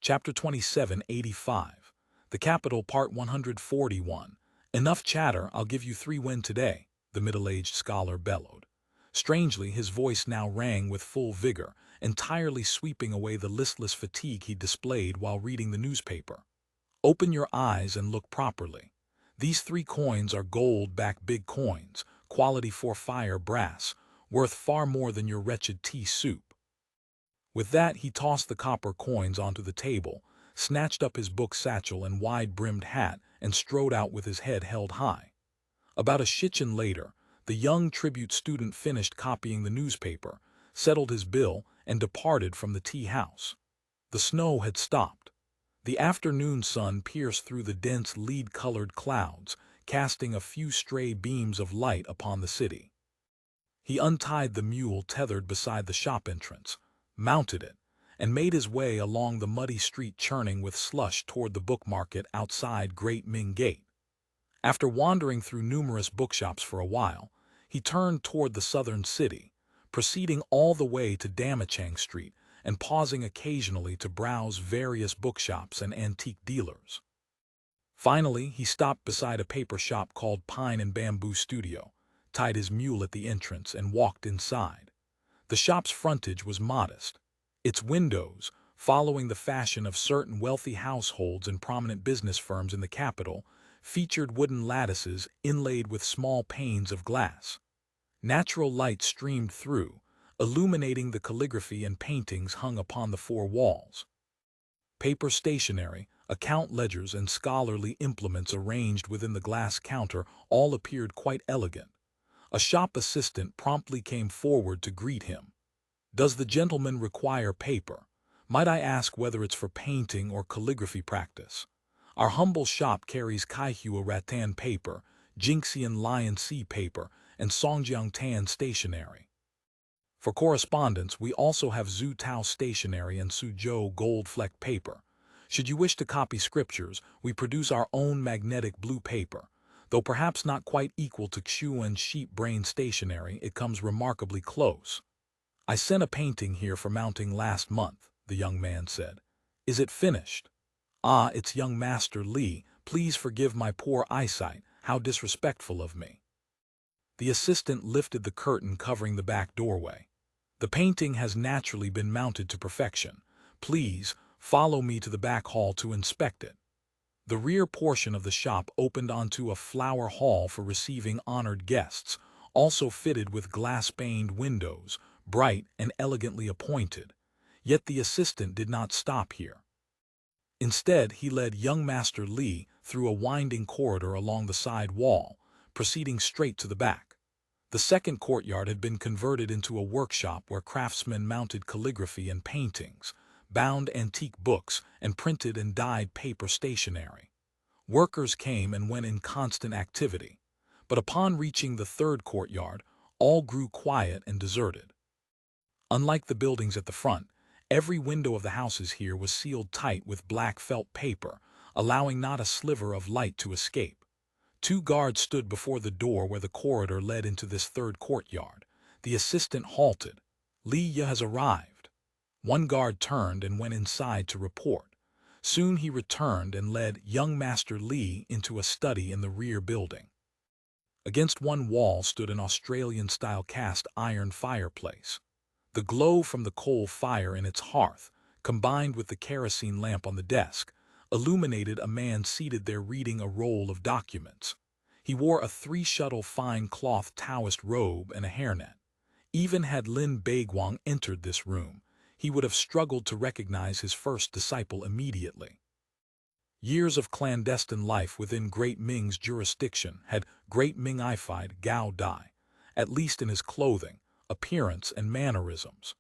Chapter 2785. The Capital, Part 141. Enough chatter, I'll give you 3 win today, the middle-aged scholar bellowed. Strangely, his voice now rang with full vigor, entirely sweeping away the listless fatigue he displayed while reading the newspaper. Open your eyes and look properly. These 3 coins are gold-backed big coins, quality 4-fire brass, worth far more than your wretched tea soup. With that, he tossed the copper coins onto the table, snatched up his book satchel and wide-brimmed hat, and strode out with his head held high. About a shichen later, the young tribute student finished copying the newspaper, settled his bill, and departed from the tea house. The snow had stopped. The afternoon sun pierced through the dense lead-colored clouds, casting a few stray beams of light upon the city. He untied the mule tethered beside the shop entrance, mounted it, and made his way along the muddy street churning with slush toward the book market outside Great Ming Gate. After wandering through numerous bookshops for a while, he turned toward the southern city, proceeding all the way to Damachang Street and pausing occasionally to browse various bookshops and antique dealers. Finally, he stopped beside a paper shop called Pine and Bamboo Studio, tied his mule at the entrance, and walked inside. The shop's frontage was modest. Its windows, following the fashion of certain wealthy households and prominent business firms in the capital, featured wooden lattices inlaid with small panes of glass. Natural light streamed through, illuminating the calligraphy and paintings hung upon the 4 walls. Paper stationery, account ledgers, and scholarly implements arranged within the glass counter all appeared quite elegant. A shop assistant promptly came forward to greet him. "Does the gentleman require paper? Might I ask whether it's for painting or calligraphy practice? Our humble shop carries Kaihua rattan paper, Jinxian lion sea paper, and Songjiang tan stationery. For correspondence, we also have Zhu Tao stationery and Suzhou gold-flecked paper. Should you wish to copy scriptures, we produce our own magnetic blue paper. Though perhaps not quite equal to Xuan sheep brain stationery, it comes remarkably close. I sent a painting here for mounting last month," the young man said. "Is it finished?" "Ah, it's young Master Li. Please forgive my poor eyesight. How disrespectful of me." The assistant lifted the curtain covering the back doorway. "The painting has naturally been mounted to perfection. Please follow me to the back hall to inspect it." The rear portion of the shop opened onto a flower hall for receiving honored guests, also fitted with glass-paned windows, bright and elegantly appointed. Yet the assistant did not stop here. Instead, he led young Master Li through a winding corridor along the side wall, proceeding straight to the back. The second courtyard had been converted into a workshop where craftsmen mounted calligraphy and paintings, bound antique books, and printed and dyed paper stationery. Workers came and went in constant activity, but upon reaching the third courtyard, all grew quiet and deserted. Unlike the buildings at the front, every window of the houses here was sealed tight with black felt paper, allowing not a sliver of light to escape. 2 guards stood before the door where the corridor led into this third courtyard. The assistant halted. "Li Ya has arrived." One guard turned and went inside to report. Soon he returned and led young Master Li into a study in the rear building. Against one wall stood an Australian-style cast iron fireplace. The glow from the coal fire in its hearth, combined with the kerosene lamp on the desk, illuminated a man seated there reading a roll of documents. He wore a 3-shuttle fine cloth Taoist robe and a hairnet. Even had Lin Baiguang entered this room, he would have struggled to recognize his first disciple immediately. Years of clandestine life within Great Ming's jurisdiction had Great Mingified Gao Dai, at least in his clothing, appearance, and mannerisms.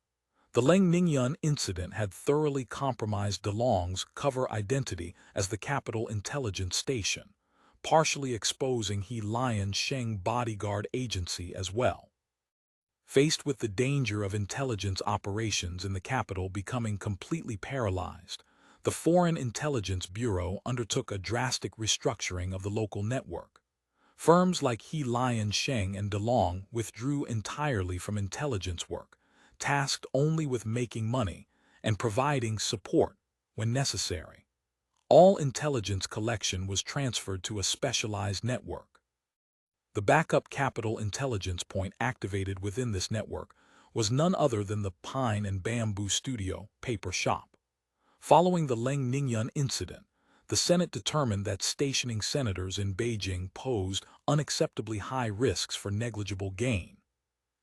The Leng Ningyun incident had thoroughly compromised DeLong's cover identity as the capital intelligence station, partially exposing He Lion Sheng bodyguard agency as well. Faced with the danger of intelligence operations in the capital becoming completely paralyzed, the Foreign Intelligence Bureau undertook a drastic restructuring of the local network. Firms like He Lion Sheng and DeLong withdrew entirely from intelligence work, tasked only with making money and providing support, when necessary. All intelligence collection was transferred to a specialized network. The backup capital intelligence point activated within this network was none other than the Pine and Bamboo Studio paper shop. Following the Leng Ningyun incident, the Senate determined that stationing senators in Beijing posed unacceptably high risks for negligible gain.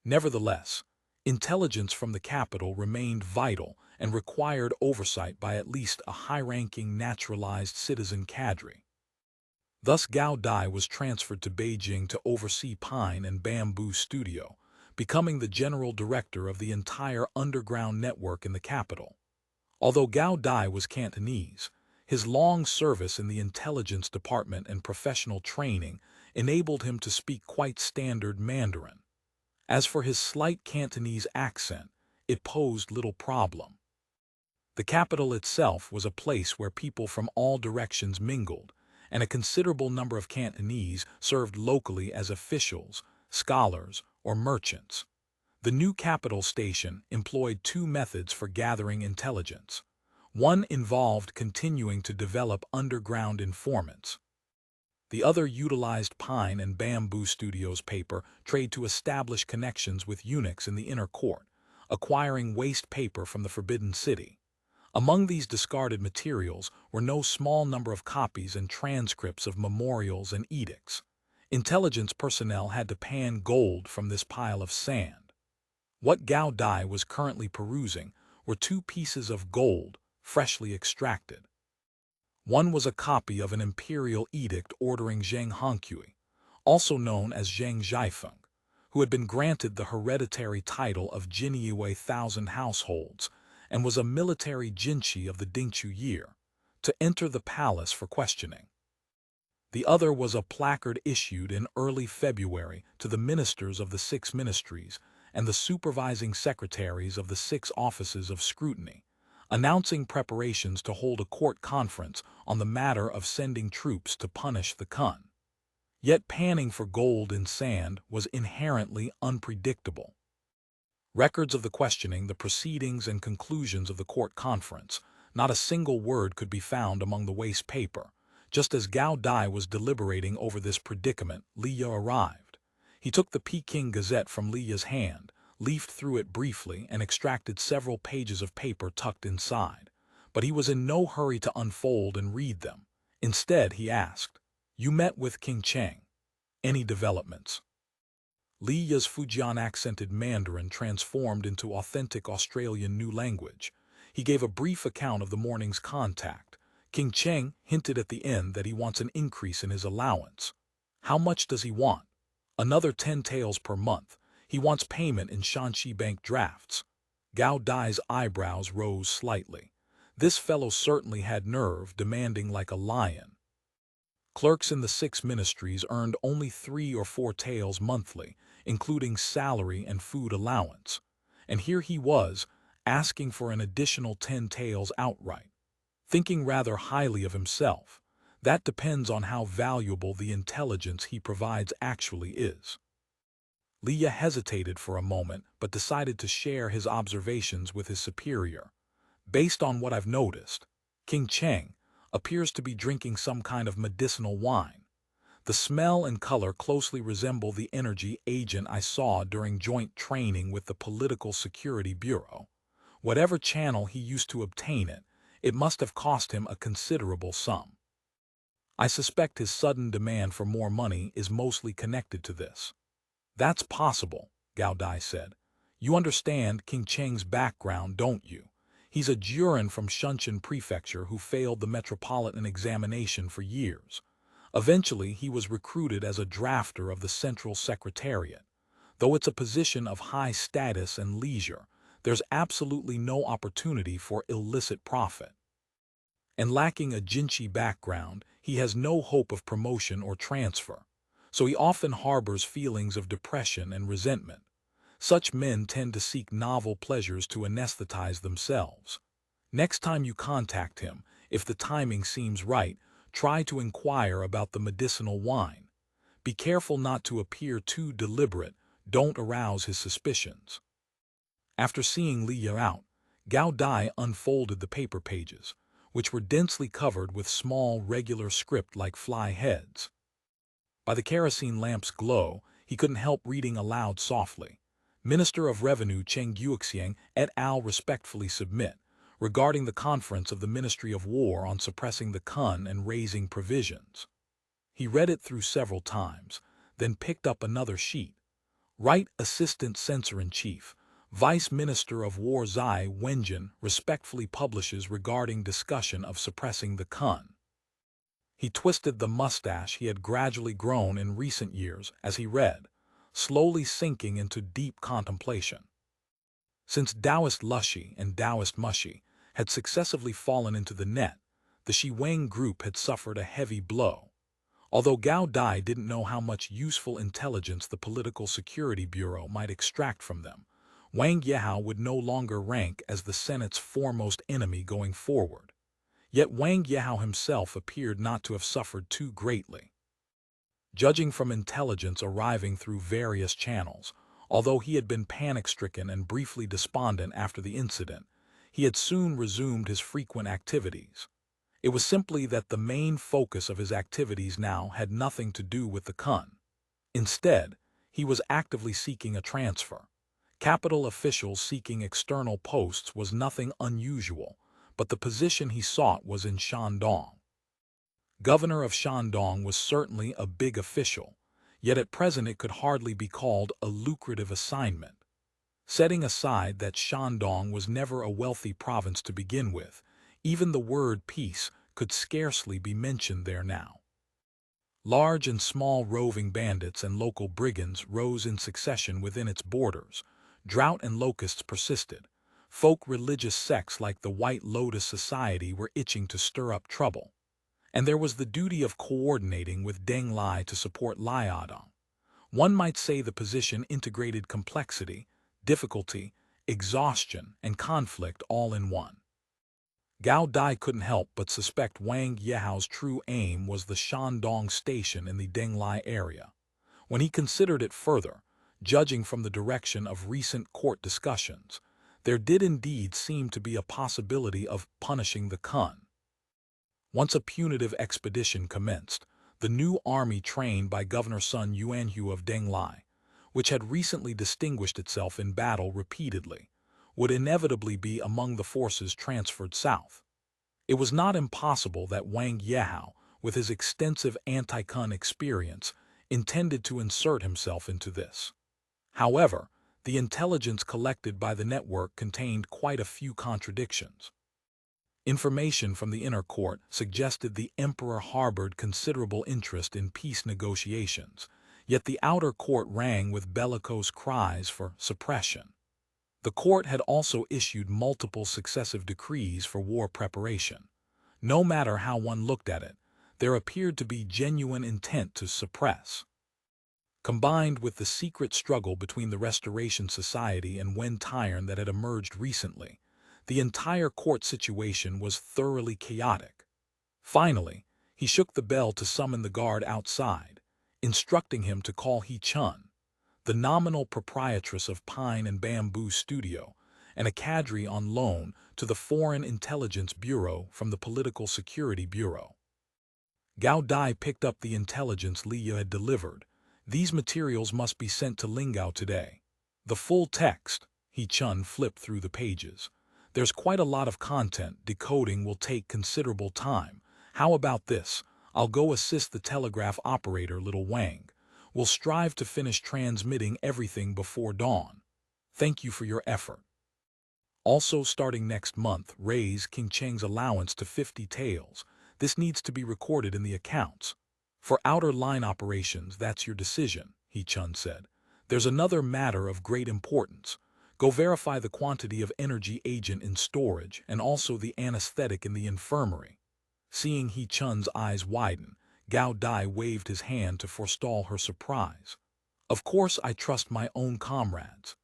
Nevertheless, intelligence from the capital remained vital and required oversight by at least a high-ranking naturalized citizen cadre. Thus Gao Dai was transferred to Beijing to oversee Pine and Bamboo Studio, becoming the general director of the entire underground network in the capital. Although Gao Dai was Cantonese, his long service in the intelligence department and professional training enabled him to speak quite standard Mandarin. As for his slight Cantonese accent, it posed little problem. The capital itself was a place where people from all directions mingled, and a considerable number of Cantonese served locally as officials, scholars, or merchants. The new capital station employed two methods for gathering intelligence. One involved continuing to develop underground informants. The other utilized Pine and Bamboo Studios paper trade to establish connections with eunuchs in the inner court, acquiring waste paper from the Forbidden City. Among these discarded materials were no small number of copies and transcripts of memorials and edicts. Intelligence personnel had to pan gold from this pile of sand. What Gao Dai was currently perusing were two pieces of gold, freshly extracted. One was a copy of an imperial edict ordering Zheng Hongqi, also known as Zheng Zhaifeng, who had been granted the hereditary title of Jiniwe Thousand Households and was a military jinchi of the Dingchu year, to enter the palace for questioning. The other was a placard issued in early February to the ministers of the 6 ministries and the supervising secretaries of the 6 offices of scrutiny, announcing preparations to hold a court conference on the matter of sending troops to punish the Kun. Yet panning for gold in sand was inherently unpredictable. Records of the questioning, the proceedings and conclusions of the court conference, not a single word could be found among the waste paper. Just as Gao Dai was deliberating over this predicament, Liya arrived. He took the Peking Gazette from Liya's hand, leafed through it briefly, and extracted several pages of paper tucked inside. But he was in no hurry to unfold and read them. Instead, he asked, "You met with King Cheng. Any developments?" Liya's Fujian-accented Mandarin transformed into authentic Australian New Language. He gave a brief account of the morning's contact. King Cheng hinted at the end that he wants an increase in his allowance. How much does he want? Another 10 taels per month. He wants payment in Shanxi Bank drafts. Gao Dai's eyebrows rose slightly. This fellow certainly had nerve, demanding like a lion. Clerks in the 6 ministries earned only 3 or 4 taels monthly, including salary and food allowance. And here he was, asking for an additional 10 taels outright. Thinking rather highly of himself. That depends on how valuable the intelligence he provides actually is. Liya hesitated for a moment, but decided to share his observations with his superior. Based on what I've noticed, King Cheng appears to be drinking some kind of medicinal wine. The smell and color closely resemble the energy agent I saw during joint training with the Political Security Bureau. Whatever channel he used to obtain it, it must have cost him a considerable sum. I suspect his sudden demand for more money is mostly connected to this. That's possible, Gao Dai said. You understand King Cheng's background, don't you? He's a Jurin from Shunchen Prefecture who failed the metropolitan examination for years. Eventually, he was recruited as a drafter of the Central Secretariat. Though it's a position of high status and leisure, there's absolutely no opportunity for illicit profit. And lacking a jinchi background, he has no hope of promotion or transfer. So he often harbors feelings of depression and resentment. Such men tend to seek novel pleasures to anesthetize themselves. Next time you contact him, if the timing seems right, try to inquire about the medicinal wine. Be careful not to appear too deliberate, don't arouse his suspicions. After seeing Liya out, Gao Dai unfolded the paper pages. which were densely covered with small, regular script like fly heads. By the kerosene lamp's glow, he couldn't help reading aloud softly. Minister of Revenue Cheng Guoxiang et al. Respectfully submit, regarding the conference of the Ministry of War on suppressing the Kun and raising provisions. He read it through several times, then picked up another sheet. Right Assistant Censor-in-Chief, Vice Minister of War Zai Wenjin respectfully publishes regarding discussion of suppressing the Kun. He twisted the mustache he had gradually grown in recent years as he read, slowly sinking into deep contemplation. Since Taoist Lushy and Taoist Mushy had successively fallen into the net, the Shi Wang group had suffered a heavy blow. Although Gao Dai didn't know how much useful intelligence the Political Security Bureau might extract from them, Wang Yehao would no longer rank as the Senate's foremost enemy going forward. Yet Wang Yehao himself appeared not to have suffered too greatly. Judging from intelligence arriving through various channels, although he had been panic-stricken and briefly despondent after the incident, he had soon resumed his frequent activities. It was simply that the main focus of his activities now had nothing to do with the Kun. Instead, he was actively seeking a transfer. Capital officials seeking external posts was nothing unusual, but the position he sought was in Shandong. Governor of Shandong was certainly a big official, yet at present it could hardly be called a lucrative assignment. Setting aside that Shandong was never a wealthy province to begin with, even the word peace could scarcely be mentioned there now. Large and small roving bandits and local brigands rose in succession within its borders. Drought and locusts persisted. Folk religious sects like the White Lotus Society were itching to stir up trouble. And there was the duty of coordinating with Deng Lai to support Liaodong. One might say the position integrated complexity, difficulty, exhaustion, and conflict all in one. Gao Dai couldn't help but suspect Wang Yehao's true aim was the Shandong station in the Deng Lai area. When he considered it further, judging from the direction of recent court discussions, there did indeed seem to be a possibility of punishing the Kun. Once a punitive expedition commenced, the new army trained by Governor Sun Yuanhu of Deng Lai, which had recently distinguished itself in battle repeatedly, would inevitably be among the forces transferred south. It was not impossible that Wang Yehao, with his extensive anti-Kun experience, intended to insert himself into this. However, the intelligence collected by the network contained quite a few contradictions. Information from the inner court suggested the emperor harbored considerable interest in peace negotiations, yet the outer court rang with bellicose cries for suppression. The court had also issued multiple successive decrees for war preparation. No matter how one looked at it, there appeared to be genuine intent to suppress. Combined with the secret struggle between the Restoration Society and Wen Tyern that had emerged recently, the entire court situation was thoroughly chaotic. Finally, he shook the bell to summon the guard outside, instructing him to call He Chun, the nominal proprietress of Pine and Bamboo Studio, and a cadre on loan to the Foreign Intelligence Bureau from the Political Security Bureau. Gao Dai picked up the intelligence Liya had delivered. These materials must be sent to Lingao today. The full text, He Chun flipped through the pages. There's quite a lot of content. Decoding will take considerable time. How about this? I'll go assist the telegraph operator, little Wang. We'll strive to finish transmitting everything before dawn. Thank you for your effort. Also, starting next month, raise King Cheng's allowance to 50 taels. This needs to be recorded in the accounts. For outer line operations, that's your decision, He Chun said. There's another matter of great importance. Go verify the quantity of energy agent in storage and also the anesthetic in the infirmary. Seeing He Chun's eyes widen, Gao Dai waved his hand to forestall her surprise. Of course I trust my own comrades.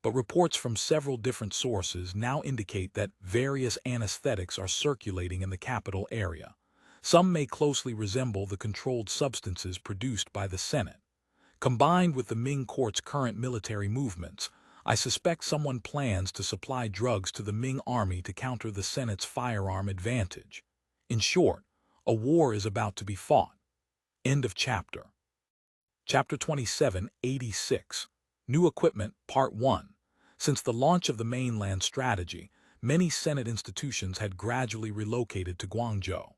But reports from several different sources now indicate that various anesthetics are circulating in the capital area. Some may closely resemble the controlled substances produced by the Senate. Combined with the Ming court's current military movements, I suspect someone plans to supply drugs to the Ming army to counter the Senate's firearm advantage. In short, a war is about to be fought. End of chapter. Chapter 2786. New Equipment, Part 1. Since the launch of the mainland strategy, many Senate institutions had gradually relocated to Guangzhou.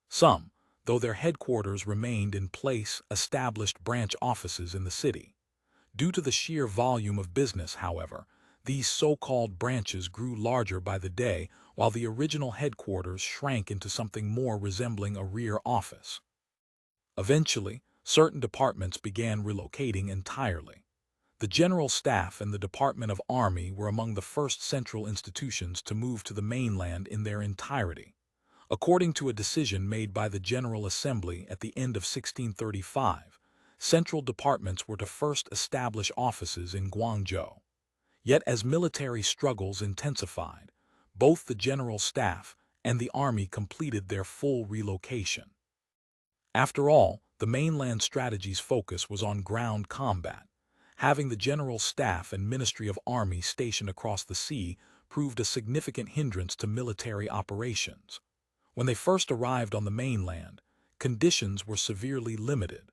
Some, though their headquarters remained in place, established branch offices in the city. Due to the sheer volume of business, however, these so-called branches grew larger by the day, while the original headquarters shrank into something more resembling a rear office. Eventually, certain departments began relocating entirely. The General Staff and the Department of Army were among the first central institutions to move to the mainland in their entirety. According to a decision made by the General Assembly at the end of 1635, central departments were to first establish offices in Guangzhou. Yet as military struggles intensified, both the General Staff and the Army completed their full relocation. After all, the mainland strategy's focus was on ground combat. Having the General Staff and Ministry of Army stationed across the sea proved a significant hindrance to military operations. When they first arrived on the mainland, conditions were severely limited.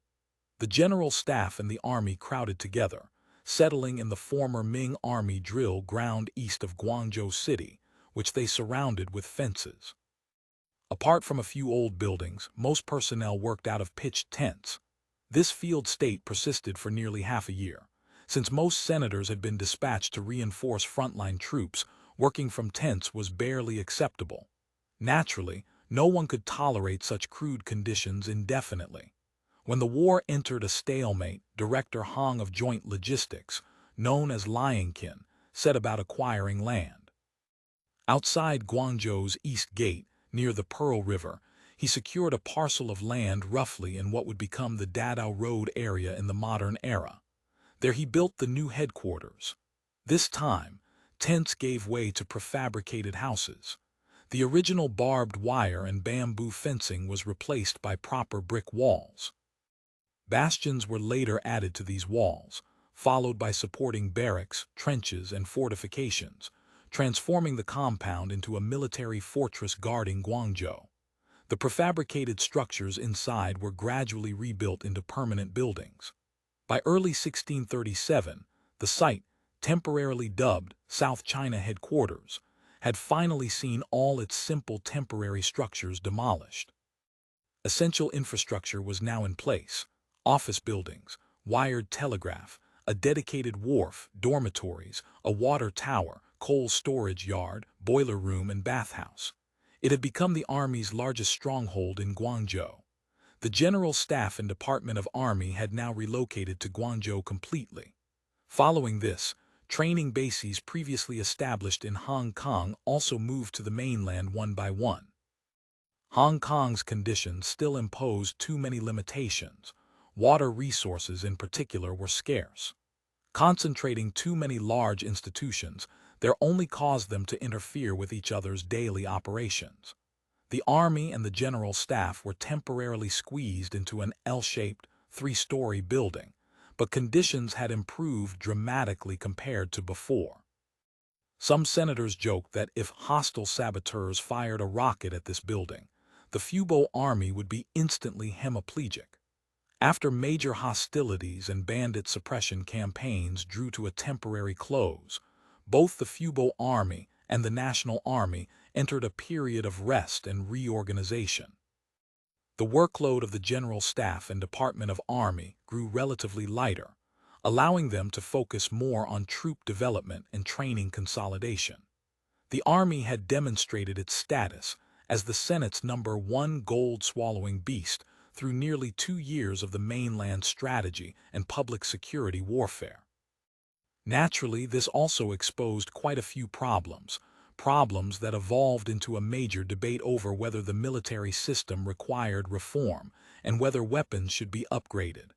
The General Staff and the Army crowded together, settling in the former Ming Army drill ground east of Guangzhou City, which they surrounded with fences. Apart from a few old buildings, most personnel worked out of pitched tents. This field state persisted for nearly half a year. Since most senators had been dispatched to reinforce frontline troops, working from tents was barely acceptable. Naturally, no one could tolerate such crude conditions indefinitely. When the war entered a stalemate, Director Hong of Joint Logistics, known as Liangqin, set about acquiring land. Outside Guangzhou's East Gate, near the Pearl River, he secured a parcel of land roughly in what would become the Dadao Road area in the modern era. There he built the new headquarters. This time, tents gave way to prefabricated houses. The original barbed wire and bamboo fencing was replaced by proper brick walls. Bastions were later added to these walls, followed by supporting barracks, trenches, and fortifications, transforming the compound into a military fortress guarding Guangzhou. The prefabricated structures inside were gradually rebuilt into permanent buildings. By early 1637, the site, temporarily dubbed South China Headquarters, had finally seen all its simple temporary structures demolished. Essential infrastructure was now in place: office buildings, wired telegraph, a dedicated wharf, dormitories, a water tower, coal storage yard, boiler room, and bathhouse. It had become the Army's largest stronghold in Guangzhou. The General Staff and Department of Army had now relocated to Guangzhou completely. Following this, training bases previously established in Hong Kong also moved to the mainland one by one. Hong Kong's conditions still imposed too many limitations. Water resources in particular were scarce. Concentrating too many large institutions there only caused them to interfere with each other's daily operations. The Army and the General Staff were temporarily squeezed into an L-shaped, three-story building, but conditions had improved dramatically compared to before. Some senators joked that if hostile saboteurs fired a rocket at this building, the Fubo army would be instantly hemiplegic. After major hostilities and bandit suppression campaigns drew to a temporary close, both the Fubo Army and the National Army entered a period of rest and reorganization. The workload of the General Staff and Department of Army grew relatively lighter, allowing them to focus more on troop development and training consolidation. The Army had demonstrated its status as the Senate's #1 gold-swallowing beast through nearly 2 years of the mainland strategy and public security warfare. Naturally, this also exposed quite a few problems that evolved into a major debate over whether the military system required reform and whether weapons should be upgraded.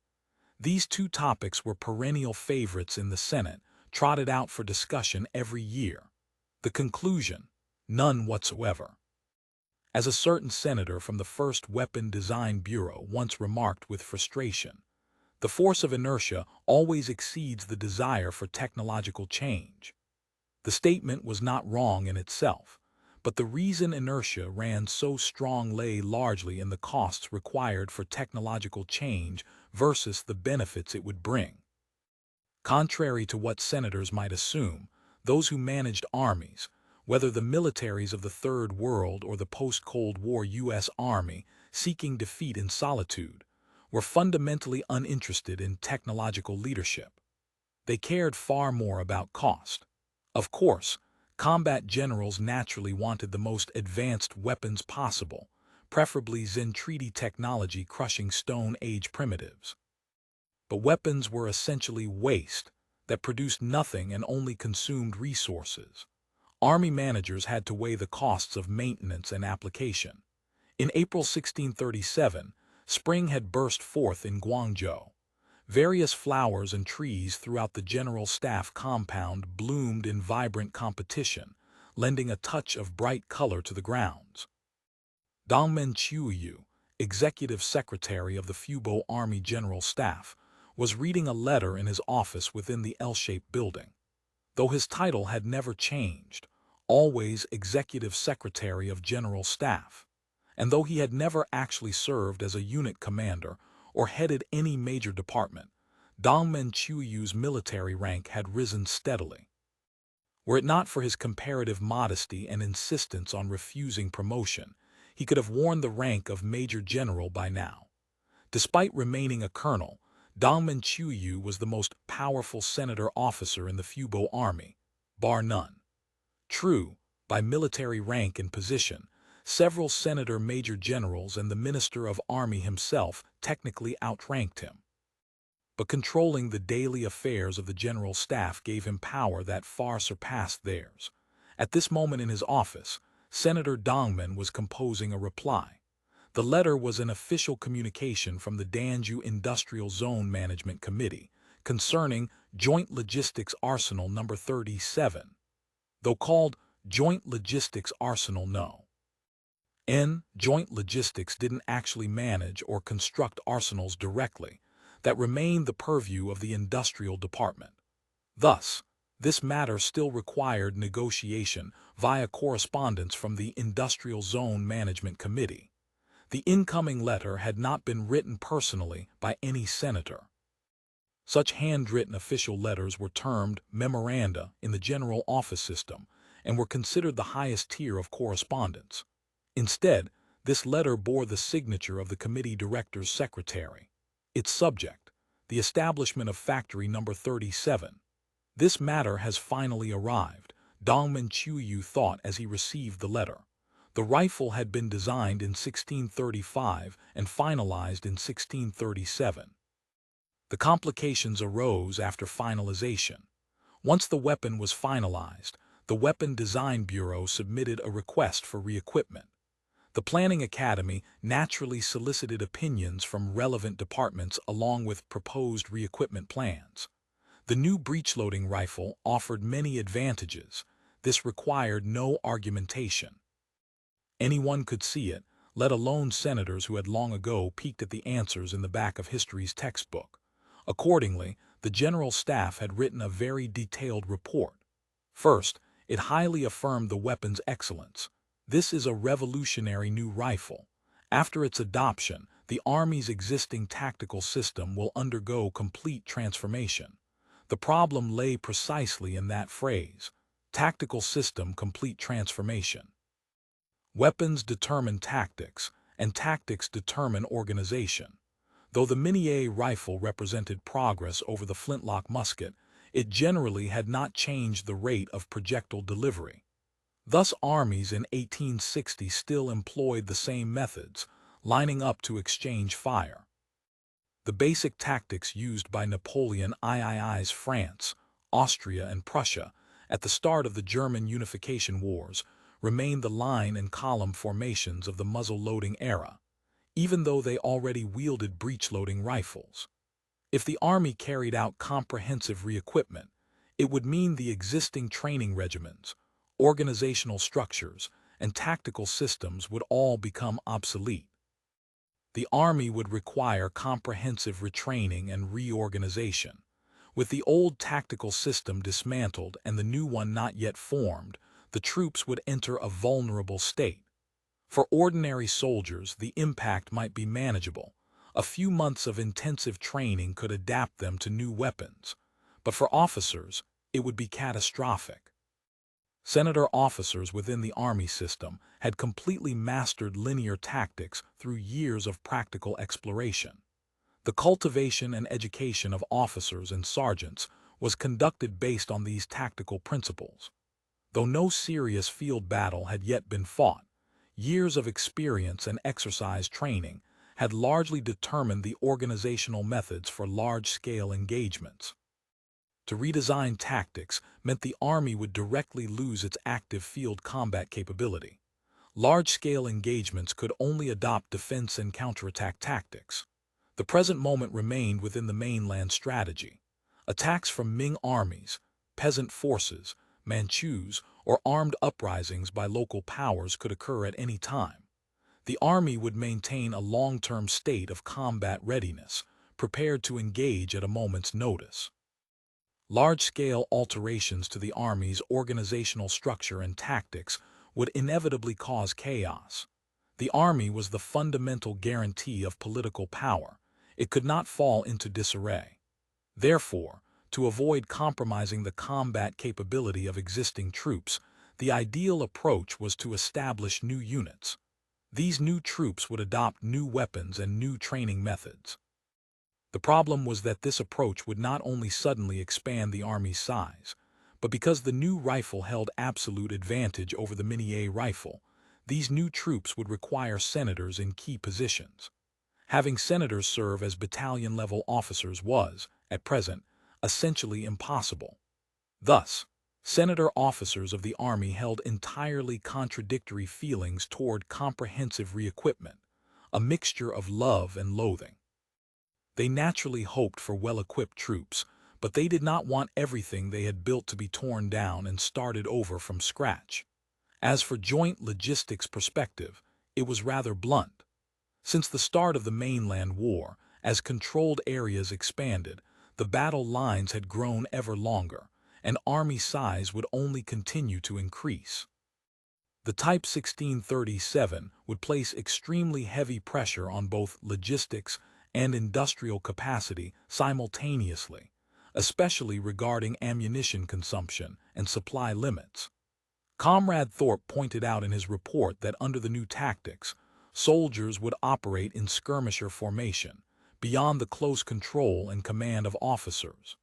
These two topics were perennial favorites in the Senate, trotted out for discussion every year. The conclusion: none whatsoever. As a certain senator from the First Weapon Design Bureau once remarked with frustration, The force of inertia always exceeds the desire for technological change. The statement was not wrong in itself, but the reason inertia ran so strong lay largely in the costs required for technological change versus the benefits it would bring. Contrary to what senators might assume, those who managed armies, whether the militaries of the Third World or the post-Cold War U.S. Army seeking defeat in solitude, were fundamentally uninterested in technological leadership. They cared far more about cost. Of course, combat generals naturally wanted the most advanced weapons possible, preferably Zen treaty technology crushing Stone Age primitives. But weapons were essentially waste that produced nothing and only consumed resources. Army managers had to weigh the costs of maintenance and application. In April 1637, spring had burst forth in Guangzhou. Various flowers and trees throughout the General Staff compound bloomed in vibrant competition, lending a touch of bright color to the grounds. Dongmen Qiuyu, executive secretary of the Fubo Army General Staff, was reading a letter in his office within the L-shaped building. Though his title had never changed, always executive secretary of General Staff, and though he had never actually served as a unit commander or headed any major department, Dongmen Qiuyu's military rank had risen steadily. Were it not for his comparative modesty and insistence on refusing promotion, he could have worn the rank of Major General by now. Despite remaining a colonel, Dongmen Qiuyu was the most powerful senator officer in the Fubo army, bar none. True, by military rank and position, several senator major generals and the Minister of Army himself technically outranked him. But controlling the daily affairs of the General Staff gave him power that far surpassed theirs. At this moment in his office, Senator Dongmen was composing a reply. The letter was an official communication from the Danzhou Industrial Zone Management Committee concerning Joint Logistics Arsenal No. 37. Though called Joint Logistics Arsenal No. Joint Logistics didn't actually manage or construct arsenals directly. That remained the purview of the Industrial Department. Thus, this matter still required negotiation via correspondence from the Industrial Zone Management Committee. The incoming letter had not been written personally by any senator. Such handwritten official letters were termed memoranda in the General Office system and were considered the highest tier of correspondence. Instead, this letter bore the signature of the committee director's secretary. Its subject, the establishment of Factory No. 37. This matter has finally arrived, Dongmen Qiuyu thought as he received the letter. The rifle had been designed in 1635 and finalized in 1637. The complications arose after finalization. Once the weapon was finalized, the Weapon Design Bureau submitted a request for re-equipment. The Planning Academy naturally solicited opinions from relevant departments along with proposed re-equipment plans. The new breech-loading rifle offered many advantages. This required no argumentation. Anyone could see it, let alone senators who had long ago peeked at the answers in the back of history's textbook. Accordingly, the General Staff had written a very detailed report. First, it highly affirmed the weapon's excellence. This is a revolutionary new rifle. After its adoption, the Army's existing tactical system will undergo complete transformation. The problem lay precisely in that phrase, tactical system complete transformation. Weapons determine tactics, and tactics determine organization. Though the Minié rifle represented progress over the flintlock musket, it generally had not changed the rate of projectile delivery. Thus armies in 1860 still employed the same methods, lining up to exchange fire. The basic tactics used by Napoleon III's France, Austria, and Prussia at the start of the German unification wars remained the line and column formations of the muzzle-loading era, even though they already wielded breech-loading rifles. If the Army carried out comprehensive re-equipment, it would mean the existing training regimens, organizational structures, and tactical systems would all become obsolete. the Army would require comprehensive retraining and reorganization. With the old tactical system dismantled and the new one not yet formed, the troops would enter a vulnerable state. For ordinary soldiers, the impact might be manageable. A few months of intensive training could adapt them to new weapons. But for officers, it would be catastrophic. Senator officers within the Army system had completely mastered linear tactics through years of practical exploration. The cultivation and education of officers and sergeants was conducted based on these tactical principles. Though no serious field battle had yet been fought, years of experience and exercise training had largely determined the organizational methods for large-scale engagements. To redesign tactics meant the Army would directly lose its active field combat capability. Large-scale engagements could only adopt defense and counterattack tactics. The present moment remained within the mainland strategy. Attacks from Ming armies, peasant forces, Manchus, or armed uprisings by local powers could occur at any time. The Army would maintain a long-term state of combat readiness, prepared to engage at a moment's notice. Large-scale alterations to the Army's organizational structure and tactics would inevitably cause chaos. The Army was the fundamental guarantee of political power. It could not fall into disarray. Therefore, to avoid compromising the combat capability of existing troops, the ideal approach was to establish new units. These new troops would adopt new weapons and new training methods. The problem was that this approach would not only suddenly expand the Army's size, but because the new rifle held absolute advantage over the Mini-A rifle, these new troops would require senators in key positions. Having senators serve as battalion-level officers was, at present, essentially impossible. Thus, senator officers of the Army held entirely contradictory feelings toward comprehensive re-equipment, a mixture of love and loathing. They naturally hoped for well-equipped troops, but they did not want everything they had built to be torn down and started over from scratch. As for joint logistics perspective, it was rather blunt. Since the start of the mainland war, as controlled areas expanded, the battle lines had grown ever longer, and Army size would only continue to increase. The Type 1637 would place extremely heavy pressure on both logistics and industrial capacity simultaneously, especially regarding ammunition consumption and supply limits. Comrade Thorpe pointed out in his report that under the new tactics, soldiers would operate in skirmisher formation, beyond the close control and command of officers.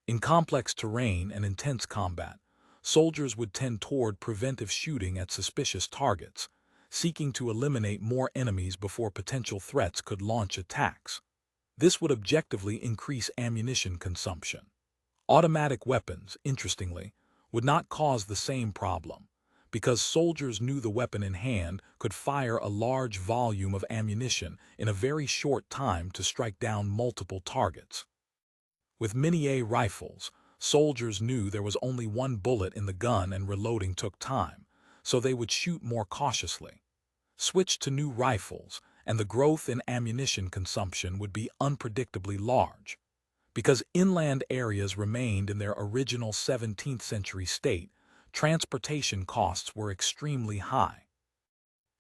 In complex terrain and intense combat, soldiers would tend toward preventive shooting at suspicious targets, seeking to eliminate more enemies before potential threats could launch attacks. This would objectively increase ammunition consumption. Automatic weapons, interestingly, would not cause the same problem, because soldiers knew the weapon in hand could fire a large volume of ammunition in a very short time to strike down multiple targets. With Mini-A rifles, soldiers knew there was only one bullet in the gun and reloading took time, so they would shoot more cautiously. Switch to new rifles, and the growth in ammunition consumption would be unpredictably large. Because inland areas remained in their original 17th century state, transportation costs were extremely high.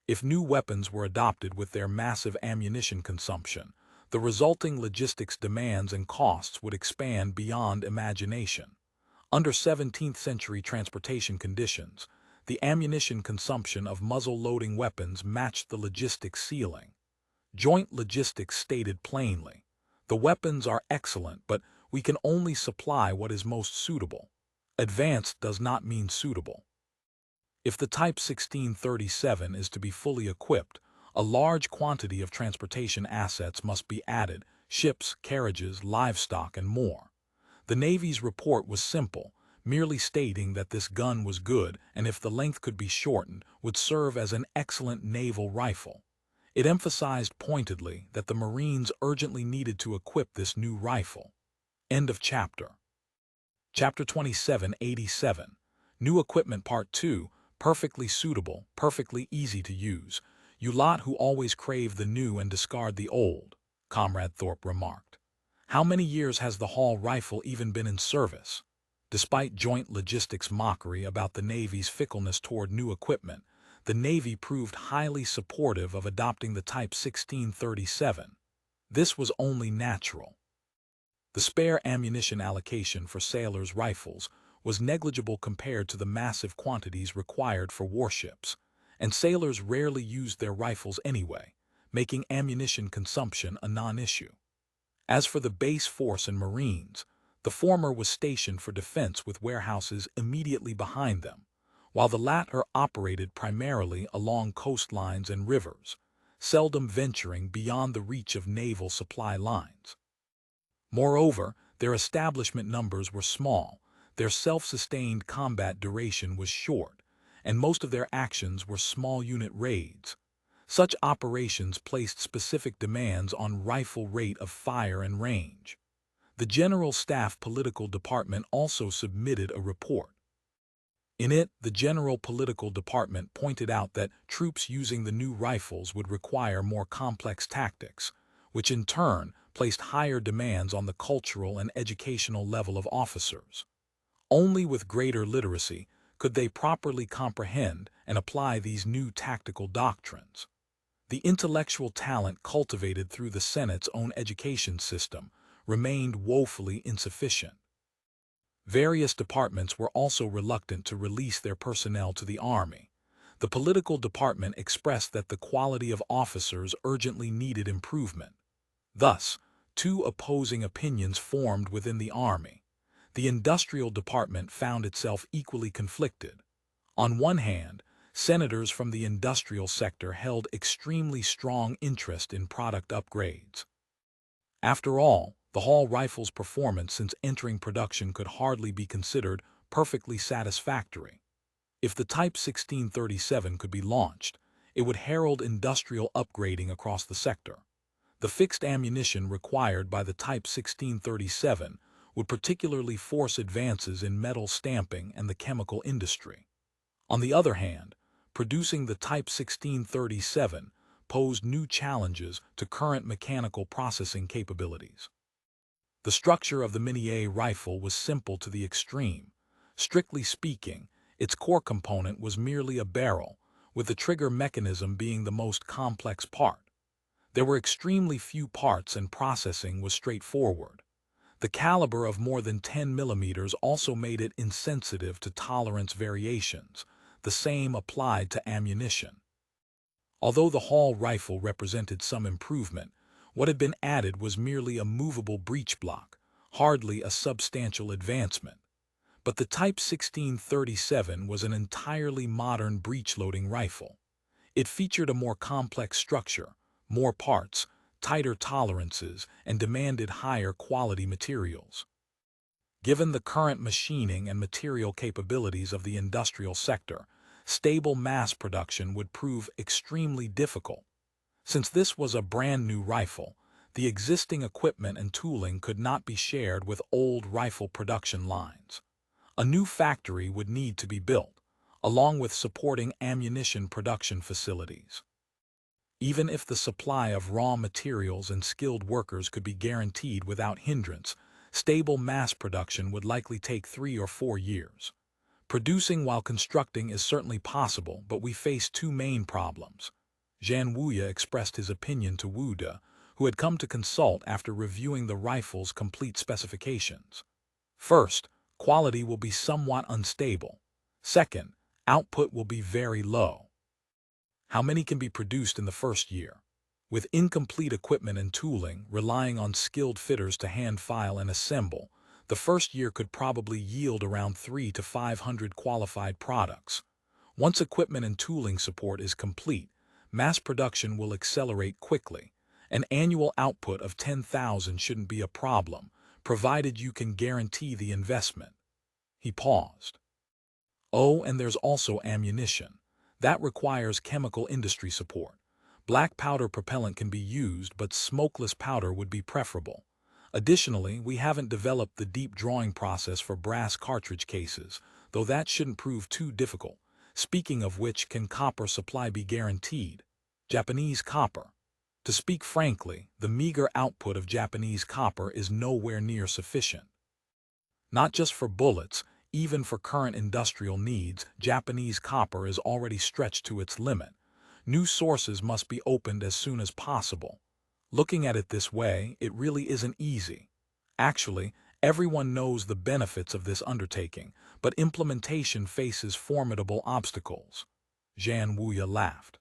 If new weapons were adopted with their massive ammunition consumption, the resulting logistics demands and costs would expand beyond imagination. Under 17th century transportation conditions, the ammunition consumption of muzzle-loading weapons matched the logistics ceiling. Joint logistics stated plainly, "The weapons are excellent, but we can only supply what is most suitable." Advanced does not mean suitable. If the Type 1637 is to be fully equipped, a large quantity of transportation assets must be added: ships, carriages, livestock, and more. The Navy's report was simple, merely stating that this gun was good and, if the length could be shortened, would serve as an excellent naval rifle. It emphasized pointedly that the Marines urgently needed to equip this new rifle. End of chapter. Chapter 2787. New Equipment Part 2. Perfectly suitable, perfectly easy to use. "You lot who always crave the new and discard the old," Comrade Thorpe remarked. "How many years has the Hall rifle even been in service?" Despite Joint Logistics' mockery about the Navy's fickleness toward new equipment, the Navy proved highly supportive of adopting the Type 1637. This was only natural. The spare ammunition allocation for sailors' rifles was negligible compared to the massive quantities required for warships, and sailors rarely used their rifles anyway, making ammunition consumption a non-issue. As for the base force and Marines, the former was stationed for defense with warehouses immediately behind them, while the latter operated primarily along coastlines and rivers, seldom venturing beyond the reach of naval supply lines. Moreover, their establishment numbers were small, their self-sustained combat duration was short, and most of their actions were small-unit raids. Such operations placed specific demands on rifle rate of fire and range. The General Staff Political Department also submitted a report. In it, the General Political Department pointed out that troops using the new rifles would require more complex tactics, which in turn placed higher demands on the cultural and educational level of officers. Only with greater literacy could they properly comprehend and apply these new tactical doctrines. The intellectual talent cultivated through the Senate's own education system remained woefully insufficient. Various departments were also reluctant to release their personnel to the Army. The political department expressed that the quality of officers urgently needed improvement. Thus, two opposing opinions formed within the Army. The industrial department found itself equally conflicted. On one hand, senators from the industrial sector held extremely strong interest in product upgrades. After all, the Hall rifle's performance since entering production could hardly be considered perfectly satisfactory. If the Type 1637 could be launched, it would herald industrial upgrading across the sector. The fixed ammunition required by the Type 1637 would particularly force advances in metal stamping and the chemical industry. On the other hand, producing the Type 1637 posed new challenges to current mechanical processing capabilities. The structure of the Mini-A rifle was simple to the extreme. Strictly speaking, its core component was merely a barrel, with the trigger mechanism being the most complex part. There were extremely few parts and processing was straightforward. The caliber of more than 10 millimeters also made it insensitive to tolerance variations. The same applied to ammunition. Although the Hall rifle represented some improvement, what had been added was merely a movable breech block, hardly a substantial advancement. But the Type 1637 was an entirely modern breech-loading rifle. It featured a more complex structure, more parts, tighter tolerances, and demanded higher quality materials. Given the current machining and material capabilities of the industrial sector, stable mass production would prove extremely difficult. Since this was a brand new rifle, the existing equipment and tooling could not be shared with old rifle production lines. A new factory would need to be built, along with supporting ammunition production facilities. Even if the supply of raw materials and skilled workers could be guaranteed without hindrance, stable mass production would likely take 3 or 4 years. Producing while constructing is certainly possible, but we face two main problems. Zhan Wuya expressed his opinion to Wu De, who had come to consult after reviewing the rifle's complete specifications. First, quality will be somewhat unstable. Second, output will be very low. How many can be produced in the first year? With incomplete equipment and tooling, relying on skilled fitters to hand file and assemble, the first year could probably yield around 300 to 500 qualified products. Once equipment and tooling support is complete, mass production will accelerate quickly. An annual output of 10,000 shouldn't be a problem, provided you can guarantee the investment. He paused. Oh, and there's also ammunition. That requires chemical industry support. Black powder propellant can be used, but smokeless powder would be preferable. Additionally, we haven't developed the deep drawing process for brass cartridge cases, though that shouldn't prove too difficult. Speaking of which, can copper supply be guaranteed? Japanese copper. To speak frankly, the meager output of Japanese copper is nowhere near sufficient. Not just for bullets, even for current industrial needs, Japanese copper is already stretched to its limit. New sources must be opened as soon as possible. Looking at it this way, it really isn't easy. Actually, everyone knows the benefits of this undertaking, but implementation faces formidable obstacles. Zhan Wuya laughed.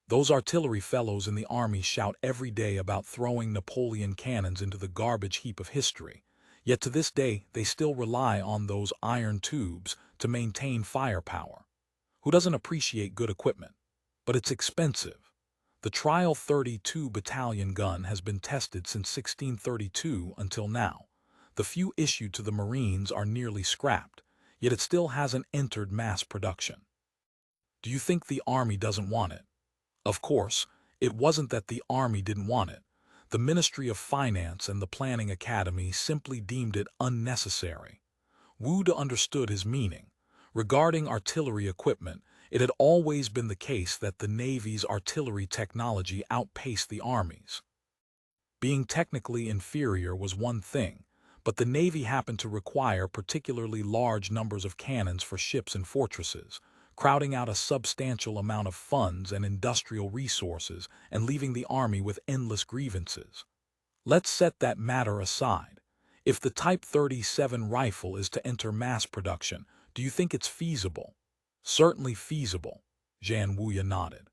Those artillery fellows in the army shout every day about throwing Napoleon cannons into the garbage heap of history, yet to this day they still rely on those iron tubes to maintain firepower. Who doesn't appreciate good equipment? But it's expensive. The Trial 32 battalion gun has been tested since 1632 until now. The few issued to the Marines are nearly scrapped, yet it still hasn't entered mass production. Do you think the Army doesn't want it? Of course, it wasn't that the Army didn't want it. The Ministry of Finance and the Planning Academy simply deemed it unnecessary. Wu De understood his meaning. Regarding artillery equipment, it had always been the case that the Navy's artillery technology outpaced the Army's. Being technically inferior was one thing, but the Navy happened to require particularly large numbers of cannons for ships and fortresses, crowding out a substantial amount of funds and industrial resources and leaving the Army with endless grievances. Let's set that matter aside. If the Type 37 rifle is to enter mass production, do you think it's feasible? Certainly feasible, Zhan Wuya nodded.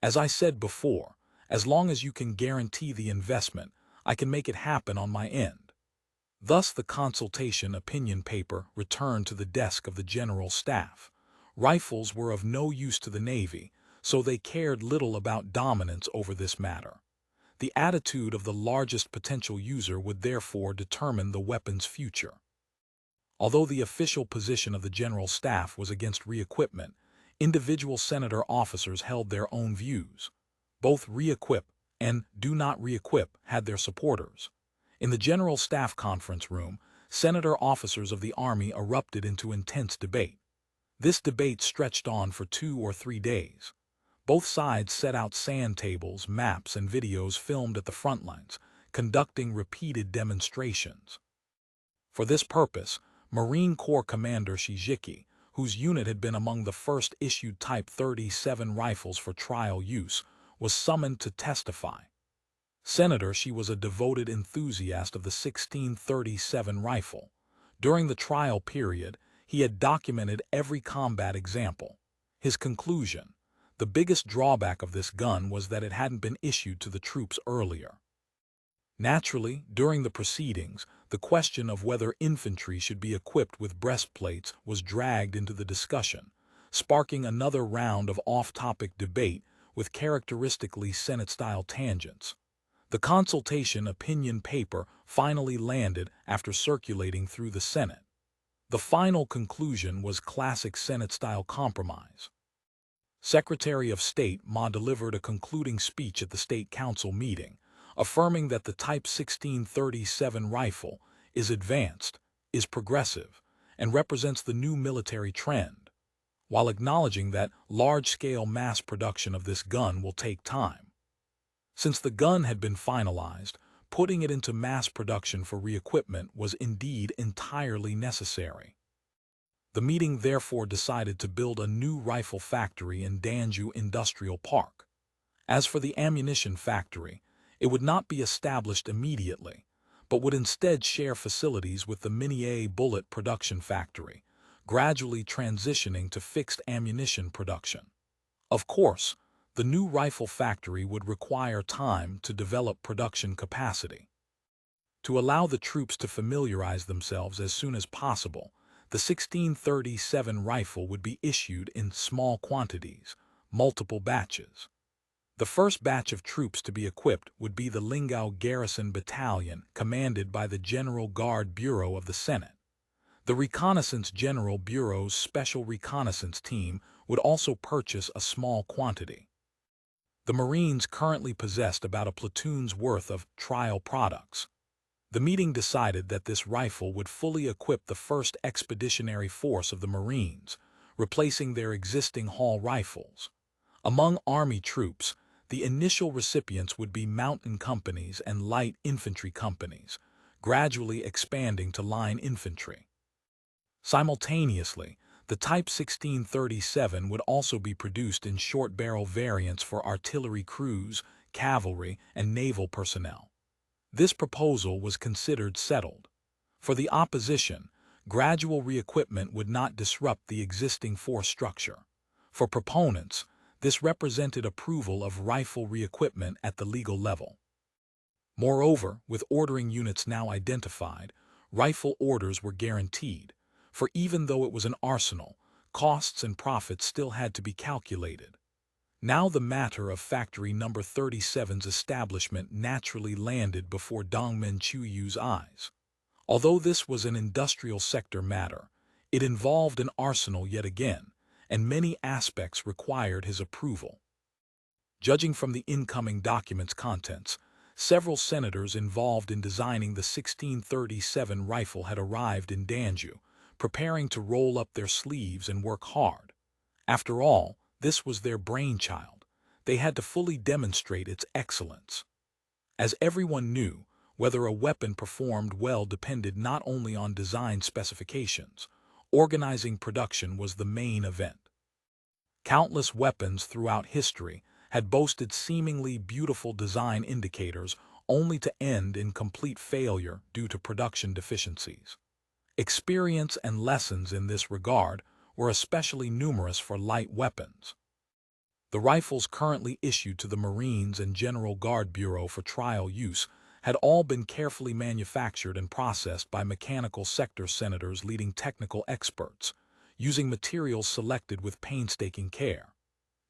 As I said before, as long as you can guarantee the investment, I can make it happen on my end. Thus the consultation opinion paper returned to the desk of the General Staff. Rifles were of no use to the Navy, so they cared little about dominance over this matter. The attitude of the largest potential user would therefore determine the weapon's future. Although the official position of the General Staff was against re-equipment, individual senator officers held their own views. Both re-equip and do not re-equip had their supporters. In the General Staff conference room, senator officers of the Army erupted into intense debate. This debate stretched on for 2 or 3 days. Both sides set out sand tables, maps, and videos filmed at the front lines, conducting repeated demonstrations. For this purpose, Marine Corps Commander Shijiki, whose unit had been among the first issued Type 37 rifles for trial use, was summoned to testify. Senator, she was a devoted enthusiast of the 1637 rifle. During the trial period, he had documented every combat example. His conclusion: the biggest drawback of this gun was that it hadn't been issued to the troops earlier. Naturally, during the proceedings, the question of whether infantry should be equipped with breastplates was dragged into the discussion, sparking another round of off-topic debate with characteristically Senate-style tangents. The consultation opinion paper finally landed after circulating through the Senate. The final conclusion was classic Senate-style compromise. Secretary of State Ma delivered a concluding speech at the State Council meeting, affirming that the Type 1637 rifle is advanced, is progressive, and represents the new military trend, while acknowledging that large-scale mass production of this gun will take time. Since the gun had been finalized, putting it into mass production for re-equipment was indeed entirely necessary. The meeting therefore decided to build a new rifle factory in Danzhou Industrial Park. As for the ammunition factory, it would not be established immediately, but would instead share facilities with the Minier bullet production factory, gradually transitioning to fixed ammunition production. Of course, the new rifle factory would require time to develop production capacity. To allow the troops to familiarize themselves as soon as possible, the 1637 rifle would be issued in small quantities, multiple batches. The first batch of troops to be equipped would be the Lingao Garrison Battalion, commanded by the General Guard Bureau of the Senate. The Reconnaissance General Bureau's Special Reconnaissance Team would also purchase a small quantity. The Marines currently possessed about a platoon's worth of trial products. The meeting decided that this rifle would fully equip the 1st Expeditionary Force of the Marines, replacing their existing Hall rifles. Among army troops, the initial recipients would be mountain companies and light infantry companies, gradually expanding to line infantry. Simultaneously, the Type 1637 would also be produced in short-barrel variants for artillery crews, cavalry, and naval personnel. This proposal was considered settled. For the opposition, gradual re-equipment would not disrupt the existing force structure. For proponents, this represented approval of rifle re-equipment at the legal level. Moreover, with ordering units now identified, rifle orders were guaranteed, for even though it was an arsenal, costs and profits still had to be calculated. Now the matter of Factory No. 37's establishment naturally landed before Dongmen Chuyu's eyes. Although this was an industrial sector matter, it involved an arsenal yet again, and many aspects required his approval. Judging from the incoming document's contents, several senators involved in designing the 1637 rifle had arrived in Danzhou, preparing to roll up their sleeves and work hard. After all, this was their brainchild. They had to fully demonstrate its excellence. As everyone knew, whether a weapon performed well depended not only on design specifications. Organizing production was the main event. Countless weapons throughout history had boasted seemingly beautiful design indicators only to end in complete failure due to production deficiencies. Experience and lessons in this regard were especially numerous for light weapons. The rifles currently issued to the Marines and General Guard Bureau for trial use had all been carefully manufactured and processed by mechanical sector senators leading technical experts, using materials selected with painstaking care.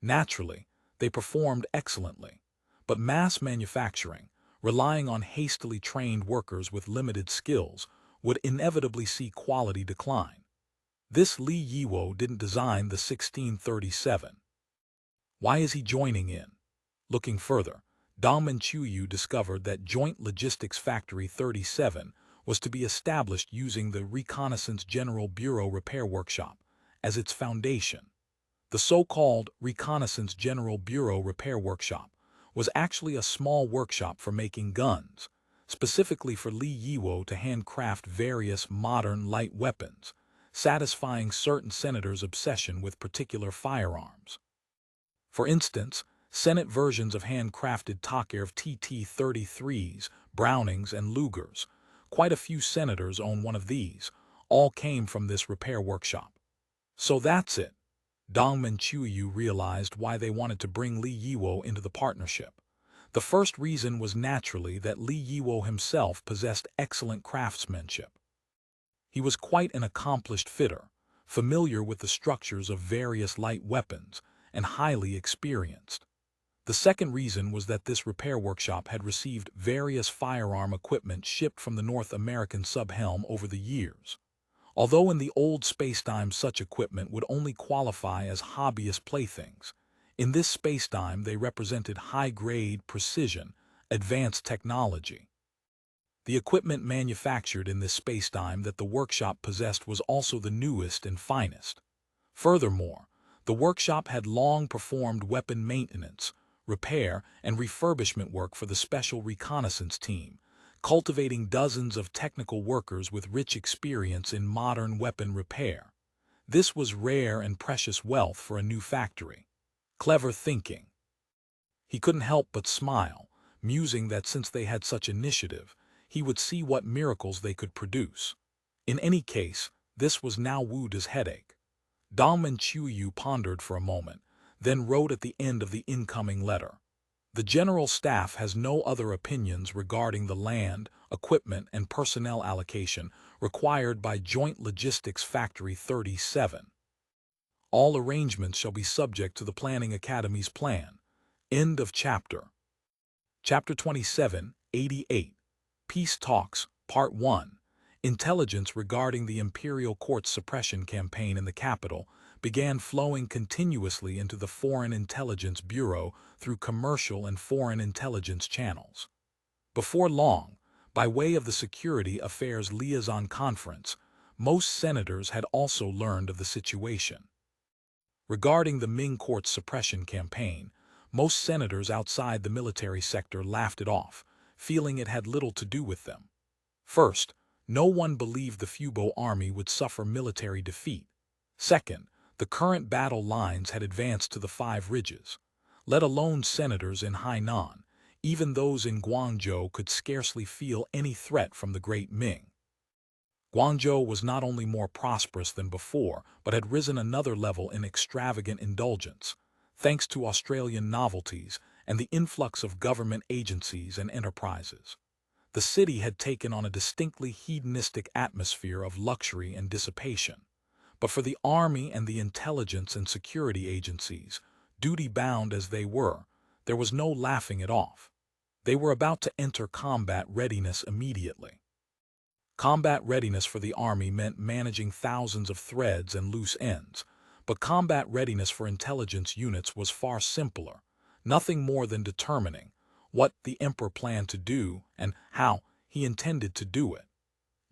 Naturally, they performed excellently, but mass manufacturing, relying on hastily trained workers with limited skills, would inevitably see quality decline. This Li Yiwo didn't design the 1637. Why is he joining in? Looking further, Dongmen Chuyu discovered that Joint Logistics Factory 37 was to be established using the Reconnaissance General Bureau Repair Workshop as its foundation. The so-called Reconnaissance General Bureau Repair Workshop was actually a small workshop for making guns, specifically for Li Yiwo to handcraft various modern light weapons, satisfying certain senators' obsession with particular firearms. For instance, Senate versions of handcrafted Tokarev TT-33s, Brownings, and Lugers, quite a few senators own one of these, all came from this repair workshop. So that's it. Dongmen Chuyu realized why they wanted to bring Li Yiwo into the partnership. The first reason was naturally that Li Yiwo himself possessed excellent craftsmanship. He was quite an accomplished fitter, familiar with the structures of various light weapons, and highly experienced. The second reason was that this repair workshop had received various firearm equipment shipped from the North American sub-helm over the years. Although in the old spacetime such equipment would only qualify as hobbyist playthings, in this spacetime they represented high-grade precision, advanced technology. The equipment manufactured in this spacetime that the workshop possessed was also the newest and finest. Furthermore, the workshop had long performed weapon maintenance, repair, and refurbishment work for the Special Reconnaissance Team, cultivating dozens of technical workers with rich experience in modern weapon repair. This was rare and precious wealth for a new factory. Clever thinking. He couldn't help but smile, musing that since they had such initiative, he would see what miracles they could produce. In any case, this was now Wuda's headache. Dongmen Chuyu pondered for a moment, then wrote at the end of the incoming letter. The General Staff has no other opinions regarding the land, equipment, and personnel allocation required by Joint Logistics Factory 37. All arrangements shall be subject to the Planning Academy's plan. End of chapter. Chapter 27, 88. Peace Talks, Part 1. Intelligence regarding the Imperial Court's suppression campaign in the capital began flowing continuously into the Foreign Intelligence Bureau through commercial and foreign intelligence channels. Before long, by way of the Security Affairs Liaison Conference, most senators had also learned of the situation. Regarding the Ming court's suppression campaign, most senators outside the military sector laughed it off, feeling it had little to do with them. First, no one believed the Fubo army would suffer military defeat. Second, the current battle lines had advanced to the Five Ridges. Let alone senators in Hainan, even those in Guangzhou could scarcely feel any threat from the Great Ming. Guangzhou was not only more prosperous than before, but had risen another level in extravagant indulgence, thanks to Australian novelties and the influx of government agencies and enterprises. The city had taken on a distinctly hedonistic atmosphere of luxury and dissipation. But for the army and the intelligence and security agencies, duty-bound as they were, there was no laughing it off. They were about to enter combat readiness immediately. Combat readiness for the army meant managing thousands of threads and loose ends, but combat readiness for intelligence units was far simpler, nothing more than determining what the emperor planned to do and how he intended to do it.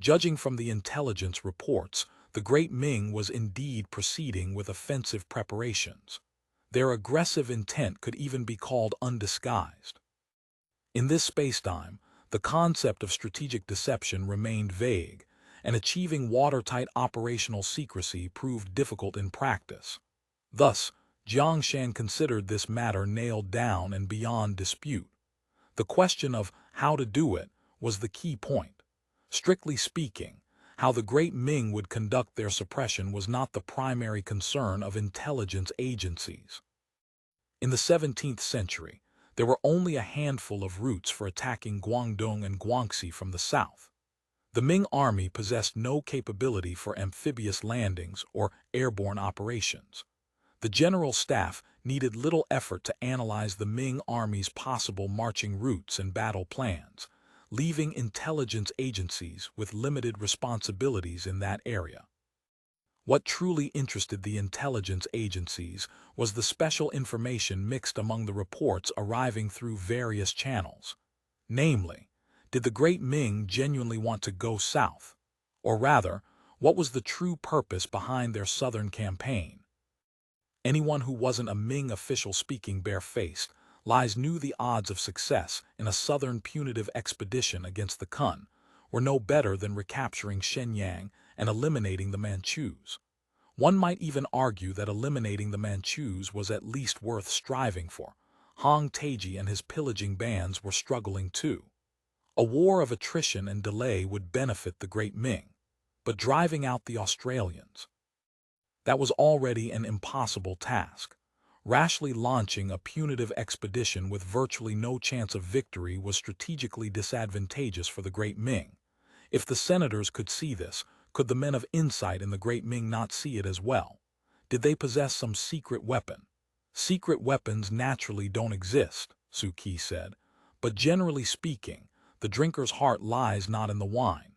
Judging from the intelligence reports, the Great Ming was indeed proceeding with offensive preparations. Their aggressive intent could even be called undisguised. In this spacetime, the concept of strategic deception remained vague, and achieving watertight operational secrecy proved difficult in practice. Thus, Jiang Shan considered this matter nailed down and beyond dispute. The question of how to do it was the key point. Strictly speaking, how the Great Ming would conduct their suppression was not the primary concern of intelligence agencies. In the 17th century, there were only a handful of routes for attacking Guangdong and Guangxi from the south. The Ming army possessed no capability for amphibious landings or airborne operations. The general staff needed little effort to analyze the Ming army's possible marching routes and battle plans, leaving intelligence agencies with limited responsibilities in that area. What truly interested the intelligence agencies was the special information mixed among the reports arriving through various channels. Namely, did the Great Ming genuinely want to go south? Or rather, what was the true purpose behind their southern campaign? Anyone who wasn't a Ming official speaking barefaced lies knew the odds of success in a southern punitive expedition against the Kun were no better than recapturing Shenyang and eliminating the Manchus. One might even argue that eliminating the Manchus was at least worth striving for. Hong Taiji and his pillaging bands were struggling too. A war of attrition and delay would benefit the Great Ming, but driving out the Australians, that was already an impossible task. Rashly launching a punitive expedition with virtually no chance of victory was strategically disadvantageous for the Great Ming. If the senators could see this, could the men of insight in the Great Ming not see it as well? Did they possess some secret weapon? Secret weapons naturally don't exist, Su Qi said, but generally speaking, the drinker's heart lies not in the wine.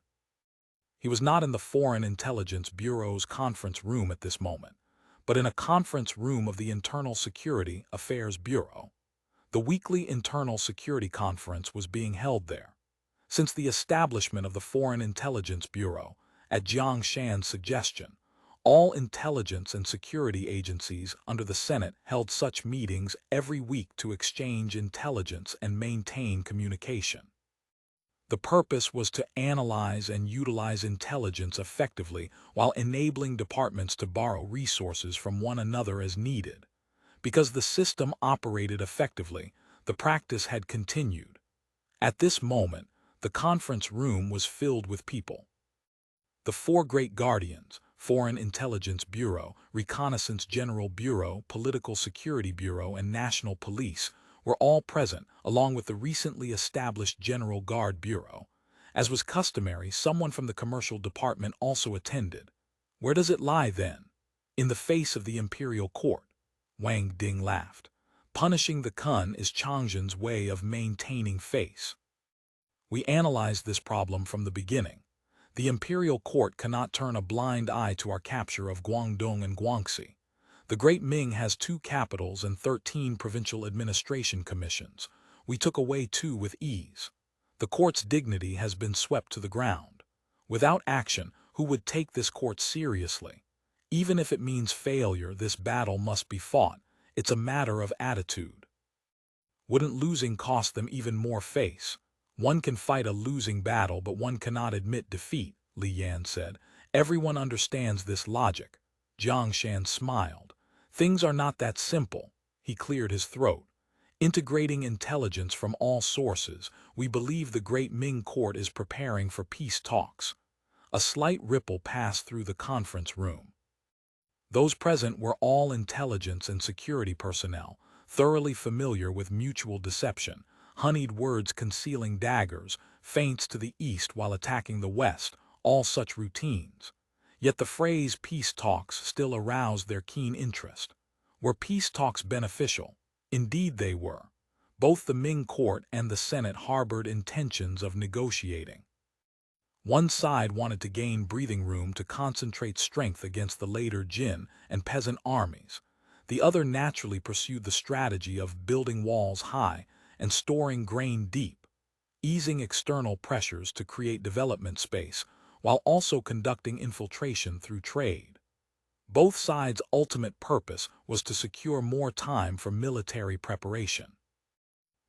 He was not in the Foreign Intelligence Bureau's conference room at this moment, but in a conference room of the Internal Security Affairs Bureau. The weekly Internal Security Conference was being held there. Since the establishment of the Foreign Intelligence Bureau, at Jiang Shan's suggestion, all intelligence and security agencies under the Senate held such meetings every week to exchange intelligence and maintain communication. The purpose was to analyze and utilize intelligence effectively while enabling departments to borrow resources from one another as needed. Because the system operated effectively, the practice had continued. At this moment, the conference room was filled with people. The four great guardians, Foreign Intelligence Bureau, Reconnaissance General Bureau, Political Security Bureau, and National Police, were all present, along with the recently established General Guard Bureau. As was customary, someone from the Commercial Department also attended. Where does it lie, then? In the face of the imperial court. Wang Ding laughed. Punishing the Kun is Changzhen's way of maintaining face. We analyzed this problem from the beginning. The imperial court cannot turn a blind eye to our capture of Guangdong and Guangxi. The Great Ming has 2 capitals and 13 provincial administration commissions. We took away 2 with ease. The court's dignity has been swept to the ground. Without action, who would take this court seriously? Even if it means failure, this battle must be fought. It's a matter of attitude. Wouldn't losing cost them even more face? One can fight a losing battle, but one cannot admit defeat, Li Yan said. Everyone understands this logic. Jiang Shan smiled. Things are not that simple. He cleared his throat. Integrating intelligence from all sources, we believe the great Ming court is preparing for peace talks. A slight ripple passed through the conference room. Those present were all intelligence and security personnel, thoroughly familiar with mutual deception, honeyed words concealing daggers, feints to the east while attacking the west, all such routines. Yet the phrase peace talks still aroused their keen interest. Were peace talks beneficial? Indeed they were. Both the Ming court and the Senate harbored intentions of negotiating. One side wanted to gain breathing room to concentrate strength against the later Jin and peasant armies. The other naturally pursued the strategy of building walls high and storing grain deep, easing external pressures to create development space, while also conducting infiltration through trade. Both sides' ultimate purpose was to secure more time for military preparation.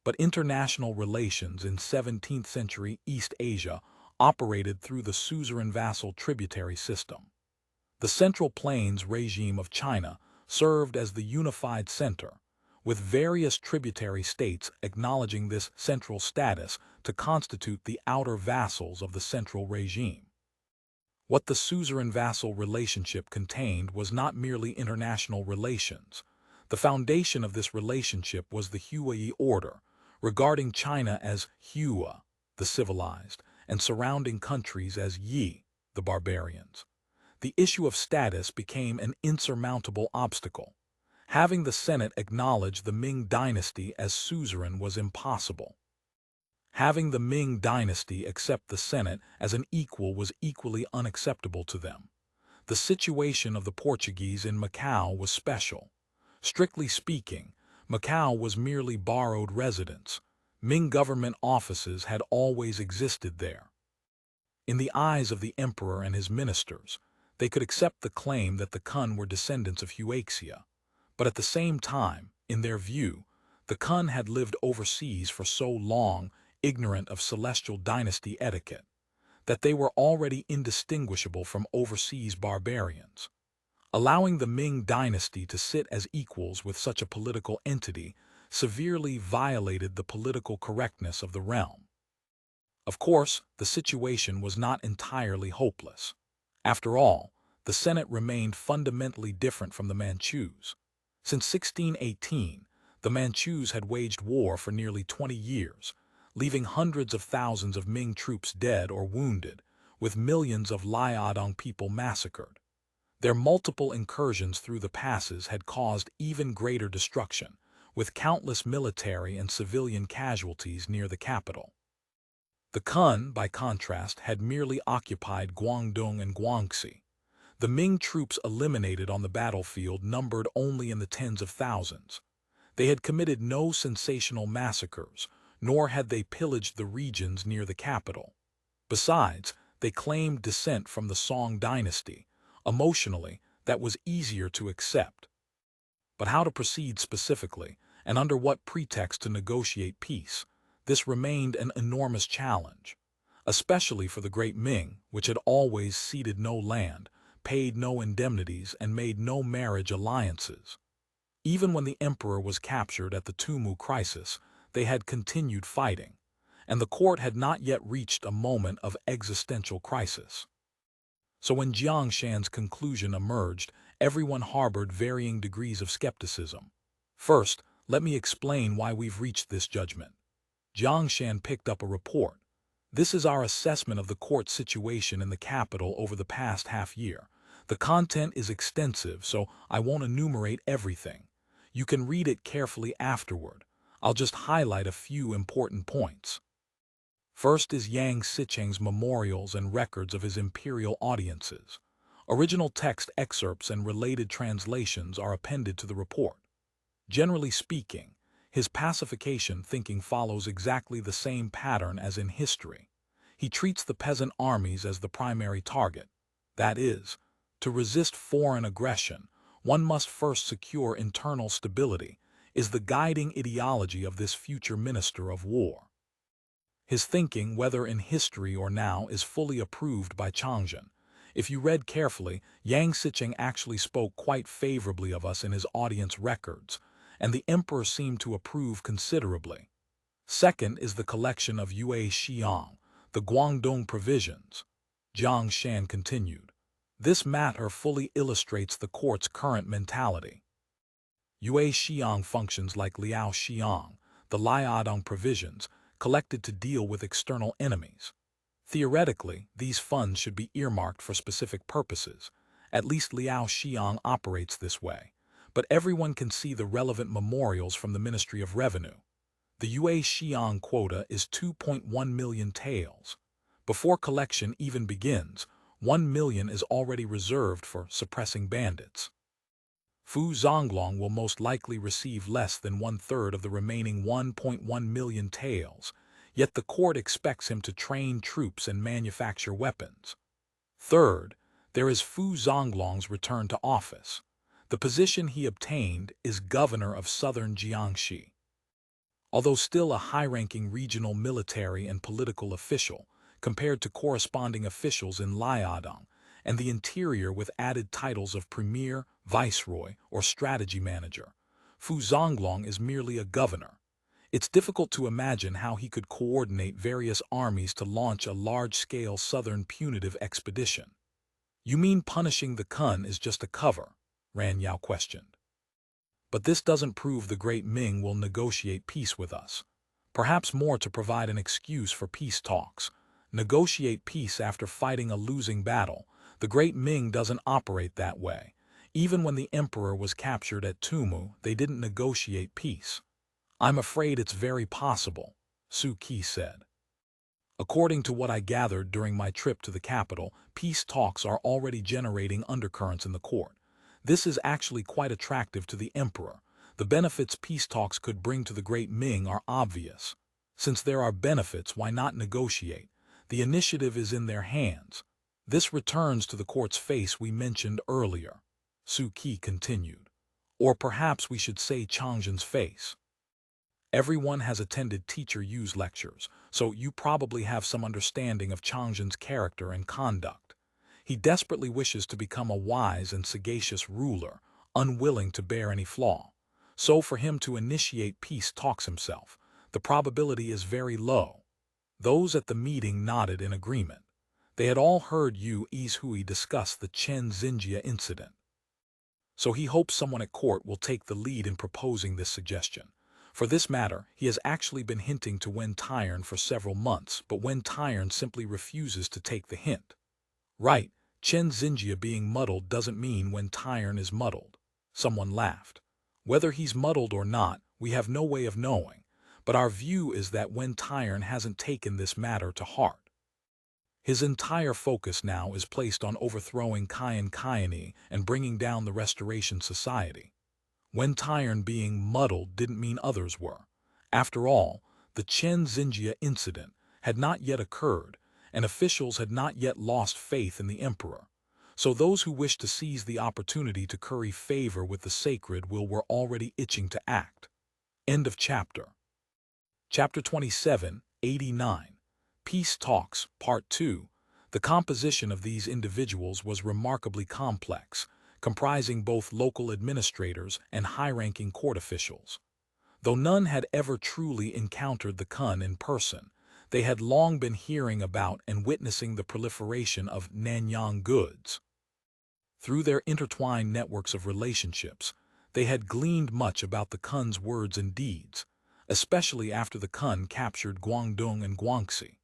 But international relations in 17th century East Asia operated through the suzerain vassal tributary system. The Central Plains regime of China served as the unified center, with various tributary states acknowledging this central status to constitute the outer vassals of the central regime. What the suzerain-vassal relationship contained was not merely international relations. The foundation of this relationship was the Huai order, regarding China as Hua, the civilized, and surrounding countries as Yi, the barbarians. The issue of status became an insurmountable obstacle. Having the Senate acknowledge the Ming Dynasty as suzerain was impossible. Having the Ming Dynasty accept the Senate as an equal was equally unacceptable to them. The situation of the Portuguese in Macau was special. Strictly speaking, Macau was merely borrowed residence. Ming government offices had always existed there. In the eyes of the emperor and his ministers, they could accept the claim that the Kun were descendants of Huaxia. But at the same time, in their view, the Kun had lived overseas for so long, ignorant of celestial dynasty etiquette, that they were already indistinguishable from overseas barbarians. Allowing the Ming Dynasty to sit as equals with such a political entity severely violated the political correctness of the realm. Of course, the situation was not entirely hopeless. After all, the Senate remained fundamentally different from the Manchus. Since 1618, the Manchus had waged war for nearly 20 years, leaving hundreds of thousands of Ming troops dead or wounded, with millions of Liaodong people massacred. Their multiple incursions through the passes had caused even greater destruction, with countless military and civilian casualties near the capital. The Kun, by contrast, had merely occupied Guangdong and Guangxi. The Ming troops eliminated on the battlefield numbered only in the tens of thousands. They had committed no sensational massacres, nor had they pillaged the regions near the capital. Besides, they claimed descent from the Song dynasty. Emotionally, that was easier to accept. But how to proceed specifically, and under what pretext to negotiate peace, this remained an enormous challenge, especially for the great Ming, which had always ceded no land, paid no indemnities, and made no marriage alliances. Even when the emperor was captured at the Tumu crisis, they had continued fighting, and the court had not yet reached a moment of existential crisis. So when Jiang Shan's conclusion emerged, everyone harbored varying degrees of skepticism. First, let me explain why we've reached this judgment. Jiang Shan picked up a report. This is our assessment of the court situation in the capital over the past half-year. The content is extensive, so I won't enumerate everything. You can read it carefully afterward. I'll just highlight a few important points. First is Yang Sicheng's memorials and records of his imperial audiences. Original text excerpts and related translations are appended to the report. Generally speaking, his pacification thinking follows exactly the same pattern as in history. He treats the peasant armies as the primary target, that is, To resist foreign aggression, one must first secure internal stability, is the guiding ideology of this future Minister of War. His thinking, whether in history or now, is fully approved by Changzhen. If you read carefully, Yang Sicheng actually spoke quite favorably of us in his audience records, and the emperor seemed to approve considerably. Second is the collection of Yue Xiang, the Guangdong provisions. Jiang Shan continued. This matter fully illustrates the court's current mentality. Yue Xiang functions like Liao Xiang, the Liaodong provisions, collected to deal with external enemies. Theoretically, these funds should be earmarked for specific purposes. At least Liao Xiang operates this way. But everyone can see the relevant memorials from the Ministry of Revenue. The Yue Xiang quota is 2.1 million taels. Before collection even begins, 1 million is already reserved for suppressing bandits. Fu Zonglong will most likely receive less than 1/3 of the remaining 1.1 million taels, yet the court expects him to train troops and manufacture weapons. Third, there is Fu Zonglong's return to office. The position he obtained is governor of southern Jiangxi. Although still a high-ranking regional military and political official, compared to corresponding officials in Liaodong, and the interior with added titles of premier, viceroy, or strategy manager, Fu Zonglong is merely a governor. It's difficult to imagine how he could coordinate various armies to launch a large-scale southern punitive expedition. You mean punishing the Kun is just a cover? Ran Yao questioned. But this doesn't prove the great Ming will negotiate peace with us. Perhaps more to provide an excuse for peace talks. Negotiate peace after fighting a losing battle. The great Ming doesn't operate that way. Even when the emperor was captured at Tumu, they didn't negotiate peace. I'm afraid it's very possible, Su Qi said. According to what I gathered during my trip to the capital, peace talks are already generating undercurrents in the court. This is actually quite attractive to the emperor. The benefits peace talks could bring to the great Ming are obvious. Since there are benefits, why not negotiate? The initiative is in their hands. This returns to the court's face we mentioned earlier, Su Qi continued. Or perhaps we should say Changzhen's face. Everyone has attended Teacher Yu's lectures, so you probably have some understanding of Changzhen's character and conduct. He desperately wishes to become a wise and sagacious ruler, unwilling to bear any flaw. So for him to initiate peace talks himself, the probability is very low. Those at the meeting nodded in agreement. They had all heard Yu Izhui discuss the Chen Xinjia incident. So he hopes someone at court will take the lead in proposing this suggestion. For this matter, he has actually been hinting to Wen Tyrn for several months, but Wen Tyrn simply refuses to take the hint. Right, Chen Xinjia being muddled doesn't mean Wen Tyrn is muddled. Someone laughed. Whether he's muddled or not, we have no way of knowing, but our view is that Wen Tyrn hasn't taken this matter to heart. His entire focus now is placed on overthrowing Qian Qiani and bringing down the Restoration Society. Wen Tyrn being muddled didn't mean others were. After all, the Chen Xinjia incident had not yet occurred, and officials had not yet lost faith in the emperor. So those who wish to seize the opportunity to curry favor with the sacred were already itching to act. End of chapter. Chapter 27, 89. Peace Talks, Part 2. The composition of these individuals was remarkably complex, comprising both local administrators and high-ranking court officials. Though none had ever truly encountered the Kun in person, they had long been hearing about and witnessing the proliferation of Nanyang goods. Through their intertwined networks of relationships, they had gleaned much about the Kun's words and deeds, especially after the Kun captured Guangdong and Guangxi.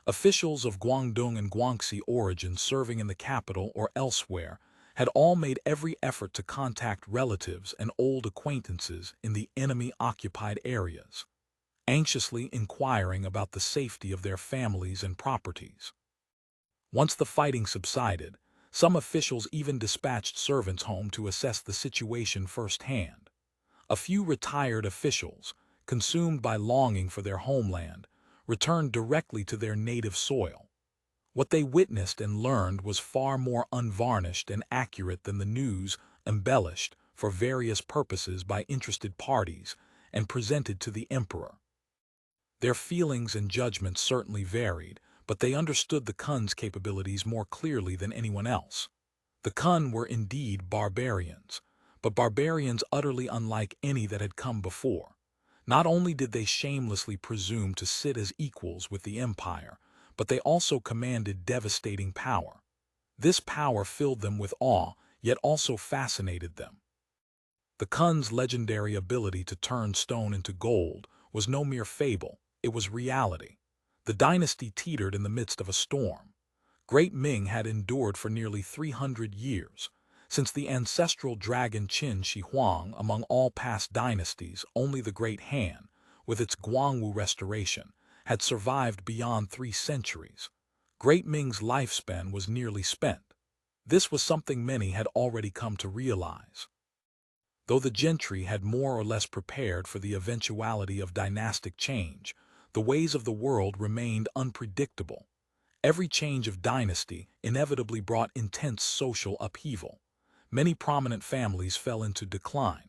Officials of Guangdong and Guangxi origin serving in the capital or elsewhere had all made every effort to contact relatives and old acquaintances in the enemy-occupied areas, anxiously inquiring about the safety of their families and properties. Once the fighting subsided, some officials even dispatched servants home to assess the situation firsthand. A few retired officials, consumed by longing for their homeland, returned directly to their native soil. What they witnessed and learned was far more unvarnished and accurate than the news embellished for various purposes by interested parties and presented to the emperor. Their feelings and judgments certainly varied, but they understood the Khun's capabilities more clearly than anyone else. The Khun were indeed barbarians, but barbarians utterly unlike any that had come before. Not only did they shamelessly presume to sit as equals with the empire, but they also commanded devastating power. This power filled them with awe, yet also fascinated them. The Khun's legendary ability to turn stone into gold was no mere fable, it was reality. The dynasty teetered in the midst of a storm. Great Ming had endured for nearly 300 years. Since the ancestral dragon Qin Shi Huang among all past dynasties, only the Great Han, with its Guangwu restoration, had survived beyond 3 centuries. Great Ming's lifespan was nearly spent. This was something many had already come to realize. Though the gentry had more or less prepared for the eventuality of dynastic change, the ways of the world remained unpredictable. Every change of dynasty inevitably brought intense social upheaval. Many prominent families fell into decline.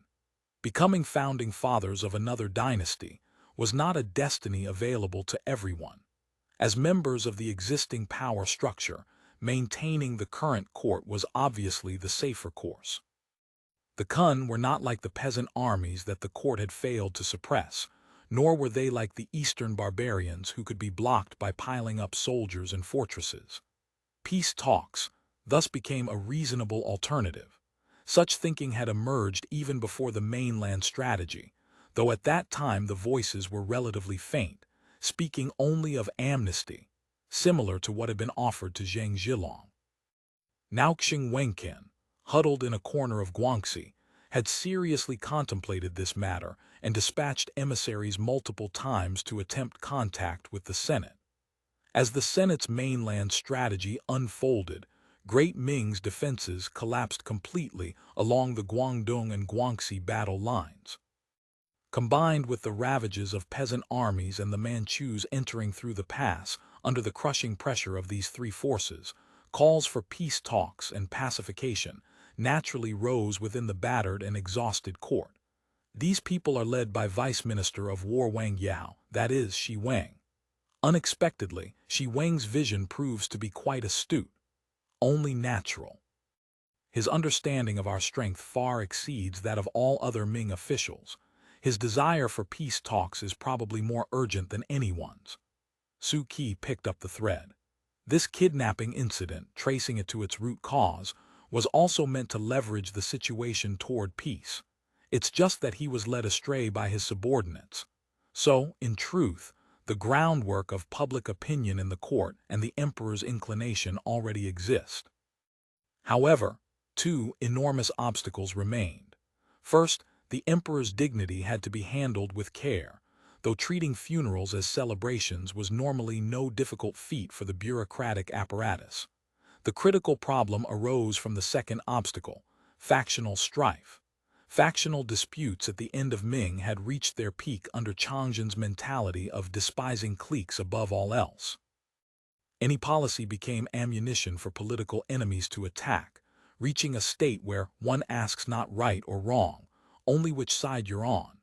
Becoming founding fathers of another dynasty was not a destiny available to everyone. As members of the existing power structure, maintaining the current court was obviously the safer course. The Khun were not like the peasant armies that the court had failed to suppress, nor were they like the eastern barbarians who could be blocked by piling up soldiers and fortresses. Peace talks thus became a reasonable alternative. Such thinking had emerged even before the mainland strategy, though at that time the voices were relatively faint, speaking only of amnesty, similar to what had been offered to Zheng Zhilong. Naoxing Wenqian, huddled in a corner of Guangxi, had seriously contemplated this matter and dispatched emissaries multiple times to attempt contact with the Senate. As the Senate's mainland strategy unfolded, Great Ming's defenses collapsed completely along the Guangdong and Guangxi battle lines. Combined with the ravages of peasant armies and the Manchus entering through the pass under the crushing pressure of these 3 forces, calls for peace talks and pacification naturally rose within the battered and exhausted court. These people are led by Vice Minister of War Wang Yao, that is, Shi Wang. Unexpectedly, Shi Wang's vision proves to be quite astute, only natural. His understanding of our strength far exceeds that of all other Ming officials. His desire for peace talks is probably more urgent than anyone's. Su Qi picked up the thread. This kidnapping incident, tracing it to its root cause, was also meant to leverage the situation toward peace. It's just that he was led astray by his subordinates. So, in truth, the groundwork of public opinion in the court and the emperor's inclination already exist. However, 2 enormous obstacles remained. First, the emperor's dignity had to be handled with care, though treating funerals as celebrations was normally no difficult feat for the bureaucratic apparatus. The critical problem arose from the second obstacle, factional strife. Factional disputes at the end of Ming had reached their peak under Changzhen's mentality of despising cliques above all else. Any policy became ammunition for political enemies to attack, reaching a state where one asks not right or wrong, only which side you're on.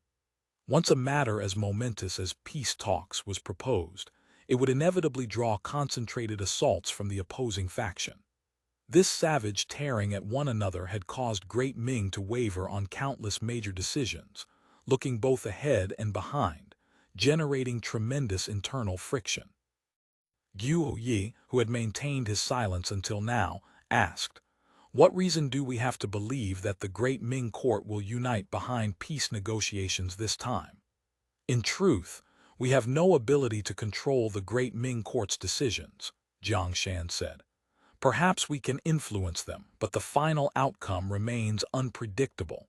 Once a matter as momentous as peace talks was proposed, it would inevitably draw concentrated assaults from the opposing faction. This savage tearing at one another had caused Great Ming to waver on countless major decisions, looking both ahead and behind, generating tremendous internal friction. Guo Yi, who had maintained his silence until now, asked, "What reason do we have to believe that the Great Ming court will unite behind peace negotiations this time? In truth, we have no ability to control the Great Ming court's decisions," Jiang Shan said. "Perhaps we can influence them, but the final outcome remains unpredictable.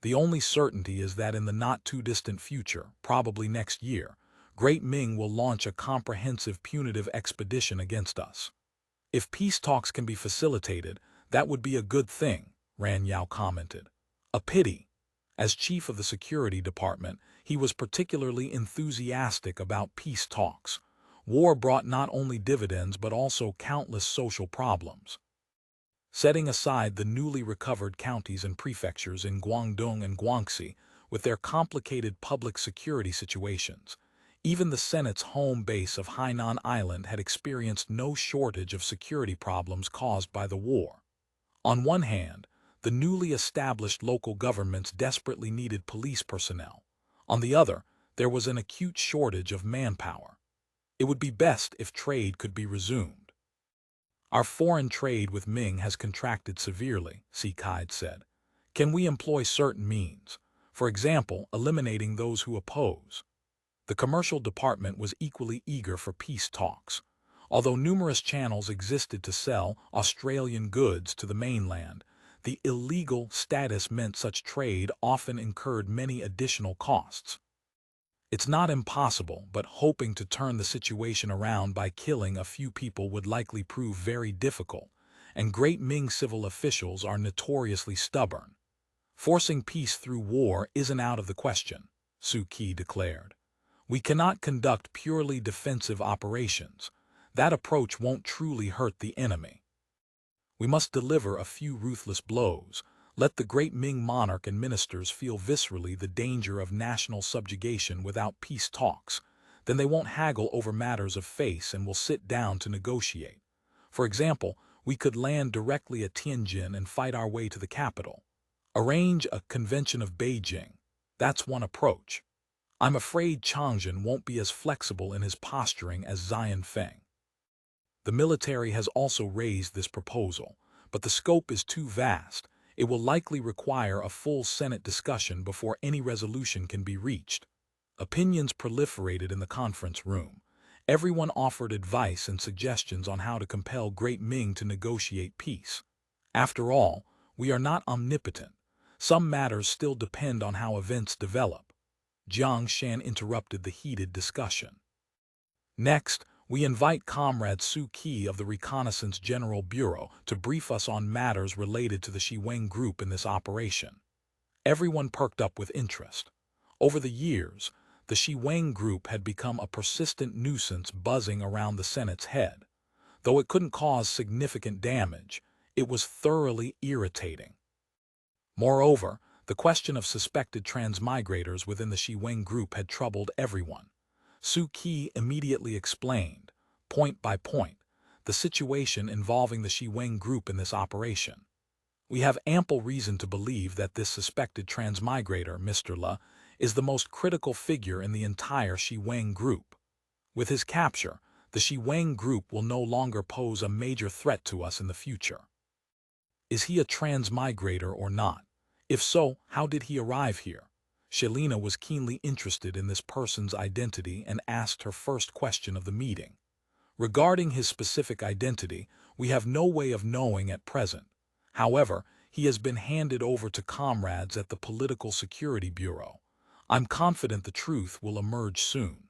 The only certainty is that in the not-too-distant future, probably next year, Great Ming will launch a comprehensive punitive expedition against us. If peace talks can be facilitated, that would be a good thing," Ran Yao commented. "A pity." As chief of the security department, he was particularly enthusiastic about peace talks. War brought not only dividends but also countless social problems. Setting aside the newly recovered counties and prefectures in Guangdong and Guangxi with their complicated public security situations, even the Senate's home base of Hainan Island had experienced no shortage of security problems caused by the war. On one hand, the newly established local governments desperately needed police personnel. On the other, there was an acute shortage of manpower. It would be best if trade could be resumed. Our foreign trade with Ming has contracted severely, Sikaid said. Can we employ certain means, for example, eliminating those who oppose? The commercial department was equally eager for peace talks. Although numerous channels existed to sell Australian goods to the mainland, the illegal status meant such trade often incurred many additional costs. It's not impossible, but hoping to turn the situation around by killing a few people would likely prove very difficult, and Great Ming civil officials are notoriously stubborn. Forcing peace through war isn't out of the question, Su Qi declared. We cannot conduct purely defensive operations. That approach won't truly hurt the enemy. We must deliver a few ruthless blows. Let the great Ming monarch and ministers feel viscerally the danger of national subjugation without peace talks. Then they won't haggle over matters of face and will sit down to negotiate. For example, we could land directly at Tianjin and fight our way to the capital. Arrange a convention of Beijing. That's one approach. I'm afraid Changzhen won't be as flexible in his posturing as Xian Feng. The military has also raised this proposal, but the scope is too vast. It will likely require a full Senate discussion before any resolution can be reached. Opinions proliferated in the conference room. Everyone offered advice and suggestions on how to compel Great Ming to negotiate peace. After all, we are not omnipotent. Some matters still depend on how events develop. Jiang Shan interrupted the heated discussion. Next, we invite Comrade Su Qi of the Reconnaissance General Bureau to brief us on matters related to the Shiweng group in this operation. Everyone perked up with interest. Over the years, the Shiweng group had become a persistent nuisance buzzing around the Senate's head. Though it couldn't cause significant damage, it was thoroughly irritating. Moreover, the question of suspected transmigrators within the Shiweng group had troubled everyone. Su Qi immediately explained, point by point, the situation involving the Shiweng group in this operation. We have ample reason to believe that this suspected transmigrator, Mr. Le, is the most critical figure in the entire Shiweng group. With his capture, the Shiweng group will no longer pose a major threat to us in the future. Is he a transmigrator or not? If so, how did he arrive here? Shelina was keenly interested in this person's identity and asked her first question of the meeting. Regarding his specific identity, we have no way of knowing at present. However, he has been handed over to comrades at the Political Security Bureau. I'm confident the truth will emerge soon.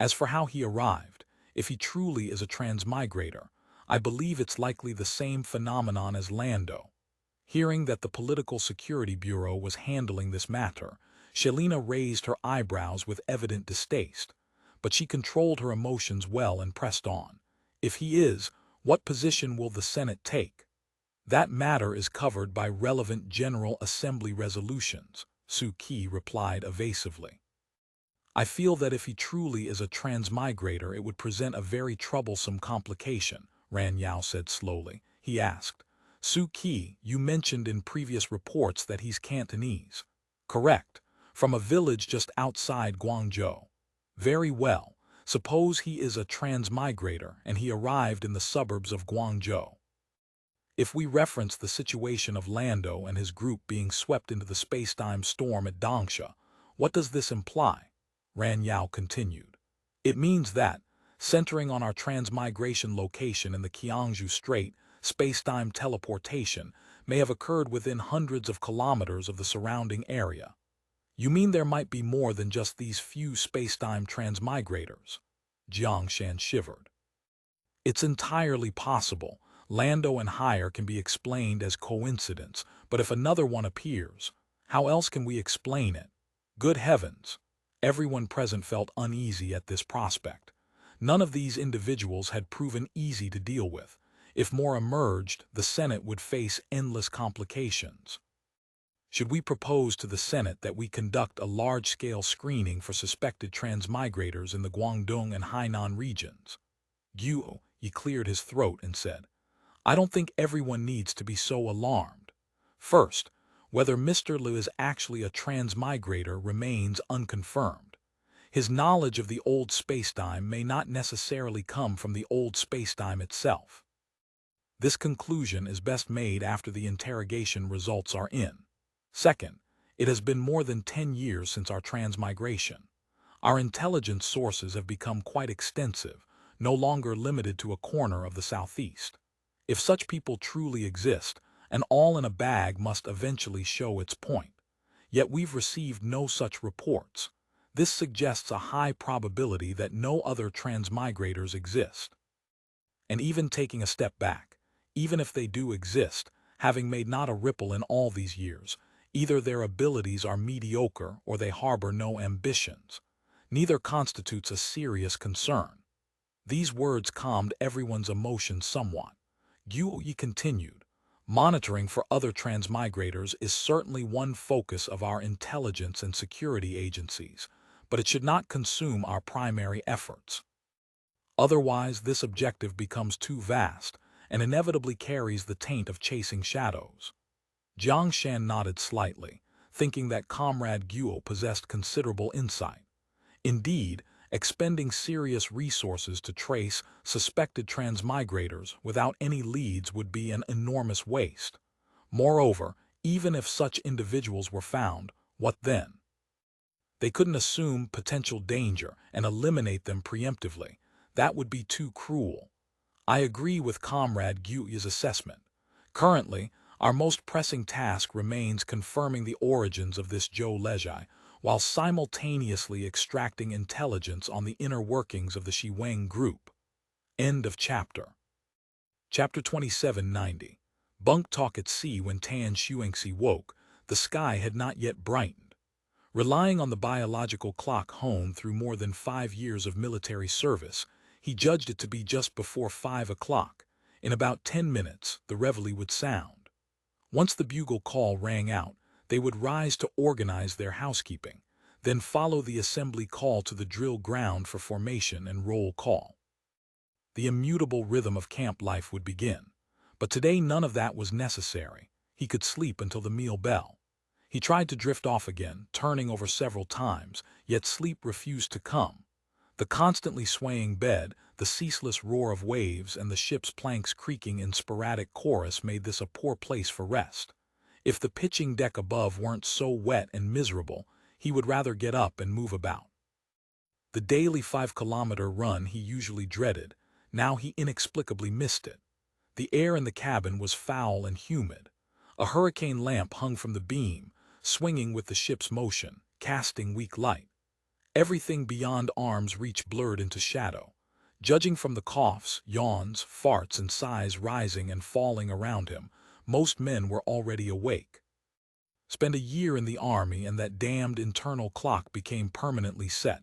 As for how he arrived, if he truly is a transmigrator, I believe it's likely the same phenomenon as Lando. Hearing that the Political Security Bureau was handling this matter, Shelina raised her eyebrows with evident distaste, but she controlled her emotions well and pressed on. If he is, what position will the Senate take? That matter is covered by relevant General Assembly resolutions, Su Qi replied evasively. I feel that if he truly is a transmigrator, it would present a very troublesome complication, Ran Yao said slowly. He asked, Su Qi, you mentioned in previous reports that he's Cantonese. Correct, from a village just outside Guangzhou. Very well, suppose he is a transmigrator and he arrived in the suburbs of Guangzhou. If we reference the situation of Lando and his group being swept into the space-time storm at Danzhou, what does this imply? Ran Yao continued. It means that, centering on our transmigration location in the Qiangzhou Strait, space-time teleportation may have occurred within hundreds of kilometers of the surrounding area. You mean there might be more than just these few space-time transmigrators? Jiang Shan shivered. It's entirely possible. Lando and Hire can be explained as coincidence, but if another one appears, how else can we explain it? Good heavens! Everyone present felt uneasy at this prospect. None of these individuals had proven easy to deal with. If more emerged, the Senate would face endless complications. Should we propose to the Senate that we conduct a large-scale screening for suspected transmigrators in the Guangdong and Hainan regions? Guo Yi cleared his throat and said, I don't think everyone needs to be so alarmed. First, whether Mr. Liu is actually a transmigrator remains unconfirmed. His knowledge of the old spacetime may not necessarily come from the old spacetime itself. This conclusion is best made after the interrogation results are in. Second, it has been more than 10 years since our transmigration. Our intelligence sources have become quite extensive, no longer limited to a corner of the southeast. If such people truly exist, an all-in-a-bag must eventually show its point. Yet we've received no such reports. This suggests a high probability that no other transmigrators exist. And even taking a step back, even if they do exist, having made not a ripple in all these years, either their abilities are mediocre or they harbor no ambitions. Neither constitutes a serious concern. These words calmed everyone's emotions somewhat. Guo Yi continued, monitoring for other transmigrators is certainly one focus of our intelligence and security agencies, but it should not consume our primary efforts. Otherwise, this objective becomes too vast and inevitably carries the taint of chasing shadows. Jiang Shan nodded slightly, thinking that Comrade Guo possessed considerable insight. Indeed, expending serious resources to trace suspected transmigrators without any leads would be an enormous waste. Moreover, even if such individuals were found, what then? They couldn't assume potential danger and eliminate them preemptively. That would be too cruel. I agree with Comrade Guo's assessment. Currently, our most pressing task remains confirming the origins of this Zhou Lezhai, while simultaneously extracting intelligence on the inner workings of the Shiwang group. End of chapter. Chapter 2790. Bunk talk at sea. When Tan Xuanxi woke, the sky had not yet brightened. Relying on the biological clock honed through more than 5 years of military service, he judged it to be just before 5 o'clock. In about 10 minutes, the reveille would sound. Once the bugle call rang out, they would rise to organize their housekeeping, then follow the assembly call to the drill ground for formation and roll call. The immutable rhythm of camp life would begin. But today none of that was necessary. He could sleep until the meal bell. He tried to drift off again, turning over several times, yet sleep refused to come. The constantly swaying bed, the ceaseless roar of waves, and the ship's planks creaking in sporadic chorus made this a poor place for rest. If the pitching deck above weren't so wet and miserable, he would rather get up and move about. The daily 5-kilometer run he usually dreaded, now he inexplicably missed it. The air in the cabin was foul and humid. A hurricane lamp hung from the beam, swinging with the ship's motion, casting weak light. Everything beyond arm's reach blurred into shadow. Judging from the coughs, yawns, farts, and sighs rising and falling around him, most men were already awake. Spend a year in the army and that damned internal clock became permanently set.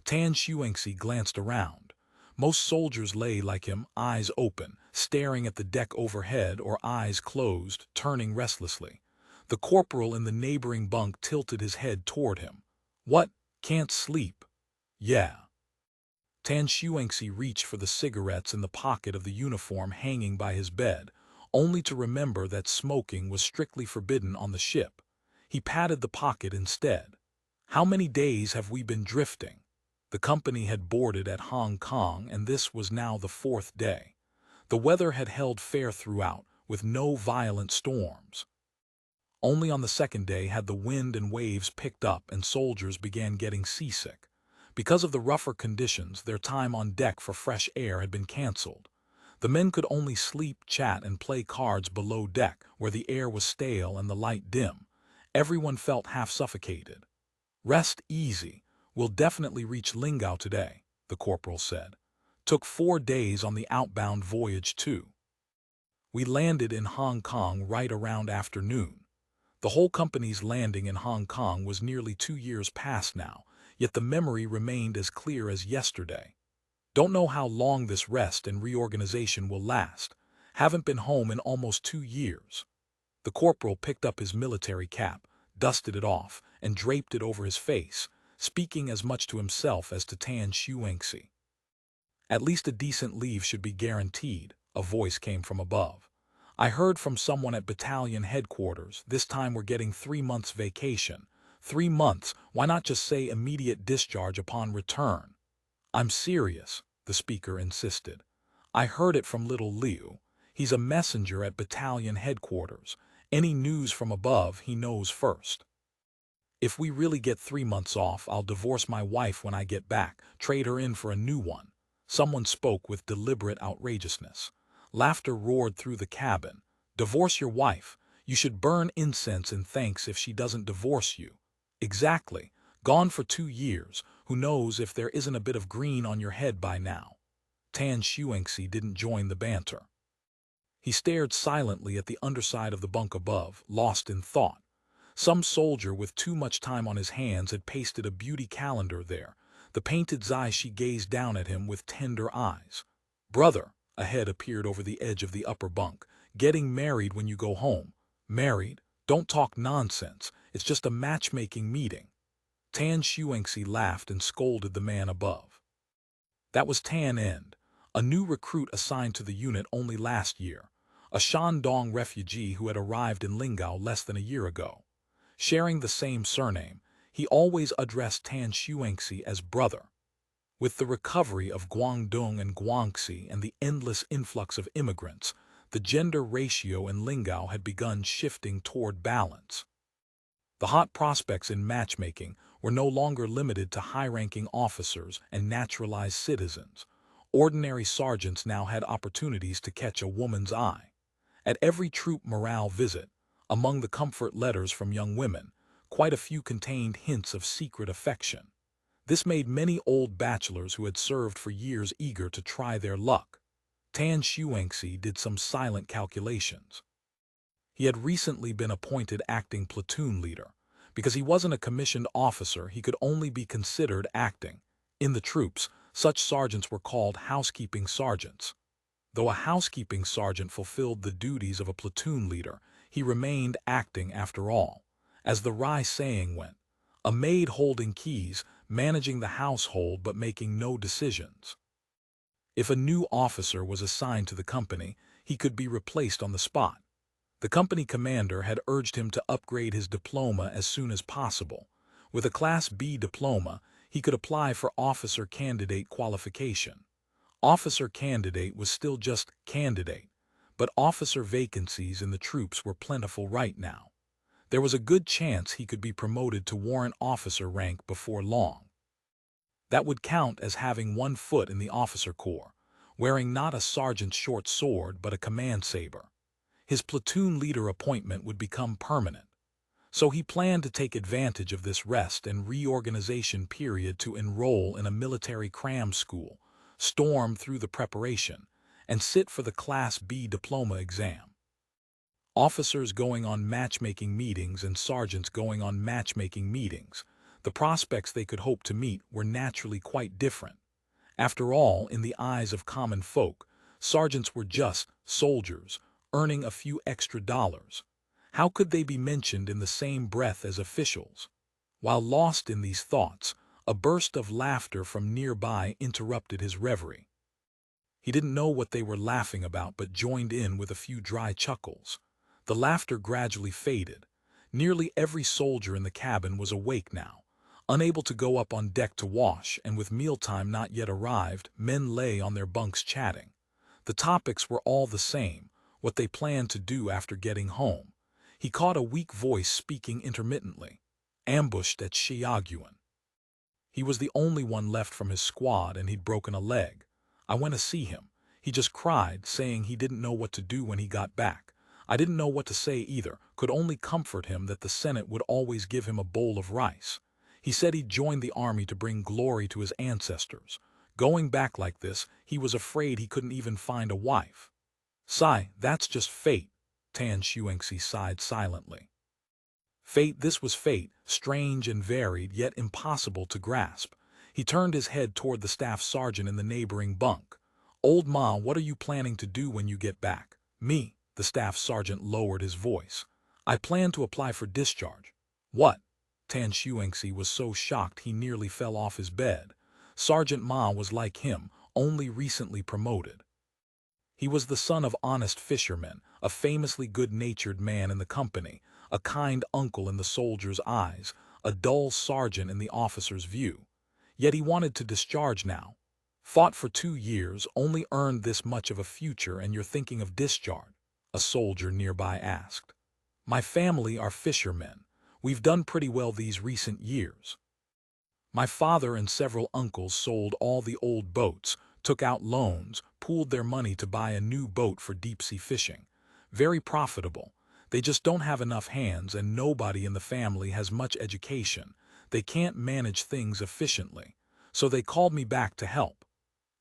Tan Xuanxi glanced around. Most soldiers lay like him, eyes open, staring at the deck overhead, or eyes closed, turning restlessly. The corporal in the neighboring bunk tilted his head toward him. What? Can't sleep? Yeah. Tan Xuanxi reached for the cigarettes in the pocket of the uniform hanging by his bed, only to remember that smoking was strictly forbidden on the ship. He patted the pocket instead. How many days have we been drifting? The company had boarded at Hong Kong, and this was now the 4th day. The weather had held fair throughout, with no violent storms. Only on the 2nd day had the wind and waves picked up and soldiers began getting seasick. Because of the rougher conditions, their time on deck for fresh air had been cancelled. The men could only sleep, chat, and play cards below deck, where the air was stale and the light dim. Everyone felt half suffocated. Rest easy. We'll definitely reach Lingao today, the corporal said. Took 4 days on the outbound voyage too. We landed in Hong Kong right around afternoon. The whole company's landing in Hong Kong was nearly 2 years past now, yet the memory remained as clear as yesterday. Don't know how long this rest and reorganization will last. Haven't been home in almost 2 years. The corporal picked up his military cap, dusted it off, and draped it over his face, speaking as much to himself as to Tan Xuanxi. At least a decent leave should be guaranteed, a voice came from above. I heard from someone at battalion headquarters, this time we're getting 3 months vacation. 3 months, why not just say immediate discharge upon return? I'm serious, the speaker insisted. I heard it from little Liu. He's a messenger at battalion headquarters. Any news from above he knows first. If we really get 3 months off, I'll divorce my wife when I get back, trade her in for a new one. Someone spoke with deliberate outrageousness. Laughter roared through the cabin. Divorce your wife? You should burn incense in thanks if she doesn't divorce you. Exactly. Gone for 2 years. Who knows if there isn't a bit of green on your head by now. Tan Xuanxi didn't join the banter. He stared silently at the underside of the bunk above, lost in thought. Some soldier with too much time on his hands had pasted a beauty calendar there. The painted Zai she gazed down at him with tender eyes. Brother, a head appeared over the edge of the upper bunk. Getting married when you go home. Married? Don't talk nonsense. It's just a matchmaking meeting. Tan Xuanxi laughed and scolded the man above. That was Tan End, a new recruit assigned to the unit only last year. A Shandong refugee who had arrived in Lingao less than a year ago. Sharing the same surname, he always addressed Tan Xuanxi as brother. With the recovery of Guangdong and Guangxi and the endless influx of immigrants, the gender ratio in Lingao had begun shifting toward balance. The hot prospects in matchmaking were no longer limited to high-ranking officers and naturalized citizens. Ordinary sergeants now had opportunities to catch a woman's eye. At every troop morale visit, among the comfort letters from young women, quite a few contained hints of secret affection. This made many old bachelors who had served for years eager to try their luck. Tan Xuanxi did some silent calculations. He had recently been appointed acting platoon leader. Because he wasn't a commissioned officer, he could only be considered acting. In the troops, such sergeants were called housekeeping sergeants. Though a housekeeping sergeant fulfilled the duties of a platoon leader, he remained acting after all. As the Rai saying went, a maid holding keys, managing the household but making no decisions. If a new officer was assigned to the company, he could be replaced on the spot. The company commander had urged him to upgrade his diploma as soon as possible. With a Class B diploma, he could apply for officer candidate qualification. Officer candidate was still just candidate, but officer vacancies in the troops were plentiful right now. There was a good chance he could be promoted to warrant officer rank before long. That would count as having 1 foot in the officer corps, wearing not a sergeant's short sword but a command saber. His platoon leader appointment would become permanent. So he planned to take advantage of this rest and reorganization period to enroll in a military cram school, storm through the preparation, and sit for the Class B diploma exam. Officers going on matchmaking meetings and sergeants going on matchmaking meetings, the prospects they could hope to meet were naturally quite different. After all, in the eyes of common folk, sergeants were just soldiers, earning a few extra dollars. How could they be mentioned in the same breath as officials? While lost in these thoughts, a burst of laughter from nearby interrupted his reverie. He didn't know what they were laughing about but joined in with a few dry chuckles. The laughter gradually faded. Nearly every soldier in the cabin was awake now. Unable to go up on deck to wash, and with mealtime not yet arrived, men lay on their bunks chatting. The topics were all the same, what they planned to do after getting home. He caught a weak voice speaking intermittently. Ambushed at Shiaguan. He was the only one left from his squad and he'd broken a leg. I went to see him. He just cried, saying he didn't know what to do when he got back. I didn't know what to say either, could only comfort him that the Senate would always give him a bowl of rice. He said he'd joined the army to bring glory to his ancestors. Going back like this, he was afraid he couldn't even find a wife. Sigh, that's just fate. Tan Xuanxi sighed silently. Fate, this was fate, strange and varied, yet impossible to grasp. He turned his head toward the staff sergeant in the neighboring bunk. "Old Ma, what are you planning to do when you get back?" "Me," the staff sergeant lowered his voice. "I plan to apply for discharge." "What?" Tan Shuangxi was so shocked he nearly fell off his bed. Sergeant Ma was like him, only recently promoted. He was the son of honest fishermen, a famously good-natured man in the company, a kind uncle in the soldiers' eyes, a dull sergeant in the officer's view. Yet he wanted to discharge now. "Fought for 2 years, only earned this much of a future, and you're thinking of discharge?" a soldier nearby asked. "My family are fishermen. We've done pretty well these recent years. My father and several uncles sold all the old boats, took out loans, pooled their money to buy a new boat for deep-sea fishing. Very profitable. They just don't have enough hands, and nobody in the family has much education. They can't manage things efficiently. So they called me back to help."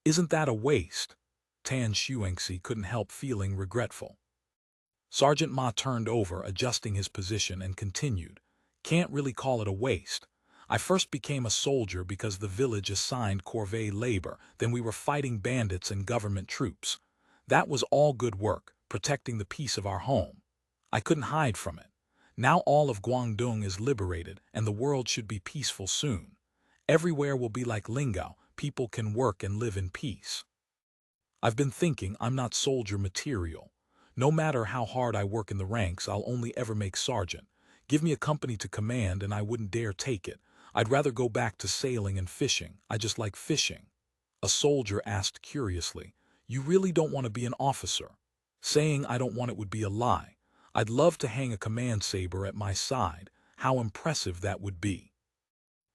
"Isn't that a waste?" Tan Shuangxi couldn't help feeling regretful. Sergeant Ma turned over, adjusting his position, and continued. "Can't really call it a waste. I first became a soldier because the village assigned corvée labor, then we were fighting bandits and government troops. That was all good work, protecting the peace of our home. I couldn't hide from it. Now all of Guangdong is liberated, and the world should be peaceful soon. Everywhere will be like Lingao, people can work and live in peace. I've been thinking I'm not soldier material. No matter how hard I work in the ranks, I'll only ever make sergeant. Give me a company to command and I wouldn't dare take it. I'd rather go back to sailing and fishing. I just like fishing." A soldier asked curiously, "You really don't want to be an officer?" "Saying I don't want it would be a lie. I'd love to hang a command saber at my side. How impressive that would be.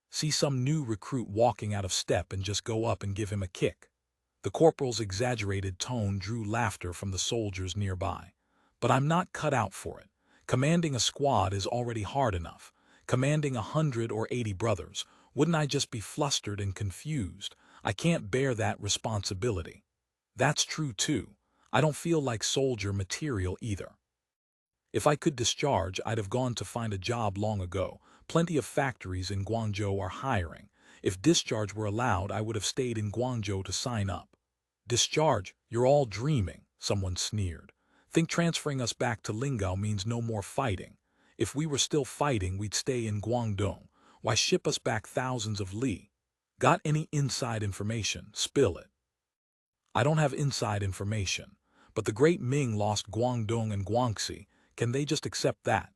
See some new recruit walking out of step and just go up and give him a kick." The corporal's exaggerated tone drew laughter from the soldiers nearby. "But I'm not cut out for it. Commanding a squad is already hard enough. Commanding 100 or 80 brothers, wouldn't I just be flustered and confused? I can't bear that responsibility." "That's true too. I don't feel like soldier material either. If I could discharge, I'd have gone to find a job long ago. Plenty of factories in Guangzhou are hiring. If discharge were allowed, I would have stayed in Guangzhou to sign up." "Discharge? You're all dreaming," someone sneered. "Think transferring us back to Lingao means no more fighting? If we were still fighting, we'd stay in Guangdong. Why ship us back thousands of li? Got any inside information? Spill it." "I don't have inside information. But the great Ming lost Guangdong and Guangxi. Can they just accept that?"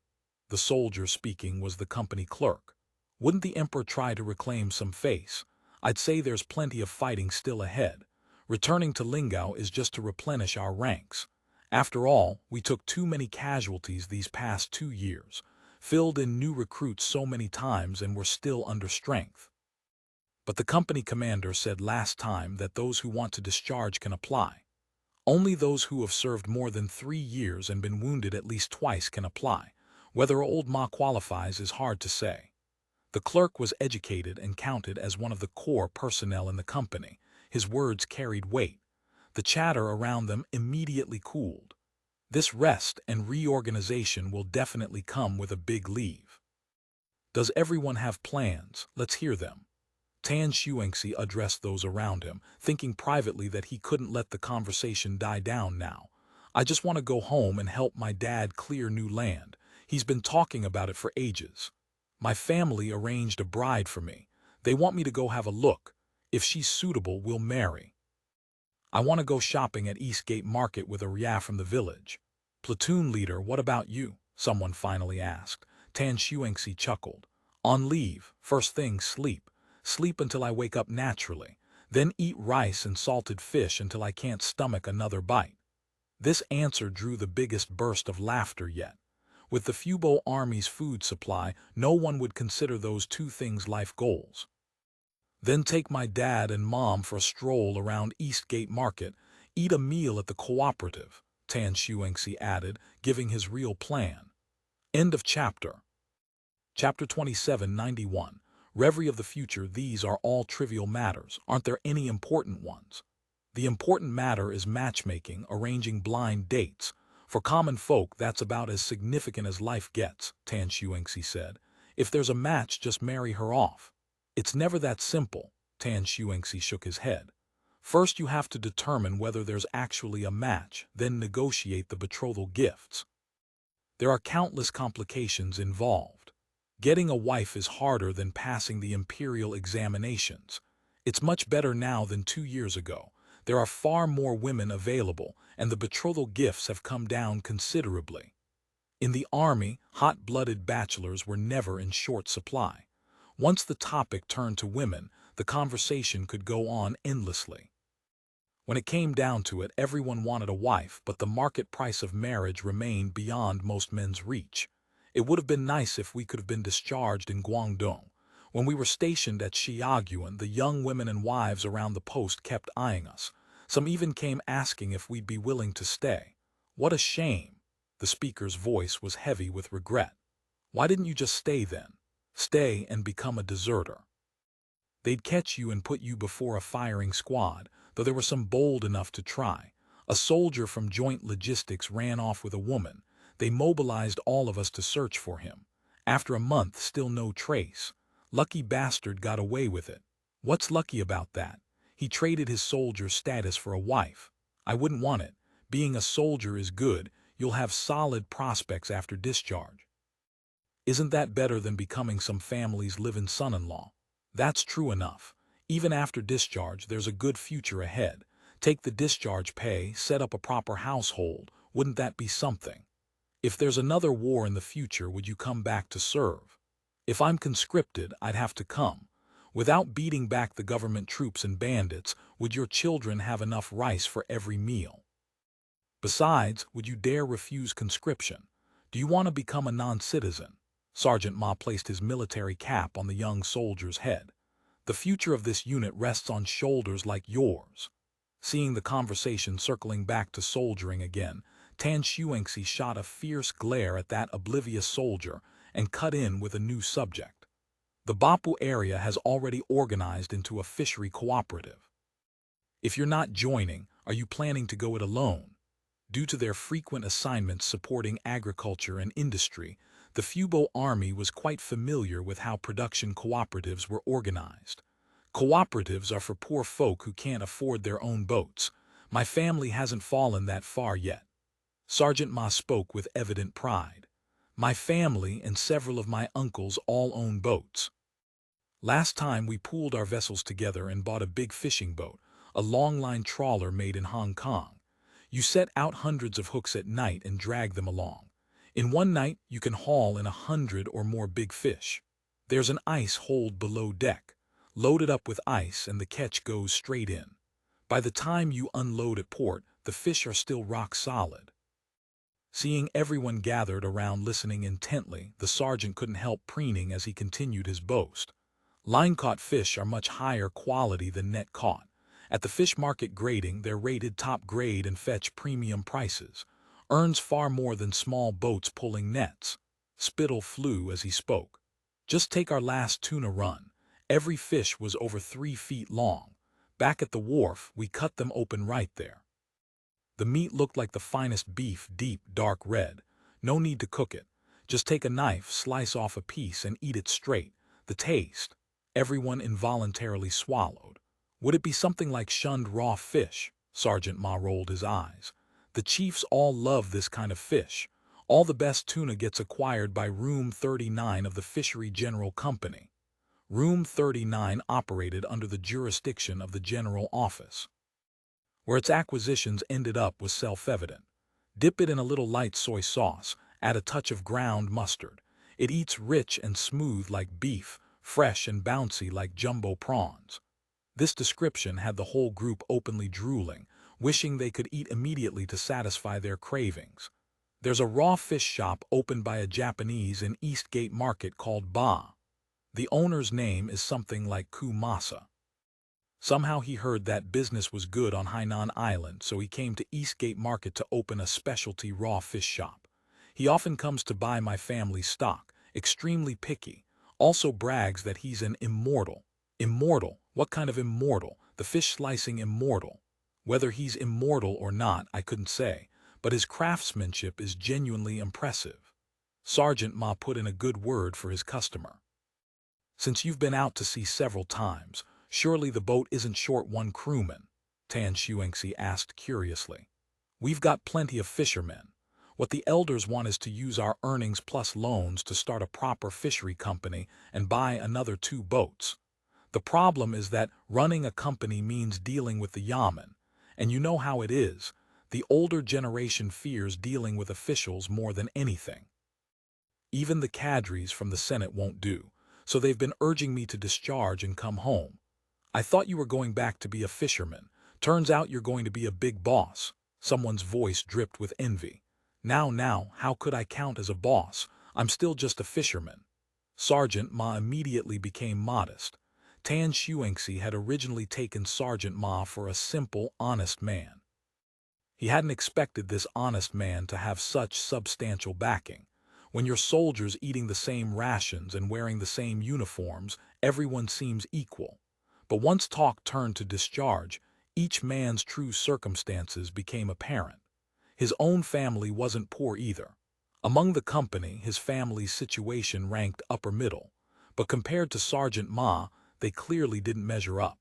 The soldier speaking was the company clerk. "Wouldn't the emperor try to reclaim some face? I'd say there's plenty of fighting still ahead. Returning to Lingao is just to replenish our ranks. After all, we took too many casualties these past 2 years, filled in new recruits so many times, and were still under strength." "But the company commander said last time that those who want to discharge can apply. Only those who have served more than 3 years and been wounded at least twice can apply. Whether old Ma qualifies is hard to say." The clerk was educated and counted as one of the core personnel in the company. His words carried weight. The chatter around them immediately cooled. This rest and reorganization will definitely come with a big leave. "Does everyone have plans? Let's hear them." Tan Shuangxi addressed those around him, thinking privately that he couldn't let the conversation die down now. "I just want to go home and help my dad clear new land. He's been talking about it for ages. My family arranged a bride for me. They want me to go have a look. If she's suitable, we'll marry. I want to go shopping at Eastgate Market with a Ria from the village." "Platoon leader, what about you?" someone finally asked. Tan Shuangxi chuckled. "On leave, first thing sleep. Sleep until I wake up naturally. Then eat rice and salted fish until I can't stomach another bite." This answer drew the biggest burst of laughter yet. With the Fubo Army's food supply, no one would consider those 2 things life goals. "Then take my dad and mom for a stroll around Eastgate Market, eat a meal at the cooperative," Tan Shuangxi added, giving his real plan. End of chapter. Chapter 2791. Reverie of the future. These are all trivial matters. Aren't there any important ones? The important matter is matchmaking, arranging blind dates. For common folk, that's about as significant as life gets, Tan Shuangxi said. If there's a match, just marry her off. It's never that simple, Tan Xuanxi shook his head. First you have to determine whether there's actually a match, then negotiate the betrothal gifts. There are countless complications involved. Getting a wife is harder than passing the imperial examinations. It's much better now than 2 years ago. There are far more women available, and the betrothal gifts have come down considerably. In the army, hot-blooded bachelors were never in short supply. Once the topic turned to women, the conversation could go on endlessly. When it came down to it, everyone wanted a wife, but the market price of marriage remained beyond most men's reach. It would have been nice if we could have been discharged in Guangdong. When we were stationed at Shiaguan, the young women and wives around the post kept eyeing us. Some even came asking if we'd be willing to stay. What a shame. The speaker's voice was heavy with regret. Why didn't you just stay then? Stay and become a deserter. They'd catch you and put you before a firing squad, though there were some bold enough to try. A soldier from Joint Logistics ran off with a woman. They mobilized all of us to search for him. After a month, still no trace. Lucky bastard got away with it. What's lucky about that? He traded his soldier status for a wife. I wouldn't want it. Being a soldier is good. You'll have solid prospects after discharge. Isn't that better than becoming some family's live-in son-in-law? That's true enough. Even after discharge, there's a good future ahead. Take the discharge pay, set up a proper household. Wouldn't that be something? If there's another war in the future, would you come back to serve? If I'm conscripted, I'd have to come. Without beating back the government troops and bandits, would your children have enough rice for every meal? Besides, would you dare refuse conscription? Do you want to become a non-citizen? Sergeant Ma placed his military cap on the young soldier's head. The future of this unit rests on shoulders like yours. Seeing the conversation circling back to soldiering again, Tan Xuanxi shot a fierce glare at that oblivious soldier and cut in with a new subject. The Bapu area has already organized into a fishery cooperative. If you're not joining, are you planning to go it alone? Due to their frequent assignments supporting agriculture and industry, the Fubo Army was quite familiar with how production cooperatives were organized. Cooperatives are for poor folk who can't afford their own boats. My family hasn't fallen that far yet. Sergeant Ma spoke with evident pride. My family and several of my uncles all own boats. Last time we pooled our vessels together and bought a big fishing boat, a long-line trawler made in Hong Kong. You set out hundreds of hooks at night and drag them along. In one night, you can haul in 100 or more big fish. There's an ice hold below deck. Load it up with ice and the catch goes straight in. By the time you unload at port, the fish are still rock solid. Seeing everyone gathered around listening intently, the sergeant couldn't help preening as he continued his boast. Line-caught fish are much higher quality than net-caught. At the fish market grading, they're rated top grade and fetch premium prices. Earns far more than small boats pulling nets. Spittle flew as he spoke. Just take our last tuna run. Every fish was over 3 feet long. Back at the wharf, we cut them open right there. The meat looked like the finest beef, deep, dark red. No need to cook it. Just take a knife, slice off a piece, and eat it straight. The taste. Everyone involuntarily swallowed. Would it be something like shunned raw fish? Sergeant Ma rolled his eyes. The chiefs all love this kind of fish. All the best tuna gets acquired by Room 39 of the Fishery General Company. Room 39 operated under the jurisdiction of the General Office. Where its acquisitions ended up was self-evident. Dip it in a little light soy sauce, add a touch of ground mustard. It eats rich and smooth like beef, fresh and bouncy like jumbo prawns. This description had the whole group openly drooling, wishing they could eat immediately to satisfy their cravings. There's a raw fish shop opened by a Japanese in Eastgate Market called Ba. The owner's name is something like Kumasa. Somehow he heard that business was good on Hainan Island, so he came to Eastgate Market to open a specialty raw fish shop. He often comes to buy my family's stock, extremely picky, also brags that he's an immortal. Immortal? What kind of immortal? The fish slicing immortal. Whether he's immortal or not, I couldn't say, but his craftsmanship is genuinely impressive. Sergeant Ma put in a good word for his customer. Since you've been out to sea several times, Surely the boat isn't short one crewman, Tan Shuangxi asked curiously. We've got plenty of fishermen. What the elders want is to use our earnings plus loans to start a proper fishery company and buy another 2 boats. The problem is that running a company means dealing with the yamen, and you know how it is. The older generation fears dealing with officials more than anything. Even the cadres from the Senate won't do, so they've been urging me to discharge and come home. I thought you were going back to be a fisherman. Turns out you're going to be a big boss. Someone's voice dripped with envy. Now, how could I count as a boss? I'm still just a fisherman. Sergeant Ma immediately became modest. Tan Shuangxi had originally taken Sergeant Ma for a simple, honest man. He hadn't expected this honest man to have such substantial backing. When your soldiers eating the same rations and wearing the same uniforms, everyone seems equal. But once talk turned to discharge, each man's true circumstances became apparent. His own family wasn't poor either. Among the company, his family's situation ranked upper middle, but compared to Sergeant Ma, they clearly didn't measure up.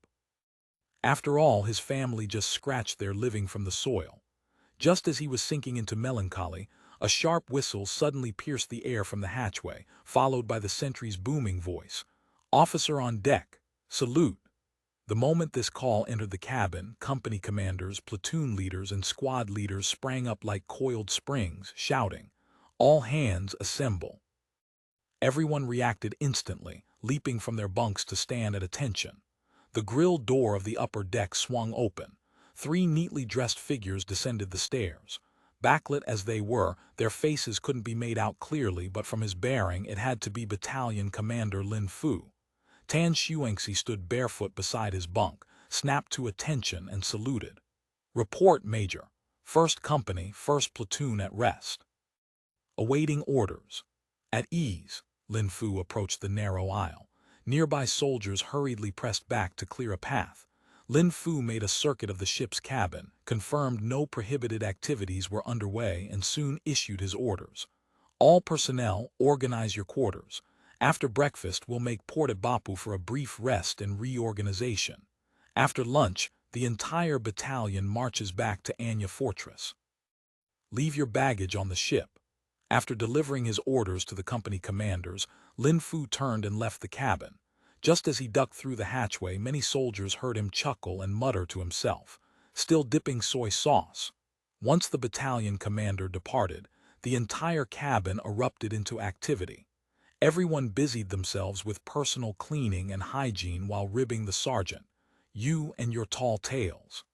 After all, his family just scratched their living from the soil. Just as he was sinking into melancholy, a sharp whistle suddenly pierced the air from the hatchway, followed by the sentry's booming voice. "Officer on deck, salute." The moment this call entered the cabin, company commanders, platoon leaders, and squad leaders sprang up like coiled springs, shouting, "All hands assemble." Everyone reacted instantly, leaping from their bunks to stand at attention. The grill door of the upper deck swung open. 3 neatly dressed figures descended the stairs. Backlit as they were, their faces couldn't be made out clearly, but from his bearing it had to be Battalion Commander Lin Fu. Tan Shuangxi stood barefoot beside his bunk, snapped to attention and saluted. "Report, Major. 1st Company, 1st Platoon at rest." Awaiting orders. At ease, Lin Fu approached the narrow aisle. Nearby soldiers hurriedly pressed back to clear a path. Lin Fu made a circuit of the ship's cabin, confirmed no prohibited activities were underway, and soon issued his orders. "All personnel, organize your quarters. After breakfast, we'll make Port Bapu for a brief rest and reorganization. After lunch, the entire battalion marches back to Anya Fortress. Leave your baggage on the ship." After delivering his orders to the company commanders, Lin Fu turned and left the cabin. Just as he ducked through the hatchway, many soldiers heard him chuckle and mutter to himself, "Still dipping soy sauce." Once the battalion commander departed, the entire cabin erupted into activity. Everyone busied themselves with personal cleaning and hygiene while ribbing the sergeant. "You and your tall tales."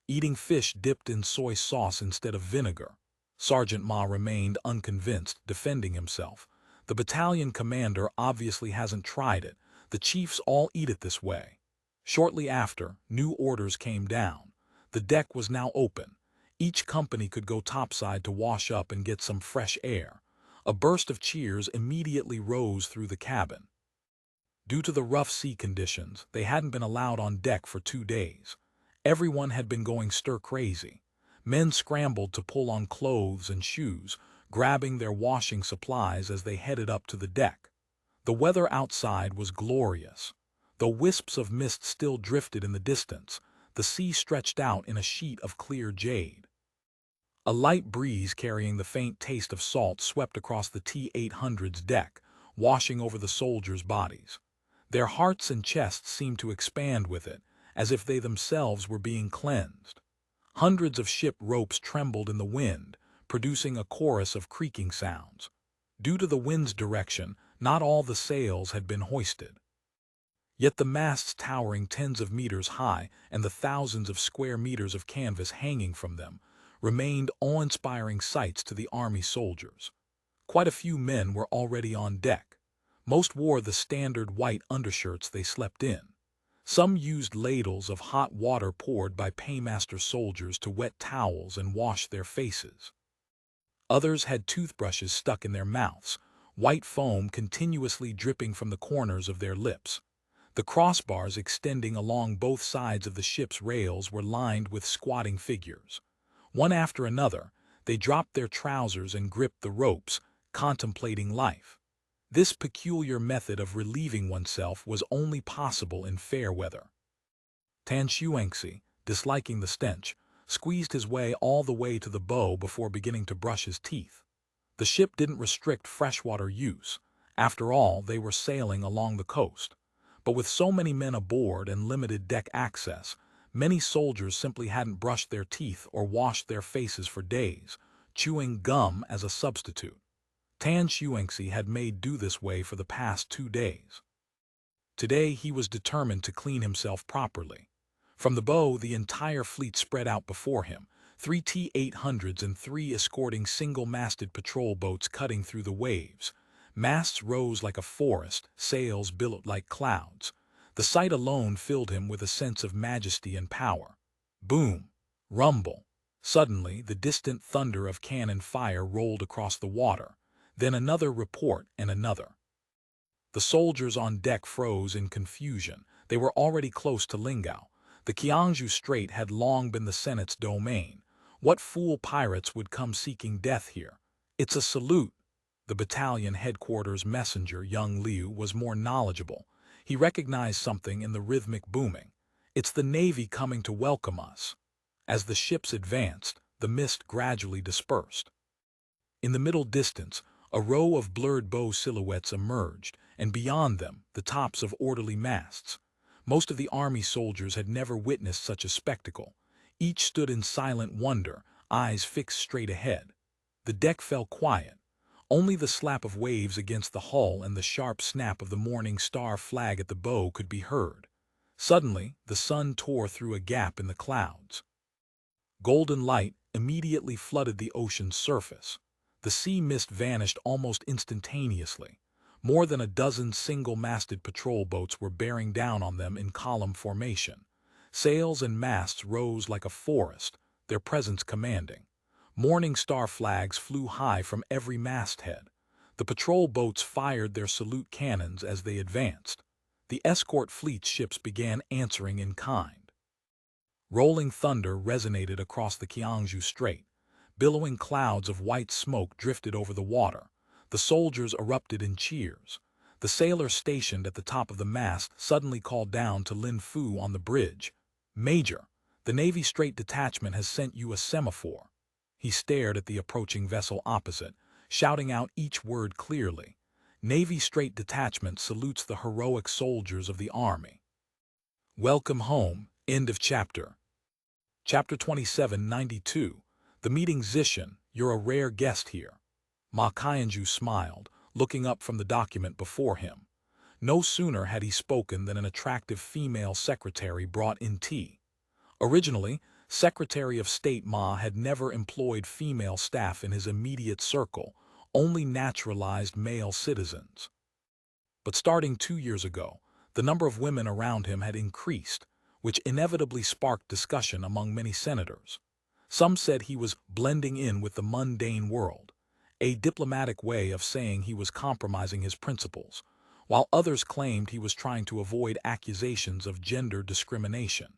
Eating fish dipped in soy sauce instead of vinegar. Sergeant Ma remained unconvinced, defending himself. "The battalion commander obviously hasn't tried it. The chiefs all eat it this way." Shortly after, new orders came down. The deck was now open. Each company could go topside to wash up and get some fresh air. A burst of cheers immediately rose through the cabin. Due to the rough sea conditions, they hadn't been allowed on deck for 2 days. Everyone had been going stir-crazy. Men scrambled to pull on clothes and shoes, grabbing their washing supplies as they headed up to the deck. The weather outside was glorious. Though wisps of mist still drifted in the distance, the sea stretched out in a sheet of clear jade. A light breeze carrying the faint taste of salt swept across the T-800's deck, washing over the soldiers' bodies. Their hearts and chests seemed to expand with it, as if they themselves were being cleansed. Hundreds of ship ropes trembled in the wind, producing a chorus of creaking sounds. Due to the wind's direction, not all the sails had been hoisted. Yet the masts towering tens of meters high and the thousands of square meters of canvas hanging from them remained awe-inspiring sights to the army soldiers. Quite a few men were already on deck. Most wore the standard white undershirts they slept in. Some used ladles of hot water poured by paymaster soldiers to wet towels and wash their faces. Others had toothbrushes stuck in their mouths, white foam continuously dripping from the corners of their lips. The crossbars extending along both sides of the ship's rails were lined with squatting figures. One after another, they dropped their trousers and gripped the ropes, contemplating life. This peculiar method of relieving oneself was only possible in fair weather. Tan Xuanxi, disliking the stench, squeezed his way all the way to the bow before beginning to brush his teeth. The ship didn't restrict freshwater use. After all, they were sailing along the coast. But with so many men aboard and limited deck access, many soldiers simply hadn't brushed their teeth or washed their faces for days, chewing gum as a substitute. Tan Xuanxi had made do this way for the past 2 days. Today he was determined to clean himself properly. From the bow, the entire fleet spread out before him, 3 T-800s and 3 escorting single-masted patrol boats cutting through the waves. Masts rose like a forest, sails billowed like clouds. The sight alone filled him with a sense of majesty and power. Boom! Rumble! Suddenly, the distant thunder of cannon fire rolled across the water. Then another report and another. The soldiers on deck froze in confusion. They were already close to Lingao. The Qiangzhou Strait had long been the Senate's domain. What fool pirates would come seeking death here? It's a salute. The battalion headquarters messenger, young Liu, was more knowledgeable. He recognized something in the rhythmic booming. It's the Navy coming to welcome us. As the ships advanced, the mist gradually dispersed. In the middle distance, a row of blurred bow silhouettes emerged, and beyond them, the tops of orderly masts. Most of the army soldiers had never witnessed such a spectacle. Each stood in silent wonder, eyes fixed straight ahead. The deck fell quiet. Only the slap of waves against the hull and the sharp snap of the Morning Star flag at the bow could be heard. Suddenly, the sun tore through a gap in the clouds. Golden light immediately flooded the ocean's surface. The sea mist vanished almost instantaneously. More than a dozen single-masted patrol boats were bearing down on them in column formation. Sails and masts rose like a forest, their presence commanding. Morning Star flags flew high from every masthead. The patrol boats fired their salute cannons as they advanced. The escort fleet's ships began answering in kind. Rolling thunder resonated across the Qiangzhou Strait. Billowing clouds of white smoke drifted over the water. The soldiers erupted in cheers. The sailor stationed at the top of the mast suddenly called down to Lin Fu on the bridge. "Major, the Navy Strait Detachment has sent you a semaphore." He stared at the approaching vessel opposite, shouting out each word clearly. "Navy Strait Detachment salutes the heroic soldiers of the Army." Welcome home. End of chapter. Chapter 2792. The meeting Zishan, you're a rare guest here. Ma Qianzhou smiled, looking up from the document before him. No sooner had he spoken than an attractive female secretary brought in tea. Originally, Secretary of State Ma had never employed female staff in his immediate circle, only naturalized male citizens. But starting 2 years ago, the number of women around him had increased, which inevitably sparked discussion among many senators. Some said he was blending in with the mundane world, a diplomatic way of saying he was compromising his principles, while others claimed he was trying to avoid accusations of gender discrimination.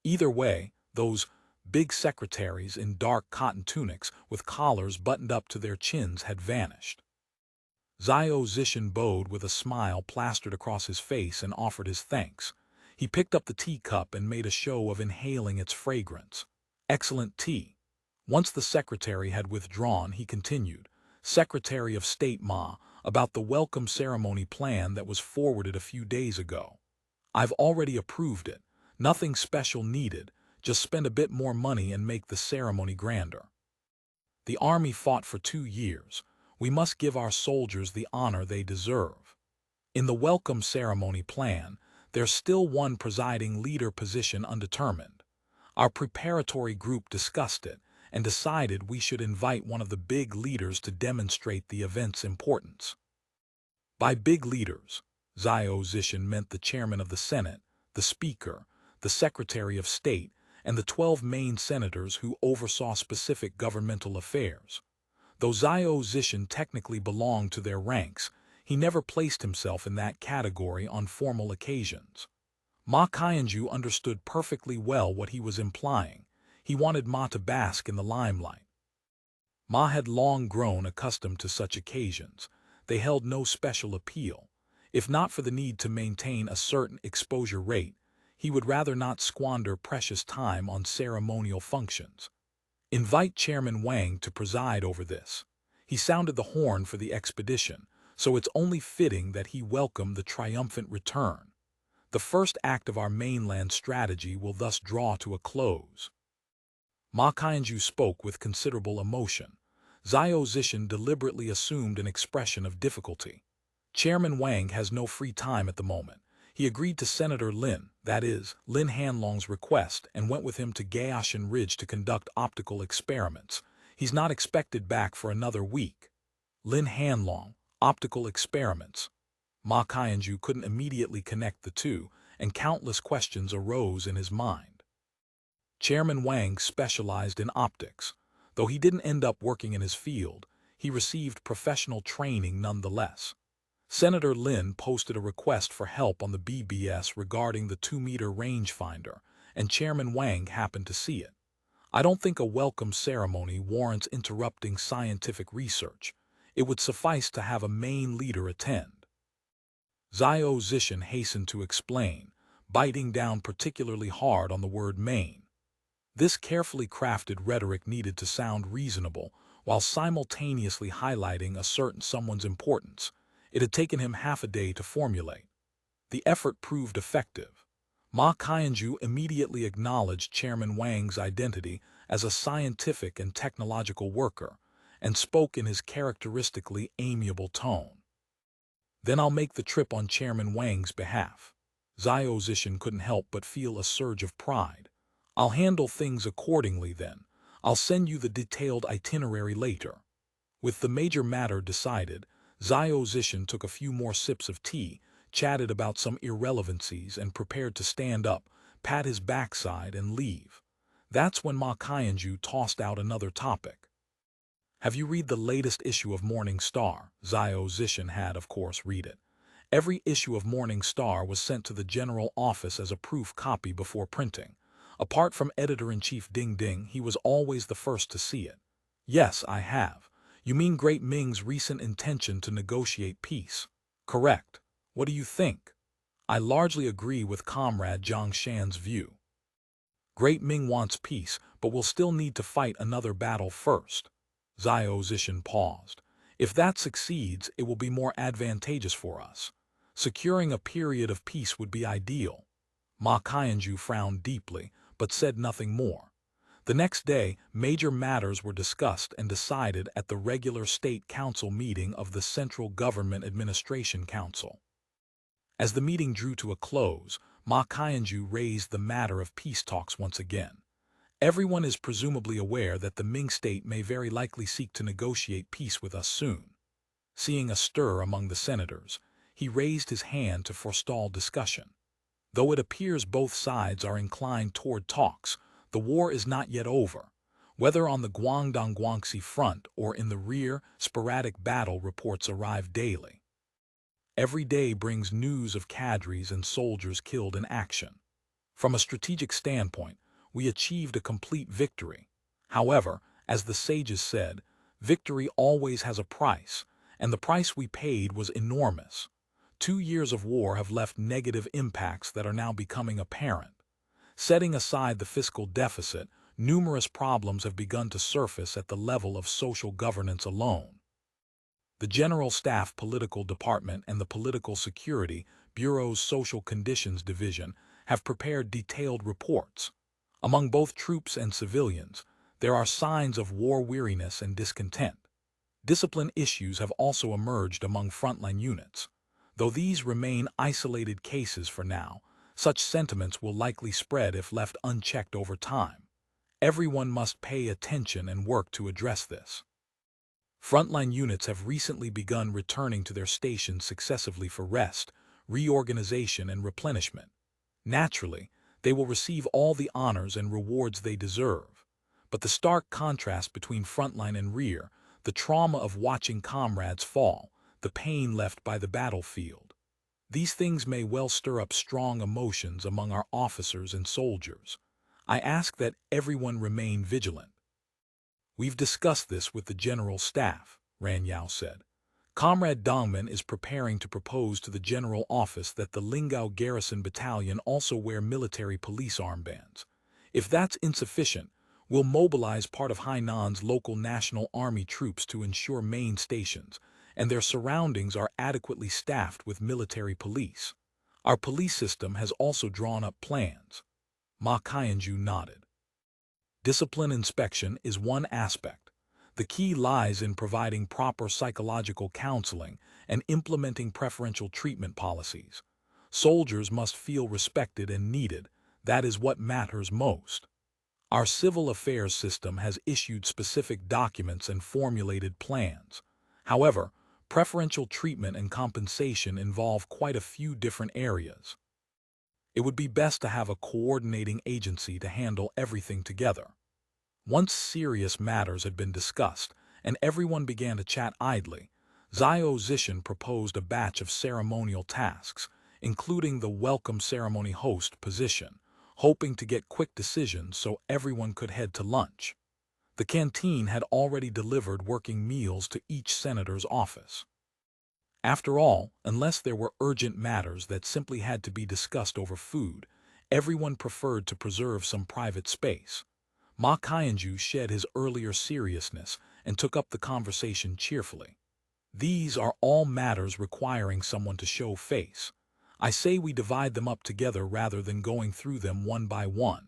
Either way, those big secretaries in dark cotton tunics with collars buttoned up to their chins had vanished. Zhao Zishan bowed with a smile plastered across his face and offered his thanks. He picked up the teacup and made a show of inhaling its fragrance. Excellent tea. Once the secretary had withdrawn, he continued, "Secretary of State Ma, about the welcome ceremony plan that was forwarded a few days ago. I've already approved it. Nothing special needed. Just spend a bit more money and make the ceremony grander. The army fought for 2 years. We must give our soldiers the honor they deserve. In the welcome ceremony plan, there's still one presiding leader position undetermined. Our preparatory group discussed it and decided we should invite one of the big leaders to demonstrate the event's importance." By big leaders, Zhao Zishan meant the chairman of the Senate, the Speaker, the Secretary of State, and the 12 main senators who oversaw specific governmental affairs. Though Zhao Zishan technically belonged to their ranks, he never placed himself in that category on formal occasions. Ma Qianzhou understood perfectly well what he was implying. He wanted Ma to bask in the limelight. Ma had long grown accustomed to such occasions. they held no special appeal. If not for the need to maintain a certain exposure rate, he would rather not squander precious time on ceremonial functions. Invite Chairman Wang to preside over this. He sounded the horn for the expedition, so it's only fitting that he welcome the triumphant return. The first act of our mainland strategy will thus draw to a close. Ma Qianzhu spoke with considerable emotion. Zhao Zishan deliberately assumed an expression of difficulty. Chairman Wang has no free time at the moment. He agreed to Senator Lin, that is, Lin Hanlong's request, and went with him to Gaoshan Ridge to conduct optical experiments. He's not expected back for another week. Lin Hanlong, optical experiments. Ma Qianzhu couldn't immediately connect the two, and countless questions arose in his mind. Chairman Wang specialized in optics. Though he didn't end up working in his field, he received professional training nonetheless. Senator Lin posted a request for help on the BBS regarding the 2-meter rangefinder, and Chairman Wang happened to see it. I don't think a welcome ceremony warrants interrupting scientific research. It would suffice to have a main leader attend. Zhao Zishan hastened to explain, biting down particularly hard on the word main. This carefully crafted rhetoric needed to sound reasonable while simultaneously highlighting a certain someone's importance. It had taken him half a day to formulate. The effort proved effective. Ma Qianzhu immediately acknowledged Chairman Wang's identity as a scientific and technological worker, and spoke in his characteristically amiable tone. Then I'll make the trip on Chairman Wang's behalf. Zhao Zishan couldn't help but feel a surge of pride. I'll handle things accordingly then. I'll send you the detailed itinerary later. With the major matter decided, Zhao Zishan took a few more sips of tea, chatted about some irrelevancies, and prepared to stand up, pat his backside, and leave. That's when Ma Qianzhu tossed out another topic. Have you read the latest issue of Morning Star? Zhao Zishan had, of course, read it. Every issue of Morning Star was sent to the general office as a proof copy before printing. Apart from editor-in-chief Dingding, he was always the first to see it. Yes, I have. You mean Great Ming's recent intention to negotiate peace? Correct. What do you think? I largely agree with Comrade Zhang Shan's view. Great Ming wants peace, but will still need to fight another battle first. Zhao Zishan paused. If that succeeds, it will be more advantageous for us. Securing a period of peace would be ideal. Ma Qianzhu frowned deeply, but said nothing more. The next day, major matters were discussed and decided at the regular State Council meeting of the Central Government Administration Council. As the meeting drew to a close, Ma Qianzhu raised the matter of peace talks once again. Everyone is presumably aware that the Ming state may very likely seek to negotiate peace with us soon. Seeing a stir among the senators, he raised his hand to forestall discussion. Though it appears both sides are inclined toward talks, the war is not yet over. Whether on the Guangdong-Guangxi front or in the rear, sporadic battle reports arrive daily. Every day brings news of cadres and soldiers killed in action. From a strategic standpoint, we achieved a complete victory. However, as the sages said, victory always has a price, and the price we paid was enormous. 2 years of war have left negative impacts that are now becoming apparent. Setting aside the fiscal deficit, numerous problems have begun to surface at the level of social governance alone. The General Staff Political Department and the Political Security Bureau's Social Conditions Division have prepared detailed reports. Among both troops and civilians, there are signs of war weariness and discontent. Discipline issues have also emerged among frontline units. Though these remain isolated cases for now, such sentiments will likely spread if left unchecked over time. Everyone must pay attention and work to address this. Frontline units have recently begun returning to their stations successively for rest, reorganization, and replenishment. Naturally, they will receive all the honors and rewards they deserve. But the stark contrast between frontline and rear, the trauma of watching comrades fall, the pain left by the battlefield, these things may well stir up strong emotions among our officers and soldiers. I ask that everyone remain vigilant. We've discussed this with the General Staff, Ran Yao said. Comrade Dongman is preparing to propose to the General Office that the Lingao Garrison Battalion also wear military police armbands. If that's insufficient, we'll mobilize part of Hainan's local National Army troops to ensure main stations and their surroundings are adequately staffed with military police. Our police system has also drawn up plans. Ma Qianju nodded. Discipline inspection is one aspect. The key lies in providing proper psychological counseling and implementing preferential treatment policies. Soldiers must feel respected and needed. That is what matters most. Our civil affairs system has issued specific documents and formulated plans. However, preferential treatment and compensation involve quite a few different areas. It would be best to have a coordinating agency to handle everything together. Once serious matters had been discussed and everyone began to chat idly, Zhao Zishan proposed a batch of ceremonial tasks, including the welcome ceremony host position, hoping to get quick decisions so everyone could head to lunch. The canteen had already delivered working meals to each senator's office. After all, unless there were urgent matters that simply had to be discussed over food, everyone preferred to preserve some private space. Ma Qianju shed his earlier seriousness and took up the conversation cheerfully. These are all matters requiring someone to show face. I say we divide them up together rather than going through them one by one.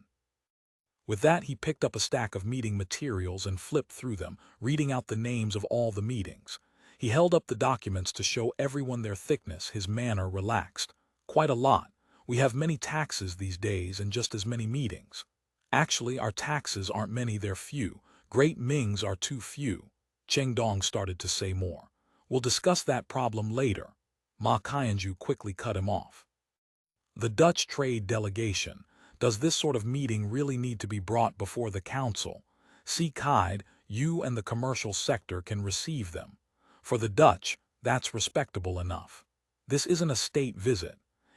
With that, he picked up a stack of meeting materials and flipped through them, reading out the names of all the meetings. He held up the documents to show everyone their thickness, his manner relaxed. Quite a lot. We have many taxes these days and just as many meetings. Actually, our taxes aren't many, they're few. Great Mings are too few. Cheng Dong started to say more. We'll discuss that problem later. Ma Qianju quickly cut him off. The Dutch trade delegation. Does this sort of meeting really need to be brought before the council? See Kaid, you and the commercial sector can receive them. For the Dutch, that's respectable enough. This isn't a state visit.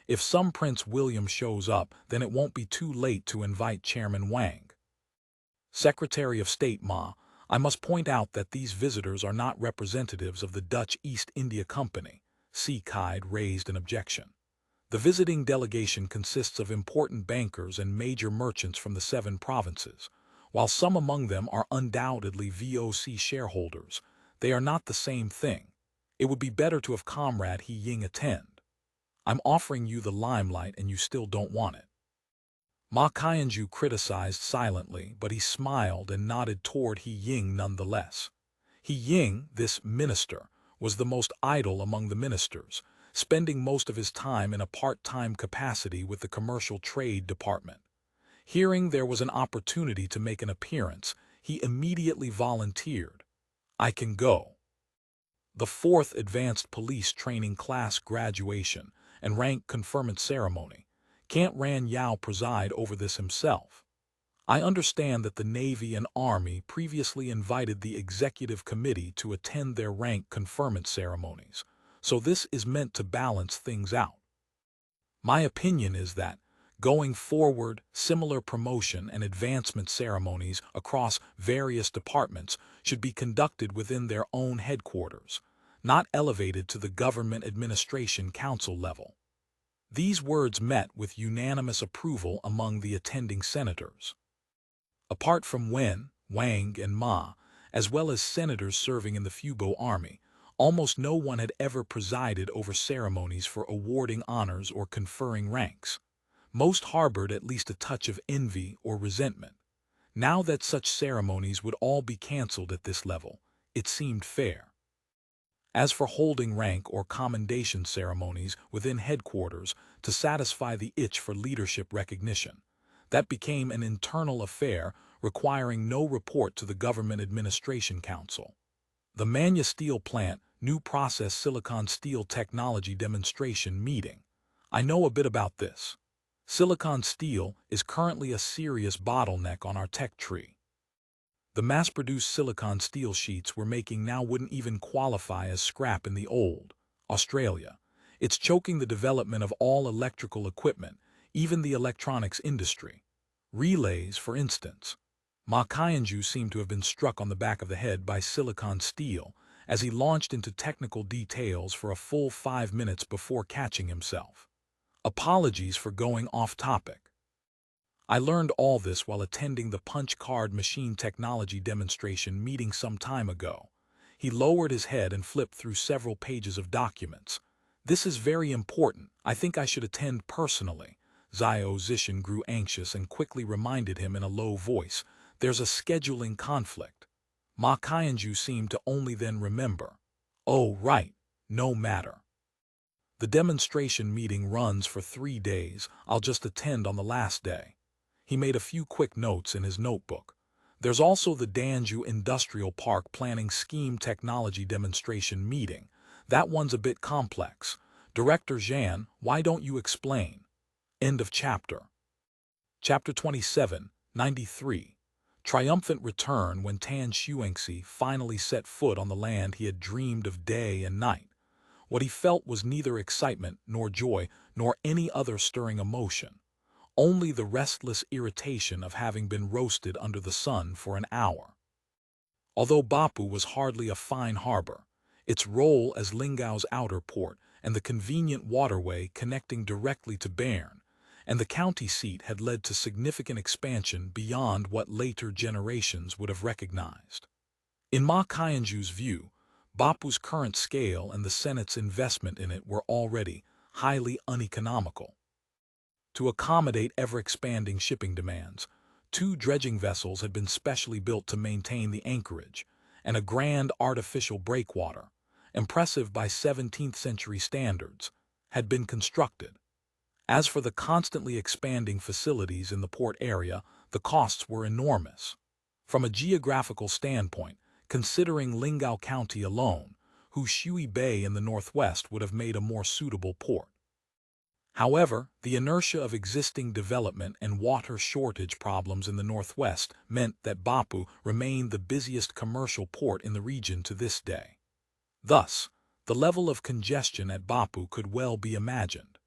If some Prince William shows up, then it won't be too late to invite Chairman Wang. Secretary of State Ma, I must point out that these visitors are not representatives of the Dutch East India Company. C. Kaid raised an objection. The visiting delegation consists of important bankers and major merchants from the 7 provinces. While some among them are undoubtedly VOC shareholders, they are not the same thing. It would be better to have Comrade He Ying attend. I'm offering you the limelight and you still don't want it. Ma Qianju criticized silently, but he smiled and nodded toward He Ying nonetheless. He Ying, this minister, was the most idle among the ministers, spending most of his time in a part-time capacity with the Commercial Trade Department. Hearing there was an opportunity to make an appearance, he immediately volunteered. I can go. The 4th Advanced Police Training Class graduation and rank conferment ceremony. Can't Ran Yao preside over this himself? I understand that the Navy and Army previously invited the Executive Committee to attend their rank conferment ceremonies, so this is meant to balance things out. My opinion is that, going forward, similar promotion and advancement ceremonies across various departments should be conducted within their own headquarters, not elevated to the Government Administration Council level. These words met with unanimous approval among the attending senators. Apart from Wen, Wang, and Ma, as well as senators serving in the Fubo Army, almost no one had ever presided over ceremonies for awarding honors or conferring ranks. Most harbored at least a touch of envy or resentment. Now that such ceremonies would all be canceled at this level, it seemed fair. As for holding rank or commendation ceremonies within headquarters to satisfy the itch for leadership recognition, that became an internal affair requiring no report to the Government Administration Council. The Manya Steel Plant New Process Silicon Steel Technology Demonstration Meeting. I know a bit about this. Silicon steel is currently a serious bottleneck on our tech tree. The mass-produced silicon steel sheets we're making now wouldn't even qualify as scrap in the old Australia. It's choking the development of all electrical equipment, even the electronics industry. Relays, for instance. Ma Qianju seemed to have been struck on the back of the head by silicon steel as he launched into technical details for a full 5 minutes before catching himself. Apologies for going off topic. I learned all this while attending the punch card machine technology demonstration meeting some time ago. He lowered his head and flipped through several pages of documents. This is very important. I think I should attend personally. Zio Zishan grew anxious and quickly reminded him in a low voice, there's a scheduling conflict. Ma Qianju seemed to only then remember. Oh, right. No matter. The demonstration meeting runs for 3 days. I'll just attend on the last day. He made a few quick notes in his notebook. There's also the Danzhou Industrial Park Planning Scheme Technology Demonstration meeting. That one's a bit complex. Director Zhan, why don't you explain? End of chapter. Chapter 27, 93. Triumphant return when Tan Xuanxi finally set foot on the land he had dreamed of day and night. What he felt was neither excitement nor joy nor any other stirring emotion. Only the restless irritation of having been roasted under the sun for an hour. Although Bapu was hardly a fine harbor, its role as Lingao's outer port and the convenient waterway connecting directly to Bern and the county seat had led to significant expansion beyond what later generations would have recognized. In Ma Qianju's view, Bapu's current scale and the Senate's investment in it were already highly uneconomical. To accommodate ever-expanding shipping demands, 2 dredging vessels had been specially built to maintain the anchorage, and a grand artificial breakwater, impressive by 17th-century standards, had been constructed. As for the constantly expanding facilities in the port area, the costs were enormous. From a geographical standpoint, considering Lingao County alone, Hushui Bay in the northwest would have made a more suitable port. However, the inertia of existing development and water shortage problems in the northwest meant that Bapu remained the busiest commercial port in the region to this day. Thus, the level of congestion at Bapu could well be imagined.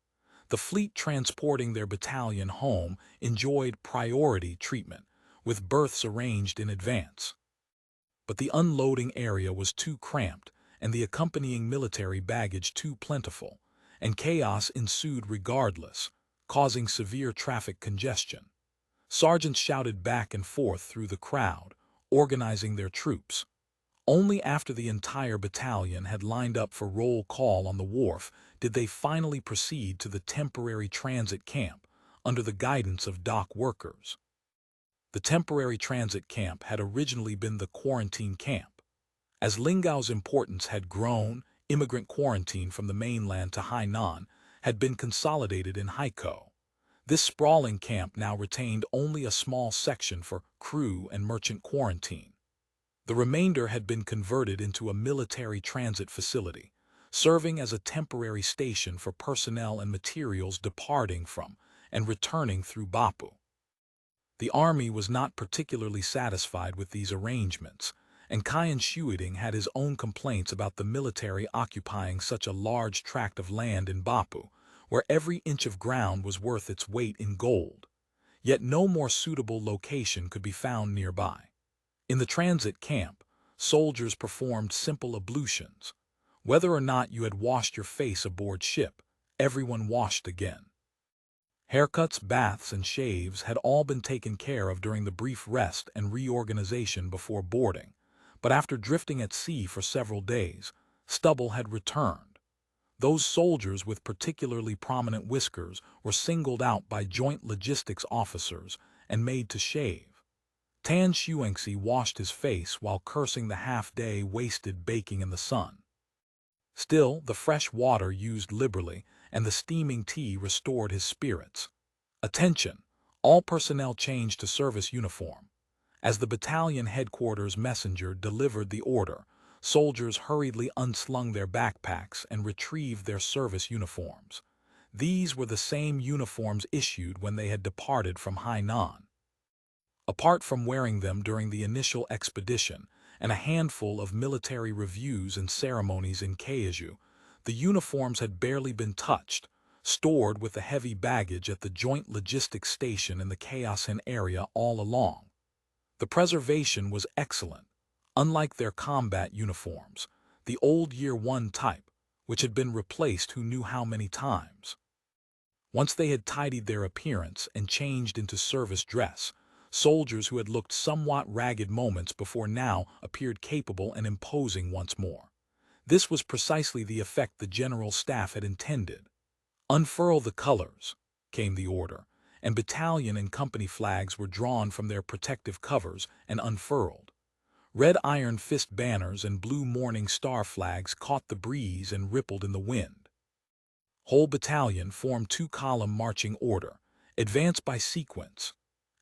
The fleet transporting their battalion home enjoyed priority treatment, with berths arranged in advance. But the unloading area was too cramped and the accompanying military baggage too plentiful, and chaos ensued regardless, causing severe traffic congestion. Sergeants shouted back and forth through the crowd, organizing their troops. Only after the entire battalion had lined up for roll call on the wharf did they finally proceed to the temporary transit camp under the guidance of dock workers. The temporary transit camp had originally been the quarantine camp. As Lingao's importance had grown, immigrant quarantine from the mainland to Hainan had been consolidated in Haikou. This sprawling camp now retained only a small section for crew and merchant quarantine. The remainder had been converted into a military transit facility, serving as a temporary station for personnel and materials departing from and returning through Bapu. The army was not particularly satisfied with these arrangements, and Qian Shuiding had his own complaints about the military occupying such a large tract of land in Bapu, where every inch of ground was worth its weight in gold. Yet no more suitable location could be found nearby. In the transit camp, soldiers performed simple ablutions. Whether or not you had washed your face aboard ship, everyone washed again. Haircuts, baths, and shaves had all been taken care of during the brief rest and reorganization before boarding, but after drifting at sea for several days, stubble had returned. Those soldiers with particularly prominent whiskers were singled out by joint logistics officers and made to shave. Tan Xuanxi washed his face while cursing the half-day wasted baking in the sun. Still, the fresh water used liberally, and the steaming tea restored his spirits. Attention! All personnel changed to service uniform. As the battalion headquarters messenger delivered the order, soldiers hurriedly unslung their backpacks and retrieved their service uniforms. These were the same uniforms issued when they had departed from Hainan. Apart from wearing them during the initial expedition and a handful of military reviews and ceremonies in Kaiju, the uniforms had barely been touched, stored with the heavy baggage at the joint logistics station in the Chaosin area all along. The preservation was excellent. Unlike their combat uniforms, the old Year One type, which had been replaced who knew how many times. Once they had tidied their appearance and changed into service dress, soldiers who had looked somewhat ragged moments before now appeared capable and imposing once more. This was precisely the effect the general staff had intended. "Unfurl the colors," came the order, and battalion and company flags were drawn from their protective covers and unfurled. Red Iron Fist banners and blue Morning Star flags caught the breeze and rippled in the wind. Whole battalion formed two-column marching order, advance by sequence.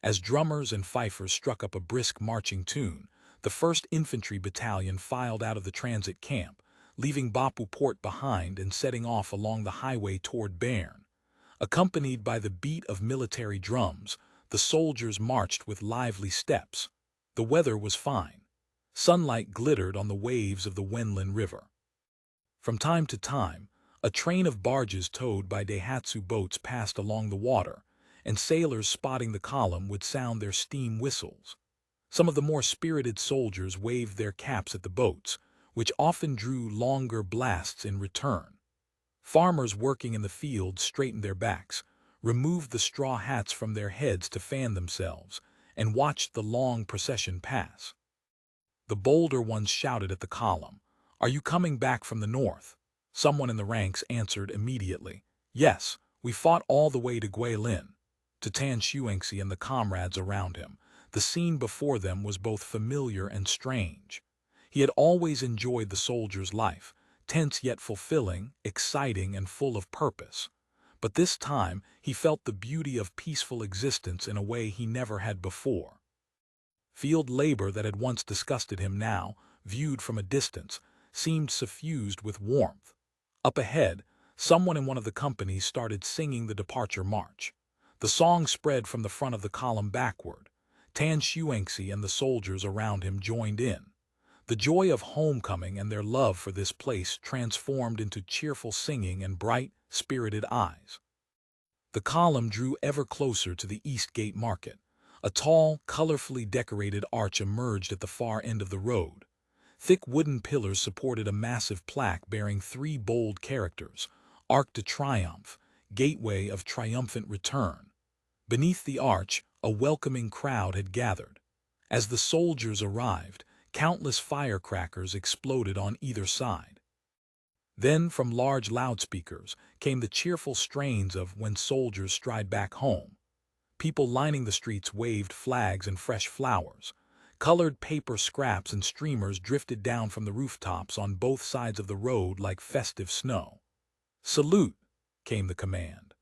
As drummers and fifers struck up a brisk marching tune, the 1st Infantry Battalion filed out of the transit camp, leaving Bapu Port behind and setting off along the highway toward Bern. Accompanied by the beat of military drums, the soldiers marched with lively steps. The weather was fine. Sunlight glittered on the waves of the Wenlin River. From time to time, a train of barges towed by Daihatsu boats passed along the water, and sailors spotting the column would sound their steam whistles. Some of the more spirited soldiers waved their caps at the boats, which often drew longer blasts in return. Farmers working in the fields straightened their backs, removed the straw hats from their heads to fan themselves, and watched the long procession pass. The bolder ones shouted at the column, "Are you coming back from the north?" Someone in the ranks answered immediately, "Yes, we fought all the way to Guilin." To Tan Xuanxi and the comrades around him, the scene before them was both familiar and strange. He had always enjoyed the soldier's life, tense yet fulfilling, exciting and full of purpose. But this time he felt the beauty of peaceful existence in a way he never had before. Field labor that had once disgusted him now, viewed from a distance, seemed suffused with warmth. Up ahead, someone in one of the companies started singing the departure march. The song spread from the front of the column backward. Tan Xuanxi and the soldiers around him joined in. The joy of homecoming and their love for this place transformed into cheerful singing and bright, spirited eyes. The column drew ever closer to the East Gate Market. A tall, colorfully decorated arch emerged at the far end of the road. Thick wooden pillars supported a massive plaque bearing 3 bold characters: Arc de Triomphe, Gateway of Triumphant Return. Beneath the arch, a welcoming crowd had gathered. As the soldiers arrived, countless firecrackers exploded on either side. Then, from large loudspeakers, came the cheerful strains of "When Soldiers Stride Back Home." People lining the streets waved flags and fresh flowers. Colored paper scraps and streamers drifted down from the rooftops on both sides of the road like festive snow. "Salute," came the command.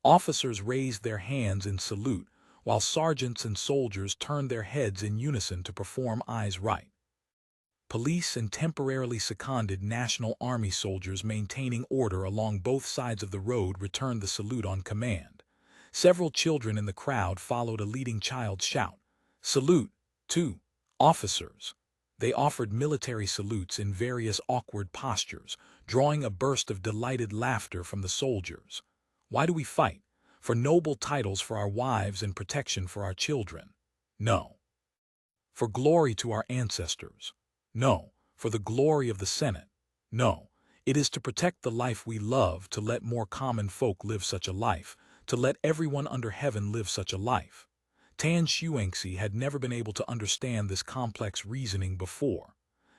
Officers raised their hands in salute, while sergeants and soldiers turned their heads in unison to perform eyes right. Police and temporarily seconded National Army soldiers maintaining order along both sides of the road returned the salute on command. Several children in the crowd followed a leading child's shout, "Salute, to officers." They offered military salutes in various awkward postures, drawing a burst of delighted laughter from the soldiers. Why do we fight? For noble titles for our wives and protection for our children? No. For glory to our ancestors? No. For the glory of the Senate? No. It is to protect the life we love, to let more common folk live such a life, to let everyone under heaven live such a life. Tan Xuanxi had never been able to understand this complex reasoning before.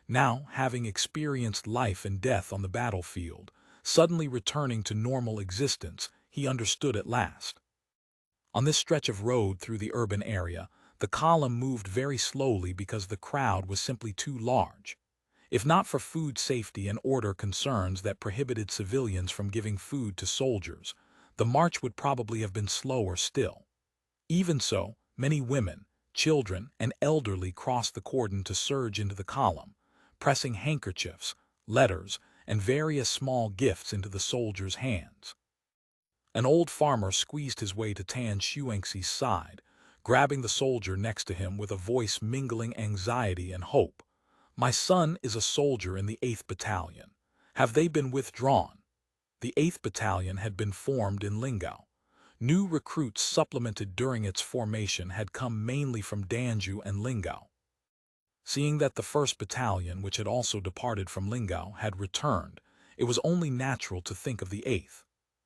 Now, having experienced life and death on the battlefield, suddenly returning to normal existence, he understood at last. On this stretch of road through the urban area, the column moved very slowly because the crowd was simply too large. If not for food safety and order concerns that prohibited civilians from giving food to soldiers, the march would probably have been slower still. Even so, many women, children, and elderly crossed the cordon to surge into the column, pressing handkerchiefs, letters, and various small gifts into the soldiers' hands. An old farmer squeezed his way to Tan Xuanxi's side, grabbing the soldier next to him with a voice mingling anxiety and hope. "My son is a soldier in the 8th Battalion. Have they been withdrawn?" The 8th Battalion had been formed in Lingao. New recruits supplemented during its formation had come mainly from Danzhou and Lingao. Seeing that the 1st Battalion, which had also departed from Lingao, had returned, it was only natural to think of the 8th.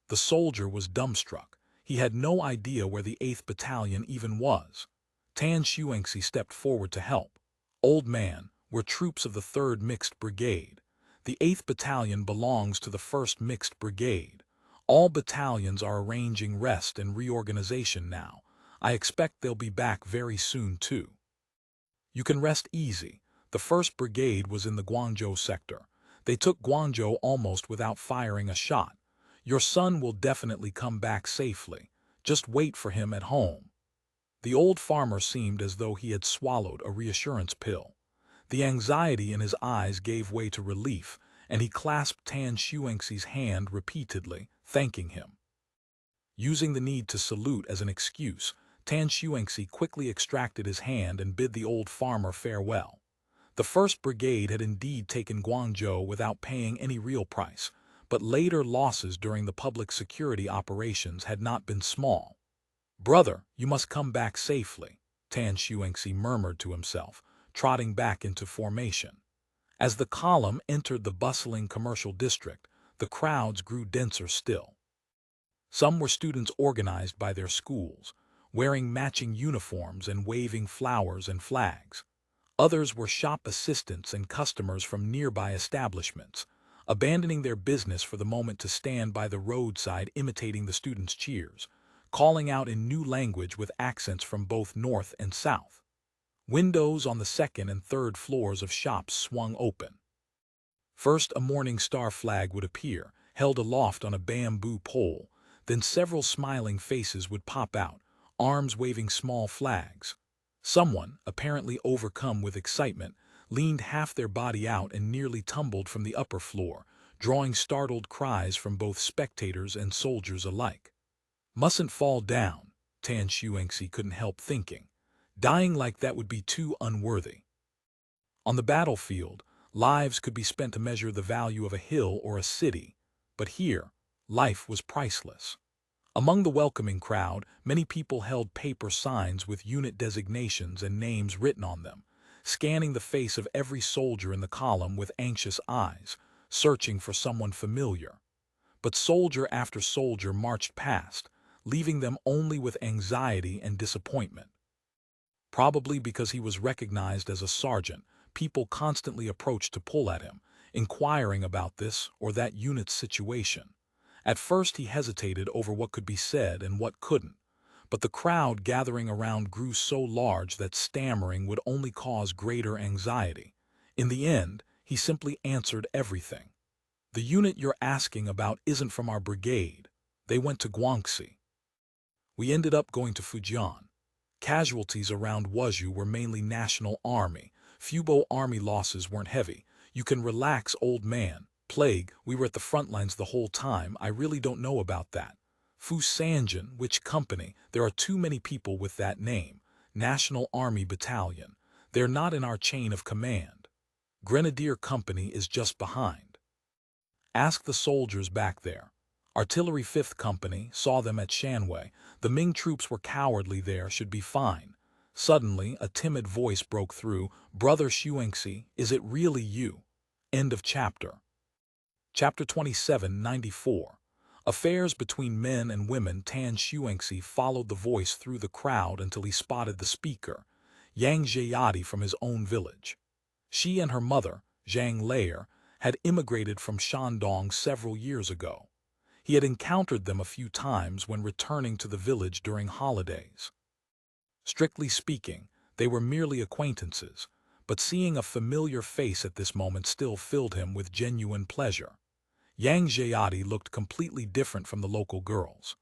The soldier was dumbstruck. He had no idea where the 8th Battalion even was. Tan Xuanxi stepped forward to help. "Old man, we're troops of the 3rd Mixed Brigade. The 8th Battalion belongs to the 1st Mixed Brigade. All battalions are arranging rest and reorganization now. I expect they'll be back very soon too." "You can rest easy. The 1st Brigade was in the Guangzhou sector. They took Guangzhou almost without firing a shot. Your son will definitely come back safely. Just wait for him at home." The old farmer seemed as though he had swallowed a reassurance pill. The anxiety in his eyes gave way to relief, and he clasped Tan Xuanxi's hand repeatedly, thanking him. Using the need to salute as an excuse, Tan Xuanxi quickly extracted his hand and bid the old farmer farewell. The 1st Brigade had indeed taken Guangzhou without paying any real price, but later losses during the public security operations had not been small. "Brother, you must come back safely," Tan Xuanxi murmured to himself, trotting back into formation. As the column entered the bustling commercial district, the crowds grew denser still. Some were students organized by their schools, wearing matching uniforms and waving flowers and flags. Others were shop assistants and customers from nearby establishments, abandoning their business for the moment to stand by the roadside imitating the students' cheers, calling out in new language with accents from both north and south. Windows on the 2nd and 3rd floors of shops swung open. First, a morning star flag would appear, held aloft on a bamboo pole, then several smiling faces would pop out, arms waving small flags. Someone, apparently overcome with excitement, leaned half their body out and nearly tumbled from the upper floor, drawing startled cries from both spectators and soldiers alike. "Mustn't fall down," Tan Xuanxi couldn't help thinking. "Dying like that would be too unworthy." On the battlefield, lives could be spent to measure the value of a hill or a city, but here, life was priceless. Among the welcoming crowd, many people held paper signs with unit designations and names written on them, scanning the face of every soldier in the column with anxious eyes, searching for someone familiar. But soldier after soldier marched past, leaving them only with anxiety and disappointment. Probably because he was recognized as a sergeant, people constantly approached to pull at him, inquiring about this or that unit's situation. At first he hesitated over what could be said and what couldn't, but the crowd gathering around grew so large that stammering would only cause greater anxiety. In the end, he simply answered everything. "The unit you're asking about isn't from our brigade. They went to Guangxi. We ended up going to Fujian. Casualties around Wuzhou were mainly National Army. Fubo Army losses weren't heavy. You can relax, old man. Plague, we were at the front lines the whole time. I really don't know about that. Fu Sanjin, which company? There are too many people with that name. National Army Battalion. They're not in our chain of command. Grenadier Company is just behind. Ask the soldiers back there. Artillery 5th Company saw them at Shanwei. The Ming troops were cowardly there, should be fine." Suddenly, a timid voice broke through. "Brother Xuanxi, is it really you?" End of chapter. Chapter 2794. Affairs between men and women. Tan Xuanxi followed the voice through the crowd until he spotted the speaker, Yang Zheyati from his own village. She and her mother, Zhang Layer, had immigrated from Shandong several years ago. He had encountered them a few times when returning to the village during holidays. Strictly speaking, they were merely acquaintances, but seeing a familiar face at this moment still filled him with genuine pleasure. Yang Zheyati looked completely different from the local girls.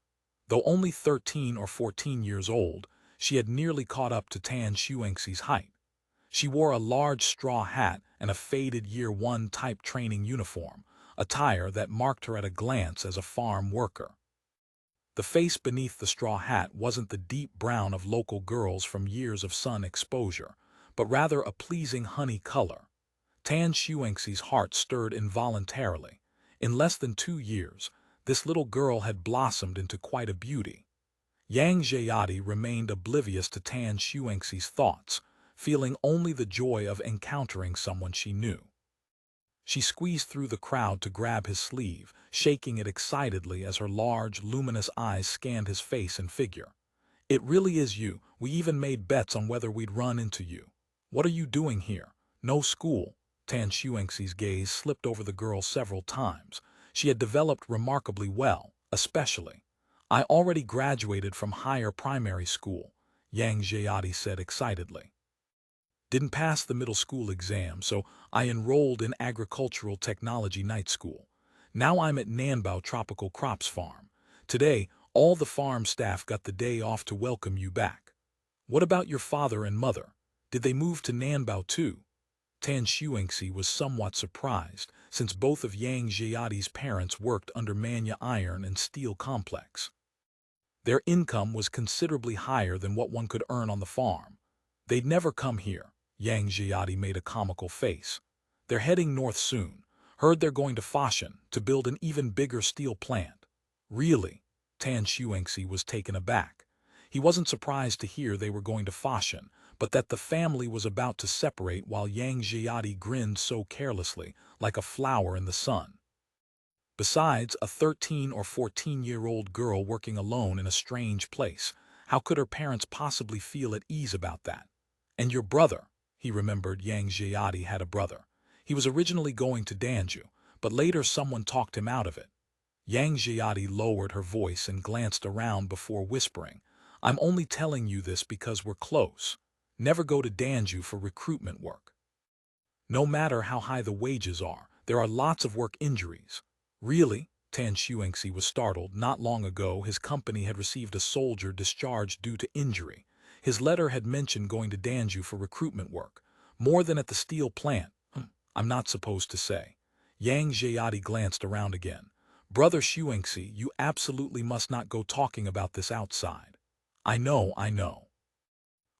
Though only 13 or 14 years old, she had nearly caught up to Tan Xuanxi's height. She wore a large straw hat and a faded Year 1 type training uniform, attire that marked her at a glance as a farm worker. The face beneath the straw hat wasn't the deep brown of local girls from years of sun exposure, but rather a pleasing honey color. Tan Xuanxi's heart stirred involuntarily. In less than 2 years, this little girl had blossomed into quite a beauty. Yang Zheyati remained oblivious to Tan Xuanxi's thoughts, feeling only the joy of encountering someone she knew. She squeezed through the crowd to grab his sleeve, shaking it excitedly as her large, luminous eyes scanned his face and figure. "It really is you. We even made bets on whether we'd run into you. What are you doing here? No school." Tan Xuanxi's gaze slipped over the girl several times. She had developed remarkably well, especially. "I already graduated from higher primary school," Yang Jiadi said excitedly. "Didn't pass the middle school exam, so I enrolled in agricultural technology night school. Now I'm at Nanbao Tropical Crops Farm. Today, all the farm staff got the day off to welcome you back. What about your father and mother? Did they move to Nanbao too?" Tan Xuanxi was somewhat surprised, since both of Yang Jiadi's parents worked under Manya Iron and Steel Complex. Their income was considerably higher than what one could earn on the farm. "They'd never come here." Yang Jiadi made a comical face. "They're heading north soon. Heard they're going to Fashion to build an even bigger steel plant." "Really?" Tan Xuanxi was taken aback. He wasn't surprised to hear they were going to Fashion, but that the family was about to separate while Yang Jiadi grinned so carelessly, like a flower in the sun. Besides, a 13 or 14-year-old girl working alone in a strange place, how could her parents possibly feel at ease about that? "And your brother?" He remembered Yang Jiadi had a brother. He was originally going to Danzhou, but later someone talked him out of it. Yang Jiadi lowered her voice and glanced around before whispering, "I'm only telling you this because we're close. Never go to Danzhou for recruitment work. No matter how high the wages are, there are lots of work injuries." "Really?" Tan Xuanxi was startled. Not long ago, his company had received a soldier discharged due to injury. His letter had mentioned going to Danzhou for recruitment work. More than at the steel plant. I'm not supposed to say. Yang Jiadi glanced around again. "Brother Xuanxi, you absolutely must not go talking about this outside." I know.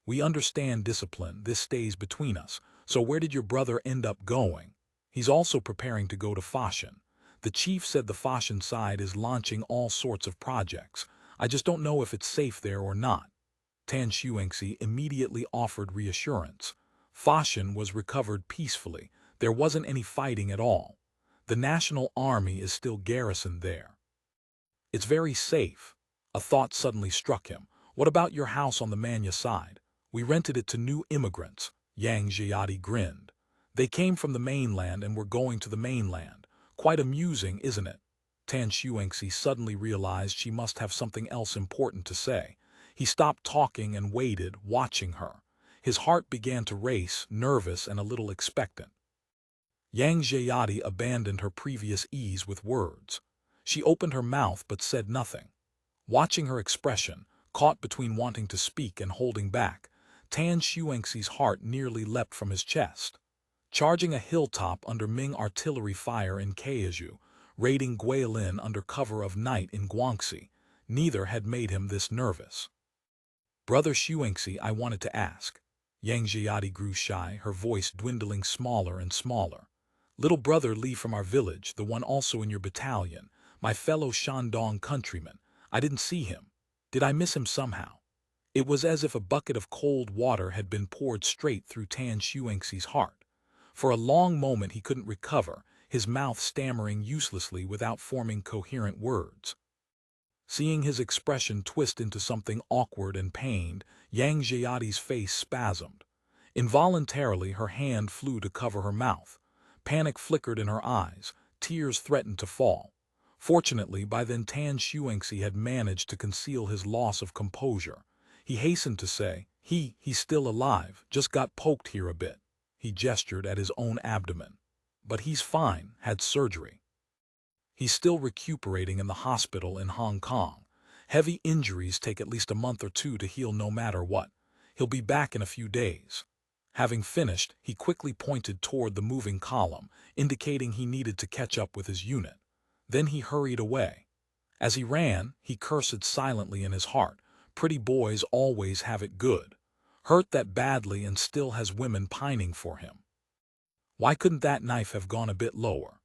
"We understand discipline. This stays between us. So where did your brother end up going?" "He's also preparing to go to Fashion. The chief said the Fashion side is launching all sorts of projects. I just don't know if it's safe there or not." Tan Xuanxi immediately offered reassurance. Fashion was recovered peacefully. There wasn't any fighting at all. The National Army is still garrisoned there. "It's very safe." A thought suddenly struck him. "What about your house on the Manya side? We rented it to new immigrants." Yang Jiadi grinned. "They came from the mainland and were going to the mainland. Quite amusing, isn't it?" Tan Xuanxi suddenly realized she must have something else important to say. He stopped talking and waited, watching her. His heart began to race, nervous and a little expectant. Yang Jiadi abandoned her previous ease with words. She opened her mouth but said nothing. Watching her expression, caught between wanting to speak and holding back, Tan Xuanxi's heart nearly leapt from his chest. Charging a hilltop under Ming artillery fire in Kaiju, raiding Guilin under cover of night in Guangxi, neither had made him this nervous. "Brother Xuanxi, I wanted to ask." Yang Jiadi grew shy, her voice dwindling smaller and smaller. "Little brother Li from our village, the one also in your battalion, my fellow Shandong countryman, I didn't see him. Did I miss him somehow?" It was as if a bucket of cold water had been poured straight through Tan Xuanxi's heart. For a long moment he couldn't recover, his mouth stammering uselessly without forming coherent words. Seeing his expression twist into something awkward and pained, Yang Jiadi's face spasmed. Involuntarily her hand flew to cover her mouth. Panic flickered in her eyes, tears threatened to fall. Fortunately, by then Tan Xuanxi had managed to conceal his loss of composure. He hastened to say, He's still alive, just got poked here a bit." He gestured at his own abdomen. "But he's fine, had surgery. He's still recuperating in the hospital in Hong Kong. Heavy injuries take at least a month or two to heal no matter what. He'll be back in a few days." Having finished, he quickly pointed toward the moving column, indicating he needed to catch up with his unit. Then he hurried away. As he ran, he cursed silently in his heart. Pretty boys always have it good. Hurt that badly and still has women pining for him. Why couldn't that knife have gone a bit lower?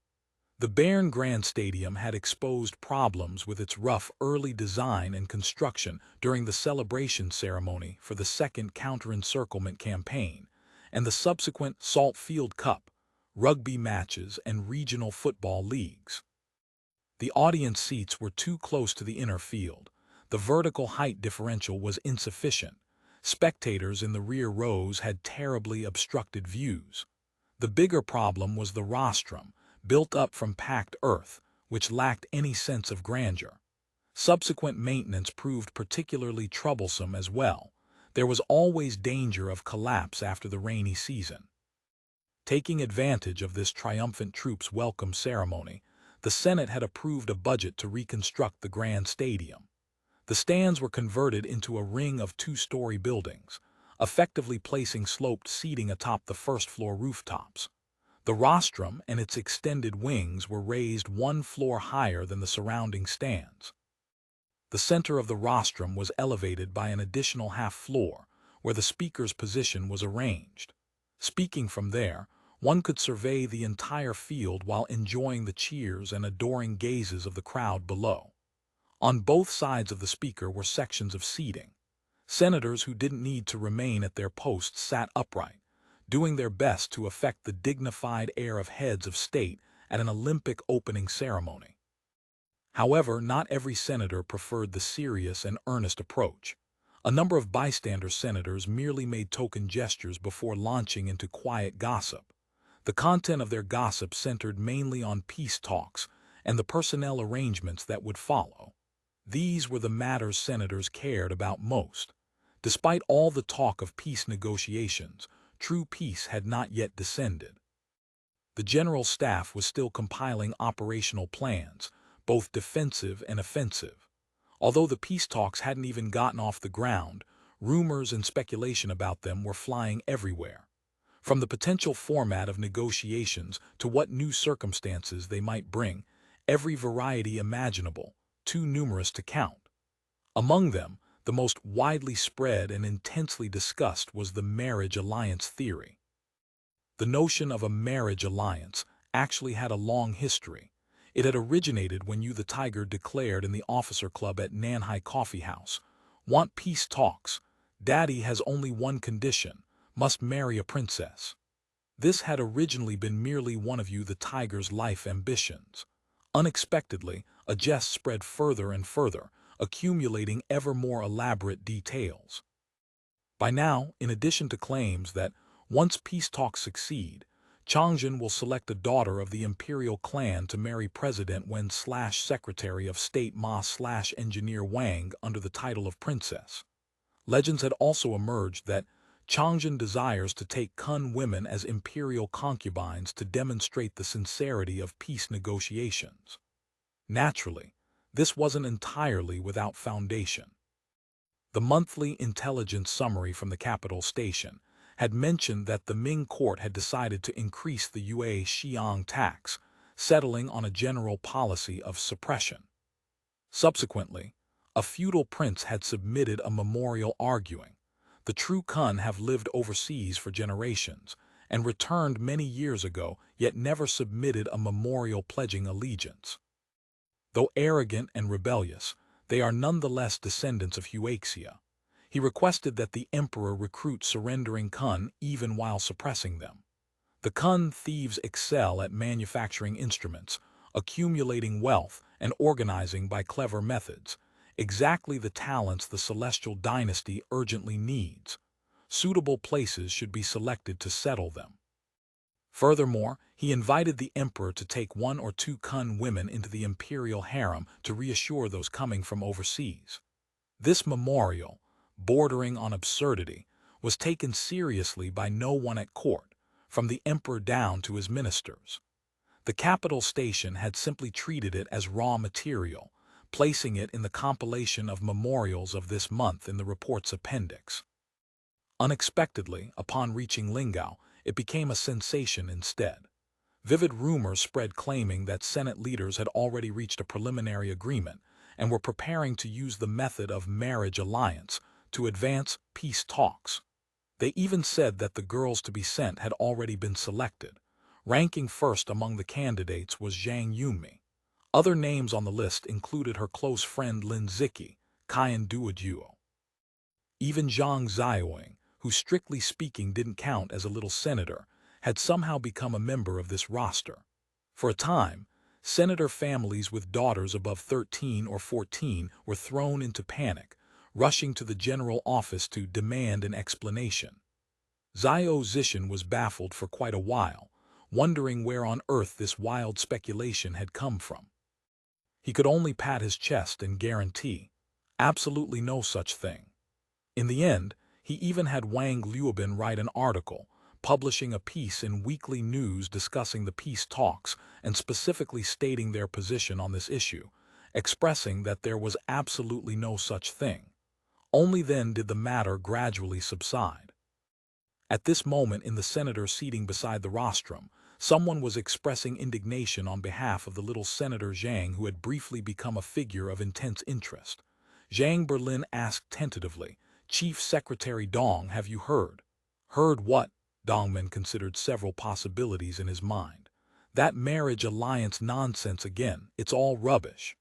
The Bern Grand Stadium had exposed problems with its rough early design and construction during the celebration ceremony for the second counter-encirclement campaign and the subsequent Salt Field Cup, rugby matches, and regional football leagues. The audience seats were too close to the inner field. The vertical height differential was insufficient. Spectators in the rear rows had terribly obstructed views. The bigger problem was the rostrum, built up from packed earth, which lacked any sense of grandeur. Subsequent maintenance proved particularly troublesome as well. There was always danger of collapse after the rainy season. Taking advantage of this triumphant troops' welcome ceremony, the Senate had approved a budget to reconstruct the Grand Stadium. The stands were converted into a ring of two-story buildings, effectively placing sloped seating atop the first-floor rooftops. The rostrum and its extended wings were raised one floor higher than the surrounding stands. The center of the rostrum was elevated by an additional half-floor, where the speaker's position was arranged. Speaking from there, one could survey the entire field while enjoying the cheers and adoring gazes of the crowd below. On both sides of the speaker were sections of seating. Senators who didn't need to remain at their posts sat upright, doing their best to affect the dignified air of heads of state at an Olympic opening ceremony. However, not every senator preferred the serious and earnest approach. A number of bystander senators merely made token gestures before launching into quiet gossip. The content of their gossip centered mainly on peace talks and the personnel arrangements that would follow. These were the matters senators cared about most. Despite all the talk of peace negotiations, true peace had not yet descended. The general staff was still compiling operational plans, both defensive and offensive. Although the peace talks hadn't even gotten off the ground, rumors and speculation about them were flying everywhere. From the potential format of negotiations to what new circumstances they might bring, every variety imaginable, too numerous to count. Among them, the most widely spread and intensely discussed was the marriage alliance theory. The notion of a marriage alliance actually had a long history. It had originated when Yu the Tiger declared in the officer club at Nanhai Coffee House, "Want peace talks. Daddy has only one condition, must marry a princess." This had originally been merely one of Yu the Tiger's life ambitions. Unexpectedly, a jest spread further and further, accumulating ever more elaborate details. By now, in addition to claims that once peace talks succeed, Changzhen will select a daughter of the imperial clan to marry President Wen/Secretary of State Ma/Engineer Wang under the title of princess. Legends had also emerged that Changzhen desires to take Kun women as imperial concubines to demonstrate the sincerity of peace negotiations. Naturally, this wasn't entirely without foundation. The monthly intelligence summary from the capital station had mentioned that the Ming court had decided to increase the Yue Xiang tax, settling on a general policy of suppression. Subsequently, a feudal prince had submitted a memorial arguing, "The true Kun have lived overseas for generations and returned many years ago, yet never submitted a memorial pledging allegiance. Though arrogant and rebellious, they are nonetheless descendants of Huaxia." He requested that the emperor recruit surrendering Kun even while suppressing them. The Kun thieves excel at manufacturing instruments, accumulating wealth, and organizing by clever methods, exactly the talents the celestial dynasty urgently needs. Suitable places should be selected to settle them. Furthermore, he invited the emperor to take one or two Kun women into the imperial harem to reassure those coming from overseas. This memorial, bordering on absurdity, was taken seriously by no one at court, from the emperor down to his ministers. The capital station had simply treated it as raw material, placing it in the compilation of memorials of this month in the report's appendix. Unexpectedly, upon reaching Lingao, it became a sensation instead. Vivid rumors spread claiming that Senate leaders had already reached a preliminary agreement and were preparing to use the method of marriage alliance to advance peace talks. They even said that the girls to be sent had already been selected. Ranking first among the candidates was Zhang Yunmi. Other names on the list included her close friend Lin Ziqi, Qian Duoduo. Even Zhang Xiaoying, who strictly speaking didn't count as a little senator, had somehow become a member of this roster. For a time, senator families with daughters above 13 or 14 were thrown into panic, rushing to the general office to demand an explanation. Xiao Zishan was baffled for quite a while, wondering where on earth this wild speculation had come from. He could only pat his chest and guarantee, absolutely no such thing. In the end, he even had Wang Luobin write an article, publishing a piece in Weekly News discussing the peace talks and specifically stating their position on this issue, expressing that there was absolutely no such thing. Only then did the matter gradually subside. At this moment in the senator's seating beside the rostrum, someone was expressing indignation on behalf of the little Senator Zhang who had briefly become a figure of intense interest. Zhang Berlin asked tentatively, "Chief Secretary Dong, have you heard?" "Heard what?" Dongman considered several possibilities in his mind. "That marriage alliance nonsense again, it's all rubbish."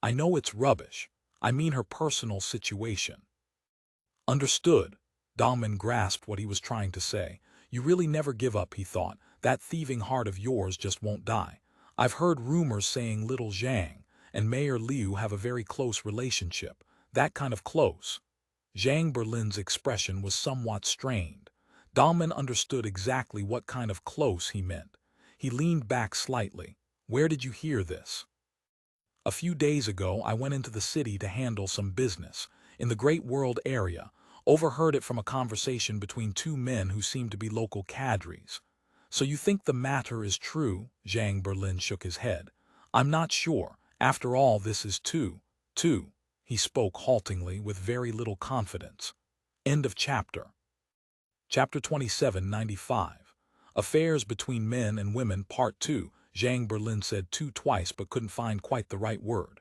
"I know it's rubbish. I mean her personal situation." "Understood." Dongman grasped what he was trying to say. "You really never give up," he thought. "That thieving heart of yours just won't die. I've heard rumors saying little Zhang and Mayor Liu have a very close relationship. That kind of close." Zhang Berlin's expression was somewhat strained. Dongman understood exactly what kind of close he meant. He leaned back slightly. "Where did you hear this?" "A few days ago I went into the city to handle some business, in the Great World area, overheard it from a conversation between two men who seemed to be local cadres." "So you think the matter is true?" Zhang Berlin shook his head. "I'm not sure. After all, this is too. He spoke haltingly with very little confidence. End of chapter. Chapter 2795. Affairs Between Men and Women Part 2. Zhang Berlin said "two" twice but couldn't find quite the right word.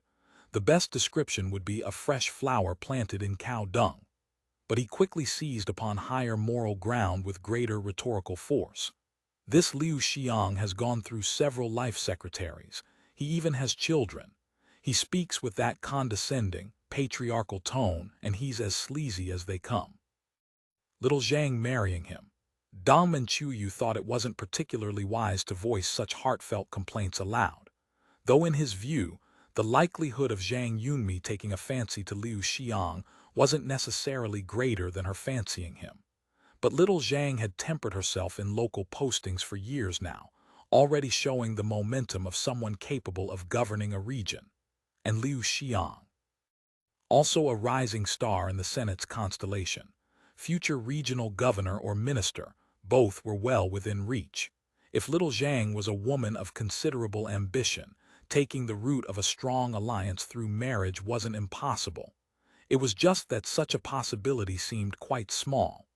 The best description would be a fresh flower planted in cow dung. But he quickly seized upon higher moral ground with greater rhetorical force. "This Liu Xiang has gone through several life secretaries. He even has children. He speaks with that condescending, patriarchal tone, and he's as sleazy as they come. Little Zhang marrying him." Dongman Chuyu thought it wasn't particularly wise to voice such heartfelt complaints aloud. Though in his view, the likelihood of Zhang Yunmi taking a fancy to Liu Xiang wasn't necessarily greater than her fancying him. But little Zhang had tempered herself in local postings for years now, already showing the momentum of someone capable of governing a region. And Liu Xiang, also a rising star in the Senate's constellation, future regional governor or minister, both were well within reach. If little Zhang was a woman of considerable ambition, taking the route of a strong alliance through marriage wasn't impossible. It was just that such a possibility seemed quite small.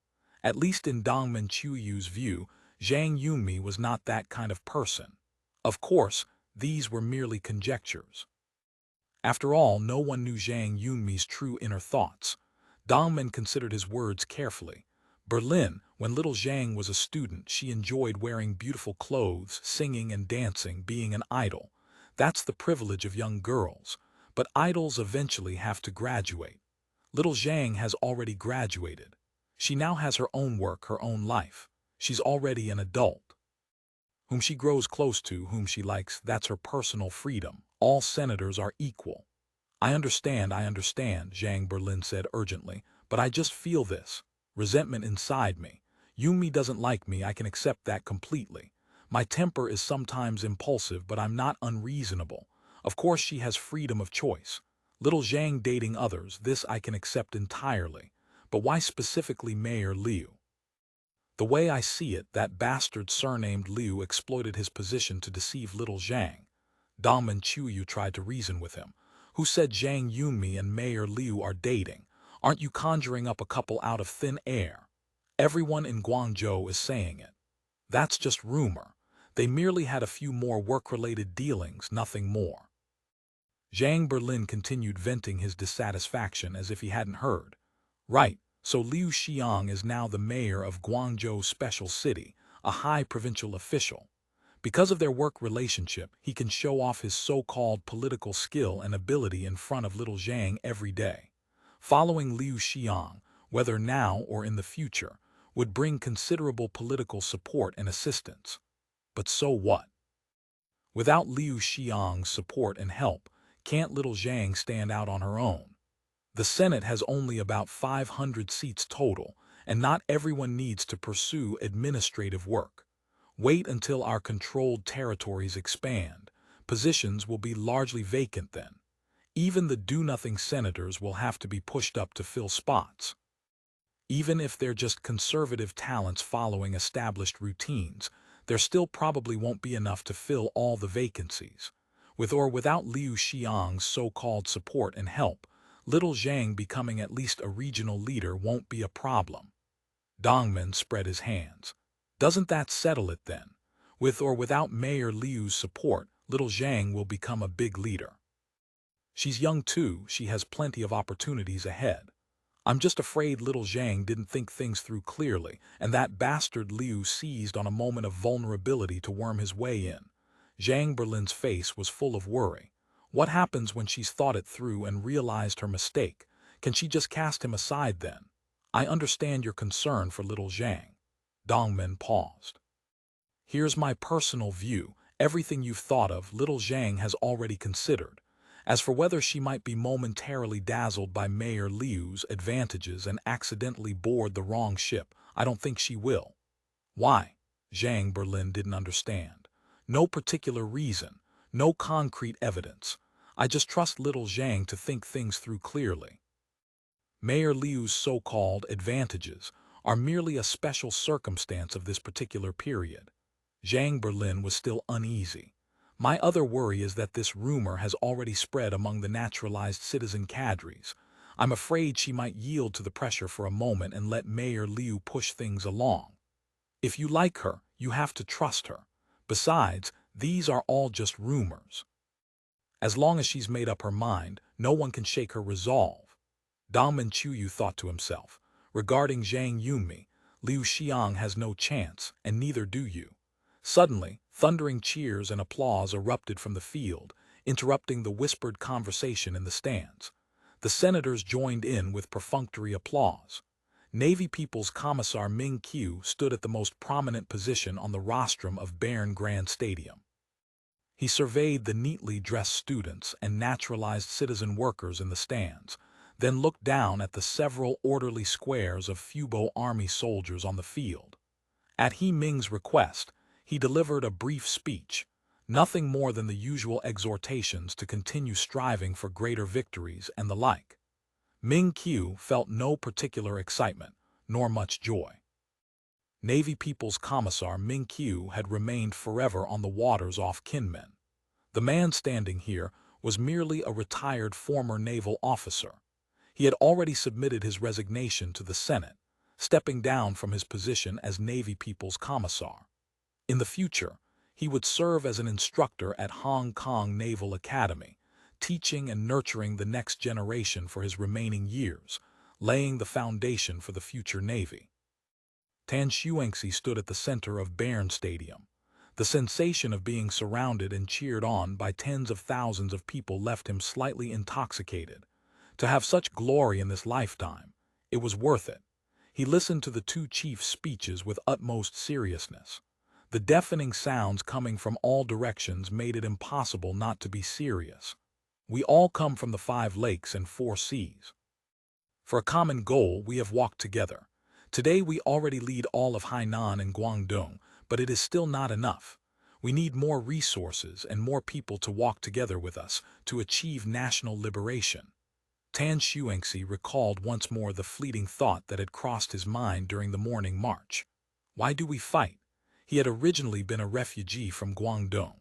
At least in Dongman Chuyu's view, Zhang Yunmi was not that kind of person. Of course, these were merely conjectures. After all, no one knew Zhang Yunmi's true inner thoughts. Dongman considered his words carefully. Berlin, when little Zhang was a student, she enjoyed wearing beautiful clothes, singing and dancing, being an idol. That's the privilege of young girls. But idols eventually have to graduate. Little Zhang has already graduated. She now has her own work, her own life. She's already an adult. Whom she grows close to, whom she likes, that's her personal freedom. All senators are equal. I understand, Zhang Berlin said urgently, but I just feel this resentment inside me. Yumi doesn't like me, I can accept that completely. My temper is sometimes impulsive, but I'm not unreasonable. Of course she has freedom of choice. Little Zhang dating others, this I can accept entirely. But why specifically Mayor Liu? The way I see it, that bastard surnamed Liu exploited his position to deceive little Zhang. Dongman Chuyu tried to reason with him. Who said Zhang Yunmi and Mayor Liu are dating? Aren't you conjuring up a couple out of thin air? Everyone in Guangzhou is saying it. That's just rumor. They merely had a few more work-related dealings, nothing more. Zhang Berlin continued venting his dissatisfaction as if he hadn't heard. Right, so Liu Xiang is now the mayor of Guangzhou Special City, a high provincial official. Because of their work relationship, he can show off his so-called political skill and ability in front of little Zhang every day. Following Liu Xiang, whether now or in the future, would bring considerable political support and assistance. But so what? Without Liu Xiang's support and help, can't little Zhang stand out on her own? The Senate has only about 500 seats total, and not everyone needs to pursue administrative work. Wait until our controlled territories expand. Positions will be largely vacant then. Even the do-nothing senators will have to be pushed up to fill spots. Even if they're just conservative talents following established routines, there still probably won't be enough to fill all the vacancies. With or without Liu Xiang's so-called support and help, little Zhang becoming at least a regional leader won't be a problem. Dongmen spread his hands. Doesn't that settle it then? With or without Mayor Liu's support, little Zhang will become a big leader. She's young too, she has plenty of opportunities ahead. I'm just afraid little Zhang didn't think things through clearly, and that bastard Liu seized on a moment of vulnerability to worm his way in. Zhang Berlin's face was full of worry. What happens when she's thought it through and realized her mistake? Can she just cast him aside then? I understand your concern for little Zhang. Dongmen paused. Here's my personal view. Everything you've thought of, little Zhang has already considered. As for whether she might be momentarily dazzled by Mayor Liu's advantages and accidentally board the wrong ship, I don't think she will. Why? Zhang Berlin didn't understand. No particular reason, no concrete evidence. I just trust little Zhang to think things through clearly. Mayor Liu's so-called advantages are merely a special circumstance of this particular period. Zhang Berlin was still uneasy. My other worry is that this rumor has already spread among the naturalized citizen cadres. I'm afraid she might yield to the pressure for a moment and let Mayor Liu push things along. If you like her, you have to trust her. Besides, these are all just rumors. As long as she's made up her mind, no one can shake her resolve. Dongmen Chuyu thought to himself. Regarding Zhang Yunmi, Liu Xiang has no chance, and neither do you. Suddenly, thundering cheers and applause erupted from the field, interrupting the whispered conversation in the stands. The senators joined in with perfunctory applause. Navy People's Commissar Ming Qiu stood at the most prominent position on the rostrum of Bern Grand Stadium. He surveyed the neatly dressed students and naturalized citizen workers in the stands, then looked down at the several orderly squares of Fubo army soldiers on the field. At He Ming's request, he delivered a brief speech, nothing more than the usual exhortations to continue striving for greater victories and the like. Ming Qiu felt no particular excitement, nor much joy. Navy People's Commissar Ming Qiu had remained forever on the waters off Kinmen. The man standing here was merely a retired former naval officer. He had already submitted his resignation to the Senate, stepping down from his position as Navy People's Commissar. In the future, he would serve as an instructor at Hong Kong Naval Academy, teaching and nurturing the next generation for his remaining years, laying the foundation for the future Navy. Tan Xuanxi stood at the center of Bern Stadium. The sensation of being surrounded and cheered on by tens of thousands of people left him slightly intoxicated. To have such glory in this lifetime, it was worth it. He listened to the two chiefs' speeches with utmost seriousness. The deafening sounds coming from all directions made it impossible not to be serious. We all come from the 5 lakes and 4 seas. For a common goal, we have walked together. Today we already lead all of Hainan and Guangdong, but it is still not enough. We need more resources and more people to walk together with us to achieve national liberation. Tan Xuanxi recalled once more the fleeting thought that had crossed his mind during the morning march. Why do we fight? He had originally been a refugee from Guangdong.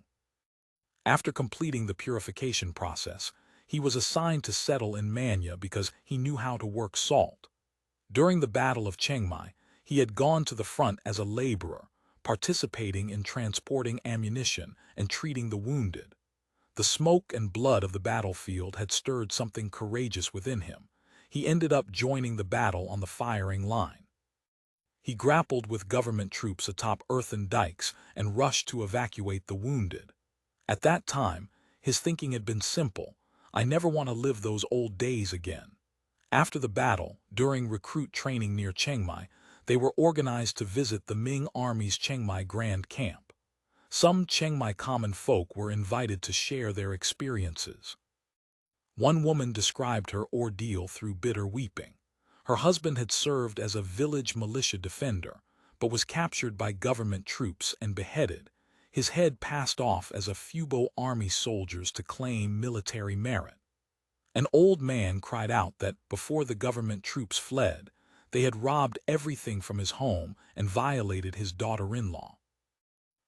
After completing the purification process, he was assigned to settle in Manya because he knew how to work salt. During the Battle of Chiang Mai, he had gone to the front as a laborer, participating in transporting ammunition and treating the wounded. The smoke and blood of the battlefield had stirred something courageous within him. He ended up joining the battle on the firing line. He grappled with government troops atop earthen dikes and rushed to evacuate the wounded. At that time, his thinking had been simple: I never want to live those old days again. After the battle, during recruit training near Chiang Mai, they were organized to visit the Ming Army's Chiang Mai Grand Camp. Some Chiang Mai common folk were invited to share their experiences. One woman described her ordeal through bitter weeping. Her husband had served as a village militia defender, but was captured by government troops and beheaded, his head passed off as a Fubo army soldiers to claim military merit. An old man cried out that, before the government troops fled, they had robbed everything from his home and violated his daughter-in-law.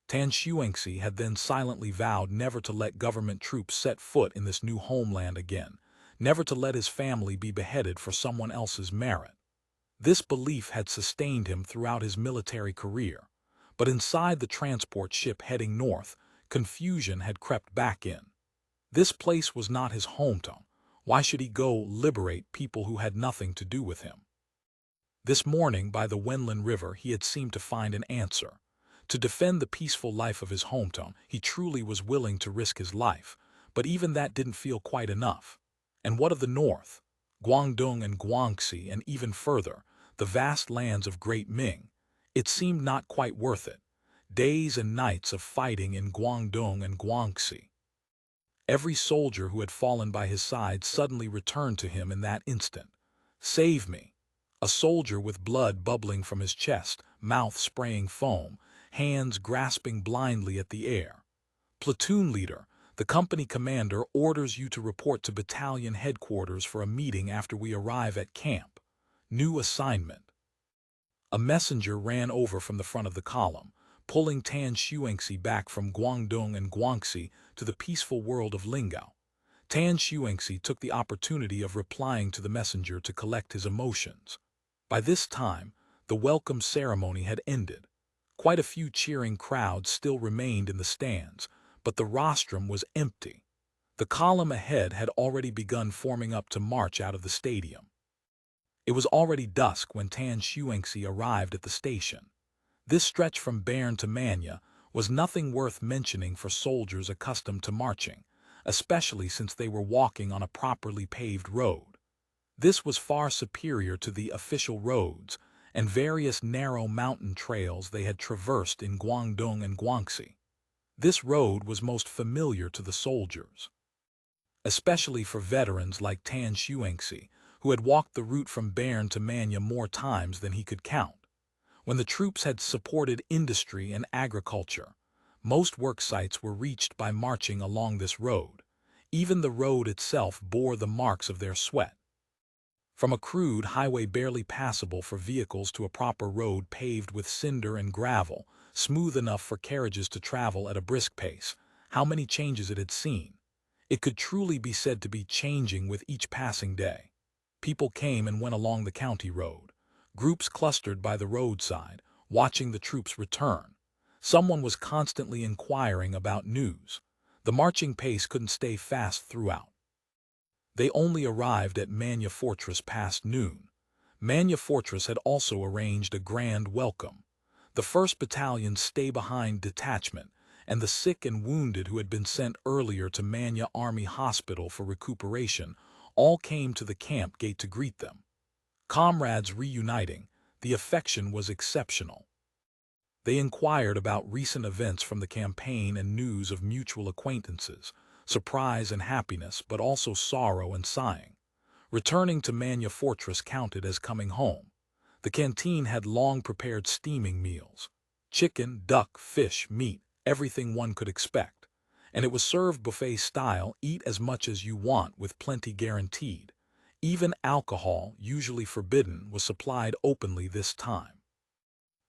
Tan Xuanxi had then silently vowed never to let government troops set foot in this new homeland again, never to let his family be beheaded for someone else's merit. This belief had sustained him throughout his military career, but inside the transport ship heading north, confusion had crept back in. This place was not his hometown. Why should he go liberate people who had nothing to do with him? This morning by the Wenlin River he had seemed to find an answer. To defend the peaceful life of his hometown, he truly was willing to risk his life, but even that didn't feel quite enough. And what of the north? Guangdong and Guangxi, and even further, the vast lands of Great Ming. It seemed not quite worth it. Days and nights of fighting in Guangdong and Guangxi. Every soldier who had fallen by his side suddenly returned to him in that instant. Save me! A soldier with blood bubbling from his chest, mouth spraying foam, hands grasping blindly at the air. Platoon leader, the company commander orders you to report to battalion headquarters for a meeting after we arrive at camp. New assignment. A messenger ran over from the front of the column, pulling Tan Xuanxi back from Guangdong and Guangxi to the peaceful world of Lingao. Tan Xuanxi took the opportunity of replying to the messenger to collect his emotions. By this time, the welcome ceremony had ended. Quite a few cheering crowds still remained in the stands, but the rostrum was empty. The column ahead had already begun forming up to march out of the stadium. It was already dusk when Tan Xuanxi arrived at the station. This stretch from Bern to Manya was nothing worth mentioning for soldiers accustomed to marching, especially since they were walking on a properly paved road. This was far superior to the official roads and various narrow mountain trails they had traversed in Guangdong and Guangxi. This road was most familiar to the soldiers, especially for veterans like Tan Xuanxi, who had walked the route from Bern to Manya more times than he could count. When the troops had supported industry and agriculture, most work sites were reached by marching along this road. Even the road itself bore the marks of their sweat. From a crude highway barely passable for vehicles to a proper road paved with cinder and gravel, smooth enough for carriages to travel at a brisk pace, how many changes it had seen. It could truly be said to be changing with each passing day. People came and went along the county road. Groups clustered by the roadside, watching the troops return. Someone was constantly inquiring about news. The marching pace couldn't stay fast throughout. They only arrived at Manya Fortress past noon. Manya Fortress had also arranged a grand welcome. The 1st Battalion's stay-behind detachment and the sick and wounded who had been sent earlier to Manya Army Hospital for recuperation all came to the camp gate to greet them. Comrades reuniting, the affection was exceptional. They inquired about recent events from the campaign and news of mutual acquaintances, surprise and happiness, but also sorrow and sighing. Returning to Manya Fortress counted as coming home. The canteen had long prepared steaming meals. Chicken, duck, fish, meat, everything one could expect. And it was served buffet style, eat as much as you want with plenty guaranteed. Even alcohol, usually forbidden, was supplied openly this time.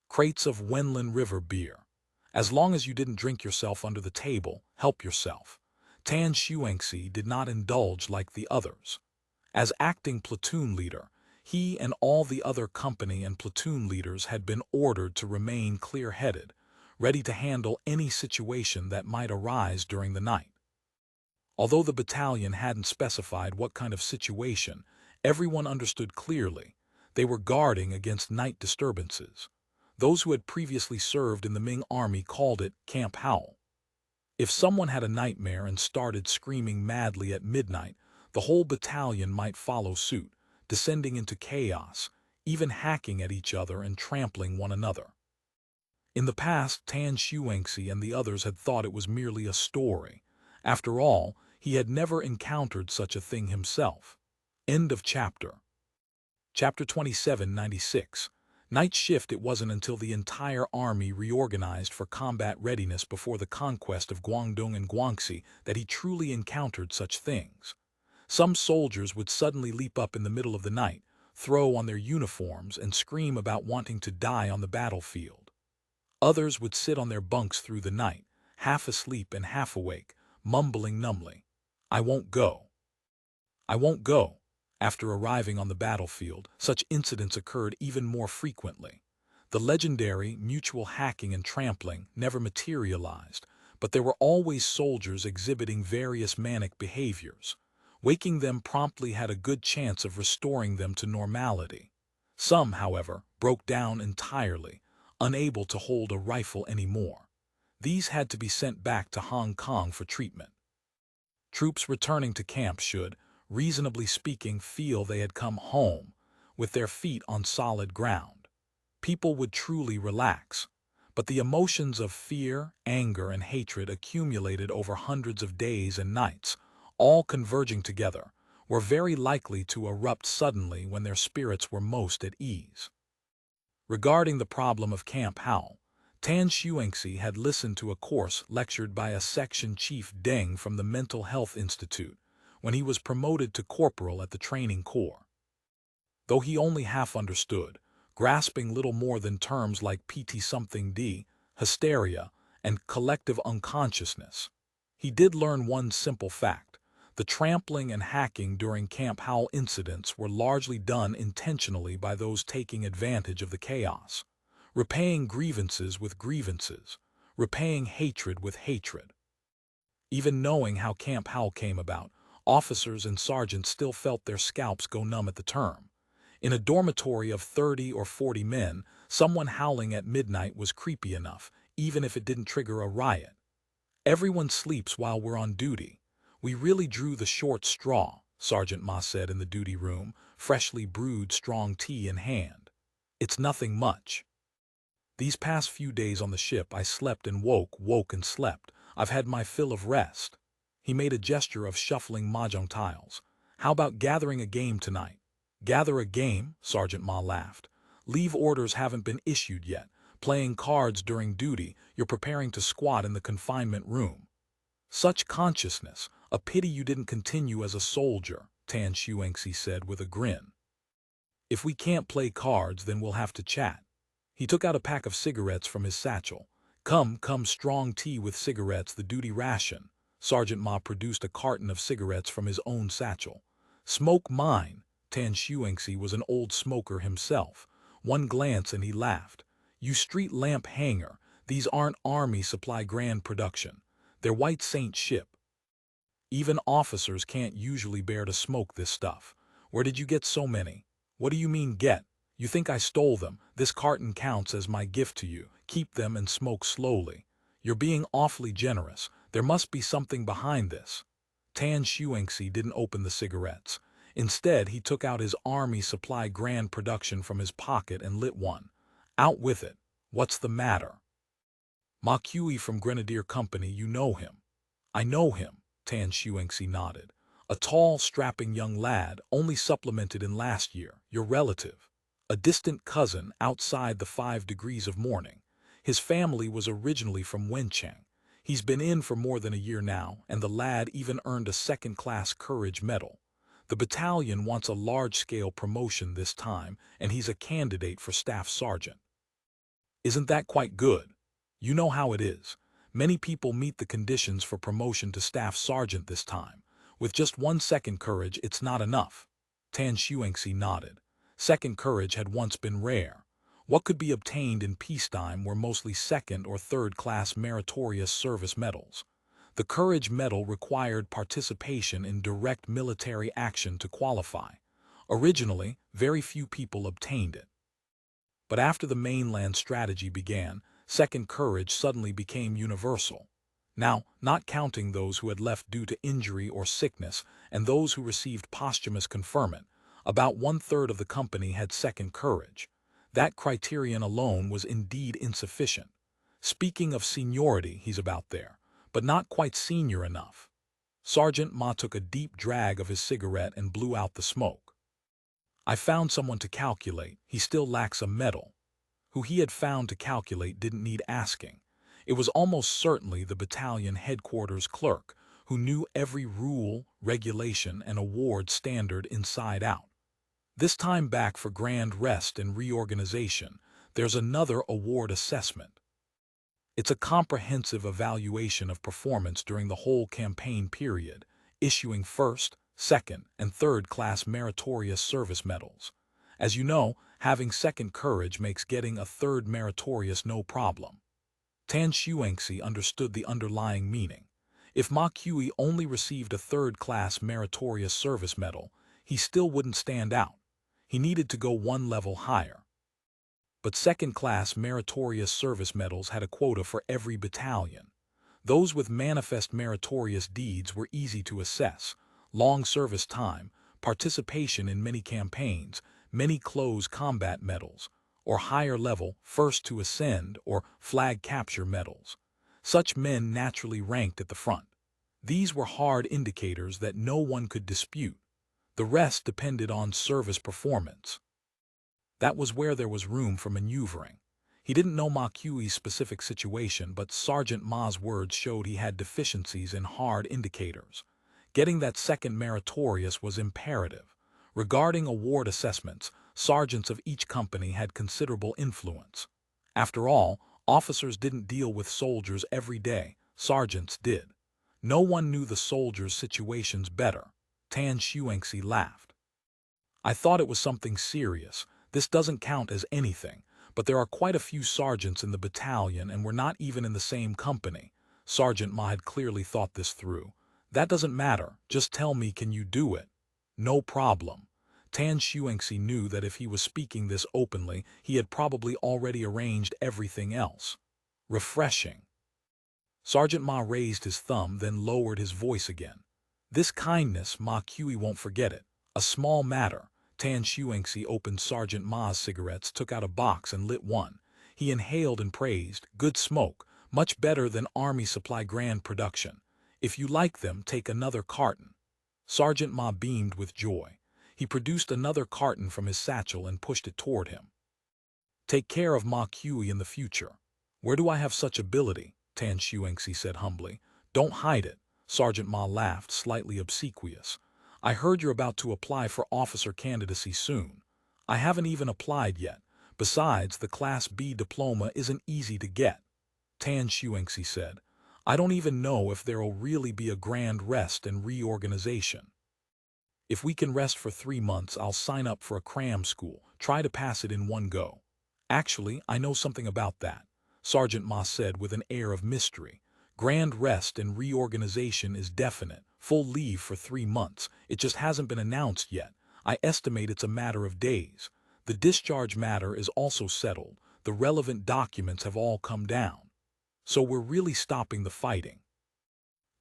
Crates of Wenlin River beer. As long as you didn't drink yourself under the table, help yourself. Tan Xuanxi did not indulge like the others. As acting platoon leader, he and all the other company and platoon leaders had been ordered to remain clear-headed, ready to handle any situation that might arise during the night. Although the battalion hadn't specified what kind of situation, everyone understood clearly. They were guarding against night disturbances. Those who had previously served in the Ming army called it Camp Howl. If someone had a nightmare and started screaming madly at midnight, the whole battalion might follow suit, descending into chaos, even hacking at each other and trampling one another. In the past, Tan Xuanxi and the others had thought it was merely a story. After all, he had never encountered such a thing himself. End of chapter. Chapter 2796. Night shift. It wasn't until the entire army reorganized for combat readiness before the conquest of Guangdong and Guangxi that he truly encountered such things. Some soldiers would suddenly leap up in the middle of the night, throw on their uniforms, and scream about wanting to die on the battlefield. Others would sit on their bunks through the night, half asleep and half awake, mumbling numbly, "I won't go. I won't go." After arriving on the battlefield, such incidents occurred even more frequently. The legendary mutual hacking and trampling never materialized, but there were always soldiers exhibiting various manic behaviors. Waking them promptly had a good chance of restoring them to normality. Some, however, broke down entirely, unable to hold a rifle anymore. These had to be sent back to Hong Kong for treatment. Troops returning to camp should, reasonably speaking, feel they had come home, with their feet on solid ground. People would truly relax, but the emotions of fear, anger, and hatred accumulated over hundreds of days and nights, all converging together, were very likely to erupt suddenly when their spirits were most at ease. Regarding the problem of Camp Howl, Tan Xuanxi had listened to a course lectured by a section chief Deng from the Mental Health Institute when he was promoted to corporal at the training corps. Though he only half understood, grasping little more than terms like PT-something-D, hysteria, and collective unconsciousness, he did learn one simple fact: the trampling and hacking during Camp Howl incidents were largely done intentionally by those taking advantage of the chaos, repaying grievances with grievances, repaying hatred with hatred. Even knowing how Camp Howl came about, officers and sergeants still felt their scalps go numb at the term. In a dormitory of 30 or 40 men, someone howling at midnight was creepy enough, even if it didn't trigger a riot. "Everyone sleeps while we're on duty. We really drew the short straw," Sergeant Ma said in the duty room, freshly brewed strong tea in hand. "It's nothing much. These past few days on the ship I slept and woke and slept. I've had my fill of rest." He made a gesture of shuffling mahjong tiles. "How about gathering a game tonight?" "Gather a game?" Sergeant Ma laughed. "Leave orders haven't been issued yet. Playing cards during duty, you're preparing to squat in the confinement room." "Such consciousness! A pity you didn't continue as a soldier," Tan Xuanxi said with a grin. "If we can't play cards, then we'll have to chat." He took out a pack of cigarettes from his satchel. Come, strong tea with cigarettes, the duty ration." Sergeant Ma produced a carton of cigarettes from his own satchel. "Smoke mine." Tan Xuanxi was an old smoker himself. One glance and he laughed. "You street lamp hanger, these aren't army supply grand production. They're White Saint ship. Even officers can't usually bear to smoke this stuff. Where did you get so many?" "What do you mean get? You think I stole them? This carton counts as my gift to you. Keep them and smoke slowly." "You're being awfully generous. There must be something behind this." Tan Xuanxi didn't open the cigarettes. Instead, he took out his army supply grand production from his pocket and lit one. "Out with it. What's the matter?" "Ma Kui from Grenadier Company, you know him." "I know him," Tan Xuanxi nodded. "A tall, strapping young lad, only supplemented in last year, your relative. A distant cousin outside the 5 degrees of mourning. His family was originally from Wencheng. He's been in for more than a year now, and the lad even earned a second-class courage medal. The battalion wants a large-scale promotion this time, and he's a candidate for staff sergeant." "Isn't that quite good? You know how it is. Many people meet the conditions for promotion to staff sergeant this time. With just 1 second courage, it's not enough." Tan Xuanxi nodded. Second courage had once been rare. What could be obtained in peacetime were mostly second- or third-class meritorious service medals. The Courage Medal required participation in direct military action to qualify. Originally, very few people obtained it. But after the mainland strategy began, second courage suddenly became universal. Now, not counting those who had left due to injury or sickness and those who received posthumous conferment, about one-third of the company had second courage. That criterion alone was indeed insufficient. Speaking of seniority, he's about there, but not quite senior enough. Sergeant Ma took a deep drag of his cigarette and blew out the smoke. I found someone to calculate. He still lacks a medal. Who he had found to calculate didn't need asking. It was almost certainly the battalion headquarters clerk, who knew every rule, regulation, and award standard inside out. This time back for grand rest and reorganization, there's another award assessment. It's a comprehensive evaluation of performance during the whole campaign period, issuing first, second, and third-class meritorious service medals. As you know, having second courage makes getting a third meritorious no problem. Tan Xuanxi understood the underlying meaning. If Ma Kui only received a third-class meritorious service medal, he still wouldn't stand out. He needed to go one level higher. But second-class meritorious service medals had a quota for every battalion. Those with manifest meritorious deeds were easy to assess: long service time, participation in many campaigns, many close combat medals, or higher level first to ascend or flag capture medals. Such men naturally ranked at the front. These were hard indicators that no one could dispute. The rest depended on service performance. That was where there was room for maneuvering. He didn't know Ma Kui's specific situation, but Sergeant Ma's words showed he had deficiencies in hard indicators. Getting that second meritorious was imperative. Regarding award assessments, sergeants of each company had considerable influence. After all, officers didn't deal with soldiers every day, sergeants did. No one knew the soldiers' situations better. Tan Xuanxi laughed. I thought it was something serious. This doesn't count as anything, but there are quite a few sergeants in the battalion and we're not even in the same company. Sergeant Ma had clearly thought this through. That doesn't matter, just tell me, can you do it? No problem. Tan Xuanxi knew that if he was speaking this openly, he had probably already arranged everything else. Refreshing. Sergeant Ma raised his thumb, then lowered his voice again. This kindness, Ma Kui won't forget it. A small matter. Tan Xuanxi opened Sergeant Ma's cigarettes, took out a box and lit one. He inhaled and praised. Good smoke, much better than Army Supply Grand Production. If you like them, take another carton. Sergeant Ma beamed with joy. He produced another carton from his satchel and pushed it toward him. Take care of Ma Kui in the future. Where do I have such ability? Tan Xuanxi said humbly. Don't hide it. Sergeant Ma laughed, slightly obsequious. I heard you're about to apply for officer candidacy soon. I haven't even applied yet. Besides, the Class B diploma isn't easy to get. Tan Xuanxi said. I don't even know if there'll really be a grand rest and reorganization. If we can rest for 3 months, I'll sign up for a cram school, try to pass it in one go. Actually, I know something about that, Sergeant Ma said with an air of mystery. Grand rest and reorganization is definite, full leave for 3 months. It just hasn't been announced yet. I estimate it's a matter of days. The discharge matter is also settled. The relevant documents have all come down. So we're really stopping the fighting.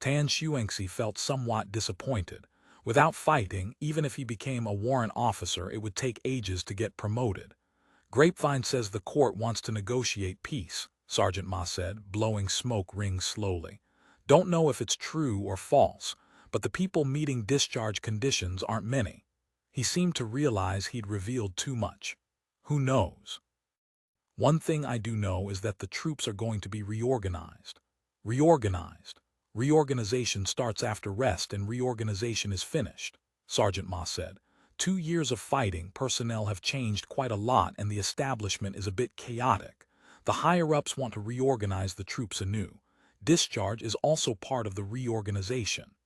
Tan Xuanxi felt somewhat disappointed. Without fighting, even if he became a warrant officer, it would take ages to get promoted. Grapevine says the court wants to negotiate peace, Sergeant Ma said, blowing smoke rings slowly. Don't know if it's true or false, but the people meeting discharge conditions aren't many. He seemed to realize he'd revealed too much. Who knows? One thing I do know is that the troops are going to be reorganized. Reorganized. Reorganization starts after rest and reorganization is finished, Sergeant Ma said. 2 years of fighting, personnel have changed quite a lot and the establishment is a bit chaotic. The higher-ups want to reorganize the troops anew. Discharge is also part of the reorganization.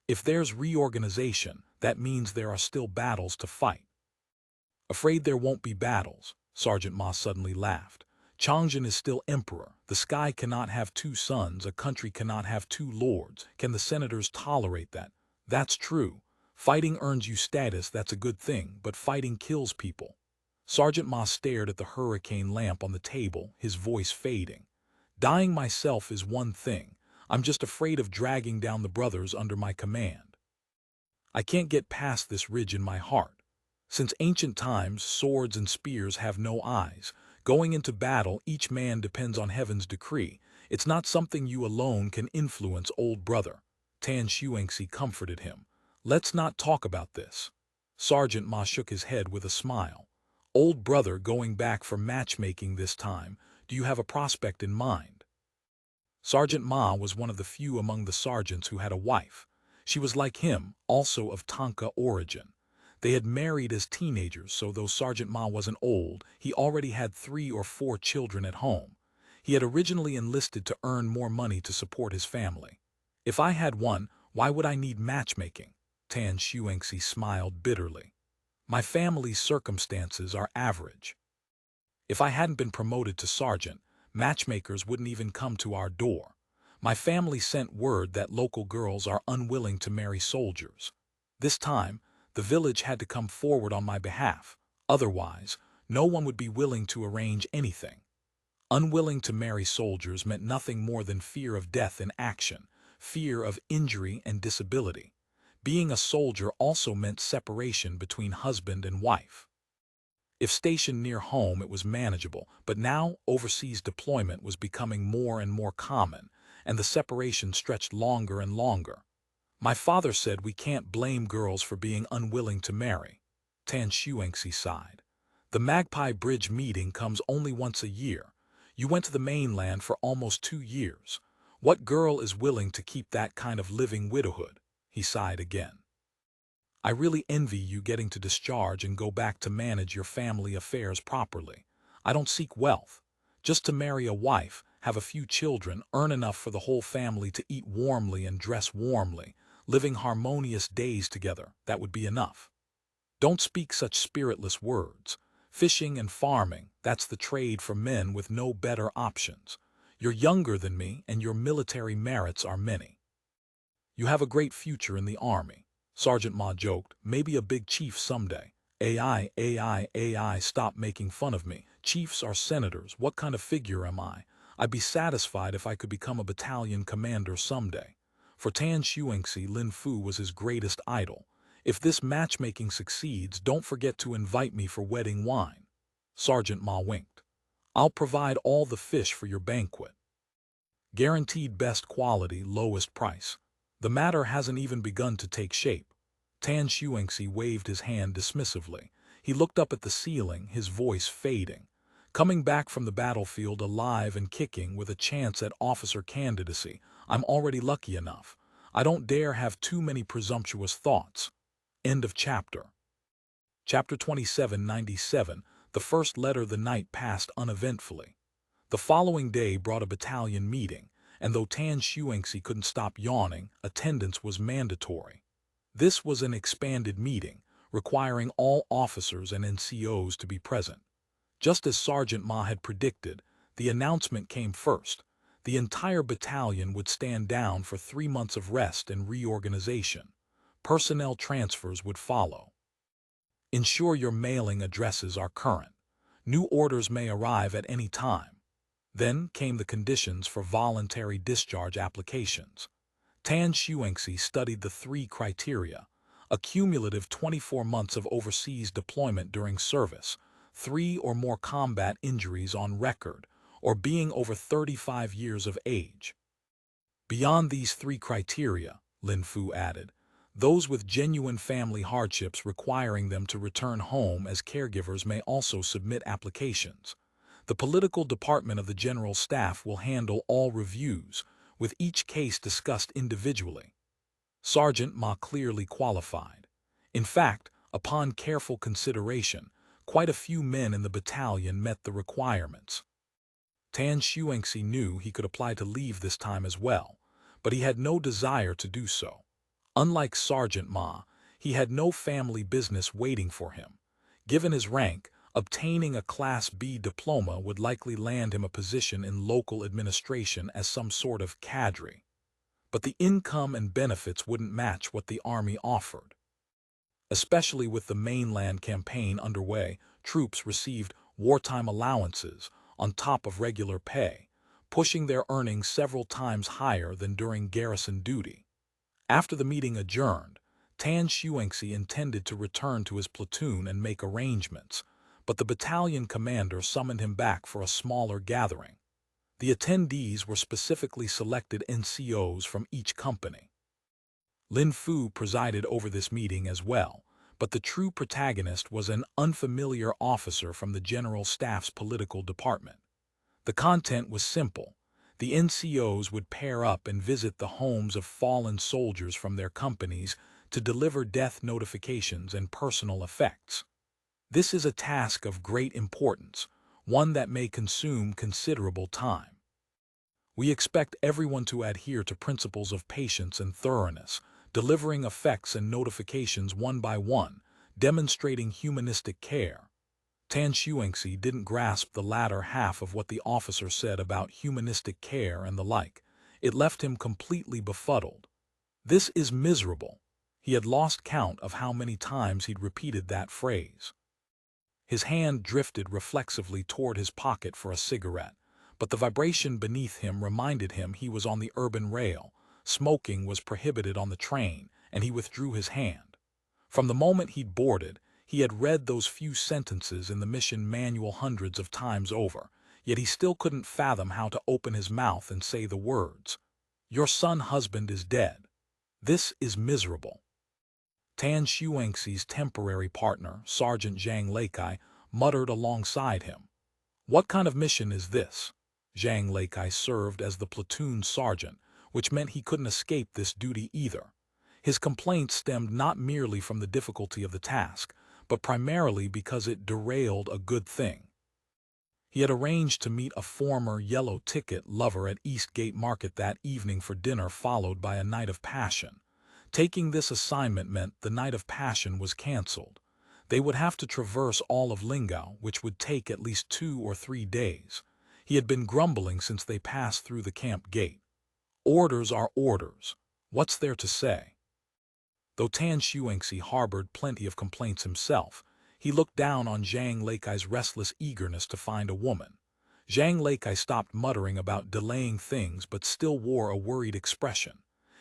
If there's reorganization, that means there are still battles to fight. Afraid there won't be battles, Sergeant Ma suddenly laughed. Changzhen is still emperor. The sky cannot have 2 suns. A country cannot have 2 lords. Can the senators tolerate that? That's true. Fighting earns you status, that's a good thing, but fighting kills people. Sergeant Ma stared at the hurricane lamp on the table, his voice fading. Dying myself is one thing. I'm just afraid of dragging down the brothers under my command. I can't get past this ridge in my heart. Since ancient times, swords and spears have no eyes. Going into battle, each man depends on heaven's decree. It's not something you alone can influence, old brother. Tan Xuanxi comforted him. Let's not talk about this. Sergeant Ma shook his head with a smile. Old brother, going back for matchmaking this time, do you have a prospect in mind? Sergeant Ma was one of the few among the sergeants who had a wife. She was like him, also of Tanka origin. They had married as teenagers, so though Sergeant Ma wasn't old, he already had 3 or 4 children at home. He had originally enlisted to earn more money to support his family. If I had one, why would I need matchmaking? Tan Xuanxi smiled bitterly. My family's circumstances are average. If I hadn't been promoted to sergeant, matchmakers wouldn't even come to our door. My family sent word that local girls are unwilling to marry soldiers. This time, the village had to come forward on my behalf. Otherwise, no one would be willing to arrange anything. Unwilling to marry soldiers meant nothing more than fear of death in action, fear of injury and disability. Being a soldier also meant separation between husband and wife. If stationed near home, it was manageable, but now overseas deployment was becoming more and more common, and the separation stretched longer and longer. My father said we can't blame girls for being unwilling to marry. Tan Xuanxi sighed. The Magpie Bridge meeting comes only once a year. You went to the mainland for almost 2 years. What girl is willing to keep that kind of living widowhood? He sighed again. I really envy you getting to discharge and go back to manage your family affairs properly. I don't seek wealth. Just to marry a wife, have a few children, earn enough for the whole family to eat warmly and dress warmly, living harmonious days together, that would be enough. Don't speak such spiritless words. Fishing and farming, that's the trade for men with no better options. You're younger than me, and your military merits are many. You have a great future in the army. Sergeant Ma joked, maybe a big chief someday. AI, stop making fun of me. Chiefs are senators. What kind of figure am I? I'd be satisfied if I could become a battalion commander someday. For Tan Xuanxi, Lin Fu was his greatest idol. If this matchmaking succeeds, don't forget to invite me for wedding wine. Sergeant Ma winked. I'll provide all the fish for your banquet. Guaranteed best quality, lowest price. The matter hasn't even begun to take shape. Tan Xuanxi waved his hand dismissively. He looked up at the ceiling, his voice fading. Coming back from the battlefield alive and kicking with a chance at officer candidacy, I'm already lucky enough. I don't dare have too many presumptuous thoughts. End of chapter. Chapter 2797, the first letter the night passed uneventfully. The following day brought a battalion meeting, and though Tan Xuanxi couldn't stop yawning, attendance was mandatory. This was an expanded meeting, requiring all officers and NCOs to be present. Just as Sergeant Ma had predicted, the announcement came first. The entire battalion would stand down for 3 months of rest and reorganization. Personnel transfers would follow. Ensure your mailing addresses are current. New orders may arrive at any time. Then came the conditions for voluntary discharge applications. Tan Xuanxi studied the 3 criteria: a cumulative 24 months of overseas deployment during service, 3 or more combat injuries on record, or being over 35 years of age. Beyond these 3 criteria, Lin Fu added, those with genuine family hardships requiring them to return home as caregivers may also submit applications. The political department of the General Staff will handle all reviews, with each case discussed individually. Sergeant Ma clearly qualified. In fact, upon careful consideration, quite a few men in the battalion met the requirements. Tan Xuanxi knew he could apply to leave this time as well, but he had no desire to do so. Unlike Sergeant Ma, he had no family business waiting for him. Given his rank, obtaining a Class B diploma would likely land him a position in local administration as some sort of cadre. But the income and benefits wouldn't match what the army offered. Especially with the mainland campaign underway, troops received wartime allowances on top of regular pay, pushing their earnings several times higher than during garrison duty. After the meeting adjourned, Tan Xuanxi intended to return to his platoon and make arrangements, but the battalion commander summoned him back for a smaller gathering. The attendees were specifically selected NCOs from each company. Lin Fu presided over this meeting as well, but the true protagonist was an unfamiliar officer from the General Staff's political department. The content was simple. The NCOs would pair up and visit the homes of fallen soldiers from their companies to deliver death notifications and personal effects. This is a task of great importance, one that may consume considerable time. We expect everyone to adhere to principles of patience and thoroughness, delivering effects and notifications one by one, demonstrating humanistic care. Tan Xuanxi didn't grasp the latter half of what the officer said about humanistic care and the like. It left him completely befuddled. This is miserable. He had lost count of how many times he'd repeated that phrase. His hand drifted reflexively toward his pocket for a cigarette, but the vibration beneath him reminded him he was on the urban rail. Smoking was prohibited on the train, and he withdrew his hand. From the moment he'd boarded, he had read those few sentences in the mission manual hundreds of times over, yet he still couldn't fathom how to open his mouth and say the words. "Your son-husband is dead. This is miserable." Tan Xuanxi's temporary partner, Sergeant Zhang Leikai, muttered alongside him. "What kind of mission is this?" Zhang Leikai served as the platoon sergeant, which meant he couldn't escape this duty either. His complaints stemmed not merely from the difficulty of the task, but primarily because it derailed a good thing. He had arranged to meet a former yellow ticket lover at Eastgate Market that evening for dinner, followed by a night of passion. Taking this assignment meant the night of passion was cancelled. They would have to traverse all of Lingao, which would take at least 2 or 3 days. He had been grumbling since they passed through the camp gate. Orders are orders. What's there to say? Though Tan Xuanxi harbored plenty of complaints himself, he looked down on Zhang Leikai's restless eagerness to find a woman. Zhang Leikai stopped muttering about delaying things but still wore a worried expression.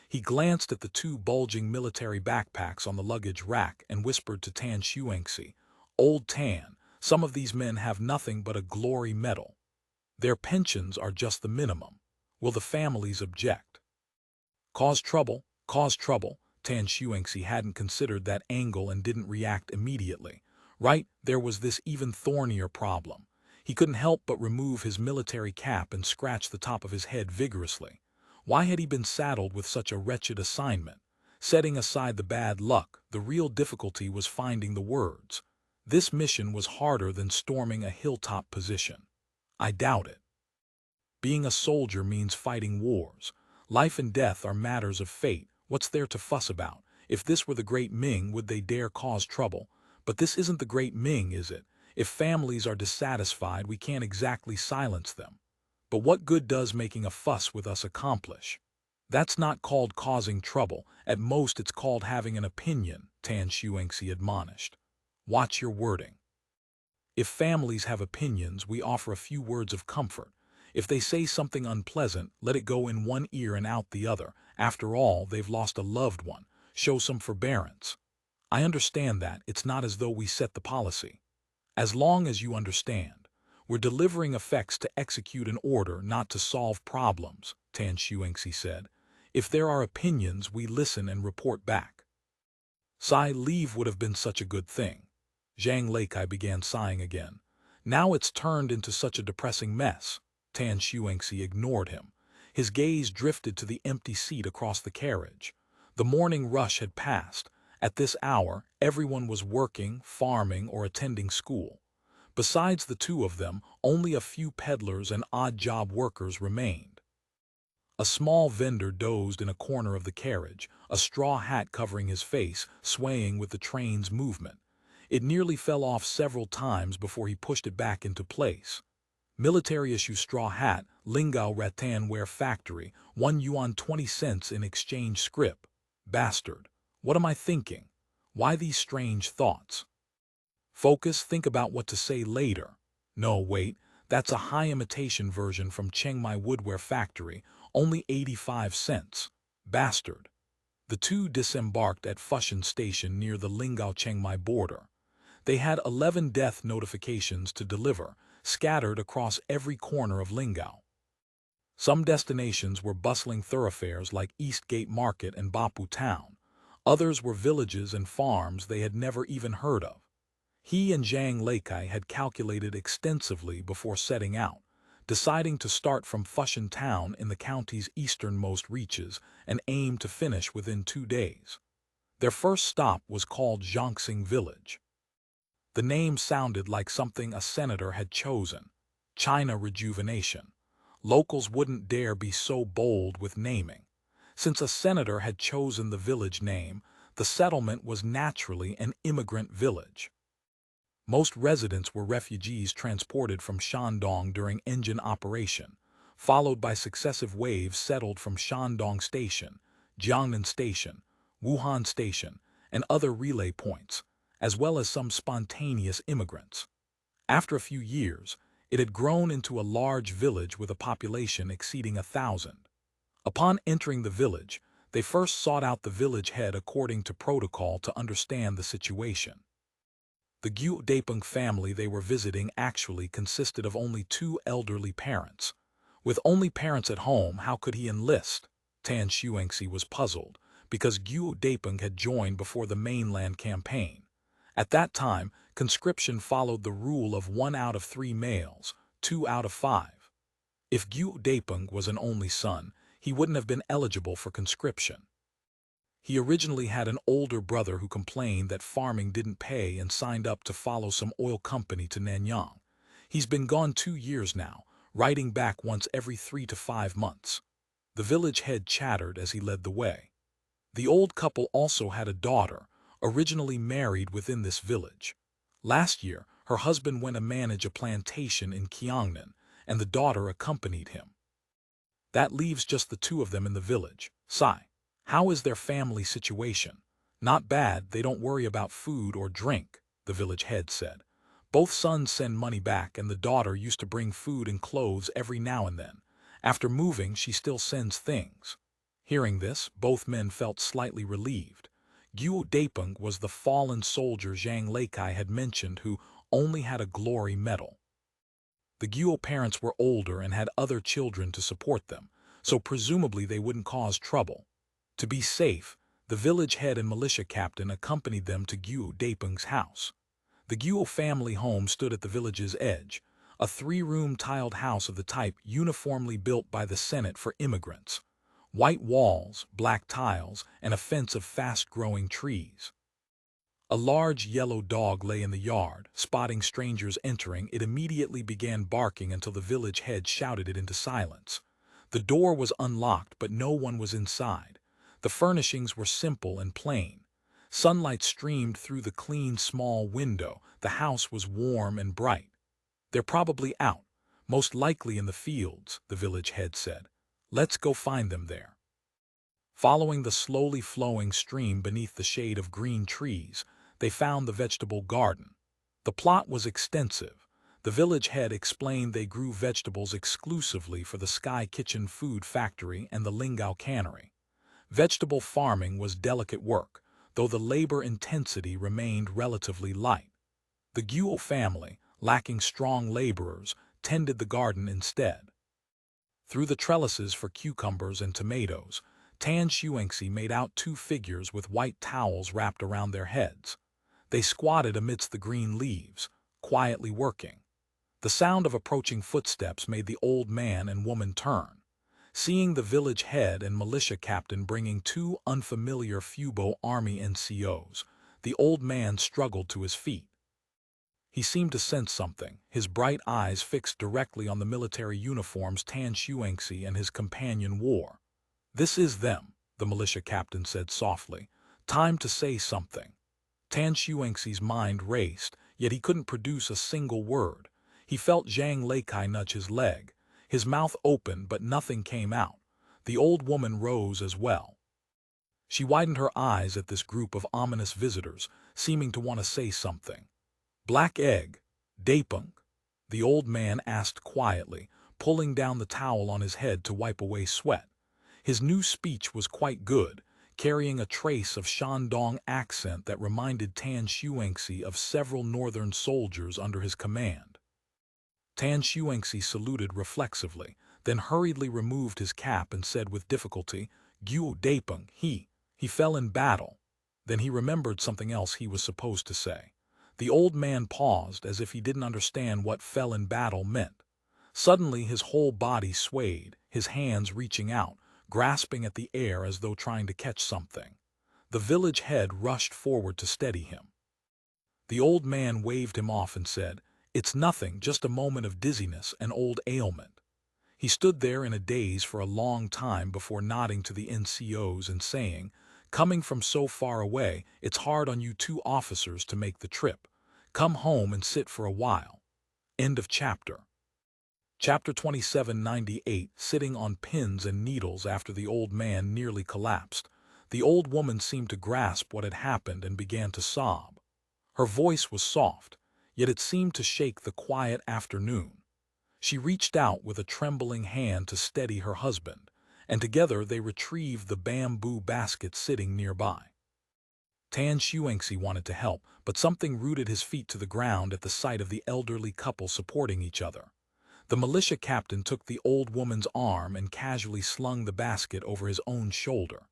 He glanced at the 2 bulging military backpacks on the luggage rack and whispered to Tan Xuanxi, "Old Tan, some of these men have nothing but a glory medal. Their pensions are just the minimum. Will the families object?" Cause trouble, cause trouble. Tan Xuanxi hadn't considered that angle and didn't react immediately. Right, there was this even thornier problem. He couldn't help but remove his military cap and scratch the top of his head vigorously. Why had he been saddled with such a wretched assignment? Setting aside the bad luck, the real difficulty was finding the words. This mission was harder than storming a hilltop position. I doubt it. Being a soldier means fighting wars. Life and death are matters of fate. What's there to fuss about? If this were the Great Ming, would they dare cause trouble? But this isn't the Great Ming, is it? If families are dissatisfied, we can't exactly silence them. But what good does making a fuss with us accomplish? That's not called causing trouble. At most, it's called having an opinion, Tan Xuanxi admonished. Watch your wording. If families have opinions, we offer a few words of comfort. If they say something unpleasant, let it go in one ear and out the other. After all, they've lost a loved one. Show some forbearance. I understand that. It's not as though we set the policy. As long as you understand. We're delivering effects to execute an order, not to solve problems, Tan Xuanxi said. If there are opinions, we listen and report back. Leave would have been such a good thing. Zhang Leikai began sighing again. Now it's turned into such a depressing mess. Tan Xuanxi ignored him. His gaze drifted to the empty seat across the carriage. The morning rush had passed. At this hour, everyone was working, farming, or attending school. Besides the 2 of them, only a few peddlers and odd-job workers remained. A small vendor dozed in a corner of the carriage, a straw hat covering his face, swaying with the train's movement. It nearly fell off several times before he pushed it back into place. Military-issue straw hat, Lingao rattan-ware factory, 1 yuan 20 cents in exchange scrip. Bastard. What am I thinking? Why these strange thoughts? Focus, think about what to say later. No, wait, that's a high imitation version from Chiang Mai Woodware Factory, only 85 cents. Bastard. The two disembarked at Fushan Station near the Lingao-Chiang Mai border. They had 11 death notifications to deliver, scattered across every corner of Lingao. Some destinations were bustling thoroughfares like Eastgate Market and Bapu Town. Others were villages and farms they had never even heard of. He and Zhang Leikai had calculated extensively before setting out, deciding to start from Fushan Town in the county's easternmost reaches and aim to finish within 2 days. Their first stop was called Zhongxing Village. The name sounded like something a senator had chosen. China Rejuvenation. Locals wouldn't dare be so bold with naming. Since a senator had chosen the village name, the settlement was naturally an immigrant village. Most residents were refugees transported from Shandong during engine operation, followed by successive waves settled from Shandong Station, Jiangnan Station, Wuhan Station, and other relay points, as well as some spontaneous immigrants. After a few years, it had grown into a large village with a population exceeding 1,000. Upon entering the village, they first sought out the village head according to protocol to understand the situation. The Gu Daipeng family they were visiting actually consisted of only 2 elderly parents. With only parents at home, how could he enlist? Tan Xuanxi was puzzled, because Gu Daipeng had joined before the mainland campaign. At that time, conscription followed the rule of 1 out of 3 males, 2 out of 5. If Gu Daipeng was an only son, he wouldn't have been eligible for conscription. He originally had an older brother who complained that farming didn't pay and signed up to follow some oil company to Nanyang. He's been gone 2 years now, writing back once every 3 to 5 months. The village head chattered as he led the way. The old couple also had a daughter, originally married within this village. Last year, her husband went to manage a plantation in Qiangnan, and the daughter accompanied him. That leaves just the 2 of them in the village. Sigh. How is their family situation? Not bad, they don't worry about food or drink, the village head said. Both sons send money back, and the daughter used to bring food and clothes every now and then. After moving, she still sends things. Hearing this, both men felt slightly relieved. Gu Daipeng was the fallen soldier Zhang Leikai had mentioned who only had a glory medal. The Guo parents were older and had other children to support them, so presumably they wouldn't cause trouble. To be safe, the village head and militia captain accompanied them to Guo Daipeng's house. The Guo family home stood at the village's edge, a 3-room tiled house of the type uniformly built by the Senate for immigrants. White walls, black tiles, and a fence of fast-growing trees. A large yellow dog lay in the yard. Spotting strangers entering, it immediately began barking until the village head shouted it into silence. The door was unlocked, but no one was inside. The furnishings were simple and plain. Sunlight streamed through the clean, small window. The house was warm and bright. They're probably out, most likely in the fields, the village head said. Let's go find them there. Following the slowly flowing stream beneath the shade of green trees, they found the vegetable garden. The plot was extensive. The village head explained they grew vegetables exclusively for the Sky Kitchen food factory and the Lingao cannery. Vegetable farming was delicate work, though the labor intensity remained relatively light. The Guo family, lacking strong laborers, tended the garden instead. Through the trellises for cucumbers and tomatoes, Tan Xuanxi made out 2 figures with white towels wrapped around their heads. They squatted amidst the green leaves, quietly working. The sound of approaching footsteps made the old man and woman turn. Seeing the village head and militia captain bringing 2 unfamiliar Fubo army NCOs, the old man struggled to his feet. He seemed to sense something, his bright eyes fixed directly on the military uniforms Tan Xuanxi and his companion wore. "This is them," the militia captain said softly. "Time to say something." Tan Xuanxi's mind raced, yet he couldn't produce a single word. He felt Zhang Leikai nudge his leg. His mouth opened, but nothing came out. The old woman rose as well. She widened her eyes at this group of ominous visitors, seeming to want to say something. Black egg, Bunk? The old man asked quietly, pulling down the towel on his head to wipe away sweat. His new speech was quite good, carrying a trace of Shandong accent that reminded Tan Xuanxi of several northern soldiers under his command. Tan Xuanxi saluted reflexively, then hurriedly removed his cap and said with difficulty, "Gu Dapeng, he fell in battle." Then he remembered something else he was supposed to say. The old man paused as if he didn't understand what "fell in battle" meant. Suddenly his whole body swayed, his hands reaching out, grasping at the air as though trying to catch something. The village head rushed forward to steady him. The old man waved him off and said, "It's nothing, just a moment of dizziness, an old ailment." He stood there in a daze for a long time before nodding to the NCOs and saying, "Coming from so far away, it's hard on you two officers to make the trip. Come home and sit for a while." End of chapter. Chapter 2798. Sitting on pins and needles after the old man nearly collapsed, the old woman seemed to grasp what had happened and began to sob. Her voice was soft, yet it seemed to shake the quiet afternoon. She reached out with a trembling hand to steady her husband, and together they retrieved the bamboo basket sitting nearby. Tan Xuanxi wanted to help, but something rooted his feet to the ground at the sight of the elderly couple supporting each other. The militia captain took the old woman's arm and casually slung the basket over his own shoulder.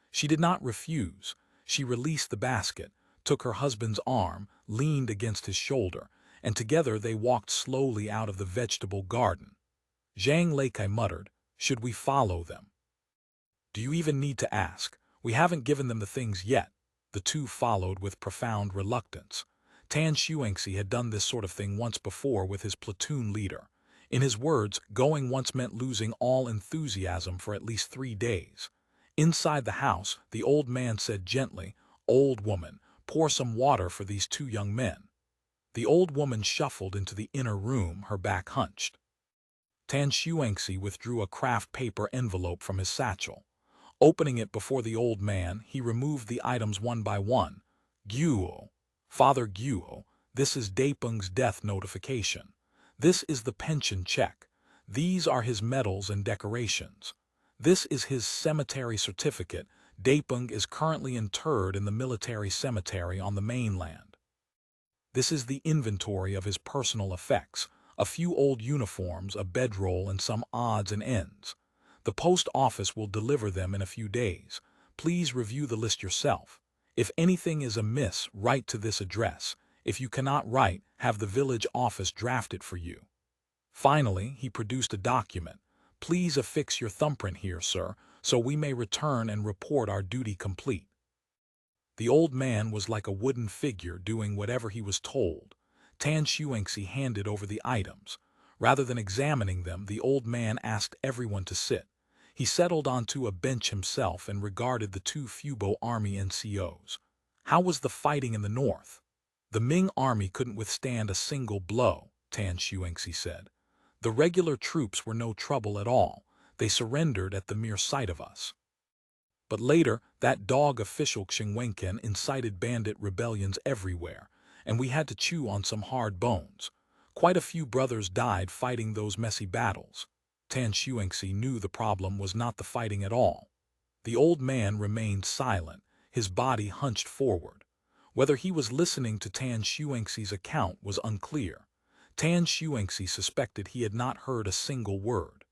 She did not refuse. She released the basket, took her husband's arm, leaned against his shoulder, and together they walked slowly out of the vegetable garden. Zhang Leikai muttered, "Should we follow them?" "Do you even need to ask? We haven't given them the things yet." The two followed with profound reluctance. Tan Xuanxi had done this sort of thing once before with his platoon leader. In his words, going once meant losing all enthusiasm for at least 3 days. Inside the house, the old man said gently, "Old woman, pour some water for these 2 young men." The old woman shuffled into the inner room, her back hunched. Tan Xuanxi withdrew a craft paper envelope from his satchel. Opening it before the old man, he removed the items one by one. "Guo, Father Guo, this is Dapeng's death notification. This is the pension check. These are his medals and decorations. This is his cemetery certificate. Dapeng is currently interred in the military cemetery on the mainland. This is the inventory of his personal effects, a few old uniforms, a bedroll, and some odds and ends. The post office will deliver them in a few days. Please review the list yourself. If anything is amiss, write to this address. If you cannot write, have the village office draft it for you." Finally, he produced a document. "Please affix your thumbprint here, sir, so we may return and report our duty complete." The old man was like a wooden figure doing whatever he was told. Tan Xuanxi handed over the items. Rather than examining them, the old man asked everyone to sit. He settled onto a bench himself and regarded the 2 Fubo army NCOs. "How was the fighting in the north?" "The Ming army couldn't withstand a single blow," Tan Xuanxi said. "The regular troops were no trouble at all. They surrendered at the mere sight of us. But later, that dog official Xing Wenken incited bandit rebellions everywhere, and we had to chew on some hard bones. Quite a few brothers died fighting those messy battles." Tan Xuanxi knew the problem was not the fighting at all. The old man remained silent, his body hunched forward. Whether he was listening to Tan Xuanxi's account was unclear. Tan Xuanxi suspected he had not heard a single word.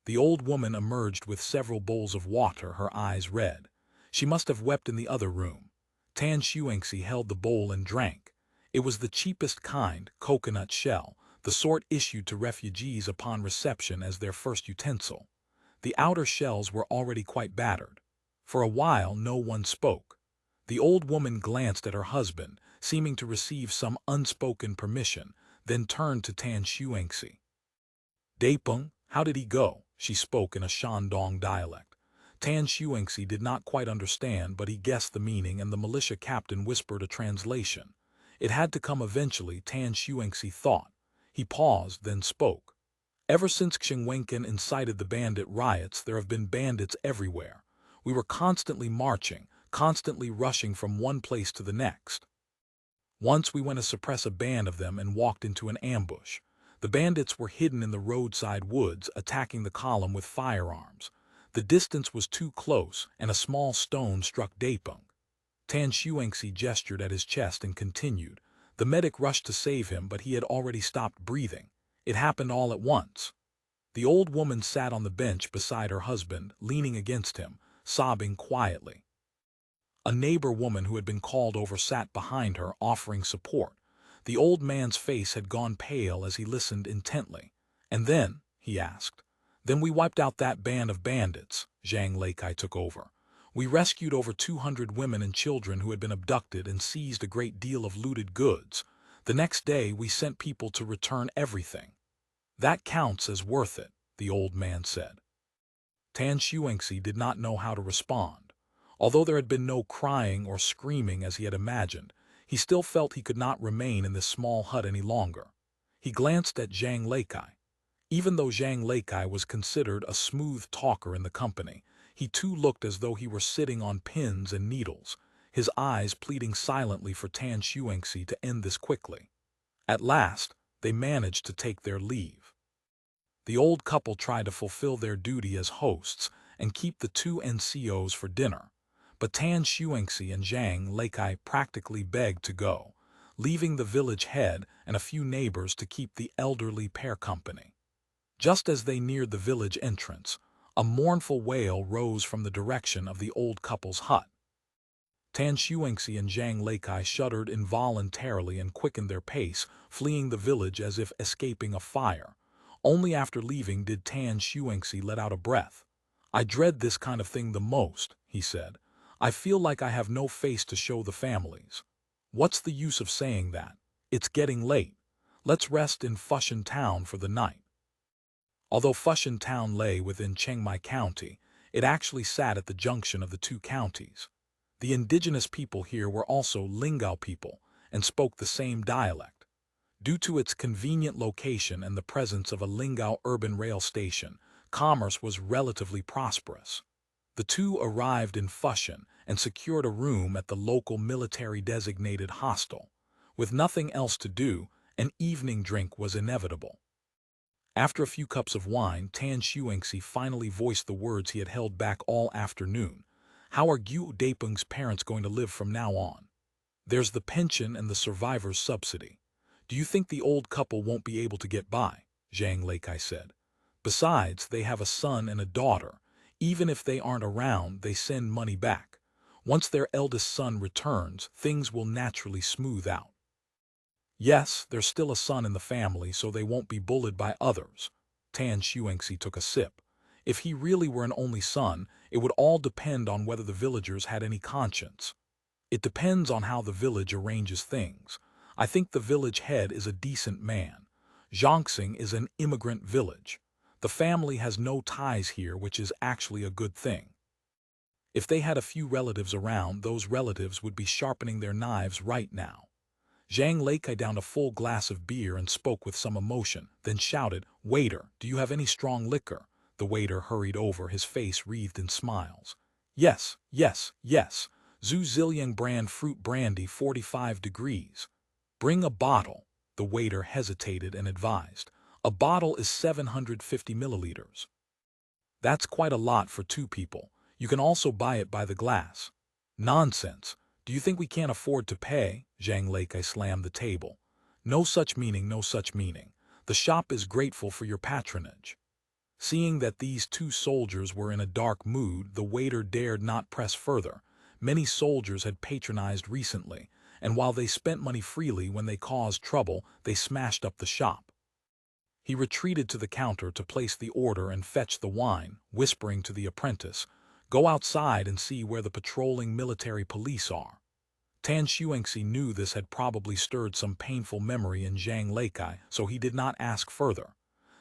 The old woman emerged with several bowls of water, her eyes red. She must have wept in the other room. Tan Xuanxi held the bowl and drank. It was the cheapest kind, coconut shell, the sort issued to refugees upon reception as their first utensil. The outer shells were already quite battered. For a while no one spoke. The old woman glanced at her husband, seeming to receive some unspoken permission, then turned to Tan Xuanxi. "Dapeng, how did he go?" She spoke in a Shandong dialect. Tan Xuanxi did not quite understand, but he guessed the meaning, and the militia captain whispered a translation. It had to come eventually, Tan Xuanxi thought. He paused, then spoke. "Ever since Xing Wenken incited the bandit riots, there have been bandits everywhere. We were constantly marching, constantly rushing from one place to the next. Once we went to suppress a band of them and walked into an ambush. The bandits were hidden in the roadside woods, attacking the column with firearms. The distance was too close, and a small stone struck Bunk. Tan Xuanxi gestured at his chest and continued. The medic rushed to save him, but he had already stopped breathing. It happened all at once. The old woman sat on the bench beside her husband, leaning against him, sobbing quietly. A neighbor woman who had been called over sat behind her, offering support. The old man's face had gone pale as he listened intently. "And then?" he asked. "Then we wiped out that band of bandits," Zhang Leikai took over. "We rescued over 200 women and children who had been abducted and seized a great deal of looted goods. The next day we sent people to return everything." "That counts as worth it," the old man said. Tan Xuanxi did not know how to respond. Although there had been no crying or screaming as he had imagined, he still felt he could not remain in this small hut any longer. He glanced at Zhang Leikai. Even though Zhang Leikai was considered a smooth talker in the company, he too looked as though he were sitting on pins and needles, his eyes pleading silently for Tan Xuanxi to end this quickly. At last, they managed to take their leave. The old couple tried to fulfill their duty as hosts and keep the two NCOs for dinner, but Tan Xuanxi and Zhang Leikai practically begged to go, leaving the village head and a few neighbors to keep the elderly pair company. Just as they neared the village entrance, a mournful wail rose from the direction of the old couple's hut. Tan Xuanxi and Zhang Leikai shuddered involuntarily and quickened their pace, fleeing the village as if escaping a fire. Only after leaving did Tan Xuanxi let out a breath. "I dread this kind of thing the most," he said. "I feel like I have no face to show the families." "What's the use of saying that? It's getting late. Let's rest in Fushan Town for the night." Although Fushan Town lay within Chiangmai County, it actually sat at the junction of the two counties. The indigenous people here were also Lingao people and spoke the same dialect. Due to its convenient location and the presence of a Lingao urban rail station, commerce was relatively prosperous. The two arrived in Fushan and secured a room at the local military-designated hostel. With nothing else to do, an evening drink was inevitable. After a few cups of wine, Tan Xuanxi finally voiced the words he had held back all afternoon. "How are Gu Daipeng's parents going to live from now on? There's the pension and the survivor's subsidy. Do you think the old couple won't be able to get by?" Zhang Leikai said. "Besides, they have a son and a daughter. Even if they aren't around, they send money back. Once their eldest son returns, things will naturally smooth out." "Yes, there's still a son in the family, so they won't be bullied by others." Tan Xuanxi took a sip. If he really were an only son, it would all depend on whether the villagers had any conscience. "It depends on how the village arranges things. I think the village head is a decent man. Zhongxing is an immigrant village. The family has no ties here, which is actually a good thing. If they had a few relatives around, those relatives would be sharpening their knives right now." Zhang Leikai downed a full glass of beer and spoke with some emotion, then shouted, "Waiter, do you have any strong liquor?" The waiter hurried over, his face wreathed in smiles. "Yes, yes, yes. Zhu Ziliang brand fruit brandy 45 degrees. "Bring a bottle," the waiter hesitated and advised. "A bottle is 750 milliliters. That's quite a lot for two people. You can also buy it by the glass." "Nonsense. Do you think we can't afford to pay?" Zhang Leikai slammed the table. "No such meaning, no such meaning. The shop is grateful for your patronage." Seeing that these two soldiers were in a dark mood, the waiter dared not press further. Many soldiers had patronized recently, and while they spent money freely when they caused trouble, they smashed up the shop. He retreated to the counter to place the order and fetch the wine, whispering to the apprentice, "Go outside and see where the patrolling military police are." Tan Xuanxi knew this had probably stirred some painful memory in Zhang Leikai, so he did not ask further.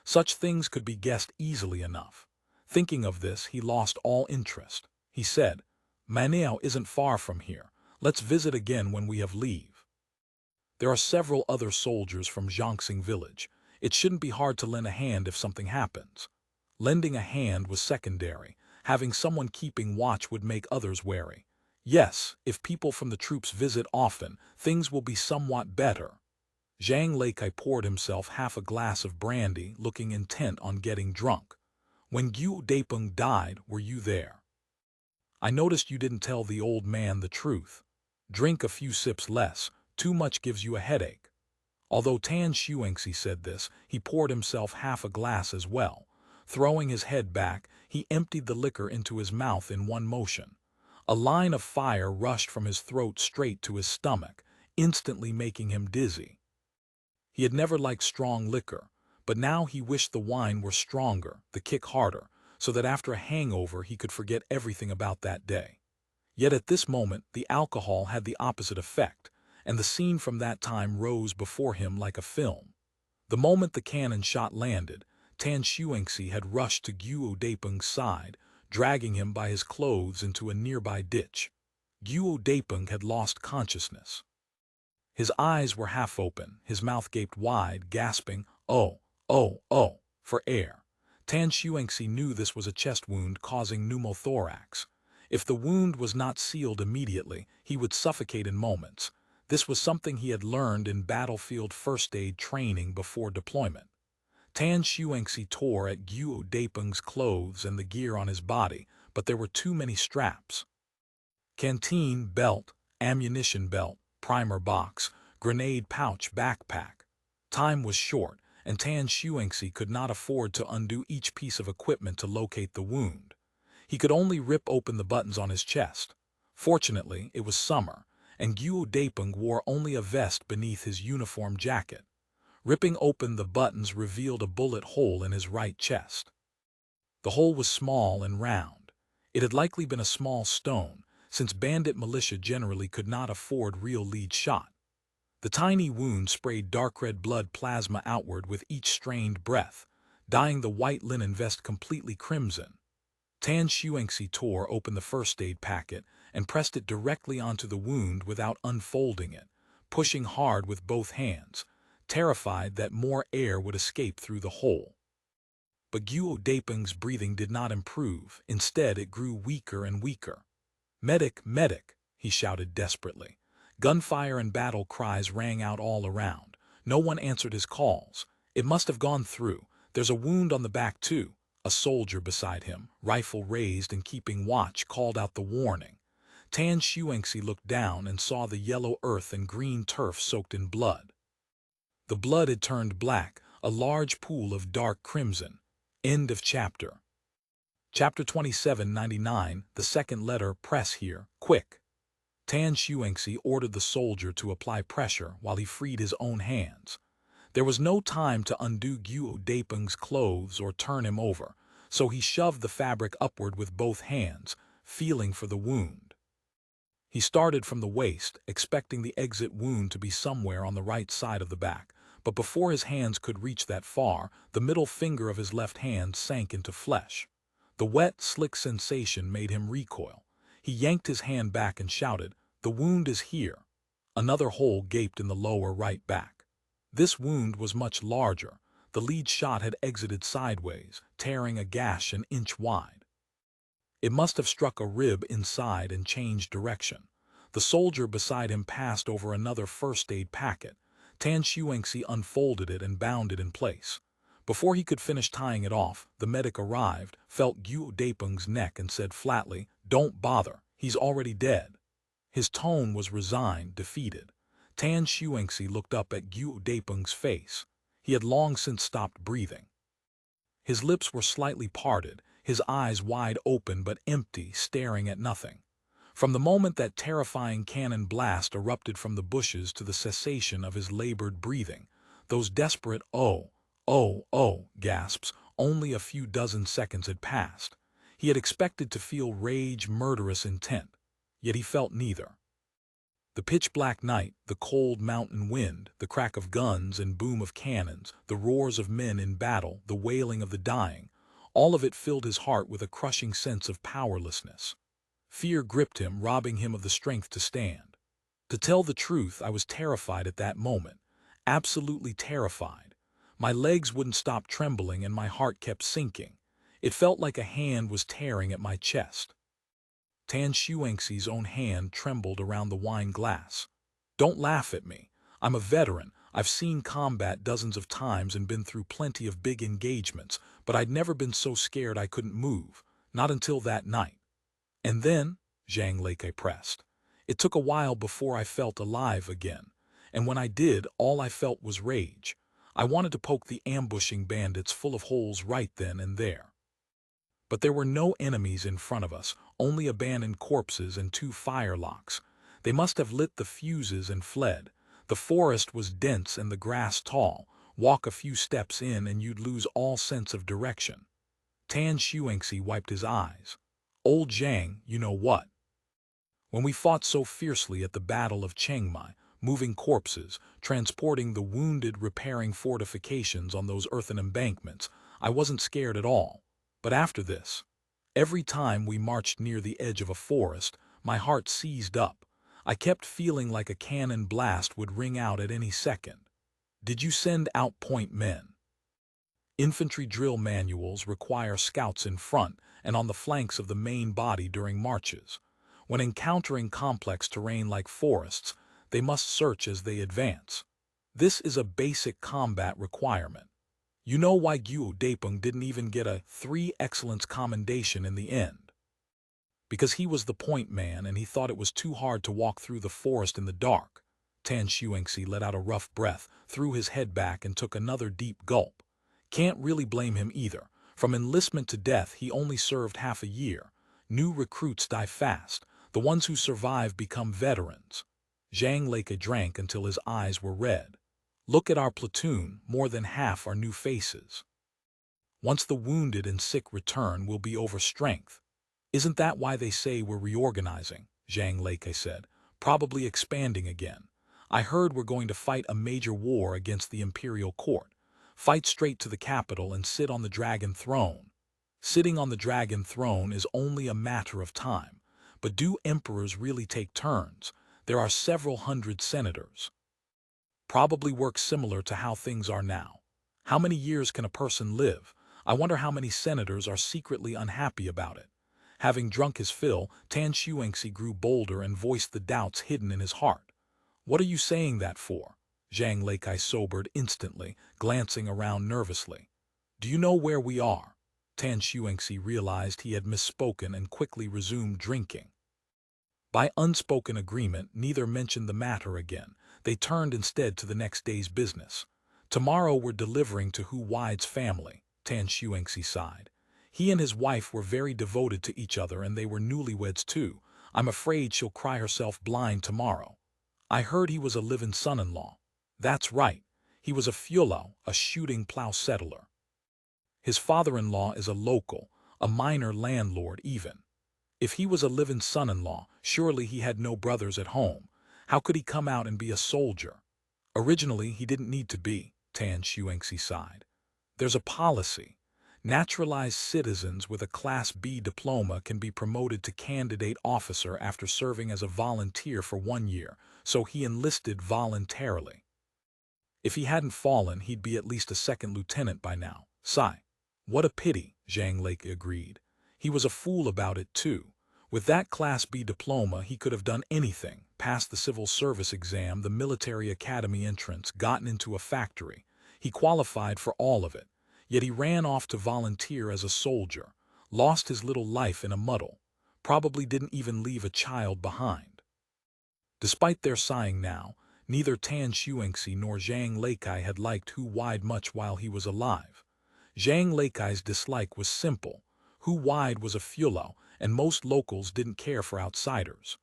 Such things could be guessed easily enough. Thinking of this, he lost all interest. He said, "Maniao isn't far from here. Let's visit again when we have leave. There are several other soldiers from Zhongxing village. It shouldn't be hard to lend a hand if something happens." Lending a hand was secondary. Having someone keeping watch would make others wary. Yes, if people from the troops visit often, things will be somewhat better. Zhang Leikai poured himself half a glass of brandy, looking intent on getting drunk. When Guo Daipeng died, were you there? I noticed you didn't tell the old man the truth. Drink a few sips less, too much gives you a headache. Although Tan Xuanxi said this, he poured himself half a glass as well. Throwing his head back, he emptied the liquor into his mouth in one motion. A line of fire rushed from his throat straight to his stomach, instantly making him dizzy. He had never liked strong liquor, but now he wished the wine were stronger, the kick harder, so that after a hangover he could forget everything about that day. Yet at this moment the alcohol had the opposite effect, and the scene from that time rose before him like a film. The moment the cannon shot landed, Tan Xuanxi had rushed to Guo Daipeng's side, dragging him by his clothes into a nearby ditch. Guo Daipeng had lost consciousness. His eyes were half open, his mouth gaped wide, gasping, "Oh, oh, oh," for air. Tan Xuanxi knew this was a chest wound causing pneumothorax. If the wound was not sealed immediately, he would suffocate in moments. This was something he had learned in battlefield first aid training before deployment. Tan Xuanxi tore at Guo Daipeng's clothes and the gear on his body, but there were too many straps. Canteen, belt, ammunition belt, primer box, grenade pouch, backpack. Time was short, and Tan Xuanxi could not afford to undo each piece of equipment to locate the wound. He could only rip open the buttons on his chest. Fortunately, it was summer, and Guo Daipeng wore only a vest beneath his uniform jacket. Ripping open the buttons revealed a bullet hole in his right chest. The hole was small and round. It had likely been a small stone, since bandit militia generally could not afford real lead shot. The tiny wound sprayed dark red blood plasma outward with each strained breath, dyeing the white linen vest completely crimson. Tan Xuanxi tore open the first aid packet and pressed it directly onto the wound without unfolding it, pushing hard with both hands, terrified that more air would escape through the hole. But Guo Daipeng's breathing did not improve. Instead, it grew weaker and weaker. "Medic, medic," he shouted desperately. Gunfire and battle cries rang out all around. No one answered his calls. It must have gone through. "There's a wound on the back too." A soldier beside him, rifle raised and keeping watch, called out the warning. Tan Xuanxi looked down and saw the yellow earth and green turf soaked in blood. The blood had turned black, a large pool of dark crimson. End of chapter. Chapter 2799, the second letter, press here, quick. Tan Xuanxi ordered the soldier to apply pressure while he freed his own hands. There was no time to undo Guo Daipeng's clothes or turn him over, so he shoved the fabric upward with both hands, feeling for the wound. He started from the waist, expecting the exit wound to be somewhere on the right side of the back, but before his hands could reach that far, the middle finger of his left hand sank into flesh. The wet, slick sensation made him recoil. He yanked his hand back and shouted, "The wound is here." Another hole gaped in the lower right back. This wound was much larger. The lead shot had exited sideways, tearing a gash an inch wide. It must have struck a rib inside and changed direction. The soldier beside him passed over another first aid packet. Tan Xuanxi unfolded it and bound it in place. Before he could finish tying it off, the medic arrived, felt Guo Daipeng's neck and said flatly, "Don't bother, he's already dead." His tone was resigned, defeated. Tan Xuanxi looked up at Guo Daipeng's face. He had long since stopped breathing. His lips were slightly parted, his eyes wide open but empty, staring at nothing. From the moment that terrifying cannon blast erupted from the bushes to the cessation of his labored breathing, those desperate "oh, oh, oh" gasps, only a few dozen seconds had passed. He had expected to feel rage, murderous intent, yet he felt neither. The pitch-black night, the cold mountain wind, the crack of guns and boom of cannons, the roars of men in battle, the wailing of the dying, all of it filled his heart with a crushing sense of powerlessness. Fear gripped him, robbing him of the strength to stand. To tell the truth, I was terrified at that moment, absolutely terrified. My legs wouldn't stop trembling and my heart kept sinking. It felt like a hand was tearing at my chest. Tan Shuangxi's own hand trembled around the wine glass. Don't laugh at me. I'm a veteran. I've seen combat dozens of times and been through plenty of big engagements, but I'd never been so scared I couldn't move. Not until that night. And then, Zhang Leike pressed, it took a while before I felt alive again. And when I did, all I felt was rage. I wanted to poke the ambushing bandits full of holes right then and there. But there were no enemies in front of us, only abandoned corpses and 2 firelocks. They must have lit the fuses and fled. The forest was dense and the grass tall. Walk a few steps in and you'd lose all sense of direction. Tan Shuangxi wiped his eyes. Old Zhang, you know what? When we fought so fiercely at the Battle of Chiangmai, moving corpses, transporting the wounded, repairing fortifications on those earthen embankments, I wasn't scared at all. But after this, every time we marched near the edge of a forest, my heart seized up. I kept feeling like a cannon blast would ring out at any second. Did you send out point men? Infantry drill manuals require scouts in front and on the flanks of the main body during marches. When encountering complex terrain like forests, they must search as they advance. This is a basic combat requirement. You know why Guo Daipeng didn't even get a 3 Excellence commendation in the end? Because he was the point man and he thought it was too hard to walk through the forest in the dark. Tan Shuangxi let out a rough breath, threw his head back and took another deep gulp. Can't really blame him either. From enlistment to death, he only served half a year. New recruits die fast. The ones who survive become veterans. Zhang Leike drank until his eyes were red. Look at our platoon, more than half are new faces. Once the wounded and sick return, we'll be over strength. Isn't that why they say we're reorganizing? Zhang Leike said, probably expanding again. I heard we're going to fight a major war against the imperial court. Fight straight to the capital and sit on the dragon throne. Sitting on the dragon throne is only a matter of time. But do emperors really take turns? There are several hundred senators. Probably works similar to how things are now. How many years can a person live? I wonder how many senators are secretly unhappy about it. Having drunk his fill, Tan Shuangxi grew bolder and voiced the doubts hidden in his heart. What are you saying that for? Zhang Leike sobered instantly, glancing around nervously. Do you know where we are? Tan Shuangxi realized he had misspoken and quickly resumed drinking. By unspoken agreement, neither mentioned the matter again. They turned instead to the next day's business. Tomorrow we're delivering to Hu Wide's family, Tan Shuangxi sighed. He and his wife were very devoted to each other and they were newlyweds too. I'm afraid she'll cry herself blind tomorrow. I heard he was a live-in son-in-law. That's right. He was a Fulo, a shooting plow settler. His father-in-law is a local, a minor landlord even. If he was a live-in son-in-law, surely he had no brothers at home. How could he come out and be a soldier? Originally, he didn't need to be, Tan Shuangxi sighed. There's a policy. Naturalized citizens with a Class B diploma can be promoted to candidate officer after serving as a volunteer for 1 year, so he enlisted voluntarily. If he hadn't fallen, he'd be at least a second lieutenant by now. Sigh. What a pity, Zhang Leike agreed. He was a fool about it too. With that Class B diploma, he could have done anything, passed the civil service exam, the military academy entrance, gotten into a factory. He qualified for all of it. Yet he ran off to volunteer as a soldier, lost his little life in a muddle, probably didn't even leave a child behind. Despite their sighing now, neither Tan Shuangxi nor Zhang Leike had liked Hu Wide much while he was alive. Zhang Leikai's dislike was simple. Hu Wide was a Fulo, and most locals didn't care for outsiders.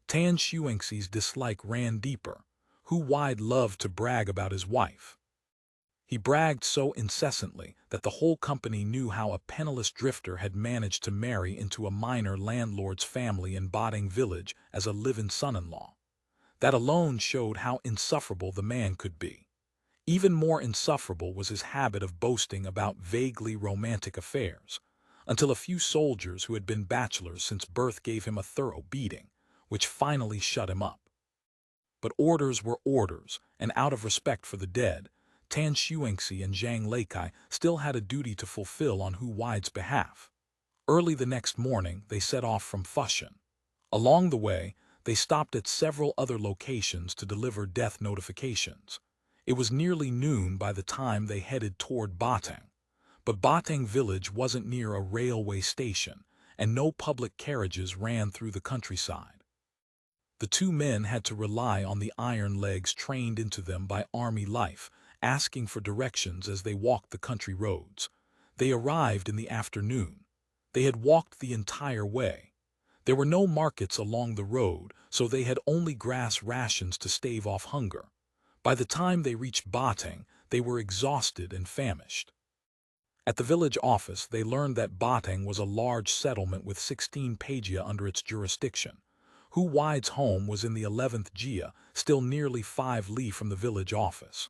Tan Shuangxi's dislike ran deeper. Hu Wide loved to brag about his wife. He bragged so incessantly that the whole company knew how a penniless drifter had managed to marry into a minor landlord's family in Botting village as a live-in son-in-law. That alone showed how insufferable the man could be. Even more insufferable was his habit of boasting about vaguely romantic affairs, until a few soldiers who had been bachelors since birth gave him a thorough beating, which finally shut him up. But orders were orders, and out of respect for the dead, Tan Shuangxi and Zhang Leike still had a duty to fulfill on Hu Wide's behalf. Early the next morning, they set off from Fushan. Along the way, they stopped at several other locations to deliver death notifications. It was nearly noon by the time they headed toward Batang. But Batang village wasn't near a railway station, and no public carriages ran through the countryside. The two men had to rely on the iron legs trained into them by army life, asking for directions as they walked the country roads. They arrived in the afternoon. They had walked the entire way. There were no markets along the road, so they had only grass rations to stave off hunger. By the time they reached Batang, they were exhausted and famished. At the village office, they learned that Batang was a large settlement with 16 pagia under its jurisdiction. Hu Wide's home was in the 11th jia, still nearly 5 li from the village office.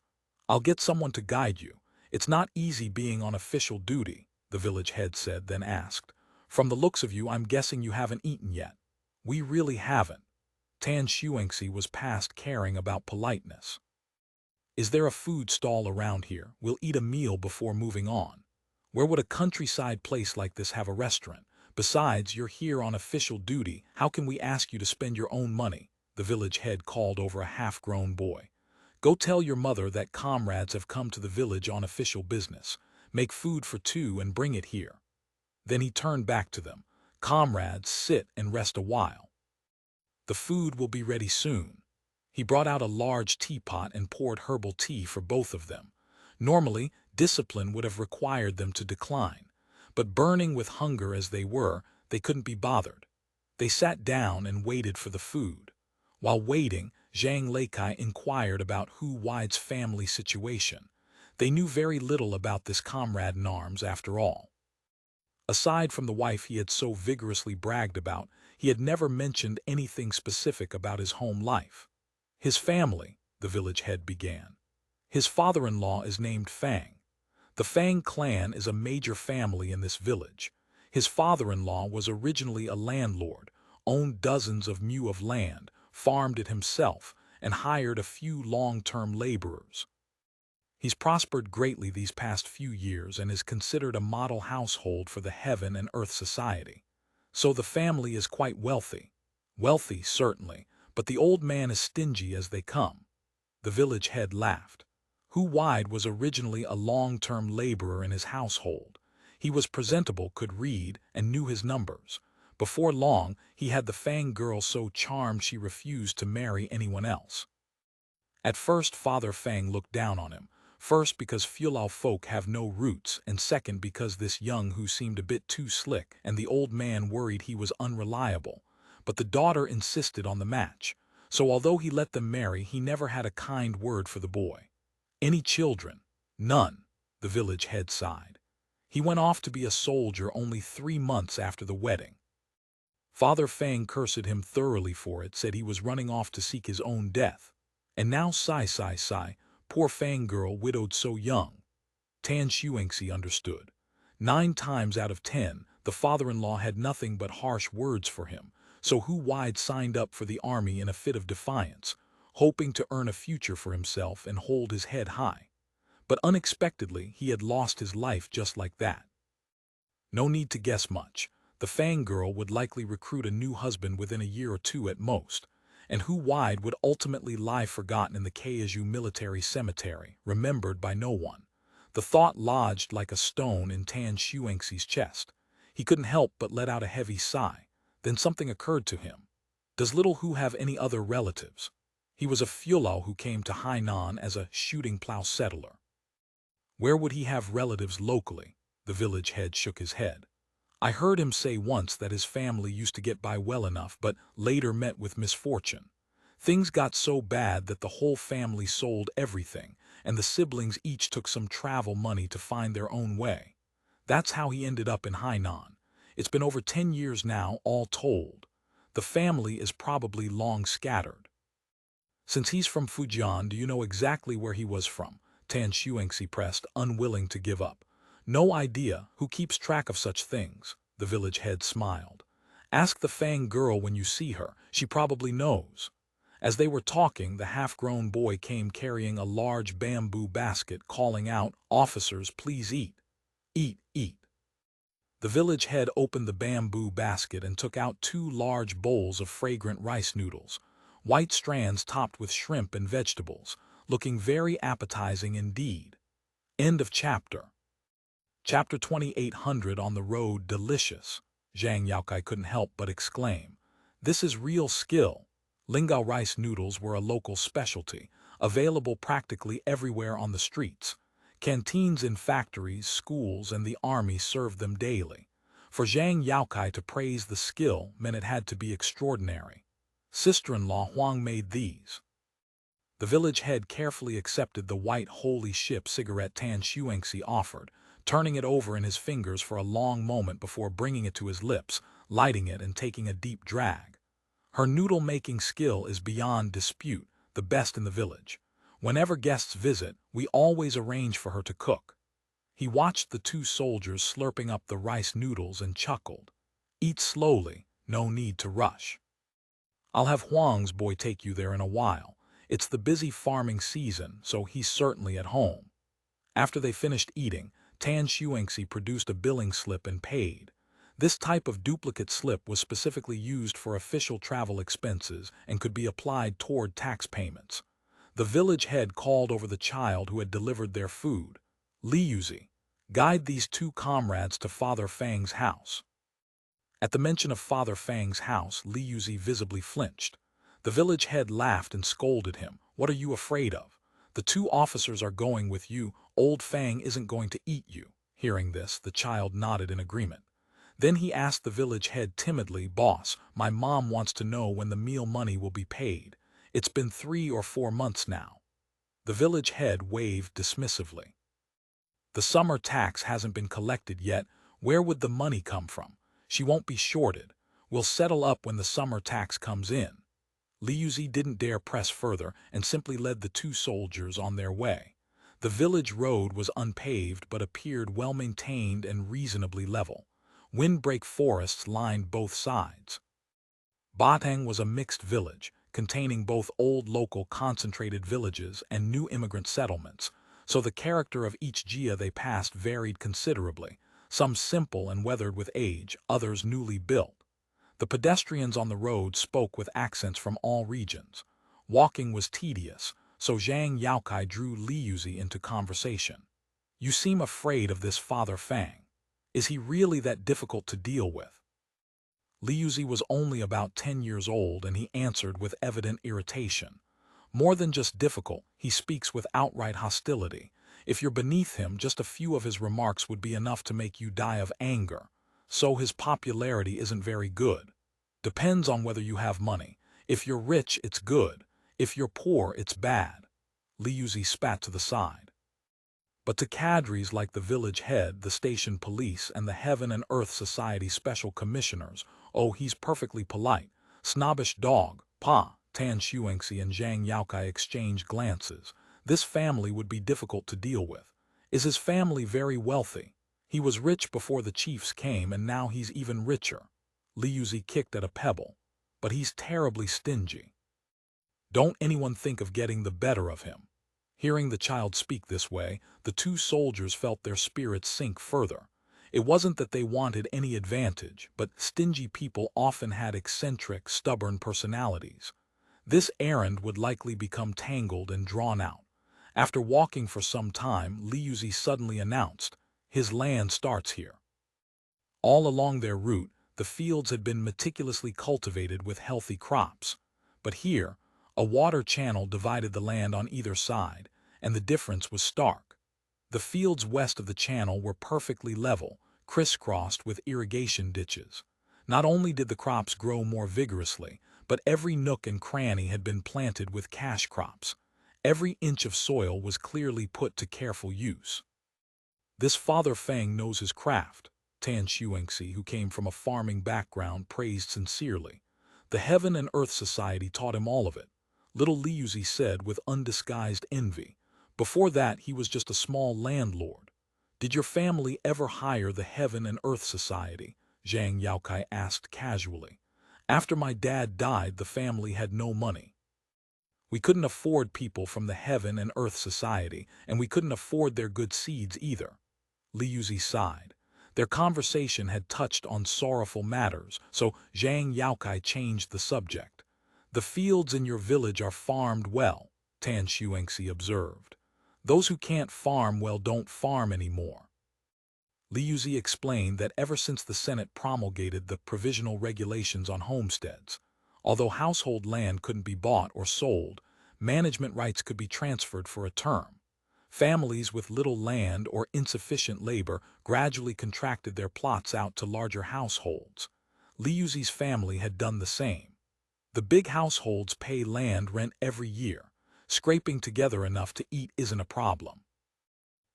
"I'll get someone to guide you. It's not easy being on official duty," the village head said, then asked. "From the looks of you, I'm guessing you haven't eaten yet." "We really haven't." Tan Shuangxi was past caring about politeness. "Is there a food stall around here? We'll eat a meal before moving on." "Where would a countryside place like this have a restaurant? Besides, you're here on official duty. How can we ask you to spend your own money?" the village head called over a half-grown boy. "Go tell your mother that comrades have come to the village on official business. Make food for 2 and bring it here." Then he turned back to them. "Comrades, sit and rest a while. The food will be ready soon." He brought out a large teapot and poured herbal tea for both of them. Normally, discipline would have required them to decline, but burning with hunger as they were, they couldn't be bothered. They sat down and waited for the food. While waiting, Zhang Leikai inquired about Hu Wide's family situation. They knew very little about this comrade-in-arms after all. Aside from the wife he had so vigorously bragged about, he had never mentioned anything specific about his home life. "His family," the village head began. "His father-in-law is named Fang. The Fang clan is a major family in this village. His father-in-law was originally a landlord, owned dozens of mu of land, farmed it himself, and hired a few long-term laborers. He's prospered greatly these past few years and is considered a model household for the heaven and earth society. So the family is quite wealthy. Wealthy, certainly, but the old man is stingy as they come." The village head laughed. Hu Wide was originally a long-term laborer in his household. He was presentable, could read, and knew his numbers. Before long, he had the Fang girl so charmed she refused to marry anyone else. At first, Father Fang looked down on him. First because Fulao folk have no roots, and second because this young Hu seemed a bit too slick, and the old man worried he was unreliable. But the daughter insisted on the match, so although he let them marry, he never had a kind word for the boy. "Any children?" "None," the village head sighed. "He went off to be a soldier only 3 months after the wedding." Father Fang cursed him thoroughly for it, said he was running off to seek his own death. And now sigh, poor Fang girl widowed so young. Tan Shuangxi understood. 9 times out of 10, the father-in-law had nothing but harsh words for him, so Hu Wide signed up for the army in a fit of defiance, hoping to earn a future for himself and hold his head high. But unexpectedly, he had lost his life just like that. No need to guess much. The Fang girl would likely recruit a new husband within a year or 2 at most, and Hu Wide would ultimately lie forgotten in the Kaiju military cemetery, remembered by no one. The thought lodged like a stone in Tan Shuangxi's chest. He couldn't help but let out a heavy sigh. Then something occurred to him. Does little Hu have any other relatives? He was a Fulao who came to Hainan as a shooting plow settler. Where would he have relatives locally? The village head shook his head. I heard him say once that his family used to get by well enough, but later met with misfortune. Things got so bad that the whole family sold everything, and the siblings each took some travel money to find their own way. That's how he ended up in Hainan. It's been over 10 years now, all told. The family is probably long scattered. Since he's from Fujian, do you know exactly where he was from? Tan Shuangxi pressed, unwilling to give up. No idea. Who keeps track of such things? The village head smiled. Ask the Fang girl when you see her. She probably knows. As they were talking, the half-grown boy came carrying a large bamboo basket, calling out, Officers, please eat. Eat, eat. The village head opened the bamboo basket and took out 2 large bowls of fragrant rice noodles, white strands topped with shrimp and vegetables, looking very appetizing indeed. End of chapter. Chapter 2800 on the road delicious. Zhang Yaokai couldn't help but exclaim. This is real skill. Lingao rice noodles were a local specialty, available practically everywhere on the streets. Canteens in factories, schools, and the army served them daily. For Zhang Yaokai to praise the skill meant it had to be extraordinary. Sister-in-law Wang made these. The village head carefully accepted the white holy ship cigarette Tan Shuangxi offered, turning it over in his fingers for a long moment before bringing it to his lips, lighting it and taking a deep drag. Her noodle-making skill is beyond dispute, the best in the village. Whenever guests visit, we always arrange for her to cook. He watched the 2 soldiers slurping up the rice noodles and chuckled. Eat slowly, no need to rush. I'll have Huang's boy take you there in a while. It's the busy farming season, so he's certainly at home. After they finished eating, Tan Shuangxi produced a billing slip and paid. This type of duplicate slip was specifically used for official travel expenses and could be applied toward tax payments. The village head called over the child who had delivered their food. Liyuzi, guide these 2 comrades to Father Fang's house. At the mention of Father Fang's house, Liyuzi visibly flinched. The village head laughed and scolded him. What are you afraid of? The 2 officers are going with you. Old Fang isn't going to eat you. Hearing this, the child nodded in agreement. Then he asked the village head timidly, Boss, my mom wants to know when the meal money will be paid. It's been 3 or 4 months now. The village head waved dismissively. The summer tax hasn't been collected yet. Where would the money come from? She won't be shorted. We'll settle up when the summer tax comes in. Liyuzi didn't dare press further and simply led the 2 soldiers on their way. The village road was unpaved but appeared well-maintained and reasonably level. Windbreak forests lined both sides. Batang was a mixed village, containing both old local concentrated villages and new immigrant settlements, so the character of each jia they passed varied considerably, some simple and weathered with age, others newly built. The pedestrians on the road spoke with accents from all regions. Walking was tedious, so Zhang Yaokai drew Liyuzi into conversation. You seem afraid of this Father Fang. Is he really that difficult to deal with? Liyuzi was only about 10 years old and he answered with evident irritation. More than just difficult, he speaks with outright hostility. If you're beneath him, just a few of his remarks would be enough to make you die of anger. So his popularity isn't very good. Depends on whether you have money. If you're rich, it's good. If you're poor, it's bad. Liyuzi spat to the side. But to cadres like the village head, the station police, and the Heaven and Earth Society special commissioners, oh, he's perfectly polite. Snobbish dog, pa. Tan Shuangxi and Zhang Yaokai exchanged glances. This family would be difficult to deal with. Is his family very wealthy? He was rich before the chiefs came and now he's even richer. Liyuzi kicked at a pebble. But he's terribly stingy. Don't anyone think of getting the better of him. Hearing the child speak this way, the 2 soldiers felt their spirits sink further. It wasn't that they wanted any advantage, but stingy people often had eccentric, stubborn personalities. This errand would likely become tangled and drawn out. After walking for some time, Liyuzi suddenly announced, his land starts here. All along their route, the fields had been meticulously cultivated with healthy crops. But here, a water channel divided the land on either side, and the difference was stark. The fields west of the channel were perfectly level, crisscrossed with irrigation ditches. Not only did the crops grow more vigorously, but every nook and cranny had been planted with cash crops. Every inch of soil was clearly put to careful use. This Father Fang knows his craft, Tan Shuangxi, who came from a farming background, praised sincerely. The Heaven and Earth Society taught him all of it. Little Liyuzi said with undisguised envy. Before that, he was just a small landlord. Did your family ever hire the Heaven and Earth Society? Zhang Yaokai asked casually. After my dad died, the family had no money. We couldn't afford people from the Heaven and Earth Society, and we couldn't afford their good seeds either. Liyuzi sighed. Their conversation had touched on sorrowful matters, so Zhang Yaokai changed the subject. "The fields in your village are farmed well," Tan Xuanxi observed. "Those who can't farm well don't farm anymore." Li Yuzi explained that ever since the Senate promulgated the provisional regulations on homesteads, although household land couldn't be bought or sold, management rights could be transferred for a term. Families with little land or insufficient labor gradually contracted their plots out to larger households. Li Yuzi's family had done the same. The big households pay land rent every year. Scraping together enough to eat isn't a problem.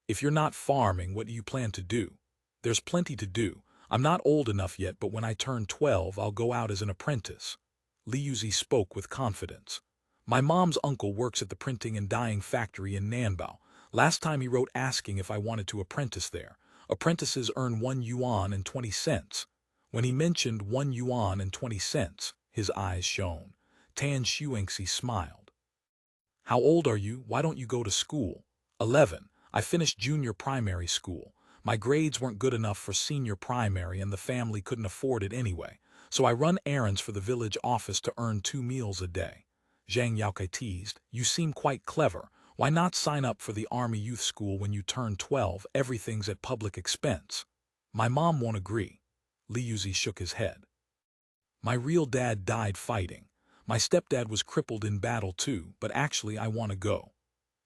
"If you're not farming, what do you plan to do?" "There's plenty to do. I'm not old enough yet, but when I turn 12, I'll go out as an apprentice." Li Yuzi spoke with confidence. "My mom's uncle works at the printing and dyeing factory in Nanbao. Last time he wrote asking if I wanted to apprentice there. Apprentices earn 1 yuan and 20 cents. When he mentioned 1 yuan and 20 cents, his eyes shone. Tan Xuanxi smiled. "How old are you? Why don't you go to school?" 11. I finished junior primary school. My grades weren't good enough for senior primary and the family couldn't afford it anyway, so I run errands for the village office to earn 2 meals a day." Zhang Yaokai teased. "You seem quite clever. Why not sign up for the Army Youth School when you turn 12? Everything's at public expense." "My mom won't agree." Li Yuzi shook his head. "My real dad died fighting. My stepdad was crippled in battle too, but actually I want to go."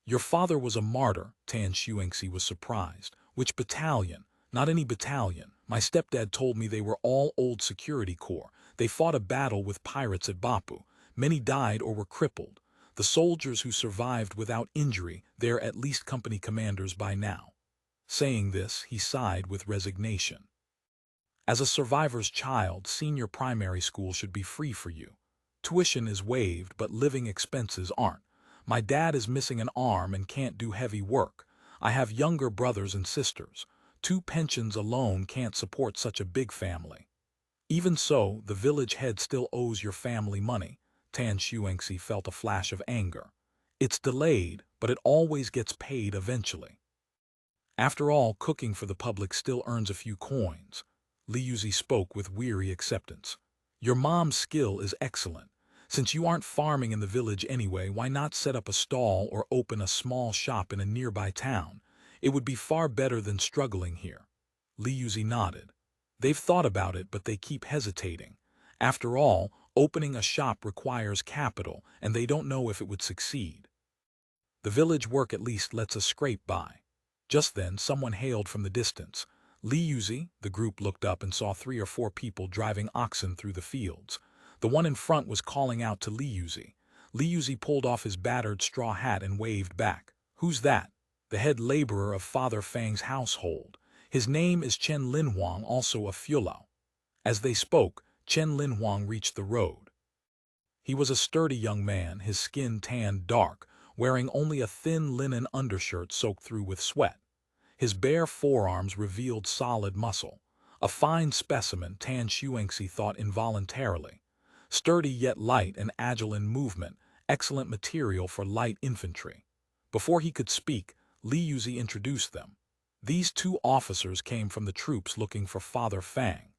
"Your father was a martyr," Tan Xuanxi was surprised. "Which battalion?" "Not any battalion. My stepdad told me they were all old security corps. They fought a battle with pirates at Bapu. Many died or were crippled. The soldiers who survived without injury, they're at least company commanders by now." Saying this, he sighed with resignation. "As a survivor's child, senior primary school should be free for you. Tuition is waived, but living expenses aren't. My dad is missing an arm and can't do heavy work. I have younger brothers and sisters. 2 pensions alone can't support such a big family." "Even so, the village head still owes your family money." Tan Xuanxi felt a flash of anger. "It's delayed, but it always gets paid eventually. After all, cooking for the public still earns a few coins." Li Yuzi spoke with weary acceptance. "Your mom's skill is excellent. Since you aren't farming in the village anyway, why not set up a stall or open a small shop in a nearby town? It would be far better than struggling here." Li Yuzi nodded. "They've thought about it, but they keep hesitating. After all, opening a shop requires capital, and they don't know if it would succeed. The village work at least lets us scrape by." Just then, someone hailed from the distance. "Li Yuzi." The group looked up and saw 3 or 4 people driving oxen through the fields. The one in front was calling out to Li Yuzi. Li Yuzi pulled off his battered straw hat and waved back. "Who's that?" "The head laborer of Father Fang's household. His name is Chen Linhuang, also a Fulao." As they spoke, Chen Linhuang reached the road. He was a sturdy young man, his skin tanned dark, wearing only a thin linen undershirt soaked through with sweat. His bare forearms revealed solid muscle. A fine specimen, Tan Xuanxi thought involuntarily. Sturdy yet light and agile in movement, excellent material for light infantry. Before he could speak, Li Yuzi introduced them. These 2 officers came from the troops looking for Father Fang.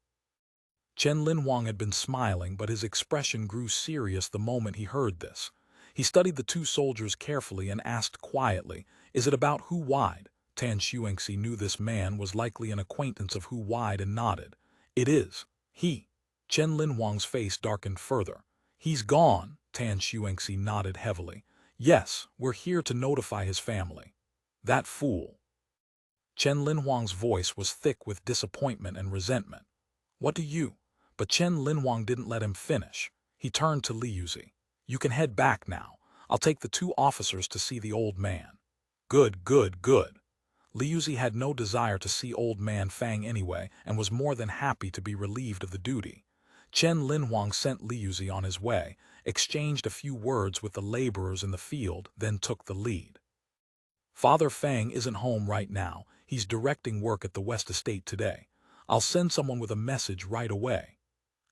Chen Linhuang had been smiling, but his expression grew serious the moment he heard this. He studied the 2 soldiers carefully and asked quietly, "Is it about Hu Wide?" Tan Xuanxi knew this man was likely an acquaintance of Hu Wide and nodded. "It is. He." Chen Linhuang's face darkened further. "He's gone." Tan Xuanxi nodded heavily. "Yes, we're here to notify his family." "That fool." Chen Linhuang's voice was thick with disappointment and resentment. "What do you—" But Chen Linhuang didn't let him finish. He turned to Li Yuzi. "You can head back now. I'll take the 2 officers to see the old man." "Good, good, good." Li Yuzi had no desire to see old man Fang anyway and was more than happy to be relieved of the duty. Chen Linhuang sent Li Yuzi on his way, exchanged a few words with the laborers in the field, then took the lead. "Father Fang isn't home right now. He's directing work at the West Estate today. I'll send someone with a message right away."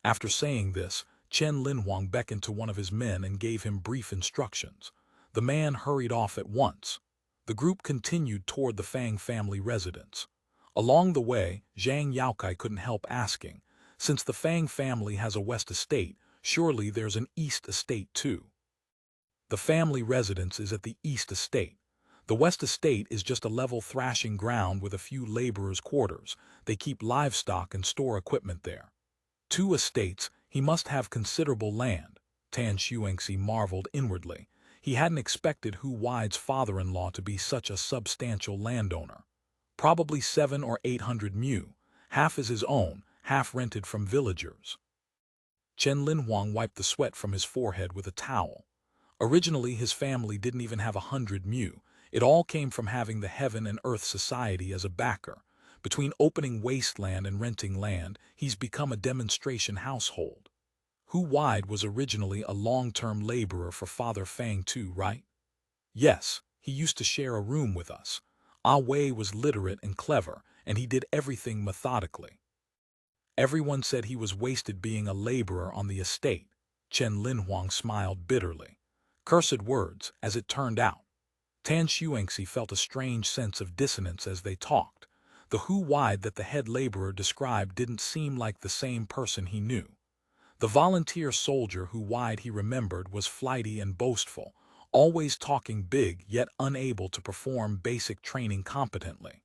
After saying this, Chen Linhuang beckoned to one of his men and gave him brief instructions. The man hurried off at once. The group continued toward the Fang family residence. Along the way, Zhang Yaokai couldn't help asking, since the Fang family has a west estate, surely there's an east estate too. The family residence is at the east estate. The west estate is just a level thrashing ground with a few laborers' quarters. They keep livestock and store equipment there. 2 estates, he must have considerable land. Tan Xuanxi marveled inwardly. He hadn't expected Hu Wide's father-in-law to be such a substantial landowner. Probably 700 or 800 mu. Half is his own, half rented from villagers. Chen Linhuang wiped the sweat from his forehead with a towel. Originally, his family didn't even have 100 mu. It all came from having the Heaven and Earth Society as a backer. Between opening wasteland and renting land, he's become a demonstration household. Hu Wide was originally a long-term laborer for Father Fang too, right? Yes, he used to share a room with us. Ah Wei was literate and clever, and he did everything methodically. Everyone said he was wasted being a laborer on the estate. Chen Linhuang smiled bitterly. Cursed words, as it turned out. Tan Xuanxi felt a strange sense of dissonance as they talked. The Hu Wide that the head laborer described didn't seem like the same person he knew. The volunteer soldier Hu Wide he remembered was flighty and boastful, always talking big yet unable to perform basic training competently.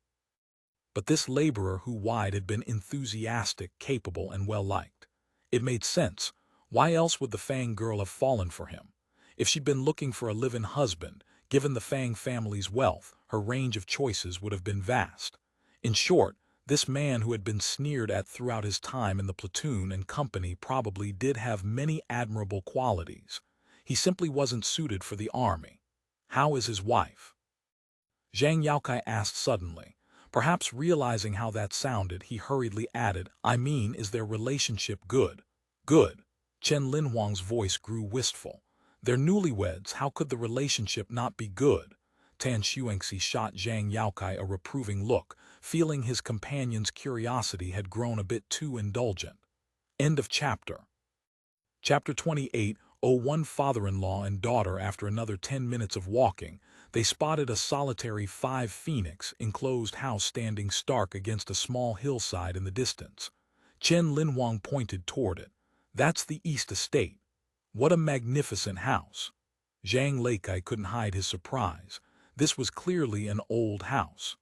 But this laborer Hu Wide had been enthusiastic, capable, and well-liked. It made sense. Why else would the Fang girl have fallen for him? If she'd been looking for a live-in husband, given the Fang family's wealth, her range of choices would have been vast. In short, this man who had been sneered at throughout his time in the platoon and company probably did have many admirable qualities. He simply wasn't suited for the army. How is his wife? Zhang Yaokai asked suddenly. Perhaps realizing how that sounded, he hurriedly added, I mean, is their relationship good? Good. Chen Linhuang's voice grew wistful. They're newlyweds, how could the relationship not be good? Tan Xuanxi shot Zhang Yaokai a reproving look, feeling his companion's curiosity had grown a bit too indulgent. End of chapter. Chapter 28. One father-in-law and daughter. After another 10 minutes of walking, they spotted a solitary 5 phoenix enclosed house standing stark against a small hillside in the distance. Chen Linhuang pointed toward it. That's the East Estate. What a magnificent house. Zhang Leikai couldn't hide his surprise. This was clearly an old house.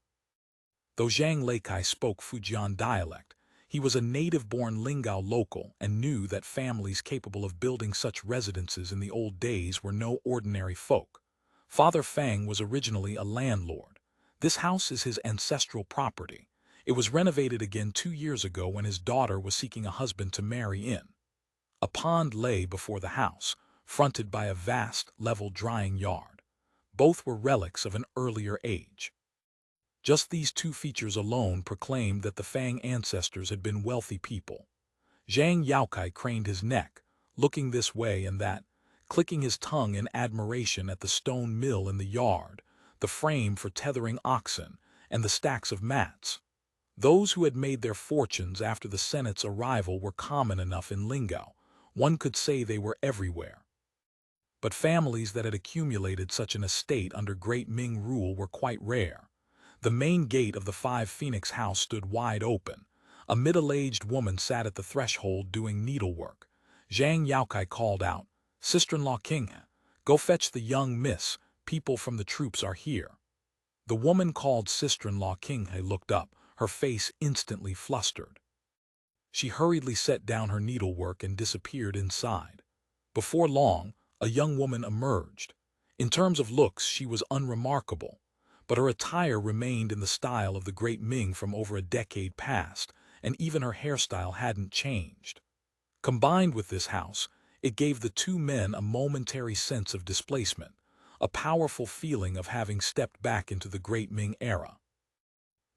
Though Zhang Leikai spoke Fujian dialect, he was a native-born Lingao local and knew that families capable of building such residences in the old days were no ordinary folk. Father Fang was originally a landlord. This house is his ancestral property. It was renovated again 2 years ago when his daughter was seeking a husband to marry in. A pond lay before the house, fronted by a vast, level drying yard. Both were relics of an earlier age. Just these 2 features alone proclaimed that the Fang ancestors had been wealthy people. Zhang Yaokai craned his neck, looking this way and that, clicking his tongue in admiration at the stone mill in the yard, the frame for tethering oxen, and the stacks of mats. Those who had made their fortunes after the Senate's arrival were common enough in Lingao. One could say they were everywhere. But families that had accumulated such an estate under Great Ming rule were quite rare. The main gate of the 5 Phoenix house stood wide open. A middle-aged woman sat at the threshold doing needlework. Zhang Yaokai called out, Sister-in-law King, go fetch the young miss, people from the Troupes are here. The woman called Sister-in-law King looked up, her face instantly flustered. She hurriedly set down her needlework and disappeared inside. Before long, a young woman emerged. In terms of looks, she was unremarkable, but her attire remained in the style of the Great Ming from over a decade past, and even her hairstyle hadn't changed. Combined with this house, it gave the 2 men a momentary sense of displacement, a powerful feeling of having stepped back into the Great Ming era.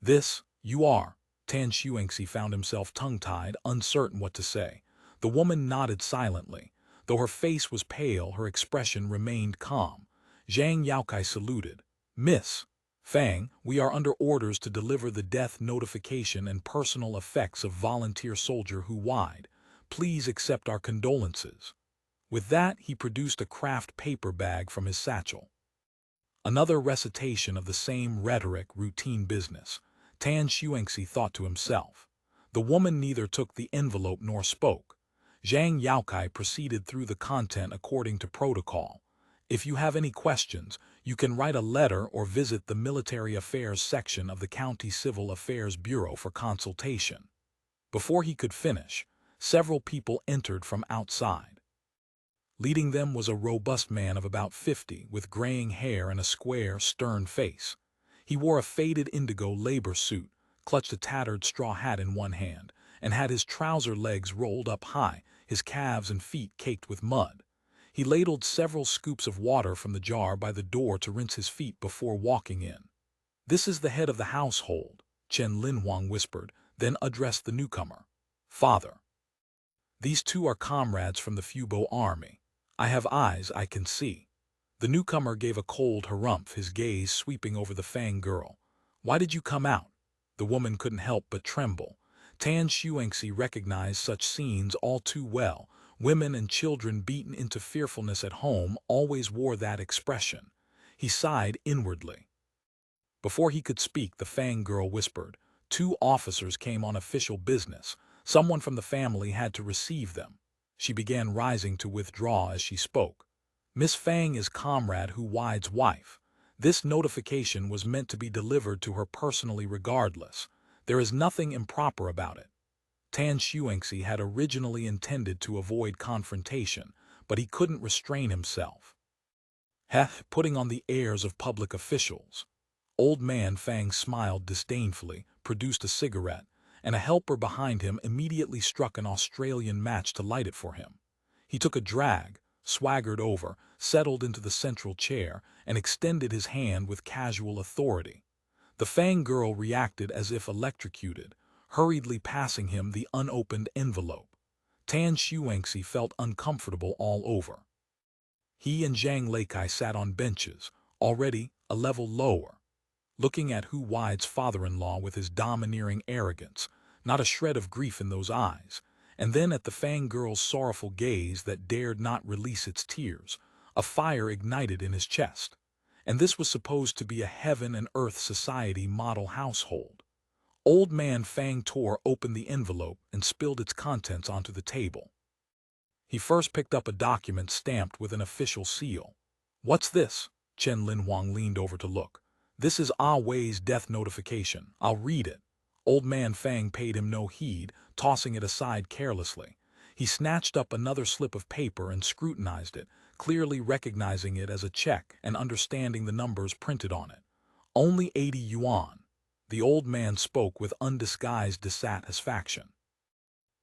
This, you are. Tan Xuanxi found himself tongue-tied, uncertain what to say. The woman nodded silently. Though her face was pale, her expression remained calm. Zhang Yaokai saluted. Miss Fang, we are under orders to deliver the death notification and personal effects of volunteer soldier Hu Wide. Please accept our condolences. With that, he produced a craft paper bag from his satchel. Another recitation of the same rhetoric, routine business. Tan Xuanxi thought to himself. The woman neither took the envelope nor spoke. Zhang Yaokai proceeded through the content according to protocol. If you have any questions, you can write a letter or visit the Military Affairs section of the County Civil Affairs Bureau for consultation. Before he could finish, several people entered from outside. Leading them was a robust man of about 50 with graying hair and a square, stern face. He wore a faded indigo labor suit, clutched a tattered straw hat in one hand, and had his trouser legs rolled up high, his calves and feet caked with mud. He ladled several scoops of water from the jar by the door to rinse his feet before walking in. "This is the head of the household," Chen Linhuang whispered, then addressed the newcomer. "Father. These two are comrades from the Fubo army. I have eyes I can see." The newcomer gave a cold harumph, his gaze sweeping over the Fang girl. "Why did you come out?" The woman couldn't help but tremble. Tan Xuanxi recognized such scenes all too well. Women and children beaten into fearfulness at home always wore that expression. He sighed inwardly. Before he could speak, the Fang girl whispered, "Two officers came on official business. Someone from the family had to receive them." She began rising to withdraw as she spoke. "Miss Fang is Comrade Hu Wide's wife. This notification was meant to be delivered to her personally regardless. There is nothing improper about it." Tan Xuanxi had originally intended to avoid confrontation, but he couldn't restrain himself. Putting on the airs of public officials. Old man Fang smiled disdainfully, produced a cigarette, and a helper behind him immediately struck an Australian match to light it for him. He took a drag, swaggered over, settled into the central chair, and extended his hand with casual authority. The Fang girl reacted as if electrocuted, hurriedly passing him the unopened envelope. Tan Xuanxi felt uncomfortable all over. He and Zhang Leikai sat on benches, already a level lower, looking at Hu Wide's father-in-law with his domineering arrogance, not a shred of grief in those eyes, and then at the Fang girl's sorrowful gaze that dared not release its tears. A fire ignited in his chest. And this was supposed to be a heaven and earth society model household. Old man Fang tore open the envelope and spilled its contents onto the table. He first picked up a document stamped with an official seal. "What's this?" Chen Linhuang leaned over to look. "This is Ah Wei's death notification. I'll read it." Old man Fang paid him no heed, tossing it aside carelessly. He snatched up another slip of paper and scrutinized it, clearly recognizing it as a check and understanding the numbers printed on it. "Only 80 yuan. The old man spoke with undisguised dissatisfaction.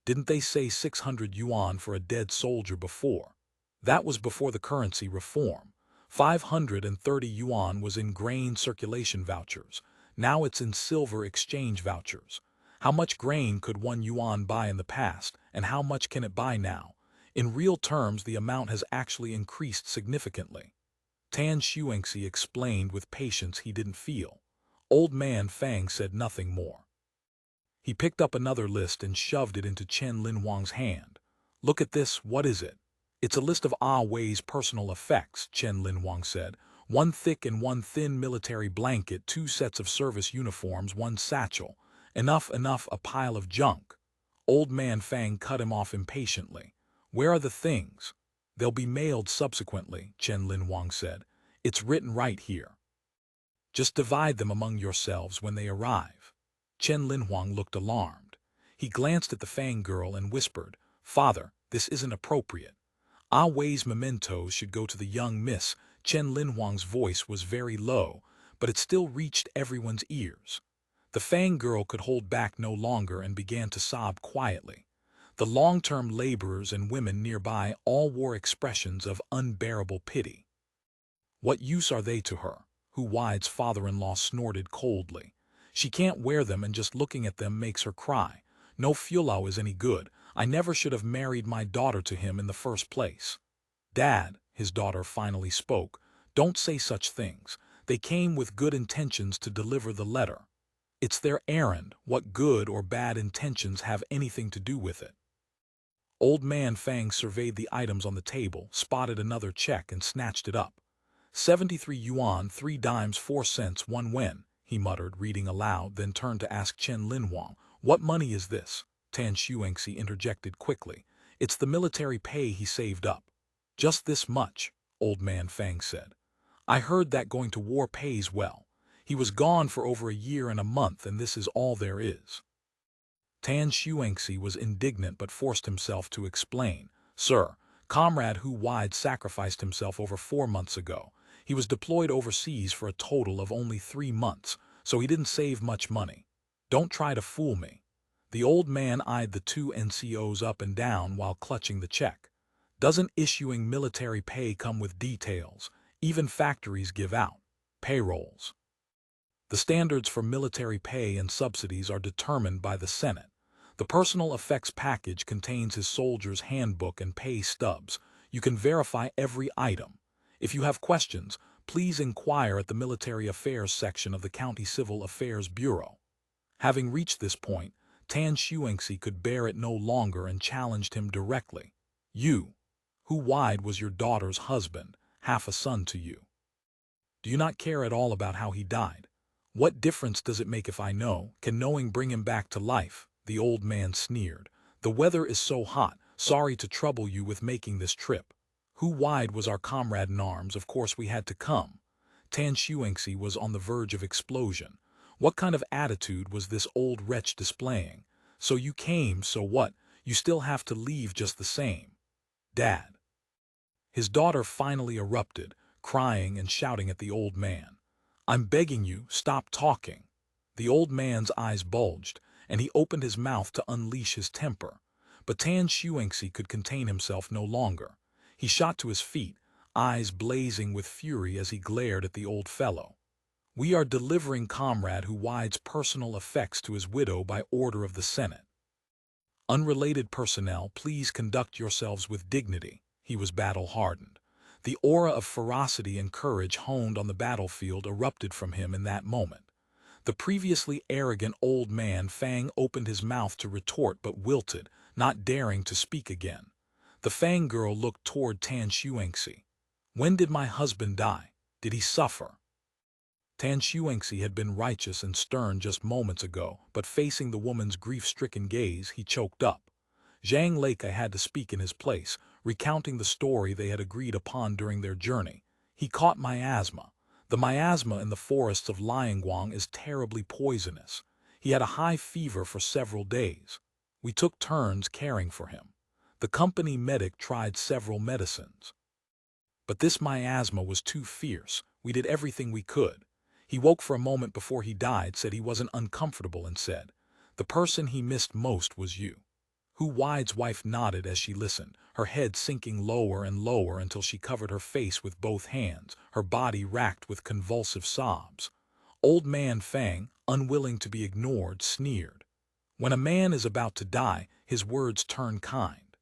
"Didn't they say 600 yuan for a dead soldier before? That was before the currency reform. 530 yuan was in grain circulation vouchers. Now it's in silver exchange vouchers. How much grain could 1 yuan buy in the past, and how much can it buy now? In real terms, the amount has actually increased significantly." Tan Xuanxi explained with patience he didn't feel. Old man Fang said nothing more. He picked up another list and shoved it into Chen Linhuang's hand. "Look at this, what is it?" "It's a list of Ah Wei's personal effects," Chen Linhuang said. "One thick and one thin military blanket, 2 sets of service uniforms, 1 satchel. Enough, a pile of junk." Old man Fang cut him off impatiently. "Where are the things?" "They'll be mailed subsequently," Chen Linhuang said. "It's written right here. Just divide them among yourselves when they arrive." Chen Linhuang looked alarmed. He glanced at the Fang girl and whispered, "Father, this isn't appropriate. Ah Wei's mementos should go to the young miss." Chen Linhuang's voice was very low, but it still reached everyone's ears. The Fang girl could hold back no longer and began to sob quietly. The long-term laborers and women nearby all wore expressions of unbearable pity. "What use are they to her?" Hu Wide's father-in-law snorted coldly. "She can't wear them, and just looking at them makes her cry. No Fulao is any good. I never should have married my daughter to him in the first place." "Dad," his daughter finally spoke, "don't say such things. They came with good intentions to deliver the letter. It's their errand. What good or bad intentions have anything to do with it?" Old man Fang surveyed the items on the table, spotted another check and snatched it up. 73 yuan, 3 dimes, 4 cents, 1 wen, he muttered, reading aloud, then turned to ask Chen Linhuang, "What money is this?" Tan Xuanxi interjected quickly. "It's the military pay he saved up." "Just this much," old man Fang said. "I heard that going to war pays well. He was gone for over a year and a month, and this is all there is." Tan Xuanxi was indignant but forced himself to explain. "Sir, Comrade Hu Wide sacrificed himself over 4 months ago. He was deployed overseas for a total of only 3 months, so he didn't save much money. Don't try to fool me." The old man eyed the two NCOs up and down while clutching the check. "Doesn't issuing military pay come with details? Even factories give out payrolls. The standards for military pay and subsidies are determined by the Senate. The personal effects package contains his soldier's handbook and pay stubs. You can verify every item. If you have questions, please inquire at the Military Affairs section of the County Civil Affairs Bureau." Having reached this point, Tan Xuanxi could bear it no longer and challenged him directly. "You, Hu Wide was your daughter's husband, half a son to you. Do you not care at all about how he died? What difference does it make if I know? Can knowing bring him back to life?" The old man sneered. "The weather is so hot. Sorry to trouble you with making this trip. Hu Wide was our comrade in arms. Of course we had to come." Tan Xuanxi was on the verge of explosion. What kind of attitude was this old wretch displaying? "So you came, so what? You still have to leave just the same." "Dad." His daughter finally erupted, crying and shouting at the old man. "I'm begging you, stop talking." The old man's eyes bulged, and he opened his mouth to unleash his temper. But Tan Xuanxi could contain himself no longer. He shot to his feet, eyes blazing with fury as he glared at the old fellow. "We are delivering Comrade Hu Wide's personal effects to his widow by order of the Senate. Unrelated personnel, please conduct yourselves with dignity." He was battle-hardened. The aura of ferocity and courage honed on the battlefield erupted from him in that moment. The previously arrogant old man Fang opened his mouth to retort but wilted, not daring to speak again. The Fang girl looked toward Tan Xuanxi. "When did my husband die? Did he suffer?" Tan Xuanxi had been righteous and stern just moments ago, but facing the woman's grief-stricken gaze, he choked up. Zhang Leikai had to speak in his place, recounting the story they had agreed upon during their journey. "He caught miasma. The miasma in the forests of Liangguang is terribly poisonous. He had a high fever for several days. We took turns caring for him. The company medic tried several medicines. But this miasma was too fierce. We did everything we could. He woke for a moment before he died, said he wasn't uncomfortable, and said, 'The person he missed most was you.'" Hu Wide's wife nodded as she listened, her head sinking lower and lower until she covered her face with both hands, her body racked with convulsive sobs. Old man Fang, unwilling to be ignored, sneered. "When a man is about to die, his words turn kind.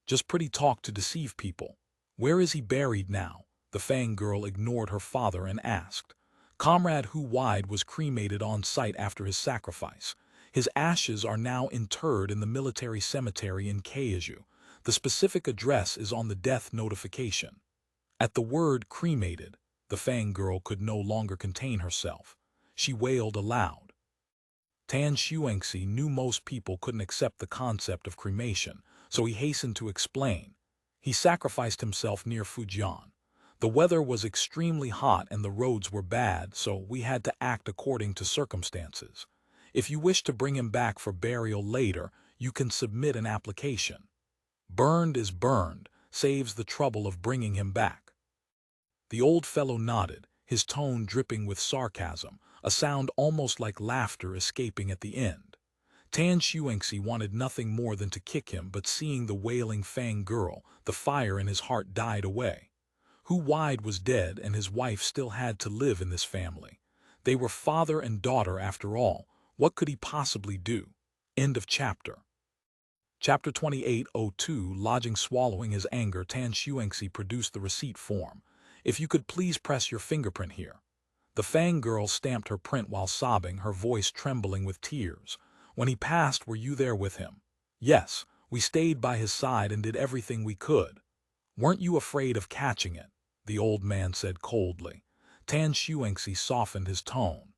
Just pretty talk to deceive people. Where is he buried now?" The Fang girl ignored her father and asked. "Comrade Hu Wide was cremated on site after his sacrifice. His ashes are now interred in the military cemetery in Kaiju. The specific address is on the death notification." At the word cremated, the Fang girl could no longer contain herself. She wailed aloud. Tan Xuanxi knew most people couldn't accept the concept of cremation, so he hastened to explain. "He sacrificed himself near Fujian. The weather was extremely hot and the roads were bad, so we had to act according to circumstances. If you wish to bring him back for burial later, you can submit an application. Burned is burned, saves the trouble of bringing him back." The old fellow nodded, his tone dripping with sarcasm, a sound almost like laughter escaping at the end. Tan Xuanxi wanted nothing more than to kick him, but seeing the wailing Fang girl, the fire in his heart died away. Hu Wide was dead and his wife still had to live in this family. They were father and daughter after all. What could he possibly do? End of chapter. Chapter 2802. Lodging. Swallowing his anger, Tan Xuanxi produced the receipt form. "If you could please press your fingerprint here." The Fang girl stamped her print while sobbing, her voice trembling with tears. "When he passed, were you there with him?" "Yes, we stayed by his side and did everything we could." "Weren't you afraid of catching it?" the old man said coldly. Tan Xuanxi softened his tone.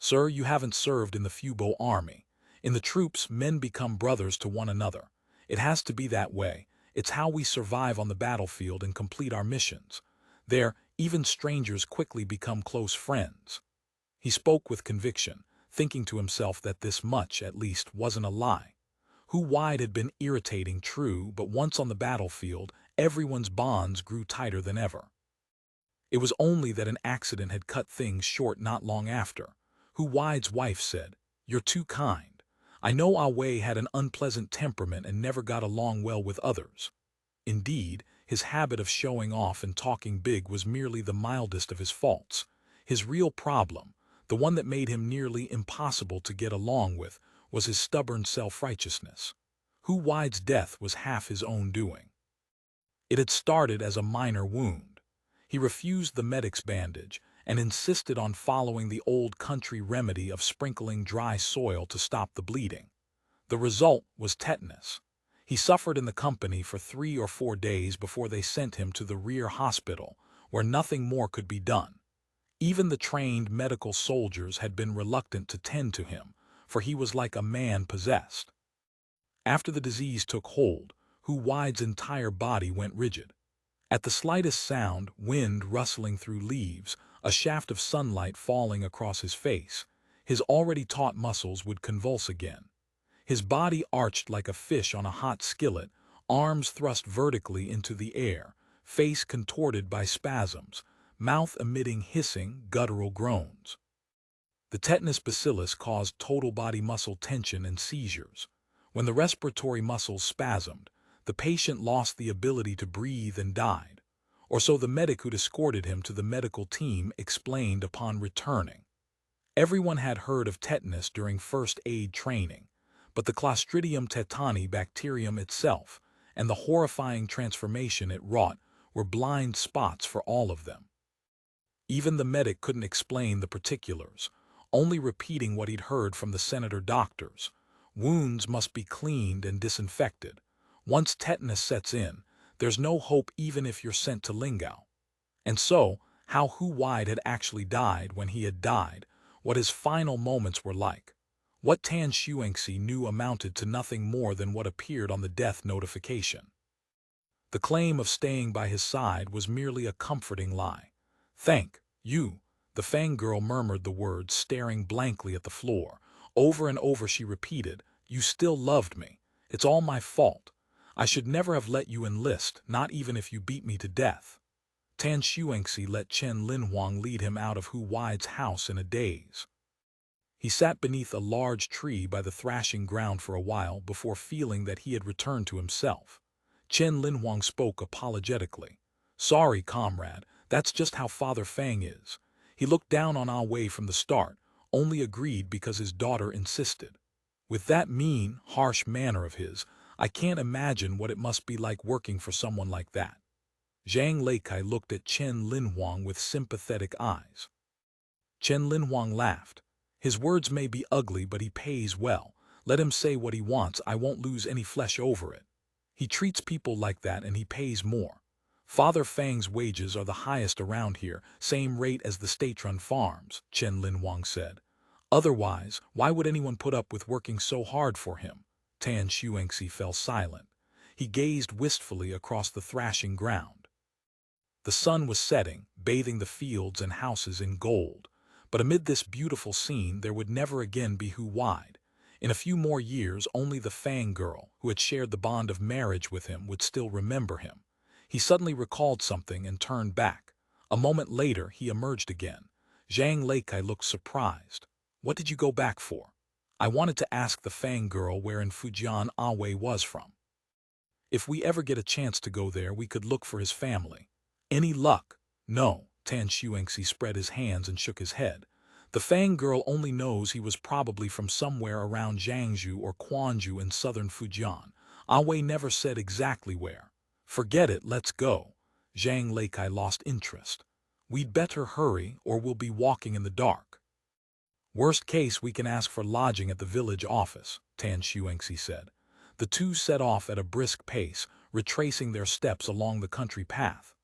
"Sir, you haven't served in the Fubo army. In the troops, men become brothers to one another. It has to be that way. It's how we survive on the battlefield and complete our missions. There, even strangers quickly become close friends." He spoke with conviction, thinking to himself that this much, at least, wasn't a lie. Hu Wide had been irritating, true, but once on the battlefield, everyone's bonds grew tighter than ever. It was only that an accident had cut things short not long after. Hu Wide's wife said, "You're too kind. I know Ah Wei had an unpleasant temperament and never got along well with others." Indeed, his habit of showing off and talking big was merely the mildest of his faults. His real problem, the one that made him nearly impossible to get along with, was his stubborn self-righteousness. Hu Wide's death was half his own doing. It had started as a minor wound. He refused the medic's bandage and insisted on following the old country remedy of sprinkling dry soil to stop the bleeding. The result was tetanus. He suffered in the company for 3 or 4 days before they sent him to the rear hospital, where nothing more could be done. Even the trained medical soldiers had been reluctant to tend to him, for he was like a man possessed. After the disease took hold, Hu Wide's entire body went rigid. At the slightest sound, wind rustling through leaves, a shaft of sunlight falling across his face, his already taut muscles would convulse again. His body arched like a fish on a hot skillet, arms thrust vertically into the air, face contorted by spasms, mouth emitting hissing, guttural groans. The tetanus bacillus caused total body muscle tension and seizures. When the respiratory muscles spasmed, the patient lost the ability to breathe and died, or so the medic who'd escorted him to the medical team explained upon returning. Everyone had heard of tetanus during first aid training, but the Clostridium tetani bacterium itself and the horrifying transformation it wrought were blind spots for all of them. Even the medic couldn't explain the particulars, only repeating what he'd heard from the senator doctors. Wounds must be cleaned and disinfected. Once tetanus sets in, there's no hope even if you're sent to Lingao. And so, how Hu Wide had actually died when he had died, what his final moments were like. What Tan Xuanxi knew amounted to nothing more than what appeared on the death notification. The claim of staying by his side was merely a comforting lie. "Thank you," the Fang girl murmured the words, staring blankly at the floor. Over and over she repeated, "You still loved me. It's all my fault. I should never have let you enlist, not even if you beat me to death." Tan Xuanxi let Chen Linhuang lead him out of Hu Wide's house in a daze. He sat beneath a large tree by the thrashing ground for a while before feeling that he had returned to himself. Chen Linhuang spoke apologetically. "Sorry, comrade, that's just how Father Fang is. He looked down on Ah Wei from the start, only agreed because his daughter insisted. With that mean, harsh manner of his, I can't imagine what it must be like working for someone like that." Zhang Leikai looked at Chen Linhuang with sympathetic eyes. Chen Linhuang laughed. "His words may be ugly, but he pays well. Let him say what he wants, I won't lose any flesh over it. He treats people like that and he pays more. Father Fang's wages are the highest around here, same rate as the state-run farms," Chen Linhuang said. "Otherwise, why would anyone put up with working so hard for him?" Tan Xuanxi fell silent. He gazed wistfully across the thrashing ground. The sun was setting, bathing the fields and houses in gold. But amid this beautiful scene there would never again be Hu Wide. In a few more years only the Fang girl, who had shared the bond of marriage with him, would still remember him. He suddenly recalled something and turned back. A moment later he emerged again. Zhang Leikai looked surprised. "What did you go back for?" "I wanted to ask the Fang girl where in Fujian Ah Wei was from. If we ever get a chance to go there, we could look for his family." "Any luck?" "No." Tan Xuanxi spread his hands and shook his head. "The Fang girl only knows he was probably from somewhere around Jiangsu or Quanzhou in southern Fujian. Ah Wei never said exactly where." "Forget it, let's go." Zhang Leikai lost interest. "We'd better hurry or we'll be walking in the dark." "Worst case, we can ask for lodging at the village office," Tan Xuanxi said. The two set off at a brisk pace, retracing their steps along the country path.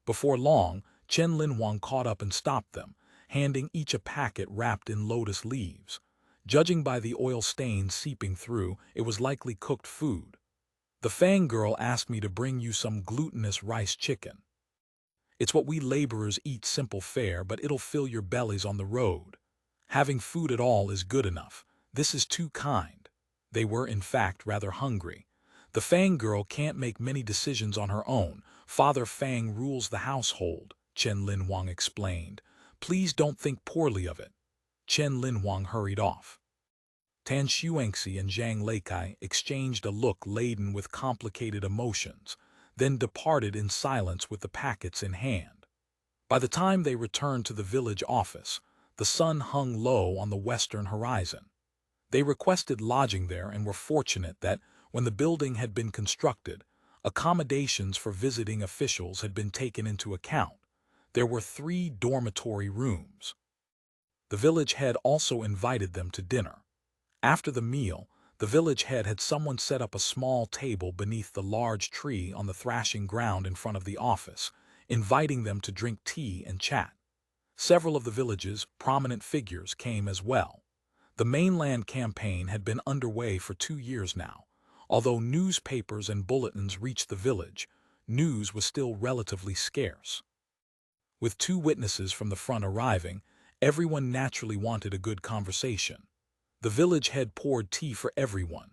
Before long, Chen Linhuang caught up and stopped them. handing each a packet wrapped in lotus leaves. Judging by the oil stains seeping through, it was likely cooked food. The Fang girl asked me to bring you some glutinous rice chicken. It's what we laborers eat, simple fare, but it'll fill your bellies on the road. Having food at all is good enough. This is too kind. They were, in fact, rather hungry. The Fang girl can't make many decisions on her own. Father Fang rules the household, Chen Linhuang explained. Please don't think poorly of it. Chen Linhuang hurried off. Tan Xuanxi and Zhang Leikai exchanged a look laden with complicated emotions, then departed in silence with the packets in hand. By the time they returned to the village office, the sun hung low on the western horizon. They requested lodging there and were fortunate that, when the building had been constructed, accommodations for visiting officials had been taken into account. There were 3 dormitory rooms. The village head also invited them to dinner. After the meal, the village head had someone set up a small table beneath the large tree on the thrashing ground in front of the office, inviting them to drink tea and chat. Several of the village's prominent figures came as well. The mainland campaign had been underway for 2 years now. Although newspapers and bulletins reached the village, news was still relatively scarce. With 2 witnesses from the front arriving, everyone naturally wanted a good conversation. The village head poured tea for everyone.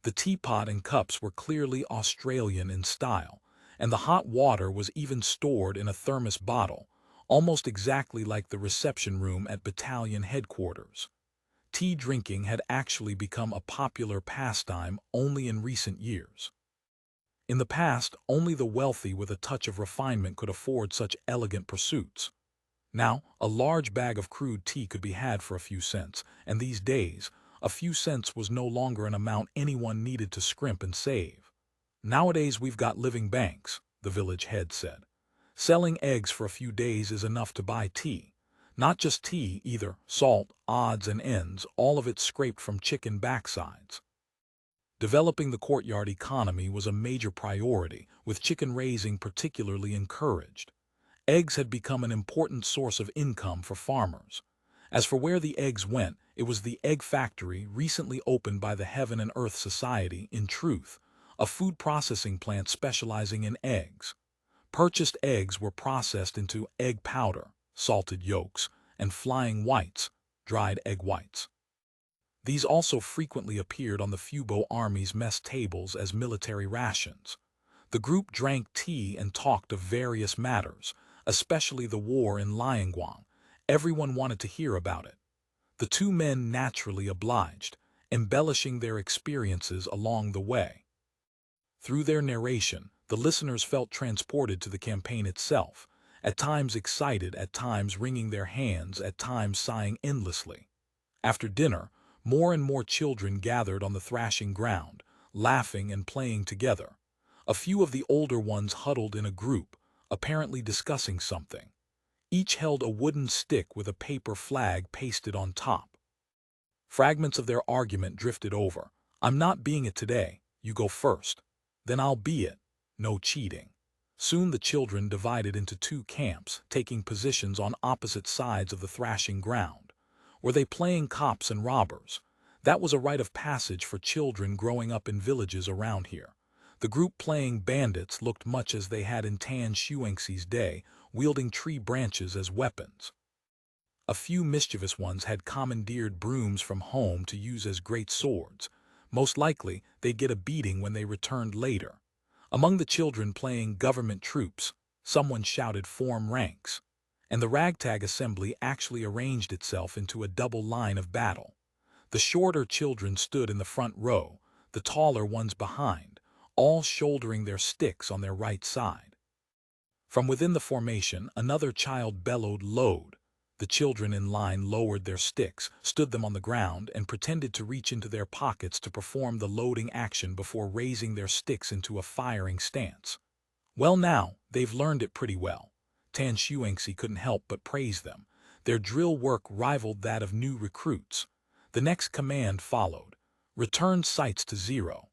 The teapot and cups were clearly Australian in style, and the hot water was even stored in a thermos bottle, almost exactly like the reception room at battalion headquarters. Tea drinking had actually become a popular pastime only in recent years. In the past, only the wealthy with a touch of refinement could afford such elegant pursuits. Now, a large bag of crude tea could be had for a few cents, and these days, a few cents was no longer an amount anyone needed to scrimp and save. Nowadays we've got living banks, the village head said. Selling eggs for a few days is enough to buy tea. Not just tea either, salt, odds and ends, all of it scraped from chicken backsides. Developing the courtyard economy was a major priority, with chicken raising particularly encouraged. Eggs had become an important source of income for farmers. As for where the eggs went, it was the egg factory recently opened by the Heaven and Earth Society in Truth, a food processing plant specializing in eggs. Purchased eggs were processed into egg powder, salted yolks, and flying whites, dried egg whites. These also frequently appeared on the Fubo Army's mess tables as military rations. The group drank tea and talked of various matters, especially the war in Liangguang. Everyone wanted to hear about it. The 2 men naturally obliged, embellishing their experiences along the way. Through their narration, the listeners felt transported to the campaign itself, at times excited, at times wringing their hands, at times sighing endlessly. After dinner, more and more children gathered on the thrashing ground, laughing and playing together. A few of the older ones huddled in a group, apparently discussing something. Each held a wooden stick with a paper flag pasted on top. Fragments of their argument drifted over. I'm not being it today, you go first. Then I'll be it. No cheating. Soon the children divided into 2 camps, taking positions on opposite sides of the thrashing ground. Were they playing cops and robbers? That was a rite of passage for children growing up in villages around here. The group playing bandits looked much as they had in Tan Xuanxi's day, wielding tree branches as weapons. A few mischievous ones had commandeered brooms from home to use as great swords. Most likely, they'd get a beating when they returned later. Among the children playing government troops, someone shouted, "Form ranks," and the ragtag assembly actually arranged itself into a double line of battle. The shorter children stood in the front row, the taller ones behind, all shouldering their sticks on their right side. From within the formation, another child bellowed, "Load." The children in line lowered their sticks, stood them on the ground, and pretended to reach into their pockets to perform the loading action before raising their sticks into a firing stance. Well now, they've learned it pretty well. Tan Xuanxi couldn't help but praise them. Their drill work rivaled that of new recruits. The next command followed. Return sights to 0.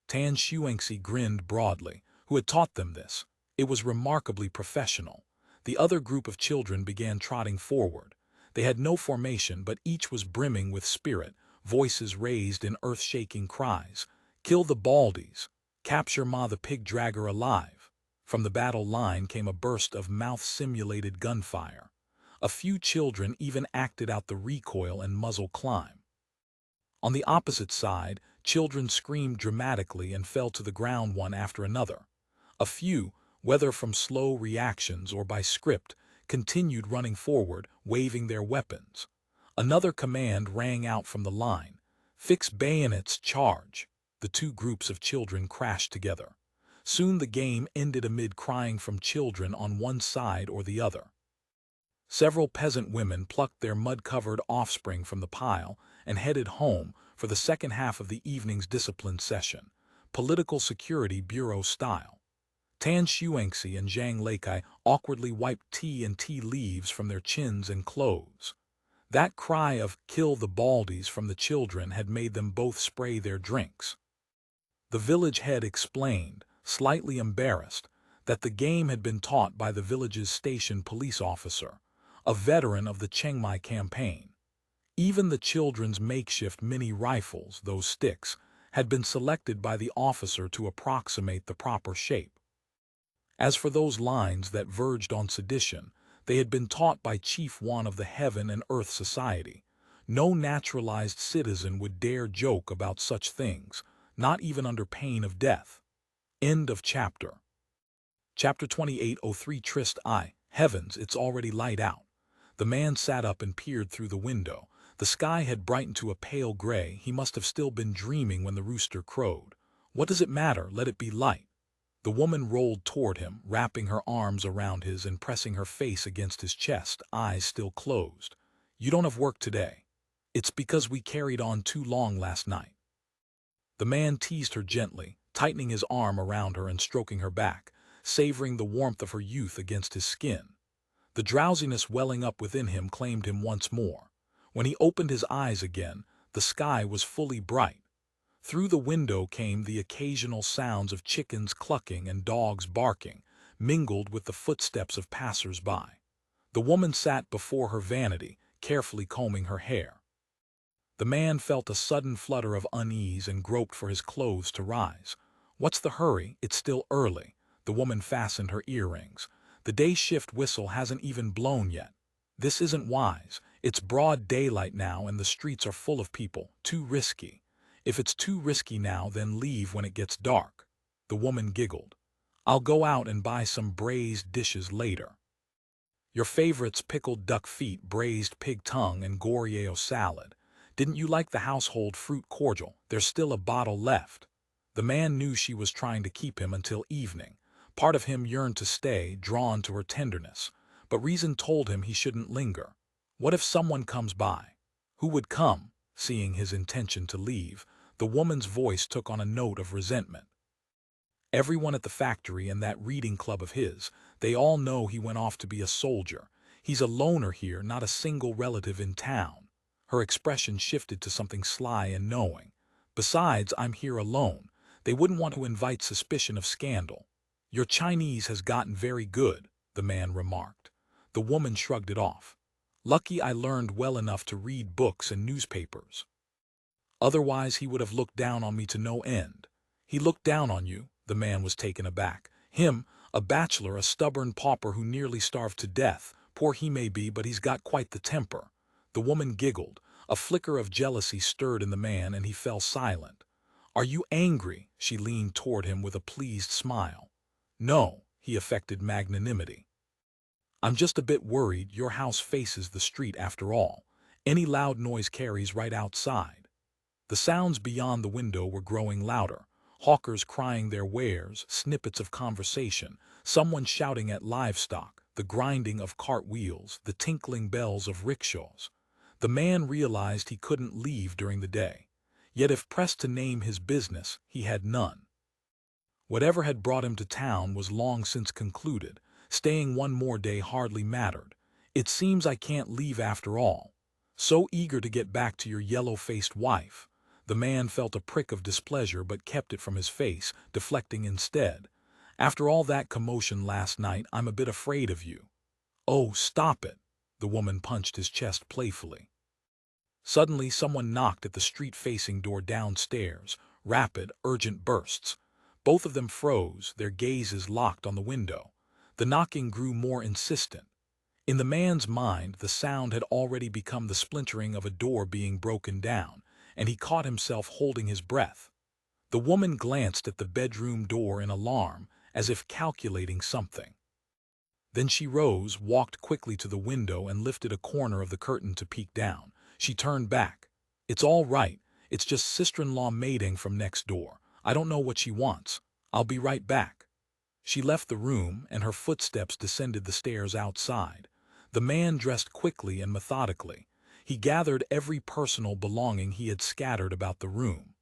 Tan Xuanxi grinned broadly. Who had taught them this? It was remarkably professional. The other group of children began trotting forward. They had no formation, but each was brimming with spirit, voices raised in earth-shaking cries. "Kill the Baldies! Capture Ma the Pig Dragger alive!" From the battle line came a burst of mouth-simulated gunfire. A few children even acted out the recoil and muzzle climb. On the opposite side, children screamed dramatically and fell to the ground one after another. A few, whether from slow reactions or by script, continued running forward, waving their weapons. Another command rang out from the line. "Fix bayonets, charge!" The two groups of children crashed together. Soon the game ended amid crying from children on one side or the other. Several peasant women plucked their mud-covered offspring from the pile and headed home for the second half of the evening's discipline session, political security bureau style. Tan Xuanxi and Zhang Leikai awkwardly wiped tea and tea leaves from their chins and clothes. That cry of "kill the Baldies" from the children had made them both spray their drinks. The village head explained, slightly embarrassed, that the game had been taught by the village's station police officer, a veteran of the Chiangmai campaign. Even the children's makeshift mini rifles, those sticks, had been selected by the officer to approximate the proper shape. As for those lines that verged on sedition, they had been taught by Chief One of the Heaven and Earth Society. No naturalized citizen would dare joke about such things, not even under pain of death. End of chapter. Chapter 2803 Tryst I. Heavens, it's already light out. The man sat up and peered through the window. The sky had brightened to a pale gray. He must have still been dreaming when the rooster crowed. What does it matter? Let it be light. The woman rolled toward him, wrapping her arms around his and pressing her face against his chest, eyes still closed. "You don't have work today. It's because we carried on too long last night." The man teased her gently, tightening his arm around her and stroking her back, savoring the warmth of her youth against his skin. The drowsiness welling up within him claimed him once more. When he opened his eyes again, the sky was fully bright. Through the window came the occasional sounds of chickens clucking and dogs barking, mingled with the footsteps of passers-by. The woman sat before her vanity, carefully combing her hair. The man felt a sudden flutter of unease and groped for his clothes to rise. "What's the hurry? It's still early." The woman fastened her earrings. "The day shift whistle hasn't even blown yet. This isn't wise. It's broad daylight now and the streets are full of people. Too risky. If it's too risky now, then leave when it gets dark." The woman giggled. "I'll go out and buy some braised dishes later. Your favorites: pickled duck feet, braised pig tongue, and gorriero salad. Didn't you like the household fruit cordial? There's still a bottle left." The man knew she was trying to keep him until evening. Part of him yearned to stay, drawn to her tenderness, but reason told him he shouldn't linger. What if someone comes by? Who would come? Seeing his intention to leave, the woman's voice took on a note of resentment. "Everyone at the factory and that reading club of his, they all know he went off to be a soldier. He's a loner here, not a single relative in town." Her expression shifted to something sly and knowing. "Besides, I'm here alone. They wouldn't want to invite suspicion of scandal." "Your Chinese has gotten very good," the man remarked. The woman shrugged it off. "Lucky I learned well enough to read books and newspapers. Otherwise he would have looked down on me to no end." "He looked down on you?" The man was taken aback. "Him, a bachelor, a stubborn pauper who nearly starved to death. Poor he may be, but he's got quite the temper." The woman giggled. A flicker of jealousy stirred in the man, and he fell silent. "Are you angry?" She leaned toward him with a pleased smile. "No," he affected magnanimity. "I'm just a bit worried. Your house faces the street after all. Any loud noise carries right outside." The sounds beyond the window were growing louder. Hawkers crying their wares, snippets of conversation, someone shouting at livestock, the grinding of cart wheels, the tinkling bells of rickshaws. The man realized he couldn't leave during the day. Yet if pressed to name his business, he had none. Whatever had brought him to town was long since concluded. Staying one more day hardly mattered. "It seems I can't leave after all. So eager to get back to your yellow-faced wife." The man felt a prick of displeasure but kept it from his face, deflecting instead. "After all that commotion last night, I'm a bit afraid of you." "Oh, stop it!" The woman punched his chest playfully. Suddenly, someone knocked at the street-facing door downstairs. Rapid, urgent bursts. Both of them froze, their gazes locked on the window. The knocking grew more insistent. In the man's mind, the sound had already become the splintering of a door being broken down, and he caught himself holding his breath. The woman glanced at the bedroom door in alarm, as if calculating something. Then she rose, walked quickly to the window, and lifted a corner of the curtain to peek down. She turned back. "It's all right. It's just sister-in-law maiding from next door. I don't know what she wants. I'll be right back." She left the room, and her footsteps descended the stairs outside. The man dressed quickly and methodically. He gathered every personal belonging he had scattered about the room.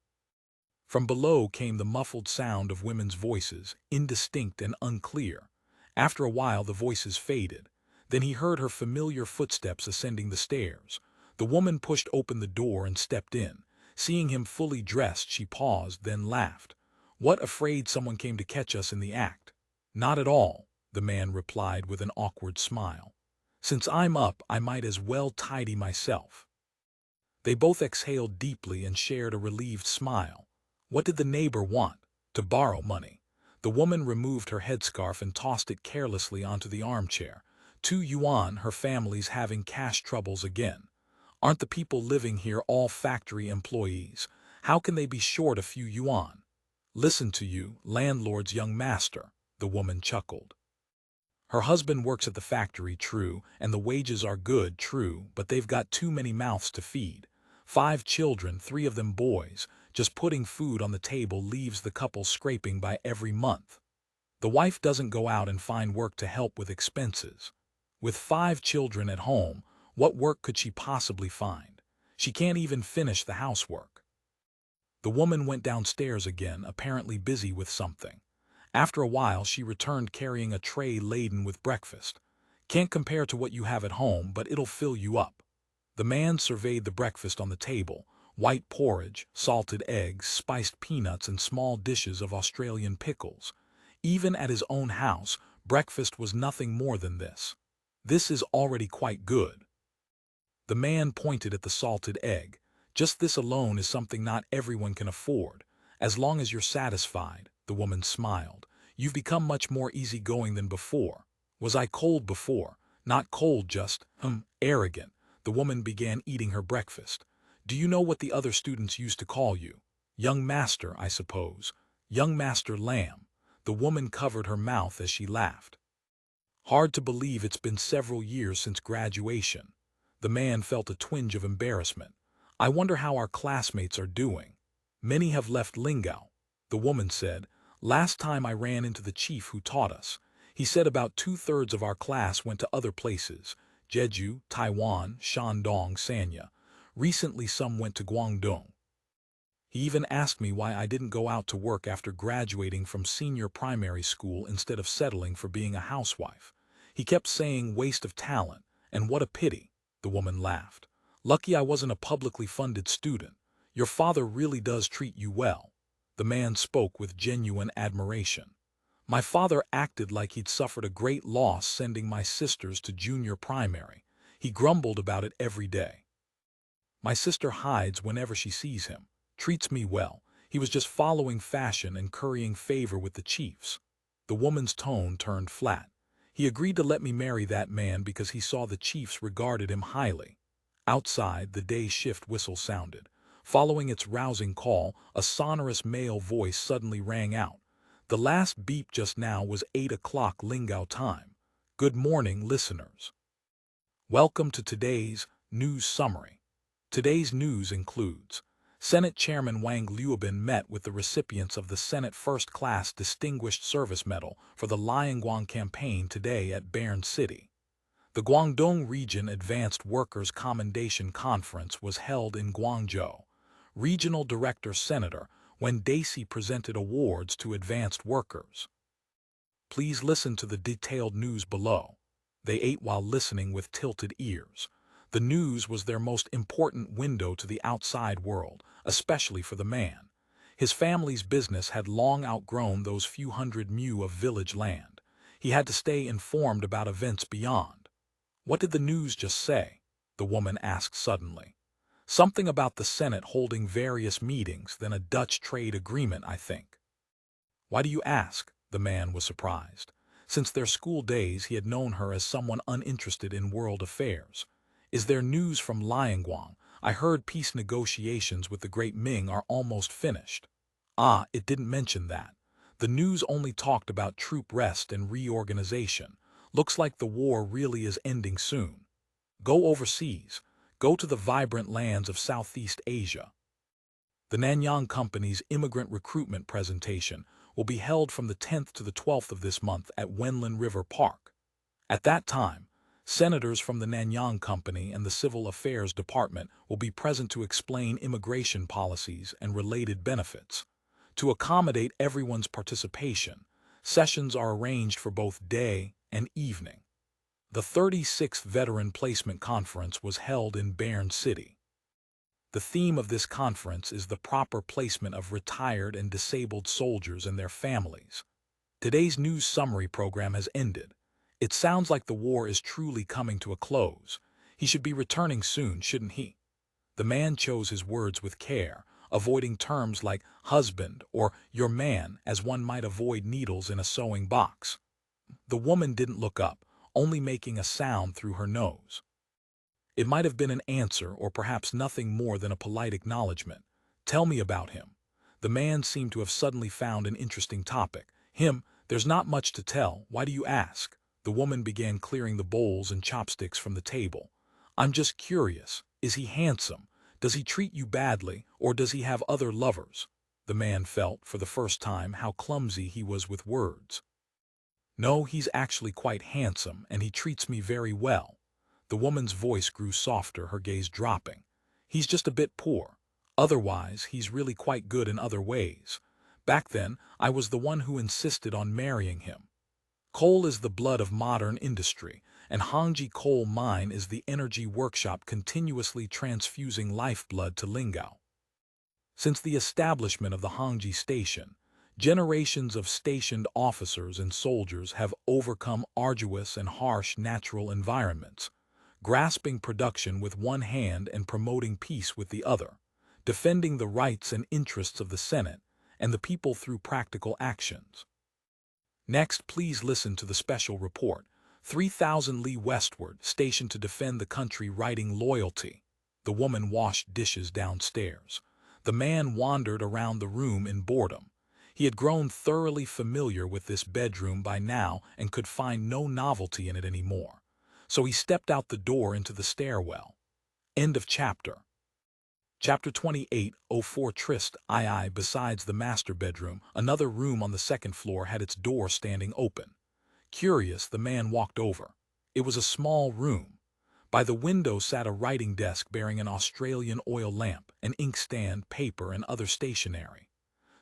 From below came the muffled sound of women's voices, indistinct and unclear. After a while the voices faded. Then he heard her familiar footsteps ascending the stairs. The woman pushed open the door and stepped in. Seeing him fully dressed, she paused, then laughed. "What, afraid someone came to catch us in the act?" "Not at all," the man replied with an awkward smile. "Since I'm up, I might as well tidy myself." They both exhaled deeply and shared a relieved smile. What did the neighbor want? To borrow money. The woman removed her headscarf and tossed it carelessly onto the armchair. "2 yuan, her family's having cash troubles again. Aren't the people living here all factory employees? How can they be short a few yuan?" "Listen to you, landlord's young master," the woman chuckled. "Her husband works at the factory, true, and the wages are good, true, but they've got too many mouths to feed. 5 children, 3 of them boys. Just putting food on the table leaves the couple scraping by every month. The wife doesn't go out and find work to help with expenses. With 5 children at home, what work could she possibly find? She can't even finish the housework." The woman went downstairs again, apparently busy with something. After a while, she returned carrying a tray laden with breakfast. "Can't compare to what you have at home, but it'll fill you up." The man surveyed the breakfast on the table: white porridge, salted eggs, spiced peanuts, and small dishes of Australian pickles. Even at his own house, breakfast was nothing more than this. "This is already quite good." The man pointed at the salted egg. "Just this alone is something not everyone can afford. As long as you're satisfied," the woman smiled. "You've become much more easygoing than before." "Was I cold before?" "Not cold, just, arrogant." The woman began eating her breakfast. "Do you know what the other students used to call you?" "Young master, I suppose." "Young Master Lamb." The woman covered her mouth as she laughed. "Hard to believe it's been several years since graduation." The man felt a twinge of embarrassment. "I wonder how our classmates are doing." "Many have left Lingao," the woman said. "Last time I ran into the chief who taught us. He said about 2/3 of our class went to other places: Jeju, Taiwan, Shandong, Sanya. Recently some went to Guangdong. He even asked me why I didn't go out to work after graduating from senior primary school instead of settling for being a housewife. He kept saying waste of talent, and what a pity." The woman laughed. "Lucky I wasn't a publicly funded student. Your father really does treat you well." The man spoke with genuine admiration. "My father acted like he'd suffered a great loss sending my sisters to junior primary. He grumbled about it every day. My sister hides whenever she sees him. Treats me well. He was just following fashion and currying favor with the chiefs." The woman's tone turned flat. "He agreed to let me marry that man because he saw the chiefs regarded him highly." Outside, the day shift whistle sounded. Following its rousing call, a sonorous male voice suddenly rang out. The last beep just now was 8 o'clock Lingao time. "Good morning, listeners. Welcome to today's news summary." Today's news includes: Senate Chairman Wang met with the recipients of the Senate First Class Distinguished Service Medal for the Lianguang campaign today at Bern City. The Guangdong Region Advanced Workers Commendation Conference was held in Guangzhou. Regional Director Senator Wen Dacey presented awards to advanced workers. Please listen to the detailed news below. They ate while listening with tilted ears. The news was their most important window to the outside world, especially for the man. His family's business had long outgrown those few hundred mu of village land. He had to stay informed about events beyond. What did the news just say? The woman asked suddenly. Something about the Senate holding various meetings, then a Dutch trade agreement, I think. Why do you ask? The man was surprised. Since their school days he had known her as someone uninterested in world affairs. Is there news from Liangguang? I heard peace negotiations with the great Ming are almost finished. Ah, it didn't mention that. The news only talked about troop rest and reorganization. Looks like the war really is ending soon. Go overseas. Go to the vibrant lands of Southeast Asia. The Nanyang Company's immigrant recruitment presentation will be held from the 10th to the 12th of this month at Wenlin River Park. At that time, senators from the Nanyang Company and the Civil Affairs Department will be present to explain immigration policies and related benefits. To accommodate everyone's participation, sessions are arranged for both day and evening. The 36th Veteran Placement Conference was held in Bern City. The theme of this conference is the proper placement of retired and disabled soldiers and their families. Today's news summary program has ended. It sounds like the war is truly coming to a close. He should be returning soon, shouldn't he? The man chose his words with care, avoiding terms like husband or your man as one might avoid needles in a sewing box. The woman didn't look up, only making a sound through her nose. It might have been an answer or perhaps nothing more than a polite acknowledgement. Tell me about him. The man seemed to have suddenly found an interesting topic. Him, there's not much to tell. Why do you ask? The woman began clearing the bowls and chopsticks from the table. I'm just curious. Is he handsome? Does he treat you badly, or does he have other lovers? The man felt, for the first time, how clumsy he was with words. No, he's actually quite handsome, and he treats me very well. The woman's voice grew softer, her gaze dropping. He's just a bit poor. Otherwise, he's really quite good in other ways. Back then, I was the one who insisted on marrying him. Coal is the blood of modern industry, and Hongji Coal Mine is the energy workshop continuously transfusing lifeblood to Lingao. Since the establishment of the Hongji Station, generations of stationed officers and soldiers have overcome arduous and harsh natural environments, grasping production with one hand and promoting peace with the other, defending the rights and interests of the Senate and the people through practical actions. Next, please listen to the special report. 3,000 li westward, stationed to defend the country, writing loyalty. The woman washed dishes downstairs. The man wandered around the room in boredom. He had grown thoroughly familiar with this bedroom by now and could find no novelty in it anymore. So he stepped out the door into the stairwell. End of chapter. Chapter 28:04 Tryst II. Besides the master bedroom, another room on the second floor had its door standing open. Curious, the man walked over. It was a small room. By the window sat a writing desk bearing an Australian oil lamp, an inkstand, paper, and other stationery.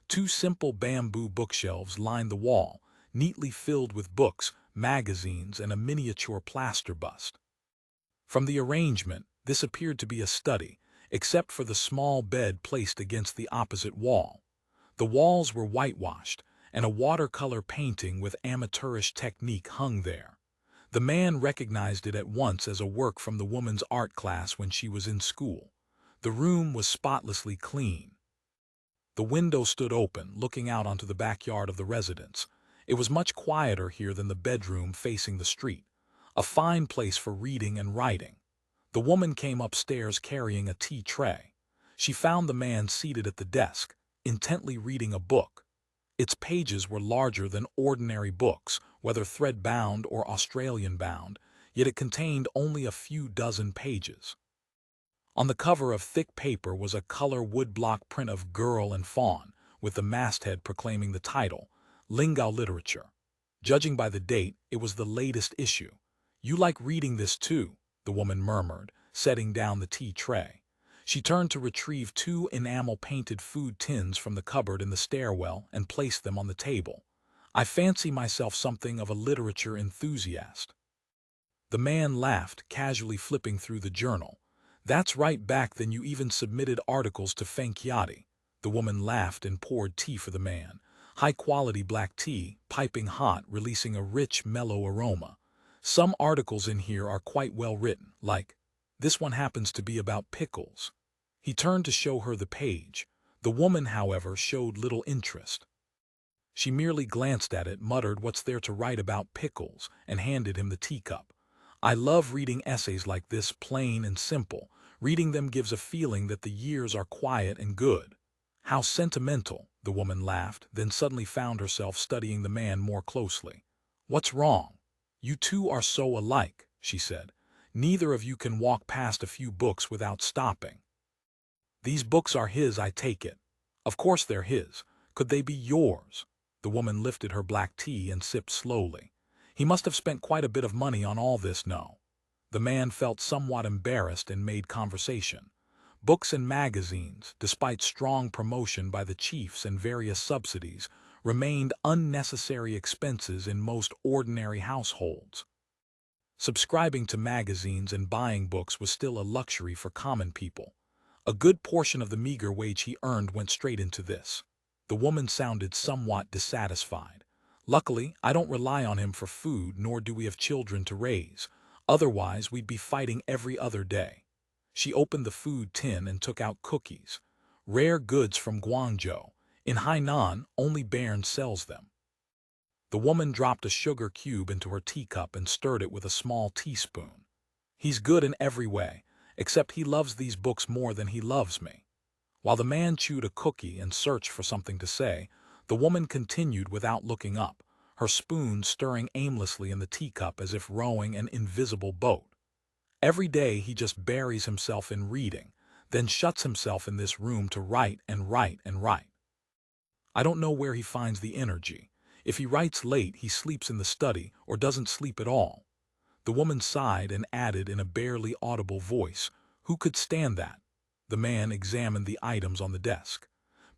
Two simple bamboo bookshelves lined the wall, neatly filled with books, magazines, and a miniature plaster bust. From the arrangement, this appeared to be a study, except for the small bed placed against the opposite wall. The walls were whitewashed, and a watercolor painting with amateurish technique hung there. The man recognized it at once as a work from the woman's art class when she was in school. The room was spotlessly clean. The window stood open, looking out onto the backyard of the residence. It was much quieter here than the bedroom facing the street, a fine place for reading and writing. The woman came upstairs carrying a tea tray. She found the man seated at the desk, intently reading a book. Its pages were larger than ordinary books, whether thread-bound or Australian-bound, yet it contained only a few dozen pages. On the cover of thick paper was a color woodblock print of girl and fawn, with the masthead proclaiming the title, Lingao Literature. Judging by the date, it was the latest issue. You like reading this too, the woman murmured, setting down the tea tray. She turned to retrieve two enamel-painted food tins from the cupboard in the stairwell and placed them on the table. I fancy myself something of a literature enthusiast. The man laughed, casually flipping through the journal. That's right, back then you even submitted articles to Fang. The woman laughed and poured tea for the man. High-quality black tea, piping hot, releasing a rich, mellow aroma. Some articles in here are quite well written, like, this one happens to be about pickles. He turned to show her the page. The woman, however, showed little interest. She merely glanced at it, muttered what's there to write about pickles, and handed him the teacup. I love reading essays like this, plain and simple. Reading them gives a feeling that the years are quiet and good. How sentimental, the woman laughed, then suddenly found herself studying the man more closely. What's wrong? You two are so alike, she said. Neither of you can walk past a few books without stopping. These books are his, I take it. Of course they're his. Could they be yours? The woman lifted her black tea and sipped slowly. He must have spent quite a bit of money on all this, no? The man felt somewhat embarrassed and made conversation. Books and magazines, despite strong promotion by the chiefs and various subsidies, remained unnecessary expenses in most ordinary households. Subscribing to magazines and buying books was still a luxury for common people. A good portion of the meager wage he earned went straight into this. The woman sounded somewhat dissatisfied. Luckily, I don't rely on him for food, nor do we have children to raise. Otherwise, we'd be fighting every other day. She opened the food tin and took out cookies. Rare goods from Guangzhou. In Hainan, only Bern sells them. The woman dropped a sugar cube into her teacup and stirred it with a small teaspoon. He's good in every way, except he loves these books more than he loves me. While the man chewed a cookie and searched for something to say, the woman continued without looking up, her spoon stirring aimlessly in the teacup as if rowing an invisible boat. Every day he just buries himself in reading, then shuts himself in this room to write and write and write. I don't know where he finds the energy. If he writes late, he sleeps in the study or doesn't sleep at all. The woman sighed and added in a barely audible voice, "Who could stand that?" The man examined the items on the desk.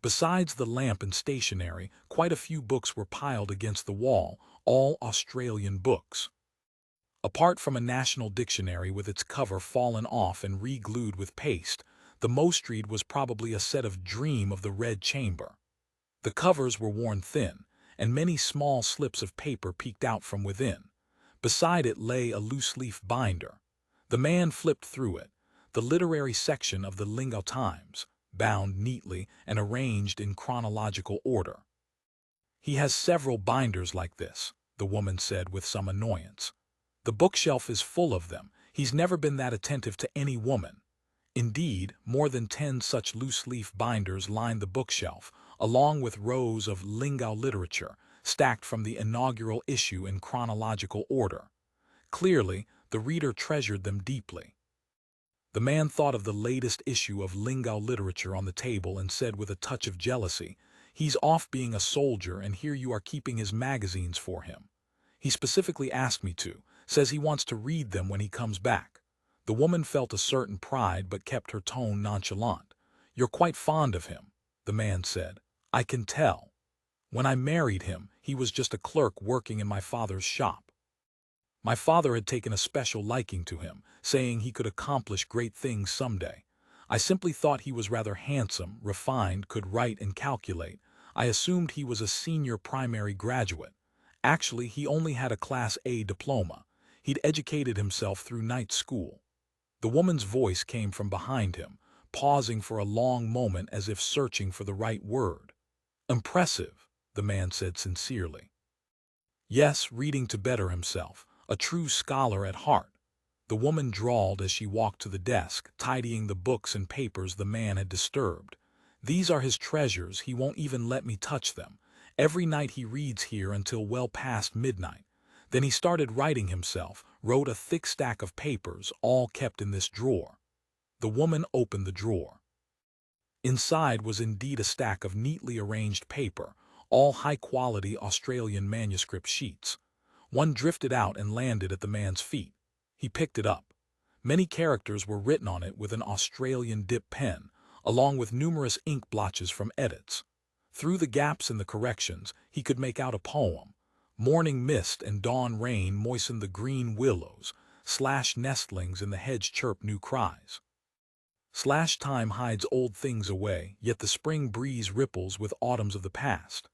Besides the lamp and stationery, quite a few books were piled against the wall, all Australian books. Apart from a national dictionary with its cover fallen off and re-glued with paste, the most read was probably a set of Dream of the Red Chamber. The covers were worn thin, and many small slips of paper peeked out from within. Beside it lay a loose-leaf binder. The man flipped through it, the literary section of the Lingao Times, bound neatly and arranged in chronological order. He has several binders like this, the woman said with some annoyance. The bookshelf is full of them. He's never been that attentive to any woman. Indeed, more than 10 such loose-leaf binders lined the bookshelf, along with rows of Lingao literature, stacked from the inaugural issue in chronological order. Clearly, the reader treasured them deeply. The man thought of the latest issue of Lingao literature on the table and said with a touch of jealousy, "He's off being a soldier, and here you are keeping his magazines for him. He specifically asked me to, says he wants to read them when he comes back." The woman felt a certain pride but kept her tone nonchalant. "You're quite fond of him," the man said. "I can tell. When I married him, he was just a clerk working in my father's shop. My father had taken a special liking to him, saying he could accomplish great things someday. I simply thought he was rather handsome, refined, could write and calculate. I assumed he was a senior primary graduate. Actually, he only had a Class A diploma. He'd educated himself through night school." The woman's voice came from behind him, pausing for a long moment as if searching for the right word. "Impressive," the man said sincerely. "Yes, reading to better himself. A true scholar at heart," the woman drawled as she walked to the desk, tidying the books and papers the man had disturbed. "These are his treasures. He won't even let me touch them. Every night he reads here until well past midnight. Then he started writing himself, wrote a thick stack of papers, all kept in this drawer." The woman opened the drawer. Inside was indeed a stack of neatly arranged paper, all high-quality Australian manuscript sheets. One drifted out and landed at the man's feet. He picked it up. Many characters were written on it with an Australian dip pen, along with numerous ink blotches from edits. Through the gaps in the corrections, he could make out a poem. "Morning mist and dawn rain moisten the green willows, / nestlings in the hedge chirp new cries. / time hides old things away, yet the spring breeze ripples with autumns of the past."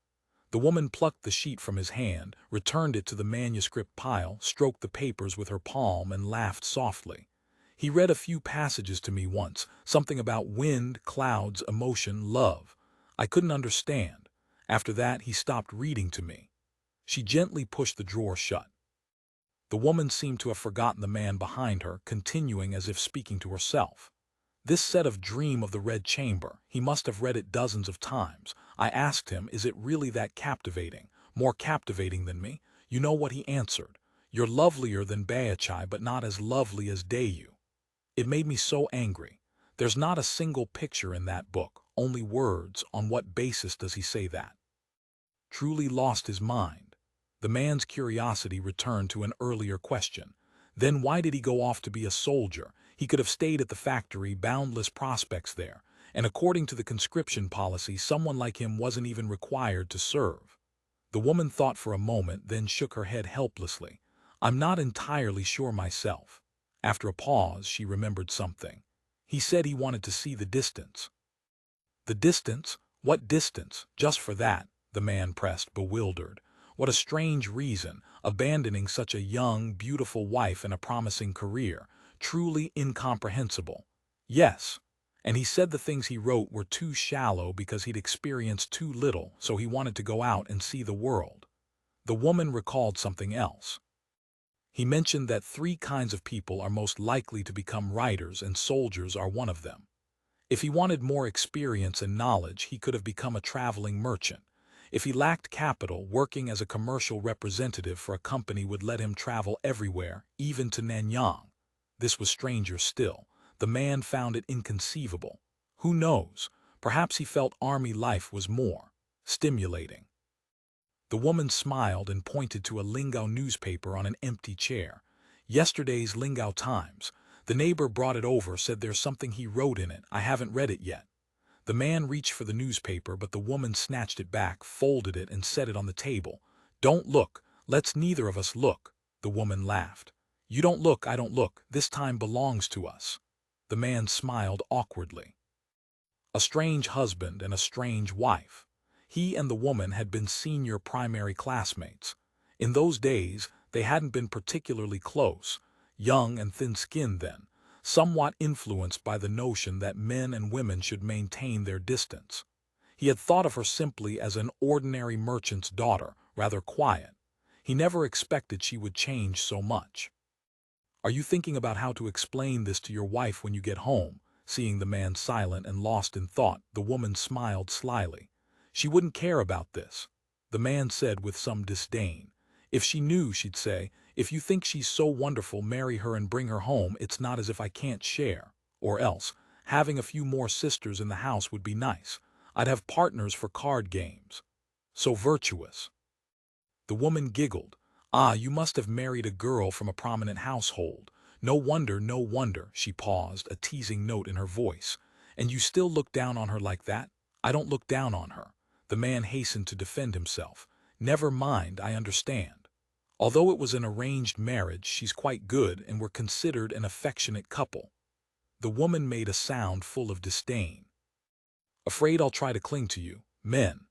The woman plucked the sheet from his hand, returned it to the manuscript pile, stroked the papers with her palm, and laughed softly. He read a few passages to me once, something about wind, clouds, emotion, love. I couldn't understand. After that, he stopped reading to me. She gently pushed the drawer shut. The woman seemed to have forgotten the man behind her, continuing as if speaking to herself. This set of Dream of the Red Chamber, he must have read it dozens of times. I asked him, is it really that captivating, more captivating than me? You know what he answered? You're lovelier than Baiachai, but not as lovely as Dayu. It made me so angry. There's not a single picture in that book, only words. On what basis does he say that? Truly lost his mind. The man's curiosity returned to an earlier question. Then why did he go off to be a soldier? He could have stayed at the factory, boundless prospects there, and according to the conscription policy, someone like him wasn't even required to serve. The woman thought for a moment, then shook her head helplessly. I'm not entirely sure myself. After a pause, she remembered something. He said he wanted to see the distance. The distance? What distance? Just for that, the man pressed, bewildered. What a strange reason, abandoning such a young, beautiful wife and a promising career. Truly incomprehensible. Yes, and he said the things he wrote were too shallow because he'd experienced too little, so he wanted to go out and see the world. The woman recalled something else. He mentioned that 3 kinds of people are most likely to become writers, and soldiers are one of them. If he wanted more experience and knowledge, he could have become a traveling merchant. If he lacked capital, working as a commercial representative for a company would let him travel everywhere, even to Nanyang. This was stranger still. The man found it inconceivable. Who knows? Perhaps he felt army life was more stimulating. The woman smiled and pointed to a Lingao newspaper on an empty chair. Yesterday's Lingao Times. The neighbor brought it over, said there's something he wrote in it. I haven't read it yet. The man reached for the newspaper, but the woman snatched it back, folded it, and set it on the table. Don't look. Let's neither of us look. The woman laughed. You don't look, I don't look. This time belongs to us. The man smiled awkwardly. A strange husband and a strange wife. He and the woman had been senior primary classmates. In those days, they hadn't been particularly close, young and thin-skinned then, somewhat influenced by the notion that men and women should maintain their distance. He had thought of her simply as an ordinary merchant's daughter, rather quiet. He never expected she would change so much. Are you thinking about how to explain this to your wife when you get home? Seeing the man silent and lost in thought, the woman smiled slyly. She wouldn't care about this. The man said with some disdain. If she knew, she'd say, if you think she's so wonderful, marry her and bring her home. It's not as if I can't share. Or else, having a few more sisters in the house would be nice. I'd have partners for card games. So virtuous. The woman giggled. Ah, you must have married a girl from a prominent household. No wonder, no wonder, she paused, a teasing note in her voice. And you still look down on her like that? I don't look down on her. The man hastened to defend himself. Never mind, I understand. Although it was an arranged marriage, she's quite good and we're considered an affectionate couple. The woman made a sound full of disdain. Afraid I'll try to cling to you. Men.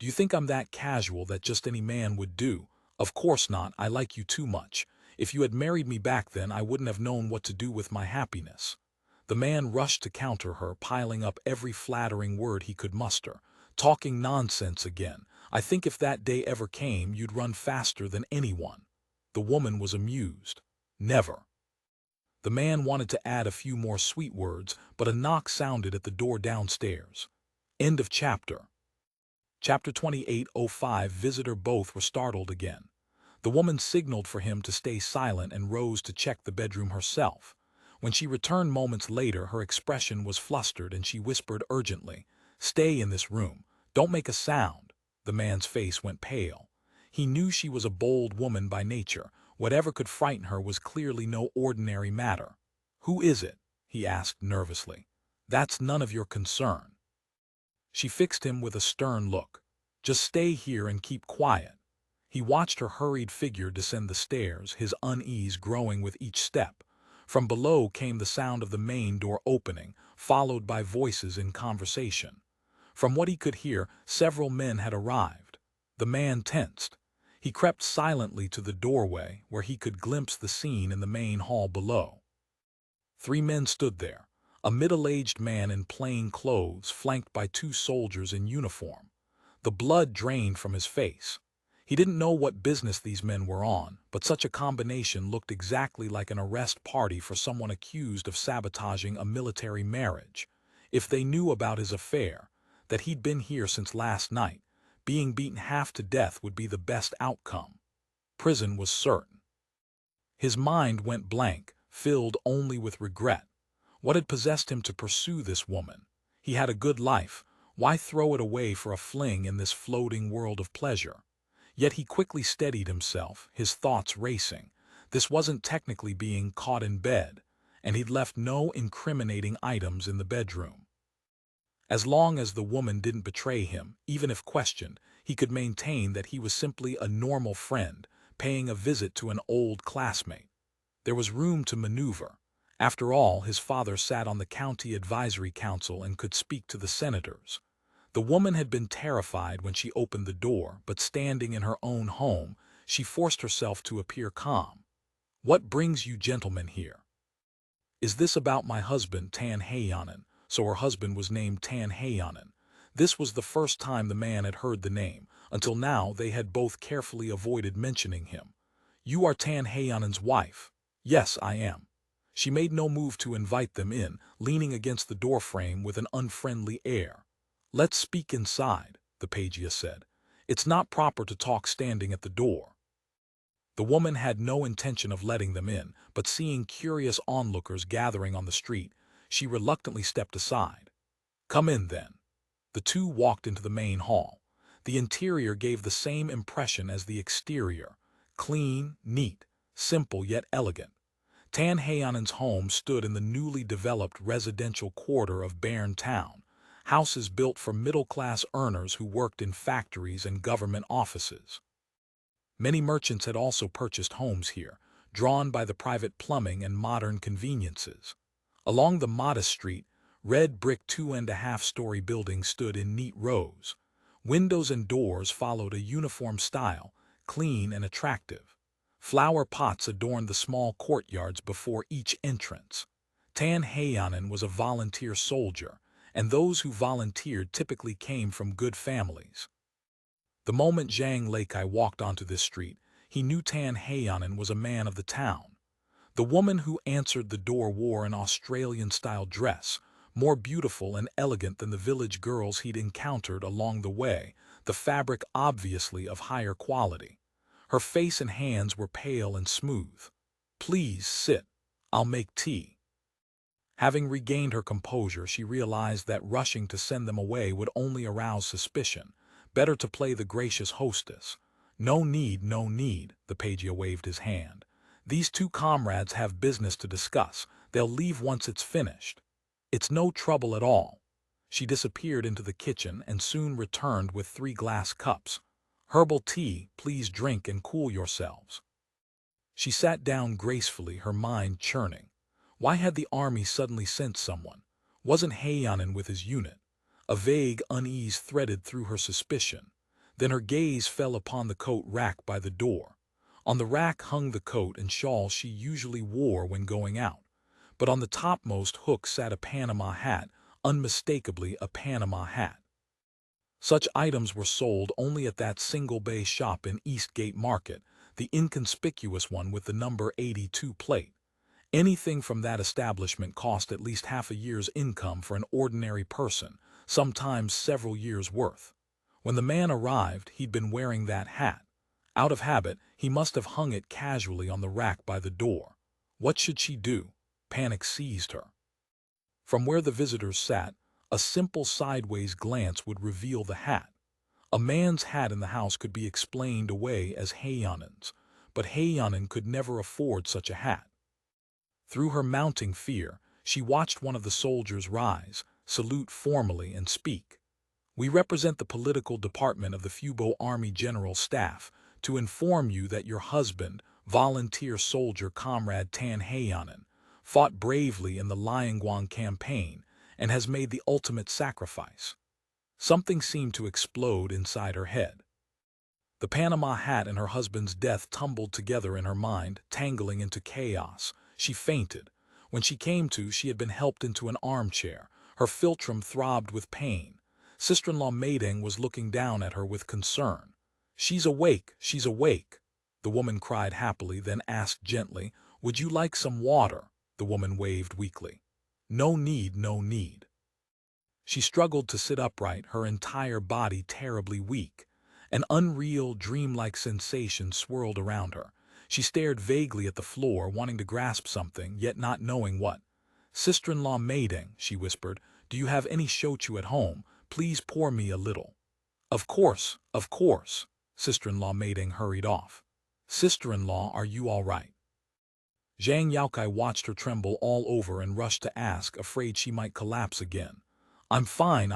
Do you think I'm that casual that just any man would do? Of course not, I like you too much. If you had married me back then, I wouldn't have known what to do with my happiness. The man rushed to counter her, piling up every flattering word he could muster. Talking nonsense again. I think if that day ever came, you'd run faster than anyone. The woman was amused. Never. The man wanted to add a few more sweet words, but a knock sounded at the door downstairs. End of chapter. Chapter 28:05. Visitor. Both were startled again. The woman signaled for him to stay silent and rose to check the bedroom herself. When she returned moments later, her expression was flustered and she whispered urgently, "Stay in this room. Don't make a sound." The man's face went pale. He knew she was a bold woman by nature. Whatever could frighten her was clearly no ordinary matter. "Who is it?" he asked nervously. "That's none of your concern." She fixed him with a stern look. "Just stay here and keep quiet." He watched her hurried figure descend the stairs, his unease growing with each step. From below came the sound of the main door opening, followed by voices in conversation. From what he could hear, several men had arrived. The man tensed. He crept silently to the doorway where he could glimpse the scene in the main hall below. 3 men stood there, a middle-aged man in plain clothes flanked by 2 soldiers in uniform. The blood drained from his face. He didn't know what business these men were on, but such a combination looked exactly like an arrest party for someone accused of sabotaging a military marriage. If they knew about his affair, that he'd been here since last night, being beaten half to death would be the best outcome. Prison was certain. His mind went blank, filled only with regret. What had possessed him to pursue this woman? He had a good life. Why throw it away for a fling in this floating world of pleasure? Yet he quickly steadied himself, his thoughts racing. This wasn't technically being caught in bed, and he'd left no incriminating items in the bedroom. As long as the woman didn't betray him, even if questioned, he could maintain that he was simply a normal friend, paying a visit to an old classmate. There was room to maneuver. After all, his father sat on the county advisory council and could speak to the senators. The woman had been terrified when she opened the door, but standing in her own home, she forced herself to appear calm. "What brings you gentlemen here?" "Is this about my husband, Tan Heyanen?" So her husband was named Tan Heyanen. This was the first time the man had heard the name. Until now they had both carefully avoided mentioning him. "You are Tan Heyanen's wife?" "Yes, I am." She made no move to invite them in, leaning against the doorframe with an unfriendly air. "Let's speak inside," the pagia said. "It's not proper to talk standing at the door." The woman had no intention of letting them in, but seeing curious onlookers gathering on the street, she reluctantly stepped aside. "Come in, then." The 2 walked into the main hall. The interior gave the same impression as the exterior: clean, neat, simple yet elegant. Tan Heyanen's home stood in the newly developed residential quarter of Bern Town, houses built for middle-class earners who worked in factories and government offices. Many merchants had also purchased homes here, drawn by the private plumbing and modern conveniences. Along the modest street, red brick 2.5-story buildings stood in neat rows. Windows and doors followed a uniform style, clean and attractive. Flower pots adorned the small courtyards before each entrance. Tan Heyanen was a volunteer soldier, and those who volunteered typically came from good families. The moment Zhang Leikai walked onto this street, he knew Tan Heyanen was a man of the town. The woman who answered the door wore an Australian-style dress, more beautiful and elegant than the village girls he'd encountered along the way, the fabric obviously of higher quality. Her face and hands were pale and smooth. "Please sit. I'll make tea." Having regained her composure, she realized that rushing to send them away would only arouse suspicion. Better to play the gracious hostess. "No need, no need," the pagia waved his hand. "These 2 comrades have business to discuss. They'll leave once it's finished." "It's no trouble at all." She disappeared into the kitchen and soon returned with 3 glass cups. "Herbal tea, please drink and cool yourselves." She sat down gracefully, her mind churning. Why had the army suddenly sent someone? Wasn't Heyanen with his unit? A vague unease threaded through her suspicion. Then her gaze fell upon the coat rack by the door. On the rack hung the coat and shawl she usually wore when going out. But on the topmost hook sat a Panama hat, unmistakably a Panama hat. Such items were sold only at that single bay shop in Eastgate Market, the inconspicuous one with the number 82 plate. Anything from that establishment cost at least half a year's income for an ordinary person, sometimes several years' worth. When the man arrived, he'd been wearing that hat. Out of habit, he must have hung it casually on the rack by the door. What should she do? Panic seized her. From where the visitors sat, a simple sideways glance would reveal the hat. A man's hat in the house could be explained away as Heyanen's, but Heyanen could never afford such a hat. Through her mounting fear, she watched one of the soldiers rise, salute formally, and speak. "We represent the political department of the Fubo Army General Staff to inform you that your husband, volunteer soldier Comrade Tan Heyanen, fought bravely in the Liangguang campaign and has made the ultimate sacrifice." Something seemed to explode inside her head. The Panama hat and her husband's death tumbled together in her mind, tangling into chaos. She fainted. When she came to, she had been helped into an armchair. Her philtrum throbbed with pain. Sister-in-law Maiding was looking down at her with concern. "She's awake, she's awake," the woman cried happily, then asked gently, "Would you like some water?" The woman waved weakly. "No need, no need." She struggled to sit upright, her entire body terribly weak. An unreal, dreamlike sensation swirled around her. She stared vaguely at the floor, wanting to grasp something, yet not knowing what. "Sister-in-law Maiding," she whispered, "do you have any shochu at home? Please pour me a little." Of course, Sister-in-law Maiding hurried off. "Sister-in-law, are you all right?" Zhang Yaokai watched her tremble all over and rushed to ask, afraid she might collapse again. I'm fine.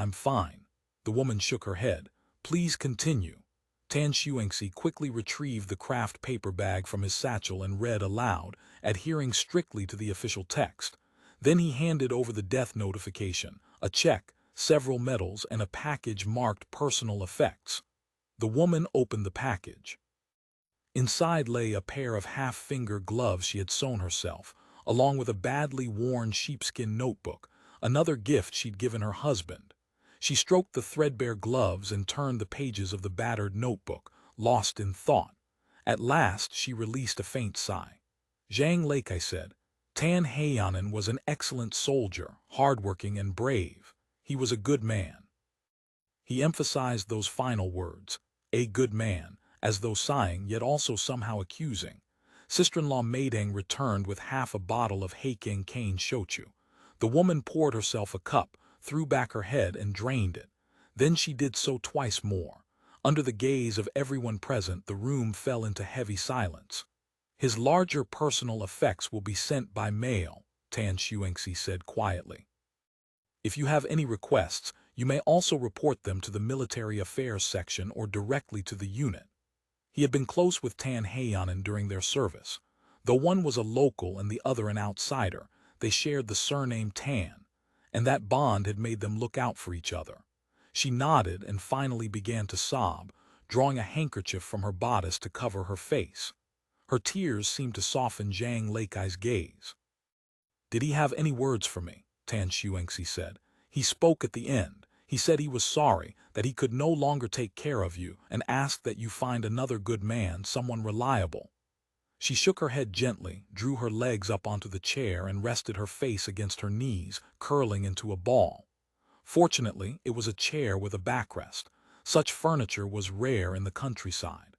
The woman shook her head. "Please continue." Tan Xuanxi quickly retrieved the craft paper bag from his satchel and read aloud, adhering strictly to the official text. Then he handed over the death notification, a check, several medals, and a package marked personal effects. The woman opened the package. Inside lay a pair of half-finger gloves she had sewn herself, along with a badly worn sheepskin notebook, another gift she'd given her husband. She stroked the threadbare gloves and turned the pages of the battered notebook, lost in thought. At last she released a faint sigh. "Zhang Lakai said, Tan Heianen was an excellent soldier, hardworking and brave. He was a good man." He emphasized those final words, "a good man," as though sighing, yet also somehow accusing. Sister-in-law Maiding returned with half a bottle of Heiking cane shochu. The woman poured herself a cup, threw back her head and drained it. Then she did so twice more. Under the gaze of everyone present, the room fell into heavy silence. "His larger personal effects will be sent by mail," Tan Xuanxi said quietly. "If you have any requests, you may also report them to the military affairs section or directly to the unit." He had been close with Tan Heianen during their service. Though one was a local and the other an outsider, they shared the surname Tan, and that bond had made them look out for each other. She nodded and finally began to sob, drawing a handkerchief from her bodice to cover her face. Her tears seemed to soften Zhang Lakai's gaze. "Did he have any words for me?" Tan Xuanxi said. "He spoke at the end. He said he was sorry, that he could no longer take care of you, and asked that you find another good man, someone reliable." She shook her head gently, drew her legs up onto the chair and rested her face against her knees, curling into a ball. Fortunately, it was a chair with a backrest. Such furniture was rare in the countryside.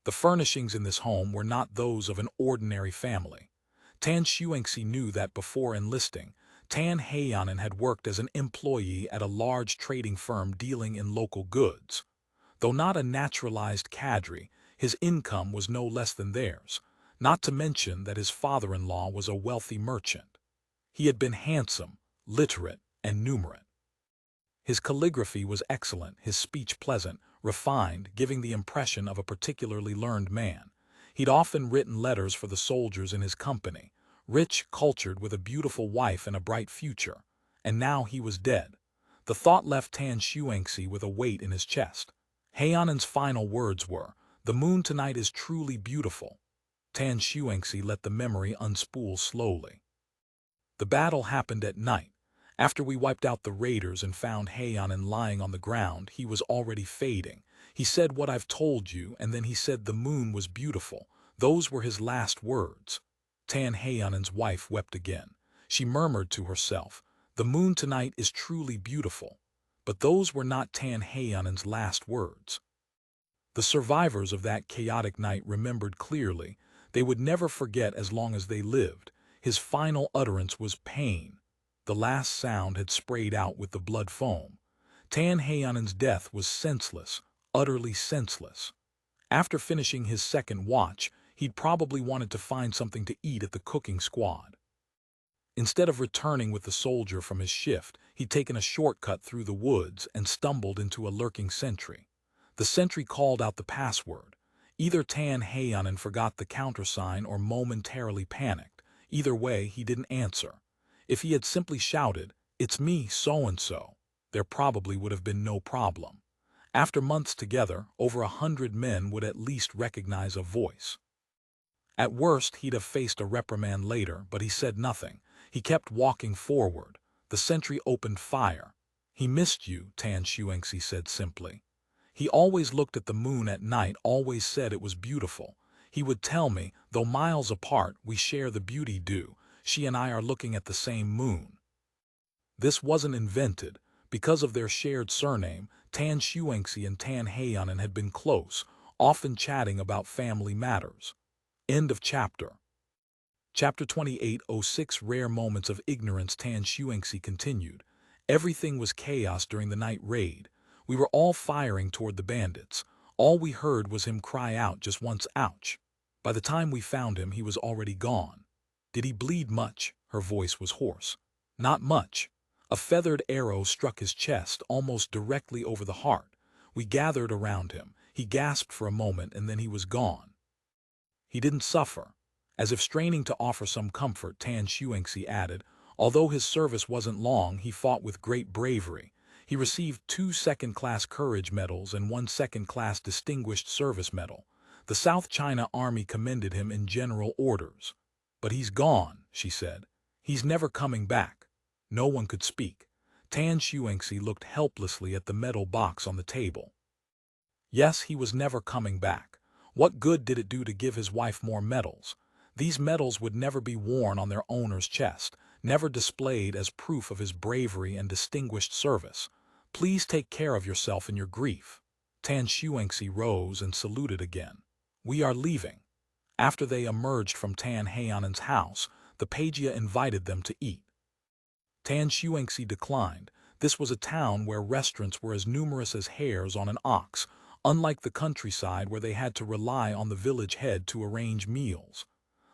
The furnishings in this home were not those of an ordinary family. Tan Xuanxi knew that before enlisting, Tan Heianen had worked as an employee at a large trading firm dealing in local goods. Though not a naturalized cadre, his income was no less than theirs, not to mention that his father-in-law was a wealthy merchant. He had been handsome, literate, and numerate. His calligraphy was excellent, his speech pleasant, refined, giving the impression of a particularly learned man. He'd often written letters for the soldiers in his company, rich, cultured, with a beautiful wife and a bright future. And now he was dead. The thought left Tan Xuanxi with a weight in his chest. Heianen's final words were, "The moon tonight is truly beautiful." Tan Xuanxi let the memory unspool slowly. "The battle happened at night. After we wiped out the raiders and found Heianen lying on the ground, he was already fading. He said what I've told you, and then he said the moon was beautiful. Those were his last words." Tan Heianen's wife wept again. She murmured to herself, "The moon tonight is truly beautiful." But those were not Tan Heianen's last words. The survivors of that chaotic night remembered clearly. They would never forget as long as they lived. His final utterance was pain. The last sound had sprayed out with the blood foam. Tan Heianen's death was senseless, utterly senseless. After finishing his second watch, he'd probably wanted to find something to eat at the cooking squad. Instead of returning with the soldier from his shift, he'd taken a shortcut through the woods and stumbled into a lurking sentry. The sentry called out the password. Either Tan Heianen forgot the countersign or momentarily panicked. Either way, he didn't answer. If he had simply shouted, "It's me, so-and-so," there probably would have been no problem. After months together, over 100 men would at least recognize a voice. At worst, he'd have faced a reprimand later, but he said nothing. He kept walking forward. The sentry opened fire. "He missed you," Tan Xuanxi said simply. "He always looked at the moon at night, always said it was beautiful. He would tell me, though miles apart, we share the beauty due. She and I are looking at the same moon." This wasn't invented. Because of their shared surname, Tan Xuanxi and Tan Heianen had been close, often chatting about family matters. End of chapter. Chapter 28:06 Rare Moments of Ignorance. Tan Xuanxi continued. Everything was chaos during the night raid. We were all firing toward the bandits. All we heard was him cry out just once, "Ouch." By the time we found him, he was already gone. "Did he bleed much?" Her voice was hoarse. "Not much." A feathered arrow struck his chest, almost directly over the heart. We gathered around him. He gasped for a moment, and then he was gone. "He didn't suffer." As if straining to offer some comfort, Tan Xuanxi added, "Although his service wasn't long, he fought with great bravery. He received 2 second-class courage medals and 1 second-class distinguished service medal. The South China Army commended him in general orders." "But he's gone," she said. "He's never coming back." No one could speak. Tan Xuanxi looked helplessly at the metal box on the table. Yes, he was never coming back. What good did it do to give his wife more medals? These medals would never be worn on their owner's chest, never displayed as proof of his bravery and distinguished service. "Please take care of yourself in your grief." Tan Xuanxi rose and saluted again. "We are leaving." After they emerged from Tan Heianen's house, the Pagia invited them to eat. Tan Xuanxi declined. This was a town where restaurants were as numerous as hairs on an ox, unlike the countryside where they had to rely on the village head to arrange meals.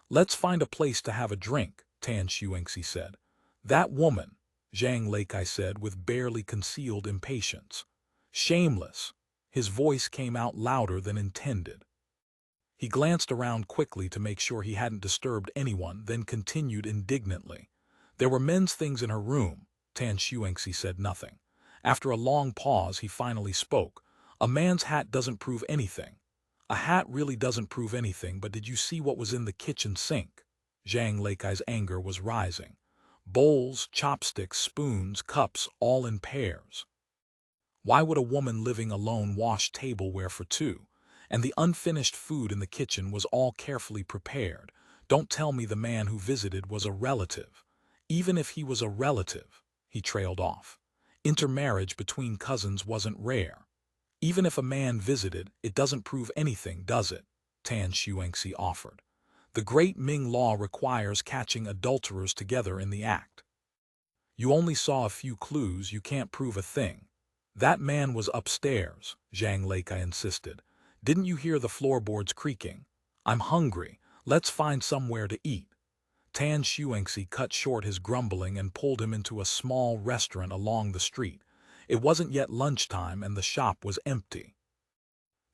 "Let's find a place to have a drink," Tan Xuanxi said. "That woman," Zhang Leikai said with barely concealed impatience. "Shameless." His voice came out louder than intended. He glanced around quickly to make sure he hadn't disturbed anyone, then continued indignantly. "There were men's things in her room." Tan Xuanxi said nothing. After a long pause, he finally spoke. "A man's hat doesn't prove anything." "A hat really doesn't prove anything, but did you see what was in the kitchen sink?" Zhang Leikai's anger was rising. Bowls, chopsticks, spoons, cups, all in pairs. Why would a woman living alone wash tableware for 2? And the unfinished food in the kitchen was all carefully prepared. Don't tell me the man who visited was a relative. Even if he was a relative, he trailed off. Intermarriage between cousins wasn't rare. Even if a man visited, it doesn't prove anything, does it? Tan Xuanxi offered. The great Ming law requires catching adulterers together in the act. You only saw a few clues, you can't prove a thing. That man was upstairs, Zhang Leikai insisted. Didn't you hear the floorboards creaking? I'm hungry, let's find somewhere to eat. Tan Xuanxi cut short his grumbling and pulled him into a small restaurant along the street. It wasn't yet lunchtime and the shop was empty.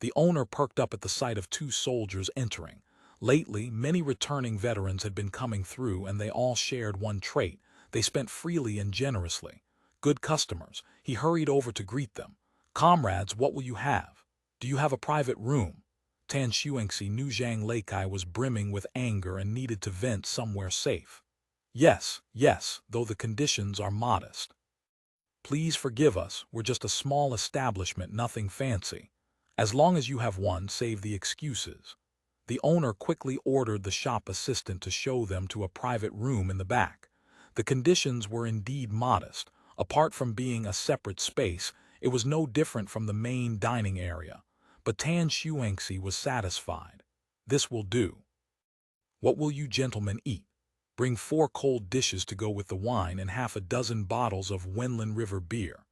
The owner perked up at the sight of 2 soldiers entering. Lately, many returning veterans had been coming through and they all shared one trait. They spent freely and generously. Good customers. He hurried over to greet them. "Comrades, what will you have? Do you have a private room?" Tan Xuanxi knew Zhang Leikai was brimming with anger and needed to vent somewhere safe. Yes, though the conditions are modest. Please forgive us, we're just a small establishment, nothing fancy. As long as you have one, save the excuses. The owner quickly ordered the shop assistant to show them to a private room in the back. The conditions were indeed modest. Apart from being a separate space, it was no different from the main dining area. But Tan Xuanxi was satisfied. This will do. What will you gentlemen eat? Bring 4 cold dishes to go with the wine and half a dozen bottles of Wenlin River beer.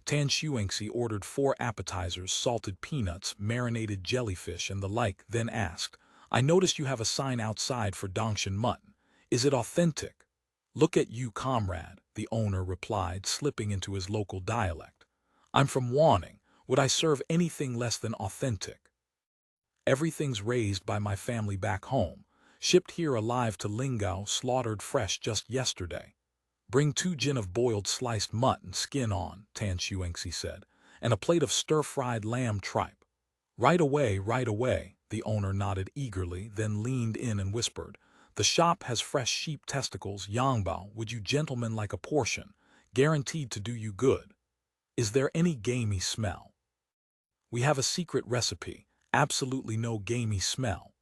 Tan Xuanxi ordered 4 appetizers, salted peanuts, marinated jellyfish, and the like, then asked, "I noticed you have a sign outside for Dongshan mutton. Is it authentic?" "Look at you, comrade," the owner replied, slipping into his local dialect. "I'm from Wanning. Would I serve anything less than authentic? Everything's raised by my family back home, shipped here alive to Lingao, slaughtered fresh just yesterday." "Bring 2 gin of boiled sliced mutton, skin on," Tan Xuanxi said, and a plate of stir-fried lamb tripe. Right away, the owner nodded eagerly, then leaned in and whispered, "The shop has fresh sheep testicles, Yangbao, would you gentlemen like a portion? Guaranteed to do you good. Is there any gamey smell?" "We have a secret recipe, absolutely no gamey smell."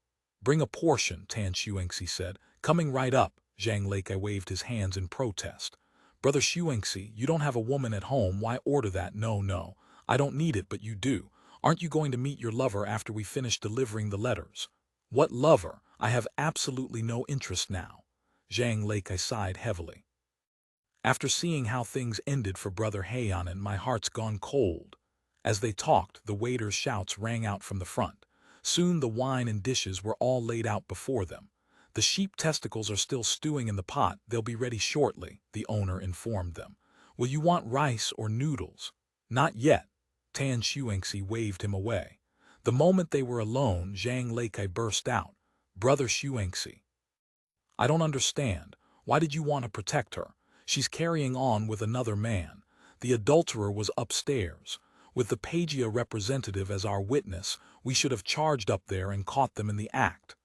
"Bring a portion," Tan Shuangxi said. "Coming right up." Zhang Leikai waved his hands in protest. "Brother Shuangxi, you don't have a woman at home, why order that? No, I don't need it, but you do. Aren't you going to meet your lover after we finish delivering the letters?" "What lover? I have absolutely no interest now." Zhang Leikai sighed heavily. "After seeing how things ended for Brother Heianen, my heart's gone cold." As they talked, the waiters' shouts rang out from the front. Soon the wine and dishes were all laid out before them. "The sheep testicles are still stewing in the pot, they'll be ready shortly," the owner informed them. "Will you want rice or noodles?" "Not yet." Tan Shuangxi waved him away. The moment they were alone, Zhang Leikai burst out, "Brother Shuangxi, I don't understand. Why did you want to protect her? She's carrying on with another man. The adulterer was upstairs. With the Pagia representative as our witness, we should have charged up there and caught them in the act.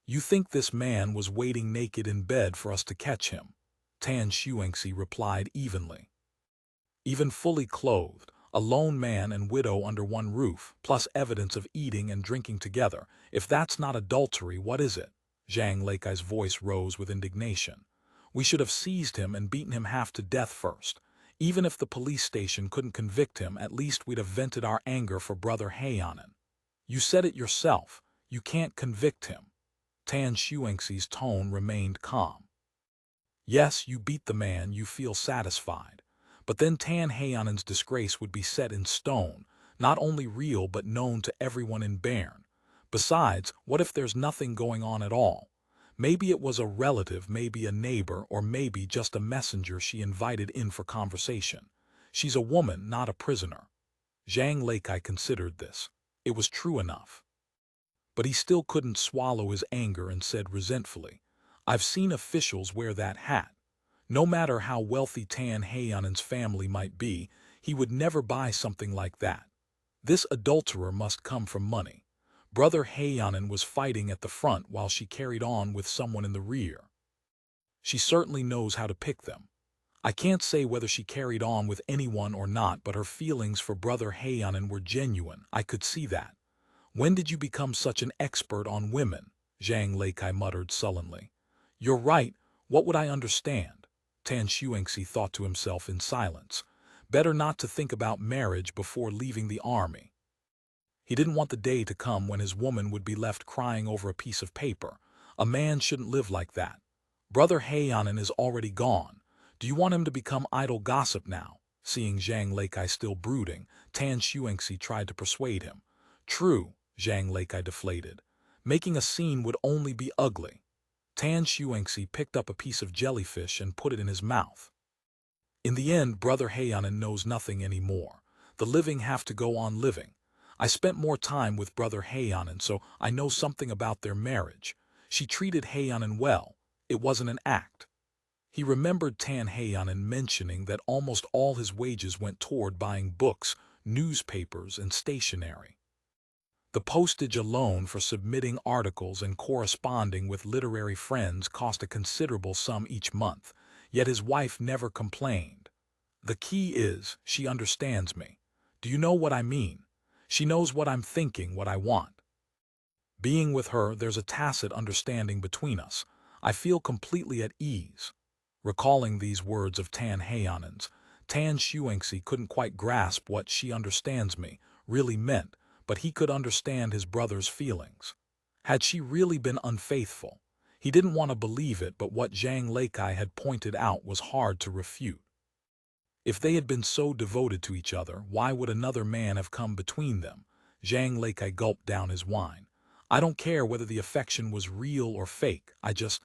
You think this man was waiting naked in bed for us to catch him?" Tan Shuangxi replied evenly. "Even fully clothed, a lone man and widow under one roof, plus evidence of eating and drinking together. If that's not adultery, what is it?" Zhang Leikai's voice rose with indignation. "We should have seized him and beaten him half to death first. Even if the police station couldn't convict him, at least we'd have vented our anger for Brother Heianen." "You said it yourself. You can't convict him." Tan Shuangxi's tone remained calm. "Yes, you beat the man, you feel satisfied. But then Tan Heianen's disgrace would be set in stone, not only real but known to everyone in Bern. Besides, what if there's nothing going on at all? Maybe it was a relative, maybe a neighbor, or maybe just a messenger she invited in for conversation. She's a woman, not a prisoner." Zhang Leikai considered this. It was true enough. But he still couldn't swallow his anger and said resentfully, "I've seen officials wear that hat. No matter how wealthy Tan Heianen's family might be, he would never buy something like that. This adulterer must come from money. Brother Heianen was fighting at the front while she carried on with someone in the rear. She certainly knows how to pick them. I can't say whether she carried on with anyone or not, but her feelings for Brother Heianen were genuine. I could see that." "When did you become such an expert on women?" Zhang Leikai muttered sullenly. "You're right, what would I understand?" Tan Shuangxi thought to himself in silence. Better not to think about marriage before leaving the army. He didn't want the day to come when his woman would be left crying over a piece of paper. A man shouldn't live like that. Brother Heianen is already gone. Do you want him to become idle gossip now? Seeing Zhang Leikai still brooding, Tan Shuangxi tried to persuade him. "True," Zhang Leikai deflated. "Making a scene would only be ugly." Tan Shuangxi picked up a piece of jellyfish and put it in his mouth. "In the end, Brother Heianen knows nothing anymore. The living have to go on living. I spent more time with Brother Heianen, so I know something about their marriage. She treated Heianen well. It wasn't an act." He remembered Tan Heianen mentioning that almost all his wages went toward buying books, newspapers, and stationery. The postage alone for submitting articles and corresponding with literary friends cost a considerable sum each month, yet his wife never complained. "The key is, she understands me. Do you know what I mean? She knows what I'm thinking, what I want. Being with her, there's a tacit understanding between us. I feel completely at ease." Recalling these words of Tan Heianen's, Tan Shuangxi couldn't quite grasp what "she understands me" really meant, but he could understand his brother's feelings. Had she really been unfaithful? He didn't want to believe it, but what Zhang Leikai had pointed out was hard to refute. If they had been so devoted to each other, why would another man have come between them? Zhang Leikai gulped down his wine. "I don't care whether the affection was real or fake. I just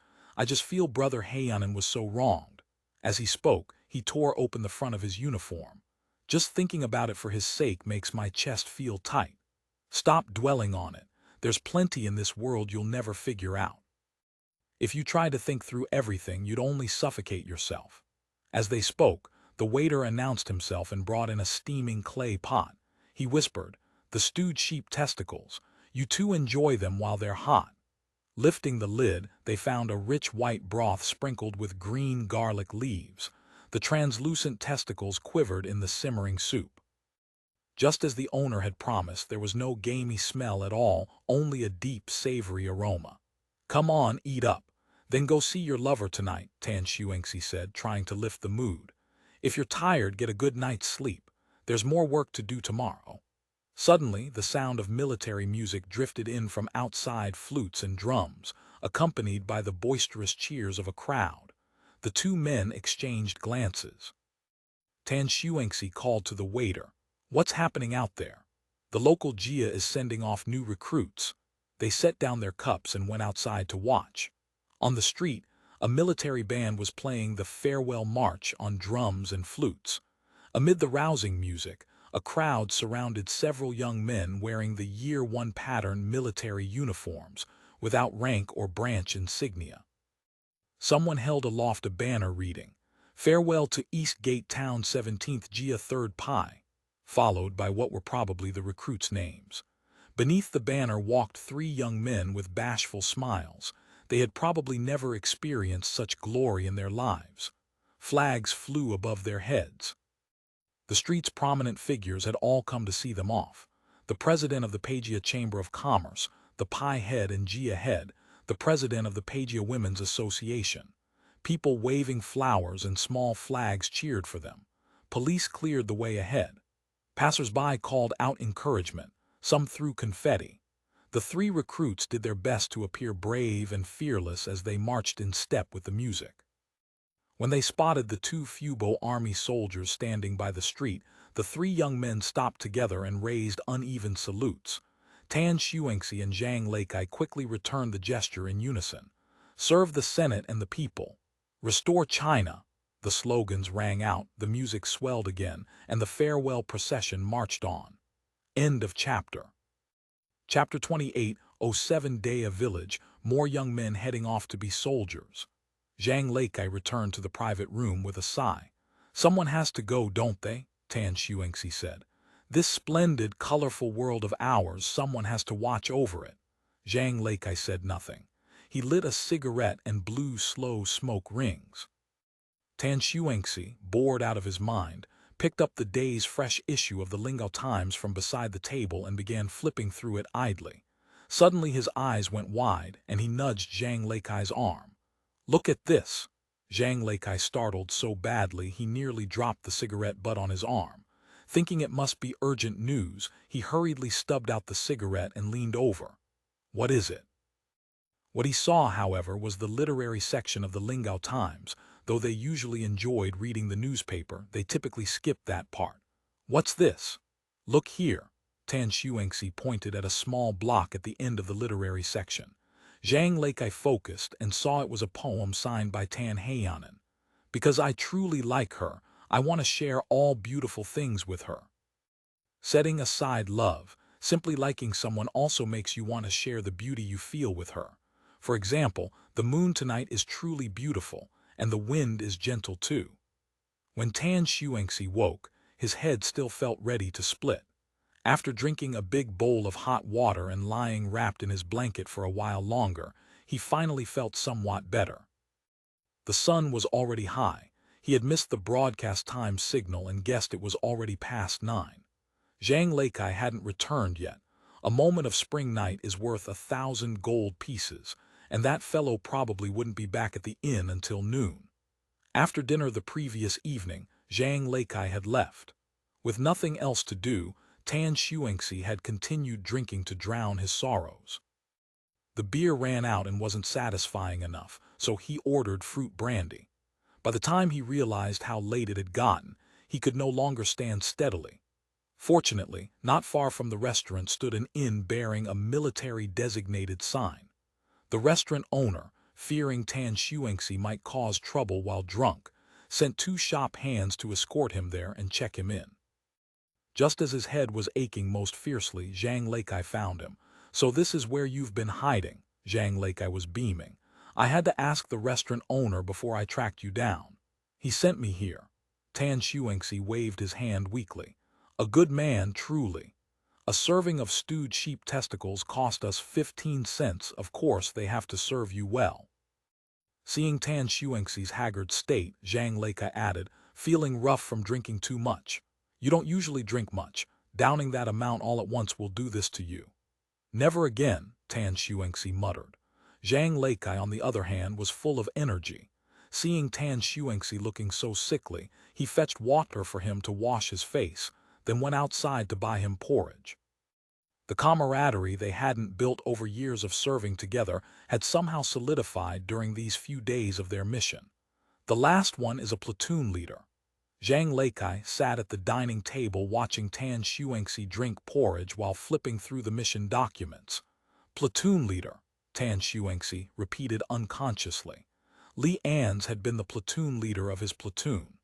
feel Brother Heianen was so wronged." As he spoke, he tore open the front of his uniform. "Just thinking about it for his sake makes my chest feel tight. Stop dwelling on it. There's plenty in this world you'll never figure out. If you try to think through everything, you'd only suffocate yourself." As they spoke, the waiter announced himself and brought in a steaming clay pot. he whispered. "The stewed sheep testicles. You two enjoy them while they're hot." Lifting the lid, they found a rich white broth sprinkled with green garlic leaves. The translucent testicles quivered in the simmering soup. Just as the owner had promised, there was no gamey smell at all, only a deep, savory aroma. "Come on, eat up. Then go see your lover tonight," Tan Shuangxi said, trying to lift the mood. "If you're tired, get a good night's sleep. There's more work to do tomorrow." Suddenly, the sound of military music drifted in from outside, flutes and drums, accompanied by the boisterous cheers of a crowd. The two men exchanged glances. Tan Shuangxi called to the waiter. "What's happening out there?" "The local Jia is sending off new recruits." They set down their cups and went outside to watch. On the street, a military band was playing the farewell march on drums and flutes. Amid the rousing music, a crowd surrounded several young men wearing the Year One pattern military uniforms, without rank or branch insignia. Someone held aloft a banner reading, "Farewell to East Gate Town 17th Jia 3rd Pi," followed by what were probably the recruits' names. Beneath the banner walked three young men with bashful smiles. They had probably never experienced such glory in their lives. Flags flew above their heads. The street's prominent figures had all come to see them off. The president of the Pagia Chamber of Commerce, the Pi head and Jia head, the president of the Pagia Women's Association. People waving flowers and small flags cheered for them. Police cleared the way ahead. Passers-by called out encouragement. Some threw confetti. The three recruits did their best to appear brave and fearless as they marched in step with the music. When they spotted the two Fubo army soldiers standing by the street, the three young men stopped together and raised uneven salutes. Tan Shuangxi and Zhang Leikai quickly returned the gesture in unison. "Serve the Senate and the people. Restore China." The slogans rang out, the music swelled again, and the farewell procession marched on. End of chapter. Chapter 28, 07 Daya Village, more young men heading off to be soldiers. Zhang Leikai returned to the private room with a sigh. "Someone has to go, don't they?" Tan Shuangxi said. "This splendid, colorful world of ours, someone has to watch over it." Zhang Leikai said nothing. He lit a cigarette and blew slow smoke rings. Tan Shuangxi, bored out of his mind, picked up the day's fresh issue of the Lingao Times from beside the table and began flipping through it idly. Suddenly his eyes went wide, and he nudged Zhang Leikai's arm. "Look at this." Zhang Leikai startled so badly he nearly dropped the cigarette butt on his arm. Thinking it must be urgent news, he hurriedly stubbed out the cigarette and leaned over. "What is it?" What he saw, however, was the literary section of the Lingao Times. Though they usually enjoyed reading the newspaper, they typically skipped that part. "What's this?" "Look here." Tan Shuangxi pointed at a small block at the end of the literary section. Zhang Leikai focused and saw it was a poem signed by Tan Heianen. "Because I truly like her, I want to share all beautiful things with her." Setting aside love, simply liking someone also makes you want to share the beauty you feel with her. For example, the moon tonight is truly beautiful, and the wind is gentle too. When Tan Shuangxi woke, his head still felt ready to split. After drinking a big bowl of hot water and lying wrapped in his blanket for a while longer, he finally felt somewhat better. The sun was already high. He had missed the broadcast time signal and guessed it was already past 9. Zhang Leikai hadn't returned yet. A moment of spring night is worth 1,000 gold pieces, and that fellow probably wouldn't be back at the inn until noon. After dinner the previous evening, Zhang Leikai had left. With nothing else to do, Tan Shuangxi had continued drinking to drown his sorrows. The beer ran out and wasn't satisfying enough, so he ordered fruit brandy. By the time he realized how late it had gotten, he could no longer stand steadily. Fortunately, not far from the restaurant stood an inn bearing a military-designated sign. The restaurant owner, fearing Tan Shuangxi might cause trouble while drunk, sent 2 shop hands to escort him there and check him in. Just as his head was aching most fiercely, Zhang Leikai found him. "So this is where you've been hiding." Zhang Leikai was beaming. "I had to ask the restaurant owner before I tracked you down. He sent me here." Tan Shuangxi waved his hand weakly. A good man, truly. A serving of stewed sheep testicles cost us 15 cents. Of course they have to serve you well. Seeing Tan Xuanxi's haggard state, Zhang Leikai added, feeling rough from drinking too much. You don't usually drink much. Downing that amount all at once will do this to you. Never again, Tan Xuanxi muttered. Zhang Leikai, on the other hand, was full of energy. Seeing Tan Xuanxi looking so sickly, he fetched water for him to wash his face, then went outside to buy him porridge. The camaraderie they hadn't built over years of serving together had somehow solidified during these few days of their mission. The last one is a platoon leader. Zhang Leikai sat at the dining table watching Tan Xuanxi drink porridge while flipping through the mission documents. Platoon leader, Tan Xuanxi repeated unconsciously. Li An's had been the platoon leader of his platoon.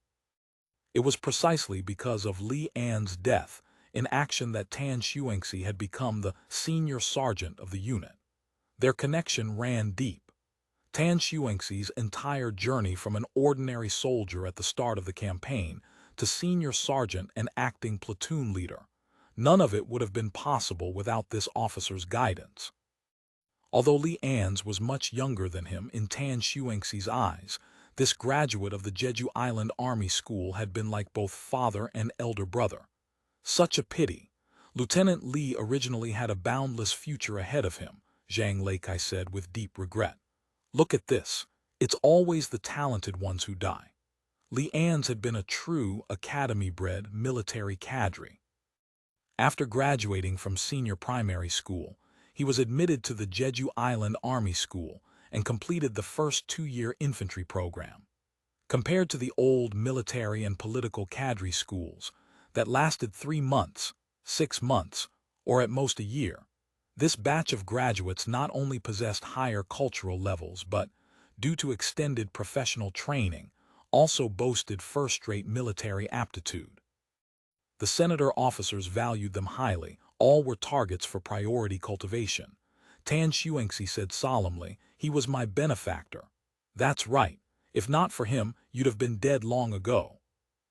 It was precisely because of Li An's death in action that Tan Xuanxi had become the senior sergeant of the unit. Their connection ran deep. Tan Xuanxi's entire journey from an ordinary soldier at the start of the campaign to senior sergeant and acting platoon leader, none of it would have been possible without this officer's guidance. Although Li An's was much younger than him in Tan Xuanxi's eyes, this graduate of the Jeju Island Army School had been like both father and elder brother. Such a pity. Lieutenant Li originally had a boundless future ahead of him, Zhang Leikai said with deep regret. Look at this. It's always the talented ones who die. Li An's had been a true academy-bred military cadre. After graduating from senior primary school, he was admitted to the Jeju Island Army School and completed the first 2-year infantry program. Compared to the old military and political cadre schools that lasted 3 months, 6 months, or at most a year, this batch of graduates not only possessed higher cultural levels but, due to extended professional training, also boasted first-rate military aptitude. The senator officers valued them highly. All were targets for priority cultivation. Tan Xuanxi said solemnly, "He was my benefactor." That's right. If not for him, you'd have been dead long ago.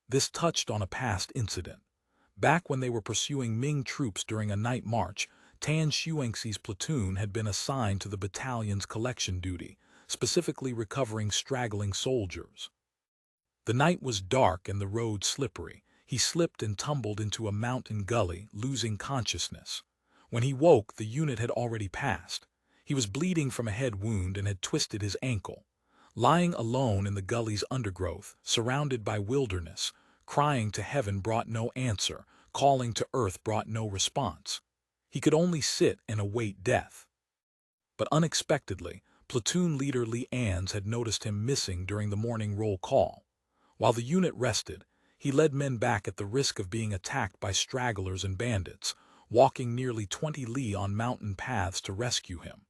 This touched on a past incident. Back when they were pursuing Ming troops during a night march, Tan Xuanxi's platoon had been assigned to the battalion's collection duty, specifically recovering straggling soldiers. The night was dark and the road slippery. He slipped and tumbled into a mountain gully, losing consciousness. When he woke, the unit had already passed. He was bleeding from a head wound and had twisted his ankle. Lying alone in the gully's undergrowth, surrounded by wilderness, crying to heaven brought no answer, calling to earth brought no response. He could only sit and await death. But unexpectedly, platoon leader Li An's had noticed him missing during the morning roll call. While the unit rested, he led men back at the risk of being attacked by stragglers and bandits, walking nearly 20 li on mountain paths to rescue him.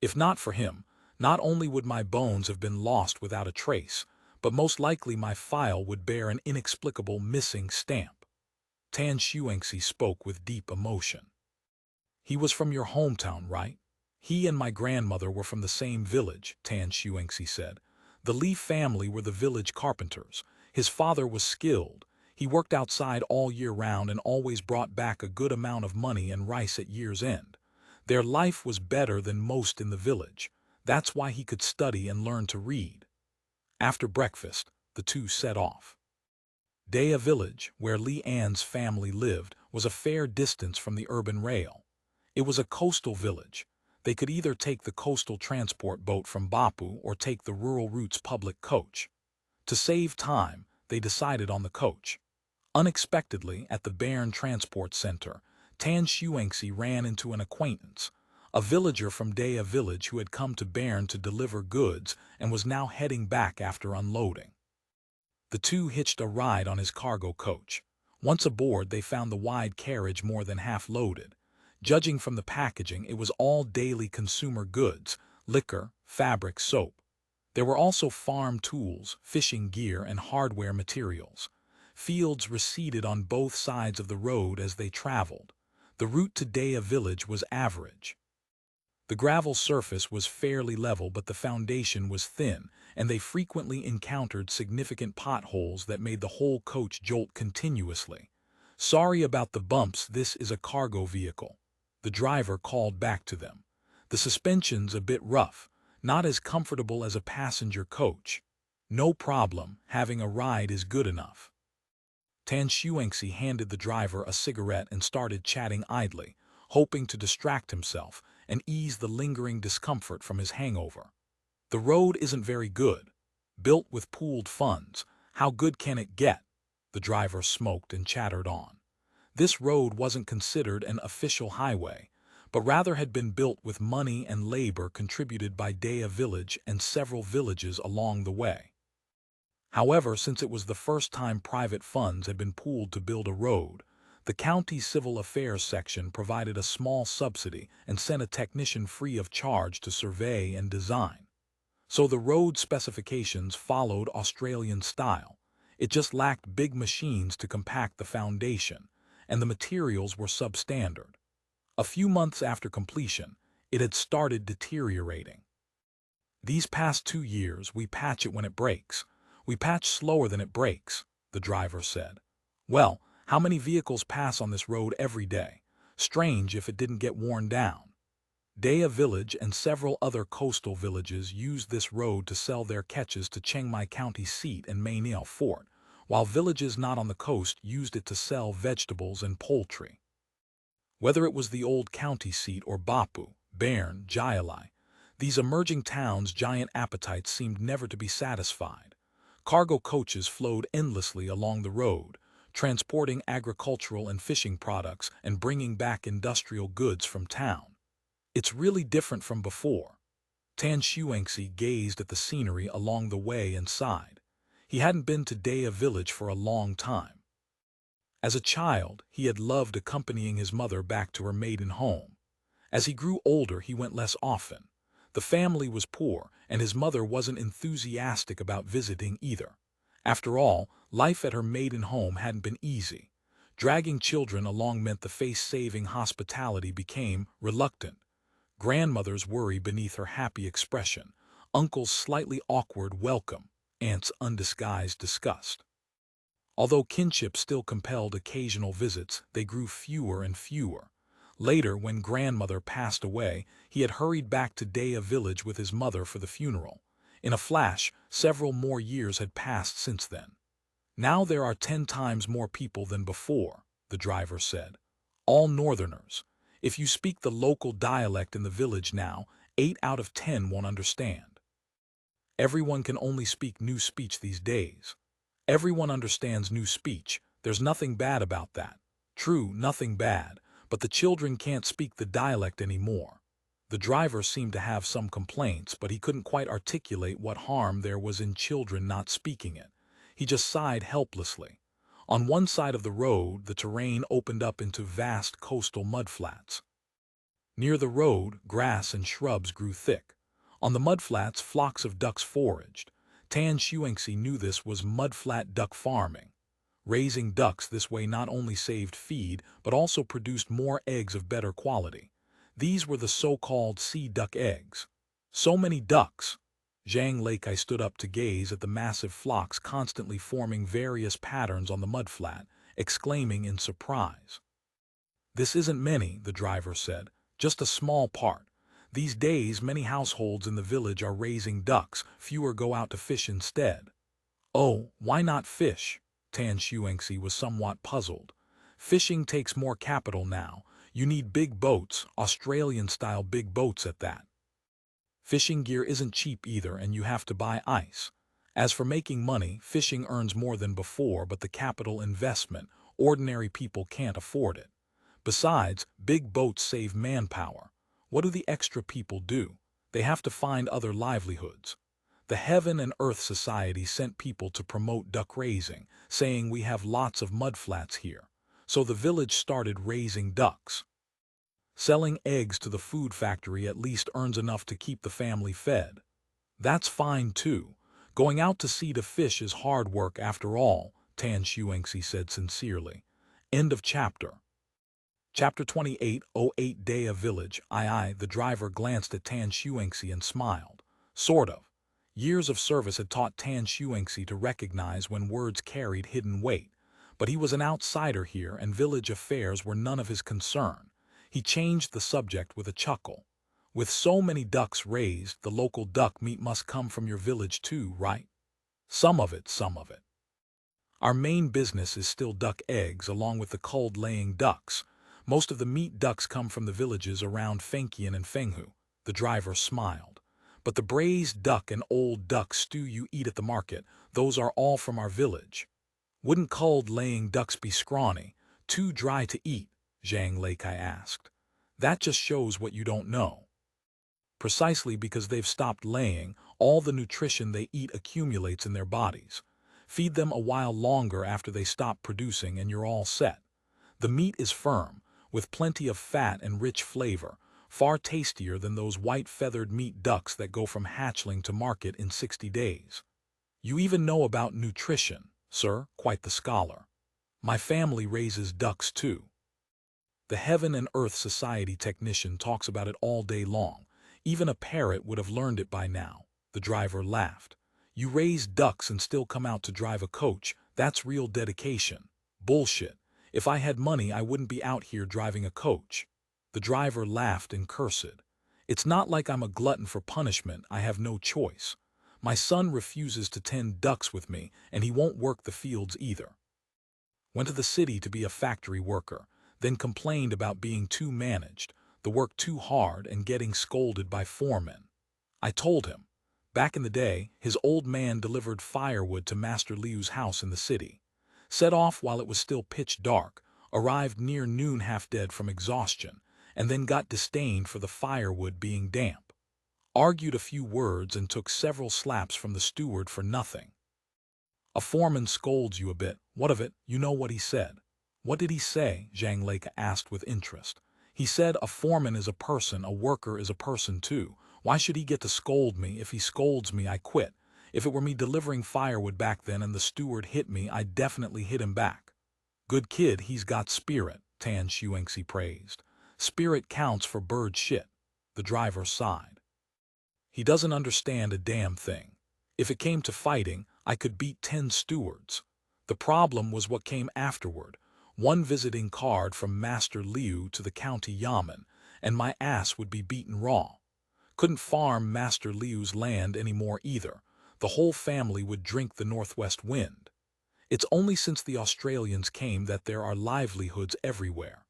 If not for him, not only would my bones have been lost without a trace, but most likely my file would bear an inexplicable missing stamp. Tan Xuanxi spoke with deep emotion. He was from your hometown, right? He and my grandmother were from the same village, Tan Xuanxi said. The Li family were the village carpenters. His father was skilled. He worked outside all year round and always brought back a good amount of money and rice at year's end. Their life was better than most in the village. That's why he could study and learn to read. After breakfast, the two set off. Daya village, where Li An's family lived, was a fair distance from the urban rail. It was a coastal village. They could either take the coastal transport boat from Bapu or take the rural routes public coach. To save time, they decided on the coach. Unexpectedly, at the Bairn Transport Center, Tan Xuanxi ran into an acquaintance, a villager from Daya village who had come to Bairn to deliver goods and was now heading back after unloading. The two hitched a ride on his cargo coach. Once aboard, they found the wide carriage more than half loaded. Judging from the packaging, it was all daily consumer goods, liquor, fabric, soap. There were also farm tools, fishing gear, and hardware materials. Fields receded on both sides of the road as they traveled. The route to Daya village was average. The gravel surface was fairly level, but the foundation was thin, and they frequently encountered significant potholes that made the whole coach jolt continuously. "Sorry about the bumps, this is a cargo vehicle." The driver called back to them. "The suspension's a bit rough, not as comfortable as a passenger coach." "No problem, having a ride is good enough." Tan Shuangxi handed the driver a cigarette and started chatting idly, hoping to distract himself and ease the lingering discomfort from his hangover. "The road isn't very good. Built with pooled funds, how good can it get?" The driver smoked and chattered on. This road wasn't considered an official highway, but rather had been built with money and labor contributed by Daya village and several villages along the way. However, since it was the first time private funds had been pooled to build a road, the county's civil affairs section provided a small subsidy and sent a technician free of charge to survey and design. So the road specifications followed Australian style. It just lacked big machines to compact the foundation, and the materials were substandard. A few months after completion, it had started deteriorating. "These past 2 years, we patch it when it breaks. We patch slower than it breaks," the driver said. "Well, how many vehicles pass on this road every day? Strange if it didn't get worn down." Daya village and several other coastal villages used this road to sell their catches to Chiang Mai County seat and Mainil Fort, while villages not on the coast used it to sell vegetables and poultry. Whether it was the old county seat or Bapu, Bern, Jialai, these emerging towns' giant appetites seemed never to be satisfied. Cargo coaches flowed endlessly along the road, transporting agricultural and fishing products and bringing back industrial goods from town. "It's really different from before." Tan Shuangxi gazed at the scenery along the way and sighed. He hadn't been to Daya village for a long time. As a child, he had loved accompanying his mother back to her maiden home. As he grew older, he went less often. The family was poor, and his mother wasn't enthusiastic about visiting either. After all, life at her maiden home hadn't been easy. Dragging children along meant the face-saving hospitality became reluctant. Grandmother's worry beneath her happy expression, uncle's slightly awkward welcome, aunt's undisguised disgust. Although kinship still compelled occasional visits, they grew fewer and fewer. Later, when grandmother passed away, he had hurried back to Daya village with his mother for the funeral. In a flash, several more years had passed since then. "Now there are 10 times more people than before," the driver said. "All northerners. If you speak the local dialect in the village now, 8 out of 10 won't understand. Everyone can only speak new speech these days." "Everyone understands new speech. There's nothing bad about that." "True, nothing bad. But the children can't speak the dialect anymore." The driver seemed to have some complaints, but he couldn't quite articulate what harm there was in children not speaking it. He just sighed helplessly. On one side of the road, the terrain opened up into vast coastal mudflats. Near the road, grass and shrubs grew thick. On the mudflats, flocks of ducks foraged. Tan Shuangxi knew this was mudflat duck farming. Raising ducks this way not only saved feed, but also produced more eggs of better quality. These were the so-called sea duck eggs. "So many ducks!" Zhang Leikai stood up to gaze at the massive flocks constantly forming various patterns on the mudflat, exclaiming in surprise. "This isn't many," the driver said, "just a small part. These days many households in the village are raising ducks, fewer go out to fish instead." "Oh, why not fish?" Tan Shuangxi was somewhat puzzled. "Fishing takes more capital now. You need big boats, Australian-style big boats at that. Fishing gear isn't cheap either, and you have to buy ice. As for making money, fishing earns more than before, but the capital investment, ordinary people can't afford it. Besides, big boats save manpower. What do the extra people do? They have to find other livelihoods. The Heaven and Earth Society sent people to promote duck raising, saying we have lots of mudflats here. So the village started raising ducks. Selling eggs to the food factory at least earns enough to keep the family fed. That's fine too. Going out to sea to fish is hard work after all," Tan Shuangxi said sincerely. End of chapter. Chapter 28:08 Daya Village. The driver glanced at Tan Shuangxi and smiled. Sort of. Years of service had taught Tan Shuangxi to recognize when words carried hidden weight, but he was an outsider here and village affairs were none of his concern. He changed the subject with a chuckle. With so many ducks raised, the local duck meat must come from your village too, right? Some of it, some of it. Our main business is still duck eggs along with the culled-laying ducks. Most of the meat ducks come from the villages around Fengqian and Fenghu. The driver smiled. But the braised duck and old duck stew you eat at the market, those are all from our village. Wouldn't culled-laying ducks be scrawny, too dry to eat? Zhang Leikai asked. That just shows what you don't know. Precisely because they've stopped laying, all the nutrition they eat accumulates in their bodies. Feed them a while longer after they stop producing and you're all set. The meat is firm, with plenty of fat and rich flavor, far tastier than those white feathered meat ducks that go from hatchling to market in 60 days. You even know about nutrition, sir, quite the scholar. My family raises ducks too. The Heaven and Earth Society technician talks about it all day long. Even a parrot would have learned it by now. The driver laughed. You raise ducks and still come out to drive a coach, that's real dedication. Bullshit. If I had money I wouldn't be out here driving a coach. The driver laughed and cursed. It's not like I'm a glutton for punishment, I have no choice. My son refuses to tend ducks with me, and he won't work the fields either. Went to the city to be a factory worker, then complained about being too managed, the work too hard and getting scolded by foremen. I told him. Back in the day, his old man delivered firewood to Master Liu's house in the city. Set off while it was still pitch dark, arrived near noon half-dead from exhaustion, and then got disdained for the firewood being damp. Argued a few words and took several slaps from the steward for nothing. A foreman scolds you a bit. What of it? You know what he said. What did he say? Zhang Leikai asked with interest. He said a foreman is a person, a worker is a person too. Why should he get to scold me? If he scolds me, I quit. If it were me delivering firewood back then and the steward hit me, I'd definitely hit him back. Good kid, he's got spirit, Tan Xuanxi praised. Spirit counts for bird shit. The driver sighed. He doesn't understand a damn thing. If it came to fighting, I could beat 10 stewards. The problem was what came afterward. One visiting card from Master Liu to the county yamen, and my ass would be beaten raw. Couldn't farm Master Liu's land anymore either. The whole family would drink the northwest wind. It's only since the Australians came that there are livelihoods everywhere.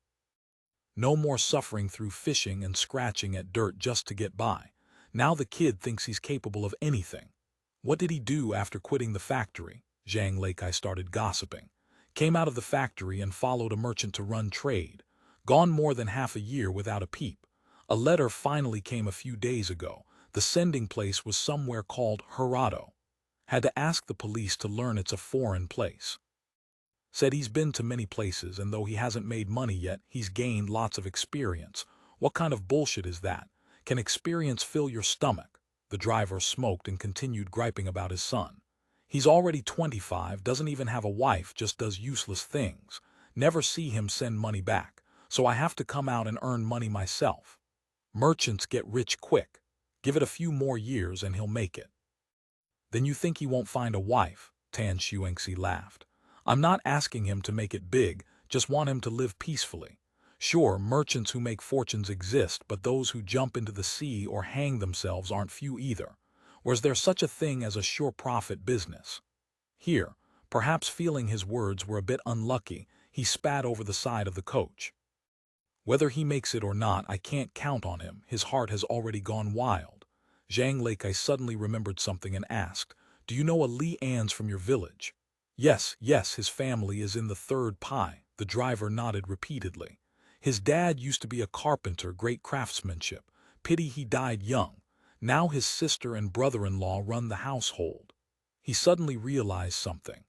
No more suffering through fishing and scratching at dirt just to get by. Now the kid thinks he's capable of anything. What did he do after quitting the factory? Zhang Leikai started gossiping. Came out of the factory and followed a merchant to run trade. Gone more than half a year without a peep. A letter finally came a few days ago. The sending place was somewhere called Hirado. Had to ask the police to learn it's a foreign place. Said he's been to many places and though he hasn't made money yet, he's gained lots of experience. What kind of bullshit is that? Can experience fill your stomach? The driver smoked and continued griping about his son. He's already 25, doesn't even have a wife, just does useless things. Never see him send money back, so I have to come out and earn money myself. Merchants get rich quick. Give it a few more years and he'll make it. Then you think he won't find a wife? Tan Xuanxi laughed. I'm not asking him to make it big, just want him to live peacefully. Sure, merchants who make fortunes exist, but those who jump into the sea or hang themselves aren't few either. Was there such a thing as a sure profit business? Here, perhaps feeling his words were a bit unlucky, he spat over the side of the coach. Whether he makes it or not, I can't count on him. His heart has already gone wild. Zhang Leikai suddenly remembered something and asked, Do you know a Li An's from your village? Yes, his family is in the 3rd Pi. The driver nodded repeatedly. His dad used to be a carpenter, great craftsmanship. Pity he died young. Now his sister and brother-in-law run the household. He suddenly realized something.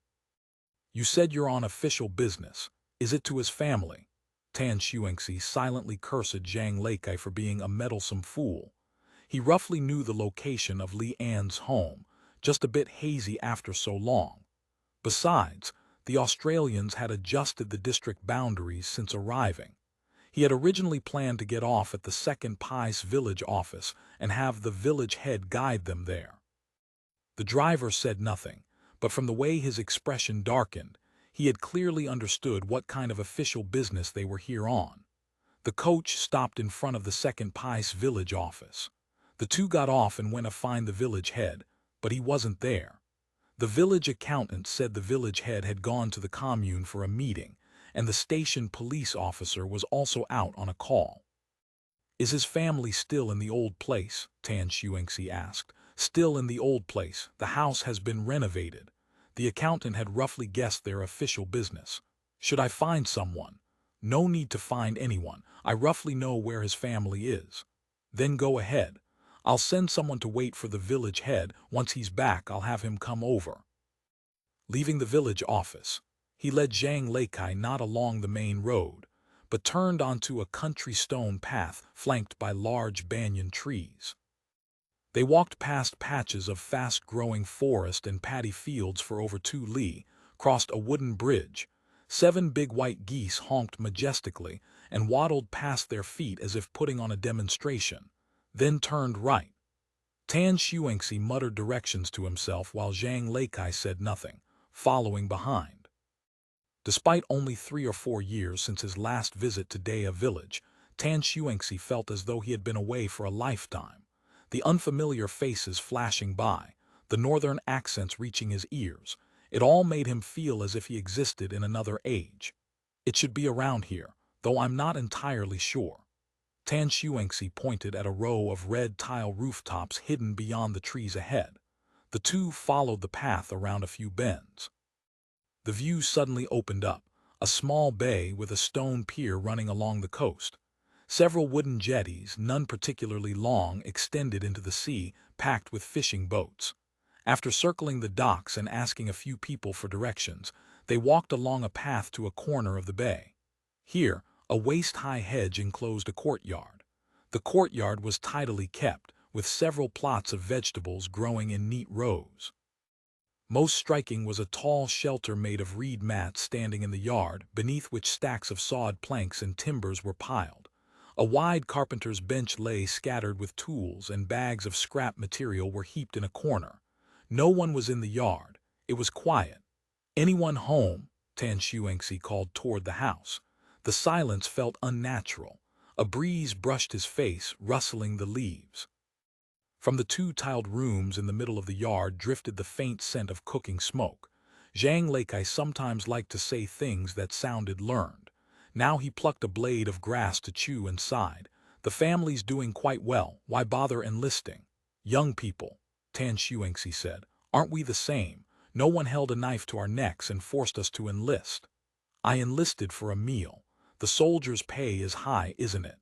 You said you're on official business. Is it to his family? Tan Xuanxi silently cursed Zhang Leikai for being a meddlesome fool. He roughly knew the location of Li An's home, just a bit hazy after so long. Besides, the Australians had adjusted the district boundaries since arriving. He had originally planned to get off at the 2nd Pi's village office and have the village head guide them there. The driver said nothing, but from the way his expression darkened, He had clearly understood what kind of official business they were here on. The coach stopped in front of the second Pice village office. The two got off and went to find the village head, but he wasn't there. The village accountant said the village head had gone to the commune for a meeting, and the station police officer was also out on a call. "Is his family still in the old place?" Tan Shuangxi asked. "Still in the old place. The house has been renovated." The accountant had roughly guessed their official business. "Should I find someone?" "No need to find anyone. I roughly know where his family is." "Then go ahead. I'll send someone to wait for the village head. Once he's back, I'll have him come over." Leaving the village office, he led Zhang Leikai not along the main road, but turned onto a country stone path flanked by large banyan trees. They walked past patches of fast-growing forest and paddy fields for over 2 li, crossed a wooden bridge. 7 big white geese honked majestically and waddled past their feet as if putting on a demonstration, then turned right. Tan Shuangxi muttered directions to himself while Zhang Leikai said nothing, following behind. Despite only 3 or 4 years since his last visit to Daya village, Tan Shuangxi felt as though he had been away for a lifetime. The unfamiliar faces flashing by, the northern accents reaching his ears, it all made him feel as if he existed in another age. "It should be around here, though I'm not entirely sure." Tan Shuangxi pointed at a row of red tile rooftops hidden beyond the trees ahead. The two followed the path around a few bends. The view suddenly opened up, a small bay with a stone pier running along the coast. Several wooden jetties, none particularly long, extended into the sea, packed with fishing boats. After circling the docks and asking a few people for directions, they walked along a path to a corner of the bay. Here, a waist-high hedge enclosed a courtyard. The courtyard was tidily kept, with several plots of vegetables growing in neat rows. Most striking was a tall shelter made of reed mats standing in the yard, beneath which stacks of sawed planks and timbers were piled. A wide carpenter's bench lay scattered with tools, and bags of scrap material were heaped in a corner. No one was in the yard. It was quiet. "Anyone home?" Tan Shuangxi called toward the house. The silence felt unnatural. A breeze brushed his face, rustling the leaves. From the 2 tiled rooms in the middle of the yard drifted the faint scent of cooking smoke. Zhang Leikai sometimes liked to say things that sounded learned. Now he plucked a blade of grass to chew and sighed. "The family's doing quite well. Why bother enlisting?" "Young people," Tan Shuangxi said, "aren't we the same? No one held a knife to our necks and forced us to enlist." "I enlisted for a meal. The soldier's pay is high, isn't it?"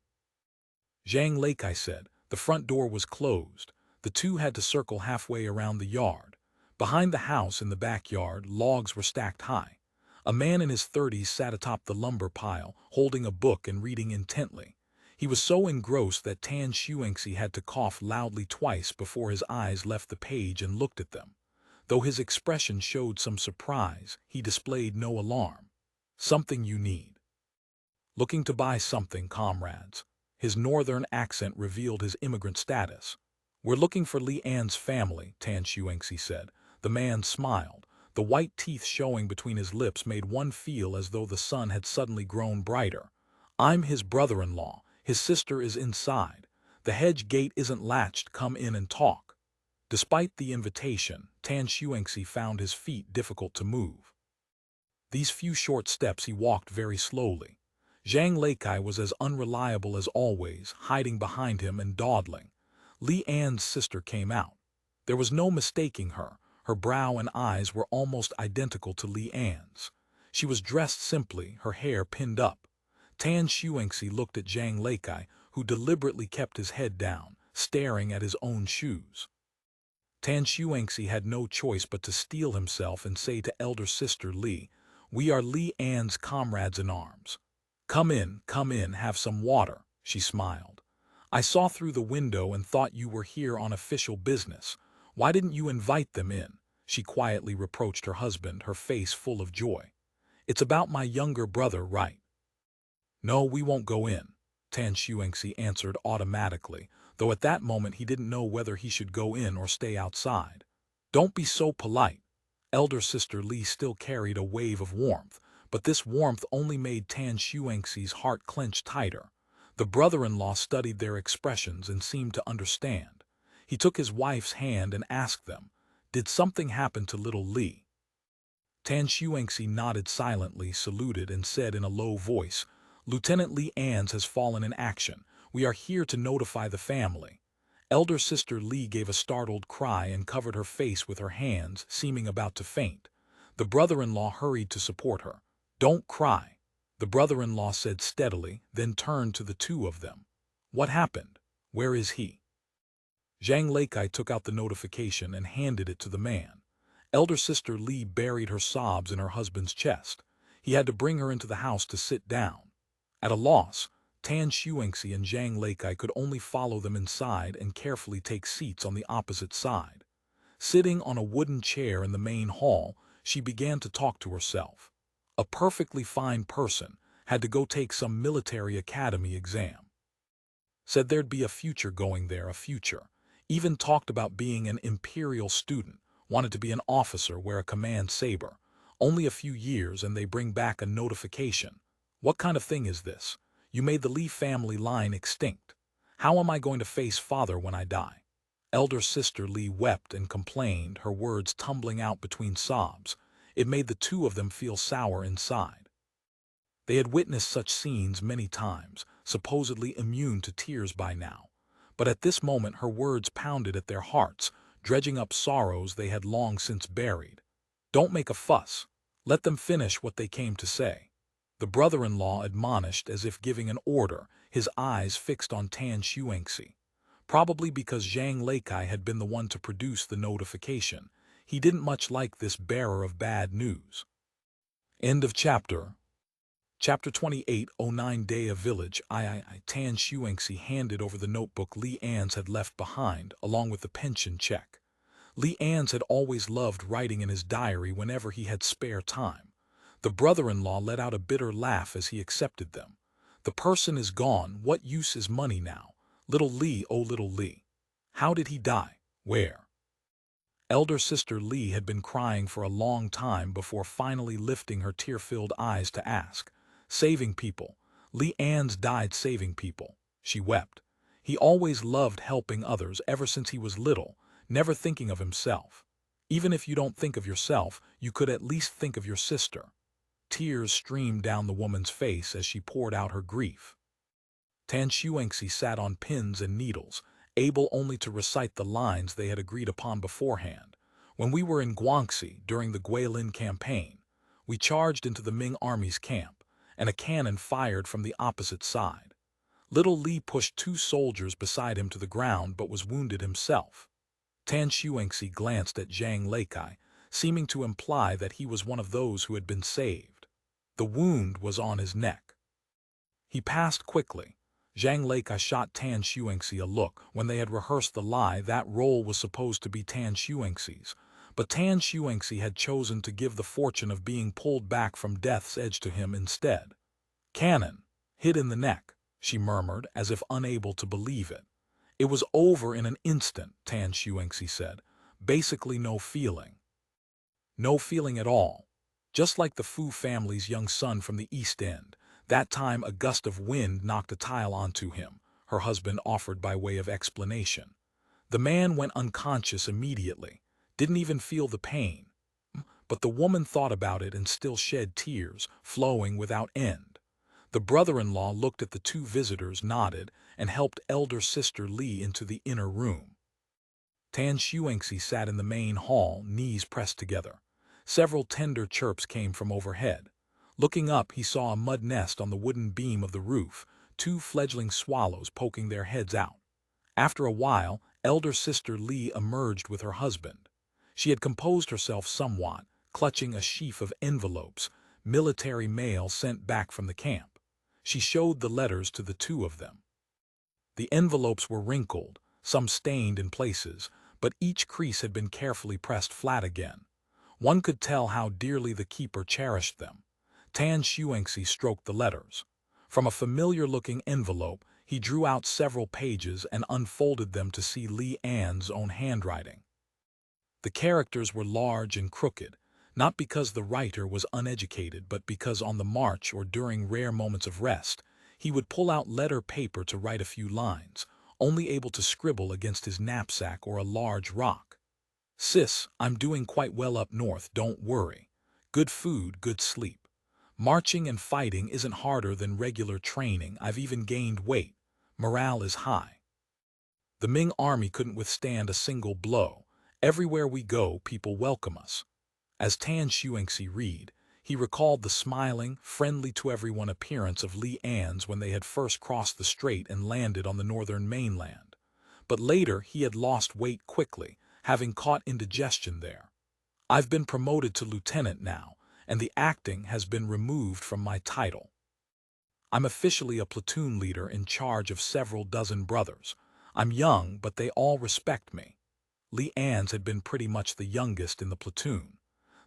Zhang Leikai said. The front door was closed. The two had to circle halfway around the yard. Behind the house in the backyard, logs were stacked high. A man in his 30s sat atop the lumber pile, holding a book and reading intently. He was so engrossed that Tan Shuangxi had to cough loudly twice before his eyes left the page and looked at them. Though his expression showed some surprise, he displayed no alarm. "Something you need?" "Looking to buy something, comrades." His northern accent revealed his immigrant status. "We're looking for Li An's family," Tan Shuangxi said. The man smiled. The white teeth showing between his lips made one feel as though the sun had suddenly grown brighter. "I'm his brother-in-law. His sister is inside. The hedge gate isn't latched. Come in and talk." Despite the invitation, Tan Shuangxi found his feet difficult to move. These few short steps he walked very slowly. Zhang Leikai was as unreliable as always, hiding behind him and dawdling. Li An's sister came out. There was no mistaking her. Her brow and eyes were almost identical to Li An's. She was dressed simply, her hair pinned up. Tan Shuangxi looked at Zhang Leikai, who deliberately kept his head down, staring at his own shoes. Tan Shuangxi had no choice but to steel himself and say to elder sister Li, "We are Li An's comrades-in-arms." Come in, have some water," she smiled. "I saw through the window and thought you were here on official business. Why didn't you invite them in?" She quietly reproached her husband, her face full of joy. "It's about my younger brother, right?" "No, we won't go in," Tan Shuangxi answered automatically, though at that moment he didn't know whether he should go in or stay outside. "Don't be so polite." Elder sister Li still carried a wave of warmth, but this warmth only made Tan Xuanxi's heart clench tighter. The brother-in-law studied their expressions and seemed to understand. He took his wife's hand and asked them, "Did something happen to little Li?" Tan Xuanxi nodded silently, saluted, and said in a low voice, "Lieutenant Li An's has fallen in action. We are here to notify the family." Elder sister Li gave a startled cry and covered her face with her hands, seeming about to faint. The brother-in-law hurried to support her. "Don't cry," the brother-in-law said steadily, then turned to the two of them. "What happened? Where is he?" Zhang Leikai took out the notification and handed it to the man. Elder sister Li buried her sobs in her husband's chest. He had to bring her into the house to sit down. At a loss, Tan Xuanxi and Zhang Leikai could only follow them inside and carefully take seats on the opposite side. Sitting on a wooden chair in the main hall, she began to talk to herself. A perfectly fine person had to go take some military academy exam. Said there'd be a future going there, a future. Even talked about being an imperial student, wanted to be an officer, wear a command saber. Only a few years and they bring back a notification. What kind of thing is this? You made the Li family line extinct. How am I going to face father when I die? Elder sister Li wept and complained, her words tumbling out between sobs. It made the two of them feel sour inside. They had witnessed such scenes many times, supposedly immune to tears by now. But at this moment her words pounded at their hearts, dredging up sorrows they had long since buried. "Don't make a fuss. Let them finish what they came to say," the brother-in-law admonished as if giving an order, his eyes fixed on Tan Xuanxi. Probably because Zhang Leikai had been the one to produce the notification, he didn't much like this bearer of bad news. End of chapter. Chapter 2809 Daya Village. Tan Xuanxi handed over the notebook Li An's had left behind, along with the pension check. Li An's had always loved writing in his diary whenever he had spare time. The brother-in-law let out a bitter laugh as he accepted them. "The person is gone, what use is money now? Little Li, oh little Li. How did he die? Where?" Elder sister Li had been crying for a long time before finally lifting her tear-filled eyes to ask. "Saving people. Li An's died saving people," she wept. "He always loved helping others ever since he was little, never thinking of himself. Even if you don't think of yourself, you could at least think of your sister." Tears streamed down the woman's face as she poured out her grief. Tan Xuanxi sat on pins and needles, able only to recite the lines they had agreed upon beforehand. "When we were in Guangxi during the Guilin campaign, we charged into the Ming army's camp, and a cannon fired from the opposite side. Little Li pushed two soldiers beside him to the ground but was wounded himself." Tan Xuanxi glanced at Zhang Leikai, seeming to imply that he was one of those who had been saved. The wound was on his neck. He passed quickly. Zhang Leikai shot Tan Xuanxi a look. When they had rehearsed the lie, that role was supposed to be Tan Xuanxi's, but Tan Xuanxi had chosen to give the fortune of being pulled back from death's edge to him instead. "Cannon, hit in the neck," she murmured, as if unable to believe it. "It was over in an instant," Tan Xuanxi said. "Basically no feeling. No feeling at all. Just like the Fu family's young son from the East End. That time a gust of wind knocked a tile onto him," her husband offered by way of explanation. "The man went unconscious immediately, didn't even feel the pain. But the woman thought about it and still shed tears, flowing without end." The brother-in-law looked at the two visitors, nodded, and helped elder sister Li into the inner room. Tan Xuanxi sat in the main hall, knees pressed together. Several tender chirps came from overhead. Looking up, he saw a mud nest on the wooden beam of the roof, two fledgling swallows poking their heads out. After a while, elder sister Li emerged with her husband. She had composed herself somewhat, clutching a sheaf of envelopes, military mail sent back from the camp. She showed the letters to the two of them. The envelopes were wrinkled, some stained in places, but each crease had been carefully pressed flat again. One could tell how dearly the keeper cherished them. Tan Xuanxi stroked the letters. From a familiar-looking envelope, he drew out several pages and unfolded them to see Li An's own handwriting. The characters were large and crooked, not because the writer was uneducated, but because on the march or during rare moments of rest, he would pull out letter paper to write a few lines, only able to scribble against his knapsack or a large rock. "Sis, I'm doing quite well up north, don't worry. Good food, good sleep. Marching and fighting isn't harder than regular training. I've even gained weight. Morale is high." The Ming army couldn't withstand a single blow. Everywhere we go, people welcome us. As Tan Xuanxi read, he recalled the smiling, friendly-to-everyone appearance of Li An's when they had first crossed the strait and landed on the northern mainland. But later he had lost weight quickly, having caught indigestion there. "I've been promoted to lieutenant now, and the acting has been removed from my title. I'm officially a platoon leader in charge of several dozen brothers. I'm young, but they all respect me." Li An's had been pretty much the youngest in the platoon.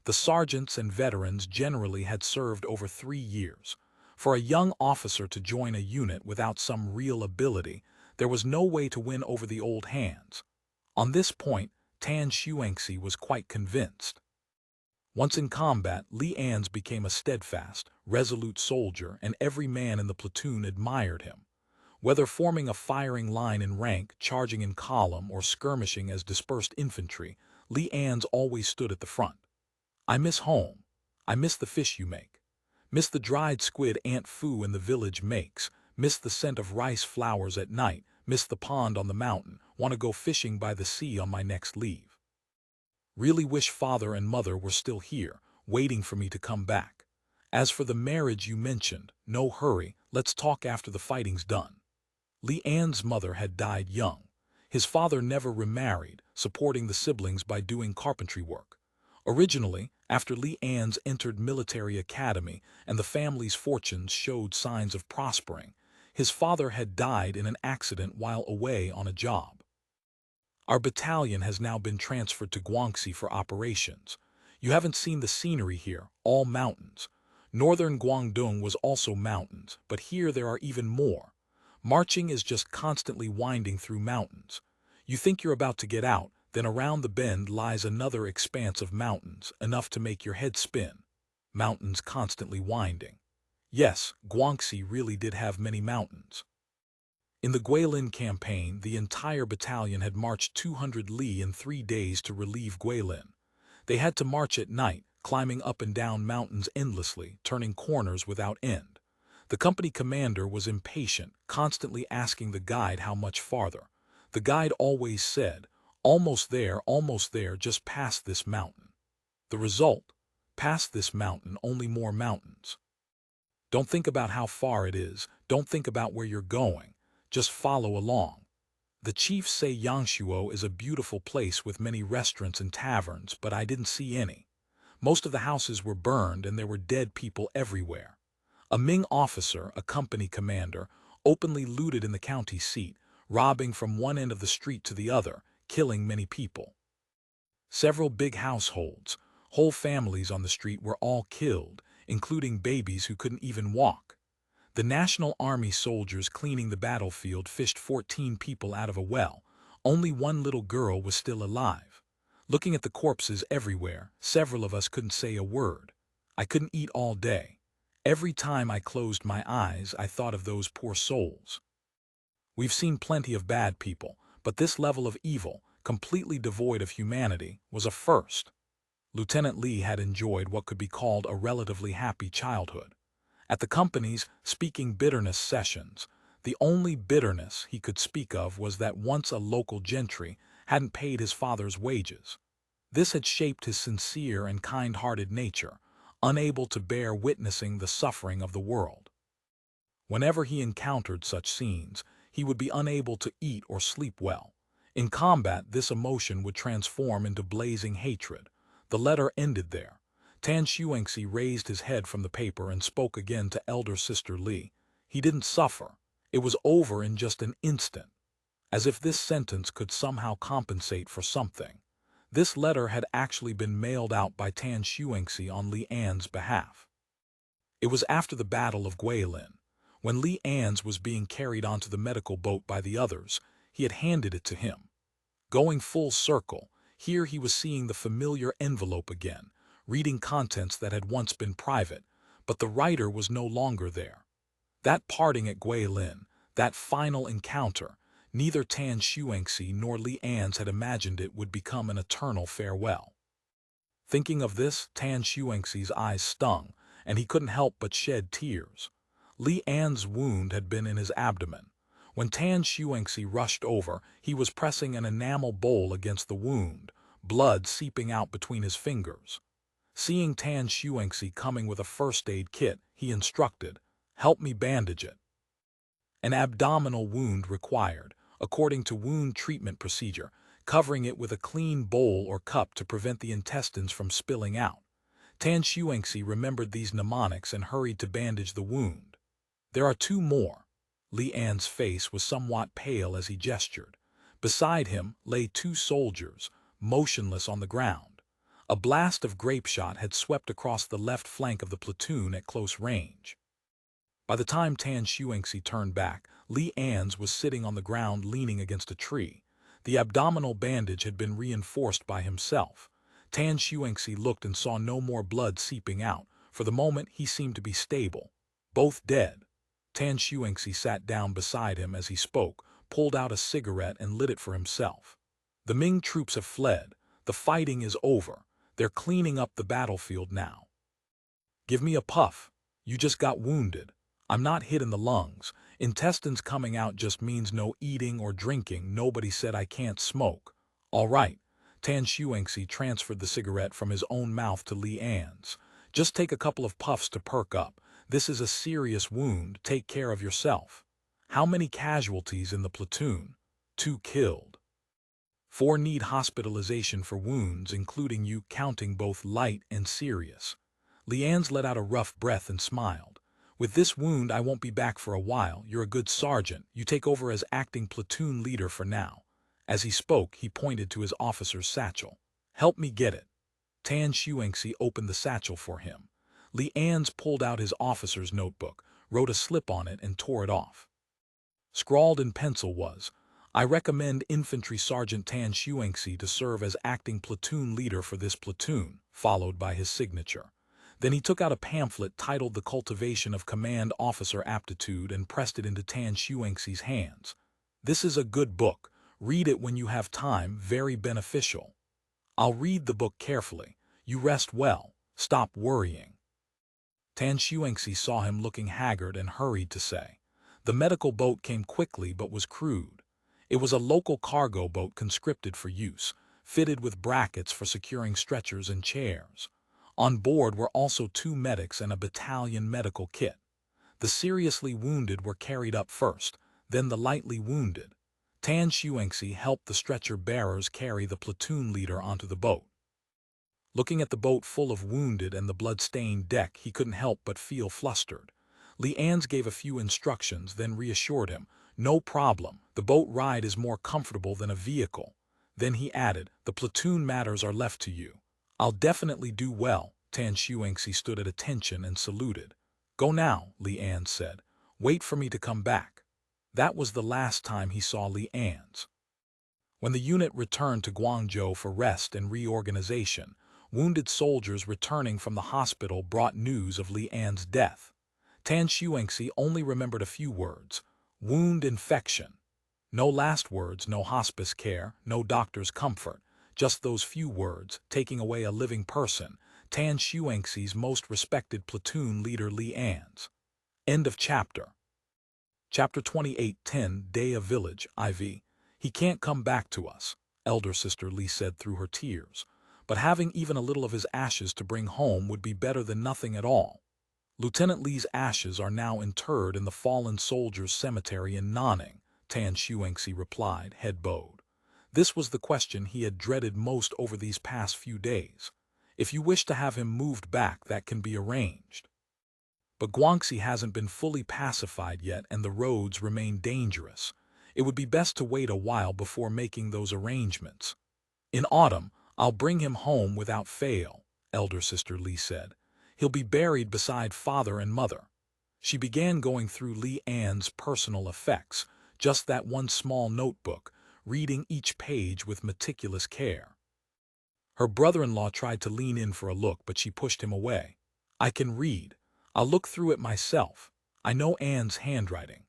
The sergeants and veterans generally had served over 3 years. For a young officer to join a unit without some real ability, there was no way to win over the old hands. On this point, Tan Xuanxi was quite convinced. Once in combat, Li An's became a steadfast, resolute soldier, and every man in the platoon admired him. Whether forming a firing line in rank, charging in column, or skirmishing as dispersed infantry, Li An's always stood at the front. "I miss home. I miss the fish you make. Miss the dried squid Aunt Fu in the village makes. Miss the scent of rice flowers at night. Miss the pond on the mountain. Want to go fishing by the sea on my next leave. Really wish father and mother were still here, waiting for me to come back. As for the marriage you mentioned, no hurry, let's talk after the fighting's done." Li An's mother had died young. His father never remarried, supporting the siblings by doing carpentry work. Originally, after Li An's entered military academy and the family's fortunes showed signs of prospering, his father had died in an accident while away on a job. "Our battalion has now been transferred to Guangxi for operations. You haven't seen the scenery here, all mountains. Northern Guangdong was also mountains, but here there are even more. Marching is just constantly winding through mountains. You think you're about to get out, then around the bend lies another expanse of mountains, enough to make your head spin. Mountains constantly winding." Yes, Guangxi really did have many mountains. In the Guilin campaign, the entire battalion had marched 200 li in 3 days to relieve Guilin. They had to march at night, climbing up and down mountains endlessly, turning corners without end. The company commander was impatient, constantly asking the guide how much farther. The guide always said, almost there, just past this mountain." The result? Past this mountain, only more mountains. Don't think about how far it is, don't think about where you're going, just follow along. The chiefs say Yangshuo is a beautiful place with many restaurants and taverns, but I didn't see any. Most of the houses were burned and there were dead people everywhere. A Ming officer, a company commander, openly looted in the county seat, robbing from one end of the street to the other, killing many people. Several big households, whole families on the street were all killed, including babies who couldn't even walk. The National Army soldiers cleaning the battlefield fished 14 people out of a well. Only one little girl was still alive. Looking at the corpses everywhere, several of us couldn't say a word. I couldn't eat all day. Every time I closed my eyes, I thought of those poor souls. We've seen plenty of bad people, but this level of evil, completely devoid of humanity, was a first. Lieutenant Li had enjoyed what could be called a relatively happy childhood. At the company's speaking bitterness sessions, the only bitterness he could speak of was that once a local gentry hadn't paid his father's wages. This had shaped his sincere and kind-hearted nature, unable to bear witnessing the suffering of the world. Whenever he encountered such scenes, he would be unable to eat or sleep well. In combat, this emotion would transform into blazing hatred. The letter ended there. Tan Xuanxi raised his head from the paper and spoke again to elder sister Li. He didn't suffer. It was over in just an instant. As if this sentence could somehow compensate for something. This letter had actually been mailed out by Tan Xuanxi on Li An's behalf. It was after the Battle of Guilin. When Li An's was being carried onto the medical boat by the others, he had handed it to him. Going full circle, Here he was seeing the familiar envelope again, reading contents that had once been private, but the writer was no longer there. That parting at Guilin, that final encounter, neither Tan Xuanxi nor Li An's had imagined it would become an eternal farewell. Thinking of this, Tan Xuanxi's eyes stung, and he couldn't help but shed tears. Li An's wound had been in his abdomen. When Tan Xuanxi rushed over, he was pressing an enamel bowl against the wound, blood seeping out between his fingers. Seeing Tan Xuanxi coming with a first aid kit, he instructed, "Help me bandage it." An abdominal wound required, according to wound treatment procedure, covering it with a clean bowl or cup to prevent the intestines from spilling out. Tan Xuanxi remembered these mnemonics and hurried to bandage the wound. "There are two more." Li An's face was somewhat pale as he gestured. Beside him lay two soldiers, motionless on the ground. A blast of grapeshot had swept across the left flank of the platoon at close range. By the time Tan Xuanxi turned back, Li An's was sitting on the ground leaning against a tree. The abdominal bandage had been reinforced by himself. Tan Xuanxi looked and saw no more blood seeping out. For the moment he seemed to be stable. Both dead. Tan Xuanxi sat down beside him as he spoke, pulled out a cigarette and lit it for himself. "The Ming troops have fled. The fighting is over. They're cleaning up the battlefield now. Give me a puff. You just got wounded. I'm not hit in the lungs. Intestines coming out just means no eating or drinking. Nobody said I can't smoke." "All right." Tan Xuanxi transferred the cigarette from his own mouth to Li An's. "Just take a couple of puffs to perk up. This is a serious wound. Take care of yourself." "How many casualties in the platoon?" "2 killed. 4 need hospitalization for wounds, including you, counting both light and serious." Li An's let out a rough breath and smiled. "With this wound I won't be back for a while. You're a good sergeant. You take over as acting platoon leader for now." As he spoke, he pointed to his officer's satchel. "Help me get it." Tan Xuanxi opened the satchel for him. Li An's pulled out his officer's notebook, wrote a slip on it and tore it off. Scrawled in pencil was, "I recommend Infantry Sergeant Tan Xuanxi to serve as acting platoon leader for this platoon," followed by his signature. Then he took out a pamphlet titled The Cultivation of Command Officer Aptitude and pressed it into Tan Xuanxi's hands. "This is a good book. Read it when you have time, very beneficial." "I'll read the book carefully. You rest well. Stop worrying." Tan Xuanxi saw him looking haggard and hurried to say. The medical boat came quickly but was crude. It was a local cargo boat conscripted for use, fitted with brackets for securing stretchers and chairs. On board were also 2 medics and a battalion medical kit. The seriously wounded were carried up first, then the lightly wounded. Tan Xuanxi helped the stretcher bearers carry the platoon leader onto the boat. Looking at the boat full of wounded and the blood-stained deck, he couldn't help but feel flustered. Li An's gave a few instructions, then reassured him. "No problem. The boat ride is more comfortable than a vehicle." Then he added, "The platoon matters are left to you." "I'll definitely do well." Tan Xuanxi stood at attention and saluted. "Go now," Li An said. "Wait for me to come back." That was the last time he saw Li An's. When the unit returned to Guangzhou for rest and reorganization, wounded soldiers returning from the hospital brought news of Li An's death. Tan Xuanxi only remembered a few words. Wound infection. No last words, no hospice care, no doctor's comfort. Just those few words, taking away a living person, Tan Xuanxi's most respected platoon leader Li An's. End of chapter. Chapter 28:10 Daya Village, IV. "He can't come back to us," elder sister Li said through her tears. "But having even a little of his ashes to bring home would be better than nothing at all." Lieutenant Li's ashes are now interred in the fallen soldiers' cemetery in Nanning, Tan Xuanxi replied, head bowed. This was the question he had dreaded most over these past few days. "If you wish to have him moved back, that can be arranged. But Guangxi hasn't been fully pacified yet and the roads remain dangerous. It would be best to wait a while before making those arrangements." "In autumn, I'll bring him home without fail," elder sister Li said. "He'll be buried beside father and mother." She began going through Li An's personal effects, just that one small notebook, reading each page with meticulous care. Her brother-in-law tried to lean in for a look, but she pushed him away. I can read. I'll look through it myself. I know Anne's handwriting.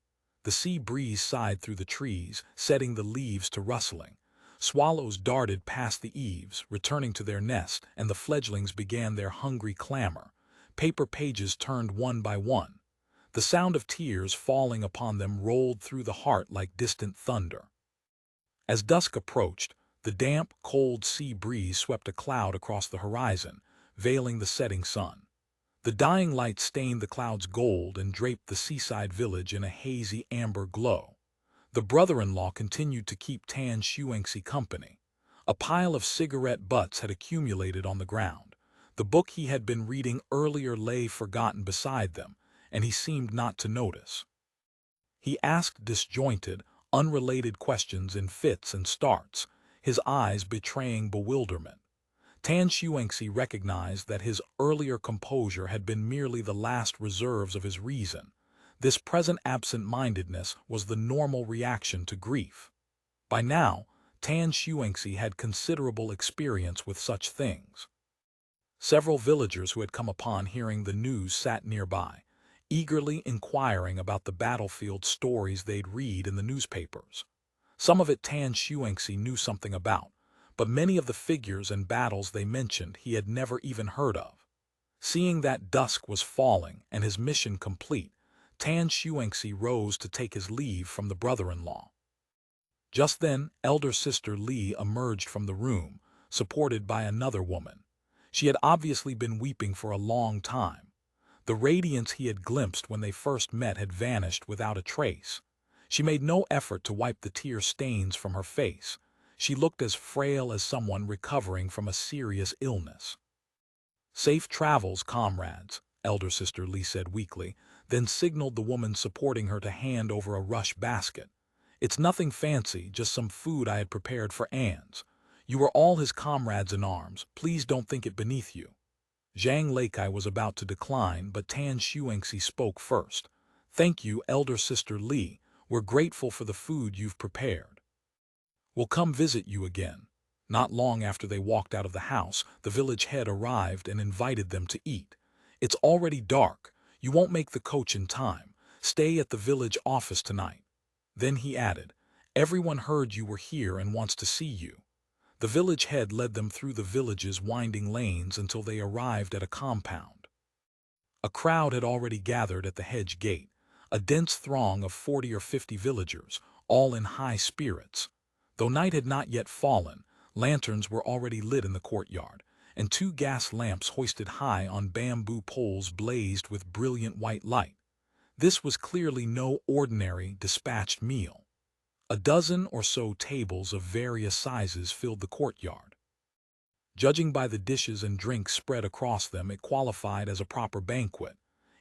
The sea breeze sighed through the trees, setting the leaves to rustling. Swallows darted past the eaves, returning to their nest, and the fledglings began their hungry clamor. Paper pages turned one by one. The sound of tears falling upon them rolled through the heart like distant thunder. As dusk approached, the damp, cold sea breeze swept a cloud across the horizon, veiling the setting sun. The dying light stained the clouds gold and draped the seaside village in a hazy amber glow. The brother-in-law continued to keep Tan Xuanxi company. A pile of cigarette butts had accumulated on the ground. The book he had been reading earlier lay forgotten beside them, and he seemed not to notice. He asked disjointed, unrelated questions in fits and starts, his eyes betraying bewilderment. Tan Xuanxi recognized that his earlier composure had been merely the last reserves of his reason. This present absent-mindedness was the normal reaction to grief. By now, Tan Xuanxi had considerable experience with such things. Several villagers who had come upon hearing the news sat nearby, eagerly inquiring about the battlefield stories they'd read in the newspapers. Some of it Tan Xuanxi knew something about, but many of the figures and battles they mentioned he had never even heard of. Seeing that dusk was falling and his mission complete, Tan Xuanxi rose to take his leave from the brother-in-law. Just then, elder sister Li emerged from the room, supported by another woman. She had obviously been weeping for a long time. The radiance he had glimpsed when they first met had vanished without a trace. She made no effort to wipe the tear stains from her face. She looked as frail as someone recovering from a serious illness. "Safe travels, comrades," elder sister Li said weakly, then signaled the woman supporting her to hand over a rush basket. "It's nothing fancy, just some food I had prepared for Anne's. You are all his comrades in arms. Please don't think it beneath you." Zhang Leikai was about to decline, but Tan Xuanxi spoke first. "Thank you, elder sister Li. We're grateful for the food you've prepared. We'll come visit you again." Not long after they walked out of the house, the village head arrived and invited them to eat. "It's already dark. You won't make the coach in time. Stay at the village office tonight." Then he added, "Everyone heard you were here and wants to see you." The village head led them through the village's winding lanes until they arrived at a compound. A crowd had already gathered at the hedge gate, a dense throng of 40 or 50 villagers, all in high spirits. Though night had not yet fallen, lanterns were already lit in the courtyard, and 2 gas lamps hoisted high on bamboo poles blazed with brilliant white light. This was clearly no ordinary dispatched meal. A dozen or so tables of various sizes filled the courtyard. Judging by the dishes and drinks spread across them, it qualified as a proper banquet.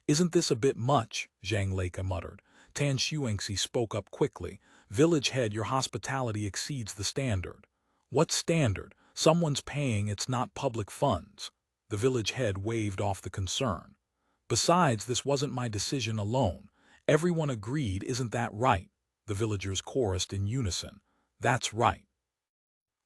"Isn't this a bit much?" Zhang Leikai muttered. Tan Xuanxi spoke up quickly. "Village head, your hospitality exceeds the standard." "What standard? Someone's paying, it's not public funds." The village head waved off the concern. "Besides, this wasn't my decision alone. Everyone agreed, isn't that right?" The villagers chorused in unison. "That's right."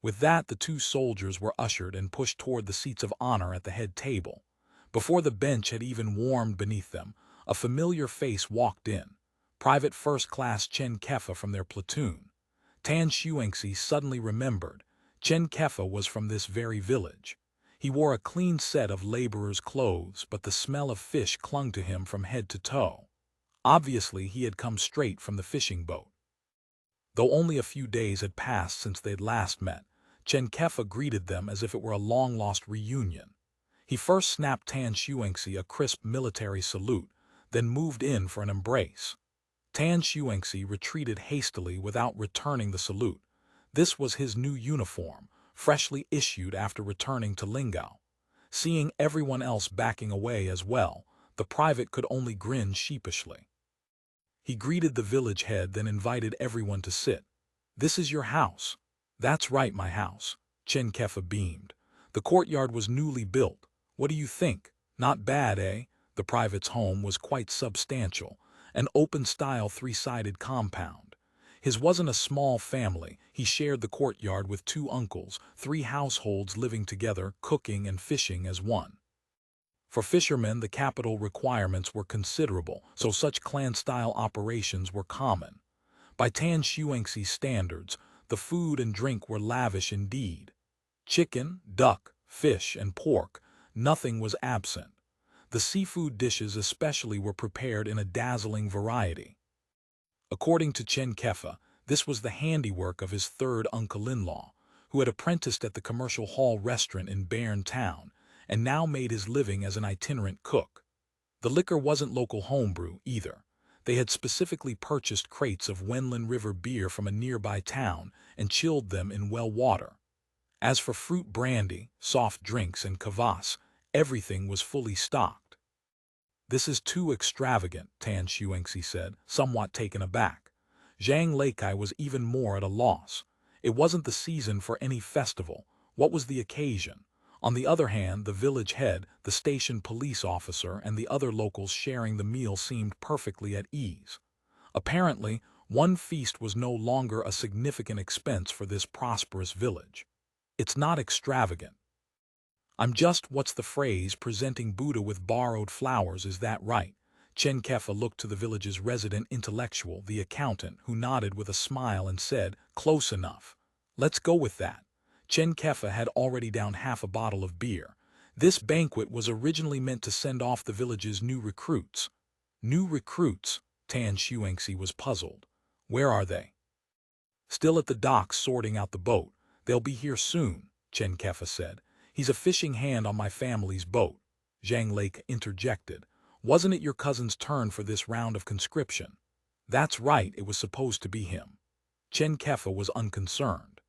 With that, the 2 soldiers were ushered and pushed toward the seats of honor at the head table. Before the bench had even warmed beneath them, a familiar face walked in. Private First Class Chen Kefa from their platoon. Tan Xuanxi suddenly remembered. Chen Kefa was from this very village. He wore a clean set of laborer's clothes, but the smell of fish clung to him from head to toe. Obviously, he had come straight from the fishing boat. Though only a few days had passed since they'd last met, Chen Kefa greeted them as if it were a long-lost reunion. He first snapped Tan Xuanxi a crisp military salute, then moved in for an embrace. Tan Xuanxi retreated hastily without returning the salute. This was his new uniform, freshly issued after returning to Lingao. Seeing everyone else backing away as well, the private could only grin sheepishly. He greeted the village head, then invited everyone to sit. "This is your house." "That's right, my house." Chen Kefa beamed. The courtyard was newly built. "What do you think? Not bad, eh?" The private's home was quite substantial, an open-style 3-sided compound. His wasn't a small family. He shared the courtyard with 2 uncles, 3 households living together, cooking and fishing as one. For fishermen, the capital requirements were considerable, so such clan-style operations were common. By Tan Xuanxi's standards, the food and drink were lavish indeed. Chicken, duck, fish, and pork, nothing was absent. The seafood dishes especially were prepared in a dazzling variety. According to Chen Kefa, this was the handiwork of his 3rd uncle-in-law, who had apprenticed at the Commercial Hall restaurant in Bern Town, and now made his living as an itinerant cook. The liquor wasn't local homebrew, either. They had specifically purchased crates of Wenlin River beer from a nearby town and chilled them in well water. As for fruit brandy, soft drinks, and kvass, everything was fully stocked. "This is too extravagant," Tan Xuanxi said, somewhat taken aback. Zhang Leikai was even more at a loss. It wasn't the season for any festival. What was the occasion? On the other hand, the village head, the station police officer, and the other locals sharing the meal seemed perfectly at ease. Apparently, one feast was no longer a significant expense for this prosperous village. "It's not extravagant. I'm just, what's the phrase, presenting Buddha with borrowed flowers, is that right?" Chen Kefa looked to the village's resident intellectual, the accountant, who nodded with a smile and said, "Close enough. Let's go with that." Chen Kefa had already downed half a bottle of beer. This banquet was originally meant to send off the village's new recruits. New recruits? Tan Xuanxi was puzzled. Where are they? "Still at the docks sorting out the boat. They'll be here soon," Chen Kefa said. "He's a fishing hand on my family's boat." Zhang Lake interjected. "Wasn't it your cousin's turn for this round of conscription?" "That's right, it was supposed to be him." Chen Kefa was unconcerned.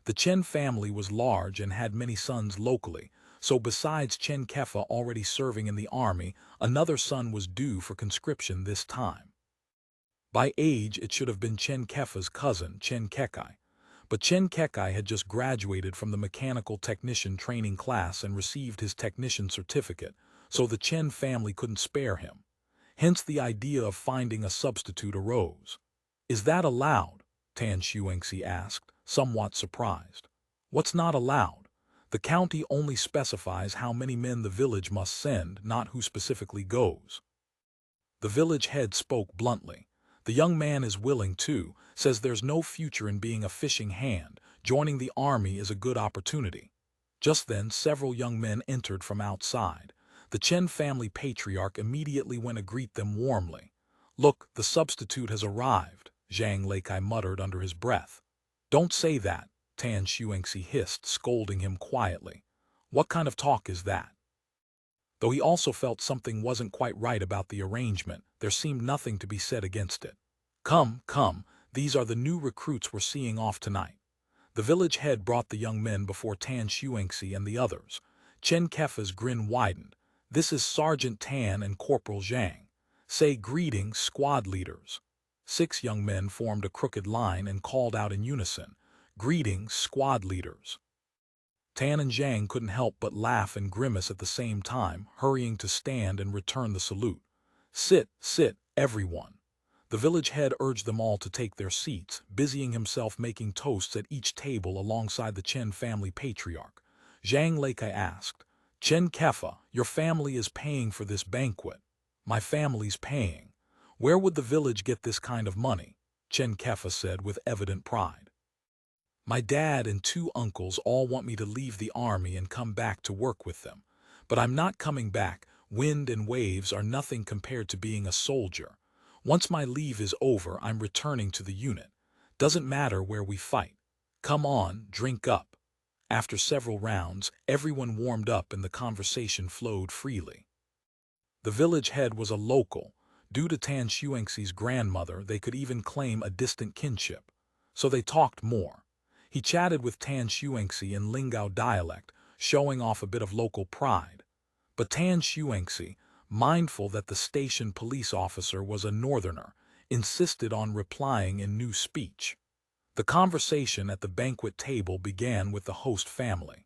The Chen family was large and had many sons locally, so besides Chen Kefa already serving in the army, another son was due for conscription this time. By age, it should have been Chen Kefa's cousin, Chen Kekai. But Chen Kekai had just graduated from the mechanical technician training class and received his technician certificate, so the Chen family couldn't spare him. Hence the idea of finding a substitute arose. "Is that allowed?" Tan Xuanxi asked, somewhat surprised. "What's not allowed? The county only specifies how many men the village must send, not who specifically goes." The village head spoke bluntly. "The young man is willing too, says there's no future in being a fishing hand. Joining the army is a good opportunity." Just then, several young men entered from outside. The Chen family patriarch immediately went to greet them warmly. "Look, the substitute has arrived," Zhang Leikai muttered under his breath. "Don't say that," Tan Xuanxi hissed, scolding him quietly. "What kind of talk is that?" Though he also felt something wasn't quite right about the arrangement, there seemed nothing to be said against it. "Come, come, these are the new recruits we're seeing off tonight." The village head brought the young men before Tan Xuanxi and the others. Chen Kefa's grin widened. "This is Sergeant Tan and Corporal Zhang. Say greetings, squad leaders." 6 young men formed a crooked line and called out in unison, "Greetings, squad leaders." Tan and Zhang couldn't help but laugh and grimace at the same time, hurrying to stand and return the salute. "Sit, sit, everyone." The village head urged them all to take their seats, busying himself making toasts at each table alongside the Chen family patriarch. Zhang Leikai asked, "Chen Kefa, your family is paying for this banquet." "My family's paying. Where would the village get this kind of money?" Chen Kefa said with evident pride. "My dad and 2 uncles all want me to leave the army and come back to work with them. But I'm not coming back. Wind and waves are nothing compared to being a soldier. Once my leave is over, I'm returning to the unit. Doesn't matter where we fight. Come on, drink up." After several rounds, everyone warmed up and the conversation flowed freely. The village head was a local. Due to Tan Xuanxi's grandmother, they could even claim a distant kinship. So they talked more. He chatted with Tan Xuanxi in Lingao dialect, showing off a bit of local pride. But Tan Xuanxi, mindful that the station police officer was a northerner, insisted on replying in new speech. The conversation at the banquet table began with the host family.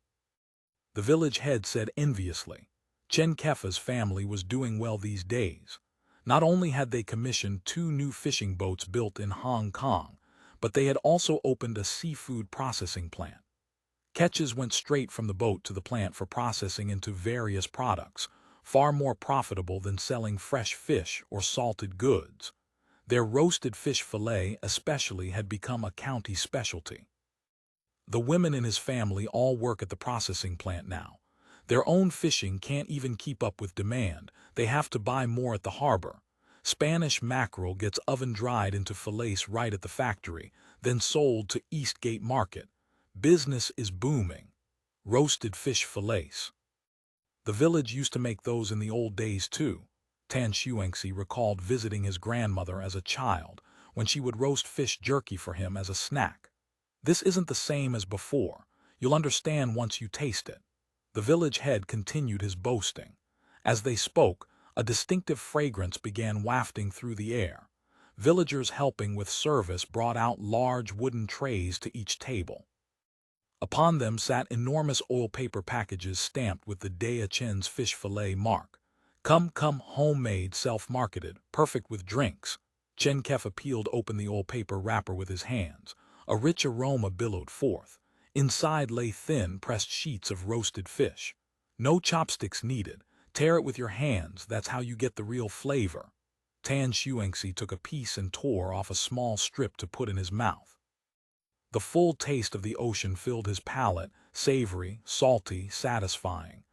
The village head said enviously, Chen Kefa's family was doing well these days. Not only had they commissioned 2 new fishing boats built in Hong Kong, but they had also opened a seafood processing plant. Catches went straight from the boat to the plant for processing into various products, far more profitable than selling fresh fish or salted goods. Their roasted fish fillet especially had become a county specialty. The women in his family all work at the processing plant now. Their own fishing can't even keep up with demand. They have to buy more at the harbor. Spanish mackerel gets oven-dried into fillets right at the factory, then sold to Eastgate Market. Business is booming. Roasted fish fillets. The village used to make those in the old days too. Tan Xuanxi recalled visiting his grandmother as a child when she would roast fish jerky for him as a snack. This isn't the same as before. You'll understand once you taste it. The village head continued his boasting. As they spoke, a distinctive fragrance began wafting through the air. Villagers helping with service brought out large wooden trays to each table. Upon them sat enormous oil paper packages stamped with the Daya Chen's fish fillet mark. Come, homemade, self-marketed, perfect with drinks. Chen Kefa peeled open the oil paper wrapper with his hands. A rich aroma billowed forth. Inside lay thin, pressed sheets of roasted fish. No chopsticks needed. Tear it with your hands, that's how you get the real flavor. Tan Xuanxi took a piece and tore off a small strip to put in his mouth. The full taste of the ocean filled his palate, savory, salty, satisfying.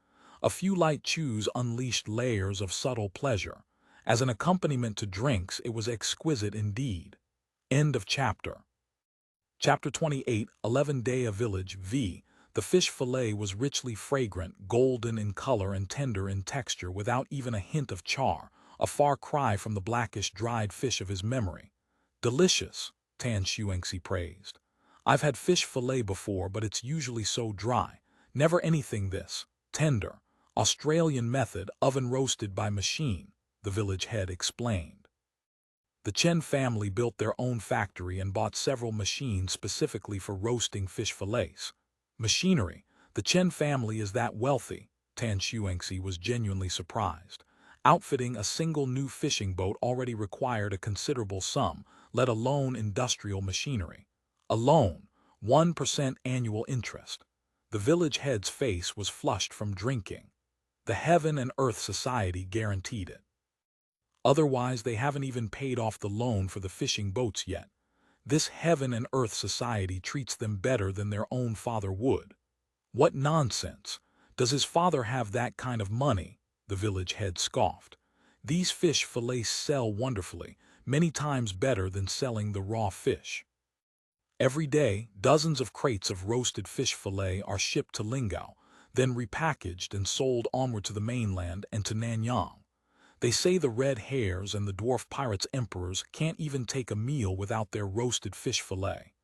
A few light chews unleashed layers of subtle pleasure. As an accompaniment to drinks, it was exquisite indeed. End of chapter. Chapter 28, 11 Daya Village v. The fish fillet was richly fragrant, golden in color and tender in texture without even a hint of char, a far cry from the blackish dried fish of his memory. Delicious, Tan Xuanxi praised. I've had fish fillet before, but it's usually so dry. Never anything this tender. Australian method, oven roasted by machine, the village head explained. The Chen family built their own factory and bought several machines specifically for roasting fish fillets. Machinery. The Chen family is that wealthy, Tan Xuanxi was genuinely surprised. Outfitting a single new fishing boat already required a considerable sum, let alone industrial machinery. A loan, 1% annual interest. The village head's face was flushed from drinking. The Heaven and Earth Society guaranteed it. Otherwise, they haven't even paid off the loan for the fishing boats yet. This Heaven and Earth Society treats them better than their own father would. What nonsense! Does his father have that kind of money? The village head scoffed. These fish fillets sell wonderfully, many times better than selling the raw fish. Every day, dozens of crates of roasted fish fillet are shipped to Lingao, then repackaged and sold onward to the mainland and to Nanyang. They say the red hares and the dwarf pirates' emperors can't even take a meal without their roasted fish fillet.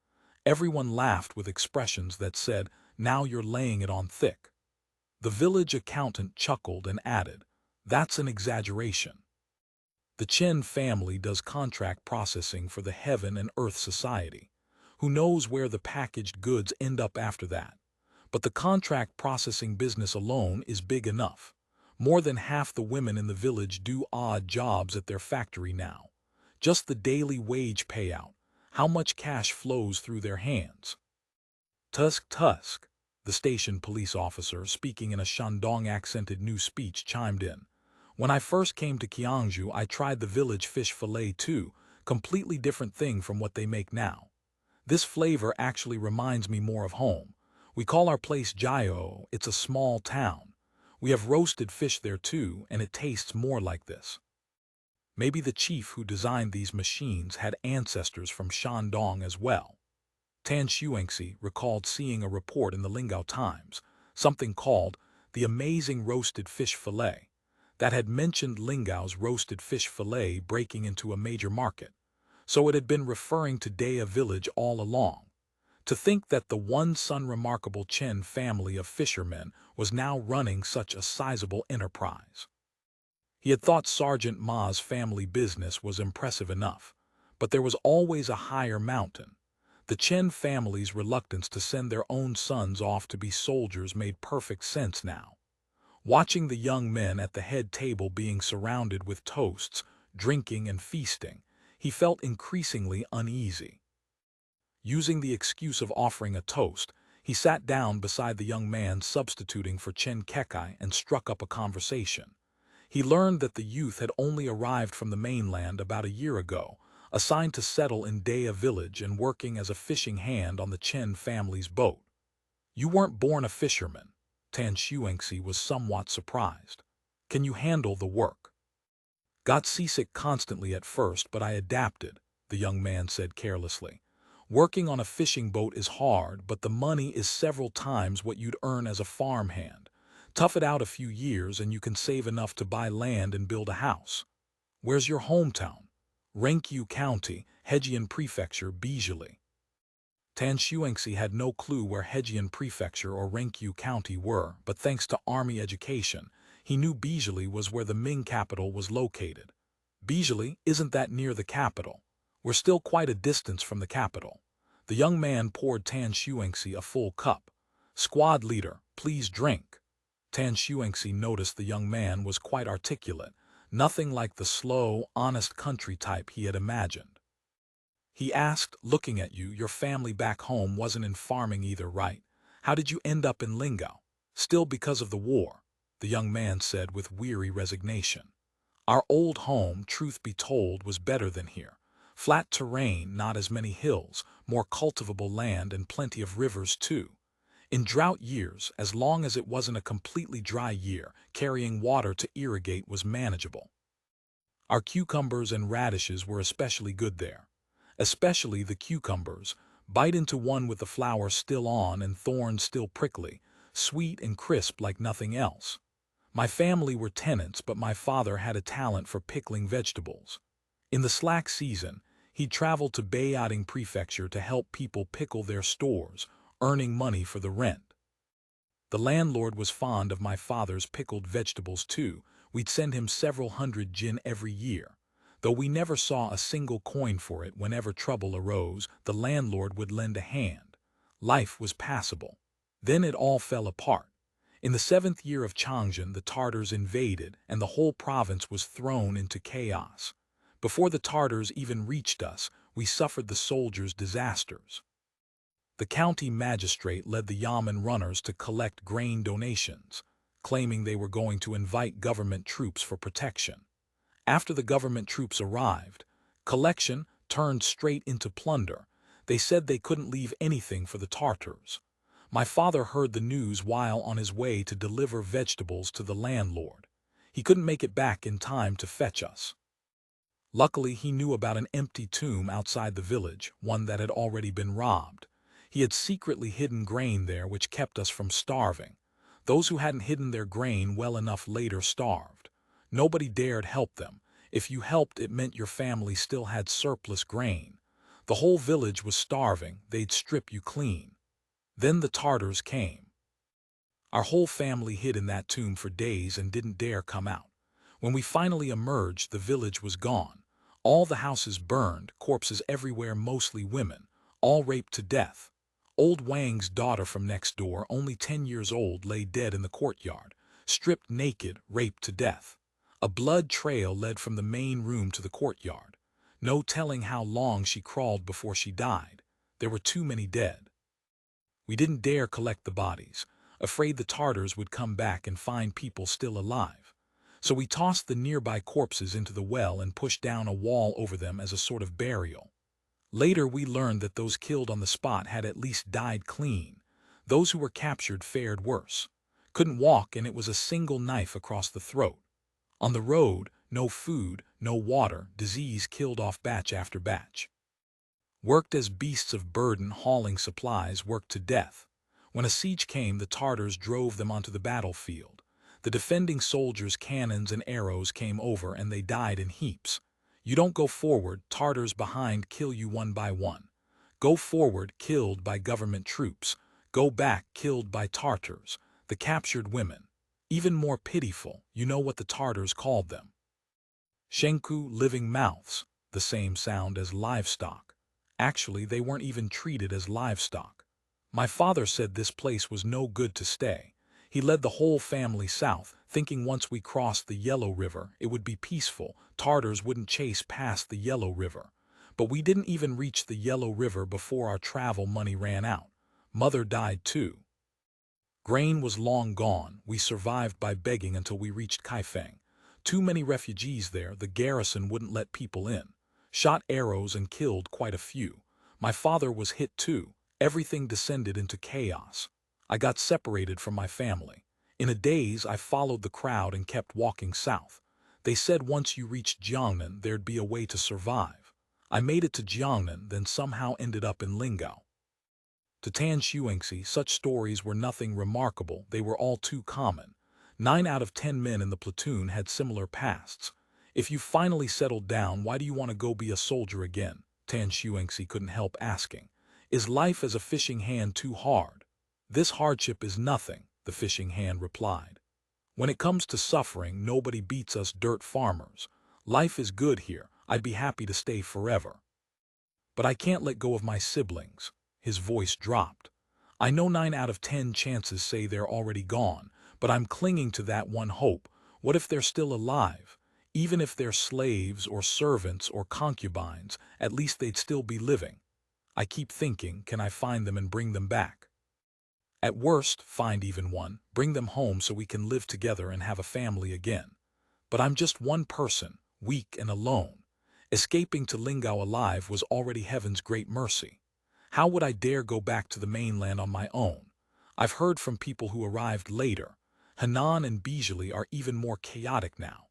Everyone laughed with expressions that said, "Now you're laying it on thick." The village accountant chuckled and added, "That's an exaggeration." The Chen family does contract processing for the Heaven and Earth Society. Who knows where the packaged goods end up after that? But the contract processing business alone is big enough. More than half the women in the village do odd jobs at their factory now. Just the daily wage payout. How much cash flows through their hands? Tusk, the station police officer, speaking in a Shandong-accented new speech, chimed in. When I first came to Qiangzhou, I tried the village fish fillet too, completely different thing from what they make now. This flavor actually reminds me more of home. We call our place Jiao, it's a small town. We have roasted fish there too, and it tastes more like this. Maybe the chief who designed these machines had ancestors from Shandong as well. Tan Xuanxi recalled seeing a report in the Lingao Times, something called The Amazing Roasted Fish Fillet, that had mentioned Lingao's roasted fish fillet breaking into a major market. So it had been referring to Daya Village all along. To think that the one-son remarkable Chen family of fishermen was now running such a sizable enterprise. He had thought Sergeant Ma's family business was impressive enough, but there was always a higher mountain. The Chen family's reluctance to send their own sons off to be soldiers made perfect sense now. Watching the young men at the head table being surrounded with toasts, drinking and feasting, he felt increasingly uneasy. Using the excuse of offering a toast, he sat down beside the young man substituting for Chen Kekai and struck up a conversation. He learned that the youth had only arrived from the mainland about a year ago, assigned to settle in Daya village and working as a fishing hand on the Chen family's boat. "You weren't born a fisherman." Tan Xuanxi was somewhat surprised. "Can you handle the work?" "Got seasick constantly at first, but I adapted," the young man said carelessly. "Working on a fishing boat is hard, but the money is several times what you'd earn as a farmhand. Tough it out a few years and you can save enough to buy land and build a house." "Where's your hometown?" "Renkyu County, Hejian Prefecture, Bijili." Tan Xuanxi had no clue where Hejian Prefecture or Renkyu County were, but thanks to army education, he knew Bijili was where the Ming capital was located. "Bijili isn't that near the capital. We're still quite a distance from the capital." The young man poured Tan Xuanxi a full cup. "Squad leader, please drink." Tan Xuanxi noticed the young man was quite articulate, nothing like the slow, honest country type he had imagined. He asked, looking at you, "Your family back home wasn't in farming either, right? How did you end up in Lingao?" "Still because of the war," the young man said with weary resignation. "Our old home, truth be told, was better than here. Flat terrain, not as many hills, more cultivable land and plenty of rivers too. In drought years, as long as it wasn't a completely dry year, carrying water to irrigate was manageable. Our cucumbers and radishes were especially good there. Especially the cucumbers, bite into one with the flower still on and thorns still prickly, sweet and crisp like nothing else. My family were tenants, but my father had a talent for pickling vegetables. In the slack season, he'd travel to Beijing Prefecture to help people pickle their stores, earning money for the rent. The landlord was fond of my father's pickled vegetables too. We'd send him several hundred jin every year. Though we never saw a single coin for it, whenever trouble arose, the landlord would lend a hand. Life was passable. Then it all fell apart. In the 7th year of Changzhen, the Tartars invaded, and the whole province was thrown into chaos. Before the Tartars even reached us, we suffered the soldiers' disasters. The county magistrate led the yamen runners to collect grain donations, claiming they were going to invite government troops for protection. After the government troops arrived, collection turned straight into plunder. They said they couldn't leave anything for the Tartars. My father heard the news while on his way to deliver vegetables to the landlord. He couldn't make it back in time to fetch us. Luckily, he knew about an empty tomb outside the village, one that had already been robbed. He had secretly hidden grain there which kept us from starving. Those who hadn't hidden their grain well enough later starved. Nobody dared help them. If you helped, it meant your family still had surplus grain. The whole village was starving. They'd strip you clean. Then the Tartars came. Our whole family hid in that tomb for days and didn't dare come out. When we finally emerged, the village was gone. All the houses burned, corpses everywhere, mostly women, all raped to death. Old Wang's daughter from next door, only 10 years old, lay dead in the courtyard, stripped naked, raped to death. A blood trail led from the main room to the courtyard. No telling how long she crawled before she died. There were too many dead. We didn't dare collect the bodies, afraid the Tartars would come back and find people still alive. So we tossed the nearby corpses into the well and pushed down a wall over them as a sort of burial. Later we learned that those killed on the spot had at least died clean. Those who were captured fared worse. Couldn't walk, and it was a single knife across the throat. On the road, no food, no water, disease killed off batch after batch. Worked as beasts of burden hauling supplies, worked to death. When a siege came, the Tartars drove them onto the battlefield. The defending soldiers' cannons and arrows came over and they died in heaps. You don't go forward, Tartars behind kill you one by one. Go forward, killed by government troops. Go back, killed by Tartars. The captured women. Even more pitiful, you know what the Tartars called them? Shenku, living mouths, the same sound as livestock. Actually, they weren't even treated as livestock. My father said this place was no good to stay. He led the whole family south, thinking once we crossed the Yellow River, it would be peaceful, Tartars wouldn't chase past the Yellow River. But we didn't even reach the Yellow River before our travel money ran out. Mother died too. Grain was long gone. We survived by begging until we reached Kaifeng. Too many refugees there, the garrison wouldn't let people in. Shot arrows and killed quite a few. My father was hit too. Everything descended into chaos. I got separated from my family. In a daze, I followed the crowd and kept walking south. They said once you reached Jiangnan, there'd be a way to survive. I made it to Jiangnan, then somehow ended up in Lingao. To Tan Xuanxi, such stories were nothing remarkable, they were all too common. 9 out of 10 men in the platoon had similar pasts. If you finally settled down, why do you want to go be a soldier again? Tan Xuanxi couldn't help asking. Is life as a fishing hand too hard? This hardship is nothing, the fishing hand replied. When it comes to suffering, nobody beats us dirt farmers. Life is good here, I'd be happy to stay forever. But I can't let go of my siblings. His voice dropped. I know 9 out of 10 chances say they're already gone, but I'm clinging to that one hope. What if they're still alive? Even if they're slaves or servants or concubines, at least they'd still be living. I keep thinking, can I find them and bring them back? At worst, find even one, bring them home so we can live together and have a family again. But I'm just one person, weak and alone. Escaping to Lingao alive was already heaven's great mercy. How would I dare go back to the mainland on my own? I've heard from people who arrived later. Henan and Bijili are even more chaotic now.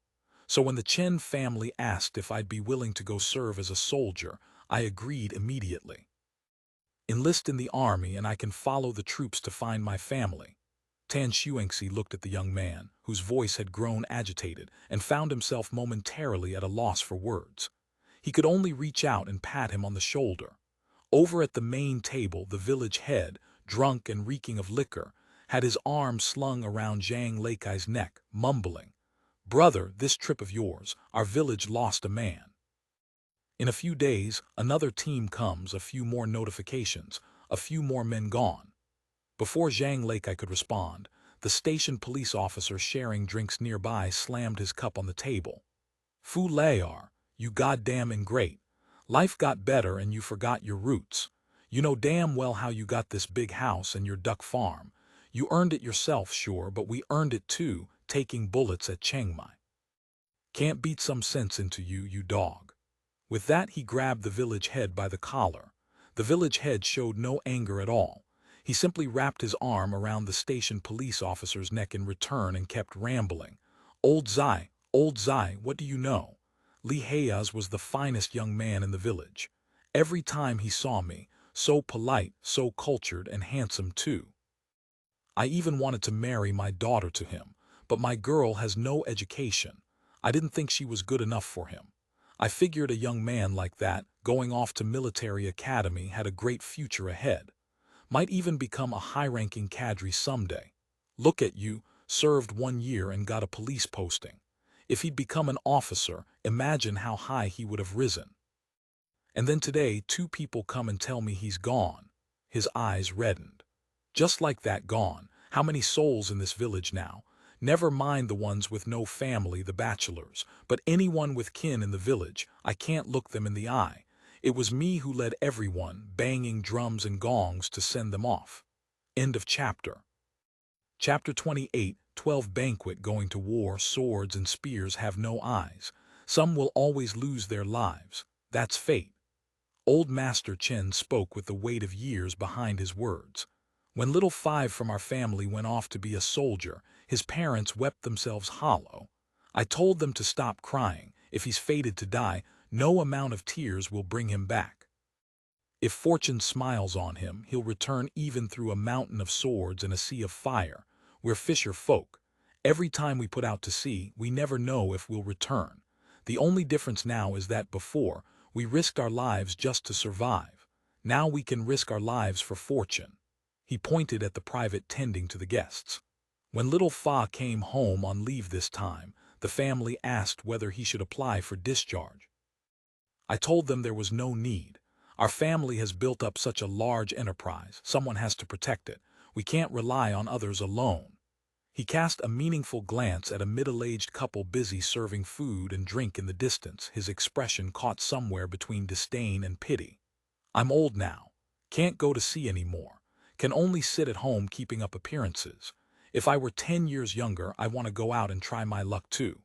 So when the Chen family asked if I'd be willing to go serve as a soldier, I agreed immediately. Enlist in the army and I can follow the troops to find my family. Tan Xuanxi looked at the young man, whose voice had grown agitated, and found himself momentarily at a loss for words. He could only reach out and pat him on the shoulder. Over at the main table, the village head, drunk and reeking of liquor, had his arm slung around Zhang Leikai's neck, mumbling, "Brother, this trip of yours, our village lost a man." In a few days, another team comes, a few more notifications, a few more men gone. Before Zhang Leikai could respond, the station police officer sharing drinks nearby slammed his cup on the table. "Fu Layar, you goddamn ingrate. Life got better and you forgot your roots. You know damn well how you got this big house and your duck farm. You earned it yourself, sure, but we earned it too, taking bullets at Chiang Mai. Can't beat some sense into you, you dog." With that, he grabbed the village head by the collar. The village head showed no anger at all. He simply wrapped his arm around the station police officer's neck in return and kept rambling. Old Zai, what do you know? Li Hayaz was the finest young man in the village. Every time he saw me, so polite, so cultured and handsome too. I even wanted to marry my daughter to him, but my girl has no education. I didn't think she was good enough for him. I figured a young man like that, going off to military academy, had a great future ahead. Might even become a high-ranking cadre someday. Look at you, served 1 year and got a police posting. If he'd become an officer, imagine how high he would have risen. And then today, 2 people come and tell me he's gone. His eyes reddened. Just like that, gone. How many souls in this village now? Never mind the ones with no family, the bachelors, but anyone with kin in the village, I can't look them in the eye. It was me who led everyone, banging drums and gongs to send them off. End of chapter. Chapter 28, 12 Banquet going to war, swords and spears have no eyes. Some will always lose their lives. That's fate. Old Master Chen spoke with the weight of years behind his words. When little Five from our family went off to be a soldier, his parents wept themselves hollow. I told them to stop crying. If he's fated to die, no amount of tears will bring him back. If fortune smiles on him, he'll return even through a mountain of swords and a sea of fire. We're fisher folk. Every time we put out to sea, we never know if we'll return. The only difference now is that before, we risked our lives just to survive. Now we can risk our lives for fortune. He pointed at the private tending to the guests. When little Fa came home on leave this time, the family asked whether he should apply for discharge. I told them there was no need. Our family has built up such a large enterprise, someone has to protect it. We can't rely on others alone. He cast a meaningful glance at a middle-aged couple busy serving food and drink in the distance, his expression caught somewhere between disdain and pity. I'm old now. Can't go to sea anymore. Can only sit at home keeping up appearances. If I were 10 years younger, I want to go out and try my luck too.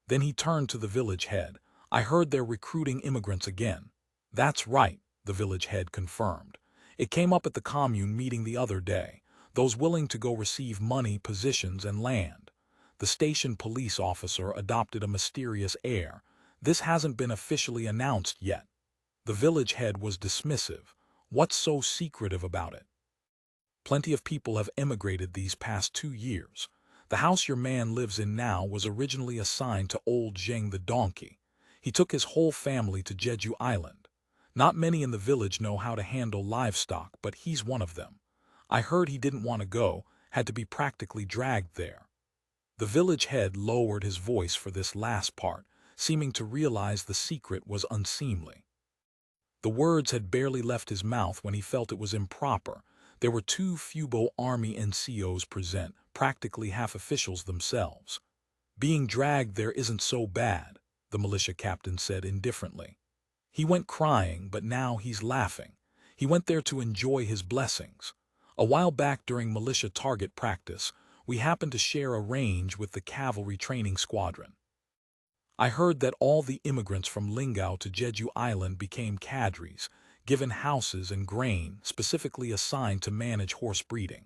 Then he turned to the village head. I heard they're recruiting immigrants again. That's right, the village head confirmed. It came up at the commune meeting the other day. Those willing to go receive money, positions, and land. The station police officer adopted a mysterious air. This hasn't been officially announced yet. The village head was dismissive. What's so secretive about it? Plenty of people have emigrated these past 2 years. The house your man lives in now was originally assigned to old Zheng the donkey. He took his whole family to Jeju Island. Not many in the village know how to handle livestock, but he's one of them. I heard he didn't want to go, had to be practically dragged there. The village head lowered his voice for this last part, seeming to realize the secret was unseemly. The words had barely left his mouth when he felt it was improper. There were 2 Fubo army NCOs present, practically half officials themselves. Being dragged there isn't so bad, the militia captain said indifferently. He went crying, but now he's laughing. He went there to enjoy his blessings. A while back during militia target practice, we happened to share a range with the cavalry training squadron. I heard that all the immigrants from Lingao to Jeju Island became cadres, given houses and grain specifically assigned to manage horse breeding.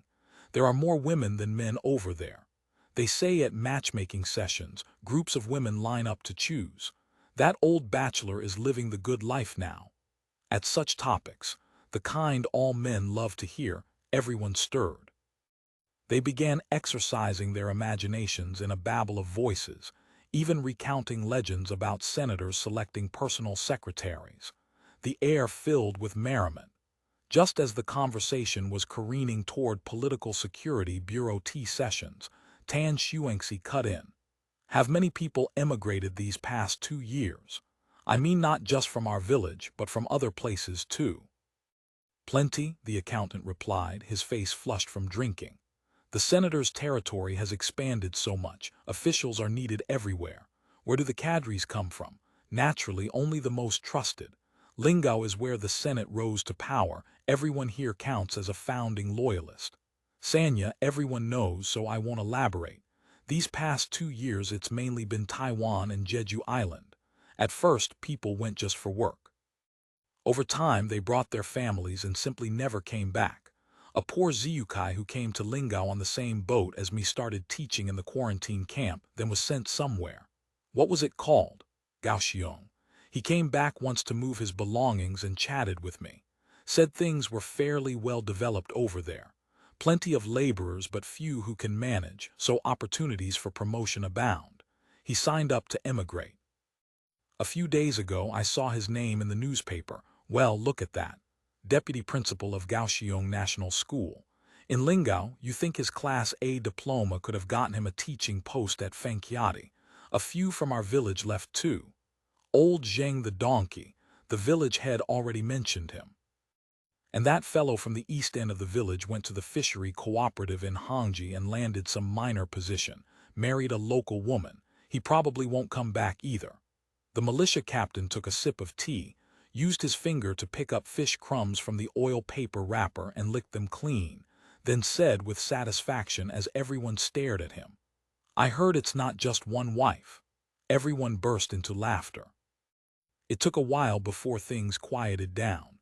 There are more women than men over there. They say at matchmaking sessions, groups of women line up to choose. That old bachelor is living the good life now. At such topics, the kind all men love to hear, everyone stirred. They began exercising their imaginations in a babble of voices, even recounting legends about senators selecting personal secretaries. The air filled with merriment. Just as the conversation was careening toward Political Security Bureau tea sessions, Tan Shuangxi cut in. Have many people emigrated these past 2 years? I mean not just from our village, but from other places too. Plenty, the accountant replied, his face flushed from drinking. The senator's territory has expanded so much, officials are needed everywhere. Where do the cadres come from? Naturally, only the most trusted. Lingao is where the Senate rose to power. Everyone here counts as a founding loyalist. Sanya, everyone knows, so I won't elaborate. These past 2 years it's mainly been Taiwan and Jeju Island. At first, people went just for work. Over time, they brought their families and simply never came back. A poor Ziyukai who came to Lingao on the same boat as me started teaching in the quarantine camp, then was sent somewhere. What was it called? Gaoxiong. He came back once to move his belongings and chatted with me. Said things were fairly well developed over there. Plenty of laborers but few who can manage, so opportunities for promotion abound. He signed up to emigrate. A few days ago I saw his name in the newspaper. Well, look at that. Deputy Principal of Gaoxiong National School. In Lingao, you think his Class A diploma could have gotten him a teaching post at Fang. A few from our village left too. Old Zheng the donkey, the village head already mentioned him. And that fellow from the east end of the village went to the fishery cooperative in Hangji and landed some minor position, married a local woman. He probably won't come back either. The militia captain took a sip of tea, used his finger to pick up fish crumbs from the oil paper wrapper and licked them clean, then said with satisfaction as everyone stared at him, I heard it's not just one wife. Everyone burst into laughter. It took a while before things quieted down.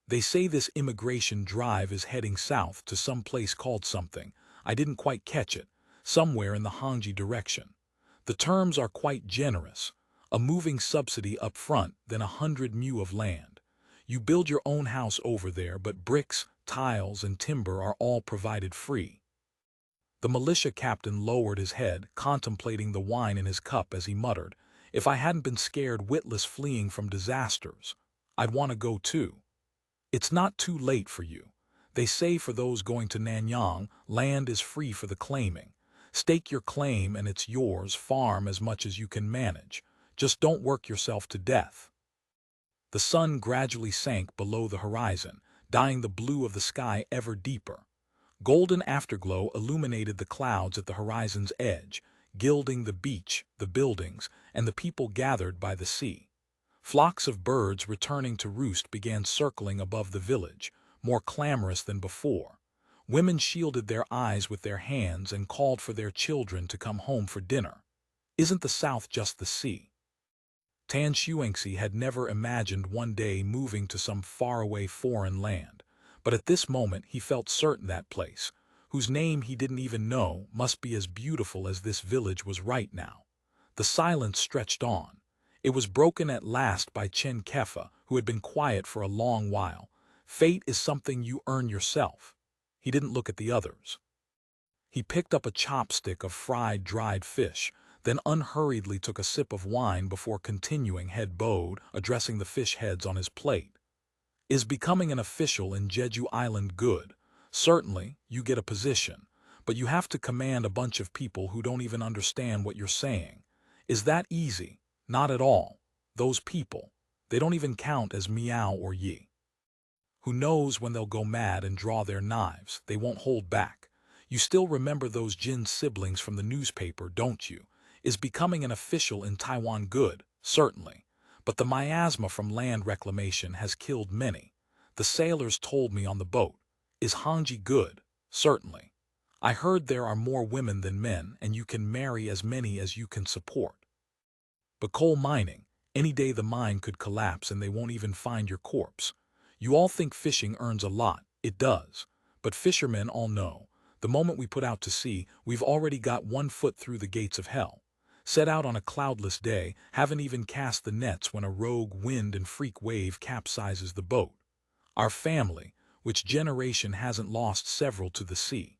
They say this immigration drive is heading south to some place called something. I didn't quite catch it. Somewhere in the Hangji direction. The terms are quite generous. A moving subsidy up front, then 100 mu of land. You build your own house over there, but bricks, tiles, and timber are all provided free. The militia captain lowered his head, contemplating the wine in his cup as he muttered, if I hadn't been scared witless fleeing from disasters, I'd want to go too. It's not too late for you. They say for those going to Nanyang, land is free for the claiming. Stake your claim and it's yours, farm as much as you can manage. Just don't work yourself to death. The sun gradually sank below the horizon, dyeing the blue of the sky ever deeper. Golden afterglow illuminated the clouds at the horizon's edge, gilding the beach, the buildings, and the people gathered by the sea. Flocks of birds returning to roost began circling above the village, more clamorous than before. Women shielded their eyes with their hands and called for their children to come home for dinner. Isn't the South just the sea? Tan Shuangxi had never imagined one day moving to some faraway foreign land, but at this moment he felt certain that place, whose name he didn't even know, must be as beautiful as this village was right now. The silence stretched on. It was broken at last by Chen Kefa, who had been quiet for a long while. Fate is something you earn yourself. He didn't look at the others. He picked up a chopstick of fried dried fish, then unhurriedly took a sip of wine before continuing, head bowed, addressing the fish heads on his plate. Is becoming an official in Jeju Island good? Certainly, you get a position, but you have to command a bunch of people who don't even understand what you're saying. Is that easy? Not at all. Those people, they don't even count as Miao or Yi. Who knows when they'll go mad and draw their knives? They won't hold back. You still remember those Jin siblings from the newspaper, don't you? Is becoming an official in Taiwan good? Certainly. But the miasma from land reclamation has killed many. The sailors told me on the boat. Is Hongji good? Certainly. I heard there are more women than men, and you can marry as many as you can support. But coal mining, any day the mine could collapse and they won't even find your corpse. You all think fishing earns a lot. It does. But fishermen all know, the moment we put out to sea, we've already got 1 foot through the gates of hell. Set out on a cloudless day, haven't even cast the nets when a rogue wind and freak wave capsizes the boat. Our family, which generation hasn't lost several to the sea?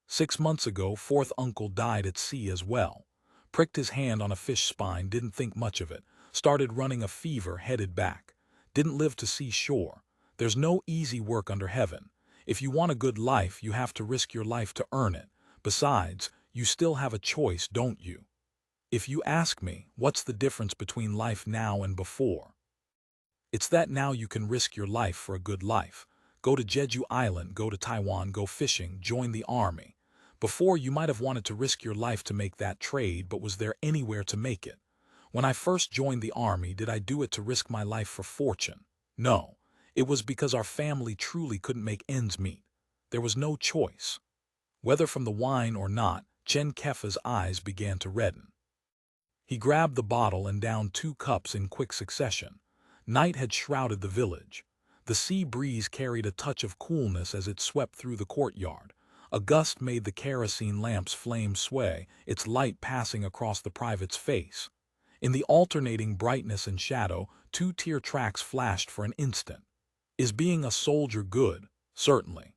6 months ago, 4th uncle died at sea as well. Pricked his hand on a fish spine, didn't think much of it, started running a fever, headed back. Didn't live to see shore. There's no easy work under heaven. If you want a good life, you have to risk your life to earn it. Besides, you still have a choice, don't you? If you ask me, what's the difference between life now and before? It's that now you can risk your life for a good life. Go to Jeju Island, go to Taiwan, go fishing, join the army. Before, you might have wanted to risk your life to make that trade, but was there anywhere to make it? When I first joined the army, did I do it to risk my life for fortune? No. It was because our family truly couldn't make ends meet. There was no choice. Whether from the wine or not, Chen Kefa's eyes began to redden. He grabbed the bottle and downed 2 cups in quick succession. Night had shrouded the village. The sea breeze carried a touch of coolness as it swept through the courtyard. A gust made the kerosene lamp's flame sway, its light passing across the private's face. In the alternating brightness and shadow, 2 tear tracks flashed for an instant. Is being a soldier good? Certainly.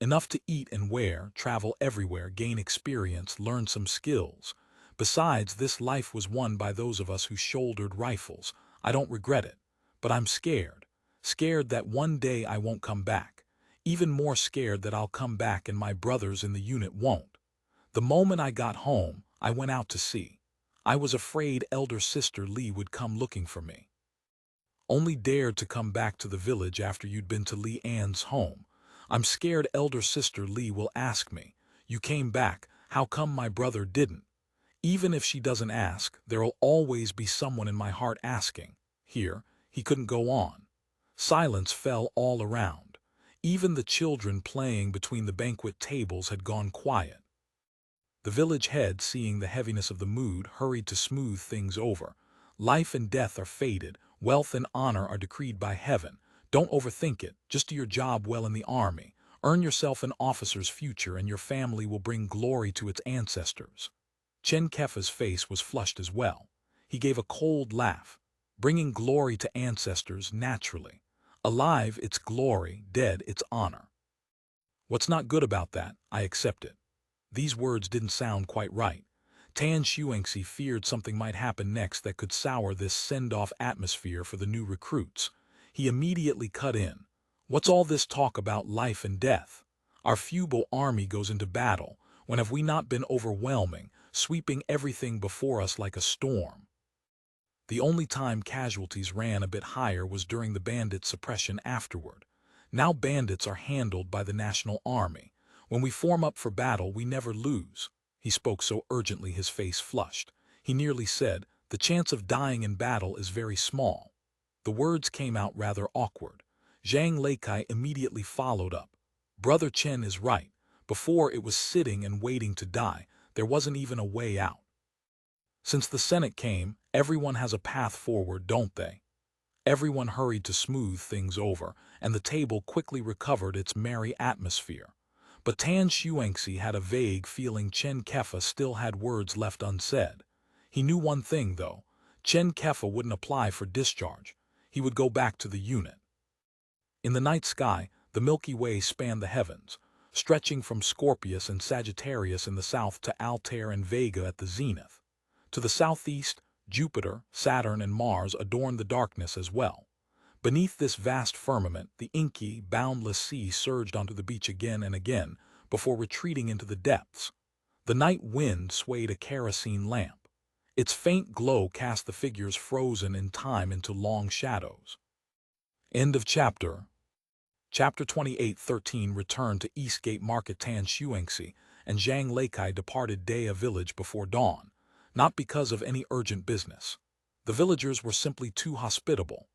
Enough to eat and wear, travel everywhere, gain experience, learn some skills. Besides, this life was won by those of us who shouldered rifles. I don't regret it. But I'm scared. Scared that one day I won't come back. Even more scared that I'll come back and my brothers in the unit won't. The moment I got home, I went out to sea. I was afraid elder sister Li would come looking for me. Only dared to come back to the village after you'd been to Li Ann's home. I'm scared elder sister Li will ask me, you came back, how come my brother didn't? Even if she doesn't ask, there'll always be someone in my heart asking. Here, he couldn't go on. Silence fell all around. Even the children playing between the banquet tables had gone quiet. The village head, seeing the heaviness of the mood, hurried to smooth things over. Life and death are fated, wealth and honor are decreed by heaven. Don't overthink it, just do your job well in the army. Earn yourself an officer's future and your family will bring glory to its ancestors. Chen Kefa's face was flushed as well. He gave a cold laugh. Bringing glory to ancestors, naturally. Alive, it's glory, dead, it's honor. What's not good about that? I accept it. These words didn't sound quite right. Tan Shuangxi feared something might happen next that could sour this send-off atmosphere for the new recruits. He immediately cut in. What's all this talk about life and death? Our feudal army goes into battle. When have we not been overwhelming, sweeping everything before us like a storm? The only time casualties ran a bit higher was during the bandit suppression afterward. Now bandits are handled by the national army. When we form up for battle, we never lose." He spoke so urgently his face flushed. He nearly said, "The chance of dying in battle is very small." The words came out rather awkward. Zhang Leikai immediately followed up. "Brother Chen is right. Before it was sitting and waiting to die. There wasn't even a way out. Since the Senate came, everyone has a path forward, don't they?" Everyone hurried to smooth things over, and the table quickly recovered its merry atmosphere. But Tan Xuanxi had a vague feeling Chen Kefa still had words left unsaid. He knew one thing, though. Chen Kefa wouldn't apply for discharge. He would go back to the unit. In the night sky, the Milky Way spanned the heavens, stretching from Scorpius and Sagittarius in the south to Altair and Vega at the zenith. To the southeast, Jupiter, Saturn, and Mars adorned the darkness as well. Beneath this vast firmament, the inky, boundless sea surged onto the beach again and again before retreating into the depths. The night wind swayed a kerosene lamp. Its faint glow cast the figures frozen in time into long shadows. End of chapter. Chapter 28:13 returned to Eastgate Market. Tan Xuanxi and Zhang Leikai departed Daya village before dawn, not because of any urgent business. The villagers were simply too hospitable.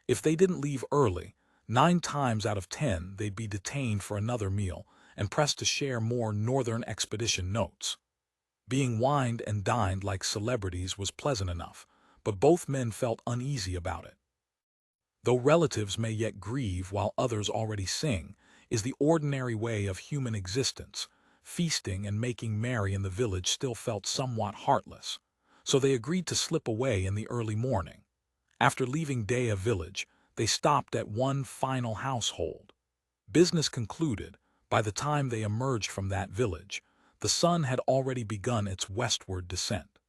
If they didn't leave early, 9 times out of 10 they'd be detained for another meal and pressed to share more Northern Expedition notes. Being wined and dined like celebrities was pleasant enough, but both men felt uneasy about it. Though relatives may yet grieve while others already sing, is the ordinary way of human existence. Feasting and making merry in the village still felt somewhat heartless, so they agreed to slip away in the early morning. After leaving Daya village, they stopped at one final household. Business concluded, by the time they emerged from that village, the sun had already begun its westward descent.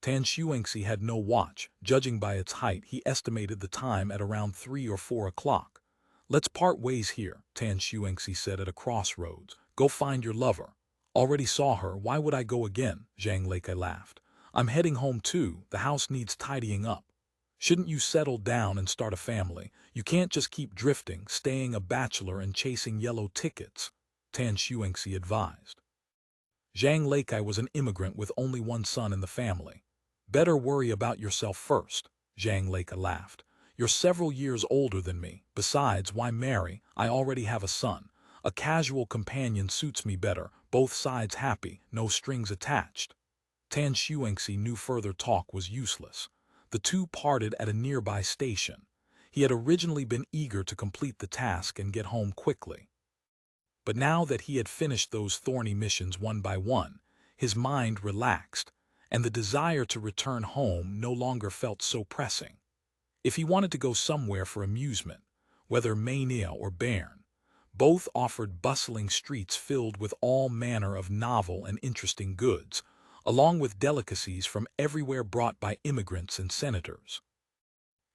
Tan Xuanxi had no watch. Judging by its height, he estimated the time at around 3 or 4 o'clock. "Let's part ways here," Tan Xuanxi said at a crossroads. "Go find your lover." "Already saw her, why would I go again?" Zhang Leikai laughed. "I'm heading home too, the house needs tidying up." "Shouldn't you settle down and start a family? You can't just keep drifting, staying a bachelor and chasing yellow tickets," Tan Xuanxi advised. Zhang Leikai was an immigrant with only one son in the family. "Better worry about yourself first," Zhang Leikai laughed. "You're several years older than me. Besides, why marry? I already have a son. A casual companion suits me better, both sides happy, no strings attached." Tan Xuanxi knew further talk was useless. The two parted at a nearby station. He had originally been eager to complete the task and get home quickly. But now that he had finished those thorny missions one by one, his mind relaxed, and the desire to return home no longer felt so pressing. If he wanted to go somewhere for amusement, whether Mania or Bern, both offered bustling streets filled with all manner of novel and interesting goods, along with delicacies from everywhere brought by immigrants and senators.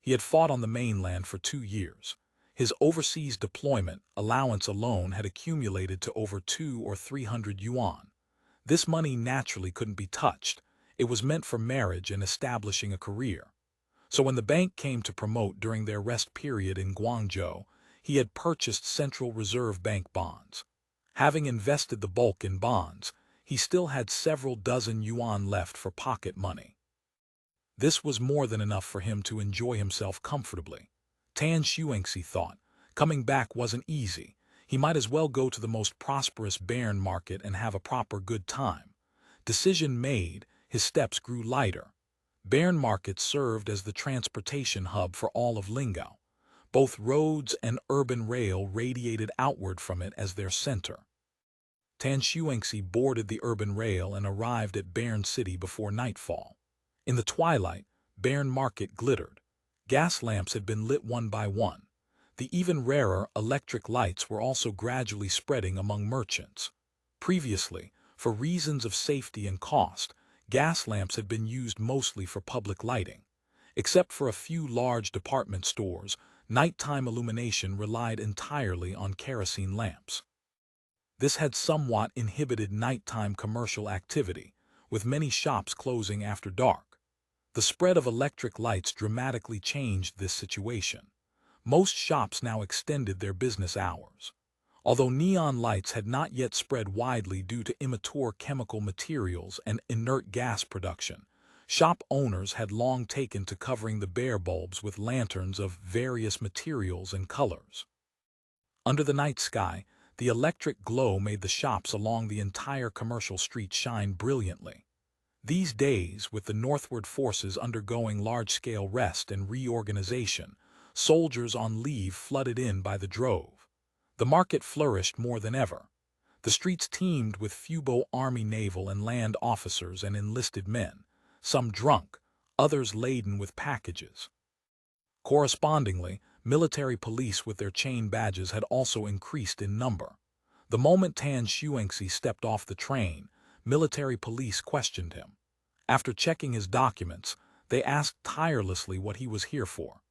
He had fought on the mainland for 2 years. His overseas deployment allowance alone had accumulated to over 200 or 300 yuan. This money naturally couldn't be touched. It was meant for marriage and establishing a career. So when the bank came to promote during their rest period in Guangzhou, he had purchased Central Reserve Bank bonds. Having invested the bulk in bonds, he still had several dozen yuan left for pocket money. This was more than enough for him to enjoy himself comfortably. Tan Xuanxi thought, coming back wasn't easy. He might as well go to the most prosperous Bern market and have a proper good time. Decision made, his steps grew lighter. Bern market served as the transportation hub for all of Lingao. Both roads and urban rail radiated outward from it as their center. Tan Xuanxi boarded the urban rail and arrived at Bern City before nightfall. In the twilight, Bern Market glittered. Gas lamps had been lit one by one. The even rarer electric lights were also gradually spreading among merchants. Previously, for reasons of safety and cost, gas lamps had been used mostly for public lighting. Except for a few large department stores, nighttime illumination relied entirely on kerosene lamps. This had somewhat inhibited nighttime commercial activity, with many shops closing after dark. The spread of electric lights dramatically changed this situation. Most shops now extended their business hours. Although neon lights had not yet spread widely due to immature chemical materials and inert gas production, shop owners had long taken to covering the bare bulbs with lanterns of various materials and colors. Under the night sky, the electric glow made the shops along the entire commercial street shine brilliantly. These days, with the northward forces undergoing large-scale rest and reorganization, soldiers on leave flooded in by the drove. The market flourished more than ever. The streets teemed with Fubo Army naval and land officers and enlisted men, some drunk, others laden with packages. Correspondingly, military police with their chain badges had also increased in number. The moment Tan Xuanxi stepped off the train, military police questioned him. After checking his documents, they asked tirelessly what he was here for.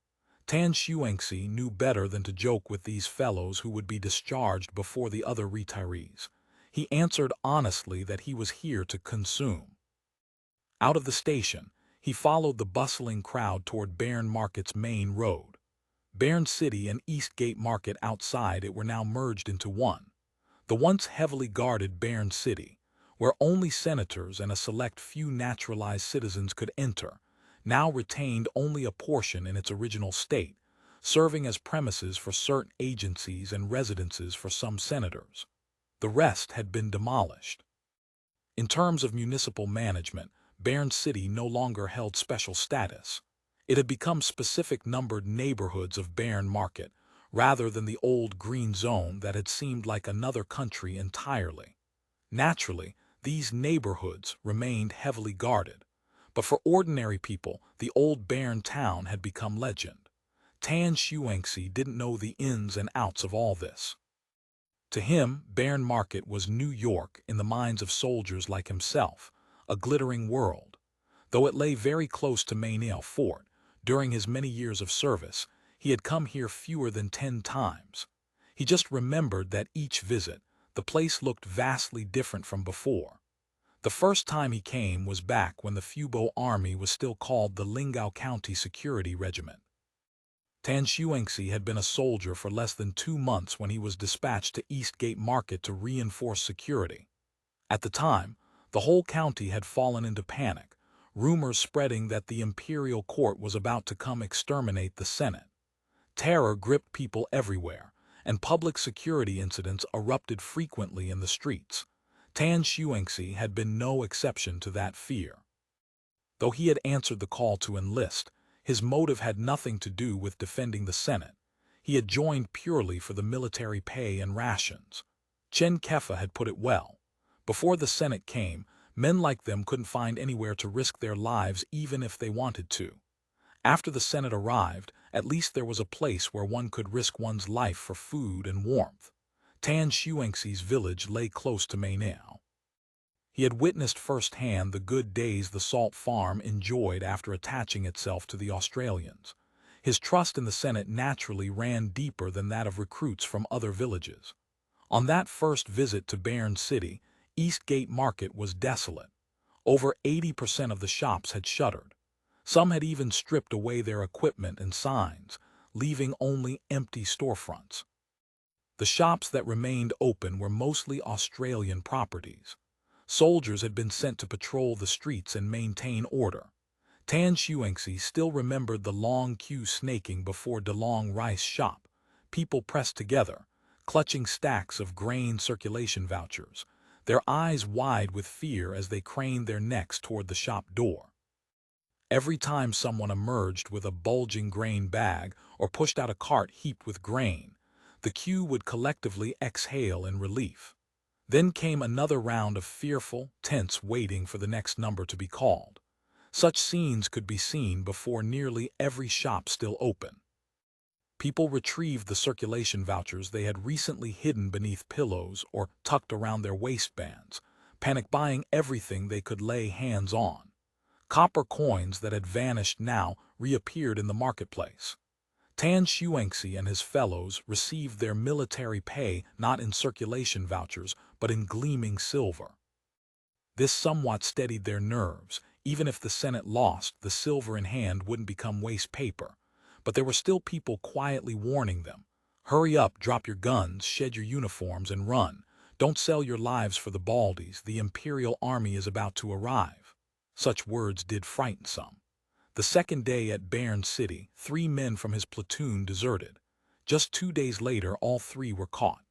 Tan Xuanxi knew better than to joke with these fellows who would be discharged before the other retirees. He answered honestly that he was here to consume. Out of the station, he followed the bustling crowd toward Bern Market's main road. Bern City and Eastgate Market outside it were now merged into one. The once heavily guarded Bern City, where only senators and a select few naturalized citizens could enter, now retained only a portion in its original state, serving as premises for certain agencies and residences for some senators. The rest had been demolished. In terms of municipal management, Bern City no longer held special status. It had become specific numbered neighborhoods of Bern Market, rather than the old green zone that had seemed like another country entirely. Naturally, these neighborhoods remained heavily guarded, but for ordinary people, the old Bern town had become legend. Tan Xuanxi didn't know the ins and outs of all this. To him, Bern Market was New York in the minds of soldiers like himself, a glittering world. Though it lay very close to Maineau Fort, during his many years of service, he had come here fewer than 10 times. He just remembered that each visit, the place looked vastly different from before. The first time he came was back when the Fubo Army was still called the Lingao County Security Regiment. Tan Xuanxi had been a soldier for less than 2 months when he was dispatched to Eastgate Market to reinforce security. At the time, the whole county had fallen into panic, rumors spreading that the imperial court was about to come exterminate the Senate. Terror gripped people everywhere, and public security incidents erupted frequently in the streets. Tan Xuanxi had been no exception to that fear. Though he had answered the call to enlist, his motive had nothing to do with defending the Senate. He had joined purely for the military pay and rations. Chen Kefa had put it well. Before the Senate came, men like them couldn't find anywhere to risk their lives even if they wanted to. After the Senate arrived, at least there was a place where one could risk one's life for food and warmth. Tan Xuanxi's village lay close to Maineau. He had witnessed firsthand the good days the salt farm enjoyed after attaching itself to the Australians. His trust in the Senate naturally ran deeper than that of recruits from other villages. On that first visit to Bern City, Eastgate Market was desolate. Over 80% of the shops had shuttered. Some had even stripped away their equipment and signs, leaving only empty storefronts. The shops that remained open were mostly Australian properties. Soldiers had been sent to patrol the streets and maintain order. Tan Xuanxi still remembered the long queue snaking before DeLong Rice shop, people pressed together, clutching stacks of grain circulation vouchers, their eyes wide with fear as they craned their necks toward the shop door. Every time someone emerged with a bulging grain bag or pushed out a cart heaped with grain, the queue would collectively exhale in relief. Then came another round of fearful, tense waiting for the next number to be called. Such scenes could be seen before nearly every shop still open. People retrieved the circulation vouchers they had recently hidden beneath pillows or tucked around their waistbands, panic buying everything they could lay hands on. Copper coins that had vanished now reappeared in the marketplace. Tan Xuanxi and his fellows received their military pay not in circulation vouchers but in gleaming silver. This somewhat steadied their nerves. Even if the Senate lost, the silver in hand wouldn't become waste paper. but there were still people quietly warning them. Hurry up, drop your guns, shed your uniforms, and run. Don't sell your lives for the Baldies, the Imperial Army is about to arrive. Such words did frighten some. The second day at Bairn City, 3 men from his platoon deserted. Just 2 days later, all 3 were caught.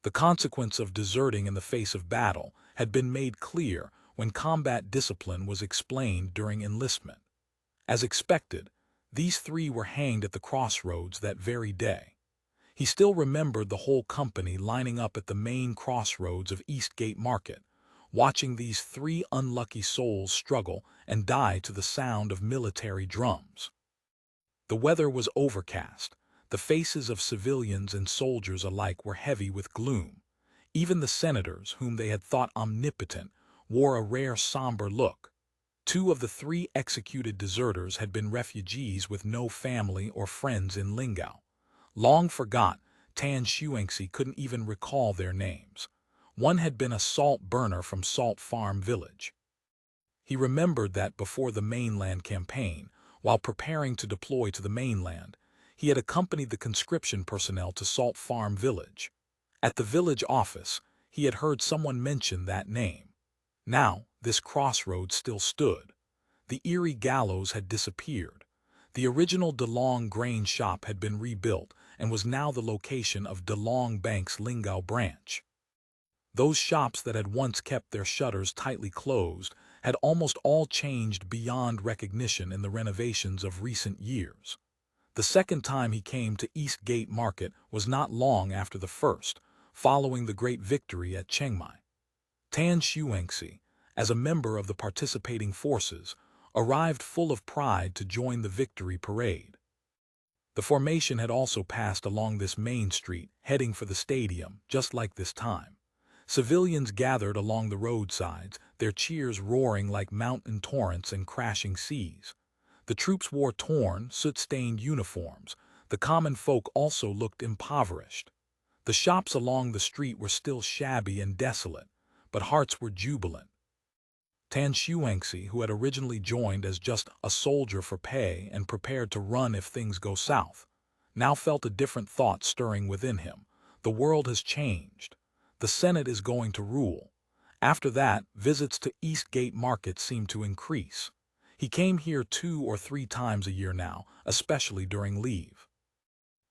The consequence of deserting in the face of battle had been made clear when combat discipline was explained during enlistment. As expected, these 3 were hanged at the crossroads that very day. He still remembered the whole company lining up at the main crossroads of Eastgate Market, watching these 3 unlucky souls struggle and die to the sound of military drums. The weather was overcast. The faces of civilians and soldiers alike were heavy with gloom. Even the senators, whom they had thought omnipotent, wore a rare somber look. 2 of the 3 executed deserters had been refugees with no family or friends in Lingao. Long forgot, Tan Shuangxi couldn't even recall their names. One had been a salt burner from Salt Farm Village. He remembered that before the mainland campaign, while preparing to deploy to the mainland, he had accompanied the conscription personnel to Salt Farm Village. At the village office, he had heard someone mention that name. Now, this crossroads still stood. The eerie gallows had disappeared. The original DeLong grain shop had been rebuilt and was now the location of DeLong Bank's Lingao branch. Those shops that had once kept their shutters tightly closed had almost all changed beyond recognition in the renovations of recent years. The second time he came to Eastgate Market was not long after the first, following the great victory at Chiang Mai. Tan Shuangxi, as a member of the participating forces, arrived full of pride to join the victory parade. The formation had also passed along this main street, heading for the stadium, just like this time. Civilians gathered along the roadsides, their cheers roaring like mountain torrents and crashing seas. The troops wore torn, soot-stained uniforms. The common folk also looked impoverished. The shops along the street were still shabby and desolate, but hearts were jubilant. Tan Shuangxi, who had originally joined as just a soldier for pay and prepared to run if things go south, now felt a different thought stirring within him. The world has changed. The Senate is going to rule. After that, visits to Eastgate Market seemed to increase. He came here 2 or 3 times a year now, especially during leave.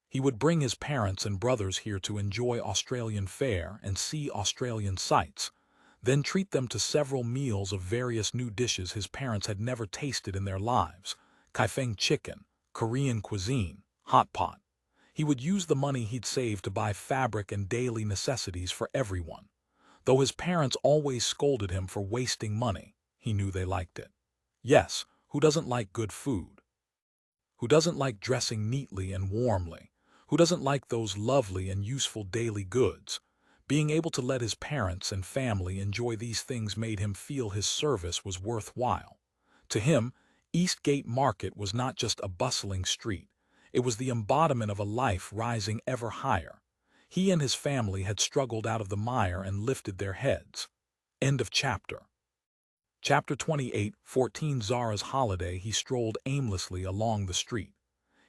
He would bring his parents and brothers here to enjoy Australian fare and see Australian sights, then treat them to several meals of various new dishes his parents had never tasted in their lives: kaifeng chicken, Korean cuisine, hot pot. He would use the money he'd saved to buy fabric and daily necessities for everyone. Though his parents always scolded him for wasting money, he knew they liked it. Yes, who doesn't like good food? Who doesn't like dressing neatly and warmly? Who doesn't like those lovely and useful daily goods? Being able to let his parents and family enjoy these things made him feel his service was worthwhile. To him, Eastgate Market was not just a bustling street. It was the embodiment of a life rising ever higher. He and his family had struggled out of the mire and lifted their heads. End of chapter. Chapter 28, 14 Zahras holiday. He strolled aimlessly along the street.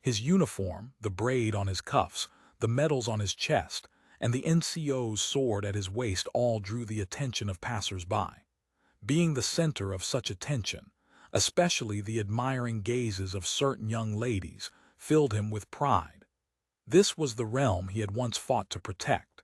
His uniform, the braid on his cuffs, the medals on his chest, and the NCO's sword at his waist all drew the attention of passers-by. Being the center of such attention, especially the admiring gazes of certain young ladies, filled him with pride. This was the realm he had once fought to protect.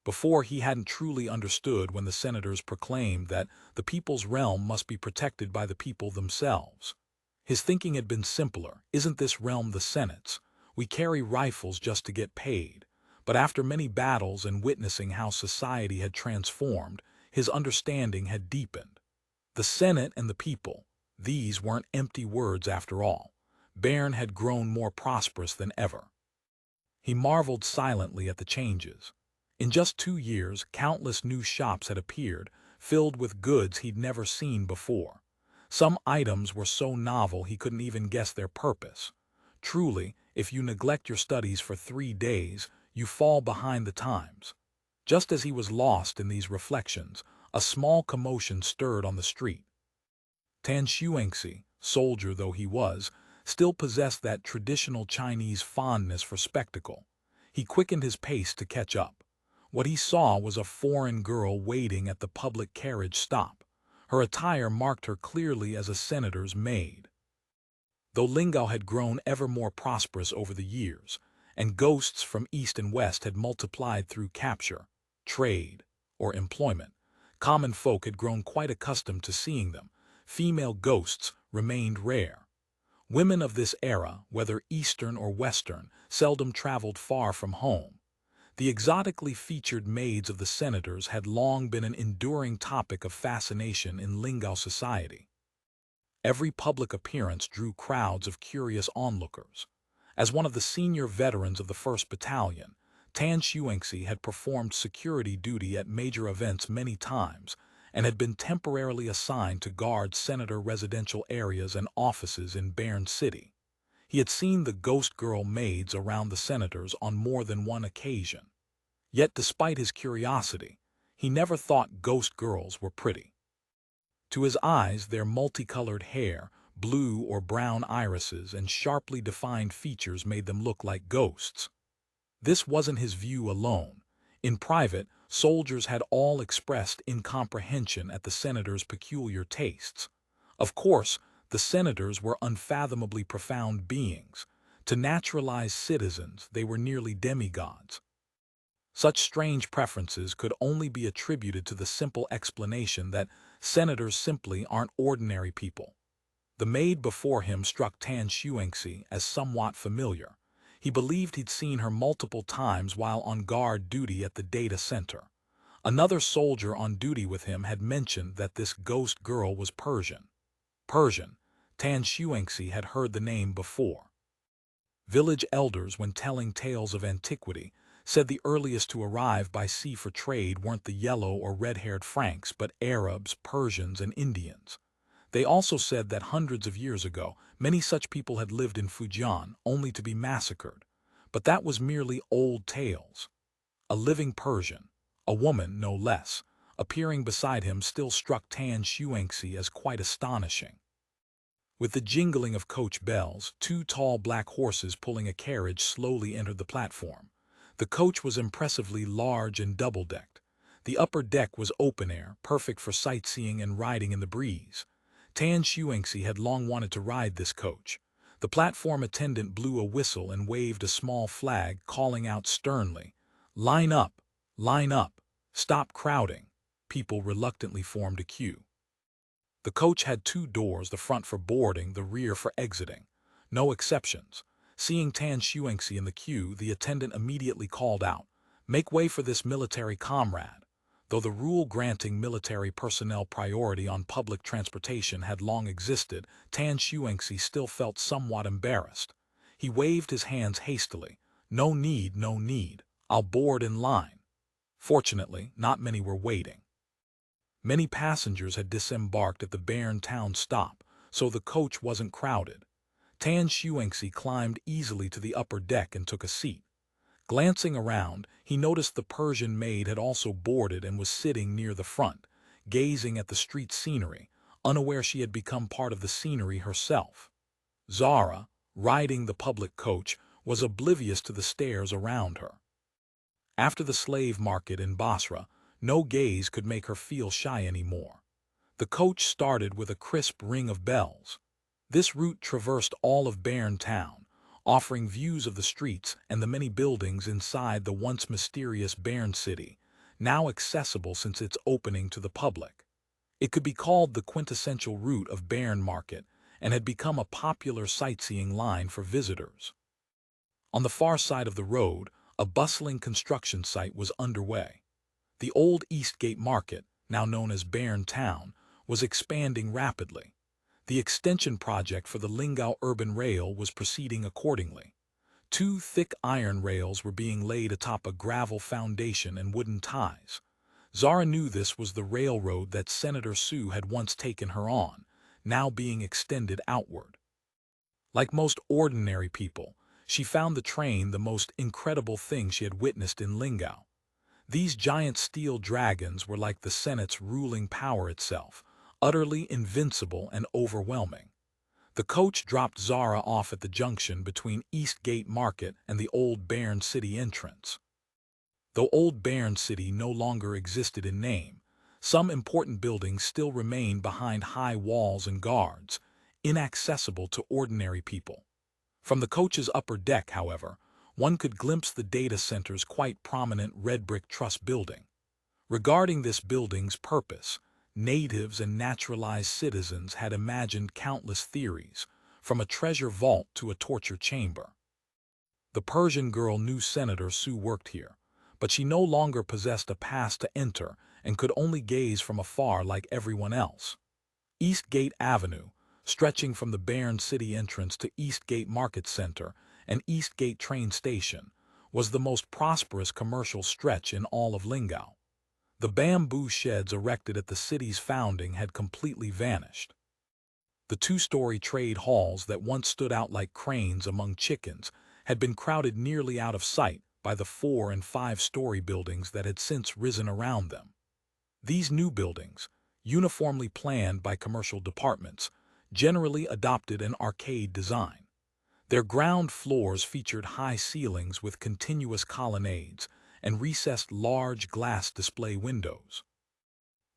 Before, he hadn't truly understood when the senators proclaimed that the people's realm must be protected by the people themselves. His thinking had been simpler. Isn't this realm the Senate's? We carry rifles just to get paid. But after many battles and witnessing how society had transformed, his understanding had deepened. The Senate and the people, these weren't empty words after all. Bairn had grown more prosperous than ever. He marveled silently at the changes. In just 2 years, countless new shops had appeared, filled with goods he'd never seen before. Some items were so novel he couldn't even guess their purpose. Truly, if you neglect your studies for 3 days, you fall behind the times. Just as he was lost in these reflections, a small commotion stirred on the street. Tan Shuangxi, soldier though he was, still possessed that traditional Chinese fondness for spectacle. He quickened his pace to catch up. What he saw was a foreign girl waiting at the public carriage stop. Her attire marked her clearly as a senator's maid. Though Lingao had grown ever more prosperous over the years, and ghosts from east and west had multiplied through capture, trade, or employment, common folk had grown quite accustomed to seeing them. Female ghosts remained rare. Women of this era, whether Eastern or Western, seldom traveled far from home. The exotically featured maids of the senators had long been an enduring topic of fascination in Lingao society. Every public appearance drew crowds of curious onlookers. As one of the senior veterans of the 1st Battalion, Tan Xuanxi had performed security duty at major events many times and had been temporarily assigned to guard senator residential areas and offices in Bern City. He had seen the ghost girl maids around the senators on more than one occasion. Yet despite his curiosity, he never thought ghost girls were pretty. To his eyes, their multicolored hair, blue or brown irises, and sharply defined features made them look like ghosts. This wasn't his view alone. In private, soldiers had all expressed incomprehension at the senators' peculiar tastes. Of course, the senators were unfathomably profound beings. To naturalized citizens, they were nearly demigods. Such strange preferences could only be attributed to the simple explanation that senators simply aren't ordinary people. The maid before him struck Tan Xuanxi as somewhat familiar. He believed he'd seen her multiple times while on guard duty at the data center. Another soldier on duty with him had mentioned that this ghost girl was Persian. Persian, Tan Xuanxi had heard the name before. Village elders, when telling tales of antiquity, said the earliest to arrive by sea for trade weren't the yellow or red-haired Franks, but Arabs, Persians, and Indians. They also said that hundreds of years ago, many such people had lived in Fujian, only to be massacred. But that was merely old tales. A living Persian, a woman no less, appearing beside him still struck Tan Xuanxi as quite astonishing. With the jingling of coach bells, 2 tall black horses pulling a carriage slowly entered the platform. The coach was impressively large and double-decked. The upper deck was open air, perfect for sightseeing and riding in the breeze. Tan Xuanxi had long wanted to ride this coach. The platform attendant blew a whistle and waved a small flag, calling out sternly, "Line up! Line up! Stop crowding!" People reluctantly formed a queue. The coach had 2 doors, the front for boarding, the rear for exiting. No exceptions. Seeing Tan Xuanxi in the queue, the attendant immediately called out, "Make way for this military comrade." Though the rule granting military personnel priority on public transportation had long existed, Tan Xuanxi still felt somewhat embarrassed. He waved his hands hastily. "No need, no need. I'll board in line." Fortunately, not many were waiting. Many passengers had disembarked at the Bern town stop, so the coach wasn't crowded. Tan Xuanxi climbed easily to the upper deck and took a seat. Glancing around, he noticed the Persian maid had also boarded and was sitting near the front, gazing at the street scenery, unaware she had become part of the scenery herself. Zahra, riding the public coach, was oblivious to the stares around her. After the slave market in Basra, no gaze could make her feel shy anymore. The coach started with a crisp ring of bells. This route traversed all of Bern town, offering views of the streets and the many buildings inside the once mysterious Bern city, now accessible since its opening to the public. It could be called the quintessential route of Bern Market and had become a popular sightseeing line for visitors. On the far side of the road, a bustling construction site was underway. The old Eastgate Market, now known as Bern Town, was expanding rapidly. The extension project for the Lingao Urban Rail was proceeding accordingly. 2 thick iron rails were being laid atop a gravel foundation and wooden ties. Zahra knew this was the railroad that Senator Su had once taken her on, now being extended outward. Like most ordinary people, she found the train the most incredible thing she had witnessed in Lingao. These giant steel dragons were like the Senate's ruling power itself, utterly invincible and overwhelming. The coach dropped Zahra off at the junction between East Gate Market and the Old Bairn City entrance. Though Old Bairn City no longer existed in name, some important buildings still remained behind high walls and guards, inaccessible to ordinary people. From the coach's upper deck, however, one could glimpse the data center's quite prominent red brick truss building. Regarding this building's purpose, natives and naturalized citizens had imagined countless theories, from a treasure vault to a torture chamber. The Persian girl knew Senator Su worked here, but she no longer possessed a pass to enter and could only gaze from afar like everyone else. Eastgate Avenue, stretching from the Bairn City entrance to Eastgate Market Center and Eastgate train station, was the most prosperous commercial stretch in all of Lingao. The bamboo sheds erected at the city's founding had completely vanished. The two-story trade halls that once stood out like cranes among chickens had been crowded nearly out of sight by the 4- and 5-story buildings that had since risen around them. These new buildings, uniformly planned by commercial departments, generally adopted an arcade design. Their ground floors featured high ceilings with continuous colonnades and recessed large glass display windows.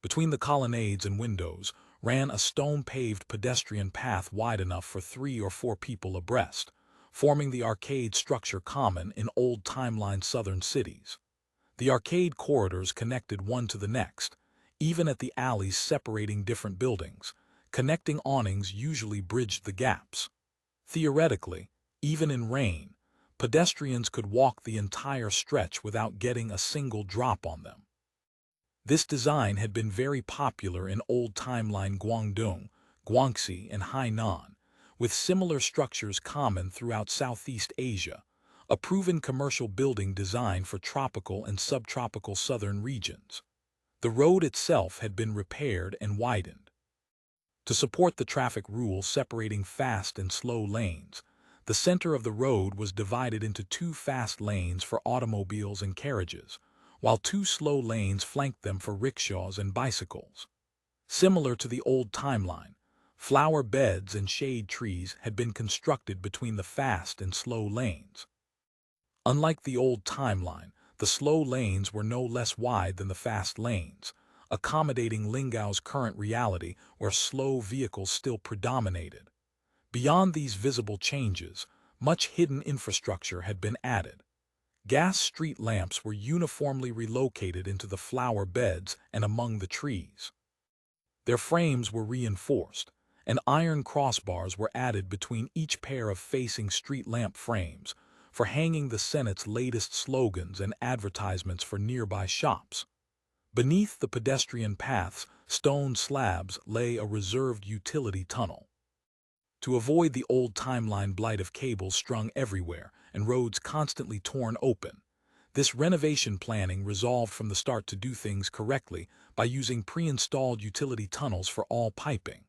Between the colonnades and windows ran a stone-paved pedestrian path wide enough for 3 or 4 people abreast, forming the arcade structure common in old timeline southern cities. The arcade corridors connected one to the next, even at the alleys separating different buildings. Connecting awnings usually bridged the gaps. Theoretically, even in rain, pedestrians could walk the entire stretch without getting a single drop on them. This design had been very popular in old timeline Guangdong, Guangxi, and Hainan, with similar structures common throughout Southeast Asia, a proven commercial building design for tropical and subtropical southern regions. The road itself had been repaired and widened. To support the traffic rule separating fast and slow lanes, the center of the road was divided into 2 fast lanes for automobiles and carriages, while 2 slow lanes flanked them for rickshaws and bicycles. Similar to the old timeline, flower beds and shade trees had been constructed between the fast and slow lanes. Unlike the old timeline, the slow lanes were no less wide than the fast lanes, accommodating Lingao's current reality where slow vehicles still predominated. Beyond these visible changes, much hidden infrastructure had been added. Gas street lamps were uniformly relocated into the flower beds and among the trees. Their frames were reinforced, and iron crossbars were added between each pair of facing street lamp frames for hanging the Senate's latest slogans and advertisements for nearby shops. Beneath the pedestrian path's stone slabs lay a reserved utility tunnel. To avoid the old timeline blight of cables strung everywhere and roads constantly torn open, this renovation planning resolved from the start to do things correctly by using pre-installed utility tunnels for all piping.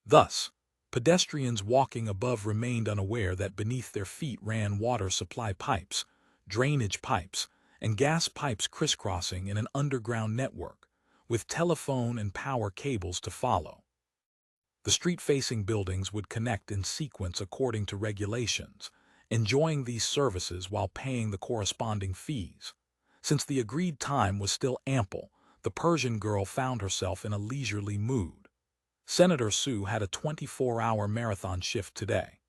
Thus, pedestrians walking above remained unaware that beneath their feet ran water supply pipes, drainage pipes, and gas pipes crisscrossing in an underground network, with telephone and power cables to follow. The street-facing buildings would connect in sequence according to regulations, enjoying these services while paying the corresponding fees. Since the agreed time was still ample, the Persian girl found herself in a leisurely mood. Senator Su had a 24-hour marathon shift today.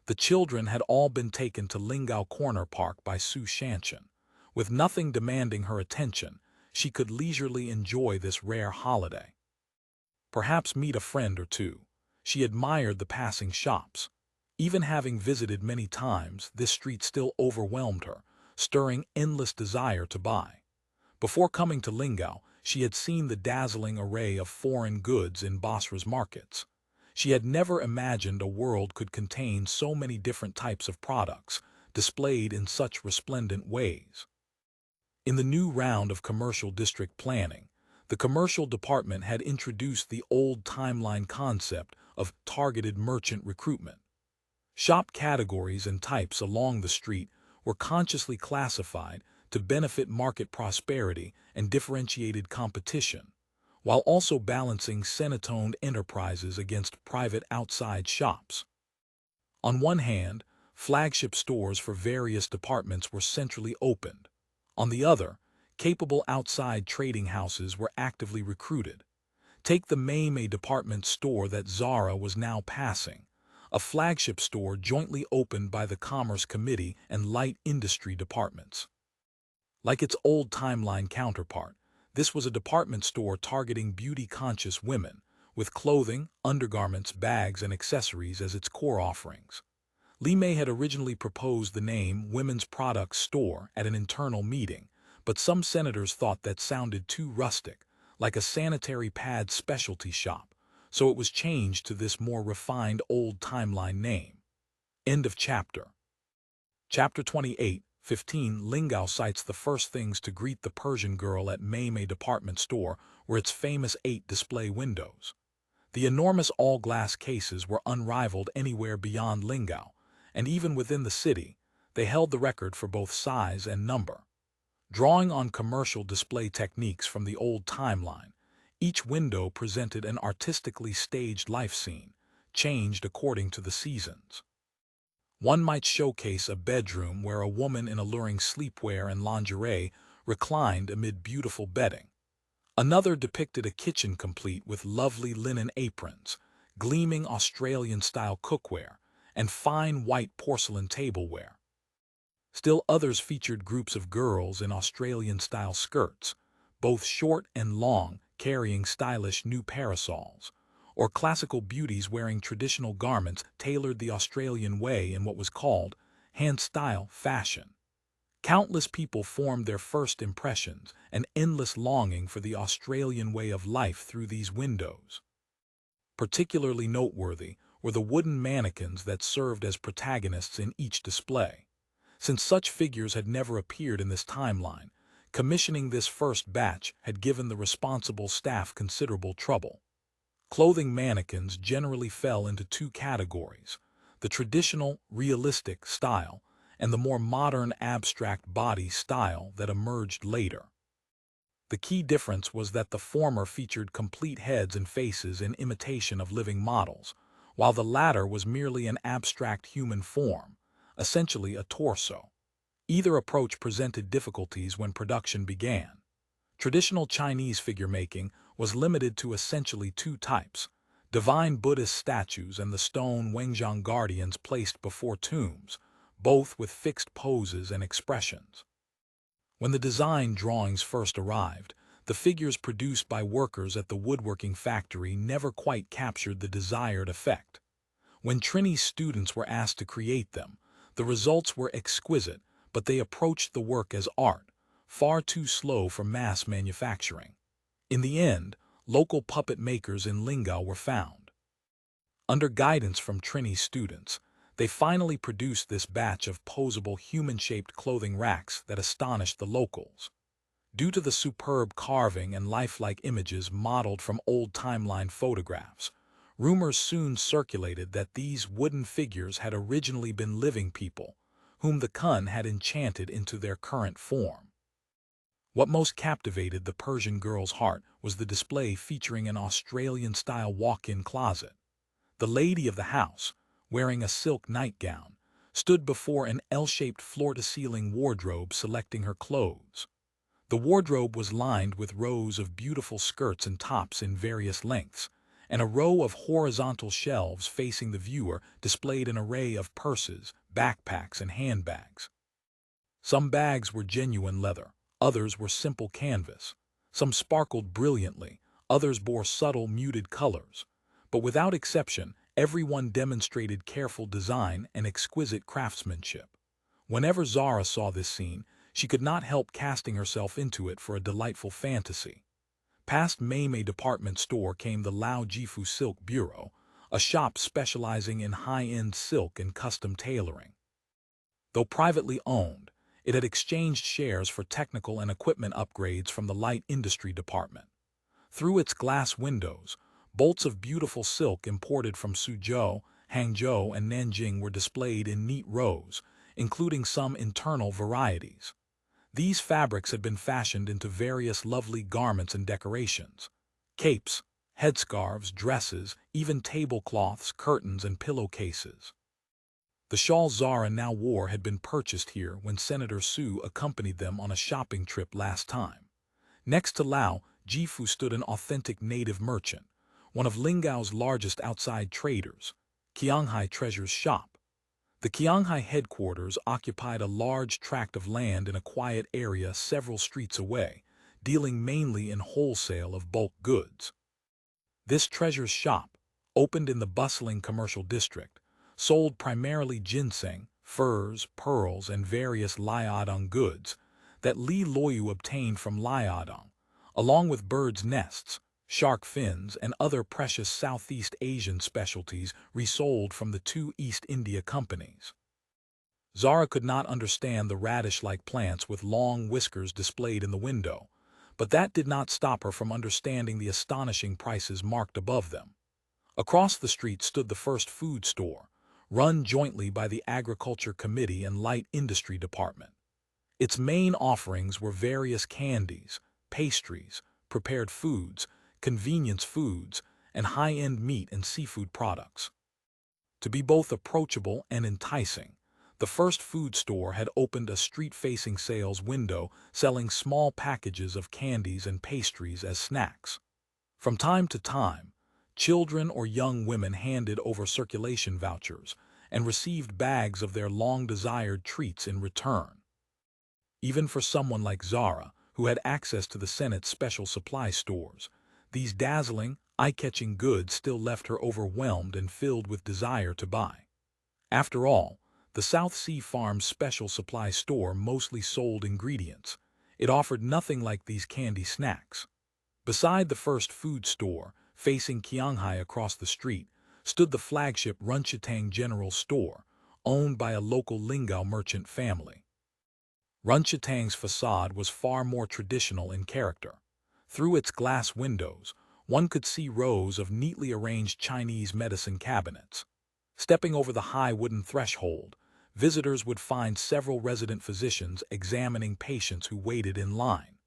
The children had all been taken to Lingao Corner Park by Su Shanshan. With nothing demanding her attention, she could leisurely enjoy this rare holiday. Perhaps meet a friend or two. She admired the passing shops. Even having visited many times, this street still overwhelmed her, stirring endless desire to buy. Before coming to Lingao, she had seen the dazzling array of foreign goods in Basra's markets. She had never imagined a world could contain so many different types of products, displayed in such resplendent ways. In the new round of commercial district planning, the commercial department had introduced the old timeline concept of targeted merchant recruitment. Shop categories and types along the street were consciously classified to benefit market prosperity and differentiated competition, while also balancing Senate-owned enterprises against private outside shops. On one hand, flagship stores for various departments were centrally opened. On the other, capable outside trading houses were actively recruited. Take the Mei department store that Zara was now passing, a flagship store jointly opened by the Commerce Committee and Light Industry departments. Like its old timeline counterpart, this was a department store targeting beauty-conscious women, with clothing, undergarments, bags, and accessories as its core offerings. Li Mei had originally proposed the name Women's Products Store at an internal meeting, but some senators thought that sounded too rustic, like a sanitary pad specialty shop, so it was changed to this more refined old timeline name. End of chapter. Chapter 28, 15 Lingao cites the first things to greet the Persian girl at Mei department store were its famous 8 display windows. The enormous all-glass cases were unrivaled anywhere beyond Lingao, and even within the city, they held the record for both size and number. Drawing on commercial display techniques from the old timeline, each window presented an artistically staged life scene, changed according to the seasons. One might showcase a bedroom where a woman in alluring sleepwear and lingerie reclined amid beautiful bedding. Another depicted a kitchen complete with lovely linen aprons, gleaming Australian-style cookware, and fine white porcelain tableware. Still others featured groups of girls in Australian-style skirts, both short and long, carrying stylish new parasols, or classical beauties wearing traditional garments tailored the Australian way in what was called hand-style fashion. Countless people formed their first impressions, an endless longing for the Australian way of life through these windows. Particularly noteworthy were the wooden mannequins that served as protagonists in each display. Since such figures had never appeared in this timeline, commissioning this first batch had given the responsible staff considerable trouble. Clothing mannequins generally fell into 2 categories: the traditional, realistic style and the more modern, abstract body style that emerged later. The key difference was that the former featured complete heads and faces in imitation of living models, while the latter was merely an abstract human form, essentially a torso. Either approach presented difficulties when production began. Traditional Chinese figure-making was limited to essentially 2 types: divine Buddhist statues and the stone Wengjiang guardians placed before tombs, both with fixed poses and expressions. When the design drawings first arrived, the figures produced by workers at the woodworking factory never quite captured the desired effect. When Trinity students were asked to create them, the results were exquisite, but they approached the work as art, far too slow for mass manufacturing. In the end, local puppet makers in Lingao were found. Under guidance from Trinity students, they finally produced this batch of posable human-shaped clothing racks that astonished the locals. Due to the superb carving and lifelike images modeled from old timeline photographs, rumors soon circulated that these wooden figures had originally been living people, whom the Kun had enchanted into their current form. What most captivated the Persian girl's heart was the display featuring an Australian-style walk-in closet. The lady of the house, wearing a silk nightgown, stood before an L-shaped floor-to-ceiling wardrobe selecting her clothes. The wardrobe was lined with rows of beautiful skirts and tops in various lengths, and a row of horizontal shelves facing the viewer displayed an array of purses, backpacks, and handbags. Some bags were genuine leather, others were simple canvas. Some sparkled brilliantly, others bore subtle, muted colors. But without exception, everyone demonstrated careful design and exquisite craftsmanship. Whenever Zahra saw this scene, she could not help casting herself into it for a delightful fantasy. Past Mei department store came the Lao Jifu Silk Bureau, a shop specializing in high-end silk and custom tailoring. Though privately owned, it had exchanged shares for technical and equipment upgrades from the light industry department. Through its glass windows, bolts of beautiful silk imported from Suzhou, Hangzhou, and Nanjing were displayed in neat rows, including some internal varieties. These fabrics had been fashioned into various lovely garments and decorations. capes, headscarves, dresses, even tablecloths, curtains, and pillowcases. The shawl Zahra now wore had been purchased here when Senator Su accompanied them on a shopping trip last time. Next to Lao, Jifu stood an authentic native merchant, one of Lingao's largest outside traders, Qianghai Treasure's shop. The Qianghai headquarters occupied a large tract of land in a quiet area several streets away, dealing mainly in wholesale of bulk goods. This treasure's shop, opened in the bustling commercial district, sold primarily ginseng, furs, pearls, and various liaodong goods that Li Loyu obtained from liaodong, along with birds' nests, shark fins, and other precious Southeast Asian specialties resold from the two East India companies. Zahra could not understand the radish-like plants with long whiskers displayed in the window, but that did not stop her from understanding the astonishing prices marked above them. Across the street stood the first food store, run jointly by the Agriculture Committee and Light Industry Department. Its main offerings were various candies, pastries, prepared foods, convenience foods, and high-end meat and seafood products. To be both approachable and enticing, the first food store had opened a street-facing sales window selling small packages of candies and pastries as snacks. From time to time, children or young women handed over circulation vouchers and received bags of their long-desired treats in return. Even for someone like Zahra, who had access to the Senate's special supply stores, these dazzling, eye-catching goods still left her overwhelmed and filled with desire to buy. After all, the South Sea Farm's special supply store mostly sold ingredients. It offered nothing like these candy snacks. Beside the first food store, facing Qianghai across the street, stood the flagship Runchitang General Store, owned by a local Lingao merchant family. Runchitang's facade was far more traditional in character. Through its glass windows, one could see rows of neatly arranged Chinese medicine cabinets. Stepping over the high wooden threshold, visitors would find several resident physicians examining patients who waited in line.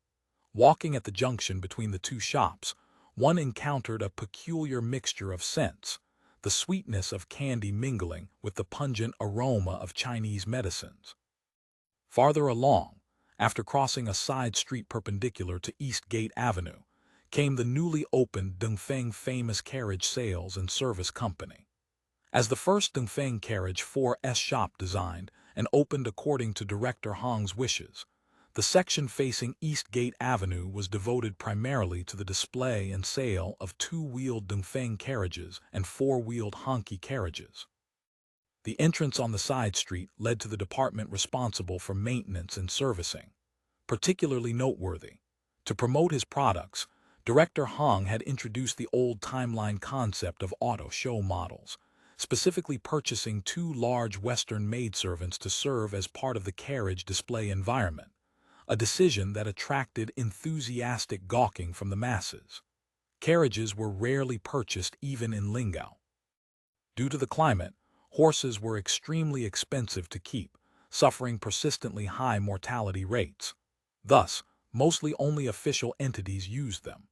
Walking at the junction between the two shops, one encountered a peculiar mixture of scents, the sweetness of candy mingling with the pungent aroma of Chinese medicines. Farther along, after crossing a side street perpendicular to East Gate Avenue, came the newly opened Dongfeng Famous Carriage Sales and Service Company. As the first Dongfeng Carriage 4S shop designed and opened according to Director Hong's wishes, the section facing East Gate Avenue was devoted primarily to the display and sale of two-wheeled Dongfeng carriages and four-wheeled Honky carriages. The entrance on the side street led to the department responsible for maintenance and servicing. Particularly noteworthy, to promote his products, Director Hong had introduced the old timeline concept of auto show models, specifically purchasing two large Western maidservants to serve as part of the carriage display environment, a decision that attracted enthusiastic gawking from the masses. Carriages were rarely purchased even in Lingao. Due to the climate, horses were extremely expensive to keep, suffering persistently high mortality rates. Thus, mostly only official entities used them.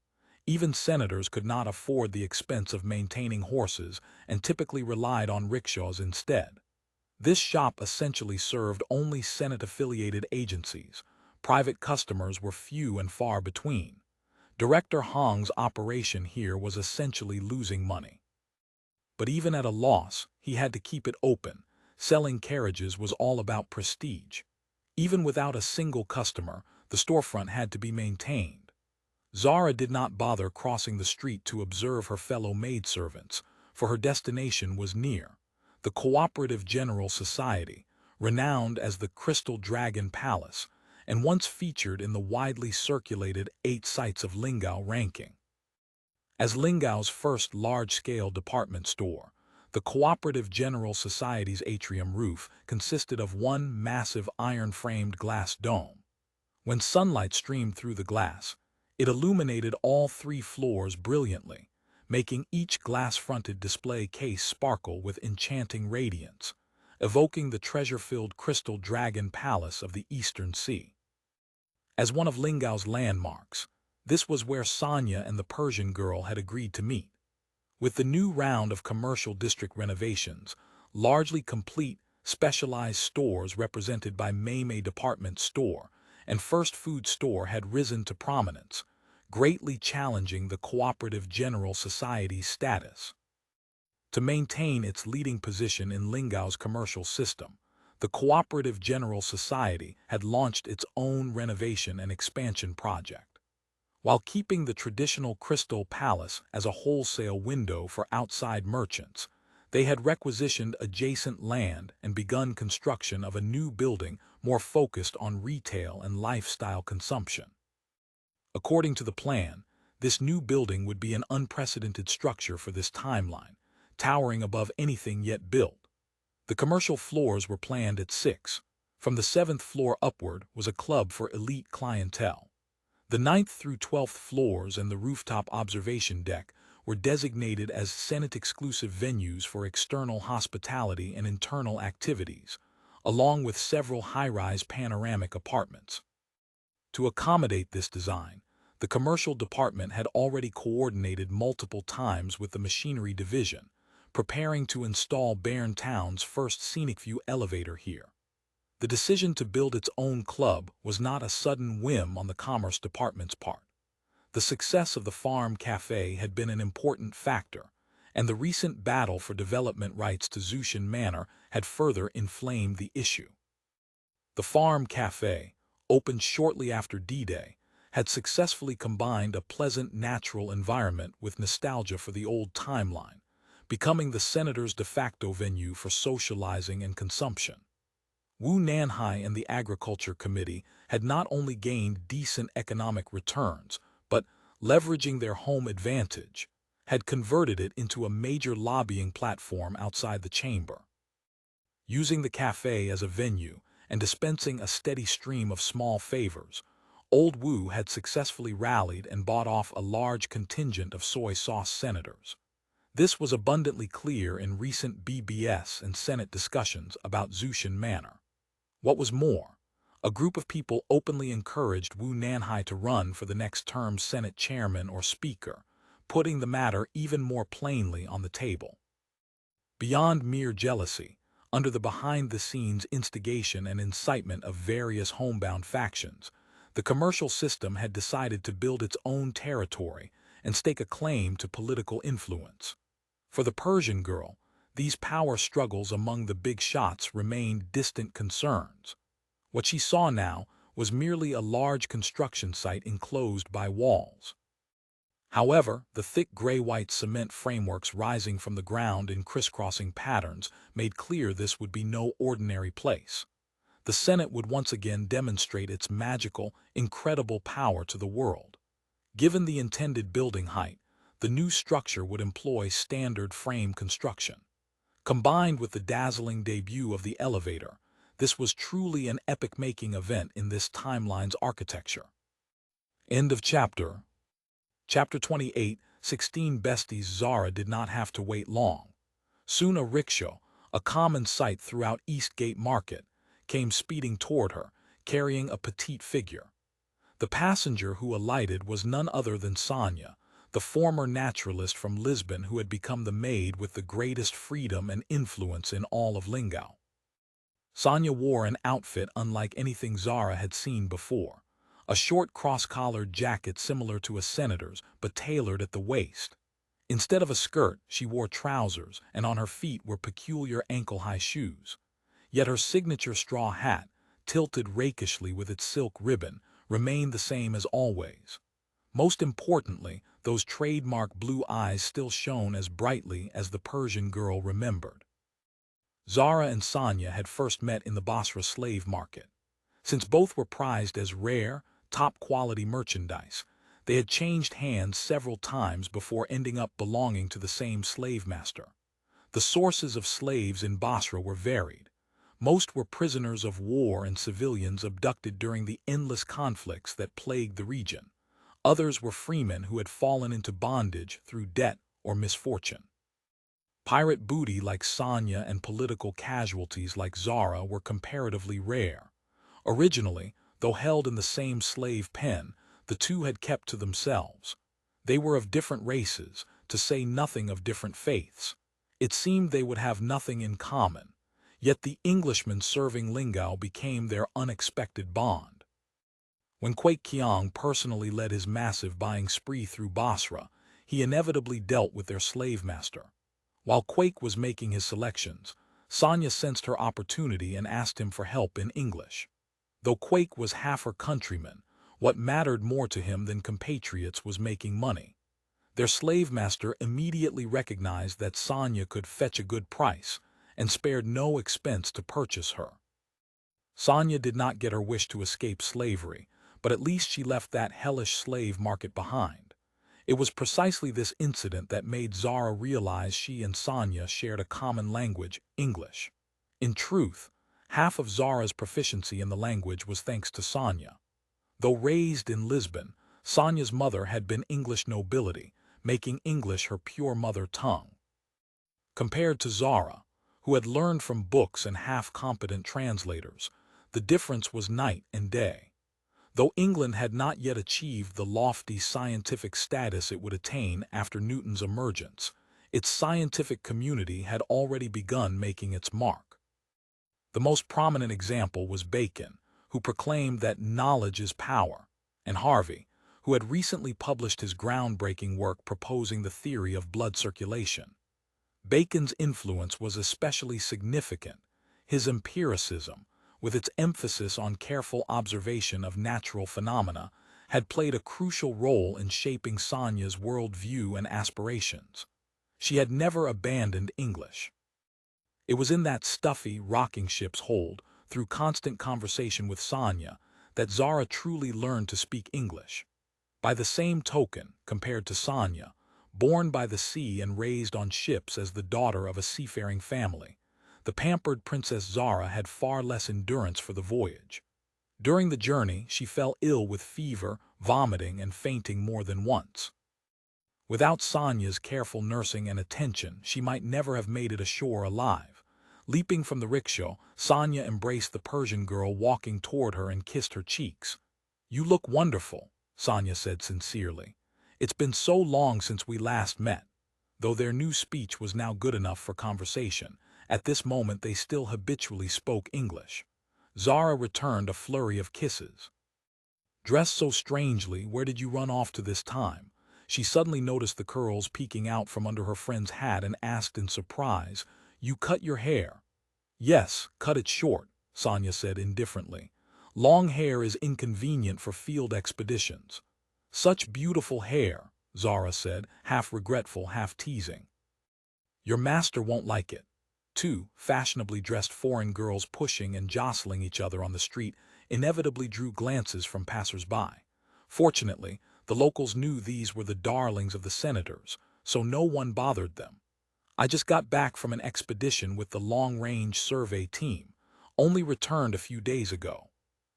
Even senators could not afford the expense of maintaining horses and typically relied on rickshaws instead. This shop essentially served only Senate-affiliated agencies. Private customers were few and far between. Director Hong's operation here was essentially losing money. But even at a loss, he had to keep it open. Selling carriages was all about prestige. Even without a single customer, the storefront had to be maintained. Zahra did not bother crossing the street to observe her fellow maidservants, for her destination was near. The Cooperative General Society, renowned as the Crystal Dragon Palace, and once featured in the widely circulated 8 Sites of Lingao ranking. As Lingao's first large-scale department store, the Cooperative General Society's atrium roof consisted of one massive iron-framed glass dome. When sunlight streamed through the glass, it illuminated all 3 floors brilliantly, making each glass-fronted display case sparkle with enchanting radiance, evoking the treasure-filled Crystal Dragon Palace of the Eastern Sea. As one of Lingao's landmarks, This was where Sonia and the Persian girl had agreed to meet. With the new round of commercial district renovations, largely complete, specialized stores represented by Mei Department Store and First Food Store had risen to prominence, greatly challenging the Cooperative General Society's status. To maintain its leading position in Lingao's commercial system, the Cooperative General Society had launched its own renovation and expansion project. While keeping the traditional Crystal Palace as a wholesale window for outside merchants, they had requisitioned adjacent land and begun construction of a new building more focused on retail and lifestyle consumption. According to the plan, this new building would be an unprecedented structure for this timeline, towering above anything yet built. The commercial floors were planned at 6. From the 7th floor upward was a club for elite clientele. The 9th through 12th floors and the rooftop observation deck were designated as Senate-exclusive venues for external hospitality and internal activities, along with several high-rise panoramic apartments. To accommodate this design, the commercial department had already coordinated multiple times with the machinery division, preparing to install Bairn Town's first scenic view elevator here. The decision to build its own club was not a sudden whim on the Commerce Department's part. The success of the Farm Café had been an important factor, and the recent battle for development rights to Zushan Manor had further inflamed the issue. The Farm Café, opened shortly after D-Day, had successfully combined a pleasant natural environment with nostalgia for the old timeline, becoming the senator's de facto venue for socializing and consumption. Wu Nanhai and the Agriculture Committee had not only gained decent economic returns, but, leveraging their home advantage, had converted it into a major lobbying platform outside the chamber. Using the cafe as a venue and dispensing a steady stream of small favors, Old Wu had successfully rallied and bought off a large contingent of soy sauce senators. This was abundantly clear in recent BBS and Senate discussions about Zushan Manor. What was more, a group of people openly encouraged Wu Nanhai to run for the next term's Senate chairman or speaker, putting the matter even more plainly on the table. Beyond mere jealousy, under the behind-the-scenes instigation and incitement of various homebound factions, the commercial system had decided to build its own territory and stake a claim to political influence. For the Persian girl, these power struggles among the big shots remained distant concerns. What she saw now was merely a large construction site enclosed by walls. However, the thick gray-white cement frameworks rising from the ground in crisscrossing patterns made clear this would be no ordinary place. The Senate would once again demonstrate its magical, incredible power to the world. Given the intended building height, the new structure would employ standard frame construction. Combined with the dazzling debut of the elevator, this was truly an epic-making event in this timeline's architecture. End of chapter. Chapter 28, 16 Besties. Zahra did not have to wait long. Soon a rickshaw, a common sight throughout Eastgate Market, came speeding toward her, carrying a petite figure. The passenger who alighted was none other than Sonia, the former naturalist from Lisbon who had become the maid with the greatest freedom and influence in all of Lingao. Sonia wore an outfit unlike anything Zahra had seen before, a short cross-collared jacket similar to a senator's but tailored at the waist. Instead of a skirt, she wore trousers, and on her feet were peculiar ankle-high shoes. Yet her signature straw hat, tilted rakishly with its silk ribbon, remained the same as always. Most importantly, those trademark blue eyes still shone as brightly as the Persian girl remembered. Zahra and Sonia had first met in the Basra slave market. Since both were prized as rare, top-quality merchandise, they had changed hands several times before ending up belonging to the same slave master. The sources of slaves in Basra were varied. Most were prisoners of war and civilians abducted during the endless conflicts that plagued the region. Others were freemen who had fallen into bondage through debt or misfortune. Pirate booty like Sonia and political casualties like Zahra were comparatively rare. Originally, though held in the same slave pen, the two had kept to themselves. They were of different races, to say nothing of different faiths. It seemed they would have nothing in common, yet the Englishman serving Lingao became their unexpected bond. When Quake Qiang personally led his massive buying spree through Basra, he inevitably dealt with their slave master. While Quake was making his selections, Sonia sensed her opportunity and asked him for help in English. Though Quake was half her countryman, what mattered more to him than compatriots was making money. Their slave master immediately recognized that Sonia could fetch a good price and spared no expense to purchase her. Sonia did not get her wish to escape slavery, but at least she left that hellish slave market behind. It was precisely this incident that made Zahra realize she and Sonia shared a common language, English. In truth, half of Zahra's proficiency in the language was thanks to Sonia. Though raised in Lisbon, Sonia's mother had been English nobility, making English her pure mother tongue. Compared to Zahra, who had learned from books and half-competent translators, the difference was night and day. Though England had not yet achieved the lofty scientific status it would attain after Newton's emergence, its scientific community had already begun making its mark. The most prominent example was Bacon, who proclaimed that knowledge is power, and Harvey, who had recently published his groundbreaking work proposing the theory of blood circulation. Bacon's influence was especially significant. His empiricism, with its emphasis on careful observation of natural phenomena, had played a crucial role in shaping Sonia's worldview and aspirations. She had never abandoned English. It was in that stuffy, rocking ship's hold, through constant conversation with Sonia, that Zahra truly learned to speak English. By the same token, compared to Sonia, born by the sea and raised on ships as the daughter of a seafaring family, the pampered Princess Zahra had far less endurance for the voyage. During the journey, she fell ill with fever, vomiting, and fainting more than once. Without Sonia's careful nursing and attention, she might never have made it ashore alive. Leaping from the rickshaw, Sonia embraced the Persian girl walking toward her and kissed her cheeks. "You look wonderful," Sonia said sincerely. "It's been so long since we last met." Though their new speech was now good enough for conversation, at this moment they still habitually spoke English. Zahra returned a flurry of kisses. "Dressed so strangely, where did you run off to this time?" She suddenly noticed the curls peeking out from under her friend's hat and asked in surprise, "You cut your hair?" "Yes, cut it short," Sonia said indifferently. "Long hair is inconvenient for field expeditions." "Such beautiful hair," Zahra said, half regretful, half teasing. "Your master won't like it." Two fashionably dressed foreign girls pushing and jostling each other on the street inevitably drew glances from passers-by. Fortunately, the locals knew these were the darlings of the senators, so no one bothered them. "I just got back from an expedition with the long-range survey team, only returned a few days ago."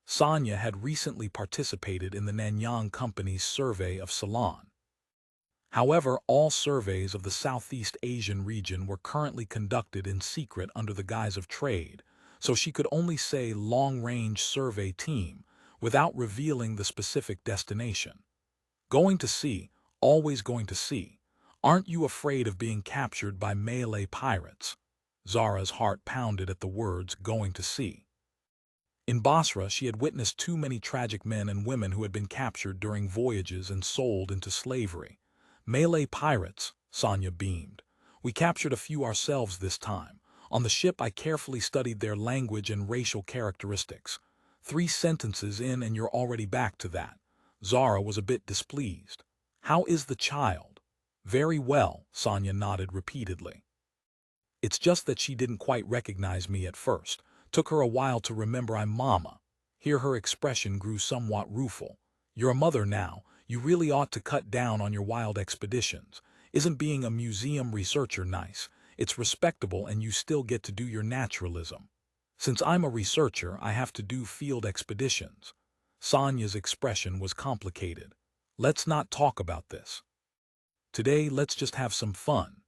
Sonia had recently participated in the Nanyang Company's survey of Ceylon. However, all surveys of the Southeast Asian region were currently conducted in secret under the guise of trade, so she could only say long-range survey team without revealing the specific destination. "Going to sea, always going to sea. Aren't you afraid of being captured by Malay pirates?" Zahra's heart pounded at the words "going to sea." In Basra, she had witnessed too many tragic men and women who had been captured during voyages and sold into slavery. "Malay pirates," Sonia beamed. "We captured a few ourselves this time. On the ship I carefully studied their language and racial characteristics. 3 sentences in and you're already back to that." Zahra was a bit displeased. "How is the child?" "Very well," Sonia nodded repeatedly. "It's just that she didn't quite recognize me at first. Took her a while to remember I'm Mama." Here her expression grew somewhat rueful. "You're a mother now. You really ought to cut down on your wild expeditions. Isn't being a museum researcher nice? It's respectable and you still get to do your naturalism." "Since I'm a researcher, I have to do field expeditions." Sonia's expression was complicated. "Let's not talk about this. Today, let's just have some fun."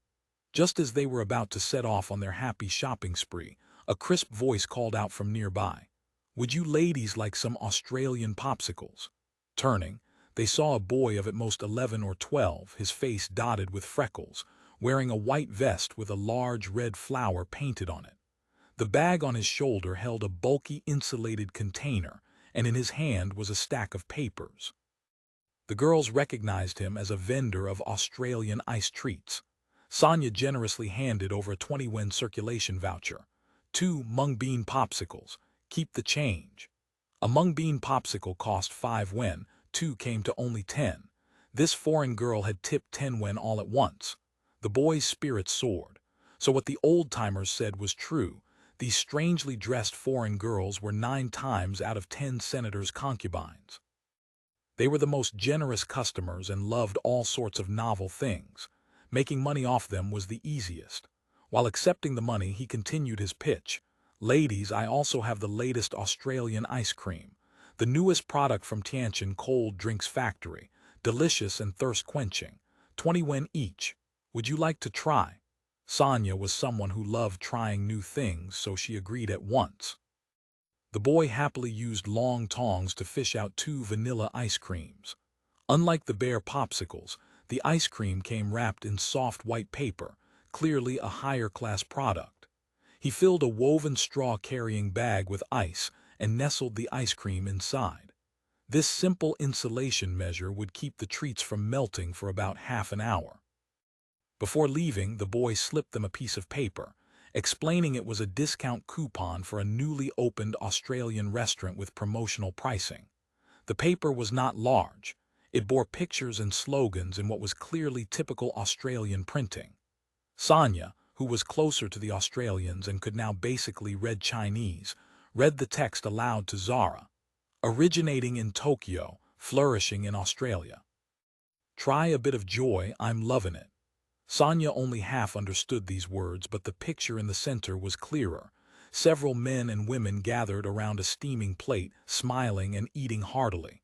Just as they were about to set off on their happy shopping spree, a crisp voice called out from nearby, "Would you ladies like some Australian popsicles?" Turning, they saw a boy of at most 11 or 12, his face dotted with freckles, wearing a white vest with a large red flower painted on it. The bag on his shoulder held a bulky insulated container, and in his hand was a stack of papers. The girls recognized him as a vendor of Australian ice treats. Sonia generously handed over a 20 yuan circulation voucher. 2 mung bean popsicles. Keep the change. A mung bean popsicle cost 5 yuan, 2 came to only 10. This foreign girl had tipped 10 yuan all at once. The boy's spirits soared. So what the old-timers said was true. These strangely dressed foreign girls were 9 times out of 10 senators' concubines. They were the most generous customers and loved all sorts of novel things. Making money off them was the easiest. While accepting the money, he continued his pitch. Ladies, I also have the latest Australian ice cream. The newest product from Tianjin Cold Drinks Factory. Delicious and thirst-quenching. 20 yuan each. Would you like to try? Sonia was someone who loved trying new things, so she agreed at once. The boy happily used long tongs to fish out 2 vanilla ice creams. Unlike the bare popsicles, the ice cream came wrapped in soft white paper, clearly a higher-class product. He filled a woven straw-carrying bag with ice and nestled the ice cream inside. This simple insulation measure would keep the treats from melting for about half an hour. Before leaving, the boy slipped them a piece of paper, explaining it was a discount coupon for a newly opened Australian restaurant with promotional pricing. The paper was not large. It bore pictures and slogans in what was clearly typical Australian printing. Sonia, who was closer to the Australians and could now basically read Chinese, read the text aloud to Zahra. Originating in Tokyo, flourishing in Australia. Try a bit of joy, I'm loving it. Sonia only half understood these words, but the picture in the center was clearer. Several men and women gathered around a steaming plate, smiling and eating heartily.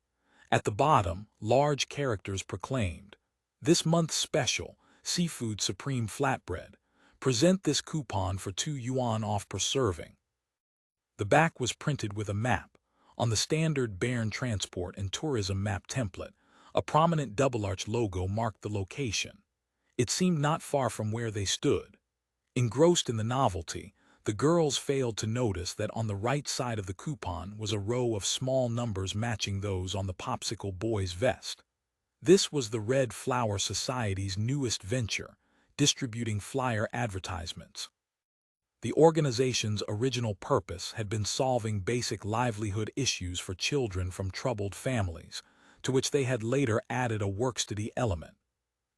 At the bottom, large characters proclaimed, "This month's special, Seafood Supreme Flatbread. Present this coupon for 2 yuan off per serving." The back was printed with a map. On the standard Bern Transport and Tourism map template, a prominent double-arch logo marked the location. It seemed not far from where they stood. Engrossed in the novelty, the girls failed to notice that on the right side of the coupon was a row of small numbers matching those on the popsicle boy's vest. This was the Red Flower Society's newest venture, distributing flyer advertisements. The organization's original purpose had been solving basic livelihood issues for children from troubled families, to which they had later added a work-study element.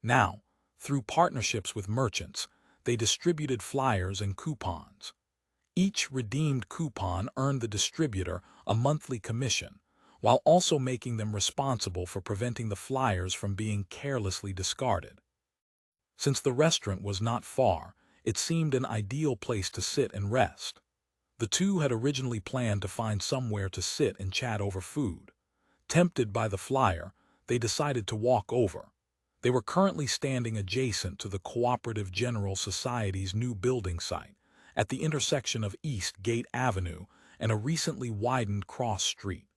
Now, through partnerships with merchants, they distributed flyers and coupons. Each redeemed coupon earned the distributor a monthly commission, while also making them responsible for preventing the flyers from being carelessly discarded. Since the restaurant was not far, it seemed an ideal place to sit and rest. The two had originally planned to find somewhere to sit and chat over food. Tempted by the flyer, they decided to walk over. They were currently standing adjacent to the Cooperative General Society's new building site, at the intersection of East Gate Avenue and a recently widened cross street.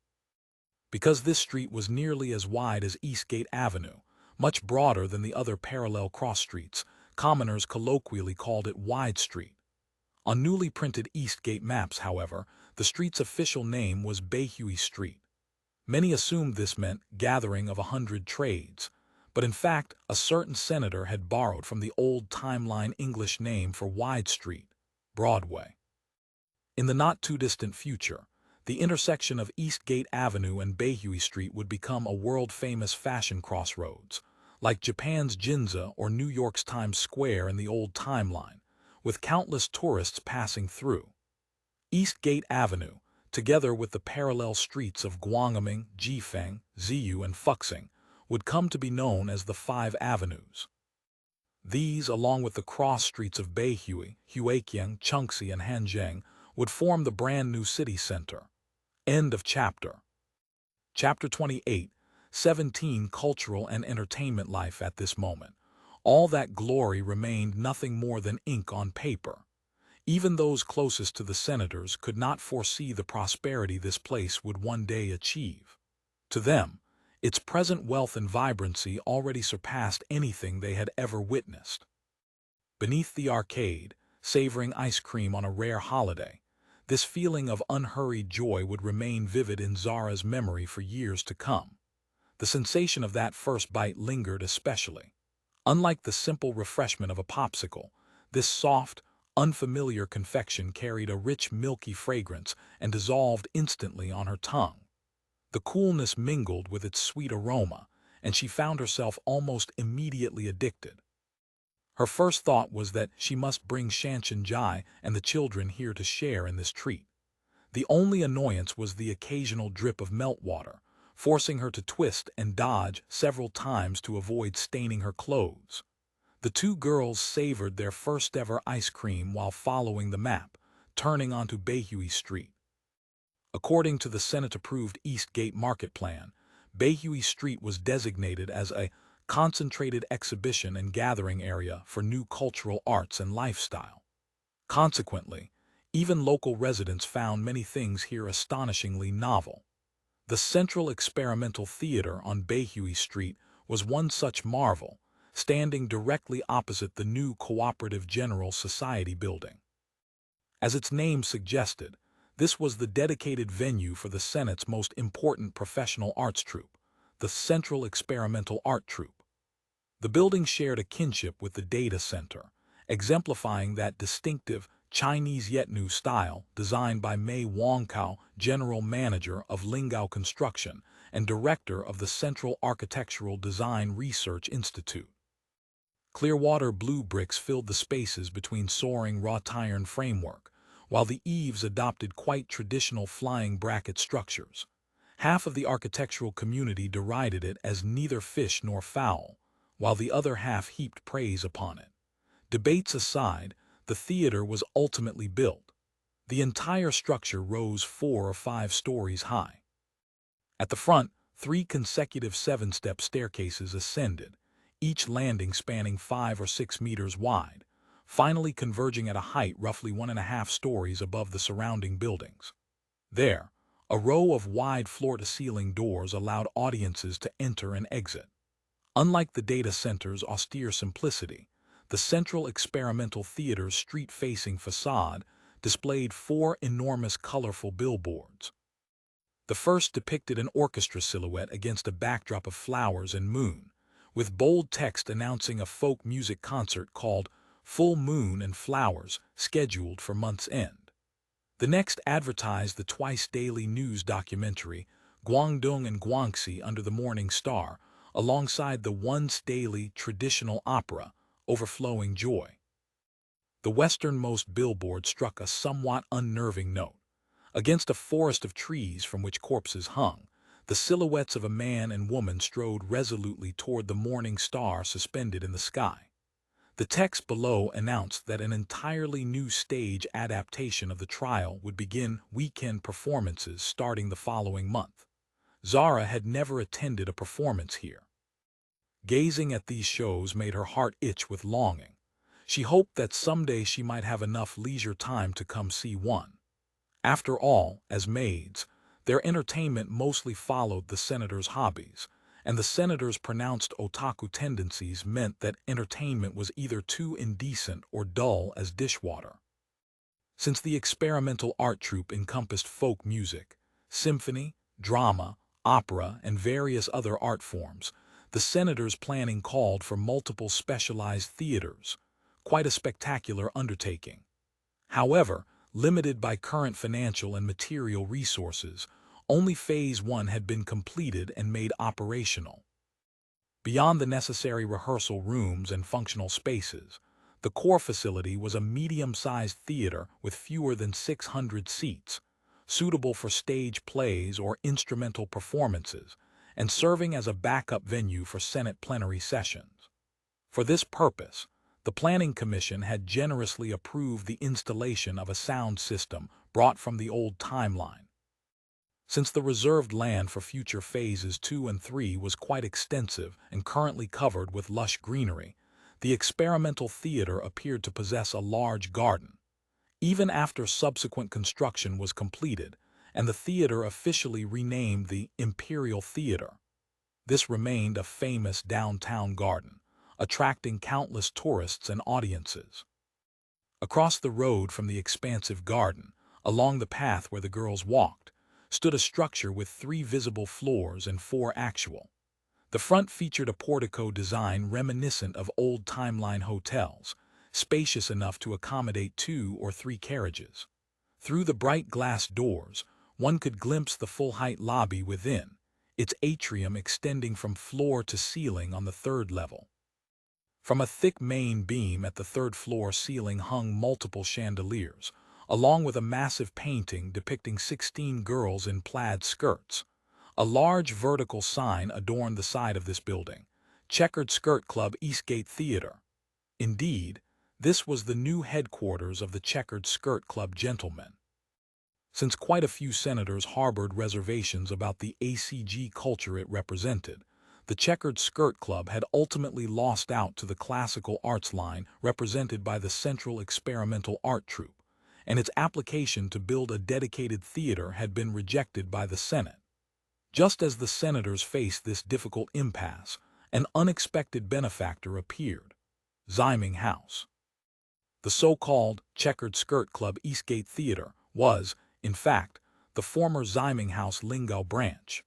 Because this street was nearly as wide as Eastgate Avenue, much broader than the other parallel cross streets, commoners colloquially called it Wide Street. On newly printed Eastgate maps, however, the street's official name was Beihui Street. Many assumed this meant gathering of 100 trades, but in fact, a certain senator had borrowed from the old timeline English name for Wide Street, Broadway. In the not-too-distant future, the intersection of Eastgate Avenue and Beihui Street would become a world-famous fashion crossroads, like Japan's Ginza or New York's Times Square in the old timeline, with countless tourists passing through. Eastgate Avenue, together with the parallel streets of Guangming, Jifeng, Ziyu, and Fuxing, would come to be known as the Five Avenues. These, along with the cross streets of Beihui, Huiqiang, Chengxi, and Hanzheng, would form the brand new city center. End of chapter. Chapter 28, 17 Cultural and Entertainment Life at this moment. All that glory remained nothing more than ink on paper. Even those closest to the senators could not foresee the prosperity this place would one day achieve. To them, Its present wealth and vibrancy already surpassed anything they had ever witnessed. Beneath the arcade, savoring ice cream on a rare holiday, this feeling of unhurried joy would remain vivid in Zahra's memory for years to come. The sensation of that first bite lingered especially. Unlike the simple refreshment of a popsicle, this soft, unfamiliar confection carried a rich milky fragrance and dissolved instantly on her tongue. The coolness mingled with its sweet aroma, and she found herself almost immediately addicted. Her first thought was that she must bring Shanshan and the children here to share in this treat. The only annoyance was the occasional drip of meltwater, forcing her to twist and dodge several times to avoid staining her clothes. The two girls savored their first-ever ice cream while following the map, turning onto Beihui Street. According to the Senate-approved East Gate Market Plan, Beihui Street was designated as a concentrated exhibition and gathering area for new cultural arts and lifestyle. Consequently, even local residents found many things here astonishingly novel. The Central Experimental Theater on Beihui Street was one such marvel, standing directly opposite the new Cooperative General Society building. As its name suggested, this was the dedicated venue for the Senate's most important professional arts troupe, the Central Experimental Art Troupe. The building shared a kinship with the data center, exemplifying that distinctive Chinese yet new style designed by Wang, general manager of Lingao Construction and director of the Central Architectural Design Research Institute. Clearwater blue bricks filled the spaces between soaring wrought iron framework, while the eaves adopted quite traditional flying bracket structures. Half of the architectural community derided it as neither fish nor fowl, while the other half heaped praise upon it. Debates aside, the theater was ultimately built. The entire structure rose 4 or 5 stories high. At the front, 3 consecutive 7-step staircases ascended, each landing spanning 5 or 6 meters wide, finally converging at a height roughly 1.5 stories above the surrounding buildings. There, a row of wide floor-to-ceiling doors allowed audiences to enter and exit. Unlike the data center's austere simplicity, the Central Experimental Theater's street-facing facade displayed 4 enormous colorful billboards. The first depicted an orchestra silhouette against a backdrop of flowers and moon, with bold text announcing a folk music concert called Full Moon and Flowers, scheduled for month's end. The next advertised the twice-daily news documentary Guangdong and Guangxi Under the Morning Star, alongside the once-daily traditional opera, Overflowing Joy. The westernmost billboard struck a somewhat unnerving note. Against a forest of trees from which corpses hung, the silhouettes of a man and woman strode resolutely toward the morning star suspended in the sky. The text below announced that an entirely new stage adaptation of the trial would begin weekend performances starting the following month. Zahra had never attended a performance here. Gazing at these shows made her heart itch with longing. She hoped that someday she might have enough leisure time to come see one. After all, as maids, their entertainment mostly followed the senator's hobbies, and the senator's pronounced otaku tendencies meant that entertainment was either too indecent or dull as dishwater. Since the experimental art troupe encompassed folk music, symphony, drama, opera, and various other art forms, the senator's planning called for multiple specialized theaters, quite a spectacular undertaking. However, limited by current financial and material resources, only Phase 1 had been completed and made operational. Beyond the necessary rehearsal rooms and functional spaces, the core facility was a medium-sized theater with fewer than 600 seats, suitable for stage plays or instrumental performances, and serving as a backup venue for Senate plenary sessions. For this purpose, the Planning Commission had generously approved the installation of a sound system brought from the old timeline. Since the reserved land for future phases 2 and 3 was quite extensive and currently covered with lush greenery, the experimental theater appeared to possess a large garden. Even after subsequent construction was completed, and the theater officially renamed the Imperial Theater, This remained a famous downtown garden, attracting countless tourists and audiences. Across the road from the expansive garden, along the path where the girls walked, stood a structure with 3 visible floors and 4 actual. The front featured a portico design reminiscent of old timeline hotels, spacious enough to accommodate 2 or 3 carriages. Through the bright glass doors, one could glimpse the full-height lobby within, its atrium extending from floor to ceiling on the 3rd level. From a thick main beam at the 3rd floor ceiling hung multiple chandeliers, along with a massive painting depicting 16 girls in plaid skirts. A large vertical sign adorned the side of this building, Checkered Skirt Club Eastgate Theater. Indeed, this was the new headquarters of the Checkered Skirt Club gentlemen. Since quite a few senators harbored reservations about the ACG culture it represented, the Checkered Skirt Club had ultimately lost out to the classical arts line represented by the Central Experimental Art Troupe, and its application to build a dedicated theater had been rejected by the Senate. Just as the senators faced this difficult impasse, an unexpected benefactor appeared: Ziming House. The so-called Checkered Skirt Club Eastgate Theater was, in fact, the former Ziming House Lingao branch.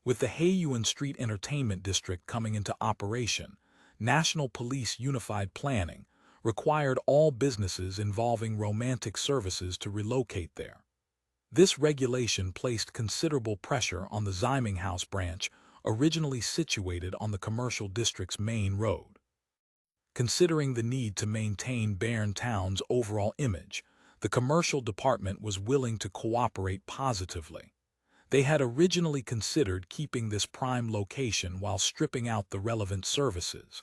With the Aiwen Street Entertainment District coming into operation, National Police Unified Planning required all businesses involving romantic services to relocate there. This regulation placed considerable pressure on the Ziming House branch, originally situated on the commercial district's main road. Considering the need to maintain Bern Town's overall image, the commercial department was willing to cooperate positively. They had originally considered keeping this prime location while stripping out the relevant services.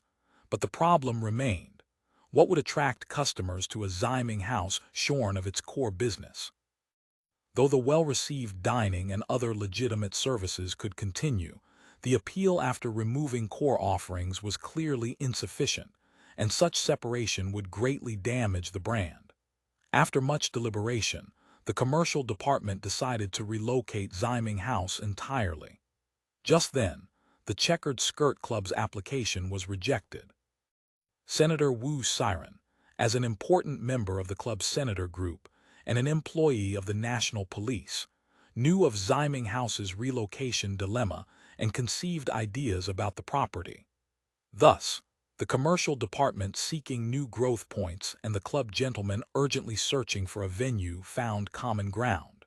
But the problem remained: what would attract customers to a Ziming House shorn of its core business? Though the well-received dining and other legitimate services could continue, the appeal after removing core offerings was clearly insufficient, and such separation would greatly damage the brand. After much deliberation, the commercial department decided to relocate Ziming House entirely. Just then, the Checkered Skirt Club's application was rejected. Senator Wu Siren, as an important member of the club's senator group and an employee of the National Police, knew of Ziming House's relocation dilemma and conceived ideas about the property. Thus, the commercial department seeking new growth points and the club gentlemen urgently searching for a venue found common ground.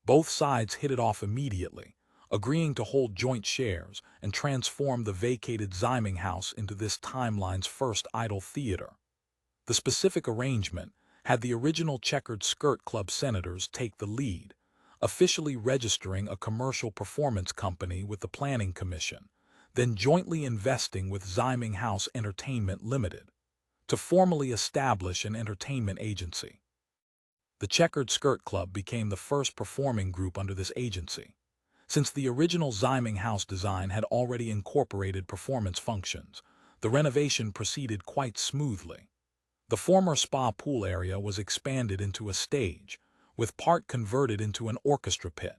Both sides hit it off immediately, agreeing to hold joint shares and transform the vacated Ziming House into this timeline's first idol theater. The specific arrangement had the original Checkered Skirt Club senators take the lead, officially registering a commercial performance company with the Planning Commission, then jointly investing with Ziming House Entertainment Limited to formally establish an entertainment agency. The Checkered Skirt Club became the first performing group under this agency. Since the original Ziming House design had already incorporated performance functions, the renovation proceeded quite smoothly. The former spa pool area was expanded into a stage, with part converted into an orchestra pit.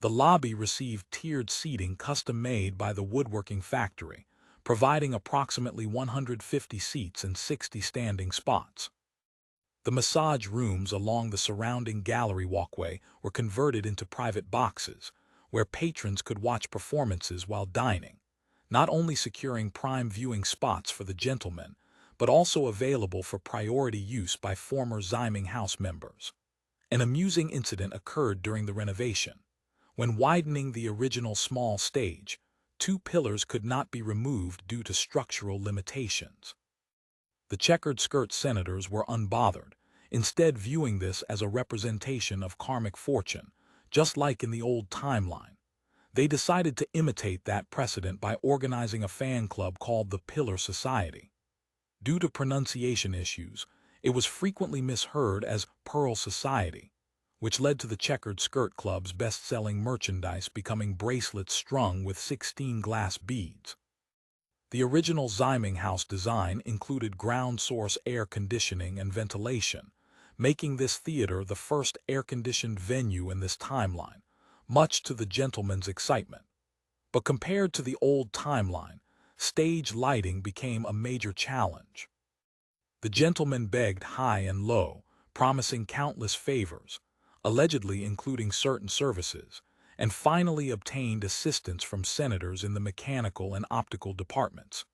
The lobby received tiered seating custom-made by the woodworking factory, providing approximately 150 seats and 60 standing spots. The massage rooms along the surrounding gallery walkway were converted into private boxes, where patrons could watch performances while dining, not only securing prime viewing spots for the gentlemen, but also available for priority use by former Ziming House members. An amusing incident occurred during the renovation. When widening the original small stage, 2 pillars could not be removed due to structural limitations. The Checkered Skirt senators were unbothered, instead viewing this as a representation of karmic fortune, just like in the old timeline. They decided to imitate that precedent by organizing a fan club called the Pillar Society. Due to pronunciation issues, it was frequently misheard as Pearl Society, which led to the Checkered Skirt Club's best-selling merchandise becoming bracelets strung with 16 glass beads. The original Ziming House design included ground-source air conditioning and ventilation, making this theater the first air-conditioned venue in this timeline, much to the gentlemen's excitement. But compared to the old timeline, stage lighting became a major challenge. The gentleman begged high and low, promising countless favors, allegedly including certain services, and finally obtained assistance from senators in the mechanical and optical departments.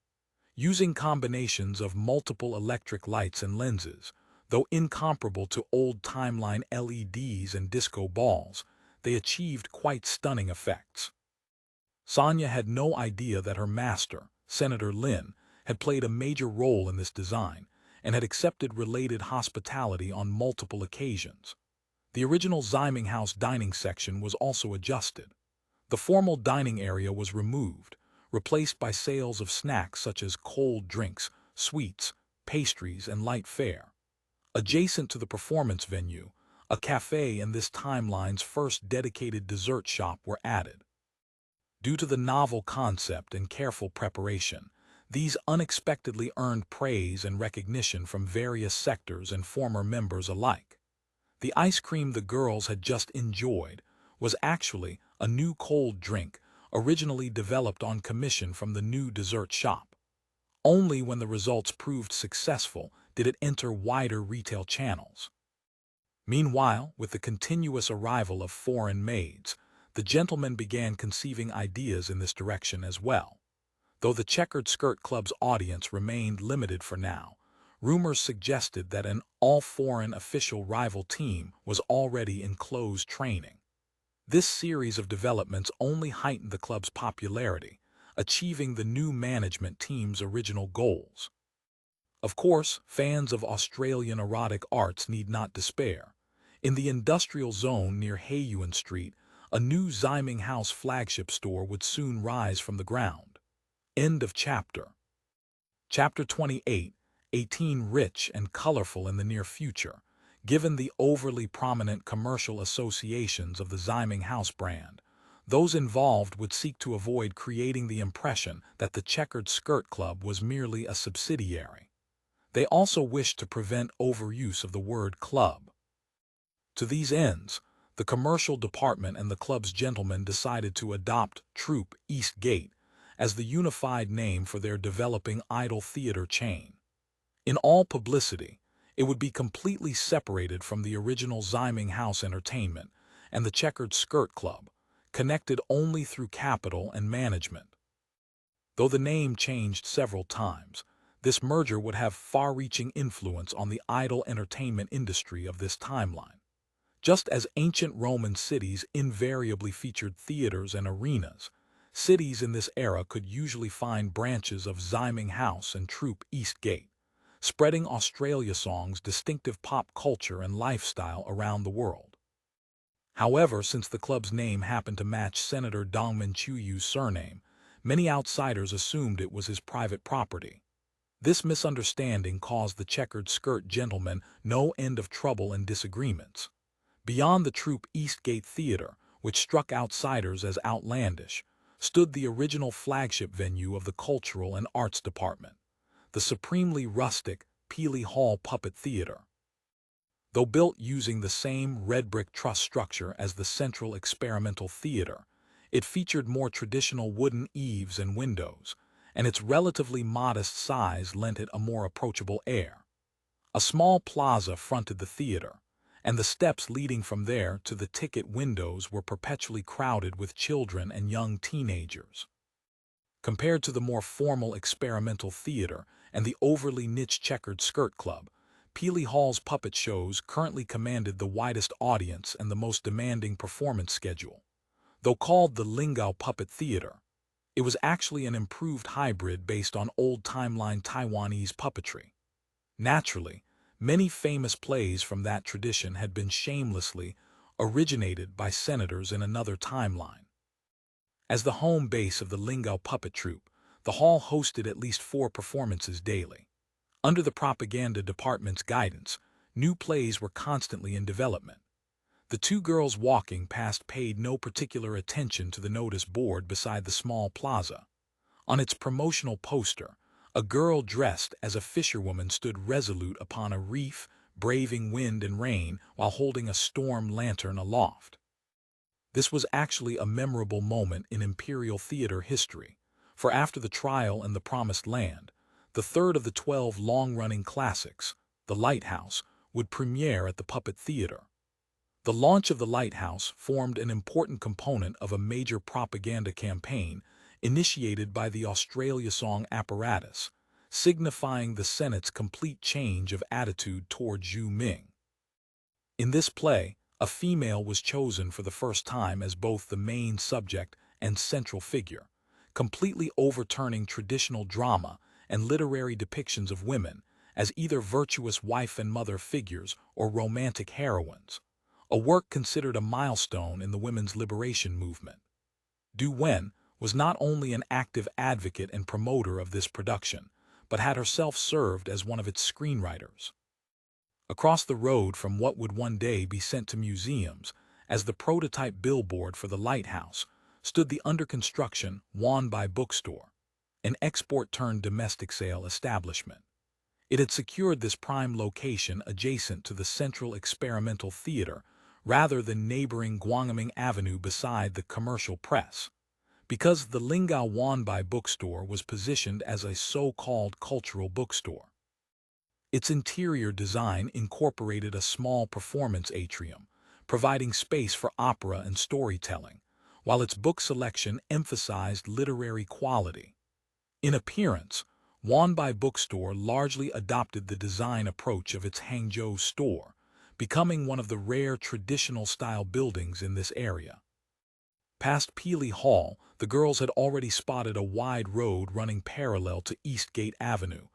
Using combinations of multiple electric lights and lenses, though incomparable to old timeline LEDs and disco balls, they achieved quite stunning effects. Sonia had no idea that her master, Senator Lin, had played a major role in this design and had accepted related hospitality on multiple occasions. The original Ziming House dining section was also adjusted. The formal dining area was removed, replaced by sales of snacks such as cold drinks, sweets, pastries, and light fare. Adjacent to the performance venue, a cafe and this timeline's first dedicated dessert shop were added. Due to the novel concept and careful preparation, these unexpectedly earned praise and recognition from various sectors and former members alike. The ice cream the girls had just enjoyed was actually a new cold drink originally developed on commission from the new dessert shop. Only when the results proved successful did it enter wider retail channels. Meanwhile, with the continuous arrival of foreign maids, the gentlemen began conceiving ideas in this direction as well. Though the Checkered Skirt Club's audience remained limited for now, rumors suggested that an all-foreign official rival team was already in close training. This series of developments only heightened the club's popularity, achieving the new management team's original goals. Of course, fans of Australian erotic arts need not despair. In the industrial zone near Aiwen Street, a new Ziming House flagship store would soon rise from the ground. End of chapter. Chapter 28, 18 rich and colorful in the near future, given the overly prominent commercial associations of the Ziming House brand. Those involved would seek to avoid creating the impression that the Checkered Skirt Club was merely a subsidiary. They also wished to prevent overuse of the word club. To these ends, the commercial department and the club's gentlemen decided to adopt Troupe Eastgate as the unified name for their developing idol theater chain. In all publicity, it would be completely separated from the original Ziming House Entertainment and the Checkered Skirt Club, connected only through capital and management. Though the name changed several times, this merger would have far-reaching influence on the idol entertainment industry of this timeline. Just as ancient Roman cities invariably featured theaters and arenas, cities in this era could usually find branches of Ziming House and Troupe Eastgate, spreading Australia Song's distinctive pop culture and lifestyle around the world. However, since the club's name happened to match Senator Dongmen Chuyu's surname, many outsiders assumed it was his private property. This misunderstanding caused the Checkered Skirt gentlemen no end of trouble and disagreements. Beyond the Troupe Eastgate Theater, which struck outsiders as outlandish, stood the original flagship venue of the Cultural and Arts Department, the supremely rustic Peely Hall Puppet Theater. Though built using the same red brick truss structure as the Central Experimental Theater, it featured more traditional wooden eaves and windows, and its relatively modest size lent it a more approachable air. A small plaza fronted the theater, and the steps leading from there to the ticket windows were perpetually crowded with children and young teenagers. Compared to the more formal experimental theater and the overly niche Checkered Skirt Club, Peely Hall's puppet shows currently commanded the widest audience and the most demanding performance schedule. Though called the Lingao Puppet Theater, it was actually an improved hybrid based on old timeline Taiwanese puppetry. Naturally, many famous plays from that tradition had been shamelessly originated by senators in another timeline. As the home base of the Lingao puppet troupe, the hall hosted at least 4 performances daily. Under the propaganda department's guidance, new plays were constantly in development. The 2 girls walking past paid no particular attention to the notice board beside the small plaza. On its promotional poster, a girl dressed as a fisherwoman stood resolute upon a reef, braving wind and rain while holding a storm lantern aloft. This was actually a memorable moment in imperial theater history, for after The Trial and The Promised Land, the third of the 12 long-running classics, The Lighthouse, would premiere at the Puppet Theater. The launch of The Lighthouse formed an important component of a major propaganda campaign initiated by the Australia Song apparatus, signifying the Senate's complete change of attitude toward Zhu Ming. In this play, a female was chosen for the first time as both the main subject and central figure, completely overturning traditional drama and literary depictions of women as either virtuous wife and mother figures or romantic heroines, a work considered a milestone in the women's liberation movement. Du Wen was not only an active advocate and promoter of this production, but had herself served as one of its screenwriters. Across the road from what would one day be sent to museums as the prototype billboard for The Lighthouse stood the under-construction Wanbai bookstore, an export-turned-domestic sale establishment. It had secured this prime location adjacent to the Central Experimental Theater rather than neighboring Guangming Avenue beside the commercial press, because the Lingao Wanbai bookstore was positioned as a so-called cultural bookstore. Its interior design incorporated a small performance atrium, providing space for opera and storytelling, while its book selection emphasized literary quality. In appearance, Wanbai Bookstore largely adopted the design approach of its Hangzhou store, becoming one of the rare traditional-style buildings in this area. Past Peely Hall, the girls had already spotted a wide road running parallel to Eastgate Avenue,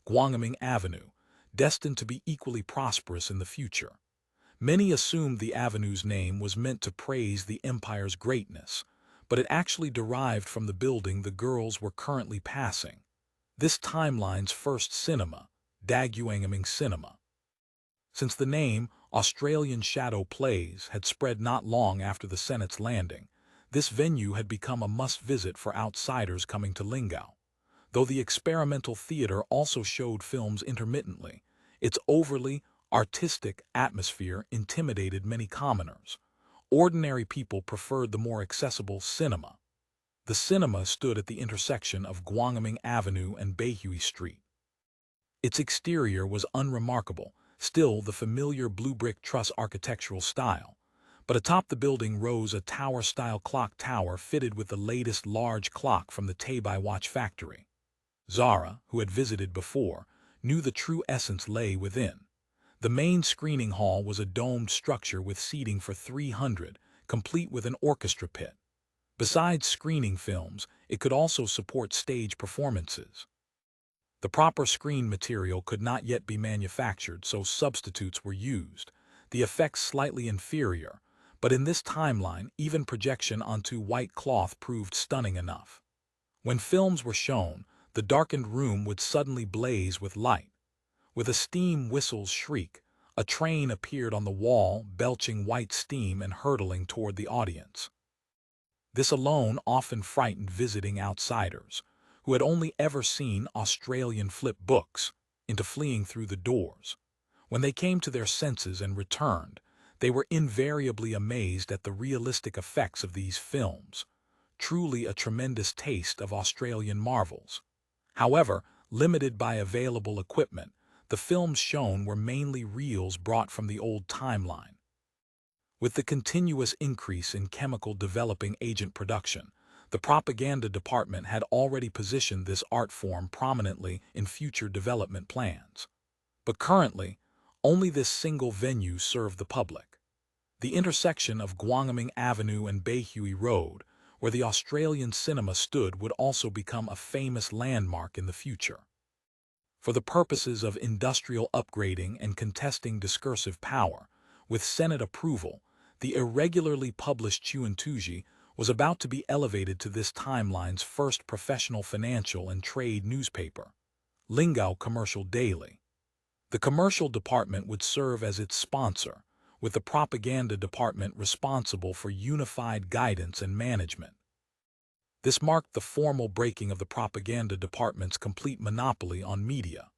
Guangming Avenue, destined to be equally prosperous in the future. Many assumed the avenue's name was meant to praise the empire's greatness, but it actually derived from the building the girls were currently passing, this timeline's first cinema, Daguangming Cinema. Since the name Australian Shadow Plays had spread not long after the Senate's landing, this venue had become a must-visit for outsiders coming to Lingao. Though the experimental theater also showed films intermittently, its overly artistic atmosphere intimidated many commoners. Ordinary people preferred the more accessible cinema. The cinema stood at the intersection of Guangming Avenue and Beihui Street. Its exterior was unremarkable, still the familiar blue brick truss architectural style, but atop the building rose a tower-style clock tower fitted with the latest large clock from the Tabai watch factory. Zahra, who had visited before, knew the true essence lay within. The main screening hall was a domed structure with seating for 300, complete with an orchestra pit. Besides screening films, it could also support stage performances. The proper screen material could not yet be manufactured, so substitutes were used, the effects slightly inferior, but in this timeline, even projection onto white cloth proved stunning enough. When films were shown, the darkened room would suddenly blaze with light. With a steam whistle's shriek, a train appeared on the wall, belching white steam and hurtling toward the audience. This alone often frightened visiting outsiders, who had only ever seen Australian flip books, into fleeing through the doors. When they came to their senses and returned, they were invariably amazed at the realistic effects of these films, truly a tremendous taste of Australian marvels. However, limited by available equipment, the films shown were mainly reels brought from the old timeline. With the continuous increase in chemical developing agent production, the propaganda department had already positioned this art form prominently in future development plans. But currently, only this single venue served the public. The intersection of Guangming Avenue and Beihui Road, where the Australian cinema stood, would also become a famous landmark in the future. For the purposes of industrial upgrading and contesting discursive power, with Senate approval, the irregularly published Chuantuji was about to be elevated to this timeline's first professional financial and trade newspaper, Lingao Commercial Daily. The commercial department would serve as its sponsor, with the propaganda department responsible for unified guidance and management. This marked the formal breaking of the propaganda department's complete monopoly on media.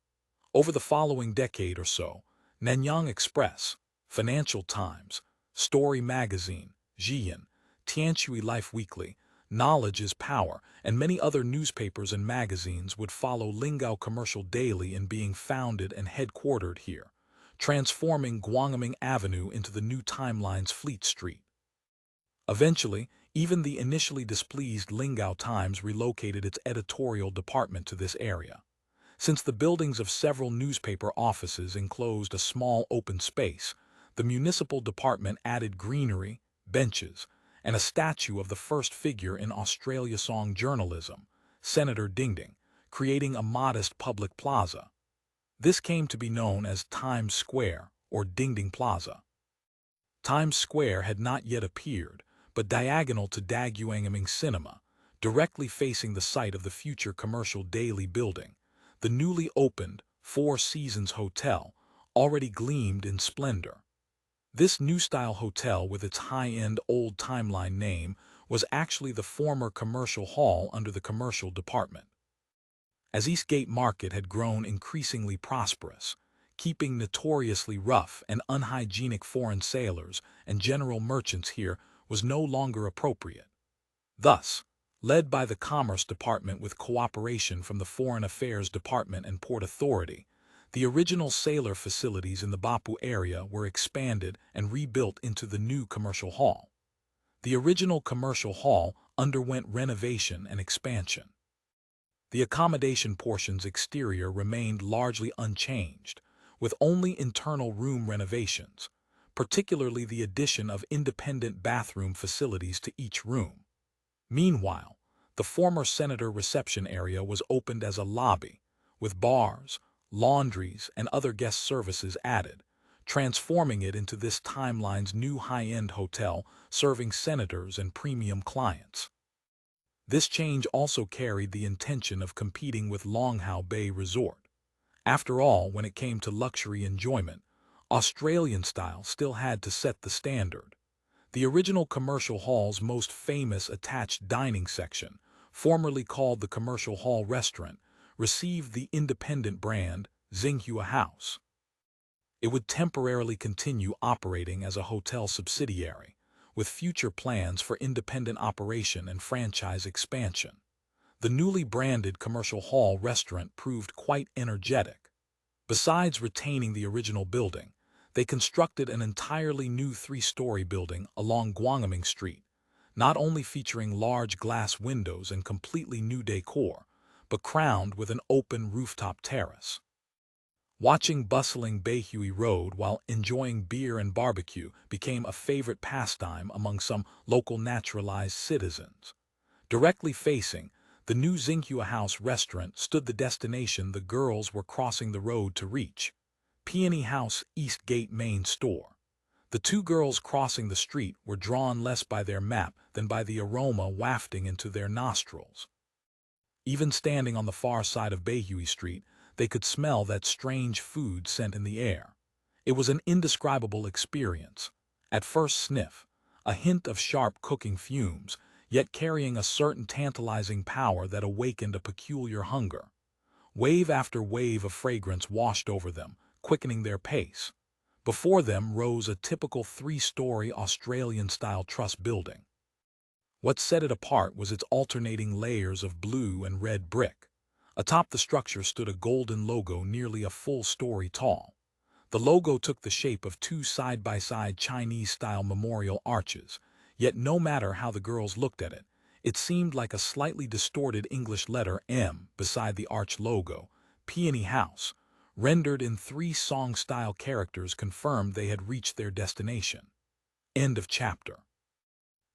Over the following decade or so, Nanyang Express, Financial Times, Story Magazine, Jian, Tianshui Life Weekly, Knowledge is Power, and many other newspapers and magazines would follow Lingao Commercial daily in being founded and headquartered here, transforming Guangming Avenue into the new timeline's Fleet Street. Eventually, even the initially displeased Lingao Times relocated its editorial department to this area. Since the buildings of several newspaper offices enclosed a small open space, the municipal department added greenery, benches, and a statue of the first figure in Australia song journalism, Senator Dingding, creating a modest public plaza. This came to be known as Times Square or Dingding Plaza. Times Square had not yet appeared, but diagonal to Daguangming Cinema, directly facing the site of the future commercial daily building, the newly opened Four Seasons Hotel already gleamed in splendor. This new-style hotel with its high-end old timeline name was actually the former commercial hall under the commercial department. As Eastgate Market had grown increasingly prosperous, keeping notoriously rough and unhygienic foreign sailors and general merchants here was no longer appropriate. Thus, led by the Commerce Department with cooperation from the Foreign Affairs Department and Port Authority, the original sailor facilities in the Bapu area were expanded and rebuilt into the new commercial hall. The original commercial hall underwent renovation and expansion. The accommodation portion's exterior remained largely unchanged, with only internal room renovations, particularly the addition of independent bathroom facilities to each room. Meanwhile, the former senator reception area was opened as a lobby, with bars, laundries, and other guest services added, transforming it into this timeline's new high-end hotel serving senators and premium clients. This change also carried the intention of competing with Longhao Bay Resort. After all, when it came to luxury enjoyment, Australian style still had to set the standard. The original commercial hall's most famous attached dining section, formerly called the Commercial Hall Restaurant, received the independent brand Tsinghua House. It would temporarily continue operating as a hotel subsidiary, with future plans for independent operation and franchise expansion. The newly branded Commercial Hall Restaurant proved quite energetic. Besides retaining the original building, they constructed an entirely new 3-story building along Guangming Street, not only featuring large glass windows and completely new decor, but crowned with an open rooftop terrace. Watching bustling Beihui Road while enjoying beer and barbecue became a favorite pastime among some local naturalized citizens. Directly facing the new Tsinghua House restaurant stood the destination the girls were crossing the road to reach, Peony House East Gate main store. The two girls crossing the street were drawn less by their map than by the aroma wafting into their nostrils. Even standing on the far side of Beihui Street, they could smell that strange food scent in the air. It was an indescribable experience. At first sniff, a hint of sharp cooking fumes, yet carrying a certain tantalizing power that awakened a peculiar hunger. Wave after wave of fragrance washed over them, quickening their pace. Before them rose a typical 3-story Australian-style truss building. What set it apart was its alternating layers of blue and red brick. Atop the structure stood a golden logo nearly a full story tall. The logo took the shape of 2 side-by-side Chinese-style memorial arches, yet no matter how the girls looked at it, it seemed like a slightly distorted English letter M beside the arch logo. Peony House, rendered in 3 song-style characters, confirmed they had reached their destination. End of chapter.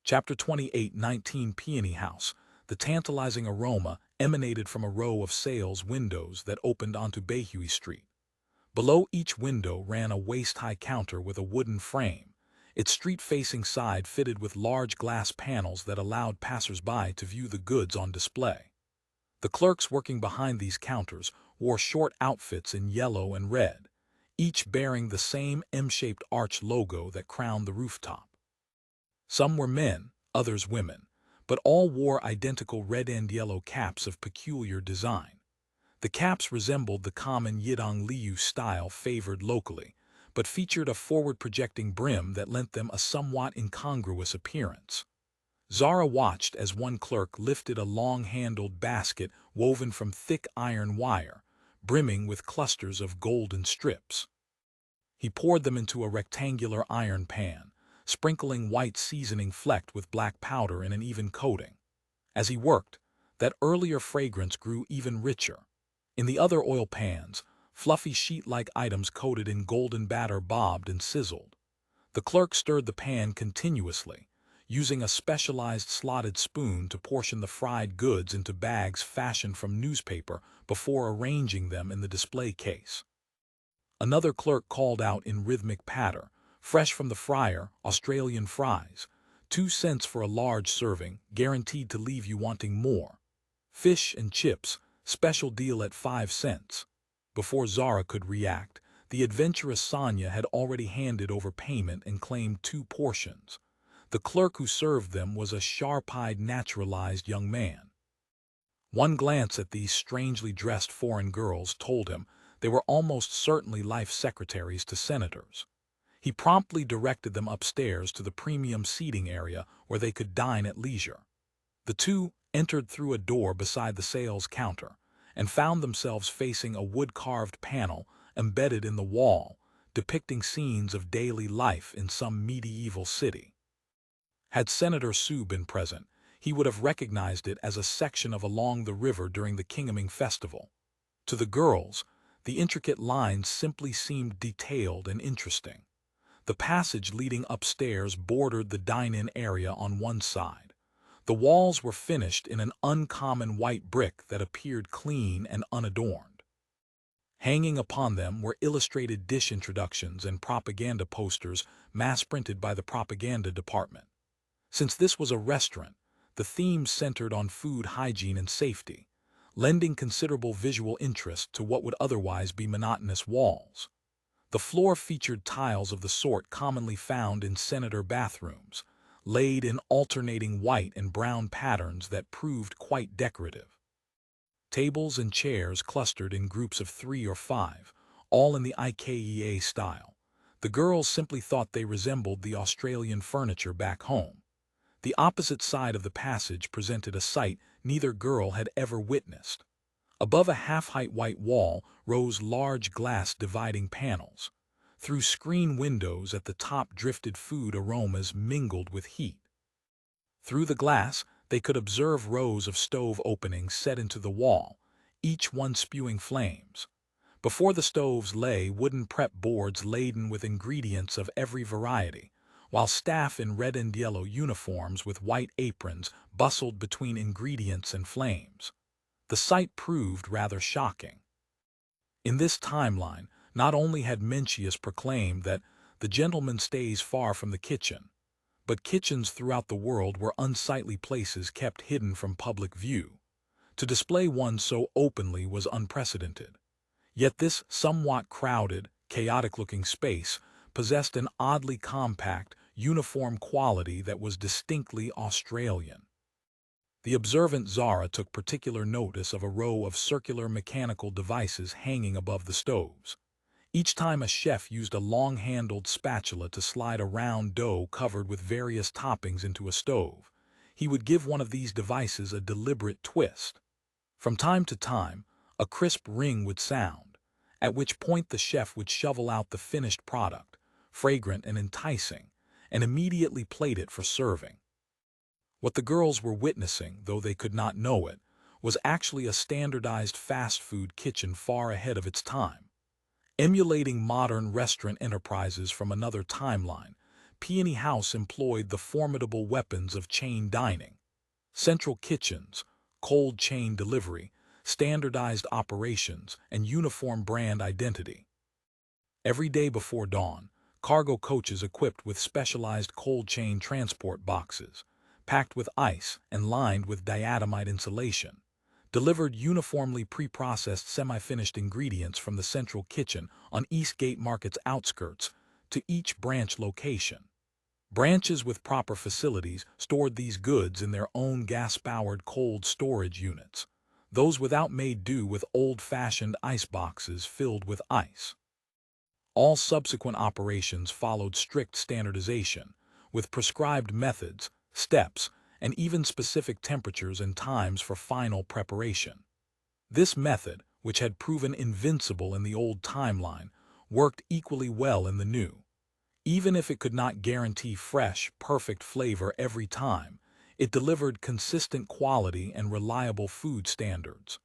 Chapter 28:19 Peony House. The tantalizing aroma emanated from a row of sales windows that opened onto Beihui Street. Below each window ran a waist-high counter with a wooden frame, its street-facing side fitted with large glass panels that allowed passers-by to view the goods on display. The clerks working behind these counters wore short outfits in yellow and red, each bearing the same M-shaped arch logo that crowned the rooftop. Some were men, others women, but all wore identical red and yellow caps of peculiar design. The caps resembled the common Yidong Liu style favored locally, but featured a forward-projecting brim that lent them a somewhat incongruous appearance. Zahra watched as one clerk lifted a long-handled basket woven from thick iron wire, brimming with clusters of golden strips. He poured them into a rectangular iron pan, sprinkling white seasoning flecked with black powder in an even coating. As he worked, that earlier fragrance grew even richer. In the other oil pans, fluffy sheet-like items coated in golden batter bobbed and sizzled. The clerk stirred the pan continuously, using a specialized slotted spoon to portion the fried goods into bags fashioned from newspaper before arranging them in the display case. Another clerk called out in rhythmic patter, fresh from the fryer, Australian fries, 2 cents for a large serving, guaranteed to leave you wanting more. Fish and chips, special deal at 5 cents. Before Zahra could react, the adventurous Sonia had already handed over payment and claimed 2 portions. The clerk who served them was a sharp-eyed, naturalized young man. One glance at these strangely dressed foreign girls told him they were almost certainly life secretaries to senators. He promptly directed them upstairs to the premium seating area where they could dine at leisure. The two entered through a door beside the sales counter and found themselves facing a wood-carved panel embedded in the wall, depicting scenes of daily life in some medieval city. Had Senator Su been present, he would have recognized it as a section of Along the River during the Qingming festival. To the girls, the intricate lines simply seemed detailed and interesting. The passage leading upstairs bordered the dine-in area on one side. The walls were finished in an uncommon white brick that appeared clean and unadorned. Hanging upon them were illustrated dish introductions and propaganda posters mass-printed by the propaganda department. Since this was a restaurant, the themes centered on food hygiene and safety, lending considerable visual interest to what would otherwise be monotonous walls. The floor featured tiles of the sort commonly found in senator bathrooms, laid in alternating white and brown patterns that proved quite decorative. Tables and chairs clustered in groups of 3 or 5, all in the IKEA style. The girls simply thought they resembled the Australian furniture back home. The opposite side of the passage presented a sight neither girl had ever witnessed. Above a half-height white wall rose large glass dividing panels. Through screen windows at the top drifted food aromas mingled with heat. Through the glass, they could observe rows of stove openings set into the wall, each one spewing flames. Before the stoves lay wooden prep boards laden with ingredients of every variety, while staff in red and yellow uniforms with white aprons bustled between ingredients and flames. The sight proved rather shocking. In this timeline, not only had Mencius proclaimed that the gentleman stays far from the kitchen, but kitchens throughout the world were unsightly places kept hidden from public view. To display one so openly was unprecedented. Yet this somewhat crowded, chaotic-looking space possessed an oddly compact, uniform quality that was distinctly Australian. The observant Zahra took particular notice of a row of circular mechanical devices hanging above the stoves. Each time a chef used a long-handled spatula to slide a round dough covered with various toppings into a stove, he would give one of these devices a deliberate twist. From time to time, a crisp ring would sound, at which point the chef would shovel out the finished product, fragrant and enticing, and immediately plate it for serving. What the girls were witnessing, though they could not know it, was actually a standardized fast food kitchen far ahead of its time. Emulating modern restaurant enterprises from another timeline, Peony House employed the formidable weapons of chain dining. Central kitchens, cold chain delivery, standardized operations, and uniform brand identity. Every day before dawn, cargo coaches equipped with specialized cold chain transport boxes, packed with ice and lined with diatomite insulation, delivered uniformly pre-processed semi-finished ingredients from the central kitchen on Eastgate Market's outskirts to each branch location. Branches with proper facilities stored these goods in their own gas-powered cold storage units. Those without made do with old-fashioned ice boxes filled with ice. All subsequent operations followed strict standardization, with prescribed methods, steps, and even specific temperatures and times for final preparation. This method, which had proven invincible in the old timeline, worked equally well in the new. Even if it could not guarantee fresh, perfect flavor every time, it delivered consistent quality and reliable food standards.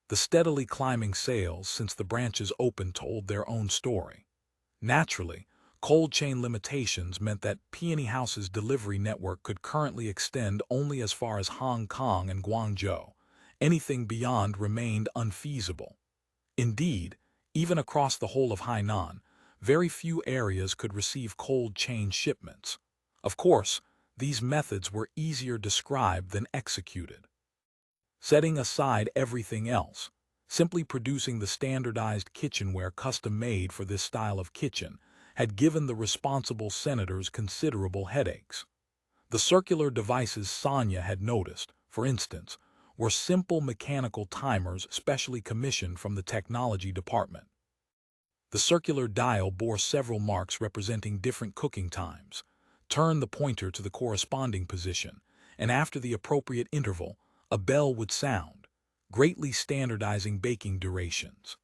The steadily climbing sales since the branches opened told their own story. Naturally, cold chain limitations meant that Peony House's delivery network could currently extend only as far as Hong Kong and Guangzhou. Anything beyond remained unfeasible. Indeed, even across the whole of Hainan, very few areas could receive cold chain shipments. Of course, these methods were easier described than executed. Setting aside everything else, simply producing the standardized kitchenware custom-made for this style of kitchen had given the responsible senators considerable headaches. The circular devices Sonia had noticed, for instance, were simple mechanical timers specially commissioned from the technology department. The circular dial bore several marks representing different cooking times. Turn the pointer to the corresponding position, and after the appropriate interval, a bell would sound, greatly standardizing baking durations.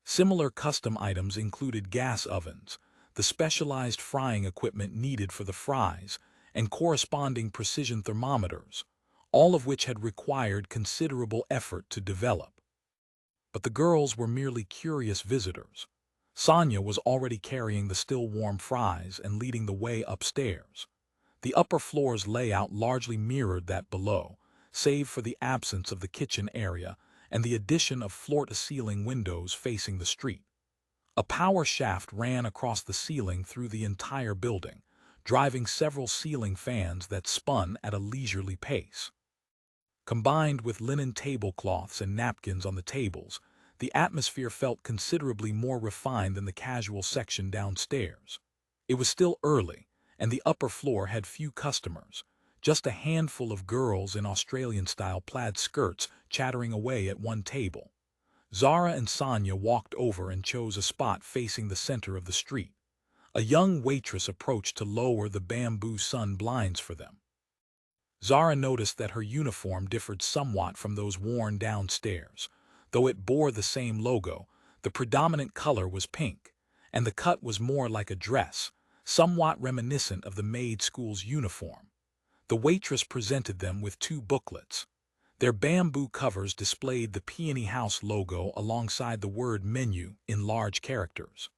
Similar custom items included gas ovens, the specialized frying equipment needed for the fries, and corresponding precision thermometers, all of which had required considerable effort to develop. But the girls were merely curious visitors. Sonia was already carrying the still warm fries and leading the way upstairs. The upper floor's layout largely mirrored that below, save for the absence of the kitchen area and the addition of floor-to-ceiling windows facing the street. A power shaft ran across the ceiling through the entire building, driving several ceiling fans that spun at a leisurely pace. Combined with linen tablecloths and napkins on the tables, the atmosphere felt considerably more refined than the casual section downstairs. It was still early, and the upper floor had few customers, just a handful of girls in Australian-style plaid skirts chattering away at one table. Zahra and Sonia walked over and chose a spot facing the center of the street. A young waitress approached to lower the bamboo sun blinds for them. Zahra noticed that her uniform differed somewhat from those worn downstairs. Though it bore the same logo, the predominant color was pink, and the cut was more like a dress, somewhat reminiscent of the maid school's uniform. The waitress presented them with two booklets. Their bamboo covers displayed the Peony House logo alongside the word menu in large characters.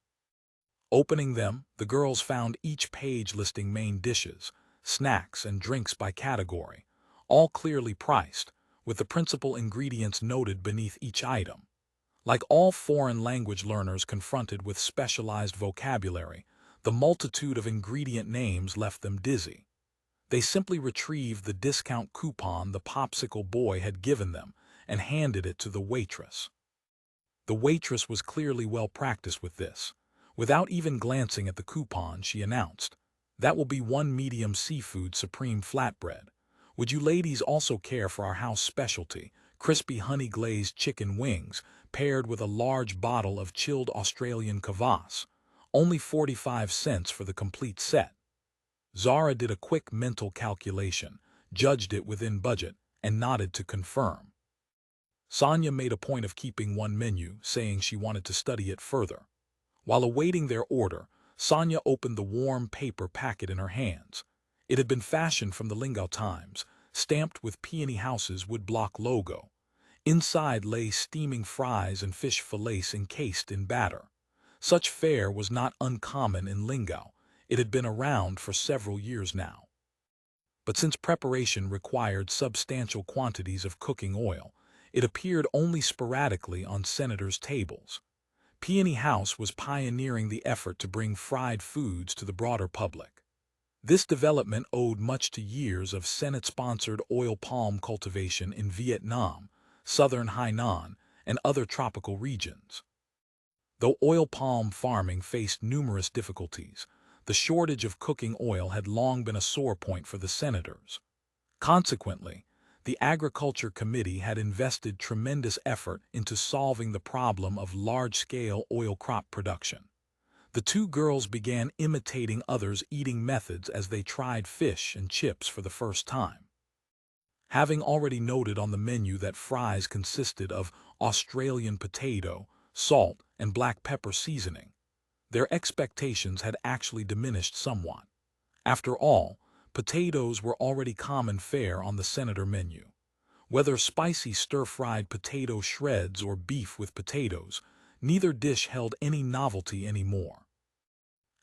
Opening them, the girls found each page listing main dishes, snacks, and drinks by category, all clearly priced, with the principal ingredients noted beneath each item. Like all foreign language learners confronted with specialized vocabulary, the multitude of ingredient names left them dizzy. They simply retrieved the discount coupon the popsicle boy had given them and handed it to the waitress. The waitress was clearly well practiced with this. Without even glancing at the coupon, she announced, "That will be 1 medium seafood supreme flatbread. Would you ladies also care for our house specialty, crispy honey-glazed chicken wings, paired with a large bottle of chilled Australian kvass? Only 45 cents for the complete set." Zahra did a quick mental calculation, judged it within budget, and nodded to confirm. Sonia made a point of keeping one menu, saying she wanted to study it further. While awaiting their order, Sonia opened the warm paper packet in her hands. It had been fashioned from the Lingao times, stamped with Peony House's woodblock logo. Inside lay steaming fries and fish fillets encased in batter. Such fare was not uncommon in Lingao. It had been around for several years now. But since preparation required substantial quantities of cooking oil, it appeared only sporadically on senators' tables. Peony House was pioneering the effort to bring fried foods to the broader public. This development owed much to years of Senate-sponsored oil palm cultivation in Vietnam, southern Hainan, and other tropical regions. Though oil palm farming faced numerous difficulties, the shortage of cooking oil had long been a sore point for the senators. Consequently, the Agriculture Committee had invested tremendous effort into solving the problem of large-scale oil crop production. The two girls began imitating others' eating methods as they tried fish and chips for the first time. Having already noted on the menu that fries consisted of Australian potato, salt, and black pepper seasoning, their expectations had actually diminished somewhat. After all, potatoes were already common fare on the Senator menu. Whether spicy stir-fried potato shreds or beef with potatoes, neither dish held any novelty anymore.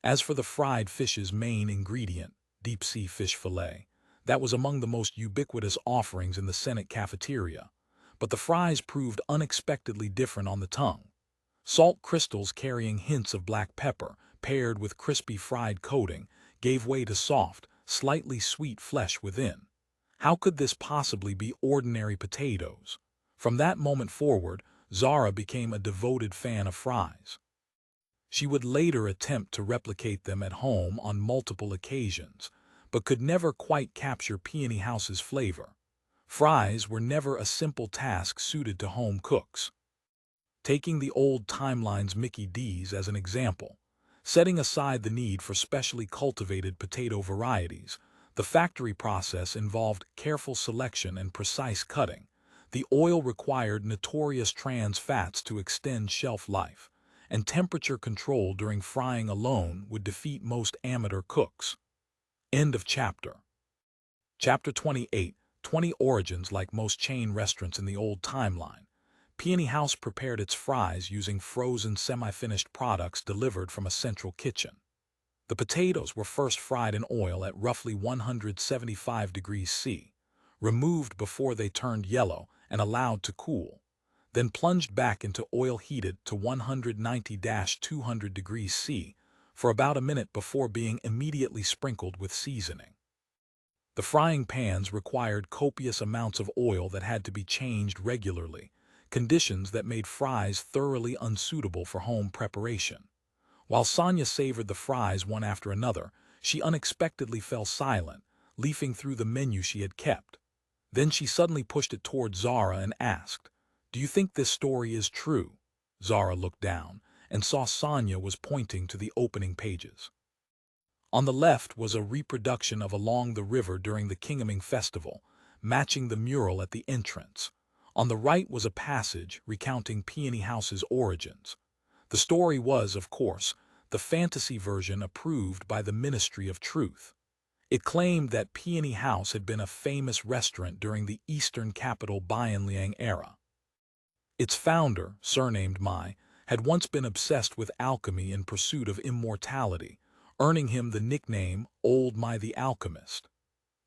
As for the fried fish's main ingredient, deep-sea fish fillet, that was among the most ubiquitous offerings in the Senate cafeteria, but the fries proved unexpectedly different on the tongue. Salt crystals carrying hints of black pepper, paired with crispy fried coating, gave way to soft, slightly sweet flesh within. How could this possibly be ordinary potatoes? From that moment forward, Zahra became a devoted fan of fries. She would later attempt to replicate them at home on multiple occasions, but could never quite capture Peony House's flavor. Fries were never a simple task suited to home cooks. Taking the old timeline's Mickey D's as an example, setting aside the need for specially cultivated potato varieties, the factory process involved careful selection and precise cutting. The oil required notorious trans fats to extend shelf life, and temperature control during frying alone would defeat most amateur cooks. End of chapter. Chapter 28, 20 Origins. Like most chain restaurants in the old timeline, Peony House prepared its fries using frozen semi-finished products delivered from a central kitchen. The potatoes were first fried in oil at roughly 175 degrees C, removed before they turned yellow and allowed to cool, then plunged back into oil heated to 190-200 degrees C for about a minute before being immediately sprinkled with seasoning. The frying pans required copious amounts of oil that had to be changed regularly, conditions that made fries thoroughly unsuitable for home preparation. While Sonia savored the fries one after another, she unexpectedly fell silent, leafing through the menu she had kept. Then she suddenly pushed it toward Zahra and asked, "Do you think this story is true?" Zahra looked down and saw Sonia was pointing to the opening pages. On the left was a reproduction of Along the River during the Kingaming Festival, matching the mural at the entrance. On the right was a passage recounting Peony House's origins. The story was, of course, the fantasy version approved by the Ministry of Truth. It claimed that Peony House had been a famous restaurant during the eastern capital Bianliang era. Its founder, surnamed Mai, had once been obsessed with alchemy in pursuit of immortality, earning him the nickname Old Mai the Alchemist.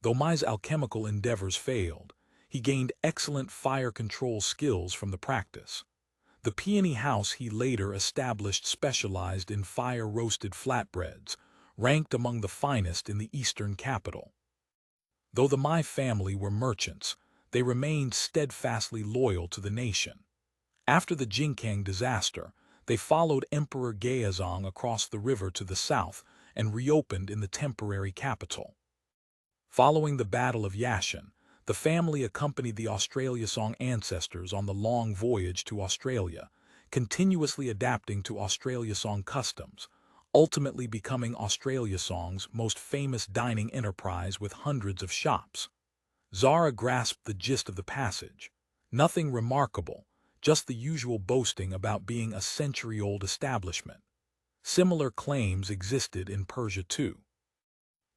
Though Mai's alchemical endeavors failed, he gained excellent fire control skills from the practice. The Peony House he later established specialized in fire-roasted flatbreads, ranked among the finest in the eastern capital. Though the Mai family were merchants, they remained steadfastly loyal to the nation. After the Jingkang disaster, they followed Emperor Gaozong across the river to the south and reopened in the temporary capital. Following the Battle of Yashin, the family accompanied the Australiasong ancestors on the long voyage to Australia, continuously adapting to Australiasong customs, ultimately becoming Australiasong's most famous dining enterprise with hundreds of shops. Zahra grasped the gist of the passage. Nothing remarkable, just the usual boasting about being a century-old establishment. Similar claims existed in Persia too.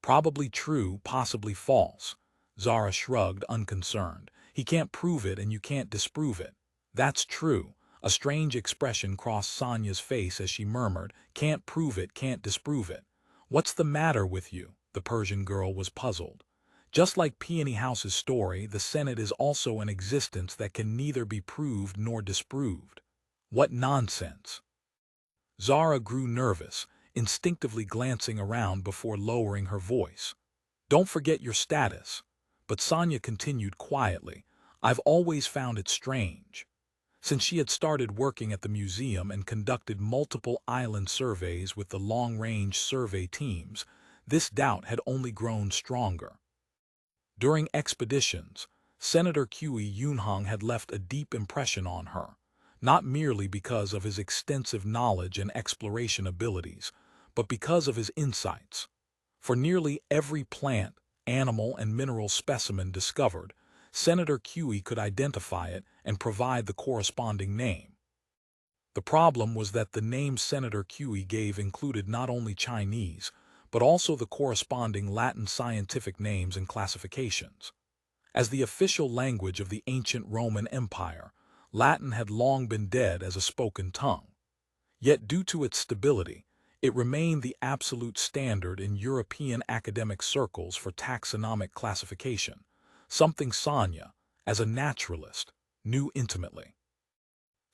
Probably true, possibly false. Zahra shrugged, unconcerned. He can't prove it and you can't disprove it. That's true. A strange expression crossed Sonia's face as she murmured, "Can't prove it, can't disprove it." "What's the matter with you?" The Persian girl was puzzled. Just like Peony House's story, the Senate is also an existence that can neither be proved nor disproved. What nonsense! Zahra grew nervous, instinctively glancing around before lowering her voice. "Don't forget your status." But Sonia continued quietly, "I've always found it strange." Since she had started working at the museum and conducted multiple island surveys with the long-range survey teams, this doubt had only grown stronger. During expeditions, Senator Kui Yunhong had left a deep impression on her, not merely because of his extensive knowledge and exploration abilities, but because of his insights. For nearly every plant, animal, and mineral specimen discovered, Senator Cui could identify it and provide the corresponding name. The problem was that the name Senator Cui gave included not only Chinese, but also the corresponding Latin scientific names and classifications. As the official language of the ancient Roman Empire, Latin had long been dead as a spoken tongue. Yet due to its stability, it remained the absolute standard in European academic circles for taxonomic classification, something Sonia, as a naturalist, knew intimately.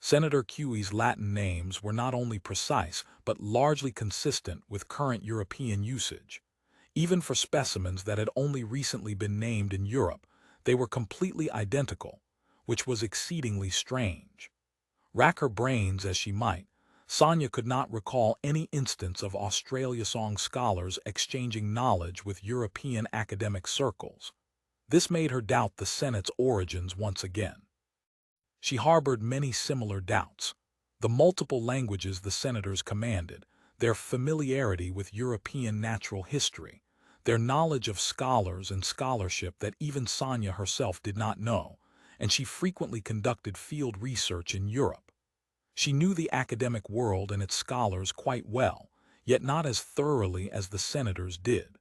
Senator Cui's Latin names were not only precise but largely consistent with current European usage. Even for specimens that had only recently been named in Europe, they were completely identical, which was exceedingly strange. Rack her brains as she might, Sonia could not recall any instance of Australia-Song scholars exchanging knowledge with European academic circles. This made her doubt the Senate's origins once again. She harbored many similar doubts. The multiple languages the senators commanded, their familiarity with European natural history, their knowledge of scholars and scholarship that even Sonia herself did not know, and she frequently conducted field research in Europe. She knew the academic world and its scholars quite well, yet not as thoroughly as the senators did.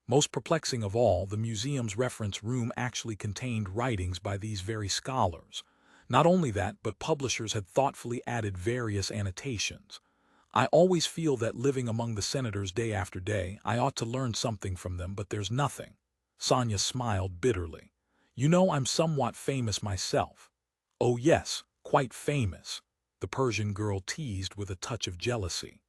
Most perplexing of all, the museum's reference room actually contained writings by these very scholars. Not only that, but publishers had thoughtfully added various annotations. I always feel that living among the senators day after day, I ought to learn something from them, but there's nothing. Sonia smiled bitterly. You know, I'm somewhat famous myself. Oh yes, quite famous, the Persian girl teased with a touch of jealousy.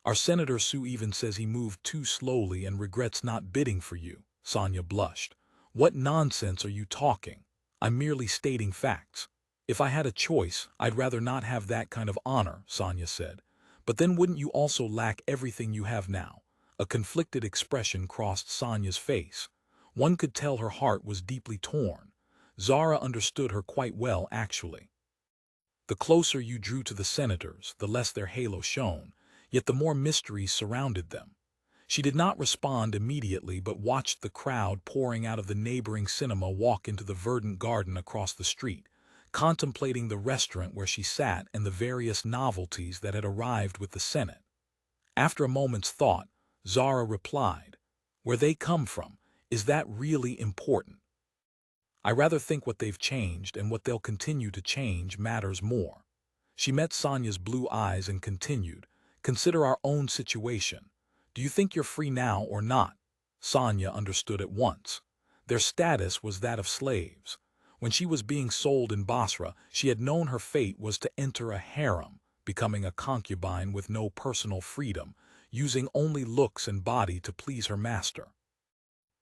Our Senator Su even says he moved too slowly and regrets not bidding for you, Sonia blushed. What nonsense are you talking? I'm merely stating facts. If I had a choice, I'd rather not have that kind of honor, Sonia said. But then wouldn't you also lack everything you have now? A conflicted expression crossed Sonia's face. One could tell her heart was deeply torn. Zahra understood her quite well, actually. The closer you drew to the senators, the less their halo shone, yet the more mysteries surrounded them. She did not respond immediately but watched the crowd pouring out of the neighboring cinema walk into the verdant garden across the street, contemplating the restaurant where she sat and the various novelties that had arrived with the Senate. After a moment's thought, Zahra replied, "Where they come from, is that really important? I rather think what they've changed and what they'll continue to change matters more." She met Sonia's blue eyes and continued, "Consider our own situation. Do you think you're free now or not?" Sonia understood at once. Their status was that of slaves. When she was being sold in Basra, she had known her fate was to enter a harem, becoming a concubine with no personal freedom, using only looks and body to please her master.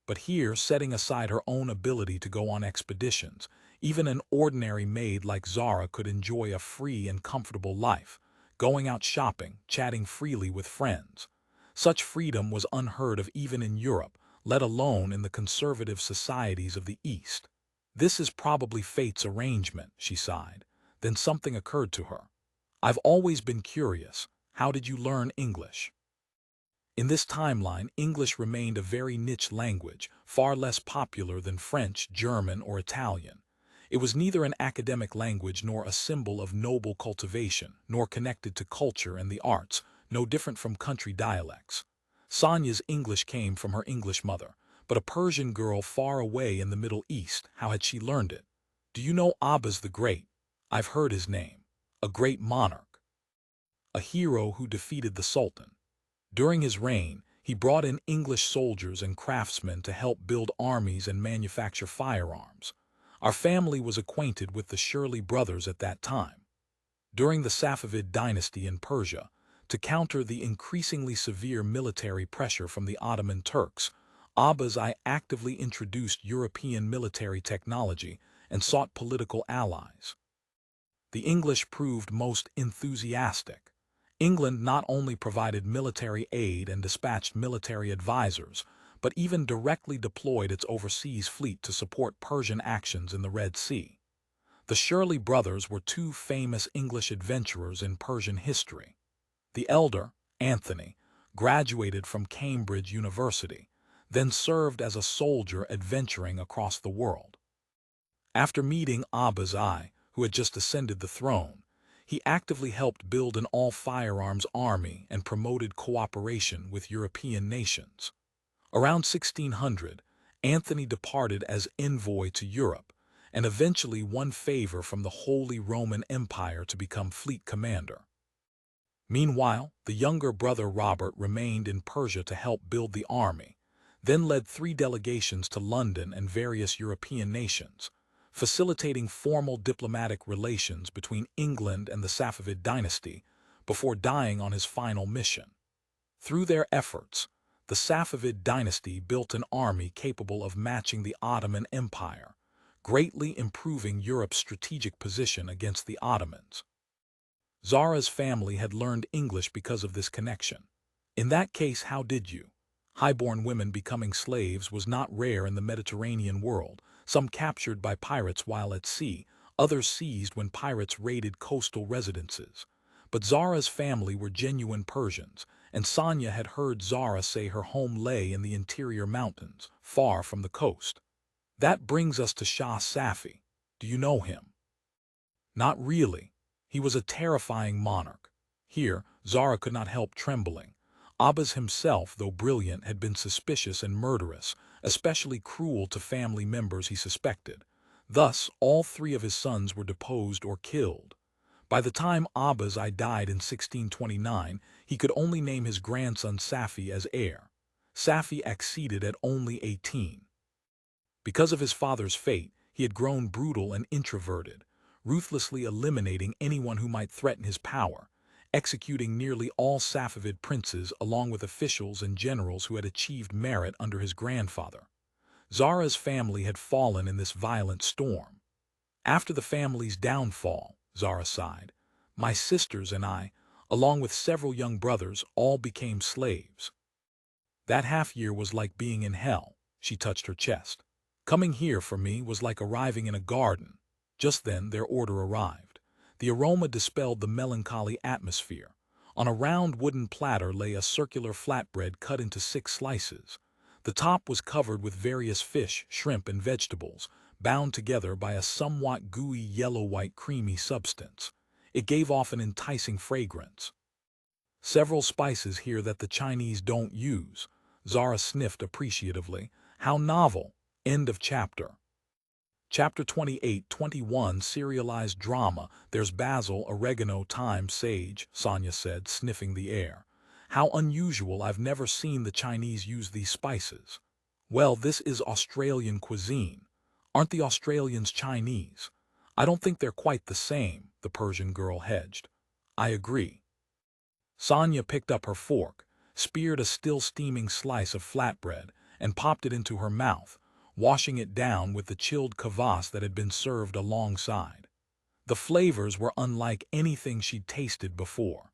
But here, setting aside her own ability to go on expeditions, even an ordinary maid like Zahra could enjoy a free and comfortable life, going out shopping, chatting freely with friends. Such freedom was unheard of even in Europe, let alone in the conservative societies of the East. This is probably fate's arrangement, she sighed. Then something occurred to her. I've always been curious. How did you learn English? In this timeline, English remained a very niche language, far less popular than French, German, or Italian. It was neither an academic language nor a symbol of noble cultivation, nor connected to culture and the arts, no different from country dialects. Sonia's English came from her English mother, but a Persian girl far away in the Middle East, how had she learned it? Do you know Abbas the Great? I've heard his name. A great monarch. A hero who defeated the Sultan. During his reign, he brought in English soldiers and craftsmen to help build armies and manufacture firearms. Our family was acquainted with the Shirley brothers at that time. During the Safavid dynasty in Persia, to counter the increasingly severe military pressure from the Ottoman Turks, Abbas I actively introduced European military technology and sought political allies. The English proved most enthusiastic. England not only provided military aid and dispatched military advisors, but even directly deployed its overseas fleet to support Persian actions in the Red Sea. The Shirley brothers were two famous English adventurers in Persian history. The elder, Anthony, graduated from Cambridge University, then served as a soldier adventuring across the world. After meeting Aba's Eye, who had just ascended the throne, he actively helped build an all-firearms army and promoted cooperation with European nations. Around 1600, Anthony departed as envoy to Europe and eventually won favor from the Holy Roman Empire to become fleet commander. Meanwhile, the younger brother Robert remained in Persia to help build the army, then led 3 delegations to London and various European nations, facilitating formal diplomatic relations between England and the Safavid dynasty before dying on his final mission. Through their efforts, the Safavid dynasty built an army capable of matching the Ottoman Empire, greatly improving Europe's strategic position against the Ottomans. Zahra's family had learned English because of this connection. In that case, how did you? Highborn women becoming slaves was not rare in the Mediterranean world, some captured by pirates while at sea, others seized when pirates raided coastal residences. But Zahra's family were genuine Persians, and Sonia had heard Zahra say her home lay in the interior mountains, far from the coast. That brings us to Shah Safi. Do you know him? Not really. He was a terrifying monarch. Here, Zahra could not help trembling. Abbas himself, though brilliant, had been suspicious and murderous, especially cruel to family members he suspected. Thus, all 3 of his sons were deposed or killed. By the time Abbas I died in 1629, he could only name his grandson Safi as heir. Safi acceded at only 18. Because of his father's fate, he had grown brutal and introverted, ruthlessly eliminating anyone who might threaten his power, executing nearly all Safavid princes along with officials and generals who had achieved merit under his grandfather. Zahra's family had fallen in this violent storm. After the family's downfall, Zahra sighed, my sisters and I, along with several young brothers, all became slaves. That half-year was like being in hell. She touched her chest. Coming here for me was like arriving in a garden. Just then their order arrived. The aroma dispelled the melancholy atmosphere. On a round wooden platter lay a circular flatbread cut into 6 slices. The top was covered with various fish, shrimp, and vegetables, bound together by a somewhat gooey yellow-white creamy substance. It gave off an enticing fragrance. Several spices here that the Chinese don't use. Zahra sniffed appreciatively. How novel. End of chapter. Chapter 28-21 Serialized drama. There's basil, oregano, thyme, sage, Sonia said, sniffing the air. How unusual. I've never seen the Chinese use these spices. Well, this is Australian cuisine. Aren't the Australians Chinese? I don't think they're quite the same, the Persian girl hedged. I agree. Sonia picked up her fork, speared a still-steaming slice of flatbread, and popped it into her mouth, washing it down with the chilled kvass that had been served alongside. The flavors were unlike anything she'd tasted before.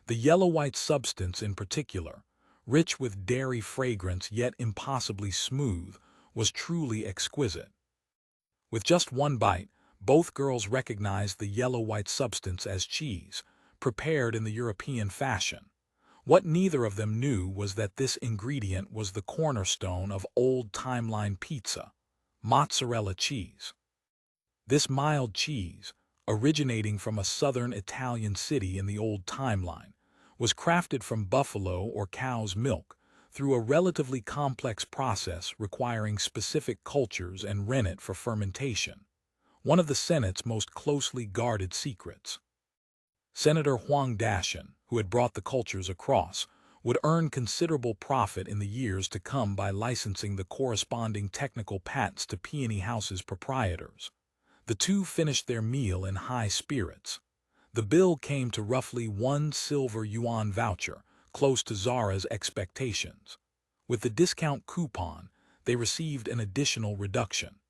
The yellow-white substance in particular, rich with dairy fragrance yet impossibly smooth, was truly exquisite. With just one bite, both girls recognized the yellow-white substance as cheese, prepared in the European fashion. What neither of them knew was that this ingredient was the cornerstone of old timeline pizza, mozzarella cheese. This mild cheese, originating from a southern Italian city in the old timeline, was crafted from buffalo or cow's milk through a relatively complex process requiring specific cultures and rennet for fermentation, one of the Senate's most closely guarded secrets. Senator Wang, who had brought the cultures across, would earn considerable profit in the years to come by licensing the corresponding technical patents to Peony House's proprietors. The two finished their meal in high spirits. The bill came to roughly 1 silver yuan voucher, close to Zahra's expectations. With the discount coupon, they received an additional reduction.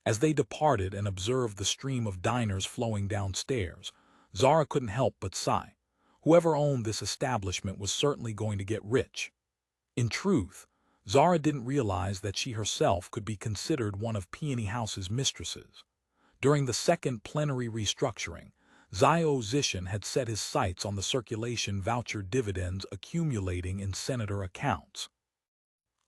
As they departed and observed the stream of diners flowing downstairs, Zahra couldn't help but sigh. Whoever owned this establishment was certainly going to get rich. In truth, Zahra didn't realize that she herself could be considered one of Peony House's mistresses. During the second plenary restructuring, Zhao Zishan had set his sights on the circulation voucher dividends accumulating in senator accounts.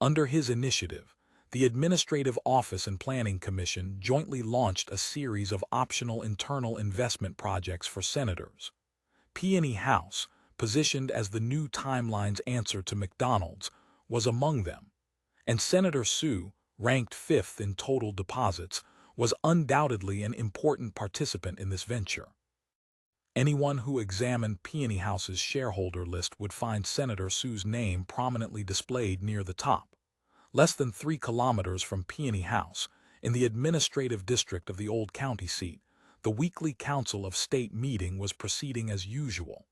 Under his initiative, the Administrative Office and Planning Commission jointly launched a series of optional internal investment projects for senators. Peony House, positioned as the new timeline's answer to McDonald's, was among them, and Senator Su, ranked 5th in total deposits, was undoubtedly an important participant in this venture. Anyone who examined Peony House's shareholder list would find Senator Su's name prominently displayed near the top. Less than 3 kilometers from Peony House, in the administrative district of the old county seat, the weekly Council of State meeting was proceeding as usual.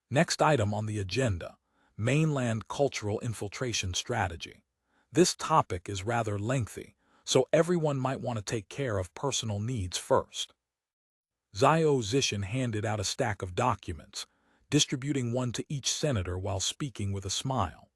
Next item on the agenda, mainland cultural infiltration strategy. This topic is rather lengthy, so everyone might want to take care of personal needs first. Zhao Zishan handed out a stack of documents, distributing one to each senator while speaking with a smile.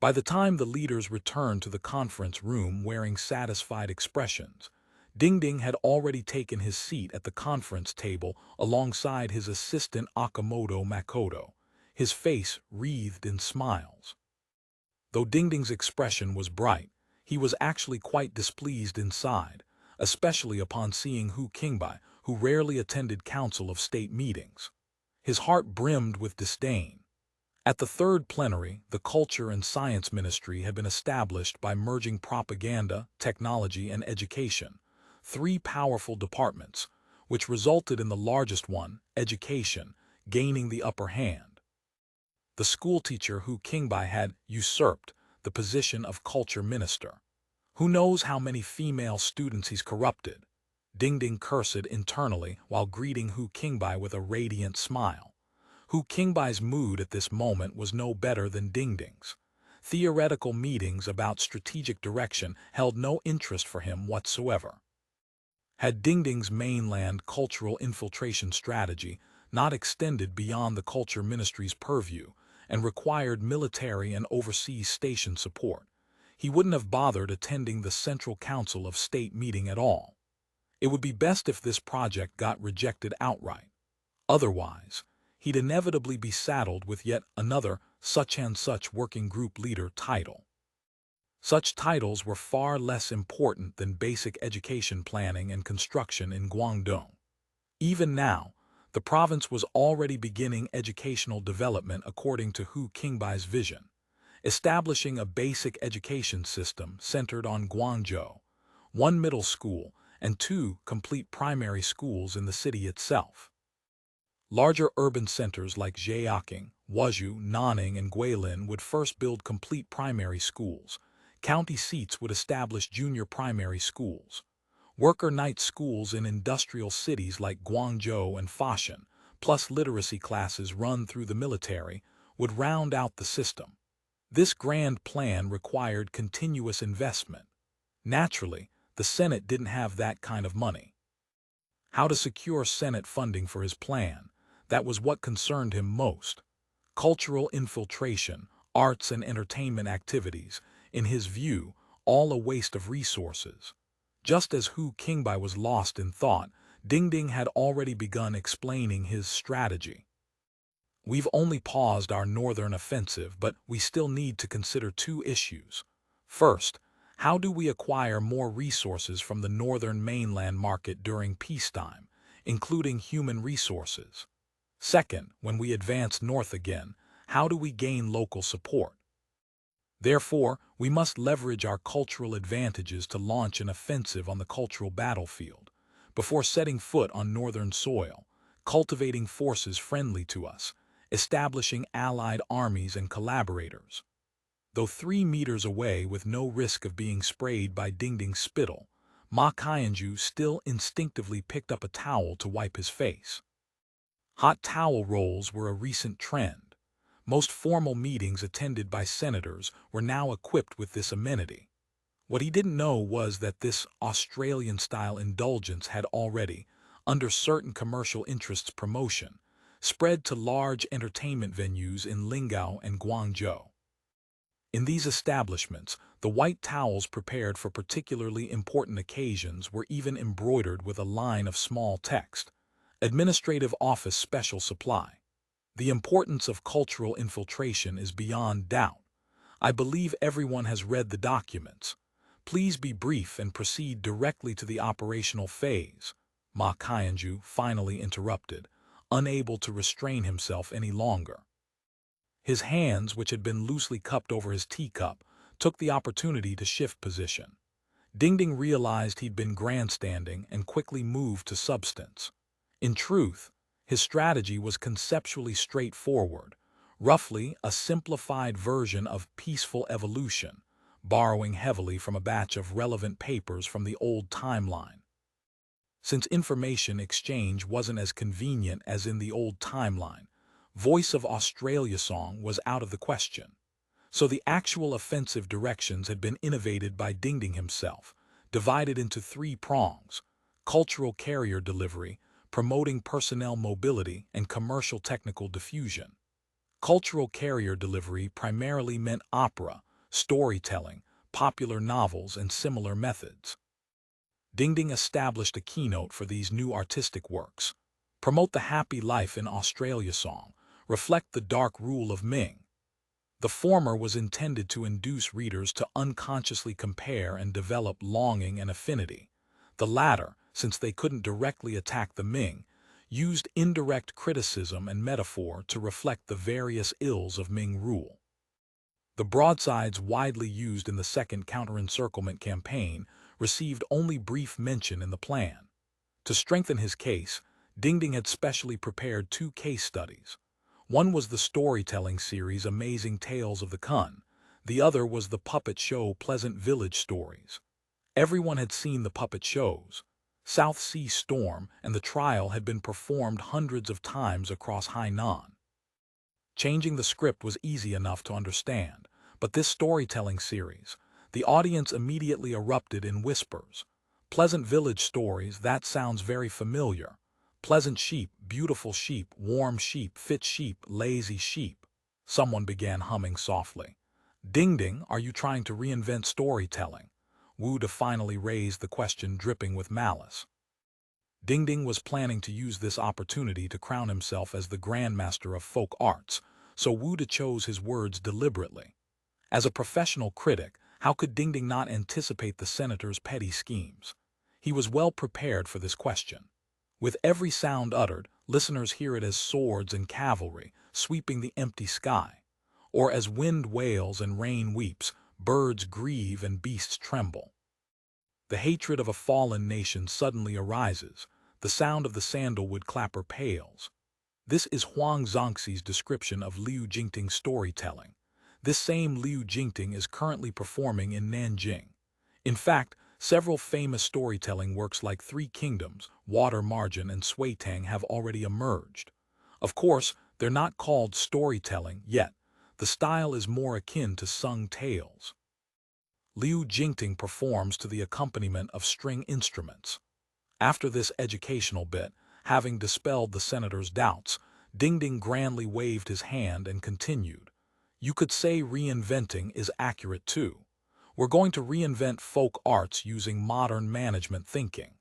By the time the leaders returned to the conference room wearing satisfied expressions, Dingding had already taken his seat at the conference table alongside his assistant Akamoto Makoto, his face wreathed in smiles. Though Dingding's expression was bright, he was actually quite displeased inside, especially upon seeing Hu Qingbai, who rarely attended Council of State meetings. His heart brimmed with disdain. At the third plenary, the Culture and Science Ministry had been established by merging propaganda, technology, and education, 3 powerful departments, which resulted in the largest one, education, gaining the upper hand. The schoolteacher Hu Qingbai had usurped the position of culture minister. Who knows how many female students he's corrupted? Dingding cursed internally while greeting Hu Qingbai with a radiant smile. Hu Qingbai's mood at this moment was no better than Dingding's. Theoretical meetings about strategic direction held no interest for him whatsoever. Had Dingding's mainland cultural infiltration strategy not extended beyond the Culture Ministry's purview and required military and overseas station support, he wouldn't have bothered attending the Central Council of State meeting at all. It would be best if this project got rejected outright. Otherwise, he'd inevitably be saddled with yet another such-and-such working group leader title. Such titles were far less important than basic education planning and construction in Guangdong. Even now, the province was already beginning educational development according to Hu Qingbai's vision, establishing a basic education system centered on Guangzhou, 1 middle school, and 2 complete primary schools in the city itself. Larger urban centers like Zhejiang, Wuzhou, Nanning, and Guilin would first build complete primary schools. County seats would establish junior primary schools. Worker night schools in industrial cities like Guangzhou and Foshan, plus literacy classes run through the military, would round out the system. This grand plan required continuous investment. Naturally, the Senate didn't have that kind of money. How to secure Senate funding for his plan, that was what concerned him most. Cultural infiltration, arts and entertainment activities, in his view, all a waste of resources. Just as Hu Qingbai was lost in thought, Dingding had already begun explaining his strategy. We've only paused our northern offensive, but we still need to consider 2 issues. First, how do we acquire more resources from the northern mainland market during peacetime, including human resources? Second, when we advance north again, how do we gain local support? Therefore, we must leverage our cultural advantages to launch an offensive on the cultural battlefield, before setting foot on northern soil, cultivating forces friendly to us, establishing allied armies and collaborators. Though 3 meters away with no risk of being sprayed by Dingding's spittle, Ma Qianju still instinctively picked up a towel to wipe his face. Hot towel rolls were a recent trend. Most formal meetings attended by senators were now equipped with this amenity. What he didn't know was that this Australian-style indulgence had already, under certain commercial interests' promotion, spread to large entertainment venues in Lingao and Guangzhou. In these establishments, the white towels prepared for particularly important occasions were even embroidered with a line of small text, Administrative Office Special Supply. The importance of cultural infiltration is beyond doubt. I believe everyone has read the documents. Please be brief and proceed directly to the operational phase, Ma Qianju finally interrupted, unable to restrain himself any longer. His hands, which had been loosely cupped over his teacup, took the opportunity to shift position. Dingding realized he'd been grandstanding and quickly moved to substance. In truth, his strategy was conceptually straightforward, roughly a simplified version of peaceful evolution, borrowing heavily from a batch of relevant papers from the old timeline. Since information exchange wasn't as convenient as in the old timeline, Voice of Australia song was out of the question. So the actual offensive directions had been innovated by Dingding himself, divided into 3 prongs: cultural carrier delivery, promoting personnel mobility, and commercial technical diffusion. Cultural carrier delivery primarily meant opera, storytelling, popular novels, and similar methods. Dingding established a keynote for these new artistic works: promote the happy life in Australia song, reflect the dark rule of Ming. The former was intended to induce readers to unconsciously compare and develop longing and affinity. The latter, since they couldn't directly attack the Ming, used indirect criticism and metaphor to reflect the various ills of Ming rule. The broadsides widely used in the second counter-encirclement campaign received only brief mention in the plan. To strengthen his case, Dingding had specially prepared 2 case studies. One was the storytelling series Amazing Tales of the Kun. The other was the puppet show Pleasant Village Stories. Everyone had seen the puppet shows. South Sea Storm and The Trial had been performed hundreds of times across Hainan. Changing the script was easy enough to understand, but this storytelling series, the audience immediately erupted in whispers. Pleasant Village Stories, that sounds very familiar. Pleasant sheep, beautiful sheep, warm sheep, fit sheep, lazy sheep. Someone began humming softly. Dingding, are you trying to reinvent storytelling? Wu De finally raised the question, dripping with malice. Dingding was planning to use this opportunity to crown himself as the grandmaster of folk arts, so Wu De chose his words deliberately. As a professional critic, how could Dingding not anticipate the senator's petty schemes? He was well prepared for this question. With every sound uttered, listeners hear it as swords and cavalry sweeping the empty sky, or as wind wails and rain weeps, birds grieve and beasts tremble. The hatred of a fallen nation suddenly arises, the sound of the sandalwood clapper pales. This is Huang Zongxi's description of Liu Jingting's storytelling. This same Liu Jingting is currently performing in Nanjing. In fact, several famous storytelling works like 3 Kingdoms, Water Margin, and Suitang have already emerged. Of course, they're not called storytelling yet. The style is more akin to sung tales. Liu Jingting performs to the accompaniment of string instruments. After this educational bit, having dispelled the senator's doubts, Dingding grandly waved his hand and continued. You could say reinventing is accurate too. We're going to reinvent folk arts using modern management thinking.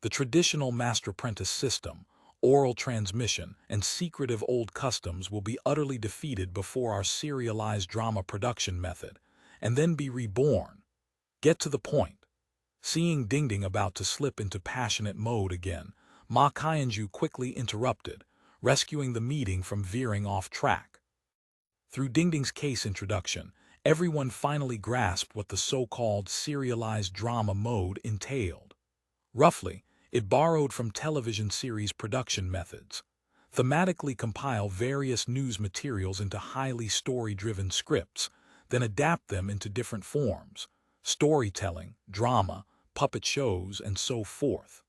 The traditional master-apprentice system, oral transmission, and secretive old customs will be utterly defeated before our serialized drama production method, and then be reborn. Get to the point. Seeing Dingding about to slip into passionate mode again, Ma Qianju quickly interrupted, rescuing the meeting from veering off track. Through Dingding's case introduction, everyone finally grasped what the so-called serialized drama mode entailed. Roughly, it borrowed from television series production methods. Thematically compile various news materials into highly story-driven scripts, then adapt them into different forms: storytelling, drama, puppet shows, and so forth.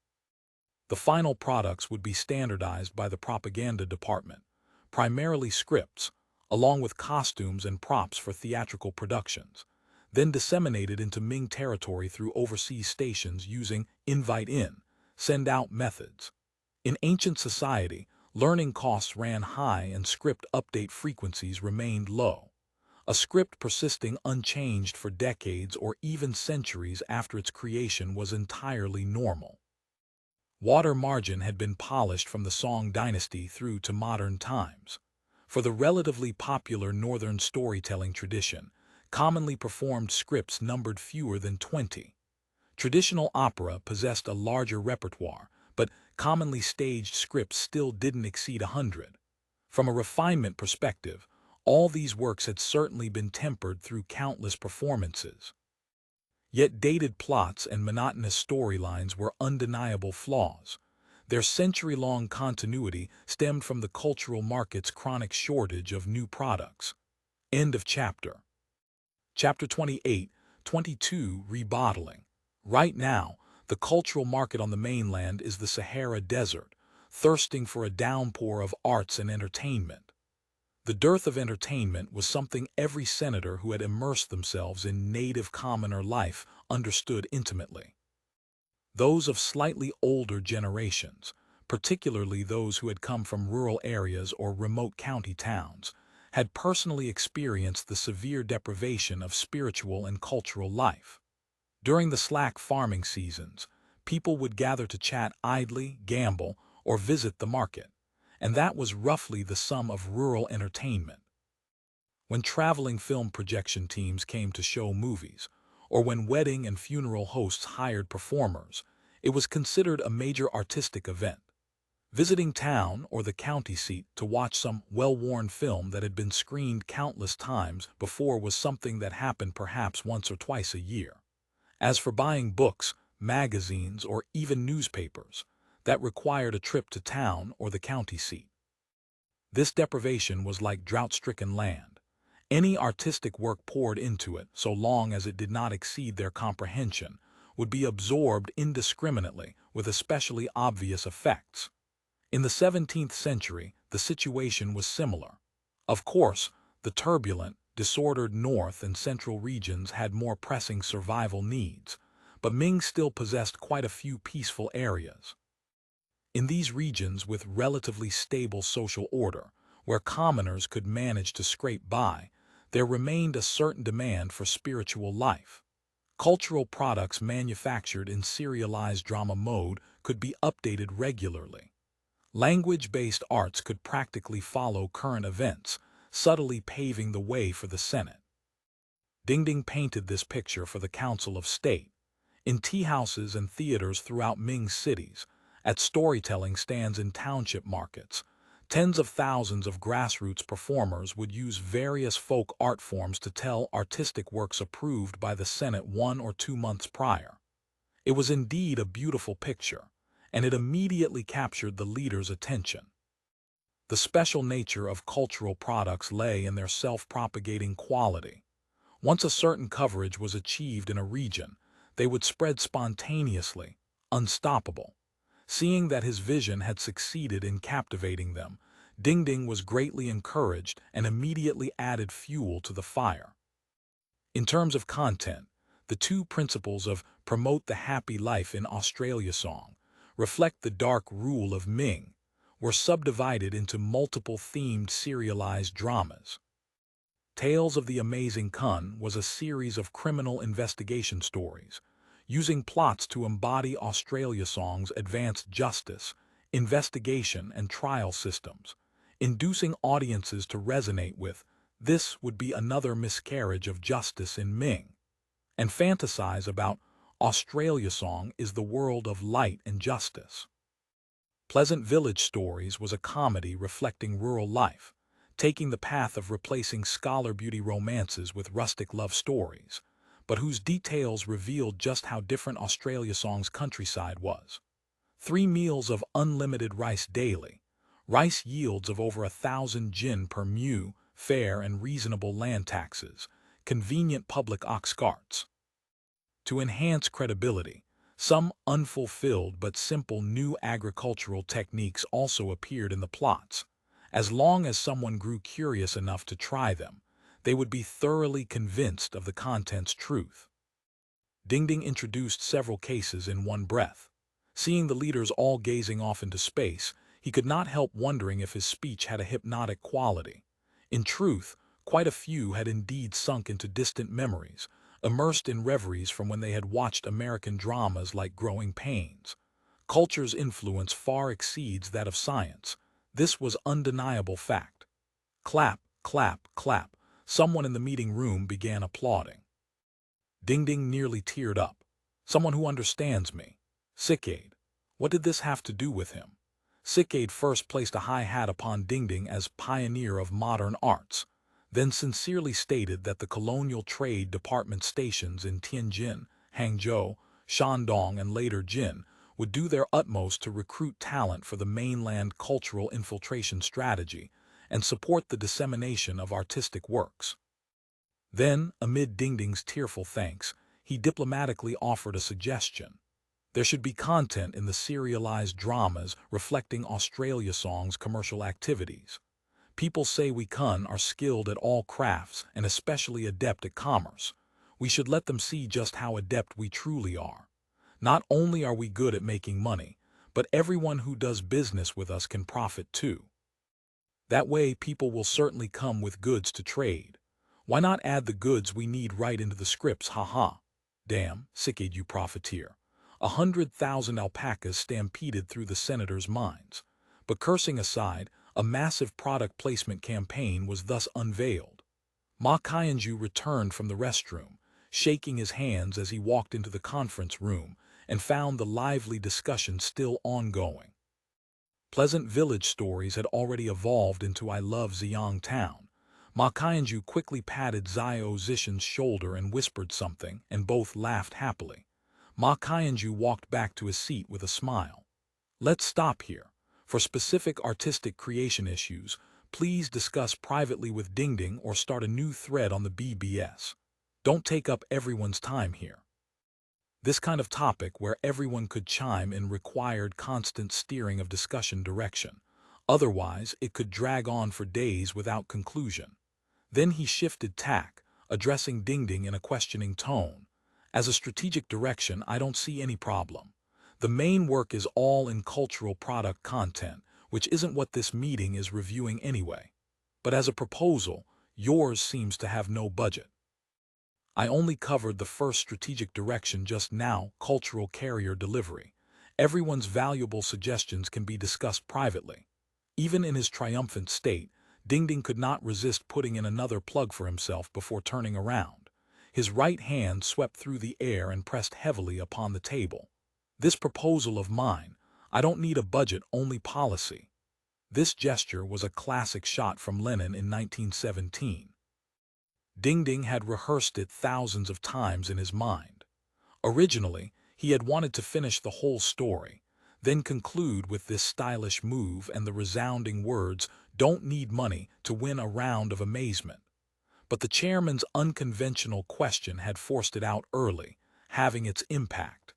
The final products would be standardized by the propaganda department, primarily scripts, along with costumes and props for theatrical productions, then disseminated into Ming territory through overseas stations using invite-in, send-out methods. In ancient society, learning costs ran high and script update frequencies remained low. A script persisting unchanged for decades or even centuries after its creation was entirely normal. Water Margin had been polished from the Song dynasty through to modern times. For the relatively popular northern storytelling tradition, commonly performed scripts numbered fewer than 20. Traditional opera possessed a larger repertoire, but commonly staged scripts still didn't exceed 100. From a refinement perspective, all these works had certainly been tempered through countless performances. Yet dated plots and monotonous storylines were undeniable flaws. Their century-long continuity stemmed from the cultural market's chronic shortage of new products. End of chapter. Chapter 28, 22, Rebottling. Right now, the cultural market on the mainland is the Sahara Desert, thirsting for a downpour of arts and entertainment. The dearth of entertainment was something every senator who had immersed themselves in native commoner life understood intimately. Those of slightly older generations, particularly those who had come from rural areas or remote county towns, had personally experienced the severe deprivation of spiritual and cultural life. During the slack farming seasons, people would gather to chat idly, gamble, or visit the market, and that was roughly the sum of rural entertainment. When traveling film projection teams came to show movies, or when wedding and funeral hosts hired performers, it was considered a major artistic event. Visiting town or the county seat to watch some well-worn film that had been screened countless times before was something that happened perhaps once or twice a year. As for buying books, magazines, or even newspapers, that required a trip to town or the county seat. This deprivation was like drought-stricken land. Any artistic work poured into it, so long as it did not exceed their comprehension, would be absorbed indiscriminately with especially obvious effects. In the 17th century, the situation was similar. Of course, the turbulent, disordered north and central regions had more pressing survival needs, but Ming still possessed quite a few peaceful areas. In these regions with relatively stable social order, where commoners could manage to scrape by, there remained a certain demand for spiritual life. Cultural products manufactured in serialized drama mode could be updated regularly. Language-based arts could practically follow current events, subtly paving the way for the Senate. Dingding painted this picture for the Council of State. In tea-houses and theaters throughout Ming's cities, at storytelling stands in township markets, tens of thousands of grassroots performers would use various folk art forms to tell artistic works approved by the Senate 1 or 2 months prior. It was indeed a beautiful picture, and it immediately captured the leader's attention. The special nature of cultural products lay in their self-propagating quality. Once a certain coverage was achieved in a region, they would spread spontaneously, unstoppable. Seeing that his vision had succeeded in captivating them, Dingding was greatly encouraged and immediately added fuel to the fire. In terms of content, the two principles of promote the happy life in Australia song, reflect the dark rule of Ming, were subdivided into multiple themed serialized dramas. Tales of the Amazing Kun was a series of criminal investigation stories, using plots to embody Australia Song's advanced justice, investigation, and trial systems, inducing audiences to resonate with "this would be another miscarriage of justice in Ming," and fantasize about Australia Song is the world of light and justice. Pleasant Village Stories was a comedy reflecting rural life, taking the path of replacing scholar beauty romances with rustic love stories, but whose details revealed just how different Australia Song's countryside was. 3 meals of unlimited rice daily, rice yields of over 1,000 jin per mu, fair and reasonable land taxes, convenient public ox carts. To enhance credibility, some unfulfilled but simple new agricultural techniques also appeared in the plots. As long as someone grew curious enough to try them, they would be thoroughly convinced of the content's truth. Dingding introduced several cases in one breath. Seeing the leaders all gazing off into space, he could not help wondering if his speech had a hypnotic quality. In truth, quite a few had indeed sunk into distant memories, immersed in reveries from when they had watched American dramas like Growing Pains. Culture's influence far exceeds that of science. This was undeniable fact. Clap, clap, clap. someone in the meeting room began applauding. Dingding nearly teared up. Someone who understands me. Sickade. What did this have to do with him? Sickade first placed a high hat upon Dingding as pioneer of modern arts, then sincerely stated that the colonial trade department stations in Tianjin, Hangzhou, Shandong, and later Jin would do their utmost to recruit talent for the mainland cultural infiltration strategy and support the dissemination of artistic works. Then, amid Dingding's tearful thanks, he diplomatically offered a suggestion. There should be content in the serialized dramas reflecting Australia Song's commercial activities. People say we Kun are skilled at all crafts and especially adept at commerce. We should let them see just how adept we truly are. Not only are we good at making money, but everyone who does business with us can profit too. That way people will certainly come with goods to trade. Why not add the goods we need right into the scripts, haha. Damn, sickade you profiteer. 100,000 alpacas stampeded through the senator's minds. But cursing aside, a massive product placement campaign was thus unveiled. Ma Qianju returned from the restroom, shaking his hands as he walked into the conference room and found the lively discussion still ongoing. Pleasant village stories had already evolved into I Love Ziyang Town. Ma Qianju quickly patted Zio Zishan's shoulder and whispered something, and both laughed happily. Ma Qianju walked back to his seat with a smile. Let's stop here. For specific artistic creation issues, please discuss privately with Dingding or start a new thread on the BBS. Don't take up everyone's time here. This kind of topic where everyone could chime in required constant steering of discussion direction. Otherwise, it could drag on for days without conclusion. Then he shifted tack, addressing Dingding in a questioning tone. As a strategic direction, I don't see any problem. The main work is all in cultural product content, which isn't what this meeting is reviewing anyway. But as a proposal, yours seems to have no budget. I only covered the first strategic direction just now, cultural carrier delivery. Everyone's valuable suggestions can be discussed privately. Even in his triumphant state, Dingding could not resist putting in another plug for himself before turning around. His right hand swept through the air and pressed heavily upon the table. This proposal of mine, I don't need a budget, only policy. This gesture was a classic shot from Lenin in 1917. Dingding had rehearsed it thousands of times in his mind. Originally, he had wanted to finish the whole story, then conclude with this stylish move and the resounding words, "Don't need money," to win a round of amazement. But the chairman's unconventional question had forced it out early, having its impact.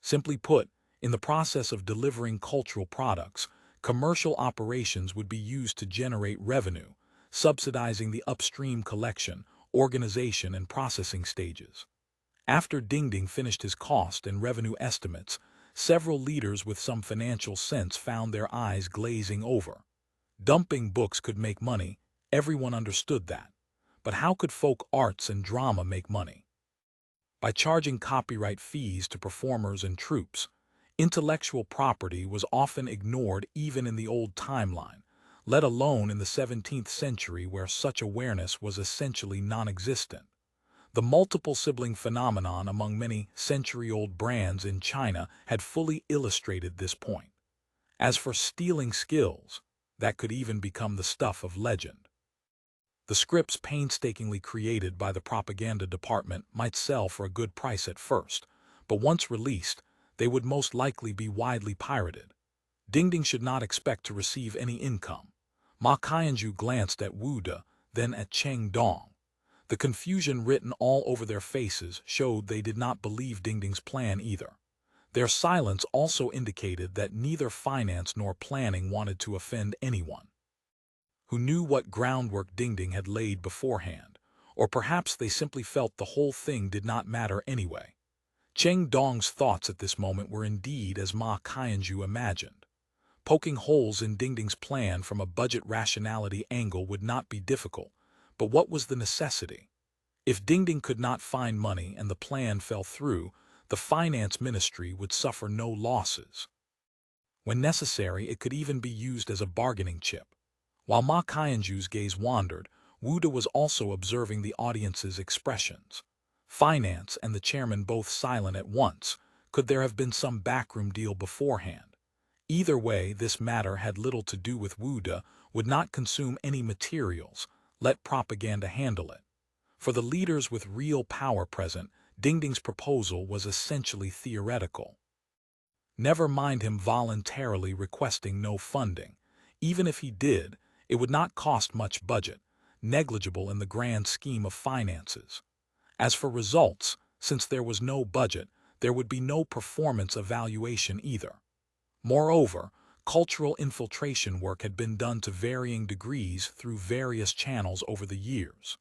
Simply put, in the process of delivering cultural products, commercial operations would be used to generate revenue, subsidizing the upstream collection, organization, and processing stages. After Dingding finished his cost and revenue estimates, several leaders with some financial sense found their eyes glazing over. Dumping books could make money, everyone understood that. But how could folk arts and drama make money? By charging copyright fees to performers and troupes. Intellectual property was often ignored even in the old timeline, let alone in the 17th century where such awareness was essentially non-existent. The multiple sibling phenomenon among many century-old brands in China had fully illustrated this point. As for stealing skills, that could even become the stuff of legend. The scripts painstakingly created by the propaganda department might sell for a good price at first, but once released, they would most likely be widely pirated. Dingding should not expect to receive any income. Ma Qianju glanced at Wu De, then at Cheng Dong. The confusion written all over their faces showed they did not believe Dingding's plan either. Their silence also indicated that neither finance nor planning wanted to offend anyone. Who knew what groundwork Dingding had laid beforehand, or perhaps they simply felt the whole thing did not matter anyway. Cheng Dong's thoughts at this moment were indeed as Ma Qianju imagined. Poking holes in Dingding's plan from a budget rationality angle would not be difficult, but what was the necessity? If Dingding could not find money and the plan fell through, the finance ministry would suffer no losses. When necessary, it could even be used as a bargaining chip. While Ma Qianju's gaze wandered, Wuda was also observing the audience's expressions. Finance and the chairman both silent at once. Could there have been some backroom deal beforehand? Either way, this matter had little to do with Wuda, would not consume any materials, let propaganda handle it. For the leaders with real power present, Dingding's proposal was essentially theoretical. Never mind him voluntarily requesting no funding. Even if he did, it would not cost much budget, negligible in the grand scheme of finances. As for results, since there was no budget, there would be no performance evaluation either. Moreover, cultural infiltration work had been done to varying degrees through various channels over the years.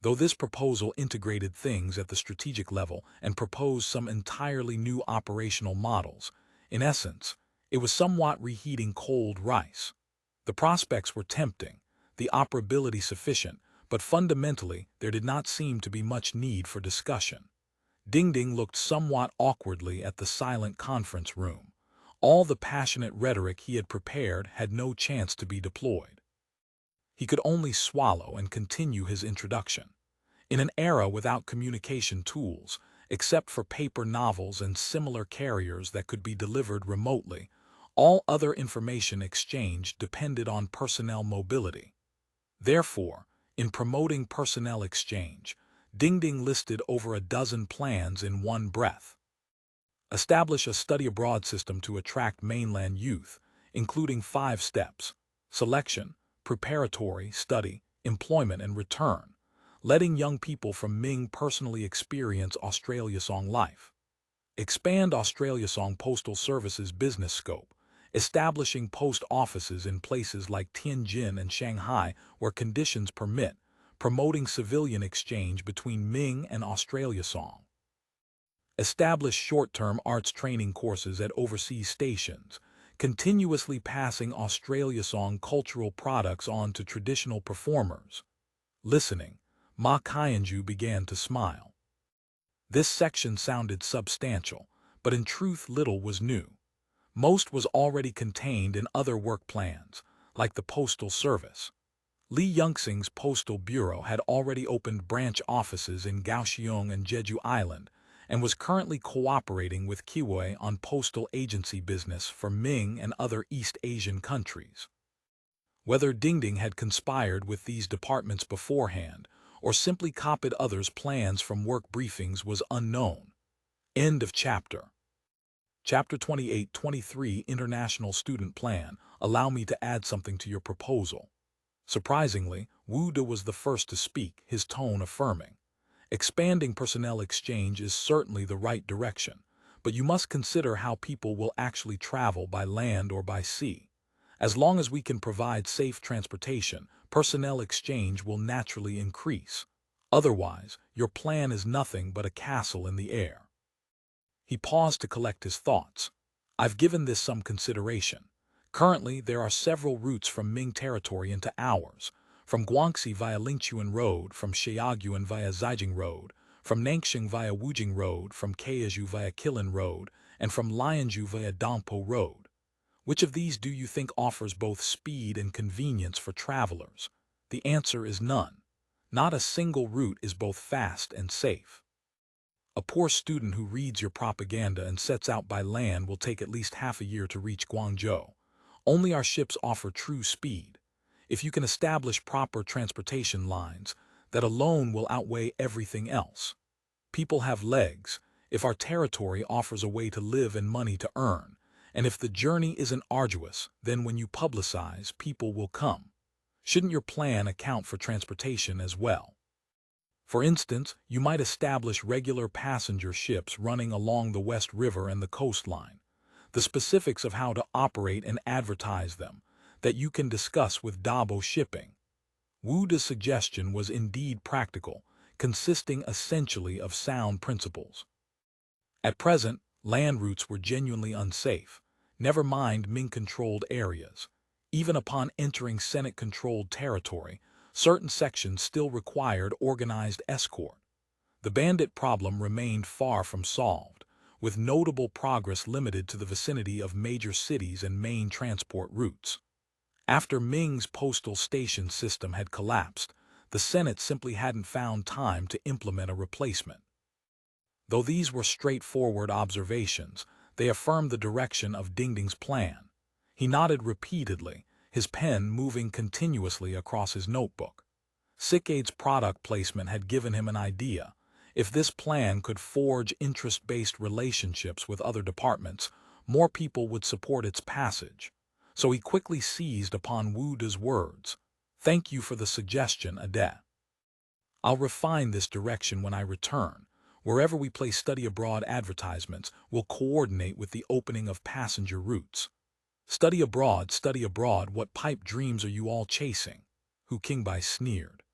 Though this proposal integrated things at the strategic level and proposed some entirely new operational models, in essence, it was somewhat reheating cold rice. The prospects were tempting, the operability sufficient, but fundamentally there did not seem to be much need for discussion. Dingding looked somewhat awkwardly at the silent conference room. All the passionate rhetoric he had prepared had no chance to be deployed. He could only swallow and continue his introduction. In an era without communication tools, except for paper novels and similar carriers that could be delivered remotely, all other information exchange depended on personnel mobility. Therefore, in promoting personnel exchange, Dingding listed over a dozen plans in one breath. Establish a study abroad system to attract mainland youth, including 5 steps: selection, preparatory, study, employment, and return, letting young people from Ming personally experience Australia Song life. Expand Australia Song Postal Service's business scope, establishing post offices in places like Tianjin and Shanghai where conditions permit, promoting civilian exchange between Ming and Australia Song. Establish short-term arts training courses at overseas stations, continuously passing Australia Song cultural products on to traditional performers. Listening, Ma Qianju began to smile. This section sounded substantial, but in truth little was new. Most was already contained in other work plans, like the Postal Service. Li Yunxing's Postal Bureau had already opened branch offices in Kaohsiung and Jeju Island, and was currently cooperating with Kiwei on postal agency business for Ming and other East Asian countries. Whether Dingding had conspired with these departments beforehand, or simply copied others' plans from work briefings was unknown. End of chapter. Chapter 28-23 International Student Plan. Allow me to add something to your proposal. Surprisingly, Wuda was the first to speak, his tone affirming. Expanding personnel exchange is certainly the right direction, but you must consider how people will actually travel by land or by sea. As long as we can provide safe transportation, personnel exchange will naturally increase. Otherwise, your plan is nothing but a castle in the air. He paused to collect his thoughts. I've given this some consideration. Currently, there are several routes from Ming territory into ours, from Guangxi via Lingchuan Road, from Sheyaguan via Zhaijing Road, from Nanxing via Wujing Road, from Kaiju via Qilin Road, and from Lianzhou via Dongpo Road. Which of these do you think offers both speed and convenience for travelers? The answer is none. Not a single route is both fast and safe. A poor student who reads your propaganda and sets out by land will take at least half a year to reach Guangzhou. Only our ships offer true speed. If you can establish proper transportation lines, that alone will outweigh everything else. People have legs. If our territory offers a way to live and money to earn, and if the journey isn't arduous, then when you publicize, people will come. Shouldn't your plan account for transportation as well? For instance, you might establish regular passenger ships running along the West River and the coastline. The specifics of how to operate and advertise them, that you can discuss with Dabo Shipping. Wuda's suggestion was indeed practical, consisting essentially of sound principles. At present, land routes were genuinely unsafe, never mind Ming-controlled areas. Even upon entering Senate-controlled territory, certain sections still required organized escort. The bandit problem remained far from solved, with notable progress limited to the vicinity of major cities and main transport routes. After Ming's postal station system had collapsed, the Senate simply hadn't found time to implement a replacement. Though these were straightforward observations, they affirmed the direction of Dingding's plan. He nodded repeatedly, his pen moving continuously across his notebook. Sikade's product placement had given him an idea. If this plan could forge interest-based relationships with other departments, more people would support its passage. So he quickly seized upon Wu De's words. "Thank you for the suggestion, Ade. I'll refine this direction when I return. Wherever we place study abroad advertisements, we'll coordinate with the opening of passenger routes." Study abroad, what pipe dreams are you all chasing?" Hu Qingbai sneered.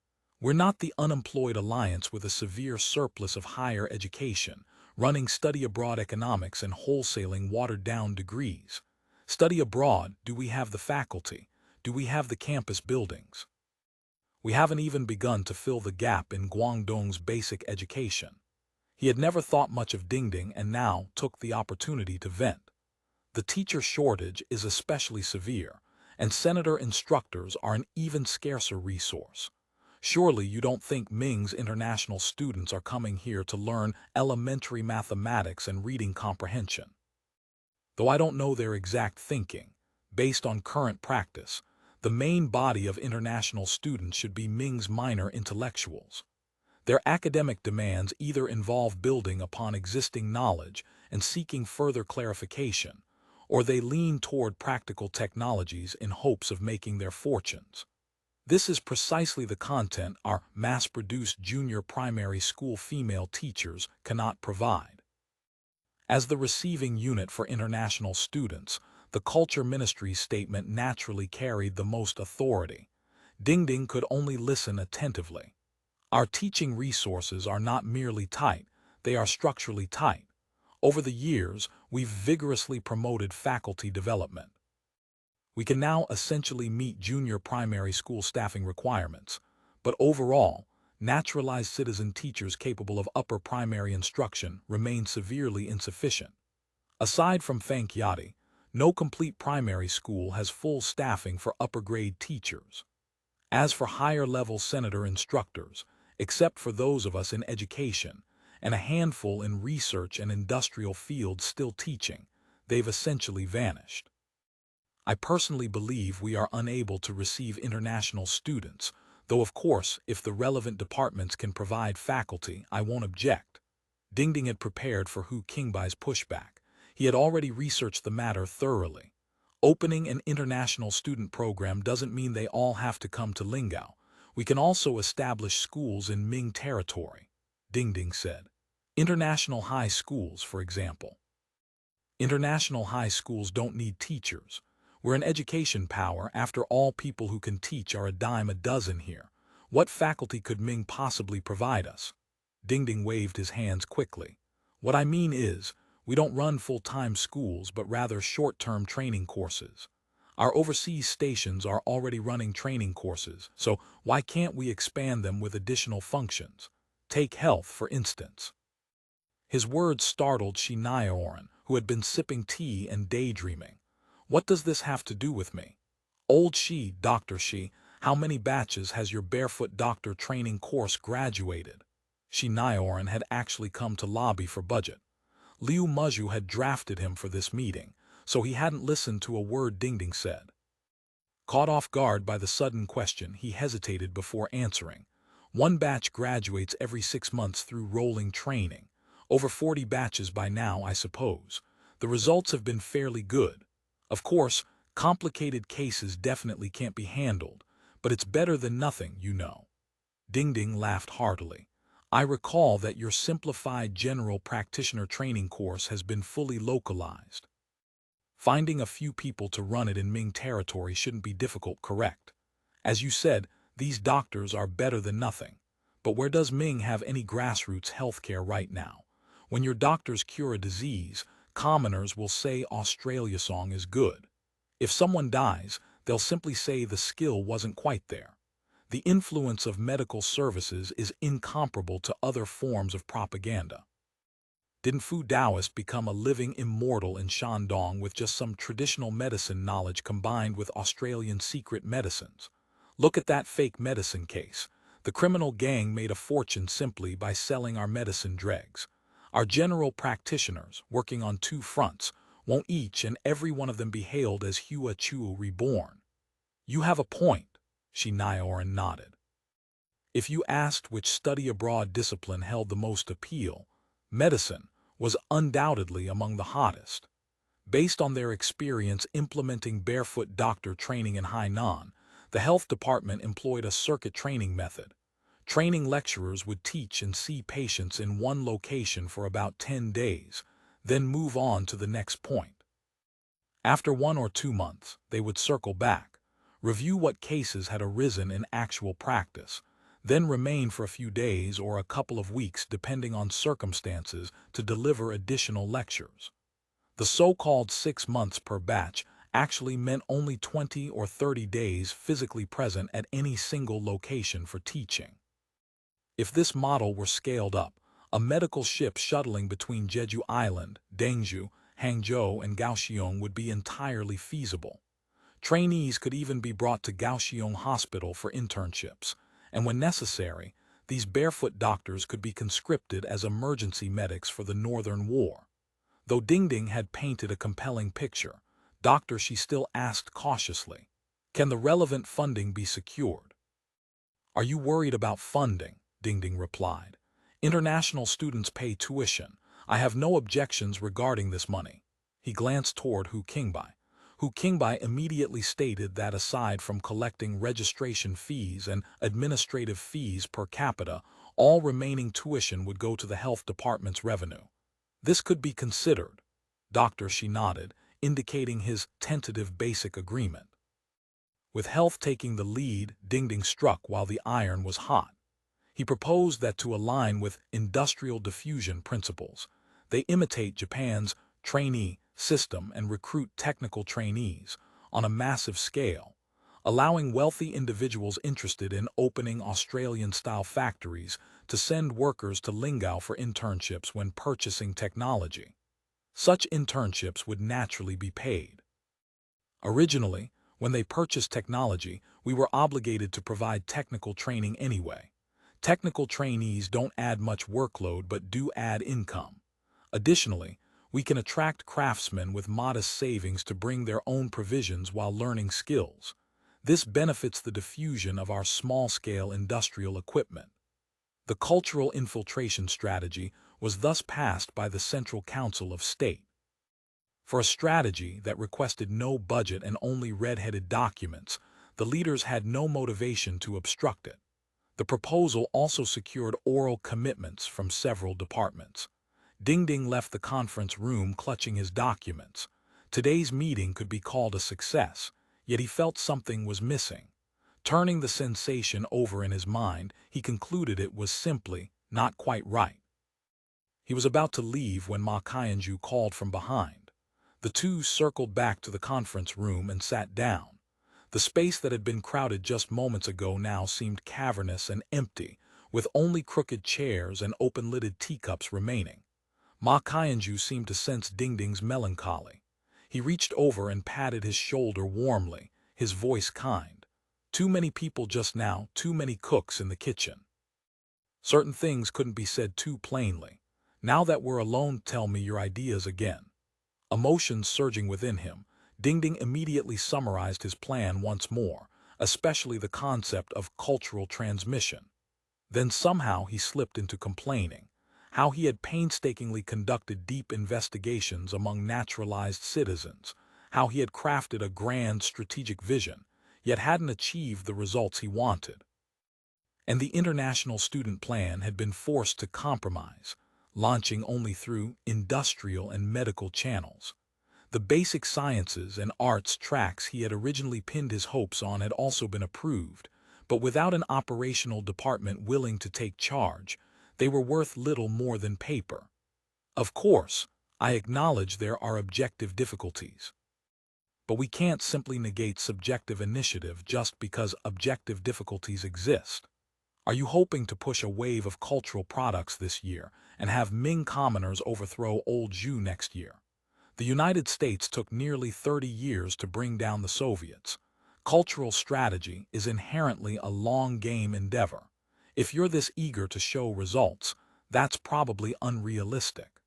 "We're not the unemployed alliance with a severe surplus of higher education, running study abroad economics and wholesaling watered-down degrees. Study abroad, do we have the faculty? Do we have the campus buildings? We haven't even begun to fill the gap in Guangdong's basic education." He had never thought much of Dingding and now took the opportunity to vent. The teacher shortage is especially severe, and senator instructors are an even scarcer resource. Surely you don't think Ming's international students are coming here to learn elementary mathematics and reading comprehension? Though I don't know their exact thinking, based on current practice, the main body of international students should be Ming's minor intellectuals. Their academic demands either involve building upon existing knowledge and seeking further clarification, or they lean toward practical technologies in hopes of making their fortunes. This is precisely the content our mass-produced junior primary school female teachers cannot provide. As the receiving unit for international students, the Culture Ministry's statement naturally carried the most authority. Dingding could only listen attentively. Our teaching resources are not merely tight, they are structurally tight. Over the years, we've vigorously promoted faculty development. We can now essentially meet junior primary school staffing requirements, but overall, naturalized citizen teachers capable of upper primary instruction remain severely insufficient. Aside from Fang, no complete primary school has full staffing for upper-grade teachers. As for higher-level senator instructors, except for those of us in education, and a handful in research and industrial fields still teaching, they've essentially vanished. I personally believe we are unable to receive international students, though of course, if the relevant departments can provide faculty, I won't object. Dingding had prepared for Hu Qingbai's pushback. He had already researched the matter thoroughly. Opening an international student program doesn't mean they all have to come to Lingao. We can also establish schools in Ming territory, Dingding said. International high schools, for example. International high schools don't need teachers. We're an education power. After all, people who can teach are a dime a dozen here. What faculty could Ming possibly provide us? Dingding waved his hands quickly. What I mean is, we don't run full-time schools, but rather short-term training courses. Our overseas stations are already running training courses, so why can't we expand them with additional functions? Take health, for instance. His words startled Shinaoran, who had been sipping tea and daydreaming. What does this have to do with me? Old Shi, Dr. Shi, how many batches has your barefoot doctor training course graduated? Shinaoran had actually come to lobby for budget. Liu Muzhu had drafted him for this meeting, so he hadn't listened to a word Dingding said. Caught off guard by the sudden question, he hesitated before answering. One batch graduates every 6 months through rolling training. Over 40 batches by now, I suppose. The results have been fairly good. Of course, complicated cases definitely can't be handled, but it's better than nothing, you know. Dingding laughed heartily. I recall that your simplified general practitioner training course has been fully localized. Finding a few people to run it in Ming territory shouldn't be difficult, correct? As you said, these doctors are better than nothing. But where does Ming have any grassroots healthcare right now? When your doctors cure a disease, commoners will say Australia song is good. If someone dies, they'll simply say the skill wasn't quite there. The influence of medical services is incomparable to other forms of propaganda. Didn't Fu Taoist become a living immortal in Shandong with just some traditional medicine knowledge combined with Australian secret medicines? Look at that fake medicine case. The criminal gang made a fortune simply by selling our medicine dregs. Our general practitioners, working on two fronts, won't each and every one of them be hailed as Hua Chuo reborn? You have a point, Shi Nioran nodded. If you asked which study abroad discipline held the most appeal, medicine was undoubtedly among the hottest. Based on their experience implementing barefoot doctor training in Hainan, the health department employed a circuit training method. Training lecturers would teach and see patients in one location for about 10 days, then move on to the next point. After 1 or 2 months, they would circle back, review what cases had arisen in actual practice, then remain for a few days or a couple of weeks depending on circumstances to deliver additional lectures. The so-called 6 months per batch actually meant only 20 or 30 days physically present at any single location for teaching. If this model were scaled up, a medical ship shuttling between Jeju Island, Danzhou, Hangzhou, and Kaohsiung would be entirely feasible. Trainees could even be brought to Kaohsiung Hospital for internships, and when necessary, these barefoot doctors could be conscripted as emergency medics for the Northern War. Though Dingding had painted a compelling picture, Dr. Shi still asked cautiously, "Can the relevant funding be secured?" "Are you worried about funding?" Dingding replied. "International students pay tuition. I have no objections regarding this money." He glanced toward Hu Qingbai. Hu Qingbai immediately stated that aside from collecting registration fees and administrative fees per capita, all remaining tuition would go to the health department's revenue. This could be considered. Dr. Shi nodded, indicating his tentative basic agreement. With health taking the lead, Dingding struck while the iron was hot. He proposed that to align with industrial diffusion principles, they imitate Japan's trainee system and recruit technical trainees on a massive scale, allowing wealthy individuals interested in opening Australian-style factories to send workers to Lingao for internships when purchasing technology. Such internships would naturally be paid. Originally, when they purchased technology, we were obligated to provide technical training anyway. Technical trainees don't add much workload but do add income. Additionally, we can attract craftsmen with modest savings to bring their own provisions while learning skills. This benefits the diffusion of our small-scale industrial equipment. The cultural infiltration strategy was thus passed by the Central Council of State. For a strategy that requested no budget and only red-headed documents, the leaders had no motivation to obstruct it. The proposal also secured oral commitments from several departments. Dingding left the conference room clutching his documents. Today's meeting could be called a success, yet he felt something was missing. Turning the sensation over in his mind, he concluded it was simply not quite right. He was about to leave when Ma Qianju called from behind. The two circled back to the conference room and sat down. The space that had been crowded just moments ago now seemed cavernous and empty, with only crooked chairs and open-lidded teacups remaining. Ma Qianju seemed to sense Dingding's melancholy. He reached over and patted his shoulder warmly, his voice kind. "Too many people just now, too many cooks in the kitchen." Certain things couldn't be said too plainly. "Now that we're alone, tell me your ideas again." Emotions surging within him, Dingding immediately summarized his plan once more, especially the concept of cultural transmission. Then somehow he slipped into complaining. How he had painstakingly conducted deep investigations among naturalized citizens, how he had crafted a grand strategic vision, yet hadn't achieved the results he wanted. And the international student plan had been forced to compromise, launching only through industrial and medical channels. The basic sciences and arts tracks he had originally pinned his hopes on had also been approved, but without an operational department willing to take charge, they were worth little more than paper. Of course, I acknowledge there are objective difficulties. But we can't simply negate subjective initiative just because objective difficulties exist. Are you hoping to push a wave of cultural products this year and have Ming commoners overthrow old Zhou next year? The United States took nearly 30 years to bring down the Soviets. Cultural strategy is inherently a long-game endeavor. If you're this eager to show results, that's probably unrealistic.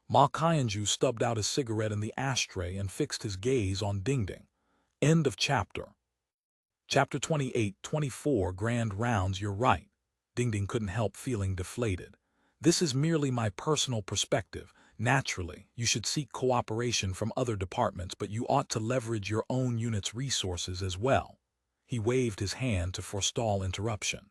Ma Qianju stubbed out his cigarette in the ashtray and fixed his gaze on Dingding. End of chapter. Chapter 28-24 Grand Rounds. You're right. Dingding couldn't help feeling deflated. This is merely my personal perspective. Naturally, you should seek cooperation from other departments, but you ought to leverage your own unit's resources as well. He waved his hand to forestall interruption.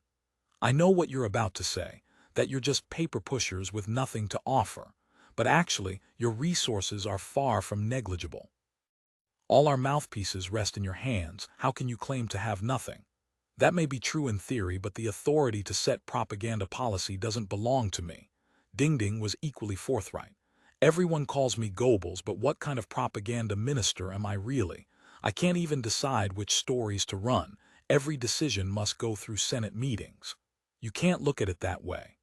I know what you're about to say, that you're just paper pushers with nothing to offer, but actually, your resources are far from negligible. All our mouthpieces rest in your hands. How can you claim to have nothing? That may be true in theory, but the authority to set propaganda policy doesn't belong to me. Dingding was equally forthright. Everyone calls me Goebbels, but what kind of propaganda minister am I really? I can't even decide which stories to run. Every decision must go through Senate meetings. You can't look at it that way.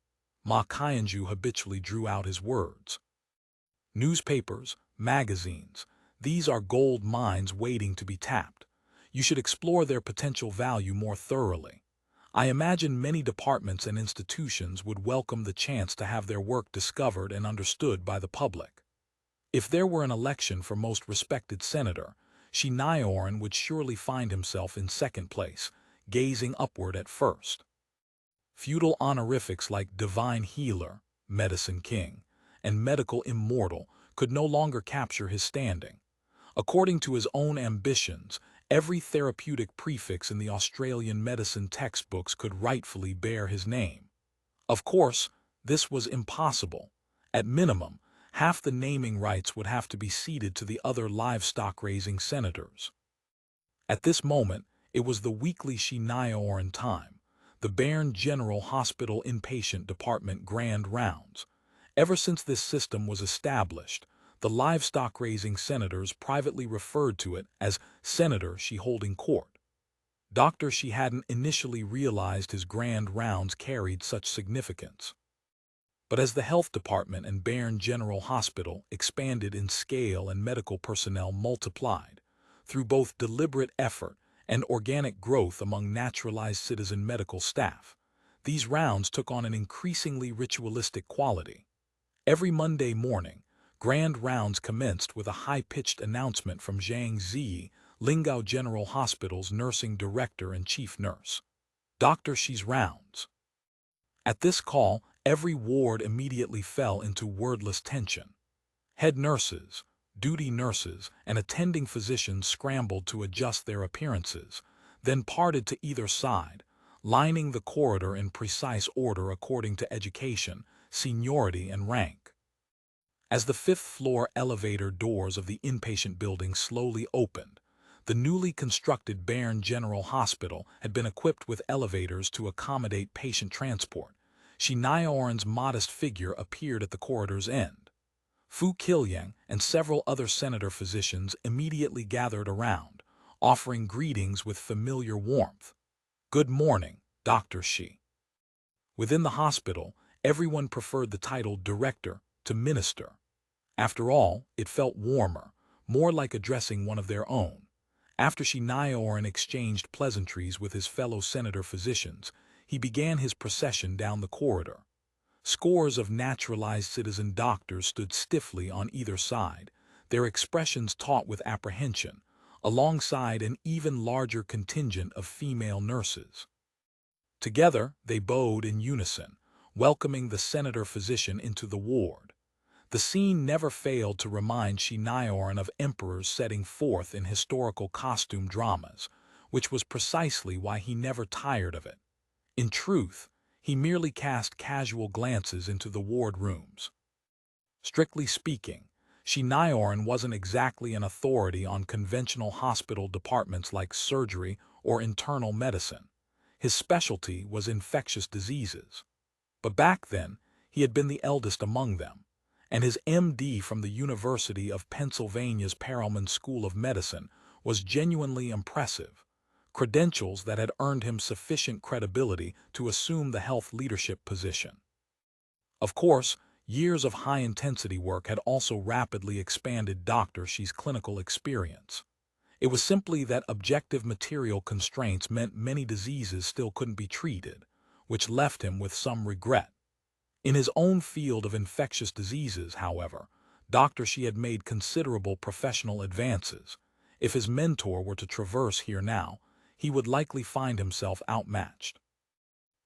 Ma Qianju habitually drew out his words. Newspapers, magazines, these are gold mines waiting to be tapped. You should explore their potential value more thoroughly. I imagine many departments and institutions would welcome the chance to have their work discovered and understood by the public. If there were an election for most respected senator, Shinaoran would surely find himself in second place, gazing upward at first. Feudal honorifics like Divine Healer, Medicine King, and Medical Immortal could no longer capture his standing. According to his own ambitions, every therapeutic prefix in the Australian medicine textbooks could rightfully bear his name. Of course, this was impossible. At minimum, half the naming rights would have to be ceded to the other livestock-raising senators. At this moment, it was the weekly Shinaoran time, the Bern General Hospital Inpatient Department Grand Rounds. Ever since this system was established, the livestock-raising senators privately referred to it as Senator She holding court. Dr. She hadn't initially realized his grand rounds carried such significance. But as the health department and Bern General Hospital expanded in scale and medical personnel multiplied, through both deliberate effort and organic growth among naturalized citizen medical staff, these rounds took on an increasingly ritualistic quality. Every Monday morning, grand rounds commenced with a high-pitched announcement from Zhang Ziyi, Lingao General Hospital's nursing director and chief nurse. Dr. She's rounds. At this call, every ward immediately fell into wordless tension. Head nurses, duty nurses, and attending physicians scrambled to adjust their appearances, then parted to either side, lining the corridor in precise order according to education, seniority, and rank. As the fifth-floor elevator doors of the inpatient building slowly opened, the newly constructed Bern General Hospital had been equipped with elevators to accommodate patient transport. Shinaoran's modest figure appeared at the corridor's end. Fu Qilyang and several other senator physicians immediately gathered around, offering greetings with familiar warmth. Good morning, Dr. Shi. Within the hospital, everyone preferred the title director to minister. After all, it felt warmer, more like addressing one of their own. After Shinaoran exchanged pleasantries with his fellow senator physicians, he began his procession down the corridor. Scores of naturalized citizen doctors stood stiffly on either side, their expressions taut with apprehension, alongside an even larger contingent of female nurses. Together, they bowed in unison, welcoming the senator physician into the ward. The scene never failed to remind Shinaoran of emperors setting forth in historical costume dramas, which was precisely why he never tired of it. In truth, he merely cast casual glances into the ward rooms. Strictly speaking, Shinaoran wasn't exactly an authority on conventional hospital departments like surgery or internal medicine. His specialty was infectious diseases. But back then, he had been the eldest among them, and his M.D. from the University of Pennsylvania's Perelman School of Medicine was genuinely impressive. credentials that had earned him sufficient credibility to assume the health leadership position. Of course, years of high-intensity work had also rapidly expanded Dr. Shi's clinical experience. It was simply that objective material constraints meant many diseases still couldn't be treated, which left him with some regret. In his own field of infectious diseases, however, Dr. Shi had made considerable professional advances. If his mentor were to traverse here now, he would likely find himself outmatched.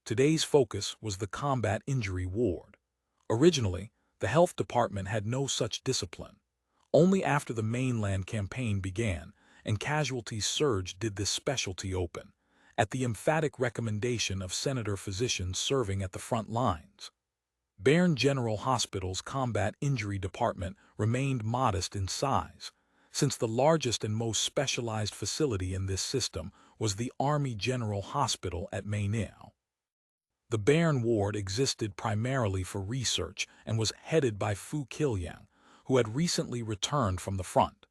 Today's focus was the combat injury ward. Originally, the health department had no such discipline. Only after the mainland campaign began and casualties surged did this specialty open, at the emphatic recommendation of senator physicians serving at the front lines. Bern General Hospital's combat injury department remained modest in size, since the largest and most specialized facility in this system was the Army General Hospital at Mainau. The Bern ward existed primarily for research and was headed by Fu Qilyang, who had recently returned from the front.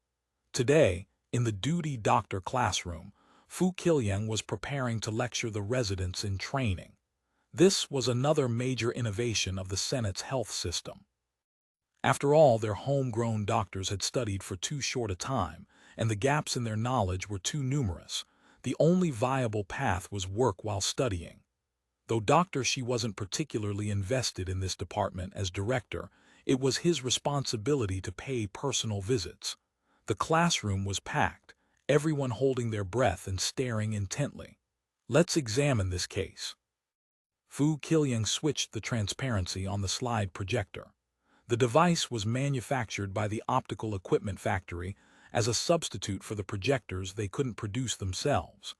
Today, in the duty doctor classroom, Fu Qilyang was preparing to lecture the residents in training. This was another major innovation of the Senate's health system. After all, their homegrown doctors had studied for too short a time, and the gaps in their knowledge were too numerous. The only viable path was work while studying. Though Dr. Shi wasn't particularly invested in this department as director, it was his responsibility to pay personal visits. The classroom was packed, everyone holding their breath and staring intently. Let's examine this case. Fu Qilyang switched the transparency on the slide projector. The device was manufactured by the optical equipment factory as a substitute for the projectors they couldn't produce themselves.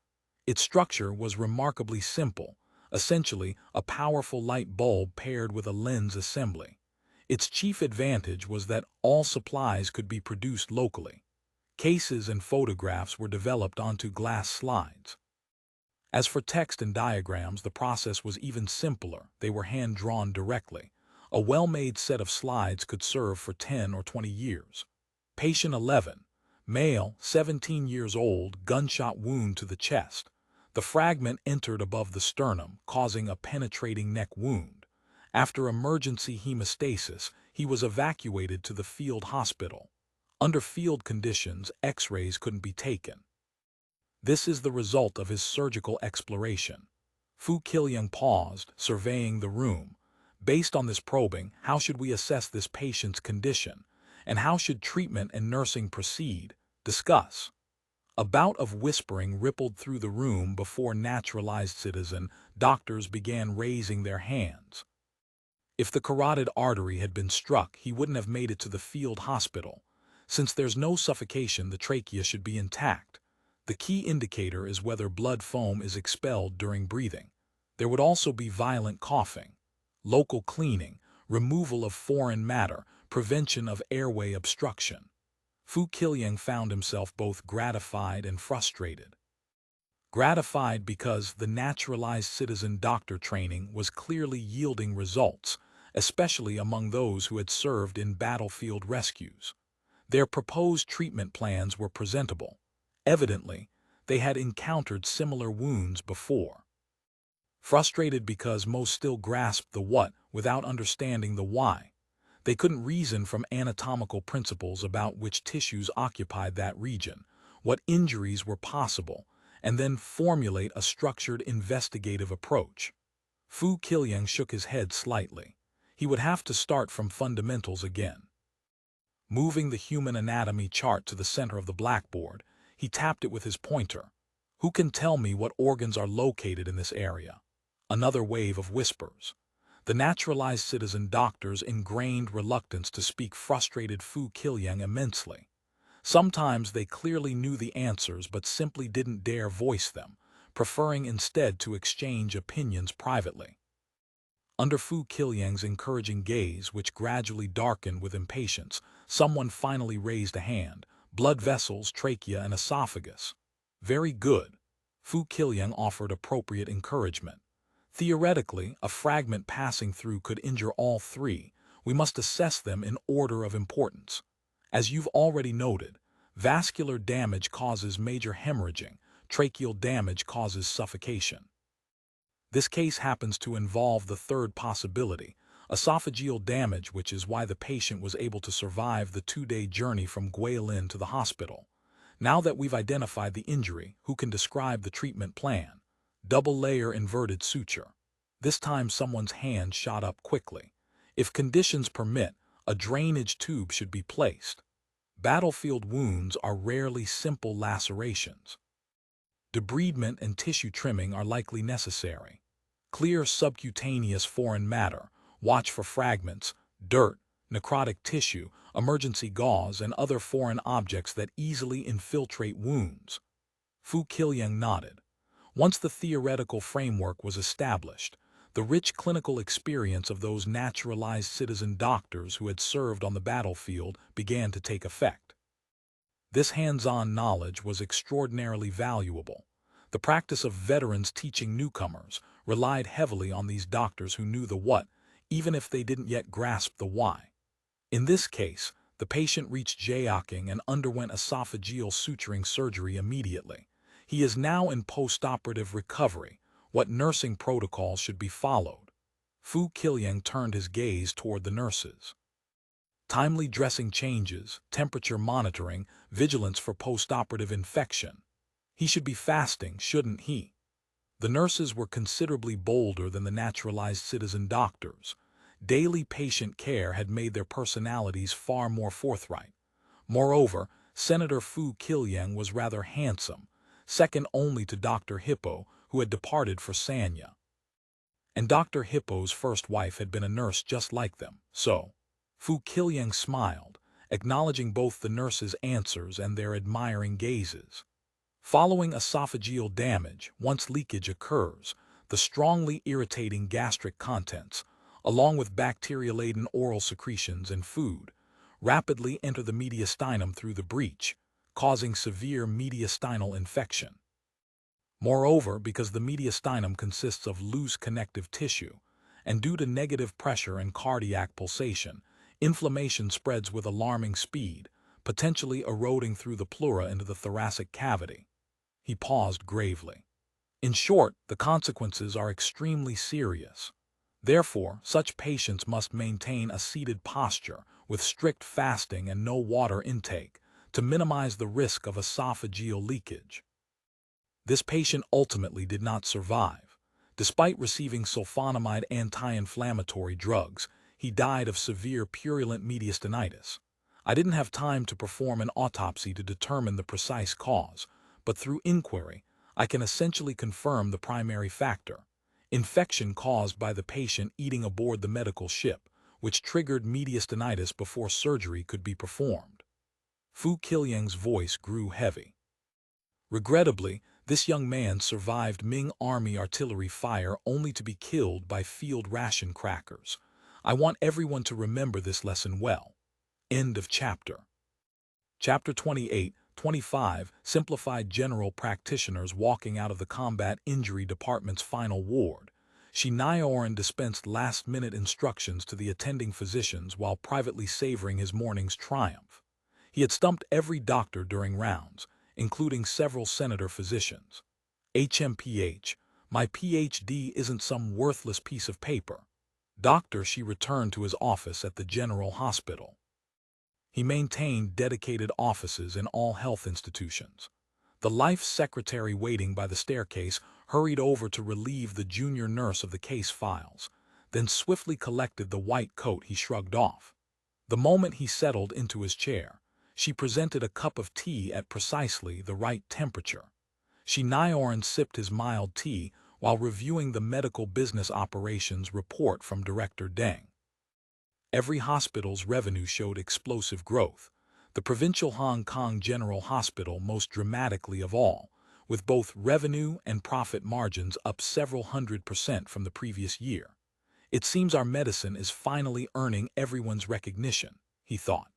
Its structure was remarkably simple, essentially a powerful light bulb paired with a lens assembly. Its chief advantage was that all supplies could be produced locally. Cases and photographs were developed onto glass slides. As for text and diagrams, the process was even simpler. They were hand-drawn directly. A well-made set of slides could serve for 10 or 20 years. Patient 11, male, 17 years old, gunshot wound to the chest. The fragment entered above the sternum, causing a penetrating neck wound. After emergency hemostasis, he was evacuated to the field hospital. Under field conditions, X-rays couldn't be taken. This is the result of his surgical exploration. Fu Qilyang paused, surveying the room. Based on this probing, how should we assess this patient's condition? And how should treatment and nursing proceed? Discuss. A bout of whispering rippled through the room before naturalized citizen doctors began raising their hands. If the carotid artery had been struck, he wouldn't have made it to the field hospital. Since there's no suffocation, the trachea should be intact. The key indicator is whether blood foam is expelled during breathing. There would also be violent coughing. Local cleaning, removal of foreign matter, prevention of airway obstruction. Fu Qilyang found himself both gratified and frustrated. Gratified because the naturalized citizen doctor training was clearly yielding results, especially among those who had served in battlefield rescues. Their proposed treatment plans were presentable. Evidently, they had encountered similar wounds before. Frustrated because most still grasped the what without understanding the why. They couldn't reason from anatomical principles about which tissues occupied that region, what injuries were possible, and then formulate a structured investigative approach. Fu Qilyang shook his head slightly. He would have to start from fundamentals again. Moving the human anatomy chart to the center of the blackboard, he tapped it with his pointer. Who can tell me what organs are located in this area? Another wave of whispers. The naturalized citizen doctor's ingrained reluctance to speak frustrated Fu Qilyang immensely. Sometimes they clearly knew the answers but simply didn't dare voice them, preferring instead to exchange opinions privately. Under Fu Qilyang's encouraging gaze, which gradually darkened with impatience, someone finally raised a hand. Blood vessels, trachea, and esophagus. Very good. Fu Qilyang offered appropriate encouragement. Theoretically, a fragment passing through could injure all three. We must assess them in order of importance. As you've already noted, vascular damage causes major hemorrhaging, tracheal damage causes suffocation. This case happens to involve the third possibility, esophageal damage, which is why the patient was able to survive the 2-day journey from Guilin to the hospital. Now that we've identified the injury, who can describe the treatment plan? Double-layer inverted suture. This time someone's hand shot up quickly. If conditions permit, a drainage tube should be placed. Battlefield wounds are rarely simple lacerations. Debridement and tissue trimming are likely necessary. Clear subcutaneous foreign matter, watch for fragments, dirt, necrotic tissue, emergency gauze, and other foreign objects that easily infiltrate wounds. Fu Qiliang nodded. Once the theoretical framework was established, the rich clinical experience of those naturalized citizen doctors who had served on the battlefield began to take effect. This hands-on knowledge was extraordinarily valuable. The practice of veterans teaching newcomers relied heavily on these doctors who knew the what, even if they didn't yet grasp the why. In this case, the patient reached Jiaqing and underwent esophageal suturing surgery immediately. He is now in post-operative recovery. What nursing protocols should be followed? Fu Qiliang turned his gaze toward the nurses. Timely dressing changes, temperature monitoring, vigilance for post-operative infection. He should be fasting, shouldn't he? The nurses were considerably bolder than the naturalized citizen doctors. Daily patient care had made their personalities far more forthright. Moreover, Senator Fu Qiliang was rather handsome, second only to Dr. Hippo, who had departed for Sanya. And Dr. Hippo's first wife had been a nurse just like them, so Fu Qiliang smiled, acknowledging both the nurses' answers and their admiring gazes. Following esophageal damage, once leakage occurs, the strongly irritating gastric contents, along with bacteria-laden oral secretions and food, rapidly enter the mediastinum through the breach, causing severe mediastinal infection. Moreover, because the mediastinum consists of loose connective tissue, and due to negative pressure and cardiac pulsation, inflammation spreads with alarming speed, potentially eroding through the pleura into the thoracic cavity. He paused gravely. In short, the consequences are extremely serious. Therefore, such patients must maintain a seated posture with strict fasting and no water intake to minimize the risk of esophageal leakage. This patient ultimately did not survive. Despite receiving sulfonamide anti-inflammatory drugs, he died of severe purulent mediastinitis. I didn't have time to perform an autopsy to determine the precise cause, but through inquiry, I can essentially confirm the primary factor: infection caused by the patient eating aboard the medical ship, which triggered mediastinitis before surgery could be performed. Fu Qiliang's voice grew heavy. Regrettably, this young man survived Ming Army artillery fire only to be killed by field ration crackers. I want everyone to remember this lesson well. End of chapter. Chapter 28-25, Simplified. General practitioners walking out of the combat injury department's final ward. Nyaoren dispensed last-minute instructions to the attending physicians while privately savoring his morning's triumph. He had stumped every doctor during rounds, including several senator physicians. HMPH, my PhD isn't some worthless piece of paper. Doctor, she returned to his office at the General Hospital. He maintained dedicated offices in all health institutions. The life secretary waiting by the staircase hurried over to relieve the junior nurse of the case files, then swiftly collected the white coat he shrugged off. The moment he settled into his chair, she presented a cup of tea at precisely the right temperature. Nyaoren sipped his mild tea while reviewing the medical business operations report from Director Deng. Every hospital's revenue showed explosive growth, the provincial Hong Kong General Hospital most dramatically of all, with both revenue and profit margins up several 100% from the previous year. It seems our medicine is finally earning everyone's recognition, he thought.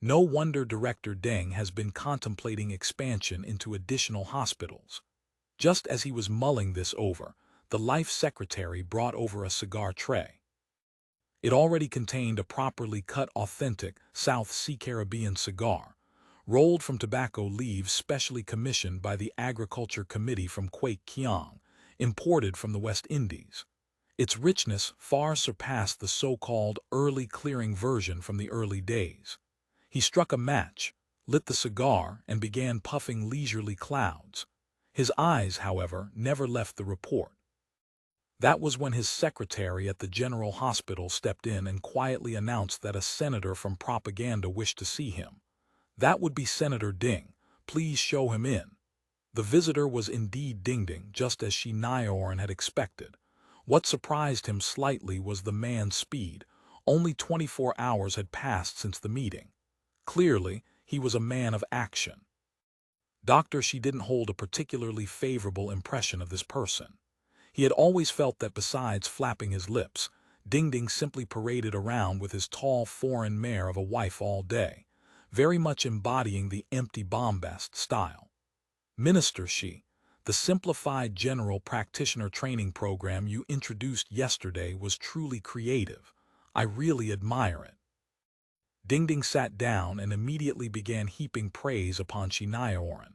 No wonder Director Deng has been contemplating expansion into additional hospitals. Just as he was mulling this over, the life secretary brought over a cigar tray. It already contained a properly cut authentic South Sea Caribbean cigar, rolled from tobacco leaves specially commissioned by the Agriculture Committee from Kwek Kiang, imported from the West Indies. Its richness far surpassed the so-called early clearing version from the early days. He struck a match, lit the cigar, and began puffing leisurely clouds. His eyes, however, never left the report. That was when his secretary at the General Hospital stepped in and quietly announced that a senator from propaganda wished to see him. That would be Senator Ding. Please show him in. The visitor was indeed Dingding, just as Shi Nioran had expected. What surprised him slightly was the man's speed. Only 24 hours had passed since the meeting. Clearly, he was a man of action. Dr. Shi didn't hold a particularly favorable impression of this person. He had always felt that besides flapping his lips, Dingding simply paraded around with his tall foreign mare of a wife all day, very much embodying the empty bombast style. Minister Shi, the Simplified General Practitioner Training Program you introduced yesterday was truly creative. I really admire it. Dingding sat down and immediately began heaping praise upon Shi Nioran.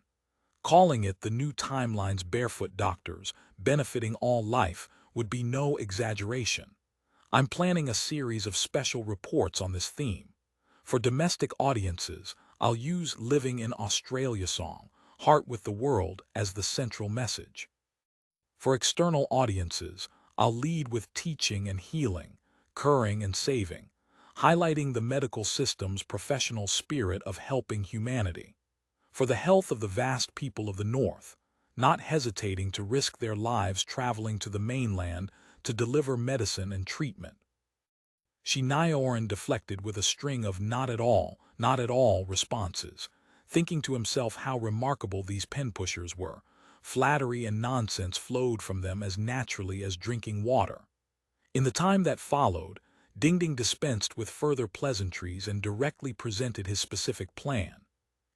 Calling it the new timeline's barefoot doctors, benefiting all life, would be no exaggeration. I'm planning a series of special reports on this theme. For domestic audiences, I'll use Living in Australia song, Heart with the World, as the central message. For external audiences, I'll lead with teaching and healing, curing and saving, highlighting the medical system's professional spirit of helping humanity. For the health of the vast people of the North, not hesitating to risk their lives traveling to the mainland to deliver medicine and treatment. Shi Nioran deflected with a string of not at all responses, thinking to himself how remarkable these pen-pushers were. Flattery and nonsense flowed from them as naturally as drinking water. In the time that followed, Dingding dispensed with further pleasantries and directly presented his specific plan.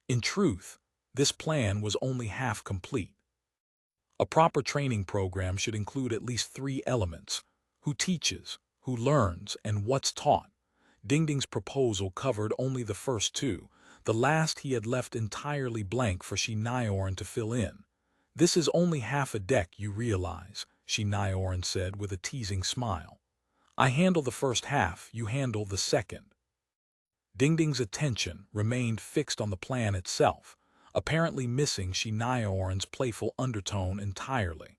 In truth, this plan was only half complete. A proper training program should include at least 3 elements: who teaches, who learns, and what's taught. Dingding's proposal covered only the first 2. The last he had left entirely blank for Shi Nioran to fill in. This is only half a deck, you realize, Shi Nioran said with a teasing smile. I handle the first half, you handle the second. Dingding's attention remained fixed on the plan itself, apparently missing Shi Nioran's playful undertone entirely.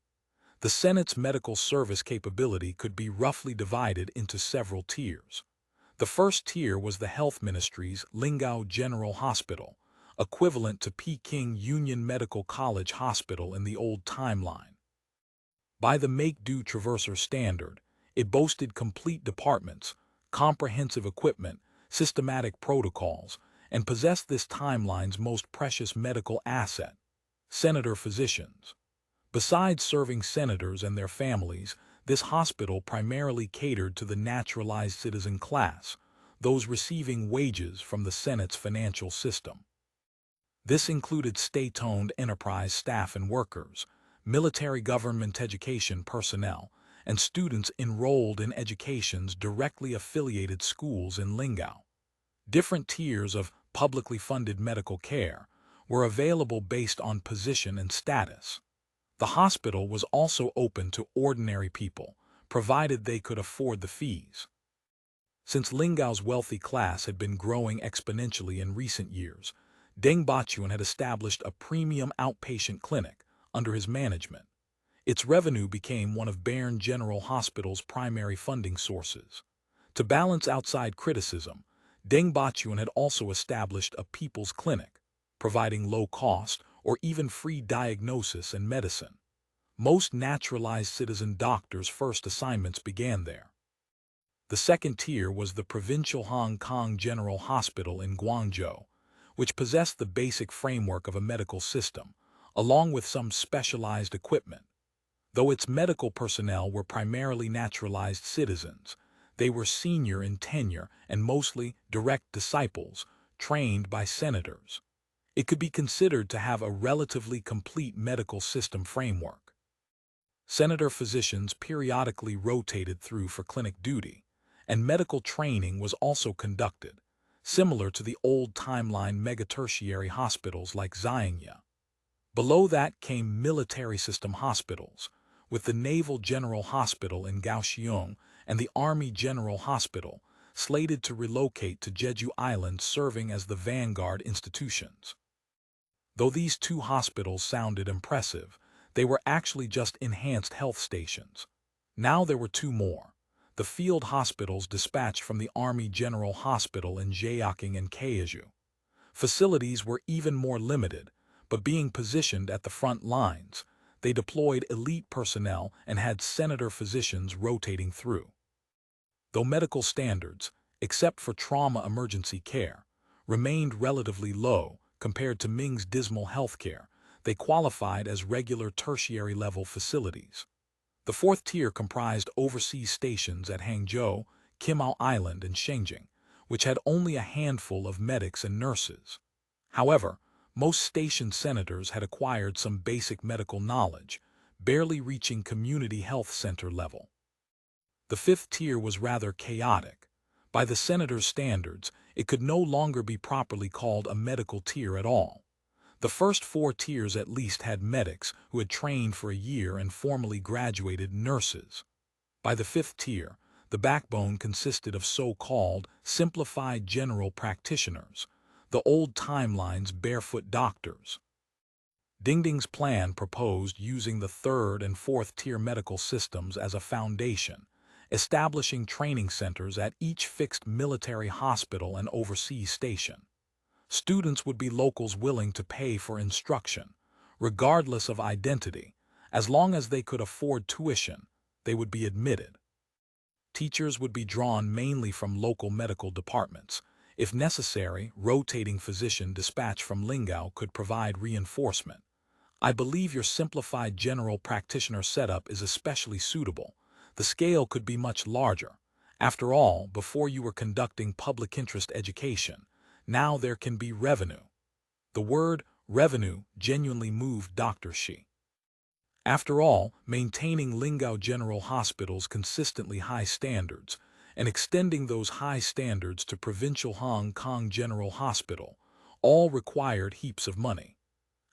The Senate's medical service capability could be roughly divided into several tiers. The first tier was the Health Ministry's Lingao General Hospital, equivalent to Peking Union Medical College Hospital in the old timeline. By the make-do traverser standard, it boasted complete departments, comprehensive equipment, systematic protocols, and possessed this timeline's most precious medical asset, senator physicians. Besides serving senators and their families, this hospital primarily catered to the naturalized citizen class, those receiving wages from the Senate's financial system. This included state-owned enterprise staff and workers, military government education personnel, and students enrolled in education's directly affiliated schools in Lingao. Different tiers of publicly funded medical care were available based on position and status. The hospital was also open to ordinary people, provided they could afford the fees. Since Lingao's wealthy class had been growing exponentially in recent years, Deng Bachuan had established a premium outpatient clinic under his management. Its revenue became one of Bern General Hospital's primary funding sources. To balance outside criticism, Deng Bachuan had also established a people's clinic, providing low-cost or even free diagnosis and medicine. Most naturalized citizen doctors' first assignments began there. The second tier was the provincial Hong Kong General Hospital in Guangzhou, which possessed the basic framework of a medical system, along with some specialized equipment. Though its medical personnel were primarily naturalized citizens, they were senior in tenure and mostly direct disciples, trained by senators. It could be considered to have a relatively complete medical system framework. Senator physicians periodically rotated through for clinic duty, and medical training was also conducted. similar to the old timeline mega-tertiary hospitals like Xiangya. Below that came military system hospitals, with the Naval General Hospital in Kaohsiung and the Army General Hospital, slated to relocate to Jeju Island, serving as the vanguard institutions. Though these two hospitals sounded impressive, they were actually just enhanced health stations. Now there were two more: the field hospitals dispatched from the Army General Hospital in Jaeoking and Kaiju. Facilities were even more limited, but being positioned at the front lines, they deployed elite personnel and had senator physicians rotating through. Though medical standards, except for trauma emergency care, remained relatively low compared to Ming's dismal healthcare, they qualified as regular tertiary-level facilities. The fourth tier comprised overseas stations at Hangzhou, Kimao Island, and Shengjing, which had only a handful of medics and nurses. However, most station senators had acquired some basic medical knowledge, barely reaching community health center level. The fifth tier was rather chaotic. By the senator's standards, it could no longer be properly called a medical tier at all. The first four tiers at least had medics who had trained for a year and formally graduated nurses. By the fifth tier, the backbone consisted of so-called simplified general practitioners, the old timeline's barefoot doctors. Dingding's plan proposed using the third and fourth tier medical systems as a foundation, establishing training centers at each fixed military hospital and overseas station. Students would be locals willing to pay for instruction, regardless of identity. As long as they could afford tuition, they would be admitted. Teachers would be drawn mainly from local medical departments. If necessary, rotating physician dispatch from Lingao could provide reinforcement. I believe your simplified general practitioner setup is especially suitable. The scale could be much larger. After all, before you were conducting public interest education, now there can be revenue. The word revenue genuinely moved Dr. Shi. After all, maintaining Lingao General Hospital's consistently high standards and extending those high standards to provincial Hong Kong General Hospital all required heaps of money.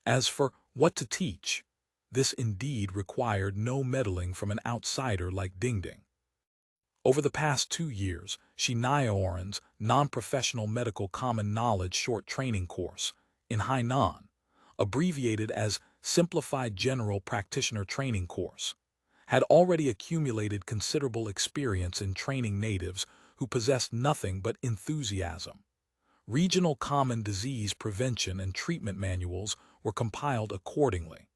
As for what to teach, this indeed required no meddling from an outsider like Dingding. Over the past 2 years, Shi Nyaoran's non-professional medical common knowledge short training course in Hainan, abbreviated as Simplified General Practitioner Training Course, had already accumulated considerable experience in training natives who possessed nothing but enthusiasm. Regional common disease prevention and treatment manuals were compiled accordingly.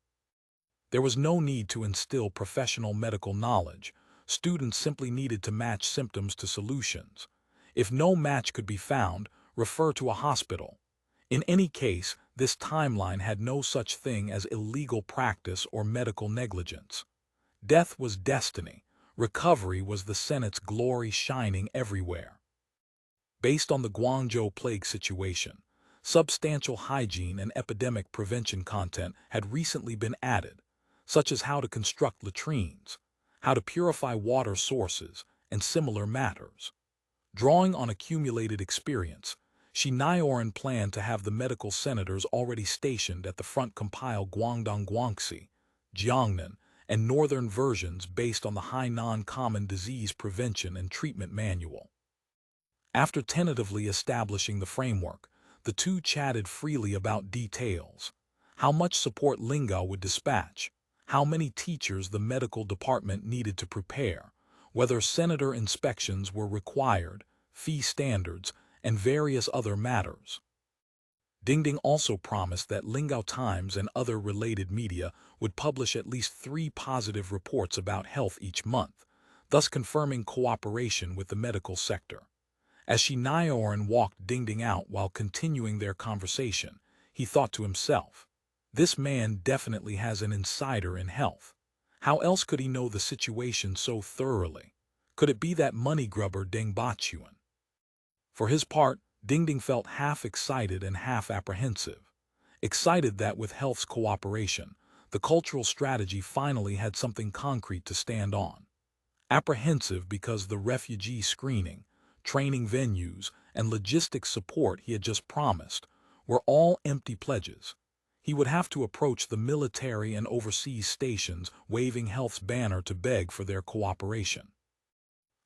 There was no need to instill professional medical knowledge. Students simply needed to match symptoms to solutions. If no match could be found, refer to a hospital. In any case, this timeline had no such thing as illegal practice or medical negligence. Death was destiny. Recovery was the Senate's glory shining everywhere. Based on the Guangzhou plague situation, substantial hygiene and epidemic prevention content had recently been added, such as how to construct latrines, how to purify water sources, and similar matters. Drawing on accumulated experience, Shi Nyaoran planned to have the medical senators already stationed at the front compile Guangdong Guangxi, Jiangnan, and northern versions based on the Hainan Common Disease Prevention and Treatment Manual. After tentatively establishing the framework, the two chatted freely about details: how much support Lingao would dispatch, how many teachers the medical department needed to prepare, whether senator inspections were required, fee standards, and various other matters. Dingding also promised that Lingao Times and other related media would publish at least 3 positive reports about health each month, thus confirming cooperation with the medical sector. As Shi Nyaoran walked Dingding out while continuing their conversation, he thought to himself, this man definitely has an insider in health. How else could he know the situation so thoroughly? Could it be that money grubber Deng Bachuan? For his part, Dingding felt half excited and half apprehensive. Excited that with health's cooperation, the cultural strategy finally had something concrete to stand on. Apprehensive because the refugee screening, training venues, and logistics support he had just promised were all empty pledges. He would have to approach the military and overseas stations waving health's banner to beg for their cooperation.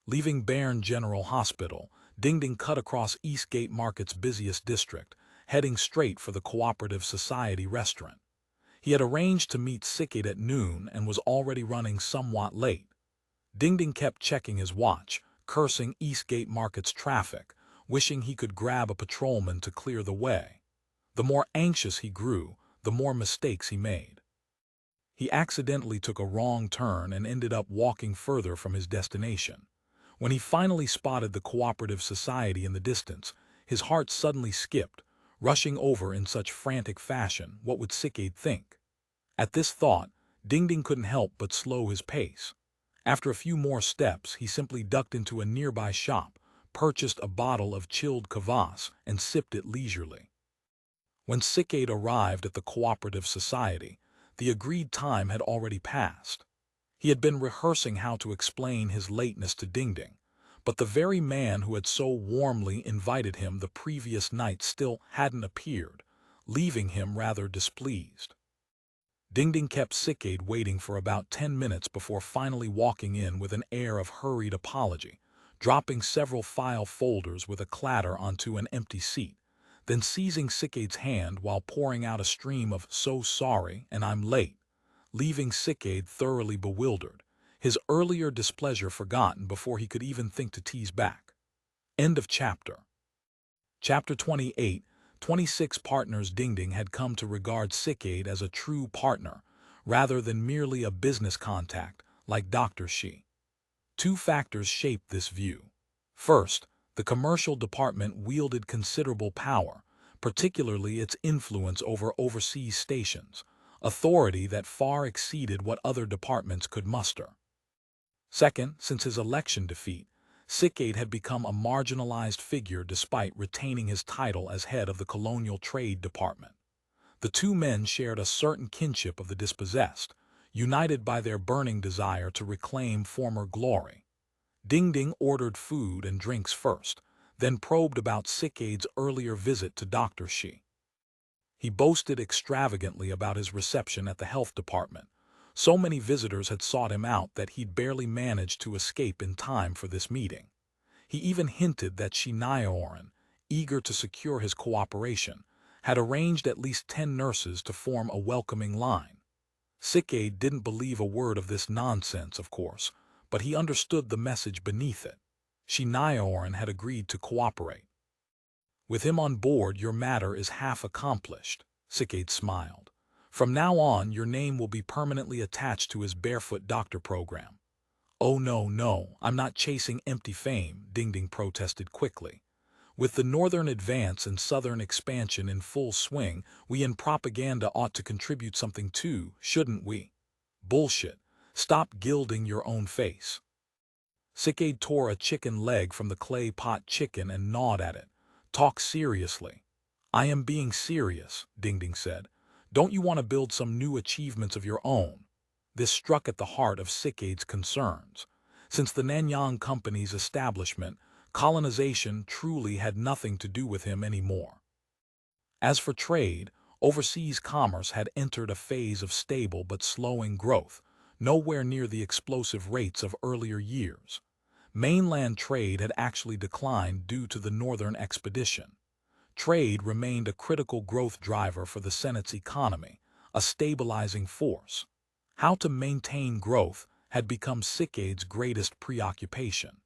Leaving Bern General Hospital, Dingding cut across Eastgate Market's busiest district, heading straight for the Cooperative Society restaurant. He had arranged to meet Sickade at noon and was already running somewhat late. Dingding kept checking his watch, cursing Eastgate Market's traffic, wishing he could grab a patrolman to clear the way. The more anxious he grew, the more mistakes he made. He accidentally took a wrong turn and ended up walking further from his destination. When he finally spotted the Cooperative Society in the distance, his heart suddenly skipped, rushing over in such frantic fashion. What would Sickade think? At this thought, Dingding couldn't help but slow his pace. After a few more steps, he simply ducked into a nearby shop, purchased a bottle of chilled kvass, and sipped it leisurely. When Sickade arrived at the Cooperative Society, the agreed time had already passed. He had been rehearsing how to explain his lateness to Dingding, but the very man who had so warmly invited him the previous night still hadn't appeared, leaving him rather displeased. Dingding kept Sickade waiting for about 10 minutes before finally walking in with an air of hurried apology, dropping several file folders with a clatter onto an empty seat, then seizing Sickade's hand while pouring out a stream of "so sorry" and "I'm late," leaving Sickade thoroughly bewildered, his earlier displeasure forgotten before he could even think to tease back. End of chapter. Chapter 28. 26 partners. Dingding had come to regard Sickade as a true partner, rather than merely a business contact, like Dr. Shi. Two factors shaped this view. First, the commercial department wielded considerable power, particularly its influence over overseas stations, authority that far exceeded what other departments could muster. Second, since his election defeat, Sickade had become a marginalized figure despite retaining his title as head of the Colonial Trade Department. The two men shared a certain kinship of the dispossessed, united by their burning desire to reclaim former glory. Dingding ordered food and drinks first, then probed about Sickade's earlier visit to Dr. Shi. He boasted extravagantly about his reception at the health department. So many visitors had sought him out that he'd barely managed to escape in time for this meeting. He even hinted that Shinaoran, eager to secure his cooperation, had arranged at least 10 nurses to form a welcoming line. Sickade didn't believe a word of this nonsense, of course, but he understood the message beneath it. Shinaoran had agreed to cooperate. "With him on board, your matter is half accomplished," Sickade smiled. "From now on, your name will be permanently attached to his Barefoot Doctor program." "Oh no, I'm not chasing empty fame," Dingding protested quickly. "With the northern advance and southern expansion in full swing, we in propaganda ought to contribute something too, shouldn't we?" "Bullshit. Stop gilding your own face." Sickade tore a chicken leg from the clay pot chicken and gnawed at it. "Talk seriously." "I am being serious," Dingding said. "Don't you want to build some new achievements of your own?" This struck at the heart of Sickade's concerns. Since the Nanyang Company's establishment, colonization truly had nothing to do with him anymore. As for trade, overseas commerce had entered a phase of stable but slowing growth, nowhere near the explosive rates of earlier years. Mainland trade had actually declined due to the Northern Expedition. Trade remained a critical growth driver for the Senate's economy, a stabilizing force. How to maintain growth had become Sickade's greatest preoccupation.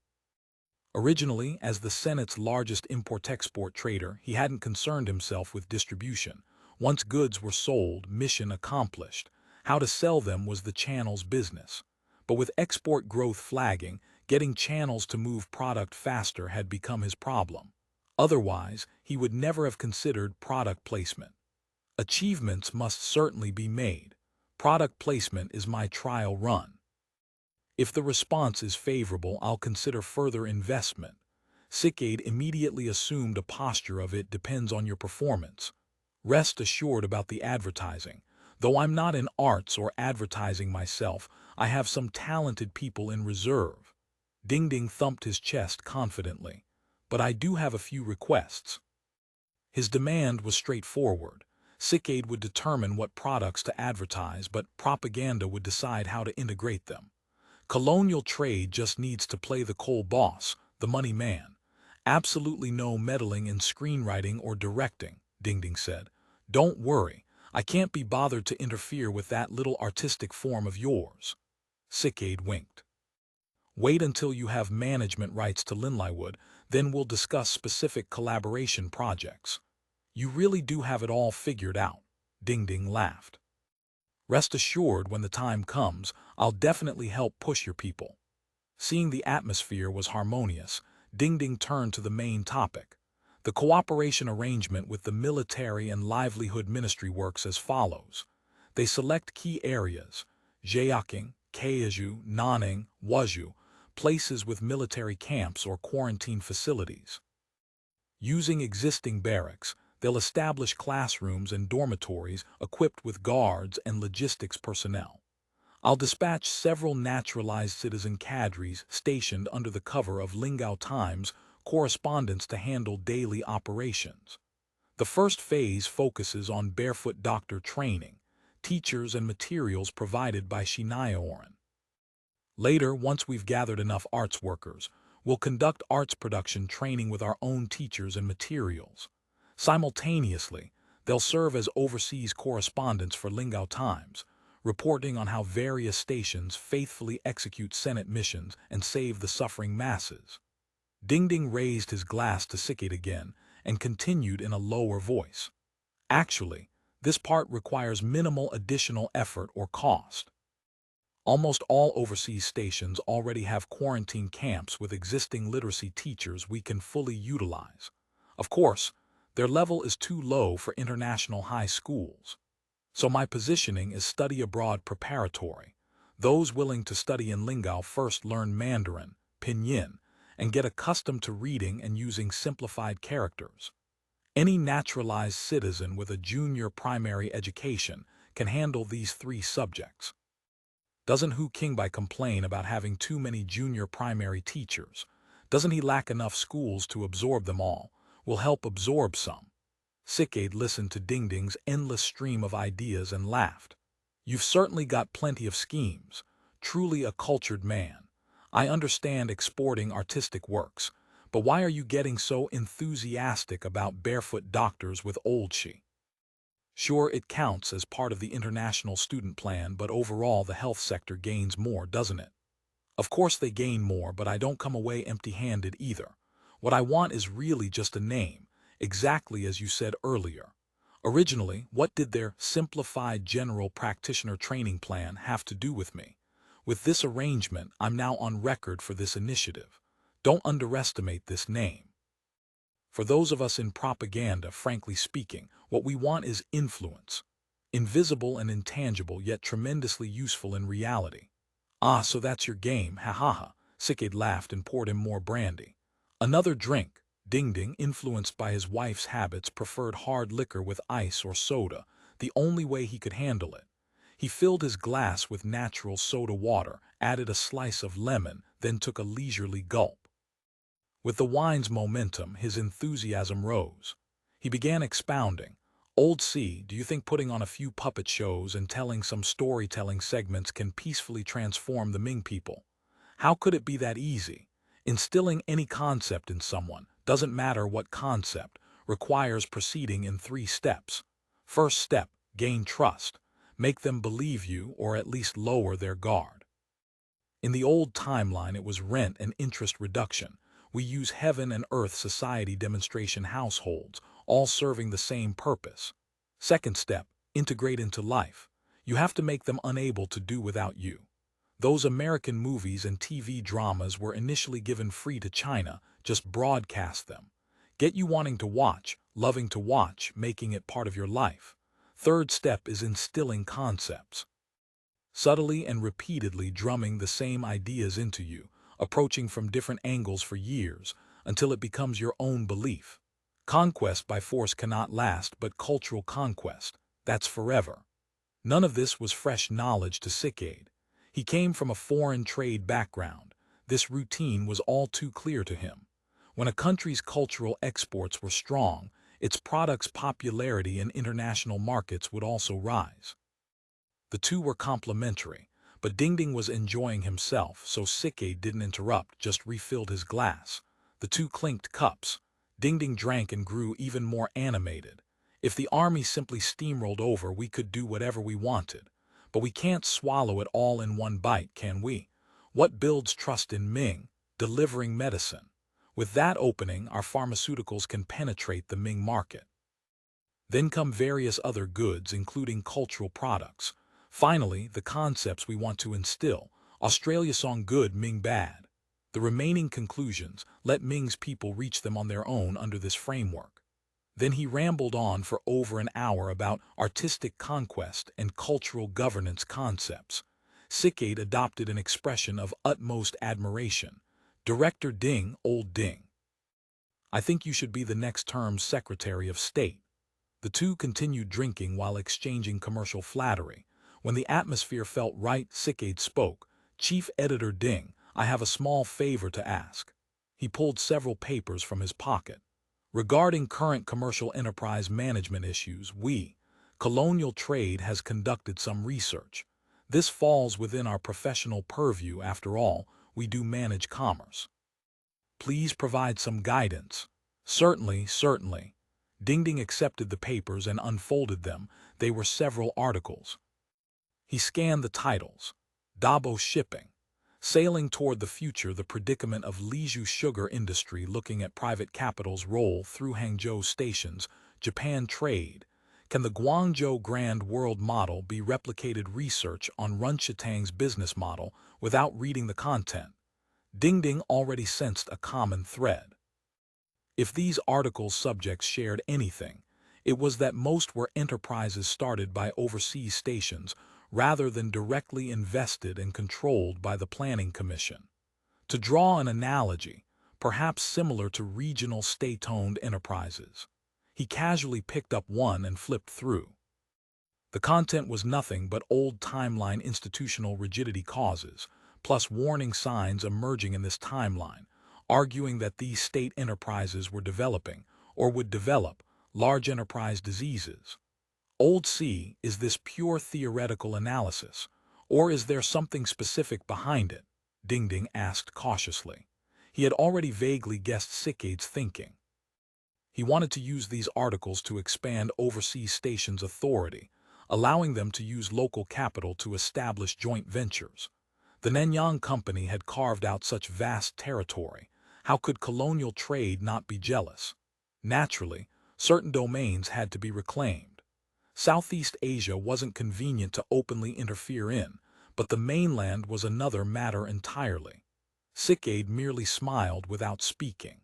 Originally, as the Senate's largest import-export trader, he hadn't concerned himself with distribution. Once goods were sold, mission accomplished. How to sell them was the channel's business. But with export growth flagging, getting channels to move product faster had become his problem. Otherwise, he would never have considered product placement. Achievements must certainly be made. Product placement is my trial run. If the response is favorable, I'll consider further investment. Sickade immediately assumed a posture of "it depends on your performance." Rest assured about the advertising. Though I'm not in arts or advertising myself, I have some talented people in reserve. Dingding thumped his chest confidently. but I do have a few requests. His demand was straightforward. Sickade would determine what products to advertise, but propaganda would decide how to integrate them. Colonial trade just needs to play the coal boss, the money man. Absolutely no meddling in screenwriting or directing, Dingding said. Don't worry, I can't be bothered to interfere with that little artistic form of yours. Sickade winked. Wait until you have management rights to Linliwood, then we'll discuss specific collaboration projects. You really do have it all figured out, Dingding laughed. Rest assured, when the time comes, I'll definitely help push your people. Seeing the atmosphere was harmonious, Dingding turned to the main topic. The cooperation arrangement with the Military and Livelihood Ministry works as follows. They select key areas, Jiaqing, Kaiju, Nanning, Wuzhou, places with military camps or quarantine facilities. Using existing barracks, they'll establish classrooms and dormitories equipped with guards and logistics personnel. I'll dispatch several naturalized citizen cadres stationed under the cover of Lingao Times correspondents to handle daily operations. The first phase focuses on barefoot doctor training, teachers and materials provided by Shinaioran. Later, once we've gathered enough arts workers, we'll conduct arts production training with our own teachers and materials. Simultaneously, they'll serve as overseas correspondents for Lingao Times, reporting on how various stations faithfully execute Senate missions and save the suffering masses. Dingding raised his glass to Sickade again and continued in a lower voice. Actually, this part requires minimal additional effort or cost. Almost all overseas stations already have quarantine camps with existing literacy teachers we can fully utilize. Of course, their level is too low for international high schools. So my positioning is study abroad preparatory. Those willing to study in Lingao first learn Mandarin, Pinyin, and get accustomed to reading and using simplified characters. Any naturalized citizen with a junior primary education can handle these 3 subjects. Doesn't Hu Qingbai complain about having too many junior primary teachers? Doesn't he lack enough schools to absorb them all? We'll help absorb some. Sickade listened to Dingding's endless stream of ideas and laughed. You've certainly got plenty of schemes. Truly a cultured man. I understand exporting artistic works, but why are you getting so enthusiastic about barefoot doctors with old she? Sure, it counts as part of the international student plan, but overall the health sector gains more, doesn't it? Of course they gain more, but I don't come away empty-handed either. What I want is really just a name, exactly as you said earlier. Originally, what did their simplified general practitioner training plan have to do with me? With this arrangement, I'm now on record for this initiative. Don't underestimate this name. For those of us in propaganda, frankly speaking, what we want is influence. Invisible and intangible, yet tremendously useful in reality. Ah, so that's your game, ha ha ha. Sickade laughed and poured him more brandy. Another drink. Dingding, influenced by his wife's habits, preferred hard liquor with ice or soda, the only way he could handle it. He filled his glass with natural soda water, added a slice of lemon, then took a leisurely gulp. With the wine's momentum, his enthusiasm rose. He began expounding. Old C, do you think putting on a few puppet shows and telling some storytelling segments can peacefully transform the Ming people? How could it be that easy? Instilling any concept in someone, doesn't matter what concept, requires proceeding in 3 steps. First step, gain trust. Make them believe you or at least lower their guard. In the old timeline, it was rent and interest reduction. We use heaven and earth society demonstration households, all serving the same purpose. Second step, integrate into life. You have to make them unable to do without you. Those American movies and TV dramas were initially given free to China, just broadcast them. Get you wanting to watch, loving to watch, making it part of your life. Third step is instilling concepts. Subtly and repeatedly drumming the same ideas into you, approaching from different angles for years, until it becomes your own belief. Conquest by force cannot last, but cultural conquest, that's forever. None of this was fresh knowledge to Sickade. He came from a foreign trade background. This routine was all too clear to him. When a country's cultural exports were strong, its products' popularity in international markets would also rise. The two were complementary, but Dingding was enjoying himself, so Sikke didn't interrupt, just refilled his glass. The two clinked cups. Dingding drank and grew even more animated. If the army simply steamrolled over, we could do whatever we wanted. But we can't swallow it all in one bite, can we? What builds trust in Ming? Delivering medicine. With that opening, our pharmaceuticals can penetrate the Ming market. Then come various other goods, including cultural products. Finally, the concepts we want to instill. Australia song good, Ming bad. The remaining conclusions, let Ming's people reach them on their own under this framework. Then he rambled on for over an hour about artistic conquest and cultural governance concepts. Sikke adopted an expression of utmost admiration. Director Ding, old Ding. I think you should be the next term's Secretary of State. The two continued drinking while exchanging commercial flattery. When the atmosphere felt right, Sikke spoke. Chief Editor Ding, I have a small favor to ask. He pulled several papers from his pocket. Regarding current commercial enterprise management issues, Colonial Trade has conducted some research. This falls within our professional purview. After all, we do manage commerce. Please provide some guidance. Certainly, certainly. Dingding accepted the papers and unfolded them. They were several articles. He scanned the titles. Dabo Shipping. Sailing toward the future, the predicament of Lizhu sugar industry, looking at private capital's role through Hangzhou stations. Japan Trade. Can the Guangzhou Grand World model be replicated? Research on Runshitang's business model without reading the content. Dingding already sensed a common thread. If these articles' subjects shared anything, it was that most were enterprises started by overseas stations rather than directly invested and controlled by the Planning Commission. To draw an analogy, perhaps similar to regional state-owned enterprises, he casually picked up one and flipped through. The content was nothing but old timeline institutional rigidity causes, plus warning signs emerging in this timeline, arguing that these state enterprises were developing, or would develop, large enterprise diseases. Old C, is this pure theoretical analysis, or is there something specific behind it? Dingding asked cautiously. He had already vaguely guessed Sikke's thinking. He wanted to use these articles to expand overseas stations' authority, allowing them to use local capital to establish joint ventures. The Nanyang Company had carved out such vast territory. How could colonial trade not be jealous? Naturally, certain domains had to be reclaimed. Southeast Asia wasn't convenient to openly interfere in, but the mainland was another matter entirely. Sikke merely smiled without speaking.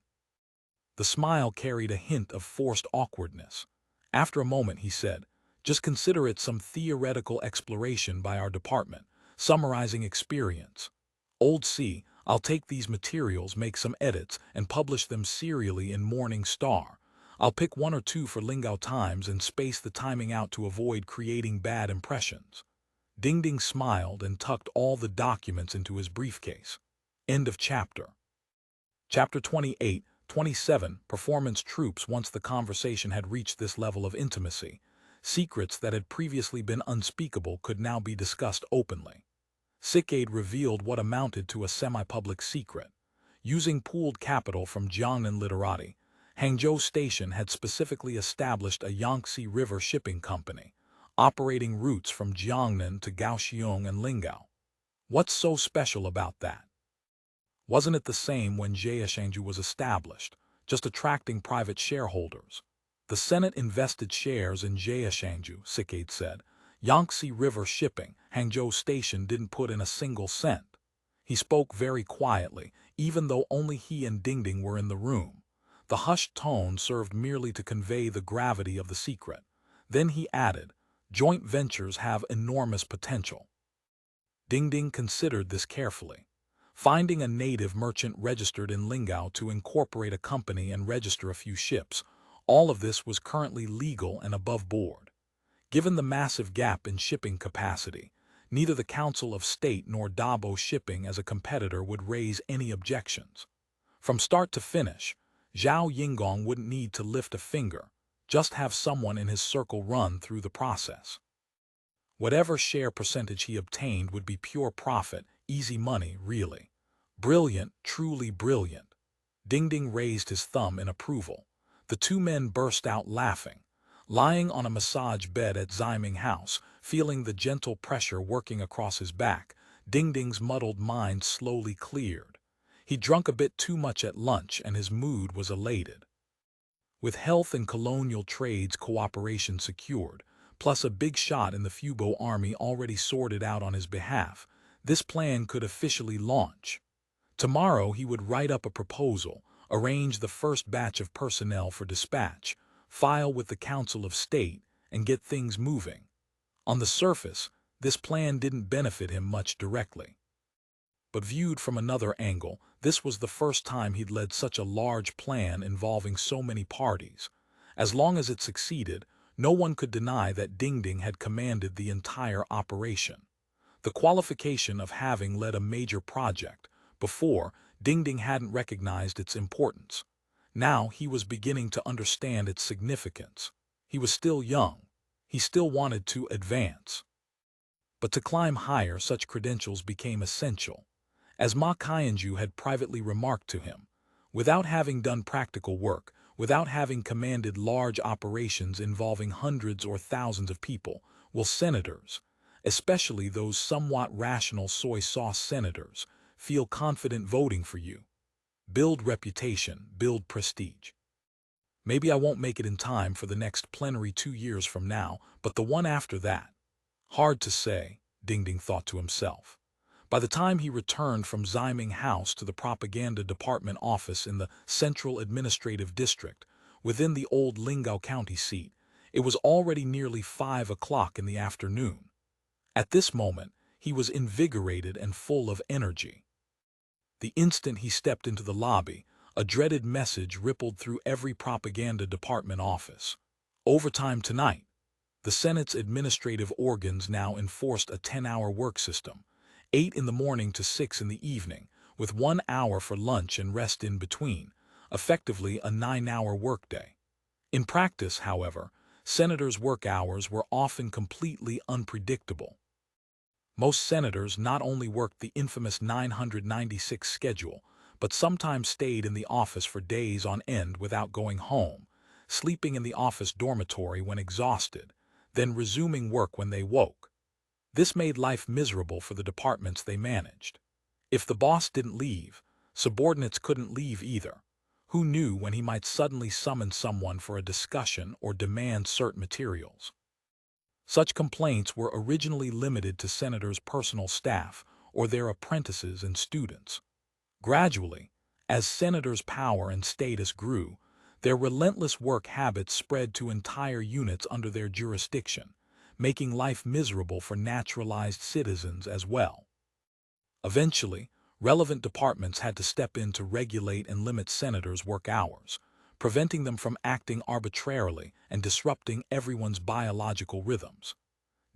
The smile carried a hint of forced awkwardness. After a moment he said, just consider it some theoretical exploration by our department, summarizing experience. Old C, I'll take these materials, make some edits, and publish them serially in Morning Star. I'll pick one or two for Lingao Times and space the timing out to avoid creating bad impressions. Dingding smiled and tucked all the documents into his briefcase. End of chapter. Chapter 28, 27, Performance Troupes. Once the conversation had reached this level of intimacy, secrets that had previously been unspeakable could now be discussed openly. Sikke revealed what amounted to a semi-public secret. Using pooled capital from Jiangnan literati, Hangzhou Station had specifically established a Yangtze River shipping company, operating routes from Jiangnan to Kaohsiung and Lingao. What's so special about that? Wasn't it the same when Jiashangju was established, just attracting private shareholders? The Senate invested shares in Jiashangju, Sikke said. Yangtze River Shipping, Hangzhou Station didn't put in a single cent. He spoke very quietly, even though only he and Dingding were in the room. The hushed tone served merely to convey the gravity of the secret. Then he added, joint ventures have enormous potential. Dingding considered this carefully. Finding a native merchant registered in Lingao to incorporate a company and register a few ships, all of this was currently legal and above board. Given the massive gap in shipping capacity, neither the Council of State nor Dabo Shipping as a competitor would raise any objections. From start to finish, Zhao Yingong wouldn't need to lift a finger, just have someone in his circle run through the process. Whatever share percentage he obtained would be pure profit, easy money, really. Brilliant, truly brilliant. Dingding raised his thumb in approval. The two men burst out laughing. Lying on a massage bed at Ziming House, feeling the gentle pressure working across his back, Dingding's muddled mind slowly cleared. He drunk a bit too much at lunch and his mood was elated. With health and colonial trades cooperation secured, plus a big shot in the Fubo army already sorted out on his behalf, this plan could officially launch. Tomorrow he would write up a proposal, arrange the first batch of personnel for dispatch, file with the Council of State, and get things moving. On the surface, this plan didn't benefit him much directly. But viewed from another angle, this was the first time he'd led such a large plan involving so many parties. As long as it succeeded, no one could deny that Dingding had commanded the entire operation. The qualification of having led a major project. Before, Dingding hadn't recognized its importance. Now he was beginning to understand its significance. He was still young. He still wanted to advance. But to climb higher, such credentials became essential. As Ma Qianju had privately remarked to him, without having done practical work, without having commanded large operations involving hundreds or thousands of people, will senators, especially those somewhat rational soy sauce senators, feel confident voting for you. Build reputation, build prestige. Maybe I won't make it in time for the next plenary 2 years from now, but the one after that. Hard to say, Dingding thought to himself. By the time he returned from Ziming House to the propaganda department office in the Central Administrative District, within the old Lingao County seat, it was already nearly 5 o'clock in the afternoon. At this moment, he was invigorated and full of energy. The instant he stepped into the lobby, a dreaded message rippled through every propaganda department office. Overtime tonight. The Senate's administrative organs now enforced a 10-hour work system, 8 in the morning to 6 in the evening, with 1 hour for lunch and rest in between, effectively a 9-hour workday. In practice, however, senators' work hours were often completely unpredictable. Most senators not only worked the infamous 996 schedule, but sometimes stayed in the office for days on end without going home, sleeping in the office dormitory when exhausted, then resuming work when they woke. This made life miserable for the departments they managed. If the boss didn't leave, subordinates couldn't leave either. Who knew when he might suddenly summon someone for a discussion or demand certain materials? Such complaints were originally limited to senators' personal staff or their apprentices and students. Gradually, as senators' power and status grew, their relentless work habits spread to entire units under their jurisdiction, making life miserable for naturalized citizens as well. Eventually, relevant departments had to step in to regulate and limit senators' work hours, preventing them from acting arbitrarily and disrupting everyone's biological rhythms.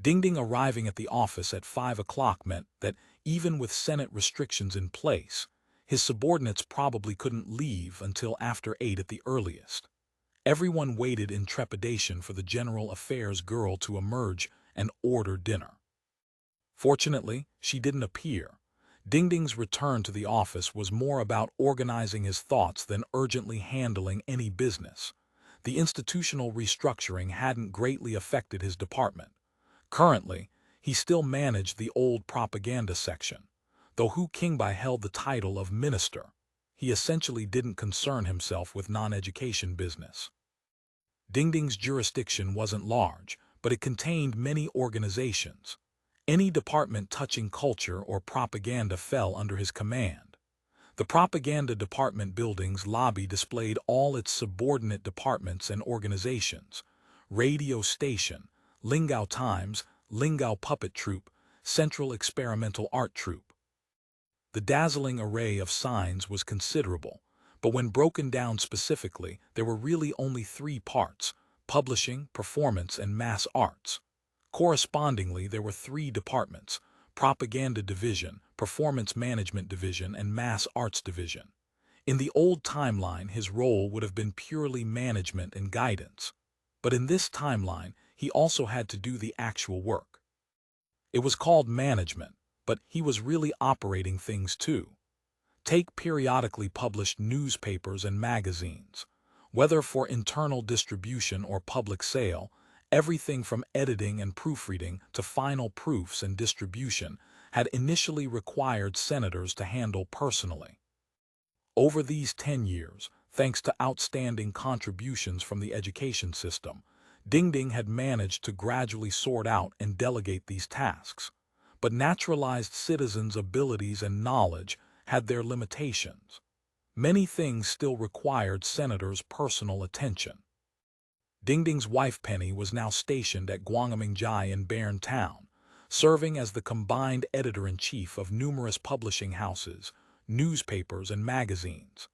Dingding arriving at the office at 5 o'clock meant that, even with Senate restrictions in place, his subordinates probably couldn't leave until after 8 at the earliest. Everyone waited in trepidation for the general affairs girl to emerge and order dinner. Fortunately, she didn't appear. Dingding's return to the office was more about organizing his thoughts than urgently handling any business. The institutional restructuring hadn't greatly affected his department. Currently, he still managed the old propaganda section. Though Hu Qingbai held the title of minister, he essentially didn't concern himself with non-education business. Dingding's jurisdiction wasn't large, but it contained many organizations. Any department touching culture or propaganda fell under his command. The propaganda department building's lobby displayed all its subordinate departments and organizations: radio station, Lingao Times, Lingao Puppet Troupe, Central Experimental Art Troupe. The dazzling array of signs was considerable, but when broken down specifically, there were really only 3 parts: publishing, performance, and mass arts. Correspondingly, there were 3 departments: Propaganda Division, Performance Management Division, and Mass Arts Division. In the old timeline, his role would have been purely management and guidance. But in this timeline, he also had to do the actual work. It was called management, but he was really operating things too. Take periodically published newspapers and magazines. Whether for internal distribution or public sale, everything from editing and proofreading to final proofs and distribution had initially required senators to handle personally. Over these 10 years, thanks to outstanding contributions from the education system, Dingding had managed to gradually sort out and delegate these tasks. But naturalized citizens' abilities and knowledge had their limitations. Many things still required senators' personal attention. Dingding's wife Penny was now stationed at Guangmingjai in Bern Town, serving as the combined editor-in-chief of numerous publishing houses, newspapers, and magazines.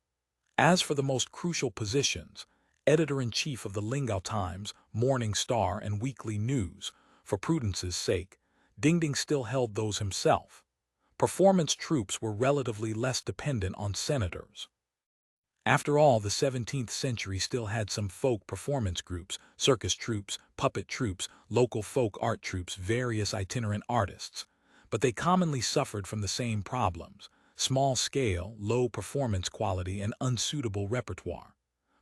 As for the most crucial positions, editor-in-chief of the Lingao Times, Morning Star, and Weekly News, for prudence's sake, Dingding still held those himself. Performance troupes were relatively less dependent on senators. After all, the 17th century still had some folk performance groups, circus troupes, puppet troupes, local folk art troupes, various itinerant artists. But they commonly suffered from the same problems: small scale, low performance quality, and unsuitable repertoire.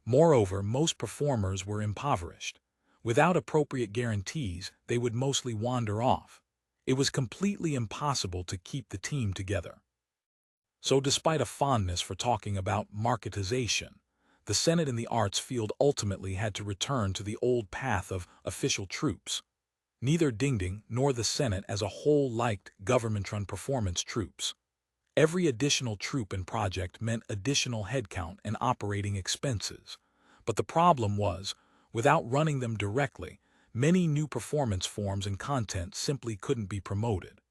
Moreover, most performers were impoverished. Without appropriate guarantees, they would mostly wander off. It was completely impossible to keep the team together. So despite a fondness for talking about marketization, the Senate in the arts field ultimately had to return to the old path of official troupes. Neither Dingding nor the Senate as a whole liked government-run performance troupes. Every additional troupe and project meant additional headcount and operating expenses. But the problem was, without running them directly, many new performance forms and content simply couldn't be promoted.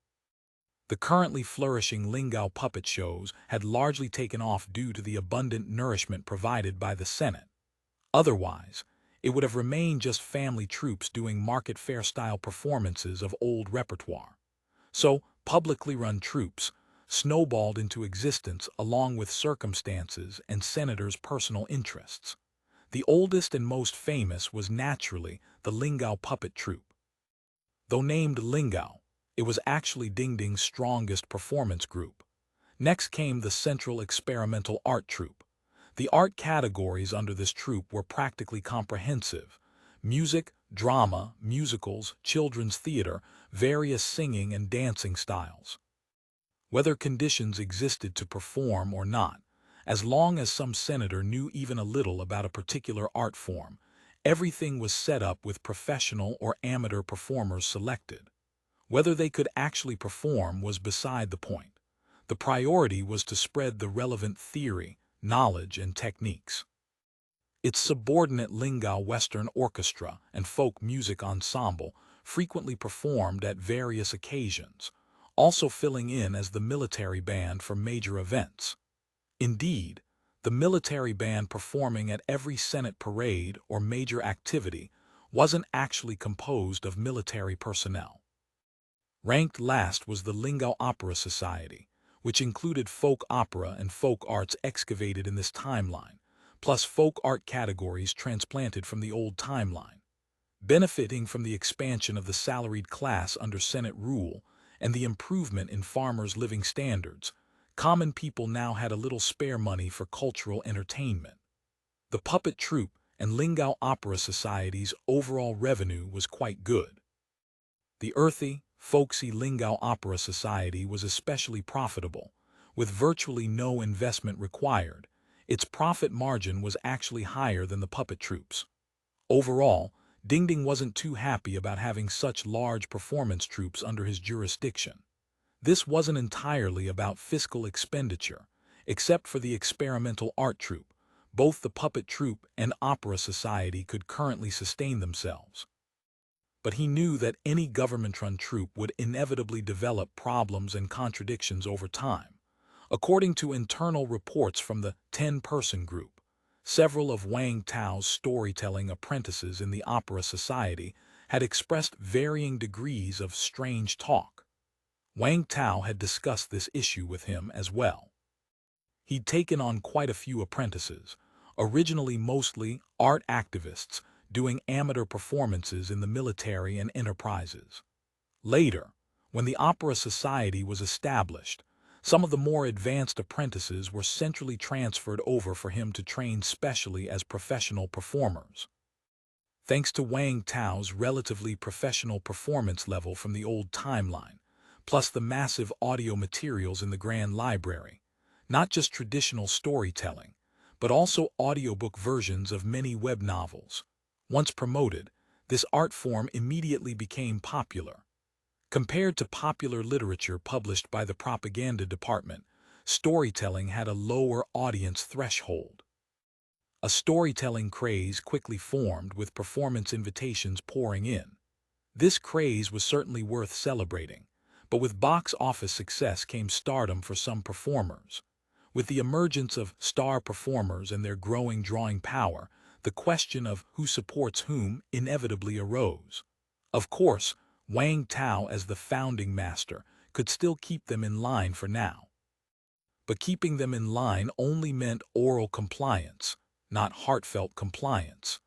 The currently flourishing Lingao puppet shows had largely taken off due to the abundant nourishment provided by the Senate. Otherwise, it would have remained just family troupes doing market fair-style performances of old repertoire. So, publicly run troupes snowballed into existence along with circumstances and senators' personal interests. The oldest and most famous was naturally the Lingao puppet troupe. Though named Lingao, it was actually Dingding's strongest performance group. Next came the Central Experimental Art Troupe. The art categories under this troupe were practically comprehensive: music, drama, musicals, children's theater, various singing and dancing styles. Whether conditions existed to perform or not, as long as some senator knew even a little about a particular art form, everything was set up with professional or amateur performers selected. Whether they could actually perform was beside the point. The priority was to spread the relevant theory, knowledge, and techniques. Its subordinate Lingao Western Orchestra and Folk Music Ensemble frequently performed at various occasions, also filling in as the military band for major events. Indeed, the military band performing at every Senate parade or major activity wasn't actually composed of military personnel. Ranked last was the Lingao Opera Society, which included folk opera and folk arts excavated in this timeline, plus folk art categories transplanted from the old timeline. Benefiting from the expansion of the salaried class under Senate rule and the improvement in farmers' living standards, common people now had a little spare money for cultural entertainment. The puppet troupe and Lingao Opera Society's overall revenue was quite good. The earthy, folksy Lingao Opera Society was especially profitable, with virtually no investment required. Its profit margin was actually higher than the puppet troupes. Overall, Dingding wasn't too happy about having such large performance troupes under his jurisdiction. This wasn't entirely about fiscal expenditure. Except for the experimental art troupe, both the puppet troupe and opera society could currently sustain themselves. But he knew that any government-run troupe would inevitably develop problems and contradictions over time. According to internal reports from the 10-person group, several of Wang Tao's storytelling apprentices in the Opera Society had expressed varying degrees of strange talk. Wang Tao had discussed this issue with him as well. He'd taken on quite a few apprentices, originally mostly art activists doing amateur performances in the military and enterprises. Later, when the Opera Society was established, some of the more advanced apprentices were centrally transferred over for him to train specially as professional performers. Thanks to Wang Tao's relatively professional performance level from the old timeline, plus the massive audio materials in the Grand Library, not just traditional storytelling, but also audiobook versions of many web novels. Once promoted, this art form immediately became popular. Compared to popular literature published by the propaganda department, storytelling had a lower audience threshold. A storytelling craze quickly formed with performance invitations pouring in. This craze was certainly worth celebrating, but with box office success came stardom for some performers. With the emergence of star performers and their growing drawing power, the question of who supports whom inevitably arose. Of course, Wang Tao as the founding master could still keep them in line for now. But keeping them in line only meant oral compliance, not heartfelt compliance.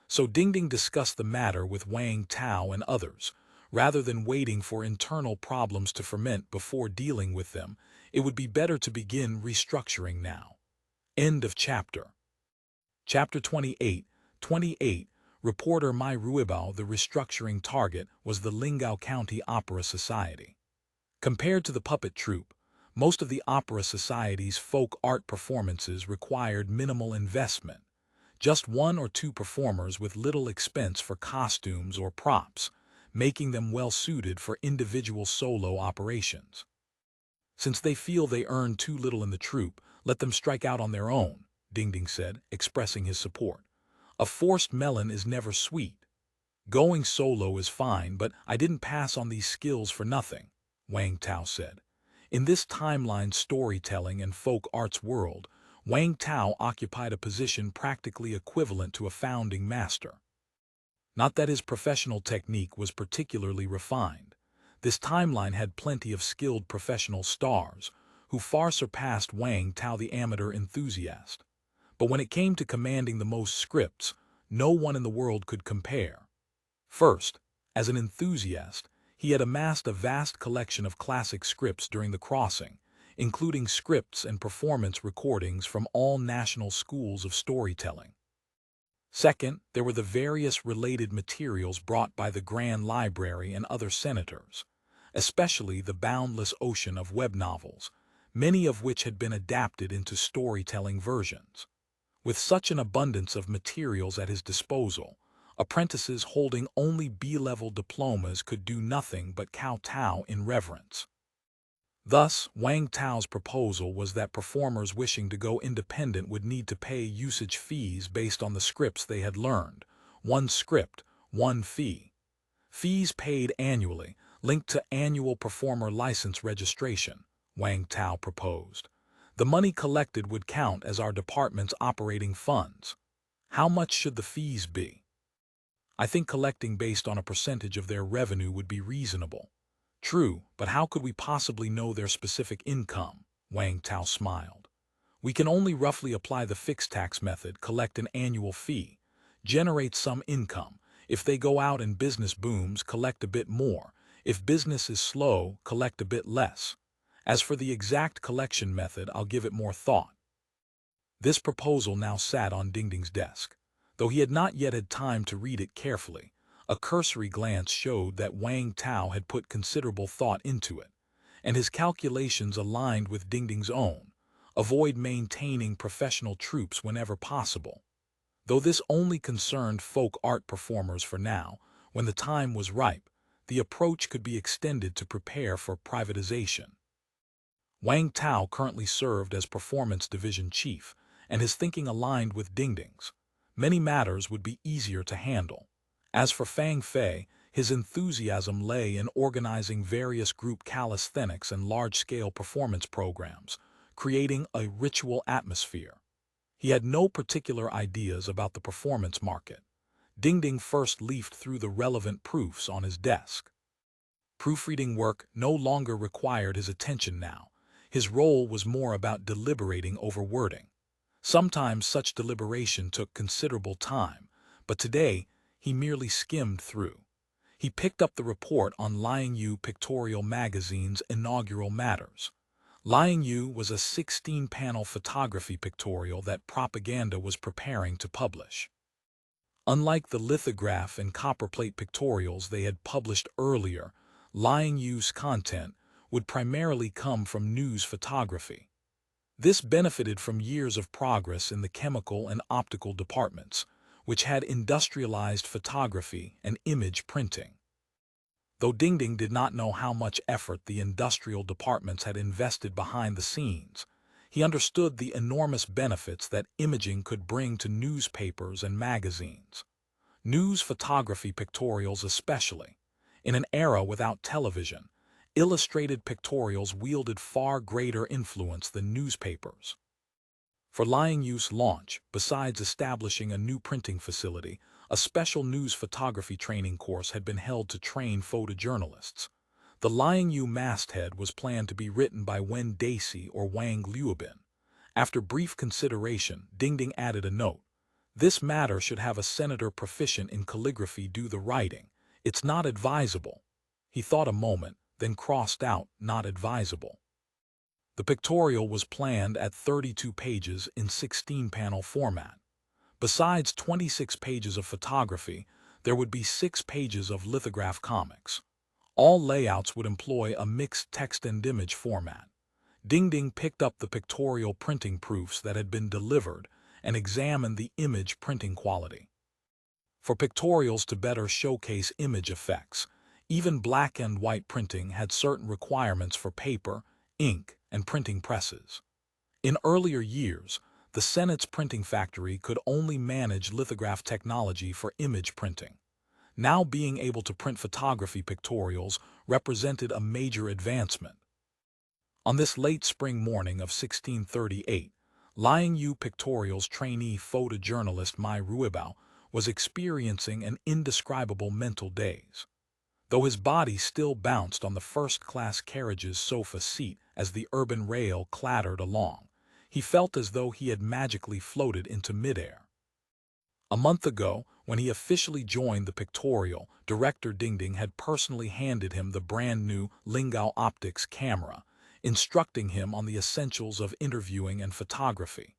So Dingding discussed the matter with Wang Tao and others. Rather than waiting for internal problems to ferment before dealing with them, it would be better to begin restructuring now. End of chapter. Chapter 28. Reporter My Ruibao. The restructuring target was the Lingao County Opera Society. Compared to the puppet troupe, most of the Opera Society's folk art performances required minimal investment. Just one or two performers with little expense for costumes or props, making them well-suited for individual solo operations. Since they feel they earn too little in the troupe, let them strike out on their own, Dingding said, expressing his support. A forced melon is never sweet. Going solo is fine, but I didn't pass on these skills for nothing, Wang Tao said. In this timeline storytelling and folk arts world, Wang Tao occupied a position practically equivalent to a founding master. Not that his professional technique was particularly refined. This timeline had plenty of skilled professional stars, who far surpassed Wang Tao the amateur enthusiast. But when it came to commanding the most scripts, no one in the world could compare. First, as an enthusiast, he had amassed a vast collection of classic scripts during the crossing, including scripts and performance recordings from all national schools of storytelling. Second, there were the various related materials brought by the Grand Library and other senators, especially the boundless ocean of web novels, many of which had been adapted into storytelling versions. With such an abundance of materials at his disposal, apprentices holding only B-level diplomas could do nothing but kowtow in reverence. Thus, Wang Tao's proposal was that performers wishing to go independent would need to pay usage fees based on the scripts they had learned. One script, one fee. Fees paid annually, linked to annual performer license registration, Wang Tao proposed. The money collected would count as our department's operating funds. How much should the fees be? I think collecting based on a percentage of their revenue would be reasonable. True, but how could we possibly know their specific income? Wang Tao smiled. We can only roughly apply the fixed tax method, collect an annual fee, generate some income. If they go out and business booms, collect a bit more. If business is slow, collect a bit less. As for the exact collection method, I'll give it more thought. This proposal now sat on Dingding's desk. Though he had not yet had time to read it carefully, a cursory glance showed that Wang Tao had put considerable thought into it, and his calculations aligned with Dingding's own. Avoid maintaining professional troupes whenever possible. Though this only concerned folk art performers for now, when the time was ripe, the approach could be extended to prepare for privatization. Wang Tao currently served as Performance Division Chief, and his thinking aligned with Dingding's. Many matters would be easier to handle. As for Fang Fei, his enthusiasm lay in organizing various group calisthenics and large-scale performance programs, creating a ritual atmosphere. He had no particular ideas about the performance market. Dingding first leafed through the relevant proofs on his desk. Proofreading work no longer required his attention now. His role was more about deliberating over wording. Sometimes such deliberation took considerable time, but today he merely skimmed through. He picked up the report on Lingao Pictorial Magazine's inaugural matters. Lingao was a 16-panel photography pictorial that Propaganda was preparing to publish. Unlike the lithograph and copperplate pictorials they had published earlier, Lingao's content would primarily come from news photography. This benefited from years of progress in the chemical and optical departments, which had industrialized photography and image printing. Though Dingding did not know how much effort the industrial departments had invested behind the scenes, he understood the enormous benefits that imaging could bring to newspapers and magazines. News photography pictorials especially. In an era without television, illustrated pictorials wielded far greater influence than newspapers. For Lingao's launch, besides establishing a new printing facility, a special news photography training course had been held to train photojournalists. The Lingao masthead was planned to be written by Wen Daisy or Wang Liubin. After brief consideration, Dingding added a note. This matter should have a senator proficient in calligraphy do the writing. It's not advisable. He thought a moment, then crossed out, not advisable. The pictorial was planned at 32 pages in 16-panel format. Besides 26 pages of photography, there would be 6 pages of lithograph comics. All layouts would employ a mixed text and image format. Dingding picked up the pictorial printing proofs that had been delivered and examined the image printing quality. For pictorials to better showcase image effects, even black and white printing had certain requirements for paper, ink, and printing presses. In earlier years, the Senate's printing factory could only manage lithograph technology for image printing. Now being able to print photography pictorials represented a major advancement. On this late spring morning of 1638, Lingao Pictorial's trainee photojournalist Ruibao was experiencing an indescribable mental daze. Though his body still bounced on the first-class carriage's sofa seat as the urban rail clattered along, he felt as though he had magically floated into midair. A month ago, when he officially joined the pictorial, director Dingding had personally handed him the brand-new Lingao Optics camera, instructing him on the essentials of interviewing and photography.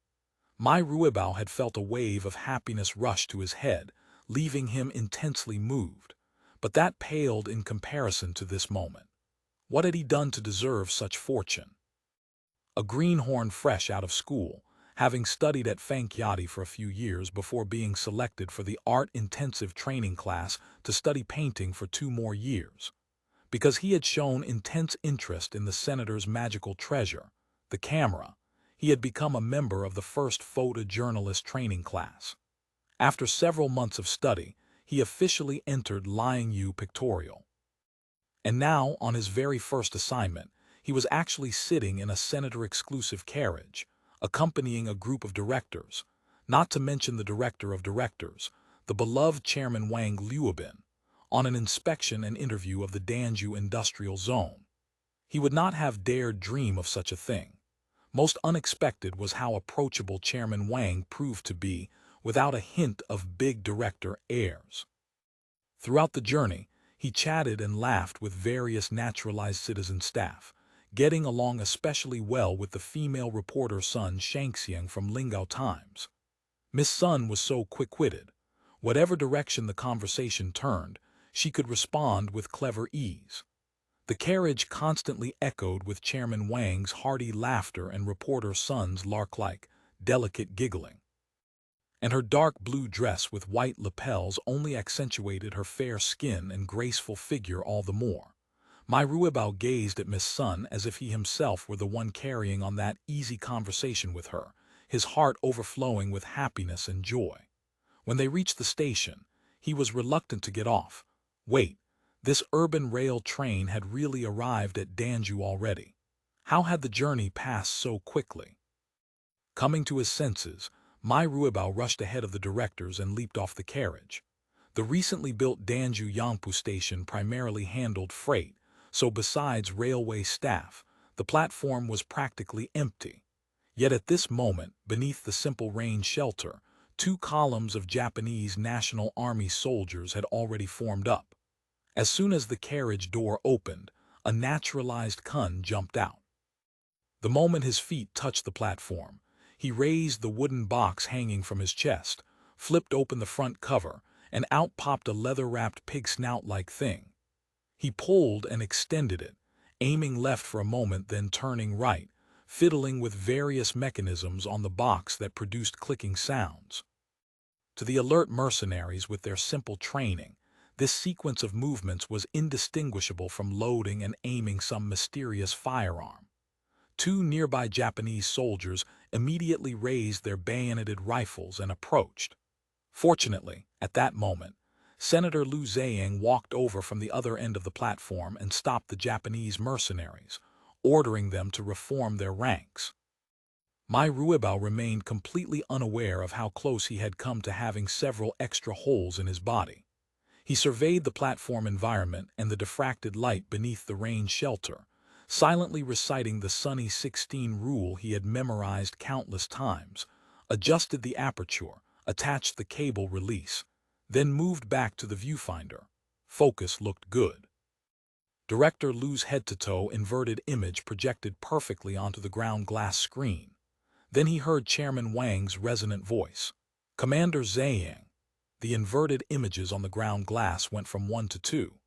Ruibao had felt a wave of happiness rush to his head, leaving him intensely moved. But that paled in comparison to this moment. What had he done to deserve such fortune? A greenhorn fresh out of school, having studied at Fang for a few years before being selected for the art-intensive training class to study painting for 2 more years. Because he had shown intense interest in the senator's magical treasure, the camera, he had become a member of the first photojournalist training class. After several months of study, he officially entered Lingao Pictorial. And now, on his very first assignment, he was actually sitting in a senator-exclusive carriage, accompanying a group of directors, not to mention the director of directors, the beloved Chairman Wang Liubin, on an inspection and interview of the Danzhou industrial zone. He would not have dared dream of such a thing. Most unexpected was how approachable Chairman Wang proved to be, without a hint of big director airs. Throughout the journey, he chatted and laughed with various naturalized citizen staff, getting along especially well with the female reporter Sun Shangxiang from Lingao Times. Miss Sun was so quick-witted. Whatever direction the conversation turned, she could respond with clever ease. The carriage constantly echoed with Chairman Wang's hearty laughter and reporter Sun's lark-like, delicate giggling. And her dark blue dress with white lapels only accentuated her fair skin and graceful figure all the more. Ruibao gazed at Miss Sun as if he himself were the one carrying on that easy conversation with her, his heart overflowing with happiness and joy. When they reached the station, he was reluctant to get off. Wait, this urban rail train had really arrived at Danzhou already. How had the journey passed so quickly? Coming to his senses, Ruibao rushed ahead of the directors and leaped off the carriage. The recently built Danzhou Yangpu station primarily handled freight, so besides railway staff, The platform was practically empty. Yet at this moment, beneath the simple rain shelter, 2 columns of Japanese National Army soldiers had already formed up. As soon as the carriage door opened, a naturalized Kun jumped out. The moment his feet touched the platform, he raised the wooden box hanging from his chest, flipped open the front cover, and out popped a leather-wrapped pig snout-like thing. He pulled and extended it, aiming left for a moment, then turning right, fiddling with various mechanisms on the box that produced clicking sounds. To the alert mercenaries with their simple training, this sequence of movements was indistinguishable from loading and aiming some mysterious firearm. 2 nearby Japanese soldiers immediately raised their bayoneted rifles and approached. Fortunately, at that moment, Senator Liu Zhang walked over from the other end of the platform and stopped the Japanese mercenaries, ordering them to reform their ranks. My Ruibao remained completely unaware of how close he had come to having several extra holes in his body. He surveyed the platform environment and the diffracted light beneath the rain shelter, silently reciting the Sunny 16 rule he had memorized countless times, adjusted the aperture, attached the cable release, then moved back to the viewfinder. Focus looked good. Director Liu's head-to-toe inverted image projected perfectly onto the ground glass screen. Then he heard Chairman Wang's resonant voice. "Commander Zhang." The inverted images on the ground glass went from 1 to 2.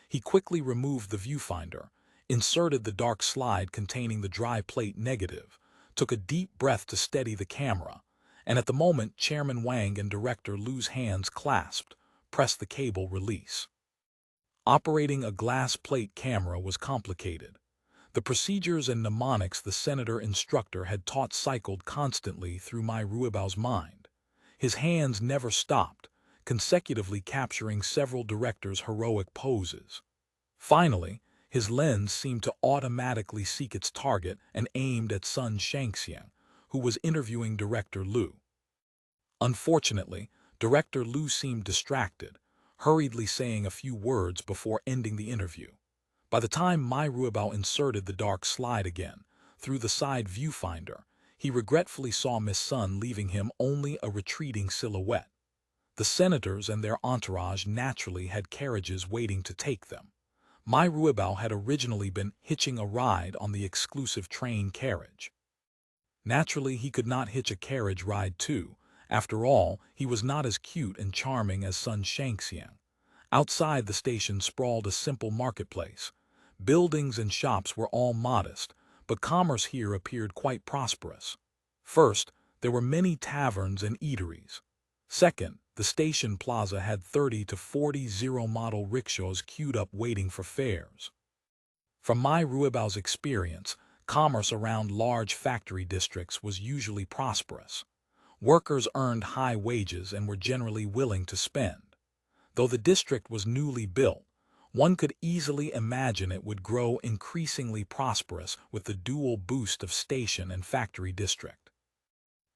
He quickly removed the viewfinder, inserted the dark slide containing the dry plate negative, took a deep breath to steady the camera, and at the moment Chairman Wang and Director Liu's hands clasped, pressed the cable release. Operating a glass plate camera was complicated. The procedures and mnemonics the senator instructor had taught cycled constantly through my Ruibao's mind. His hands never stopped, consecutively capturing several directors' heroic poses. Finally, his lens seemed to automatically seek its target and aimed at Sun Shangxiang, who was interviewing Director Liu. Unfortunately, Director Liu seemed distracted, hurriedly saying a few words before ending the interview. By the time my Ruibao inserted the dark slide again, through the side viewfinder, he regretfully saw Miss Sun leaving him only a retreating silhouette. The senators and their entourage naturally had carriages waiting to take them. My Ruibao had originally been hitching a ride on the exclusive train carriage. Naturally, he could not hitch a carriage ride too. After all, he was not as cute and charming as Sun Shangxiang. Outside the station sprawled a simple marketplace. Buildings and shops were all modest, but commerce here appeared quite prosperous. First, there were many taverns and eateries. Second, the station plaza had 30 to 40 zero-model rickshaws queued up waiting for fares. From my Ruibao's experience, commerce around large factory districts was usually prosperous. Workers earned high wages and were generally willing to spend. Though the district was newly built, one could easily imagine it would grow increasingly prosperous with the dual boost of station and factory district.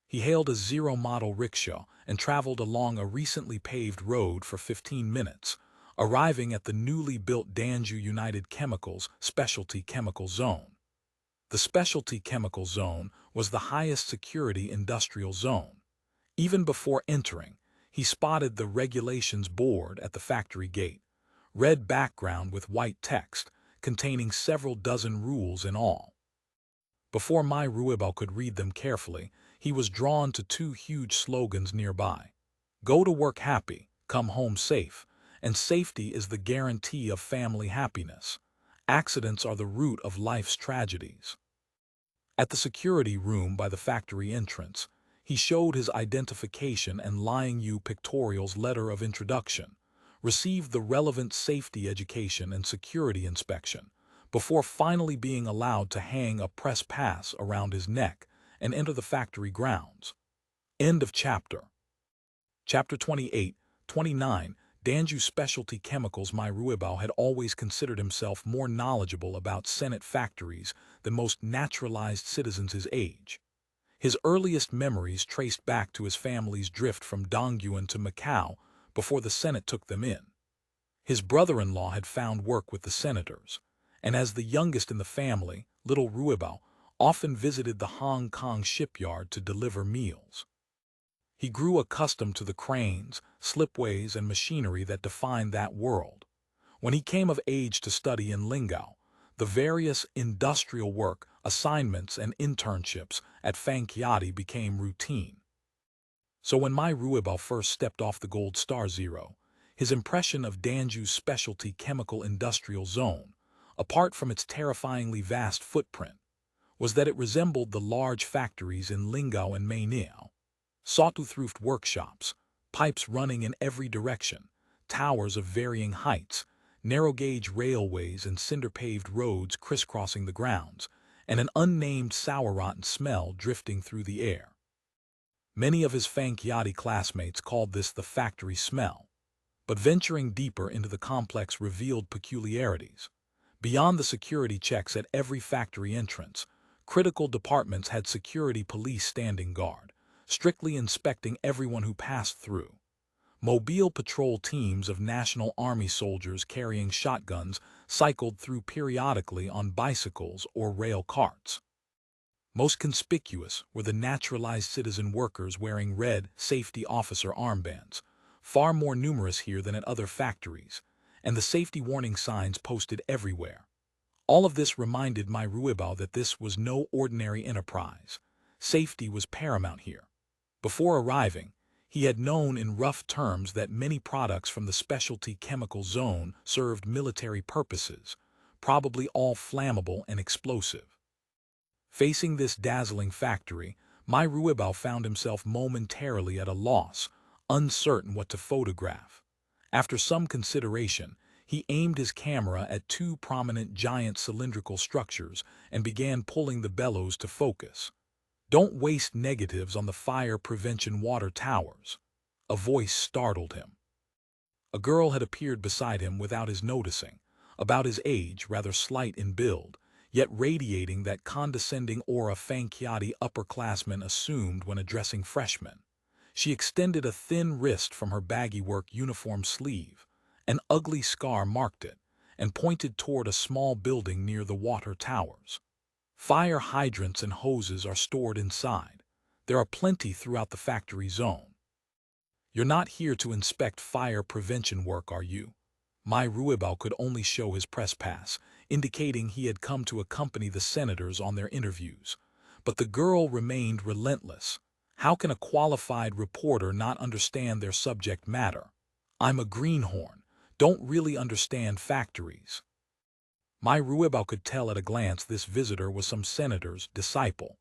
He hailed a zero-model rickshaw and traveled along a recently paved road for 15 minutes, arriving at the newly built Danzhou United Chemicals Specialty Chemical Zone. The Specialty Chemical Zone was the highest security industrial zone. Even before entering, he spotted the regulations board at the factory gate, red background with white text, containing several dozen rules in all. Before my Ruibao could read them carefully, he was drawn to 2 huge slogans nearby. "Go to work happy, come home safe," and "Safety is the guarantee of family happiness. Accidents are the root of life's tragedies." At the security room by the factory entrance, he showed his identification and Lingao Pictorial's letter of introduction, received the relevant safety education and security inspection, before finally being allowed to hang a press pass around his neck and enter the factory grounds. End of chapter. Chapter 28-29. Danzhou Specialty Chemicals. My Ruibao had always considered himself more knowledgeable about Senate factories than most naturalized citizens his age. His earliest memories traced back to his family's drift from Dongguan to Macau before the Senate took them in. His brother-in-law had found work with the senators, and as the youngest in the family, little Ruibao often visited the Hong Kong shipyard to deliver meals. He grew accustomed to the cranes, slipways, and machinery that defined that world. When he came of age to study in Lingao, the various industrial work, assignments, and internships at Fang became routine. So when my Ruibao first stepped off the Gold Star Zero, his impression of Danzhou's specialty chemical industrial zone, apart from its terrifyingly vast footprint, was that it resembled the large factories in Lingao and Meiniao. Sawtooth-roofed workshops, pipes running in every direction, towers of varying heights, narrow-gauge railways and cinder-paved roads crisscrossing the grounds, and an unnamed sour-rotten smell drifting through the air. Many of his Fang classmates called this the factory smell, but venturing deeper into the complex revealed peculiarities. Beyond the security checks at every factory entrance, critical departments had security police standing guard, strictly inspecting everyone who passed through. Mobile patrol teams of National Army soldiers carrying shotguns cycled through periodically on bicycles or rail carts. Most conspicuous were the naturalized citizen workers wearing red safety officer armbands, far more numerous here than at other factories, and the safety warning signs posted everywhere. All of this reminded my Ruibao that this was no ordinary enterprise. Safety was paramount here. Before arriving, he had known in rough terms that many products from the specialty chemical zone served military purposes, probably all flammable and explosive. Facing this dazzling factory, my Ruibao found himself momentarily at a loss, uncertain what to photograph. After some consideration, he aimed his camera at two prominent giant cylindrical structures and began pulling the bellows to focus. "Don't waste negatives on the fire prevention water towers." A voice startled him. A girl had appeared beside him without his noticing, about his age, rather slight in build, yet radiating that condescending aura Fang upperclassmen assumed when addressing freshmen. She extended a thin wrist from her baggy work uniform sleeve. An ugly scar marked it, and pointed toward a small building near the water towers. "Fire hydrants and hoses are stored inside. There are plenty throughout the factory zone." "You're not here to inspect fire prevention work, are you?" My Ruibao could only show his press pass, indicating he had come to accompany the senators on their interviews. But the girl remained relentless. "How can a qualified reporter not understand their subject matter? I'm a greenhorn, don't really understand factories." My Ruibao could tell at a glance this visitor was some senator's disciple.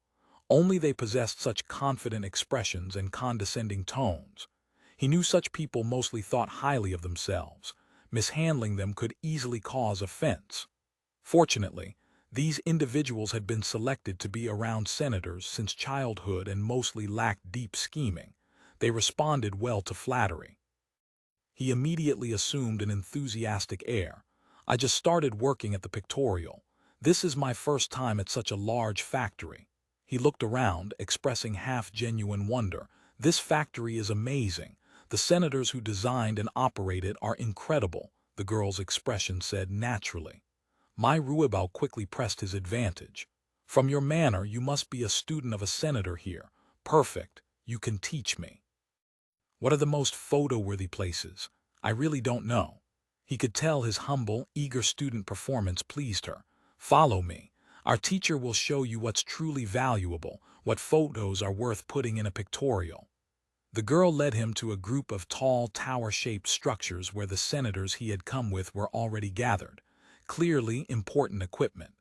Only they possessed such confident expressions and condescending tones. He knew such people mostly thought highly of themselves. Mishandling them could easily cause offense. Fortunately, these individuals had been selected to be around senators since childhood and mostly lacked deep scheming. They responded well to flattery. He immediately assumed an enthusiastic air. "I just started working at the pictorial. This is my first time at such a large factory." He looked around, expressing half-genuine wonder. "This factory is amazing. The senators who designed and operate it are incredible," the girl's expression said naturally. My Ruibao quickly pressed his advantage. "From your manner, you must be a student of a senator here. Perfect. You can teach me." "What are the most photo-worthy places? I really don't know." He could tell his humble, eager student performance pleased her. "Follow me. Our teacher will show you what's truly valuable, what photos are worth putting in a pictorial." The girl led him to a group of tall, tower-shaped structures where the senators he had come with were already gathered. Clearly important equipment.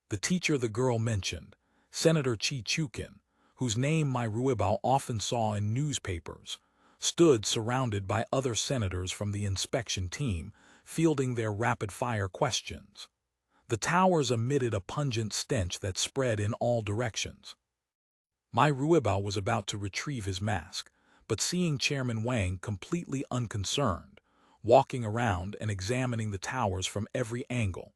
The teacher the girl mentioned, Senator Chi Chukin, whose name my Ruibao often saw in newspapers, stood surrounded by other senators from the inspection team, fielding their rapid-fire questions. The towers emitted a pungent stench that spread in all directions. My Ruibao was about to retrieve his mask, but seeing Chairman Wang completely unconcerned, walking around and examining the towers from every angle,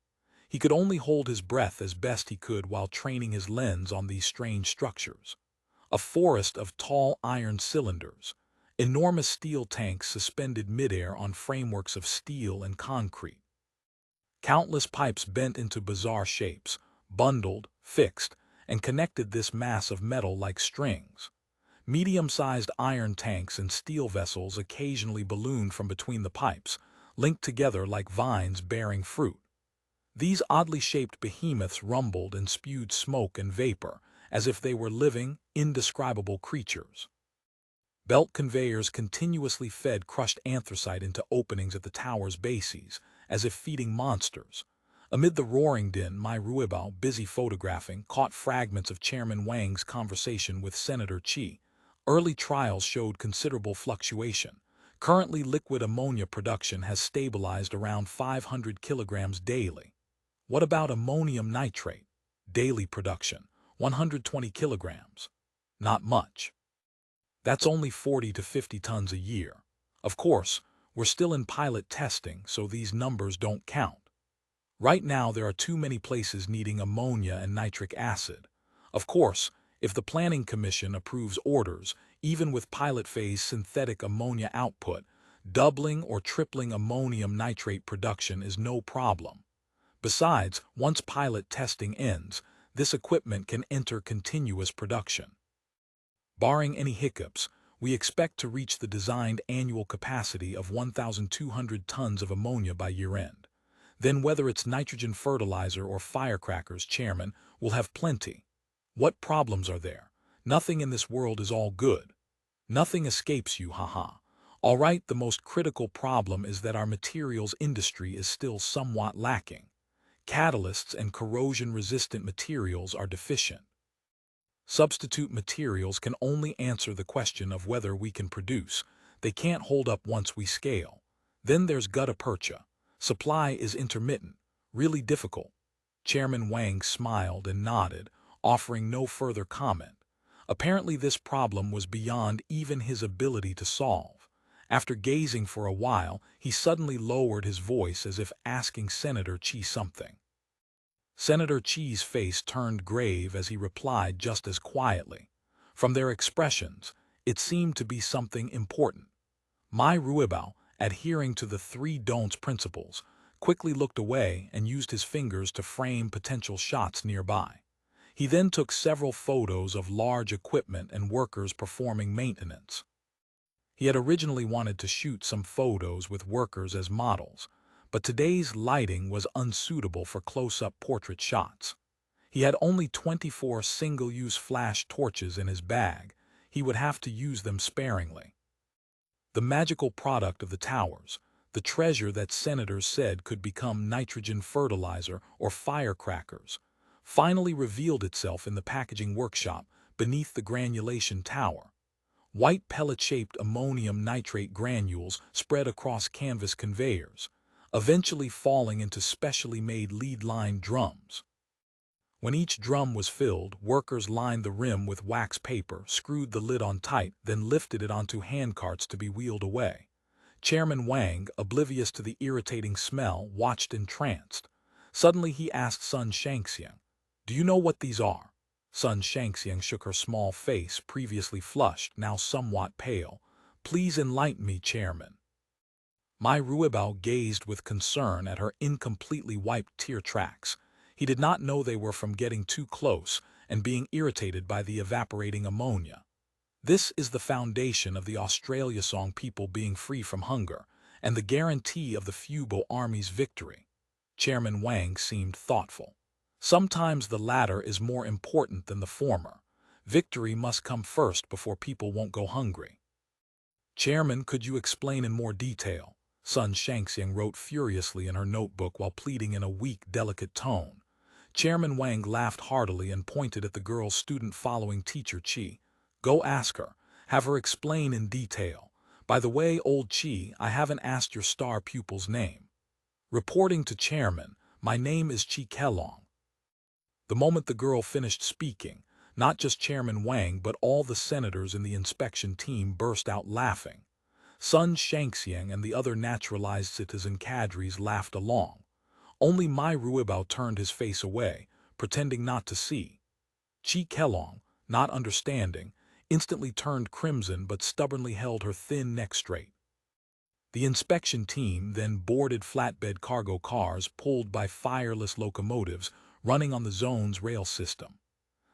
he could only hold his breath as best he could while training his lens on these strange structures. A forest of tall iron cylinders, enormous steel tanks suspended midair on frameworks of steel and concrete. Countless pipes bent into bizarre shapes, bundled, fixed, and connected this mass of metal like strings. Medium-sized iron tanks and steel vessels occasionally ballooned from between the pipes, linked together like vines bearing fruit. These oddly shaped behemoths rumbled and spewed smoke and vapor, as if they were living, indescribable creatures. Belt conveyors continuously fed crushed anthracite into openings at the tower's bases, as if feeding monsters. Amid the roaring din, my Ruibao, busy photographing, caught fragments of Chairman Wang's conversation with Senator Qi. Early trials showed considerable fluctuation. Currently, liquid ammonia production has stabilized around 500 kilograms daily. What about ammonium nitrate? Daily production, 120 kilograms. Not much. That's only 40 to 50 tons a year. Of course, we're still in pilot testing, so these numbers don't count. Right now, there are too many places needing ammonia and nitric acid. Of course, if the Planning Commission approves orders, even with pilot phase synthetic ammonia output, doubling or tripling ammonium nitrate production is no problem. Besides, once pilot testing ends, this equipment can enter continuous production. Barring any hiccups, we expect to reach the designed annual capacity of 1,200 tons of ammonia by year-end. Then whether it's nitrogen fertilizer or firecrackers, Chairman, we'll have plenty. What problems are there? Nothing in this world is all good. Nothing escapes you, haha. All right, the most critical problem is that our materials industry is still somewhat lacking. Catalysts and corrosion-resistant materials are deficient. Substitute materials can only answer the question of whether we can produce. They can't hold up once we scale. Then there's gutta percha. Supply is intermittent, really difficult. Chairman Wang smiled and nodded, offering no further comment. Apparently this problem was beyond even his ability to solve. After gazing for a while, he suddenly lowered his voice as if asking Senator Qi something. Senator Qi's face turned grave as he replied just as quietly. From their expressions, it seemed to be something important. My Ruibao, adhering to the three don'ts principles, quickly looked away and used his fingers to frame potential shots nearby. He then took several photos of large equipment and workers performing maintenance. He had originally wanted to shoot some photos with workers as models, but today's lighting was unsuitable for close-up portrait shots. He had only 24 single-use flash torches in his bag. He would have to use them sparingly. The magical product of the towers, the treasure that senators said could become nitrogen fertilizer or firecrackers, finally revealed itself in the packaging workshop beneath the granulation tower. White pellet-shaped ammonium nitrate granules spread across canvas conveyors, eventually falling into specially made lead-lined drums. When each drum was filled, workers lined the rim with wax paper, screwed the lid on tight, then lifted it onto handcarts to be wheeled away. Chairman Wang, oblivious to the irritating smell, watched entranced. Suddenly he asked Sun Shangxiang, "Do you know what these are?" Sun Shangxiang shook her small face, previously flushed, now somewhat pale. "Please enlighten me, Chairman." My Ruibao gazed with concern at her incompletely wiped tear tracks. He did not know they were from getting too close and being irritated by the evaporating ammonia. This is the foundation of the Australia Song people being free from hunger, and the guarantee of the Fubo Army's victory. Chairman Wang seemed thoughtful. Sometimes the latter is more important than the former. Victory must come first before people won't go hungry. Chairman, could you explain in more detail? Sun Shangxiang wrote furiously in her notebook while pleading in a weak, delicate tone. Chairman Wang laughed heartily and pointed at the girl's student following teacher Qi. "Go ask her. Have her explain in detail. By the way, old Qi, I haven't asked your star pupil's name." Reporting to Chairman, "My name is Qi Kelong." The moment the girl finished speaking, not just Chairman Wang but all the senators in the inspection team burst out laughing. Sun Shangxiang and the other naturalized citizen cadres laughed along. Only my Ruibao turned his face away, pretending not to see. Qi Kelong, not understanding, instantly turned crimson but stubbornly held her thin neck straight. The inspection team then boarded flatbed cargo cars pulled by fireless locomotives running on the zone's rail system.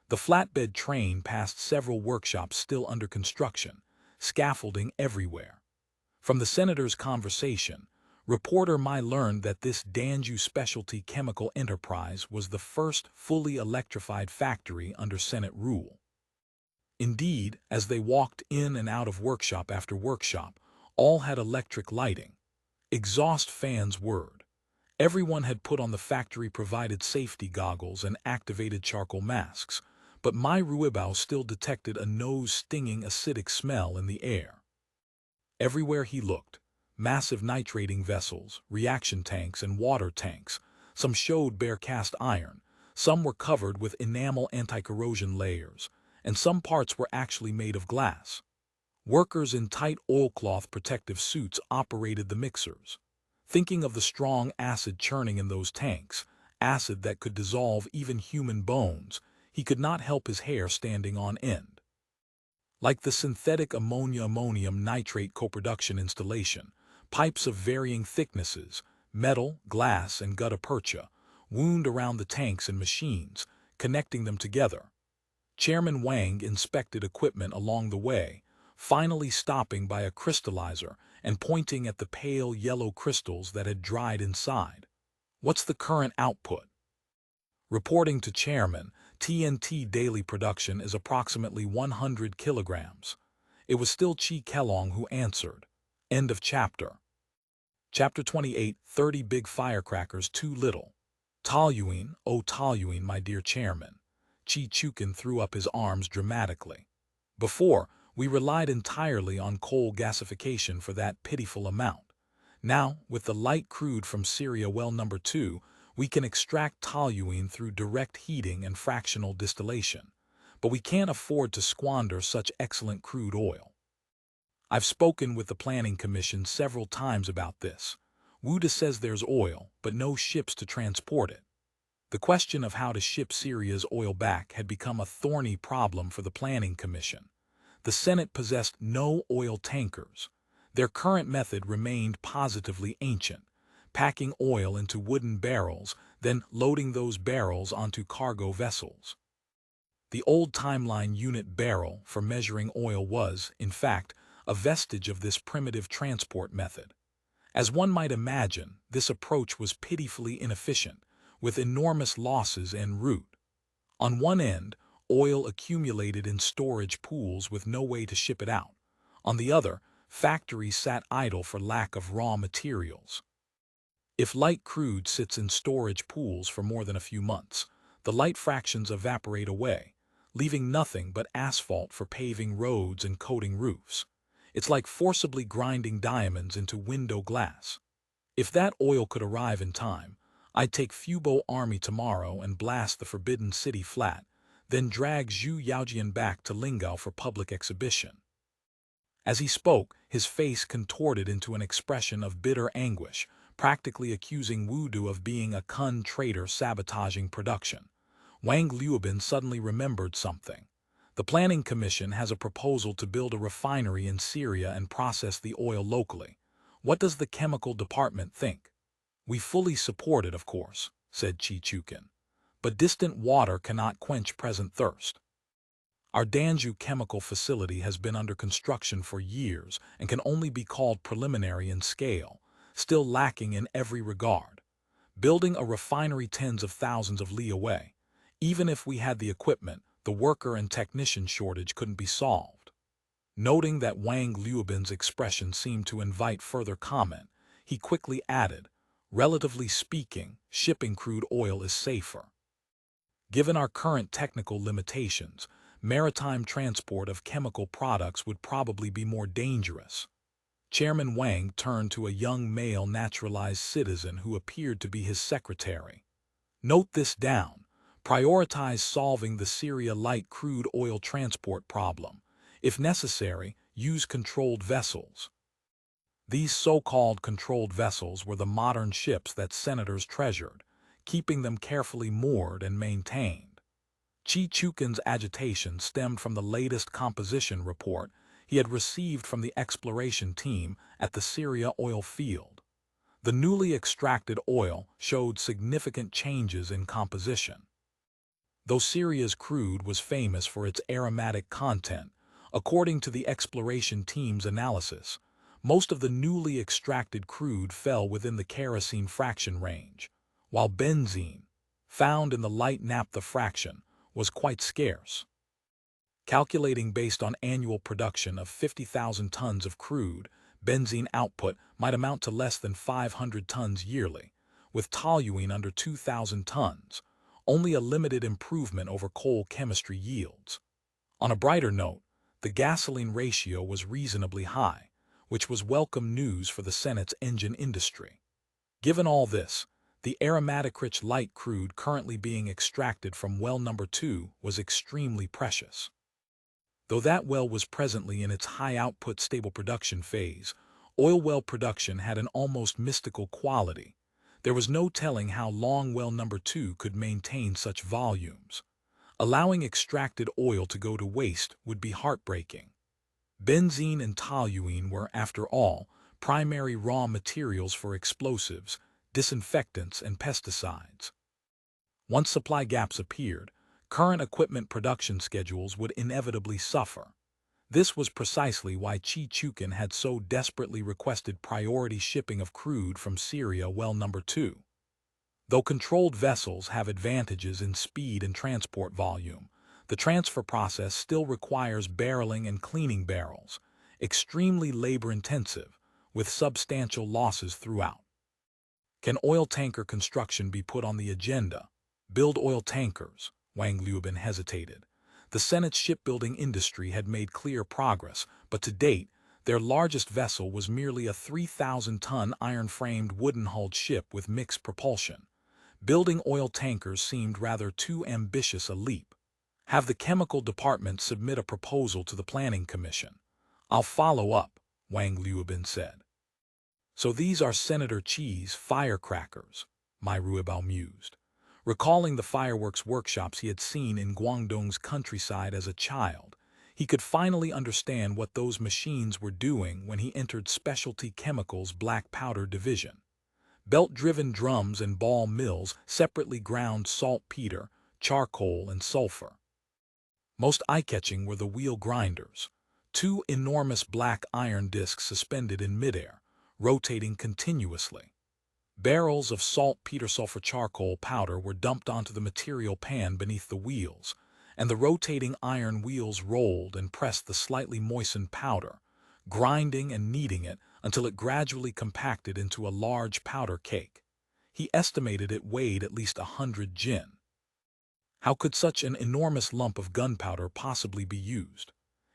The flatbed train passed several workshops still under construction, scaffolding everywhere. From the senator's conversation, reporter Mai learned that this Danzhou specialty chemical enterprise was the first fully electrified factory under Senate rule. Indeed, as they walked in and out of workshop after workshop, all had electric lighting. Exhaust fans whirred. Everyone had put on the factory-provided safety goggles and activated charcoal masks, but my Ruibao still detected a nose-stinging acidic smell in the air. Everywhere he looked, massive nitrating vessels, reaction tanks, and water tanks. Some showed bare cast iron, some were covered with enamel anti-corrosion layers, and some parts were actually made of glass. Workers in tight oilcloth protective suits operated the mixers. Thinking of the strong acid churning in those tanks, acid that could dissolve even human bones, he could not help his hair standing on end. Like the synthetic ammonia-ammonium nitrate coproduction installation, pipes of varying thicknesses, metal, glass, and gutta percha, wound around the tanks and machines, connecting them together. Chairman Wang inspected equipment along the way, finally stopping by a crystallizer and pointing at the pale yellow crystals that had dried inside. "What's the current output?" Reporting to Chairman, TNT daily production is approximately 100 kilograms. It was still Chi Kelong who answered. End of chapter. Chapter 28, 30 Big Firecrackers Too Little. Taoyuan, oh Taoyuan, my dear Chairman. Chi Chukin threw up his arms dramatically. Before, we relied entirely on coal gasification for that pitiful amount. Now, with the light crude from Syria well number 2, we can extract toluene through direct heating and fractional distillation. But we can't afford to squander such excellent crude oil. I've spoken with the Planning Commission several times about this. Wuda says there's oil, but no ships to transport it. The question of how to ship Syria's oil back had become a thorny problem for the Planning Commission. The Senate possessed no oil tankers. Their current method remained positively ancient, packing oil into wooden barrels, then loading those barrels onto cargo vessels. The old timeline unit barrel for measuring oil was, in fact, a vestige of this primitive transport method. As one might imagine, this approach was pitifully inefficient, with enormous losses en route. On one end, oil accumulated in storage pools with no way to ship it out. On the other, factories sat idle for lack of raw materials. If light crude sits in storage pools for more than a few months, the light fractions evaporate away, leaving nothing but asphalt for paving roads and coating roofs. It's like forcibly grinding diamonds into window glass. If that oil could arrive in time, I'd take Fubo Army tomorrow and blast the Forbidden City flat, then drag Zhu Yaojian back to Lingao for public exhibition. As he spoke, his face contorted into an expression of bitter anguish, practically accusing Wudu of being a Kun traitor sabotaging production. Wang Liubin suddenly remembered something. The Planning Commission has a proposal to build a refinery in Syria and process the oil locally. What does the chemical department think? We fully support it, of course, said Chi Chukin. But distant water cannot quench present thirst. Our Danzhou chemical facility has been under construction for years and can only be called preliminary in scale, still lacking in every regard. Building a refinery tens of thousands of li away. Even if we had the equipment, the worker and technician shortage couldn't be solved. Noting that Wang Liubin's expression seemed to invite further comment, he quickly added, relatively speaking, shipping crude oil is safer. Given our current technical limitations, maritime transport of chemical products would probably be more dangerous. Chairman Wang turned to a young male naturalized citizen who appeared to be his secretary. Note this down. Prioritize solving the Syria light crude oil transport problem. If necessary, use controlled vessels. These so-called controlled vessels were the modern ships that senators treasured, keeping them carefully moored and maintained. Chi Chukin's agitation stemmed from the latest composition report. he had received from the exploration team at the Syria oil field. The newly extracted oil showed significant changes in composition. Though Syria's crude was famous for its aromatic content, according to the exploration team's analysis, most of the newly extracted crude fell within the kerosene fraction range, while benzene, found in the light naphtha fraction, was quite scarce. Calculating based on annual production of 50,000 tons of crude, benzene output might amount to less than 500 tons yearly, with toluene under 2,000 tons, only a limited improvement over coal chemistry yields. On a brighter note, the gasoline ratio was reasonably high, which was welcome news for the Senate's engine industry. Given all this, the aromatic-rich light crude currently being extracted from well number 2 was extremely precious. Though that well was presently in its high-output stable production phase, oil well production had an almost mystical quality. There was no telling how long well number 2 could maintain such volumes. Allowing extracted oil to go to waste would be heartbreaking. Benzene and toluene were, after all, primary raw materials for explosives, disinfectants, and pesticides. Once supply gaps appeared, current equipment production schedules would inevitably suffer. This was precisely why Chichukan had so desperately requested priority shipping of crude from Syria well number 2. Though controlled vessels have advantages in speed and transport volume, the transfer process still requires barreling and cleaning barrels, extremely labor-intensive, with substantial losses throughout. Can oil tanker construction be put on the agenda? Build oil tankers, Wang Liubin hesitated. The Senate's shipbuilding industry had made clear progress, but to date, their largest vessel was merely a 3,000-ton iron-framed wooden-hulled ship with mixed propulsion. Building oil tankers seemed rather too ambitious a leap. Have the chemical department submit a proposal to the Planning Commission. I'll follow up, Wang Liubin said. So these are Senator Chi's firecrackers, my Ruibao mused. Recalling the fireworks workshops he had seen in Guangdong's countryside as a child, he could finally understand what those machines were doing when he entered Specialty Chemicals' Black Powder Division. Belt-driven drums and ball mills separately ground saltpeter, charcoal, and sulfur. Most eye-catching were the wheel grinders, 2 enormous black iron discs suspended in midair, rotating continuously. Barrels of saltpeter sulfur charcoal powder were dumped onto the material pan beneath the wheels, and the rotating iron wheels rolled and pressed the slightly moistened powder, grinding and kneading it until it gradually compacted into a large powder cake. He estimated it weighed at least 100 jin. How could such an enormous lump of gunpowder possibly be used?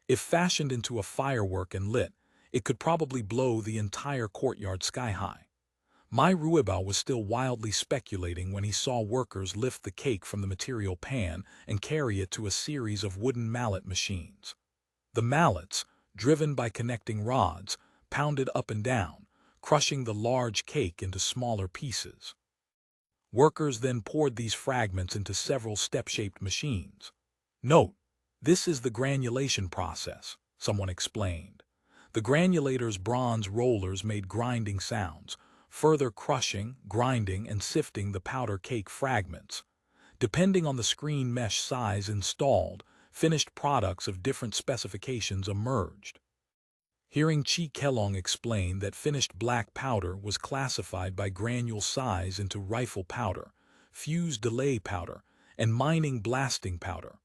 If fashioned into a firework and lit, it could probably blow the entire courtyard sky-high. My Ruibao was still wildly speculating when he saw workers lift the cake from the material pan and carry it to a series of wooden mallet machines. The mallets, driven by connecting rods, pounded up and down, crushing the large cake into smaller pieces. Workers then poured these fragments into several step-shaped machines. Note, this is the granulation process, someone explained. The granulator's bronze rollers made grinding sounds, further crushing, grinding, and sifting the powder cake fragments. Depending on the screen mesh size installed, finished products of different specifications emerged. Hearing Chi Kelong explain that finished black powder was classified by granule size into rifle powder, fused delay powder, and mining blasting powder,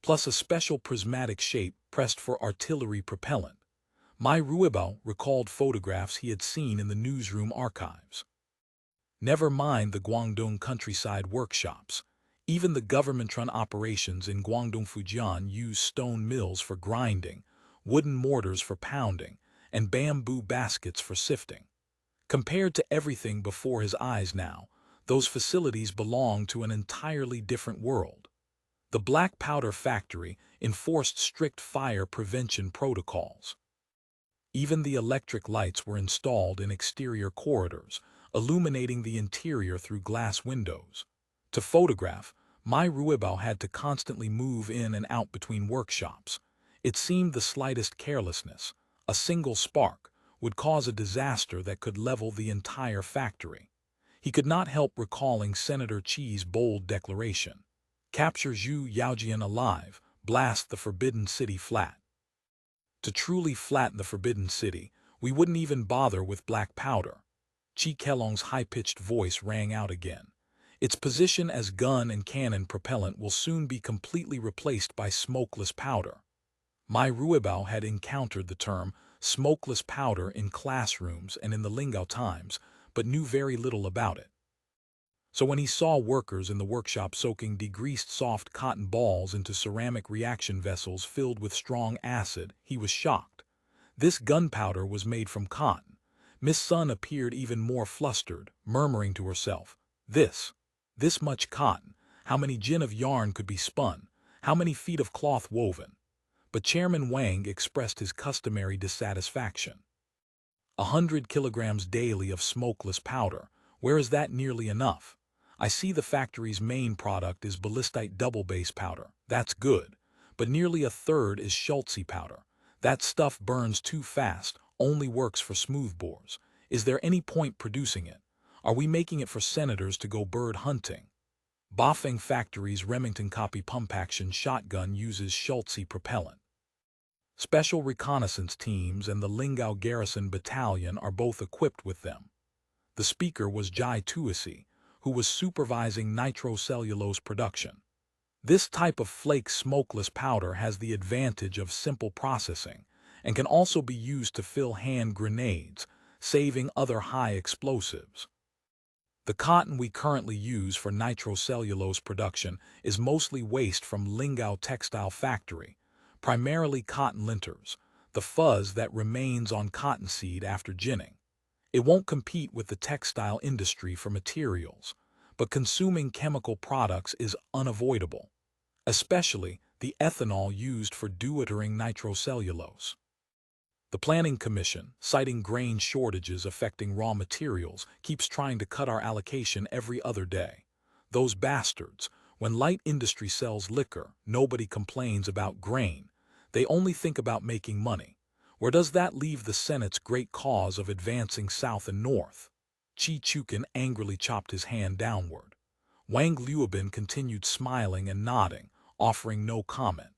plus a special prismatic shape pressed for artillery propellant, my Ruibao recalled photographs he had seen in the newsroom archives. Never mind the Guangdong countryside workshops. Even the government-run operations in Guangdong Fujian use stone mills for grinding, wooden mortars for pounding, and bamboo baskets for sifting. Compared to everything before his eyes now, those facilities belong to an entirely different world. The black powder factory enforced strict fire prevention protocols. Even the electric lights were installed in exterior corridors, illuminating the interior through glass windows. To photograph, my Ruibao had to constantly move in and out between workshops. It seemed the slightest carelessness, a single spark, would cause a disaster that could level the entire factory. He could not help recalling Senator Qi's bold declaration: "Capture Zhu Yaojian alive, blast the Forbidden City flat." To truly flatten the Forbidden City, we wouldn't even bother with black powder. Qi Kelong's high-pitched voice rang out again. Its position as gun and cannon propellant will soon be completely replaced by smokeless powder. My Ruibao had encountered the term smokeless powder in classrooms and in the Lingao Times, but knew very little about it. So when he saw workers in the workshop soaking degreased soft cotton balls into ceramic reaction vessels filled with strong acid, he was shocked. This gunpowder was made from cotton. Miss Sun appeared even more flustered, murmuring to herself, This much cotton, how many jin of yarn could be spun, how many feet of cloth woven?" But Chairman Wang expressed his customary dissatisfaction. 100 kilograms daily of smokeless powder, where is that nearly enough? I see the factory's main product is ballistite double base powder. That's good. But nearly a third is Schultze powder. That stuff burns too fast, only works for smoothbores. Is there any point producing it? Are we making it for senators to go bird hunting? Bafeng Factory's Remington copy pump-action shotgun uses Schultze propellant. Special reconnaissance teams and the Lingao Garrison Battalion are both equipped with them. The speaker was Jai Tuisi, who was supervising nitrocellulose production. This type of flake smokeless powder has the advantage of simple processing and can also be used to fill hand grenades, saving other high explosives. The cotton we currently use for nitrocellulose production is mostly waste from Lingao Textile Factory, primarily cotton linters, the fuzz that remains on cottonseed after ginning. It won't compete with the textile industry for materials, but consuming chemical products is unavoidable, especially the ethanol used for deutering nitrocellulose. The Planning Commission, citing grain shortages affecting raw materials, keeps trying to cut our allocation every other day. Those bastards, when light industry sells liquor, nobody complains about grain. They only think about making money. Where does that leave the Senate's great cause of advancing south and north? Qi Chukin angrily chopped his hand downward. Wang Luobin continued smiling and nodding, offering no comment.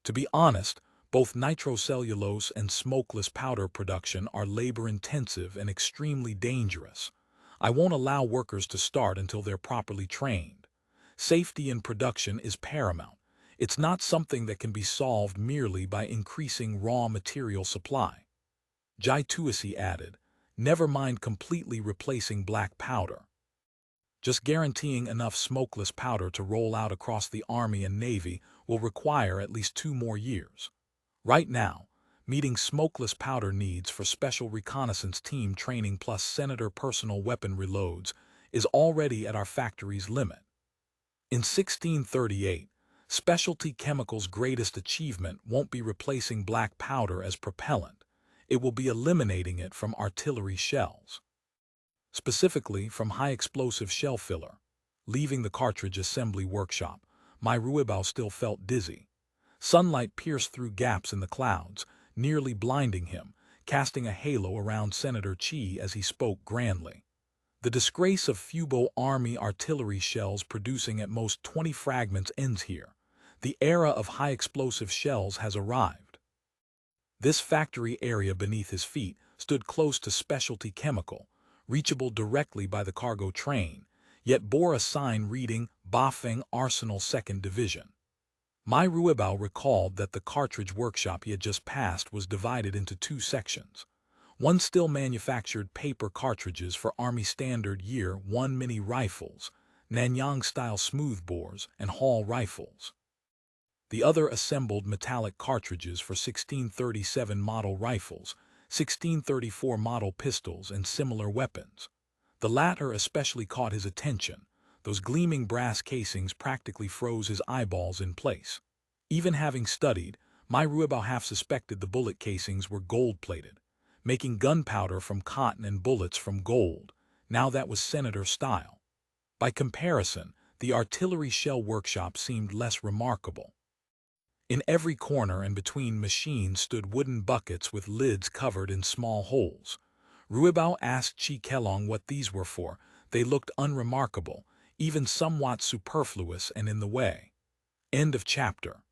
To be honest, both nitrocellulose and smokeless powder production are labor-intensive and extremely dangerous. I won't allow workers to start until they're properly trained. Safety in production is paramount. It's not something that can be solved merely by increasing raw material supply. Jai Tuisi added, never mind completely replacing black powder. Just guaranteeing enough smokeless powder to roll out across the Army and Navy will require at least 2 more years. Right now, meeting smokeless powder needs for special reconnaissance team training plus senator personal weapon reloads is already at our factory's limit. In 1638, specialty chemicals' greatest achievement won't be replacing black powder as propellant. It will be eliminating it from artillery shells. Specifically from high-explosive shell filler. Leaving the cartridge assembly workshop, my Ruibao still felt dizzy. Sunlight pierced through gaps in the clouds, nearly blinding him, casting a halo around Senator Qi as he spoke grandly. The disgrace of Fubo Army artillery shells producing at most 20 fragments ends here. The era of high-explosive shells has arrived. This factory area beneath his feet stood close to specialty chemical, reachable directly by the cargo train, yet bore a sign reading Bafeng Arsenal 2nd Division. My Ruibao recalled that the cartridge workshop he had just passed was divided into 2 sections. One still manufactured paper cartridges for Army Standard Year 1 mini rifles, Nanyang-style smoothbores, and Hall rifles. The other assembled metallic cartridges for 1637 model rifles, 1634 model pistols, and similar weapons. The latter especially caught his attention. Those gleaming brass casings practically froze his eyeballs in place. Even having studied, my Ruibao half suspected the bullet casings were gold-plated, making gunpowder from cotton and bullets from gold. Now that was senator style. By comparison, the artillery shell workshop seemed less remarkable. In every corner and between machines stood wooden buckets with lids covered in small holes. Ruibao asked Chi Kelong what these were for. They looked unremarkable, even somewhat superfluous and in the way. End of chapter.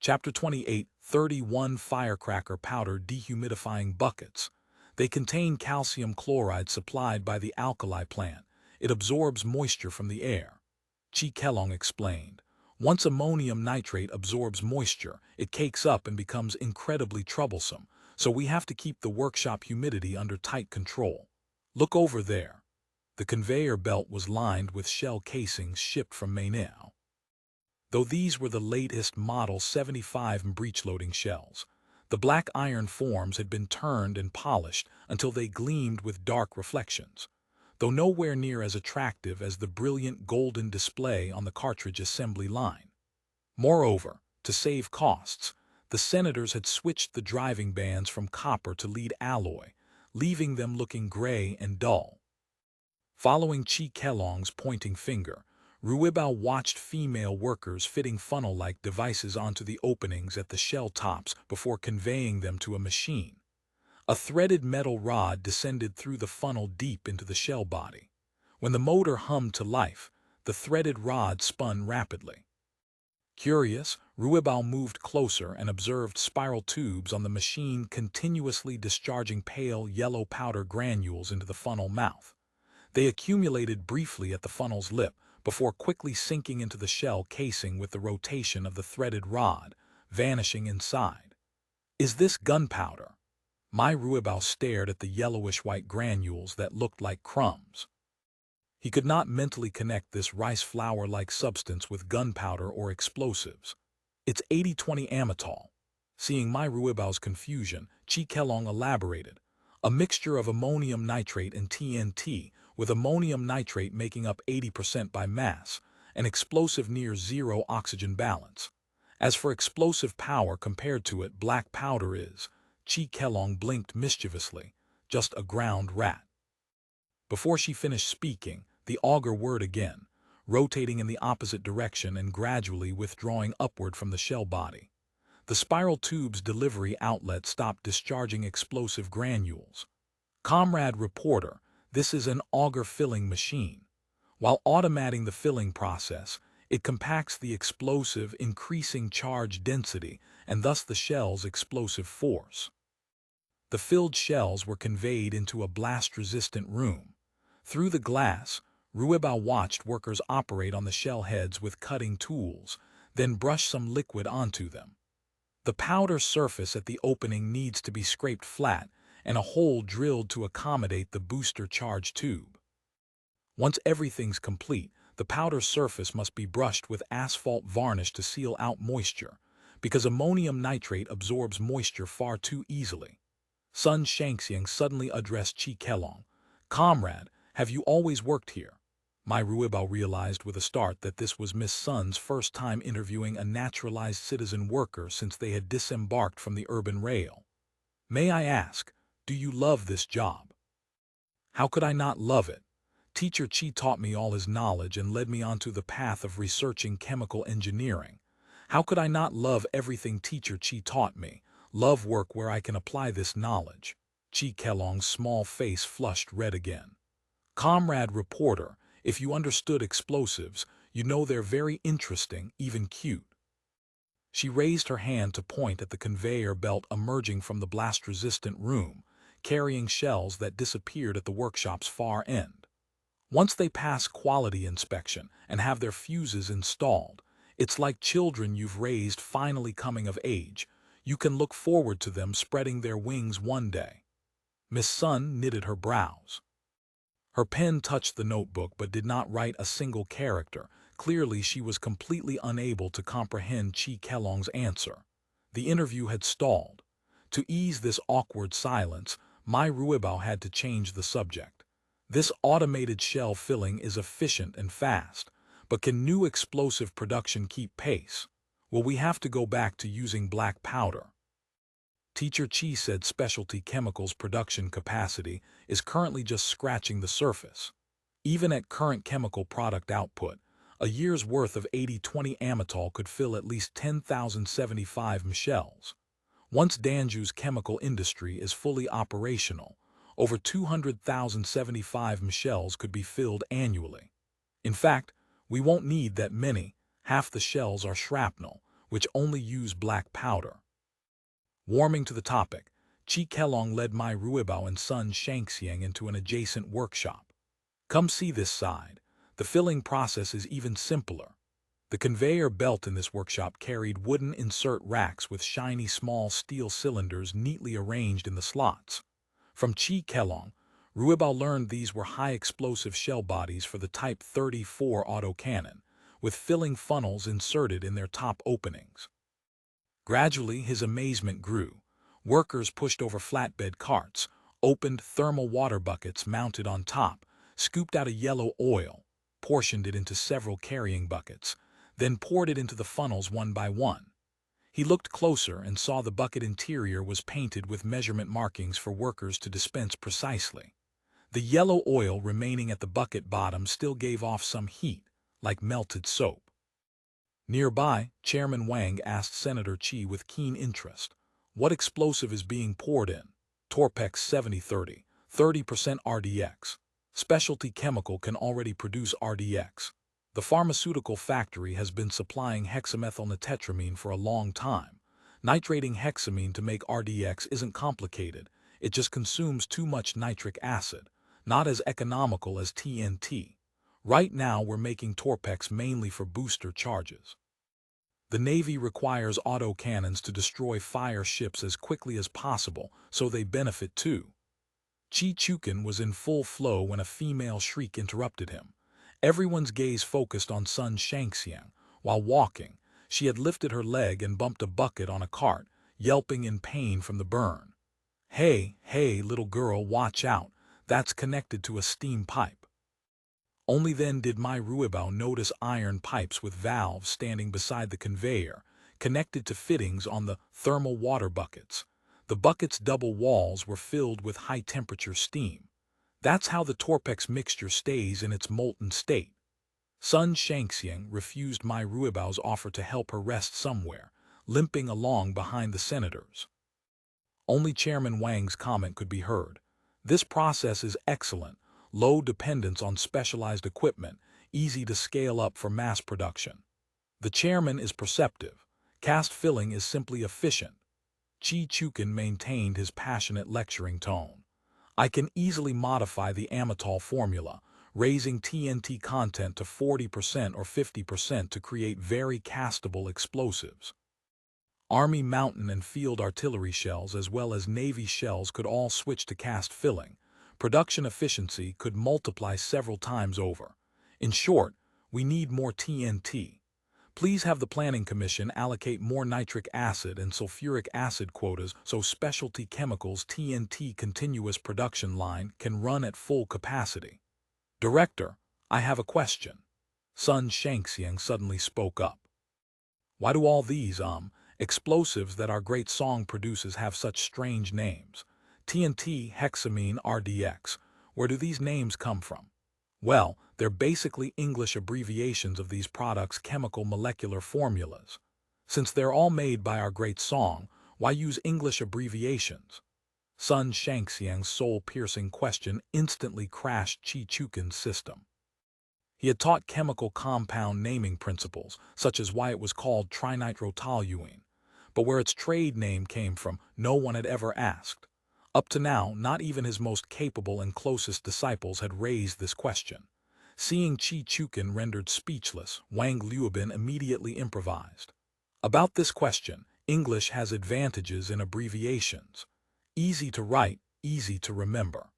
Chapter 28, 31 Firecracker Powder Dehumidifying Buckets. They contain calcium chloride supplied by the alkali plant. It absorbs moisture from the air. Chi Kelong explained. Once ammonium nitrate absorbs moisture, it cakes up and becomes incredibly troublesome, so we have to keep the workshop humidity under tight control. Look over there. The conveyor belt was lined with shell casings shipped from Mainau. Though these were the latest Model 75 breech-loading shells, the black iron forms had been turned and polished until they gleamed with dark reflections, though nowhere near as attractive as the brilliant golden display on the cartridge assembly line. Moreover, to save costs, the senators had switched the driving bands from copper to lead alloy, leaving them looking gray and dull. Following Chi Kelong's pointing finger, Ruibao watched female workers fitting funnel-like devices onto the openings at the shell tops before conveying them to a machine. A threaded metal rod descended through the funnel deep into the shell body. When the motor hummed to life, the threaded rod spun rapidly. Curious, Ruibao moved closer and observed spiral tubes on the machine continuously discharging pale yellow powder granules into the funnel mouth. They accumulated briefly at the funnel's lip before quickly sinking into the shell casing with the rotation of the threaded rod, vanishing inside. Is this gunpowder? My Ruibao stared at the yellowish-white granules that looked like crumbs. He could not mentally connect this rice flour-like substance with gunpowder or explosives. It's 80-20 amytal. Seeing my Ruibao's confusion, Chi Kelong elaborated. A mixture of ammonium nitrate and TNT, with ammonium nitrate making up 80% by mass, an explosive near zero oxygen balance. As for explosive power compared to it, black powder is, Chi Kelong blinked mischievously, just a ground rat. Before she finished speaking, the auger whirred again, rotating in the opposite direction and gradually withdrawing upward from the shell body. The spiral tube's delivery outlet stopped discharging explosive granules. Comrade reporter, this is an auger filling machine. While automating the filling process, it compacts the explosive, increasing charge density and thus the shell's explosive force. The filled shells were conveyed into a blast-resistant room. Through the glass, Ruibao watched workers operate on the shell heads with cutting tools, then brush some liquid onto them. The powder surface at the opening needs to be scraped flat and a hole drilled to accommodate the booster charge tube. Once everything's complete, the powder surface must be brushed with asphalt varnish to seal out moisture, because ammonium nitrate absorbs moisture far too easily. Sun Shangxiang suddenly addressed Chi Kelong. Comrade, have you always worked here? My Ruibao realized with a start that this was Miss Sun's first time interviewing a naturalized citizen worker since they had disembarked from the urban rail. May I ask, do you love this job? How could I not love it? Teacher Chi taught me all his knowledge and led me onto the path of researching chemical engineering. How could I not love everything Teacher Chi taught me? Love work where I can apply this knowledge. Chi Kelong's small face flushed red again. Comrade reporter, if you understood explosives, you know they're very interesting, even cute. She raised her hand to point at the conveyor belt emerging from the blast-resistant room, carrying shells that disappeared at the workshop's far end. Once they pass quality inspection and have their fuses installed, it's like children you've raised finally coming of age. You can look forward to them spreading their wings one day. Miss Sun knitted her brows. Her pen touched the notebook but did not write a single character. Clearly she was completely unable to comprehend Chi Kelong's answer. The interview had stalled. To ease this awkward silence, my Ruibao had to change the subject. This automated shell filling is efficient and fast, but can new explosive production keep pace? Will we have to go back to using black powder? Teacher Chi said specialty chemicals production capacity is currently just scratching the surface. Even at current chemical product output, A year's worth of 80-20 amatol could fill at least 10,075 michels. Once Danzhou's chemical industry is fully operational, over 200,075 michels could be filled annually. In fact, we won't need that many. Half the shells are shrapnel, which only use black powder. Warming to the topic, Chi Kelong led my Ruibao and son Shangxiang into an adjacent workshop. Come see this side. The filling process is even simpler. The conveyor belt in this workshop carried wooden insert racks with shiny small steel cylinders neatly arranged in the slots. From Chi Kelong, Ruibao learned these were high-explosive shell bodies for the Type 34 autocannon, with filling funnels inserted in their top openings. Gradually, his amazement grew. Workers pushed over flatbed carts, opened thermal water buckets mounted on top, scooped out a yellow oil, portioned it into several carrying buckets, then poured it into the funnels one by one. He looked closer and saw the bucket interior was painted with measurement markings for workers to dispense precisely. The yellow oil remaining at the bucket bottom still gave off some heat, like melted soap. Nearby, Chairman Wang asked Senator Qi with keen interest, "What explosive is being poured in?" "Torpex 7030, 30% RDX. Specialty chemical can already produce RDX. The pharmaceutical factory has been supplying hexamethylnitretramine for a long time. Nitrating hexamine to make RDX isn't complicated. It just consumes too much nitric acid, not as economical as TNT. Right now we're making Torpex mainly for booster charges. The Navy requires autocannons to destroy fire ships as quickly as possible, so they benefit too." Chi Chukin was in full flow when a female shriek interrupted him. Everyone's gaze focused on son Shangxiang. While walking, she had lifted her leg and bumped a bucket on a cart, yelping in pain from the burn. Hey, little girl, watch out. That's connected to a steam pipe." Only then did my Ruibao notice iron pipes with valves standing beside the conveyor, connected to fittings on the thermal water buckets. The buckets' double walls were filled with high-temperature steam. That's how the Torpex mixture stays in its molten state. Son Shangxiang refused my Ruibao's offer to help her rest somewhere, limping along behind the senators. Only Chairman Wang's comment could be heard. "This process is excellent, low dependence on specialized equipment, easy to scale up for mass production." The chairman is perceptive. Cast filling is simply efficient. Chi Chukin maintained his passionate lecturing tone. "I can easily modify the amatol formula, raising TNT content to 40% or 50% to create very castable explosives. Army mountain and field artillery shells as well as Navy shells could all switch to cast filling. Production efficiency could multiply several times over. In short, we need more TNT. Please have the Planning Commission allocate more nitric acid and sulfuric acid quotas so specialty chemicals TNT continuous production line can run at full capacity." "Director, I have a question." Son Shangxiang suddenly spoke up. "Why do all these, explosives that our great song produces have such strange names? TNT, hexamine, RDX. Where do these names come from?" "Well, they're basically English abbreviations of these products' chemical molecular formulas. Since they're all made by our great song, why use English abbreviations?" Son Shangxiang's soul-piercing question instantly crashed Chi Chukin's system. He had taught chemical compound naming principles, such as why it was called trinitrotoluene, but where its trade name came from, no one had ever asked. Up to now, not even his most capable and closest disciples had raised this question. Seeing Chi Chukin rendered speechless, Wang Liubin immediately improvised. "About this question, English has advantages in abbreviations. Easy to write, easy to remember.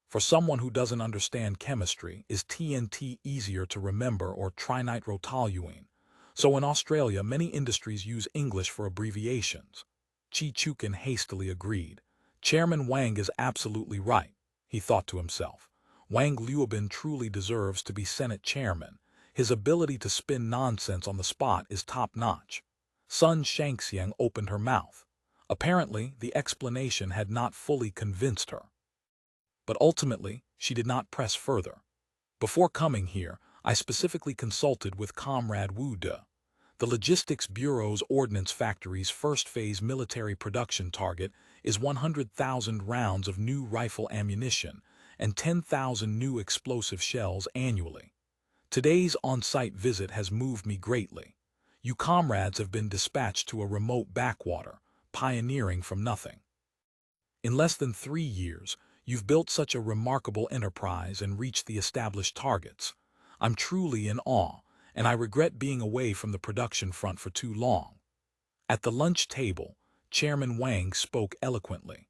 For someone who doesn't understand chemistry, is TNT easier to remember or trinitrotoluene? So in Australia, many industries use English for abbreviations." Chi Chukin hastily agreed. "Chairman Wang is absolutely right," he thought to himself. "Wang Liubin truly deserves to be Senate chairman. His ability to spin nonsense on the spot is top-notch." Son Shangxiang opened her mouth. Apparently, the explanation had not fully convinced her. But ultimately, she did not press further. "Before coming here, I specifically consulted with Comrade Wu De. The Logistics Bureau's Ordnance Factory's first-phase military production target is 100,000 rounds of new rifle ammunition and 10,000 new explosive shells annually. Today's on-site visit has moved me greatly. You comrades have been dispatched to a remote backwater, pioneering from nothing. In less than 3 years, you've built such a remarkable enterprise and reached the established targets. I'm truly in awe, and I regret being away from the production front for too long. At the lunch table, Chairman Wang spoke eloquently.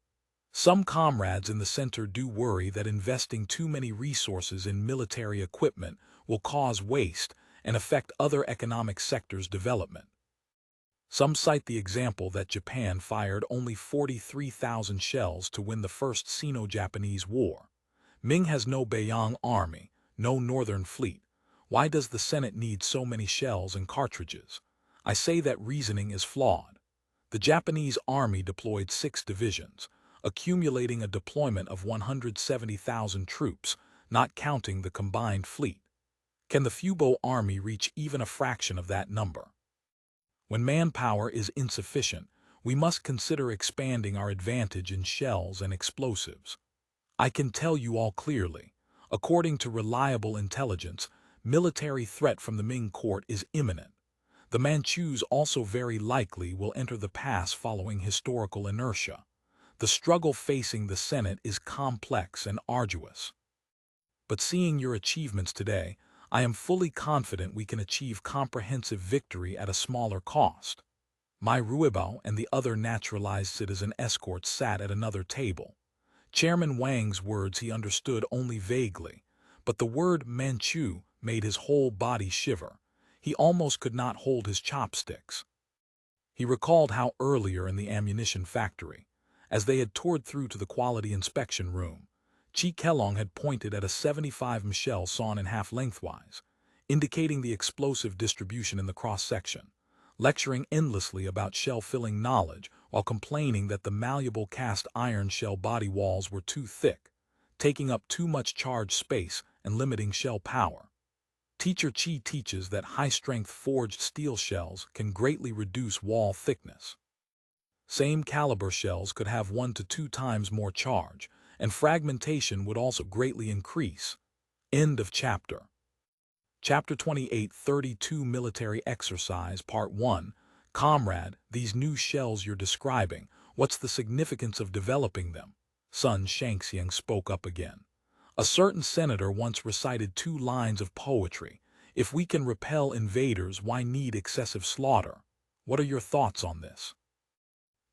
Some comrades in the center do worry that investing too many resources in military equipment will cause waste and affect other economic sectors' development. Some cite the example that Japan fired only 43,000 shells to win the First Sino-Japanese War. Ming has no Beiyang army, no Northern Fleet. Why does the Senate need so many shells and cartridges? I say that reasoning is flawed. The Japanese army deployed 6 divisions, accumulating a deployment of 170,000 troops, not counting the combined fleet. Can the Fubo army reach even a fraction of that number? When manpower is insufficient, we must consider expanding our advantage in shells and explosives. I can tell you all clearly, according to reliable intelligence, military threat from the Ming court is imminent. The Manchus also very likely will enter the pass following historical inertia. The struggle facing the Senate is complex and arduous. But seeing your achievements today, I am fully confident we can achieve comprehensive victory at a smaller cost. My Ruibao and the other naturalized citizen escorts sat at another table. Chairman Wang's words he understood only vaguely, but the word Manchu made his whole body shiver. He almost could not hold his chopsticks. He recalled how earlier in the ammunition factory, as they had toured through to the quality inspection room, Chi Kelong had pointed at a 75 shell sawn in half lengthwise, indicating the explosive distribution in the cross-section, lecturing endlessly about shell-filling knowledge while complaining that the malleable cast iron shell body walls were too thick, taking up too much charge space and limiting shell power. Teacher Chi teaches that high-strength forged steel shells can greatly reduce wall thickness. Same caliber shells could have 1 to 2 times more charge, and fragmentation would also greatly increase. End of chapter. Chapter 28, 32 Military Exercise, Part 1. Comrade, these new shells you're describing, what's the significance of developing them? Sun Shangxiang spoke up again. A certain senator once recited 2 lines of poetry. If we can repel invaders, why need excessive slaughter? What are your thoughts on this?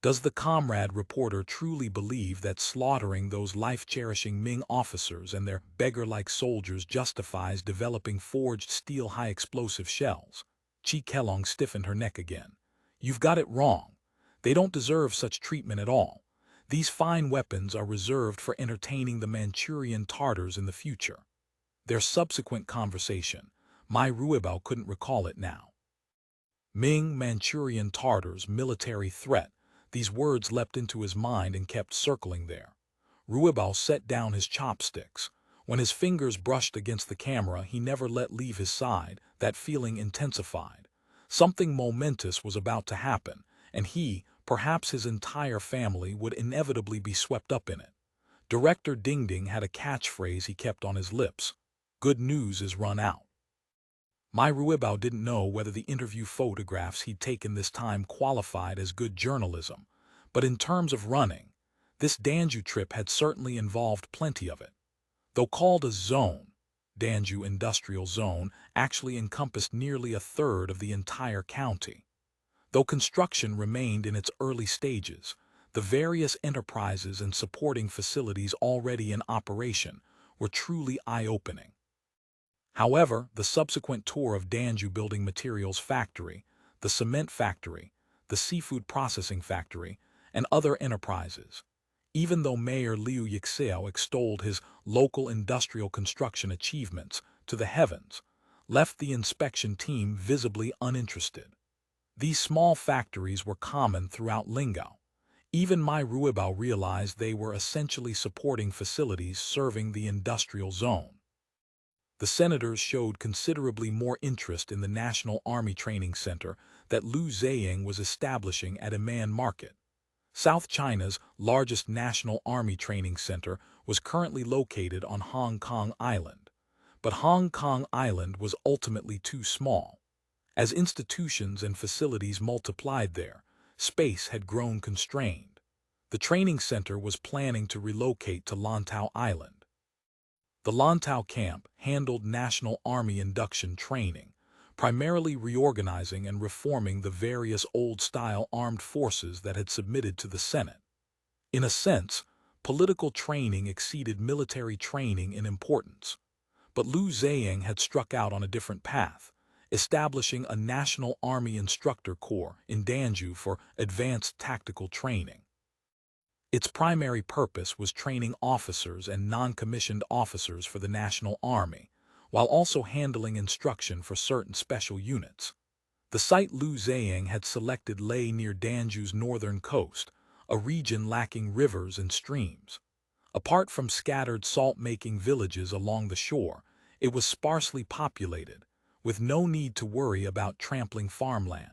Does the comrade reporter truly believe that slaughtering those life-cherishing Ming officers and their beggar-like soldiers justifies developing forged steel high-explosive shells? Chi Kelong stiffened her neck again. You've got it wrong. They don't deserve such treatment at all. These fine weapons are reserved for entertaining the Manchurian Tartars in the future. Their subsequent conversation, my Ruibao couldn't recall it now. Ming Manchurian Tartars military threat. These words leapt into his mind and kept circling there. Ruibao set down his chopsticks. When his fingers brushed against the camera, he never let leave his side. That feeling intensified. Something momentous was about to happen, and he, perhaps his entire family, would inevitably be swept up in it. Director Dingding had a catchphrase he kept on his lips. Good news is run out. My Ruibao didn't know whether the interview photographs he'd taken this time qualified as good journalism, but in terms of running, this Danzhou trip had certainly involved plenty of it. Though called a zone, Danzhou Industrial Zone actually encompassed nearly a third of the entire county. Though construction remained in its early stages, the various enterprises and supporting facilities already in operation were truly eye-opening. However, the subsequent tour of Danzhou Building Materials Factory, the Cement Factory, the Seafood Processing Factory, and other enterprises, even though Mayor Liu Yixiao extolled his local industrial construction achievements to the heavens, left the inspection team visibly uninterested. These small factories were common throughout Lingao. Even my Ruibao realized they were essentially supporting facilities serving the industrial zone. The senators showed considerably more interest in the National Army Training Center that Liu Ziying was establishing at Aiwen Market. South China's largest National Army Training Center was currently located on Hong Kong Island, but Hong Kong Island was ultimately too small. As institutions and facilities multiplied there, space had grown constrained. The training center was planning to relocate to Lantau Island. The Lantau camp handled National Army induction training, primarily reorganizing and reforming the various old-style armed forces that had submitted to the Senate. In a sense, political training exceeded military training in importance. But Liu Ziying had struck out on a different path, establishing a National Army Instructor Corps in Danzhou for advanced tactical training. Its primary purpose was training officers and non-commissioned officers for the National Army, while also handling instruction for certain special units. The site Liu Ziying had selected lay near Danzhou's northern coast, a region lacking rivers and streams. Apart from scattered salt-making villages along the shore, it was sparsely populated, with no need to worry about trampling farmland.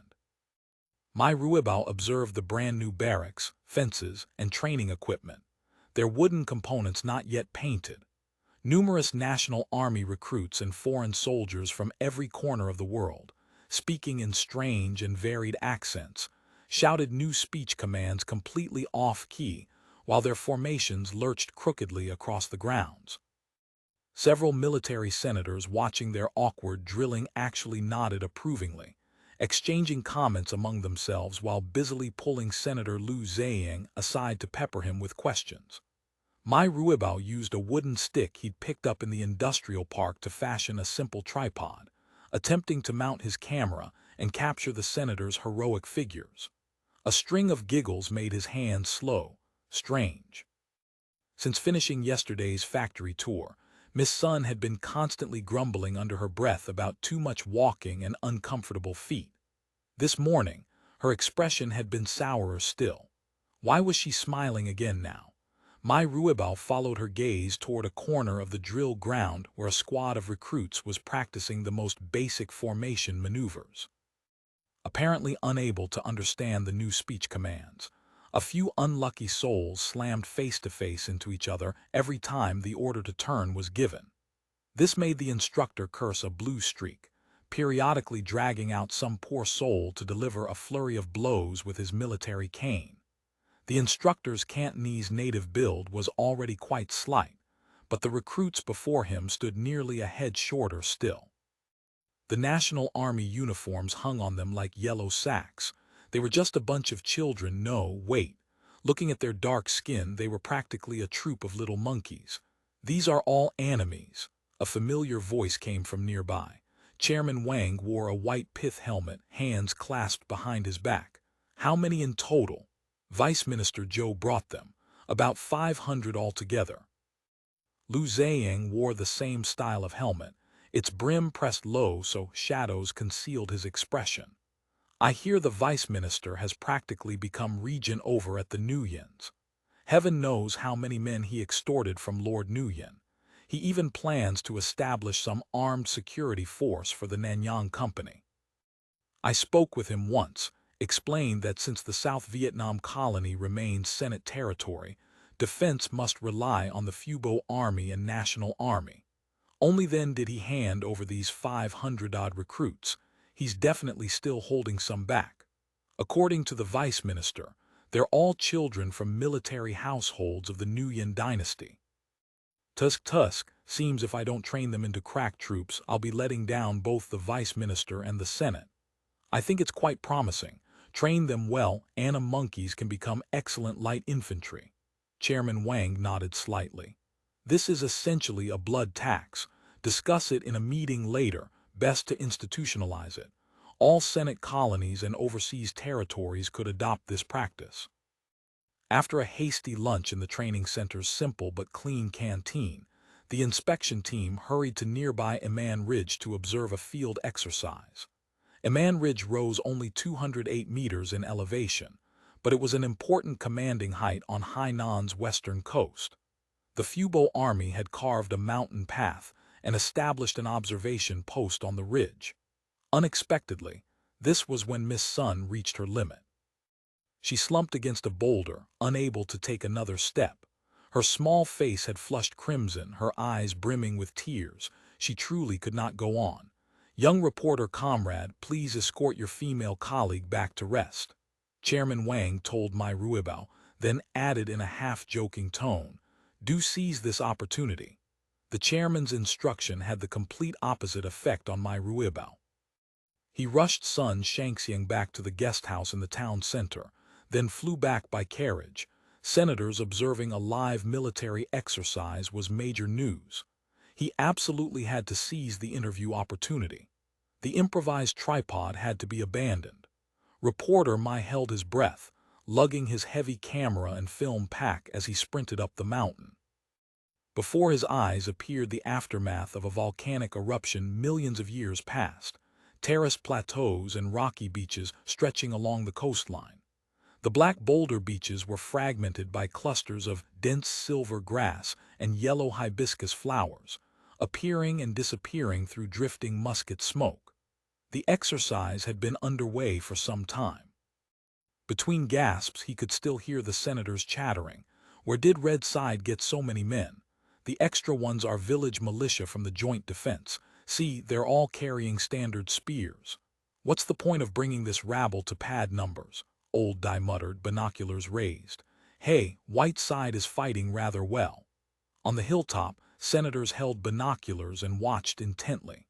My Ruibao observed the brand-new barracks, fences, and training equipment, their wooden components not yet painted. Numerous National Army recruits and foreign soldiers from every corner of the world, speaking in strange and varied accents, shouted new speech commands completely off-key, while their formations lurched crookedly across the grounds. Several military senators watching their awkward drilling actually nodded approvingly, exchanging comments among themselves while busily pulling Senator Liu Ziying aside to pepper him with questions. My Ruibao used a wooden stick he'd picked up in the industrial park to fashion a simple tripod, attempting to mount his camera and capture the senator's heroic figures. A string of giggles made his hands slow, strange. Since finishing yesterday's factory tour, Miss Sun had been constantly grumbling under her breath about too much walking and uncomfortable feet. This morning, her expression had been sourer still. Why was she smiling again now? My Ruibao followed her gaze toward a corner of the drill ground where a squad of recruits was practicing the most basic formation maneuvers. Apparently unable to understand the new speech commands, a few unlucky souls slammed face-to-face into each other every time the order to turn was given. This made the instructor curse a blue streak, periodically dragging out some poor soul to deliver a flurry of blows with his military cane. The instructor's Cantonese native build was already quite slight, but the recruits before him stood nearly a head shorter still. The National Army uniforms hung on them like yellow sacks. They were just a bunch of children. No, wait. Looking at their dark skin, they were practically a troop of little monkeys. These are all enemies. A familiar voice came from nearby. Chairman Wang wore a white pith helmet, hands clasped behind his back. How many in total? Vice Minister Zhou brought them, about 500 altogether. Liu Ziying wore the same style of helmet, its brim pressed low so shadows concealed his expression. I hear the Vice Minister has practically become regent over at the Nuyens. Heaven knows how many men he extorted from Lord Nuyen. He even plans to establish some armed security force for the Nanyang Company. I spoke with him once, explained that since the South Vietnam colony remains Senate territory, defense must rely on the Fubo Army and National Army. Only then did he hand over these 500-odd recruits. He's definitely still holding some back. According to the Vice Minister, they're all children from military households of the Ming Dynasty. Tusk, seems if I don't train them into crack troops, I'll be letting down both the Vice Minister and the Senate. I think it's quite promising. Train them well, Anna monkeys can become excellent light infantry. Chairman Wang nodded slightly. This is essentially a blood tax. Discuss it in a meeting later, best to institutionalize it. All Senate colonies and overseas territories could adopt this practice. After a hasty lunch in the training center's simple but clean canteen, the inspection team hurried to nearby Aiwen Ridge to observe a field exercise. Aiwen Ridge rose only 208 meters in elevation, but it was an important commanding height on Hainan's western coast. The Fubo Army had carved a mountain path and established an observation post on the ridge. Unexpectedly, this was when Miss Sun reached her limit. She slumped against a boulder, unable to take another step. Her small face had flushed crimson, her eyes brimming with tears. She truly could not go on. "Young reporter comrade, please escort your female colleague back to rest," Chairman Wang told my Ruibao, then added in a half-joking tone, "Do seize this opportunity." The chairman's instruction had the complete opposite effect on my Ruibao. He rushed Sun Shangxiang back to the guest house in the town center, then flew back by carriage. Senators observing a live military exercise was major news. He absolutely had to seize the interview opportunity. The improvised tripod had to be abandoned. Reporter Mai held his breath, lugging his heavy camera and film pack as he sprinted up the mountain. Before his eyes appeared the aftermath of a volcanic eruption millions of years past, terraced plateaus and rocky beaches stretching along the coastline. The black boulder beaches were fragmented by clusters of dense silver grass and yellow hibiscus flowers, appearing and disappearing through drifting musket smoke. The exercise had been underway for some time. Between gasps he could still hear the senators chattering. "Where did Red Side get so many men? The extra ones are village militia from the Joint Defense. See, they're all carrying standard spears. What's the point of bringing this rabble to pad numbers?" Old Dai muttered, binoculars raised. "Hey, White Side is fighting rather well." On the hilltop, senators held binoculars and watched intently.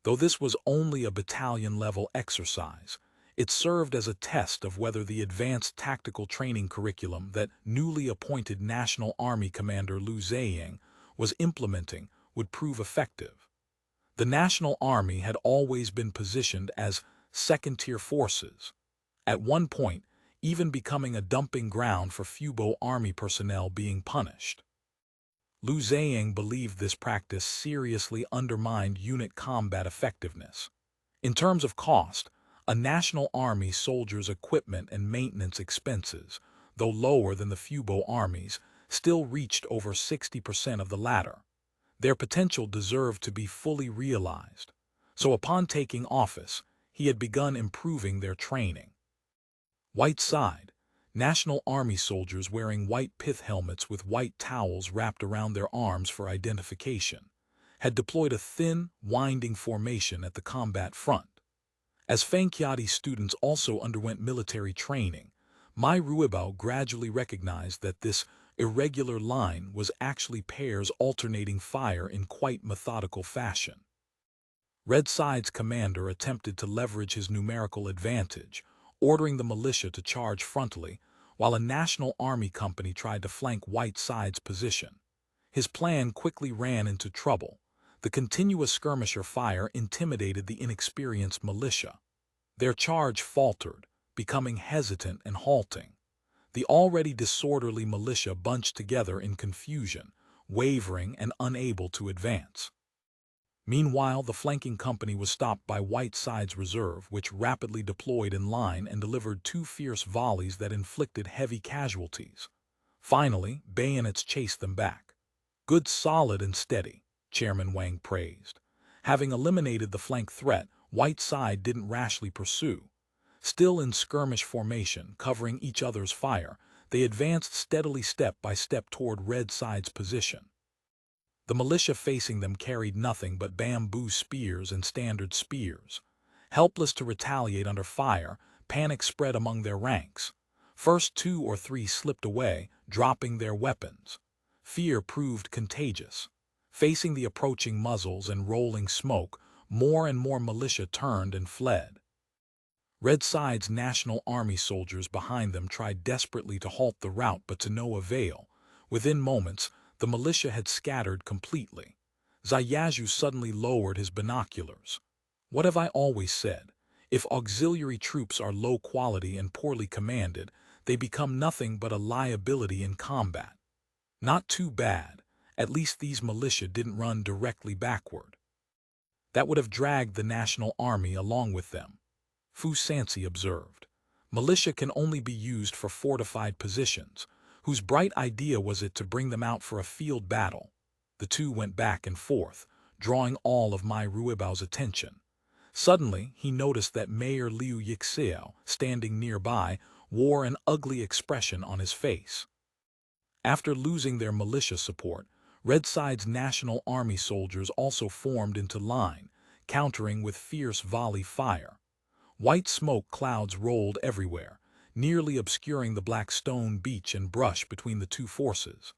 Though this was only a battalion-level exercise, it served as a test of whether the advanced tactical training curriculum that newly appointed National Army Commander Liu Ziyang was implementing would prove effective. The National Army had always been positioned as second-tier forces, at one point even becoming a dumping ground for Fubo Army personnel being punished. Liu Ziyang believed this practice seriously undermined unit combat effectiveness. In terms of cost, a National Army soldier's equipment and maintenance expenses, though lower than the Fubo armies, still reached over 60% of the latter. Their potential deserved to be fully realized, so upon taking office, he had begun improving their training. White Side, National Army soldiers wearing white pith helmets with white towels wrapped around their arms for identification, had deployed a thin, winding formation at the combat front. As Fangqiati students also underwent military training, my Ruibao gradually recognized that this irregular line was actually pairs alternating fire in quite methodical fashion. Red Side's commander attempted to leverage his numerical advantage, ordering the militia to charge frontally, while a National Army company tried to flank White Side's position. His plan quickly ran into trouble. The continuous skirmisher fire intimidated the inexperienced militia. Their charge faltered, becoming hesitant and halting. The already disorderly militia bunched together in confusion, wavering and unable to advance. Meanwhile, the flanking company was stopped by White Side's reserve, which rapidly deployed in line and delivered two fierce volleys that inflicted heavy casualties. Finally, bayonets chased them back. "Good, solid and steady," Chairman Wang praised. Having eliminated the flank threat, White Side didn't rashly pursue. Still in skirmish formation, covering each other's fire, they advanced steadily step by step toward Red Side's position. The militia facing them carried nothing but bamboo spears and standard spears. Helpless to retaliate under fire, panic spread among their ranks. First 2 or 3 slipped away, dropping their weapons. Fear proved contagious. Facing the approaching muzzles and rolling smoke, more and more militia turned and fled. Red Side's National Army soldiers behind them tried desperately to halt the rout, but to no avail. Within moments, the militia had scattered completely. Ziyazhu suddenly lowered his binoculars. "What have I always said? If auxiliary troops are low quality and poorly commanded, they become nothing but a liability in combat." Not too bad. At least these militia didn't run directly backward. That would have dragged the National Army along with them. Fu Sansi observed. Militia can only be used for fortified positions. Whose bright idea was it to bring them out for a field battle? The two went back and forth, drawing all of my Ruibao's attention. Suddenly, he noticed that Mayor Liu Yixiao, standing nearby, wore an ugly expression on his face. After losing their militia support, Red Side's National Army soldiers also formed into line, countering with fierce volley fire. White smoke clouds rolled everywhere, nearly obscuring the black stone beach and brush between the two forces.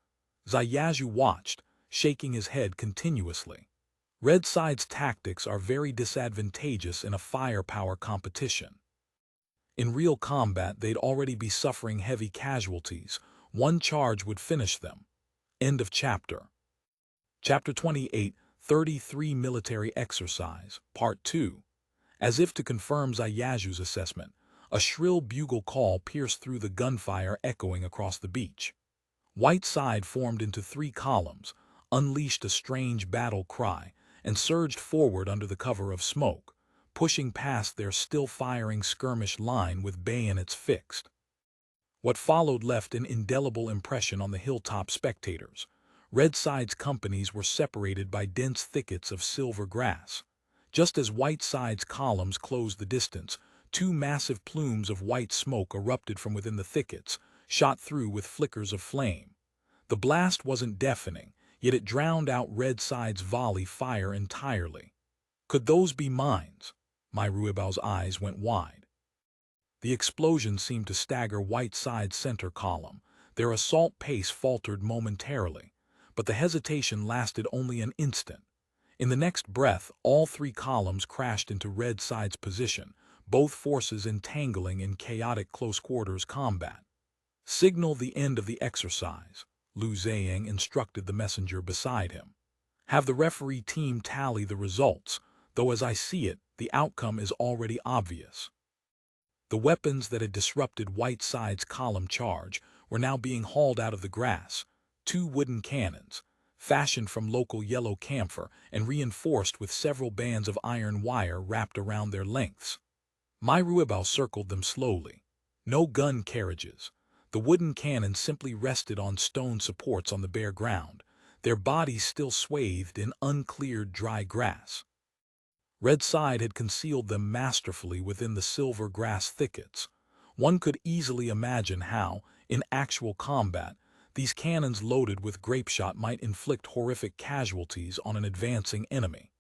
Zhayazhu watched, shaking his head continuously. Red Side's tactics are very disadvantageous in a firepower competition. In real combat, they'd already be suffering heavy casualties. One charge would finish them. End of chapter. Chapter 28, 33 Military Exercise, Part 2. As if to confirm Zhayazhu's assessment, a shrill bugle call pierced through the gunfire echoing across the beach. White Side formed into 3 columns, unleashed a strange battle cry, and surged forward under the cover of smoke, pushing past their still-firing skirmish line with bayonets fixed. What followed left an indelible impression on the hilltop spectators. Red Side's companies were separated by dense thickets of silver grass. Just as White Side's columns closed the distance, 2 massive plumes of white smoke erupted from within the thickets, shot through with flickers of flame. The blast wasn't deafening, yet it drowned out Red Side's volley fire entirely. Could those be mines? My Ruibao's eyes went wide. The explosion seemed to stagger White Side's center column. Their assault pace faltered momentarily, but the hesitation lasted only an instant. In the next breath, all 3 columns crashed into Red Side's position, both forces entangling in chaotic close-quarters combat. Signal the end of the exercise, Lu Ziying instructed the messenger beside him. Have the referee team tally the results, though as I see it, the outcome is already obvious. The weapons that had disrupted White Side's column charge were now being hauled out of the grass. 2 wooden cannons, fashioned from local yellow camphor and reinforced with several bands of iron wire wrapped around their lengths. My Ruibao circled them slowly. No gun carriages. The wooden cannons simply rested on stone supports on the bare ground, their bodies still swathed in uncleared dry grass. Red Side had concealed them masterfully within the silver grass thickets. One could easily imagine how, in actual combat, these cannons loaded with grapeshot might inflict horrific casualties on an advancing enemy.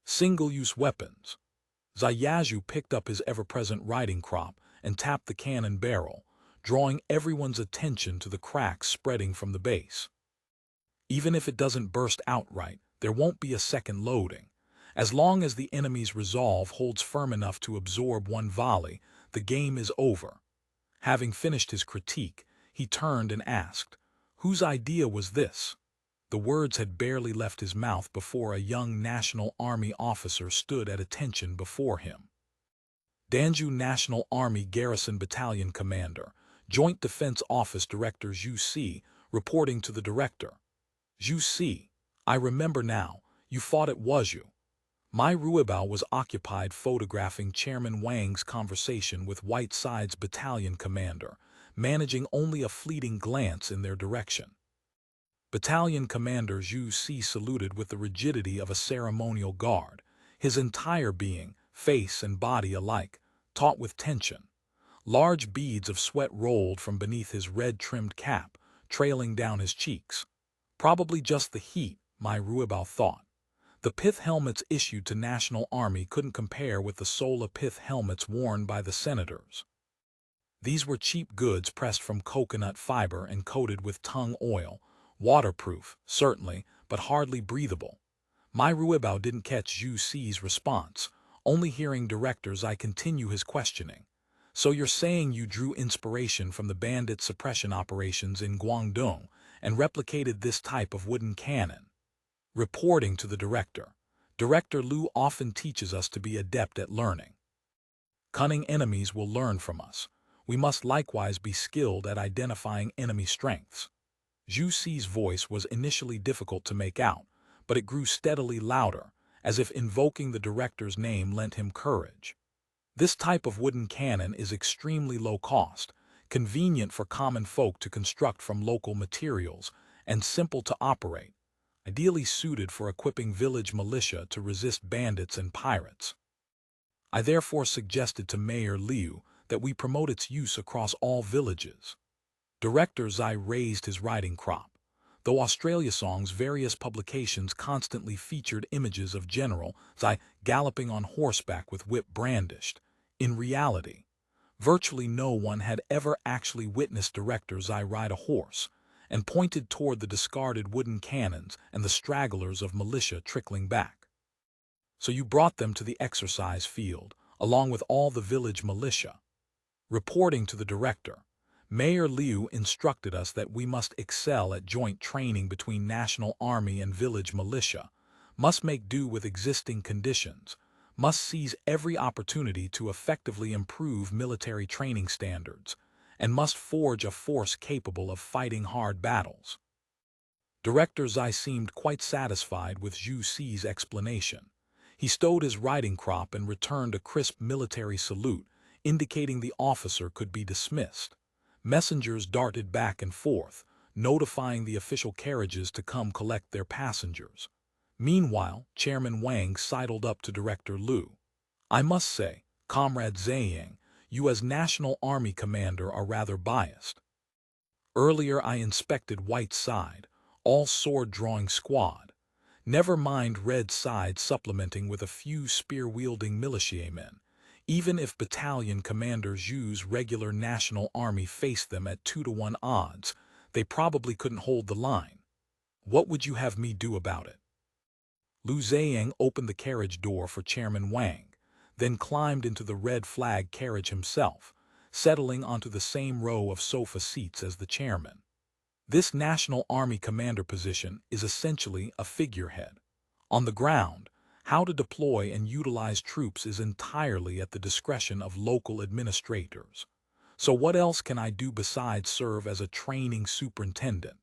Single-use weapons. Zhayazhu picked up his ever-present riding crop and tapped the cannon barrel, drawing everyone's attention to the cracks spreading from the base. Even if it doesn't burst outright, there won't be a second loading. As long as the enemy's resolve holds firm enough to absorb one volley, the game is over. Having finished his critique, he turned and asked, "Whose idea was this?" The words had barely left his mouth before a young National Army officer stood at attention before him. Danzhou National Army Garrison Battalion Commander, Joint Defense Office Director Zhu Si, reporting to the director. "Zhu Si, I remember now, you fought at Wuzhou." My Ruibao was occupied photographing Chairman Wang's conversation with White Side's battalion commander, managing only a fleeting glance in their direction. Battalion Commander Zhu Si saluted with the rigidity of a ceremonial guard, his entire being, face and body alike, taut with tension. Large beads of sweat rolled from beneath his red-trimmed cap, trailing down his cheeks. Probably just the heat, my Ruibao thought. The pith helmets issued to National Army couldn't compare with the Sola pith helmets worn by the senators. These were cheap goods pressed from coconut fiber and coated with tung oil, waterproof, certainly, but hardly breathable. My Ruibao didn't catch Zhu Si's response, only hearing directors I continue his questioning. "So you're saying you drew inspiration from the bandit suppression operations in Guangdong and replicated this type of wooden cannon?" Reporting to the director, Director Liu often teaches us to be adept at learning. Cunning enemies will learn from us. We must likewise be skilled at identifying enemy strengths. Zhu Si's voice was initially difficult to make out, but it grew steadily louder, as if invoking the director's name lent him courage. This type of wooden cannon is extremely low cost, convenient for common folk to construct from local materials, and simple to operate. ideally suited for equipping village militia to resist bandits and pirates. I therefore suggested to Mayor Liu that we promote its use across all villages. Director Zai raised his writing crop. Though Australia Song's various publications constantly featured images of General Zai galloping on horseback with whip brandished, in reality, virtually no one had ever actually witnessed Director Zai ride a horse, and pointed toward the discarded wooden cannons and the stragglers of militia trickling back. So you brought them to the exercise field, along with all the village militia. Reporting to the director, Mayor Liu instructed us that we must excel at joint training between National Army and village militia, must make do with existing conditions, must seize every opportunity to effectively improve military training standards, and must forge a force capable of fighting hard battles. Director Zai seemed quite satisfied with Zhu Si's explanation. He stowed his riding crop and returned a crisp military salute, indicating the officer could be dismissed. Messengers darted back and forth, notifying the official carriages to come collect their passengers. Meanwhile, Chairman Wang sidled up to Director Liu. I must say, Comrade Zhang, you as National Army Commander are rather biased. Earlier I inspected White Side, all sword-drawing squad. Never mind Red Side supplementing with a few spear-wielding militiamen. Even if battalion commander Zhu's regular National Army faced them at 2-to-1 odds, they probably couldn't hold the line. What would you have me do about it? Lu Zhang opened the carriage door for Chairman Wang, then climbed into the red flag carriage himself, settling onto the same row of sofa seats as the chairman. This National Army commander position is essentially a figurehead. On the ground, how to deploy and utilize troops is entirely at the discretion of local administrators. So what else can I do besides serve as a training superintendent?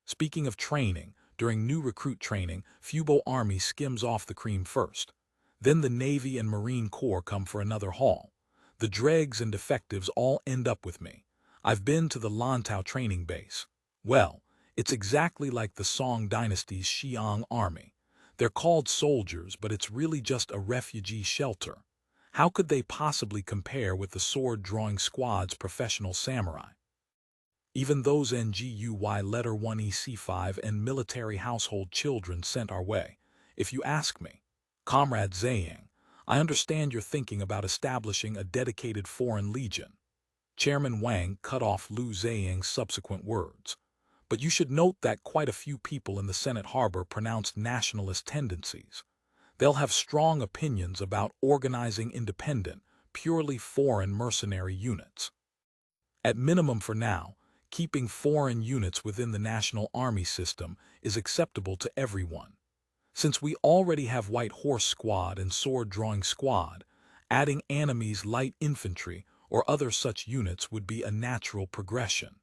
Speaking of training, during new recruit training, Fubo Army skims off the cream first. Then the Navy and Marine Corps come for another haul. The dregs and defectives all end up with me. I've been to the Lantau training base. Well, it's exactly like the Song Dynasty's Xi'an Army. They're called soldiers, but it's really just a refugee shelter. How could they possibly compare with the sword-drawing squad's professional samurai? Even those NGUY Letter 1 EC5 and military household children sent our way, if you ask me. Comrade Zhang, I understand you're thinking about establishing a dedicated foreign legion. Chairman Wang cut off Lu Zhang's subsequent words. But you should note that quite a few people in the Senate harbor pronounced nationalist tendencies. They'll have strong opinions about organizing independent, purely foreign mercenary units. At minimum for now, keeping foreign units within the National Army system is acceptable to everyone. Since we already have White Horse Squad and Sword-Drawing Squad, adding Annamese Light Infantry or other such units would be a natural progression.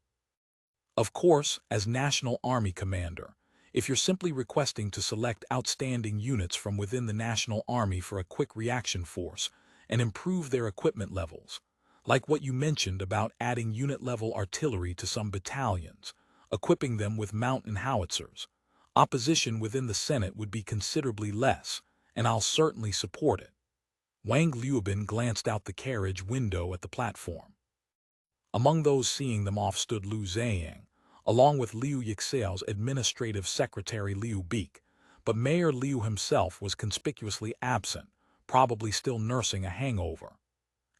Of course, as National Army Commander, if you're simply requesting to select outstanding units from within the National Army for a quick reaction force and improve their equipment levels, like what you mentioned about adding unit-level artillery to some battalions, equipping them with mountain howitzers, opposition within the Senate would be considerably less, and I'll certainly support it. Wang Liubin glanced out the carriage window at the platform. Among those seeing them off stood Lu Zhang, along with Liu Yixao's administrative secretary Liu Beek, but Mayor Liu himself was conspicuously absent, probably still nursing a hangover.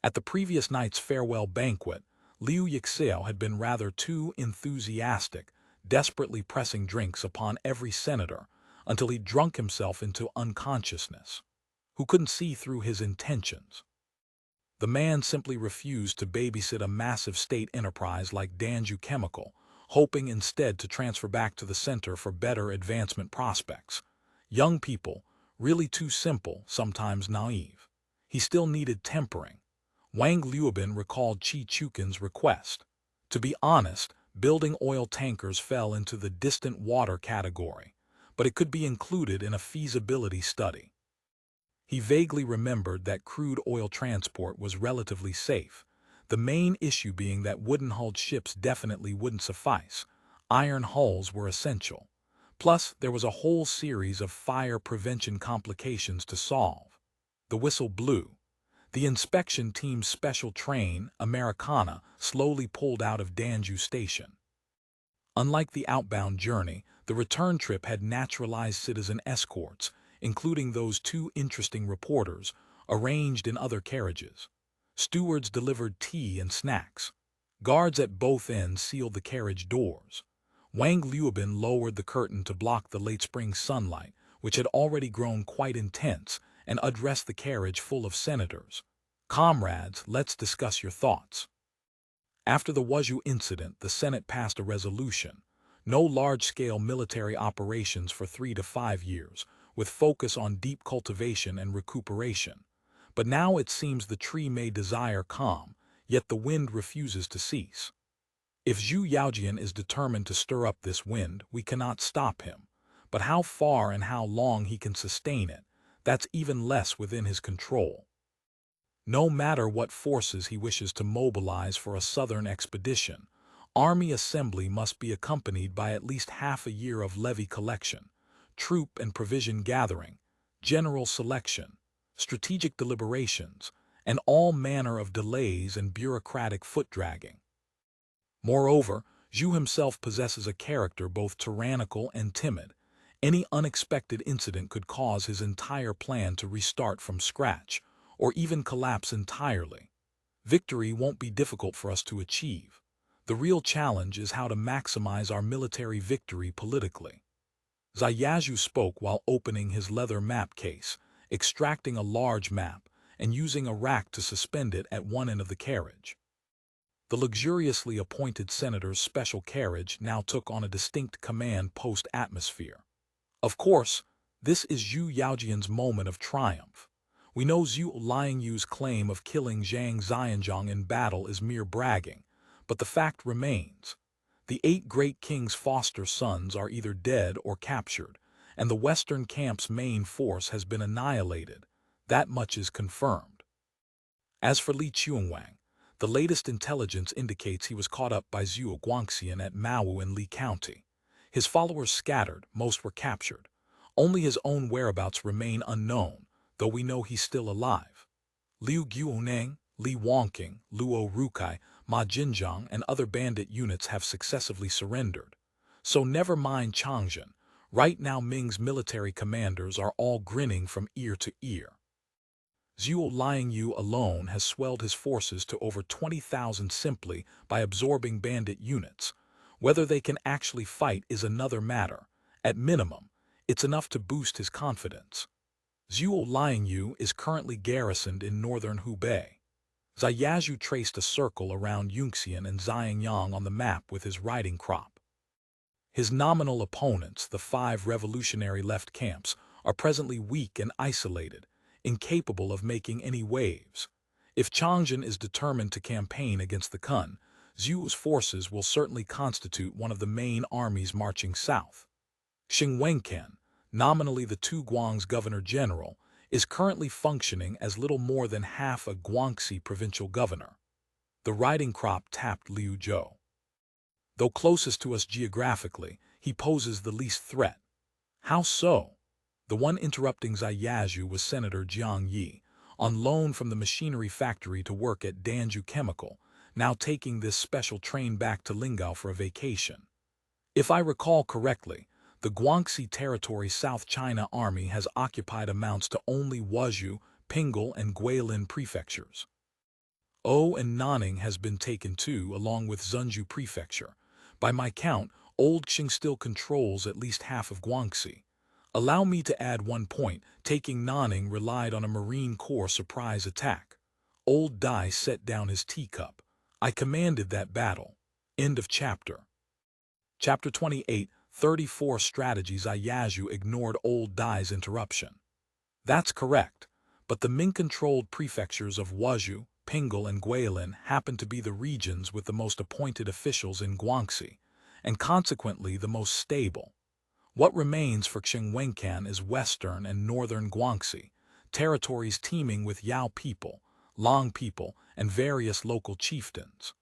At the previous night's farewell banquet, Liu Yixao had been rather too enthusiastic, desperately pressing drinks upon every senator until he drunk himself into unconsciousness. Who couldn't see through his intentions? The man simply refused to babysit a massive state enterprise like Danzhou Chemical, hoping instead to transfer back to the center for better advancement prospects. Young people, really too simple, sometimes naive. He still needed tempering. Wang Liubin recalled Qi Chukin's request. To be honest, building oil tankers fell into the distant water category, but it could be included in a feasibility study. He vaguely remembered that crude oil transport was relatively safe, the main issue being that wooden-hulled ships definitely wouldn't suffice. Iron hulls were essential. Plus, there was a whole series of fire prevention complications to solve. The whistle blew. The inspection team's special train, Americana, slowly pulled out of Danzhou station. Unlike the outbound journey, the return trip had naturalized citizen escorts, including those two interesting reporters, arranged in other carriages. Stewards delivered tea and snacks. Guards at both ends sealed the carriage doors. Wang Liubin lowered the curtain to block the late spring sunlight, which had already grown quite intense, and addressed the carriage full of senators. "Comrades, let's discuss your thoughts." After the Wuzhou incident, the Senate passed a resolution. No large-scale military operations for 3 to 5 years, with focus on deep cultivation and recuperation. But now it seems the tree may desire calm, yet the wind refuses to cease. If Zhu Yaojian is determined to stir up this wind, we cannot stop him. But how far and how long he can sustain it, that's even less within his control. No matter what forces he wishes to mobilize for a southern expedition, army assembly must be accompanied by at least half a year of levy collection, troop and provision gathering, general selection, strategic deliberations, and all manner of delays and bureaucratic foot-dragging. Moreover, Zhu himself possesses a character both tyrannical and timid. Any unexpected incident could cause his entire plan to restart from scratch, or even collapse entirely. Victory won't be difficult for us to achieve. The real challenge is how to maximize our military victory politically. Zayazhu spoke while opening his leather map case, extracting a large map, and using a rack to suspend it at one end of the carriage. The luxuriously appointed senator's special carriage now took on a distinct command post atmosphere. Of course, this is Zhu Yaojian's moment of triumph. We know Zhu Liangyu's claim of killing Zhang Xianzhong in battle is mere bragging, but the fact remains. The 8 great kings' foster sons are either dead or captured, and the Western camp's main force has been annihilated. That much is confirmed. As for Li Qiongwang, the latest intelligence indicates he was caught up by Zhuo Guangxian at Mawu in Li County. His followers scattered, most were captured. Only his own whereabouts remain unknown, though we know he's still alive. Liu Guoneng, Li Wangqing, Luo Rukai, Ma Jinjiang, and other bandit units have successively surrendered. So never mind Changzhen. Right now Ming's military commanders are all grinning from ear to ear. Zhuo Liangyu alone has swelled his forces to over 20,000 simply by absorbing bandit units. Whether they can actually fight is another matter. At minimum, it's enough to boost his confidence. Zhuo Liangyu is currently garrisoned in northern Hubei. Zayazhu traced a circle around Yunxian and Xiangyang on the map with his riding crop. His nominal opponents, the 5 revolutionary left camps, are presently weak and isolated, incapable of making any waves. If Changzhen is determined to campaign against the Kun, Zhu's forces will certainly constitute one of the main armies marching south. Xing Wenquan, nominally the Tu Guang's governor-general, is currently functioning as little more than half a Guangxi provincial governor. The riding crop tapped Liu Zhou. Though closest to us geographically, he poses the least threat. How so? The one interrupting Zayazhu was Senator Jiang Yi, on loan from the machinery factory to work at Danzhou Chemical, now taking this special train back to Lingao for a vacation. If I recall correctly, the Guangxi Territory South China Army has occupied amounts to only Wuzhou, Pingle, and Guilin prefectures. O and Nanning has been taken too, along with Zunzhu Prefecture. By my count, Old Qing still controls at least half of Guangxi. Allow me to add one point, taking Nanning relied on a Marine Corps surprise attack. Old Dai set down his teacup. I commanded that battle. End of chapter. Chapter 28, 34 Strategies. Zayazhu ignored Old Dai's interruption. That's correct, but the Ming-controlled prefectures of Wuzhou, Pingle, and Guilin happen to be the regions with the most appointed officials in Guangxi, and consequently the most stable. What remains for Xing Wenquan is western and northern Guangxi, territories teeming with Yao people, Long people, and various local chieftains.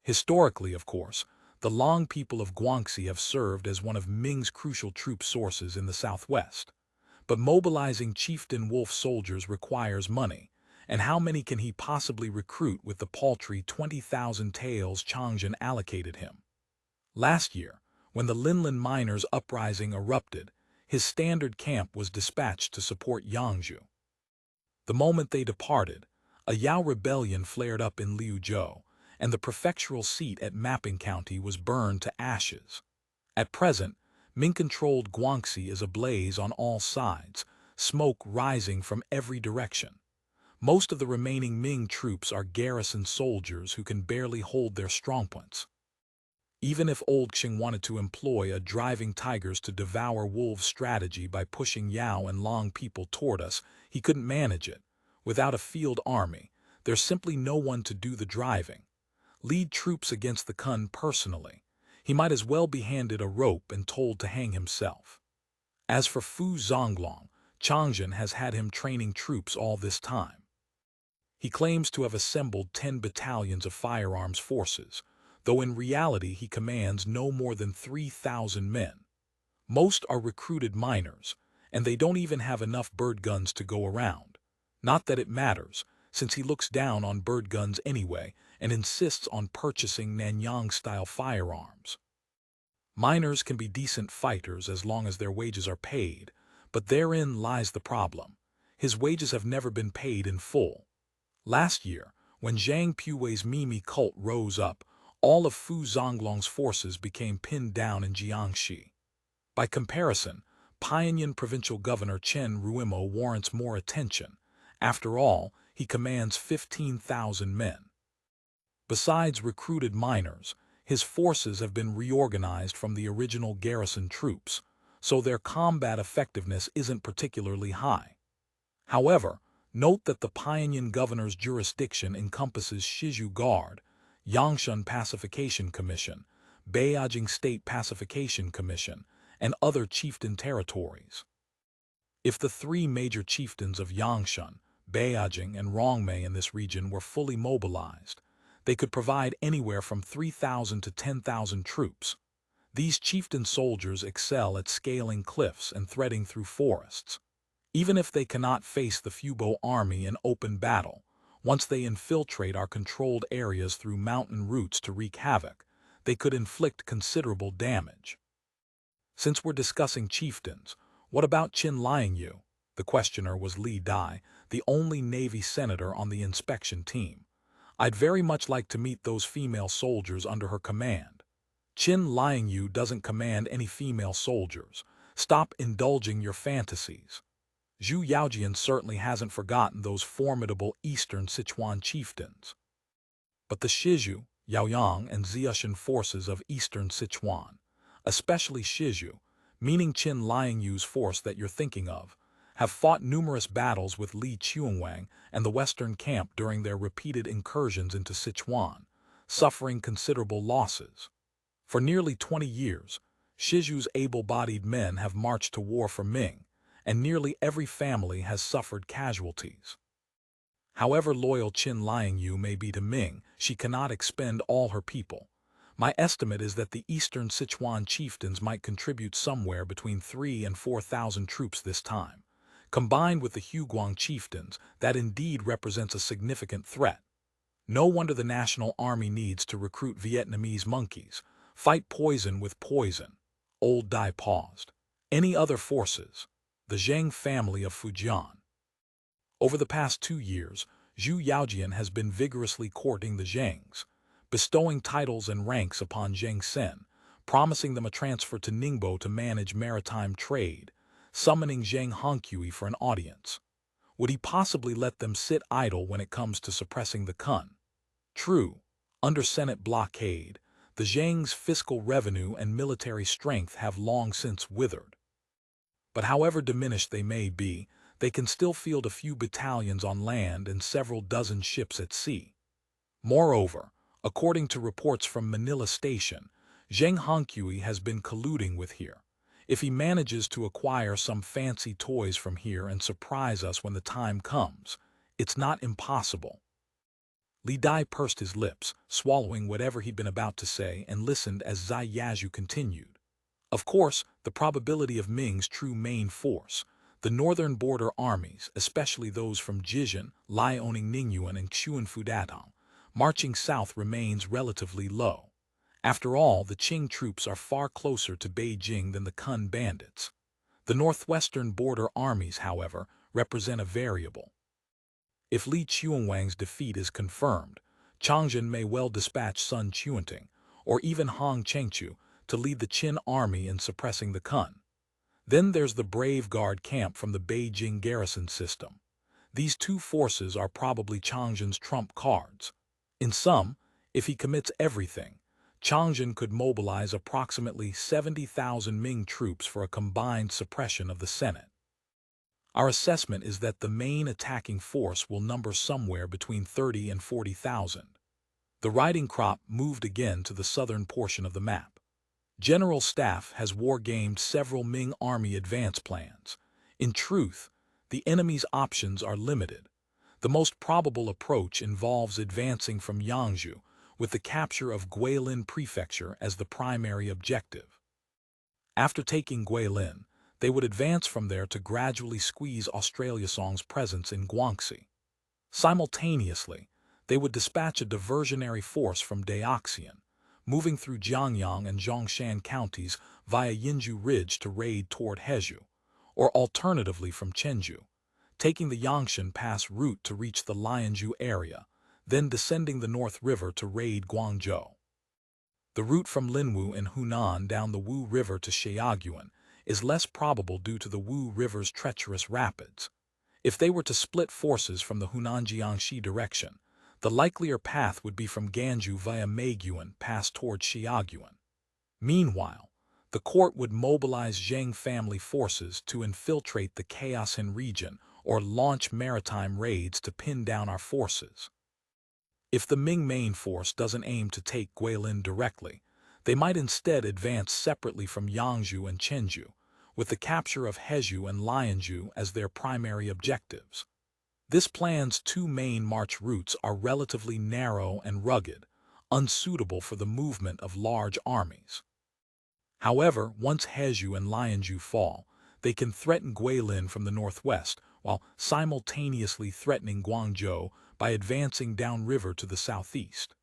Historically, of course, The Long people of Guangxi have served as one of Ming's crucial troop sources in the southwest. But mobilizing chieftain wolf soldiers requires money, and how many can he possibly recruit with the paltry 20,000 taels Changzhen allocated him? Last year, when the Linlin miners' uprising erupted, his standard camp was dispatched to support Yangzhou. The moment they departed, a Yao rebellion flared up in Liuzhou, and the prefectural seat at Mapping County was burned to ashes. At present, Ming-controlled Guangxi is ablaze on all sides, smoke rising from every direction. Most of the remaining Ming troops are garrison soldiers who can barely hold their strongpoints. Even if Old Qing wanted to employ a driving tigers to devour wolves strategy by pushing Yao and Long people toward us, he couldn't manage it. Without a field army, there's simply no one to do the driving. Lead troops against the Kun personally. He might as well be handed a rope and told to hang himself. As for Fu Zonglong, Changzhen has had him training troops all this time. He claims to have assembled 10 battalions of firearms forces, though in reality he commands no more than 3,000 men. Most are recruited miners, and they don't even have enough bird guns to go around. Not that it matters, since he looks down on bird guns anyway and insists on purchasing Nanyang-style firearms. Miners can be decent fighters as long as their wages are paid, but therein lies the problem. His wages have never been paid in full. Last year, when Zhang Pui's Mimi cult rose up, all of Fu Zonglong's forces became pinned down in Jiangxi. By comparison, Pyongyang Provincial Governor Chen Ruibao warrants more attention. After all, he commands 15,000 men. Besides recruited miners, his forces have been reorganized from the original garrison troops, so their combat effectiveness isn't particularly high. However, note that the Pyongyang governor's jurisdiction encompasses Shizhu Guard, Yangshan Pacification Commission, Beijing State Pacification Commission, and other chieftain territories. If the 3 major chieftains of Yangshan, Beijing, and Rongmei in this region were fully mobilized, they could provide anywhere from 3,000 to 10,000 troops. These chieftain soldiers excel at scaling cliffs and threading through forests. Even if they cannot face the Fubo army in open battle, once they infiltrate our controlled areas through mountain routes to wreak havoc, they could inflict considerable damage. Since we're discussing chieftains, what about Qin Lingao? The questioner was Li Dai, the only Navy senator on the inspection team. I'd very much like to meet those female soldiers under her command. Qin Lingao doesn't command any female soldiers. Stop indulging your fantasies. Zhu Yaojian certainly hasn't forgotten those formidable Eastern Sichuan chieftains. But the Shizhu, Yaoyang, and Ziyushan forces of Eastern Sichuan, especially Shizhu, meaning Qin Lingao's force that you're thinking of, have fought numerous battles with Li Qiuwang and the Western camp during their repeated incursions into Sichuan, suffering considerable losses. For nearly 20 years, Shizhu's able-bodied men have marched to war for Ming, and nearly every family has suffered casualties. However loyal Qin Lingao may be to Ming, she cannot expend all her people. My estimate is that the Eastern Sichuan chieftains might contribute somewhere between 3,000 and 4,000 troops this time. Combined with the Huguang chieftains, that indeed represents a significant threat. No wonder the National Army needs to recruit Vietnamese monkeys. Fight poison with poison. Old Dai paused. Any other forces? The Zheng family of Fujian. Over the past 2 years, Zhu Yaojian has been vigorously courting the Zhengs, bestowing titles and ranks upon Zheng Sen, promising them a transfer to Ningbo to manage maritime trade, summoning Zheng Hongqi for an audience. Would he possibly let them sit idle when it comes to suppressing the Kun? True, under Senate blockade, the Zheng's fiscal revenue and military strength have long since withered. But however diminished they may be, they can still field a few battalions on land and several dozen ships at sea. Moreover, according to reports from Manila Station, Zheng Hongqi has been colluding with here. If he manages to acquire some fancy toys from here and surprise us when the time comes, it's not impossible. Li Dai pursed his lips, swallowing whatever he'd been about to say, and listened as Zai Yazhu continued. Of course, the probability of Ming's true main force, the northern border armies, especially those from Jizhen, Liaoning Ningyuan and Xuan Fudatong, marching south remains relatively low. After all, the Qing troops are far closer to Beijing than the Kun bandits. The northwestern border armies, however, represent a variable. If Li Qiuwang's defeat is confirmed, Changzhen may well dispatch Sun Chuanting, or even Hong Chengchu, to lead the Qin army in suppressing the Kun. Then there's the Brave Guard camp from the Beijing garrison system. These two forces are probably Changzhen's trump cards. In sum, if he commits everything, Changzhen could mobilize approximately 70,000 Ming troops for a combined suppression of the Senate. Our assessment is that the main attacking force will number somewhere between 30 and 40,000. The riding crop moved again to the southern portion of the map. General Staff has wargamed several Ming army advance plans. In truth, the enemy's options are limited. The most probable approach involves advancing from Yangzhou, with the capture of Guilin Prefecture as the primary objective. After taking Guilin, they would advance from there to gradually squeeze Australia Song's presence in Guangxi. Simultaneously, they would dispatch a diversionary force from Daoxian, moving through Jiangyang and Zhongshan counties via Yinzhu Ridge to raid toward Hezhou, or alternatively from Chenzhou, taking the Yangshan Pass route to reach the Lianzhou area, then descending the North River to raid Guangzhou. The route from Linwu in Hunan down the Wu River to Shiaguan is less probable due to the Wu River's treacherous rapids. If they were to split forces from the Hunan-Jiangxi direction, the likelier path would be from Ganzhou via Meiguan Pass toward Shiaguan. Meanwhile, the court would mobilize Zheng family forces to infiltrate the Chaosin region or launch maritime raids to pin down our forces. If the Ming main force doesn't aim to take Guilin directly, they might instead advance separately from Yangzhou and Chenzhou, with the capture of Hezhou and Lianzhou as their primary objectives. This plan's two main march routes are relatively narrow and rugged, unsuitable for the movement of large armies. However, once Hezhou and Lianzhou fall, they can threaten Guilin from the northwest, while simultaneously threatening Guangzhou by advancing downriver to the southeast.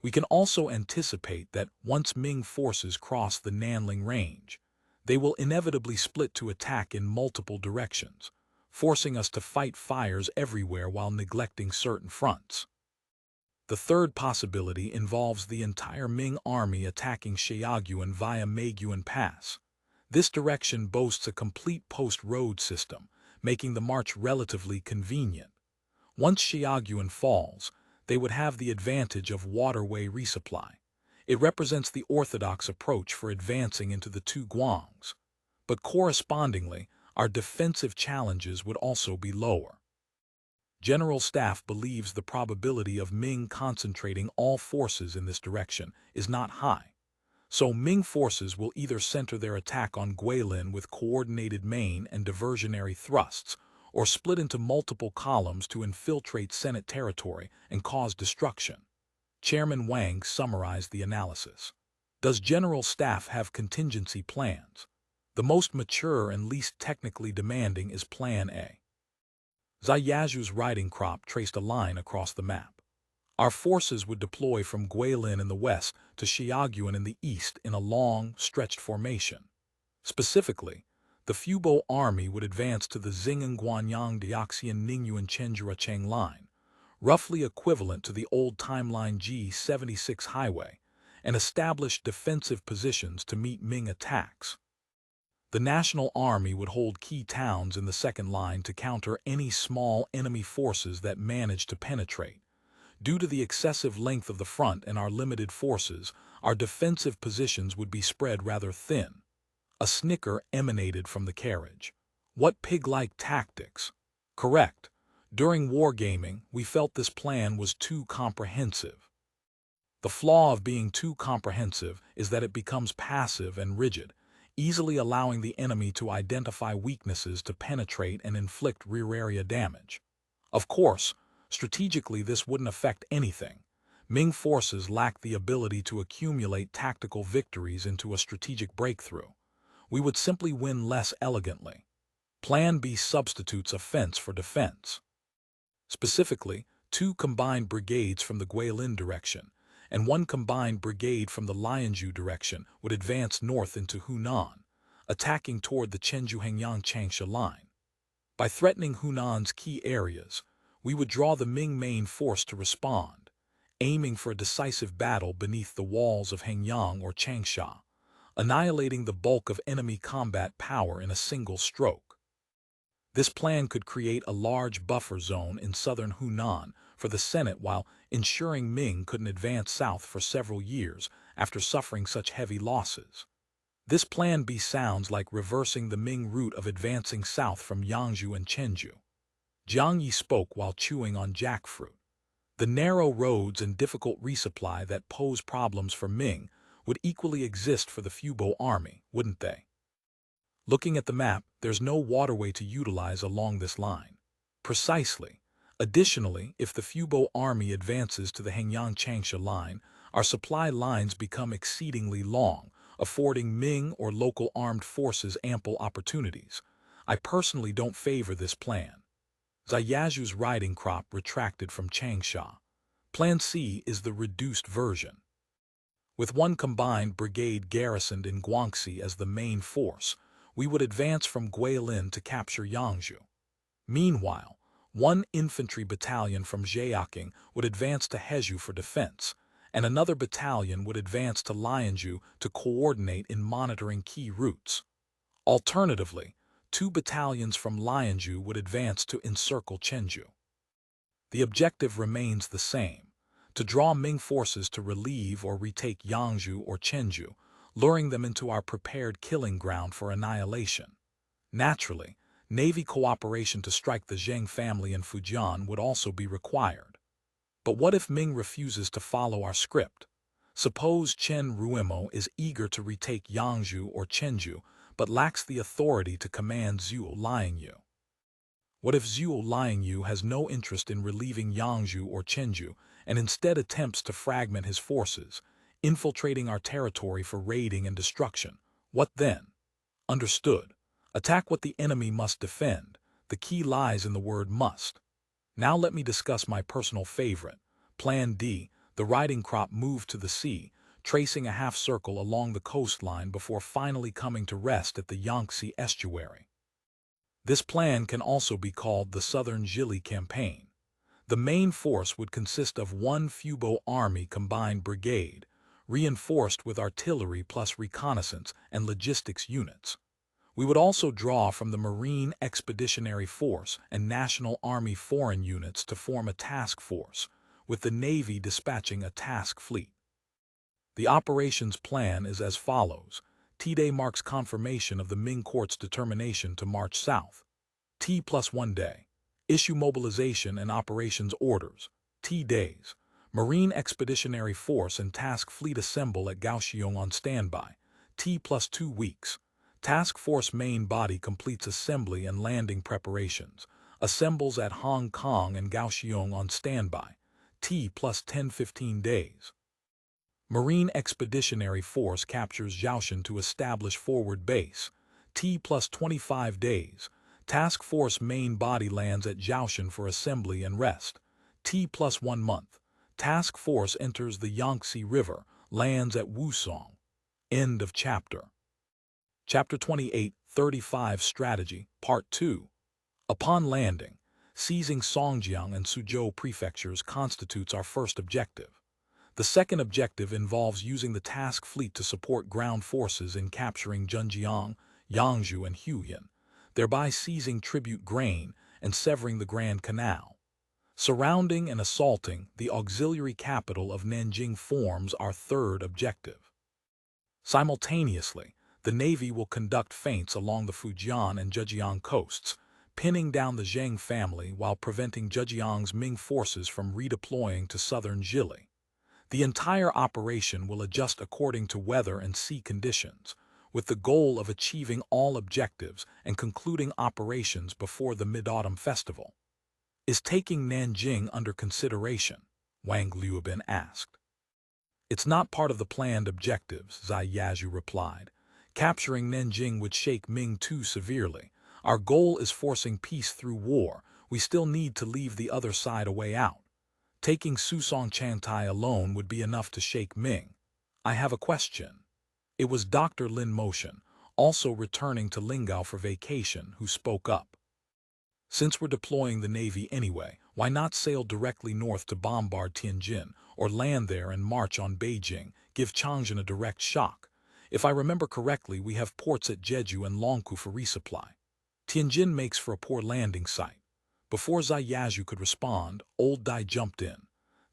We can also anticipate that once Ming forces cross the Nanling Range, they will inevitably split to attack in multiple directions, forcing us to fight fires everywhere while neglecting certain fronts. The third possibility involves the entire Ming army attacking Shiaguan via Meiguan Pass. This direction boasts a complete post-road system, making the march relatively convenient. Once Shiaguan falls, they would have the advantage of waterway resupply. It represents the orthodox approach for advancing into the two Guangs. But correspondingly, our defensive challenges would also be lower. General Staff believes the probability of Ming concentrating all forces in this direction is not high. So Ming forces will either center their attack on Guilin with coordinated main and diversionary thrusts, or split into multiple columns to infiltrate Senate territory and cause destruction. Chairman Wang summarized the analysis. Does General Staff have contingency plans? The most mature and least technically demanding is Plan A. Zai Yazhu's riding crop traced a line across the map. Our forces would deploy from Guilin in the west to Shiaguan in the east in a long, stretched formation. Specifically, the Fubo army would advance to the Xing'an Guanyang Daoxian Ningyuan Chenjuracheng line, roughly equivalent to the old timeline G76 highway, and establish defensive positions to meet Ming attacks. The National Army would hold key towns in the second line to counter any small enemy forces that managed to penetrate. Due to the excessive length of the front and our limited forces, our defensive positions would be spread rather thin. A snicker emanated from the carriage. What pig-like tactics? Correct. During wargaming, we felt this plan was too comprehensive. The flaw of being too comprehensive is that it becomes passive and rigid, easily allowing the enemy to identify weaknesses to penetrate and inflict rear area damage. Of course, Strategically, this wouldn't affect anything. Ming forces lack the ability to accumulate tactical victories into a strategic breakthrough. We would simply win less elegantly. Plan B substitutes offense for defense. Specifically, 2 combined brigades from the Guilin direction and 1 combined brigade from the Lianzhou direction would advance north into Hunan, attacking toward the Chenzhou-Hengyang-Changsha line. By threatening Hunan's key areas, we would draw the Ming main force to respond, aiming for a decisive battle beneath the walls of Hengyang or Changsha, annihilating the bulk of enemy combat power in a single stroke. This plan could create a large buffer zone in southern Hunan for the Senate while ensuring Ming couldn't advance south for several years after suffering such heavy losses. This plan B sounds like reversing the Ming route of advancing south from Yangzhou and Chenzhou. Jiang Yi spoke while chewing on jackfruit. The narrow roads and difficult resupply that pose problems for Ming would equally exist for the Fubo army, wouldn't they? Looking at the map, there's no waterway to utilize along this line. Precisely. Additionally, if the Fubo army advances to the Hengyang-Changsha line, our supply lines become exceedingly long, affording Ming or local armed forces ample opportunities. I personally don't favor this plan. Zayazhu's riding crop retracted from Changsha. Plan C is the reduced version. With 1 combined brigade garrisoned in Guangxi as the main force, we would advance from Guilin to capture Yangzhou. Meanwhile, 1 infantry battalion from Zheyaking would advance to Hezhou for defense, and another battalion would advance to Lianzhou to coordinate in monitoring key routes. Alternatively, 2 battalions from Lianzhou would advance to encircle Chenzhou. The objective remains the same: to draw Ming forces to relieve or retake Yangzhou or Chenzhou, luring them into our prepared killing ground for annihilation. Naturally, Navy cooperation to strike the Zheng family in Fujian would also be required. But what if Ming refuses to follow our script? Suppose Chen Ruimo is eager to retake Yangzhou or Chenzhou, but lacks the authority to command Zhuo Liangyu. What if Zhuo Liangyu has no interest in relieving Yangzhou or Chenzhou and instead attempts to fragment his forces, infiltrating our territory for raiding and destruction? What then? Understood. Attack what the enemy must defend. The key lies in the word must. Now let me discuss my personal favorite. Plan D, the riding crop moved to the sea, tracing a half-circle along the coastline before finally coming to rest at the Yangtze estuary. This plan can also be called the Southern Zhili Campaign. The main force would consist of 1 Fubo Army combined brigade, reinforced with artillery plus reconnaissance and logistics units. We would also draw from the Marine Expeditionary Force and National Army foreign units to form a task force, with the Navy dispatching a task fleet. The operations plan is as follows. T-Day marks confirmation of the Ming Court's determination to march south. T+1 day. Issue mobilization and operations orders. T-Days. Marine Expeditionary Force and Task Fleet assemble at Kaohsiung on standby. T+2 weeks. Task Force main body completes assembly and landing preparations. Assembles at Hong Kong and Kaohsiung on standby. T+10-15 days. Marine Expeditionary Force captures Zhaoshan to establish forward base. T+25 days. Task Force main body lands at Zhaoshan for assembly and rest. T+1 month. Task Force enters the Yangtze River, lands at Wusong. End of chapter. Chapter 28, 35 Strategy, Part 2. Upon landing, seizing Songjiang and Suzhou prefectures constitutes our first objective. The second objective involves using the task fleet to support ground forces in capturing Zhenjiang, Yangzhou, and Huyan, thereby seizing tribute grain and severing the Grand Canal. Surrounding and assaulting the auxiliary capital of Nanjing forms our third objective. Simultaneously, the Navy will conduct feints along the Fujian and Zhejiang coasts, pinning down the Zheng family while preventing Zhejiang's Ming forces from redeploying to southern Zhili. The entire operation will adjust according to weather and sea conditions, with the goal of achieving all objectives and concluding operations before the Mid-Autumn Festival. Is taking Nanjing under consideration? Wang Liuban asked. It's not part of the planned objectives, Zai Yazhu replied. Capturing Nanjing would shake Ming too severely. Our goal is forcing peace through war. We still need to leave the other side a way out. Taking Susong Chantai alone would be enough to shake Ming. I have a question. It was Dr. Lin Motion, also returning to Lingao for vacation, who spoke up. Since we're deploying the Navy anyway, why not sail directly north to bombard Tianjin, or land there and march on Beijing, give Chang'an a direct shock? If I remember correctly, we have ports at Jeju and Longkou for resupply. Tianjin makes for a poor landing site. Before Zai Yazhu could respond, old Dai jumped in.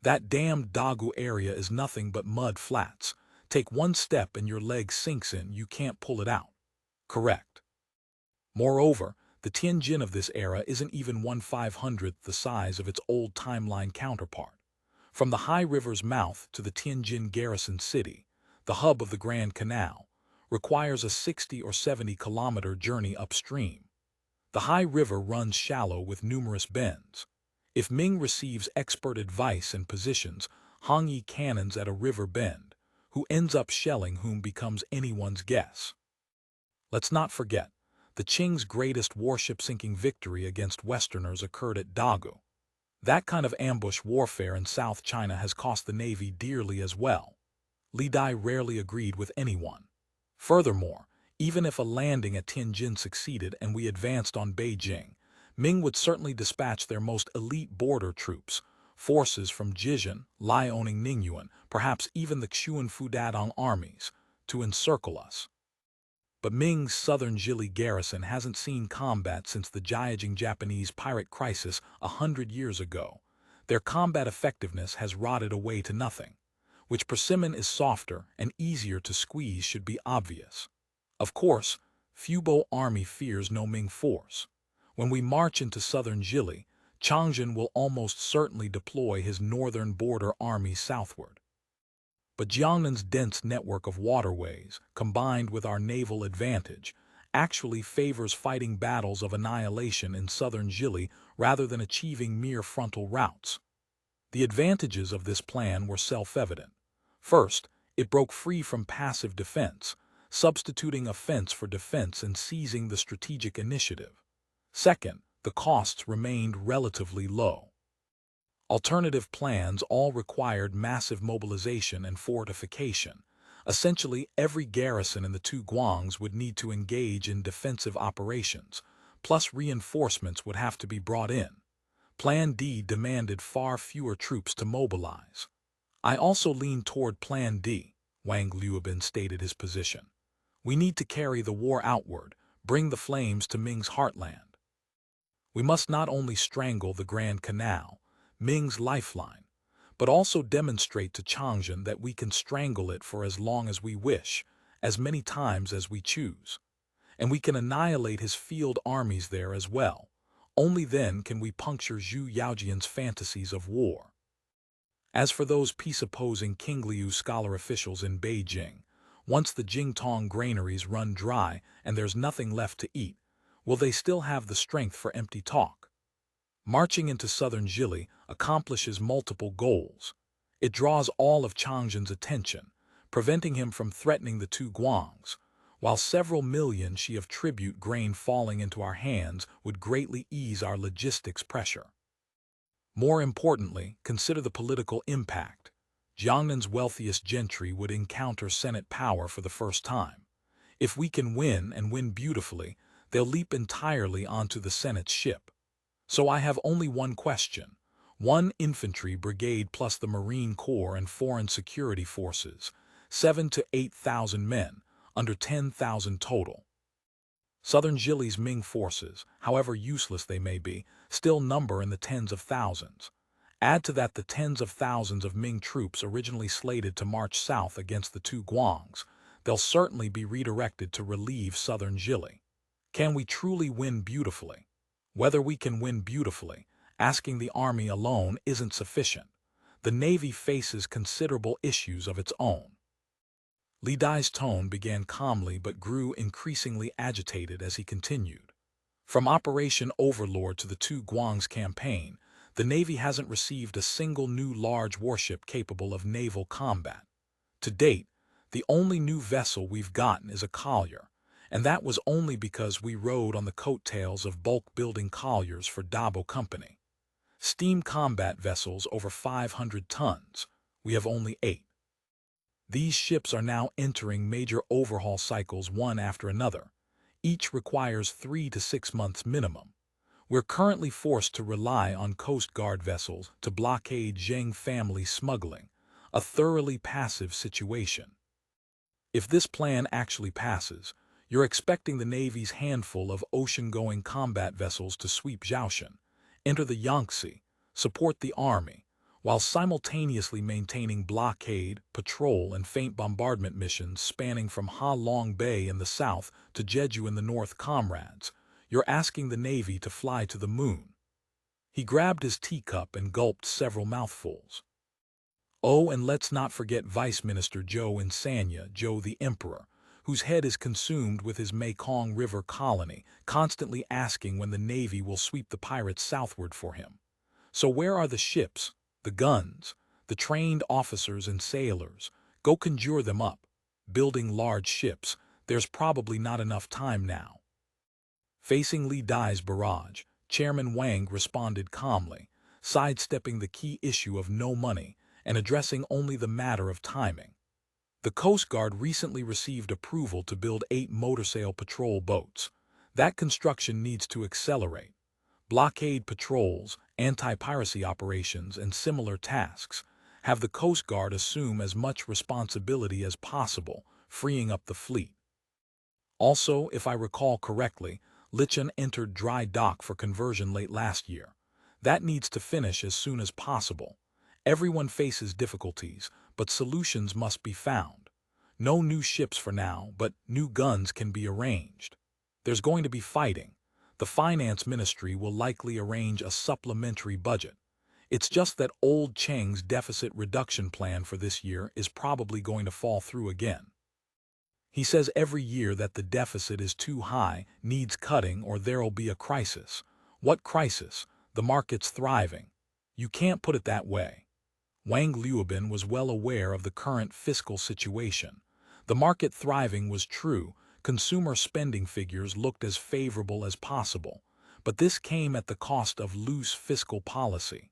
That damned Dagu area is nothing but mud flats. Take one step and your leg sinks in, you can't pull it out. Correct. Moreover, the Tianjin of this era isn't even 1/500th the size of its old timeline counterpart. From the high river's mouth to the Tianjin garrison city, the hub of the Grand Canal, requires a 60 or 70-kilometer journey upstream. The high river runs shallow with numerous bends. If Ming receives expert advice and positions Hongyi cannons at a river bend, who ends up shelling whom becomes anyone's guess. Let's not forget, the Qing's greatest warship-sinking victory against Westerners occurred at Dagu. That kind of ambush warfare in South China has cost the Navy dearly as well. Li Dai rarely agreed with anyone. Furthermore, even if a landing at Tianjin succeeded and we advanced on Beijing, Ming would certainly dispatch their most elite border troops, forces from Jizhen, Liaoning Ningyuan, perhaps even the Xuan Fudadong armies, to encircle us. But Ming's southern Zhili garrison hasn't seen combat since the Jiajing Japanese pirate crisis 100 years ago. Their combat effectiveness has rotted away to nothing. Which persimmon is softer and easier to squeeze should be obvious. Of course, Fubo army fears no Ming force. When we march into southern Zhili, Chang'an will almost certainly deploy his northern border army southward. But Jiangnan's dense network of waterways, combined with our naval advantage, actually favors fighting battles of annihilation in southern Zhili rather than achieving mere frontal routes. The advantages of this plan were self-evident. First, it broke free from passive defense, substituting offense for defense and seizing the strategic initiative. Second, the costs remained relatively low. Alternative plans all required massive mobilization and fortification. Essentially, every garrison in the two Guangs would need to engage in defensive operations, plus reinforcements would have to be brought in. Plan D demanded far fewer troops to mobilize. I also lean toward Plan D, Wang Liuban stated his position. We need to carry the war outward, bring the flames to Ming's heartland. We must not only strangle the Grand Canal, Ming's lifeline, but also demonstrate to Chang'an that we can strangle it for as long as we wish, as many times as we choose. And we can annihilate his field armies there as well. Only then can we puncture Zhu Yaojian's fantasies of war. As for those peace-opposing King Liu scholar officials in Beijing, once the Jingtong granaries run dry and there's nothing left to eat, will they still have the strength for empty talk? Marching into southern Zhili accomplishes multiple goals. It draws all of Chang'an's attention, preventing him from threatening the two Guangs, while several million shi of tribute grain falling into our hands would greatly ease our logistics pressure. More importantly, consider the political impact. Jiangnan's wealthiest gentry would encounter Senate power for the first time. If we can win and win beautifully, they'll leap entirely onto the Senate's ship. So I have only one question. One infantry brigade plus the Marine Corps and foreign security forces, 7,000 to 8,000 men, under 10,000 total. Southern Zhili's Ming forces, however useless they may be, still number in the tens of thousands. Add to that the tens of thousands of Ming troops originally slated to march south against the two Guangs, they'll certainly be redirected to relieve southern Zhili. Can we truly win beautifully? Whether we can win beautifully, asking the army alone isn't sufficient. The Navy faces considerable issues of its own. Li Dai's tone began calmly but grew increasingly agitated as he continued. From Operation Overlord to the Two Guangs campaign, the Navy hasn't received a single new large warship capable of naval combat. To date, the only new vessel we've gotten is a collier, and that was only because we rode on the coattails of bulk-building colliers for Dabo Company. Steam combat vessels over 500 tons, we have only 8. These ships are now entering major overhaul cycles one after another. Each requires 3 to 6 months minimum. We're currently forced to rely on Coast Guard vessels to blockade Zheng family smuggling, a thoroughly passive situation. If this plan actually passes, you're expecting the Navy's handful of ocean-going combat vessels to sweep Zhaoshan, enter the Yangtze, support the Army, while simultaneously maintaining blockade, patrol, and feint bombardment missions spanning from Ha Long Bay in the south to Jeju in the north. Comrades, you're asking the Navy to fly to the moon. He grabbed his teacup and gulped several mouthfuls. Oh, and let's not forget Vice Minister Zhou Insania, Zhou the Emperor, whose head is consumed with his Mekong River colony, constantly asking when the Navy will sweep the pirates southward for him. So where are the ships, the guns, the trained officers and sailors? Go conjure them up. Building large ships, there's probably not enough time now. Facing Li Dai's barrage, Chairman Wang responded calmly, sidestepping the key issue of no money and addressing only the matter of timing. The Coast Guard recently received approval to build 8 motorsail patrol boats. That construction needs to accelerate. Blockade patrols, anti-piracy operations, and similar tasks have the Coast Guard assume as much responsibility as possible, freeing up the fleet. Also, if I recall correctly, Lichun entered dry dock for conversion late last year. That needs to finish as soon as possible. Everyone faces difficulties, but solutions must be found. No new ships for now, but new guns can be arranged. There's going to be fighting. The Finance Ministry will likely arrange a supplementary budget. It's just that old Cheng's deficit reduction plan for this year is probably going to fall through again. He says every year that the deficit is too high, needs cutting, or there'll be a crisis. What crisis? The market's thriving. You can't put it that way. Wang Liuobin was well aware of the current fiscal situation. The market thriving was true, consumer spending figures looked as favorable as possible, but this came at the cost of loose fiscal policy.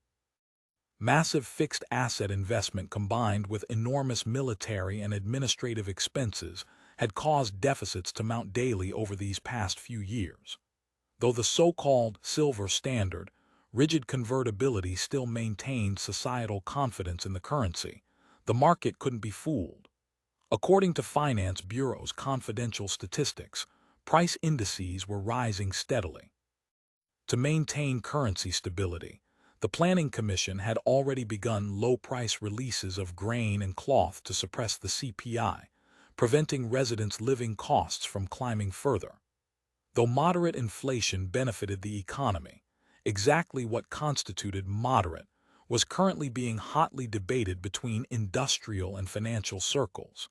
Massive fixed asset investment combined with enormous military and administrative expenses had caused deficits to mount daily over these past few years. Though the so-called silver standard, rigid convertibility still maintained societal confidence in the currency, the market couldn't be fooled. According to finance bureaus' confidential statistics, price indices were rising steadily. To maintain currency stability, the Planning Commission had already begun low-price releases of grain and cloth to suppress the CPI, preventing residents' living costs from climbing further. Though moderate inflation benefited the economy, exactly what constituted moderate was currently being hotly debated between industrial and financial circles.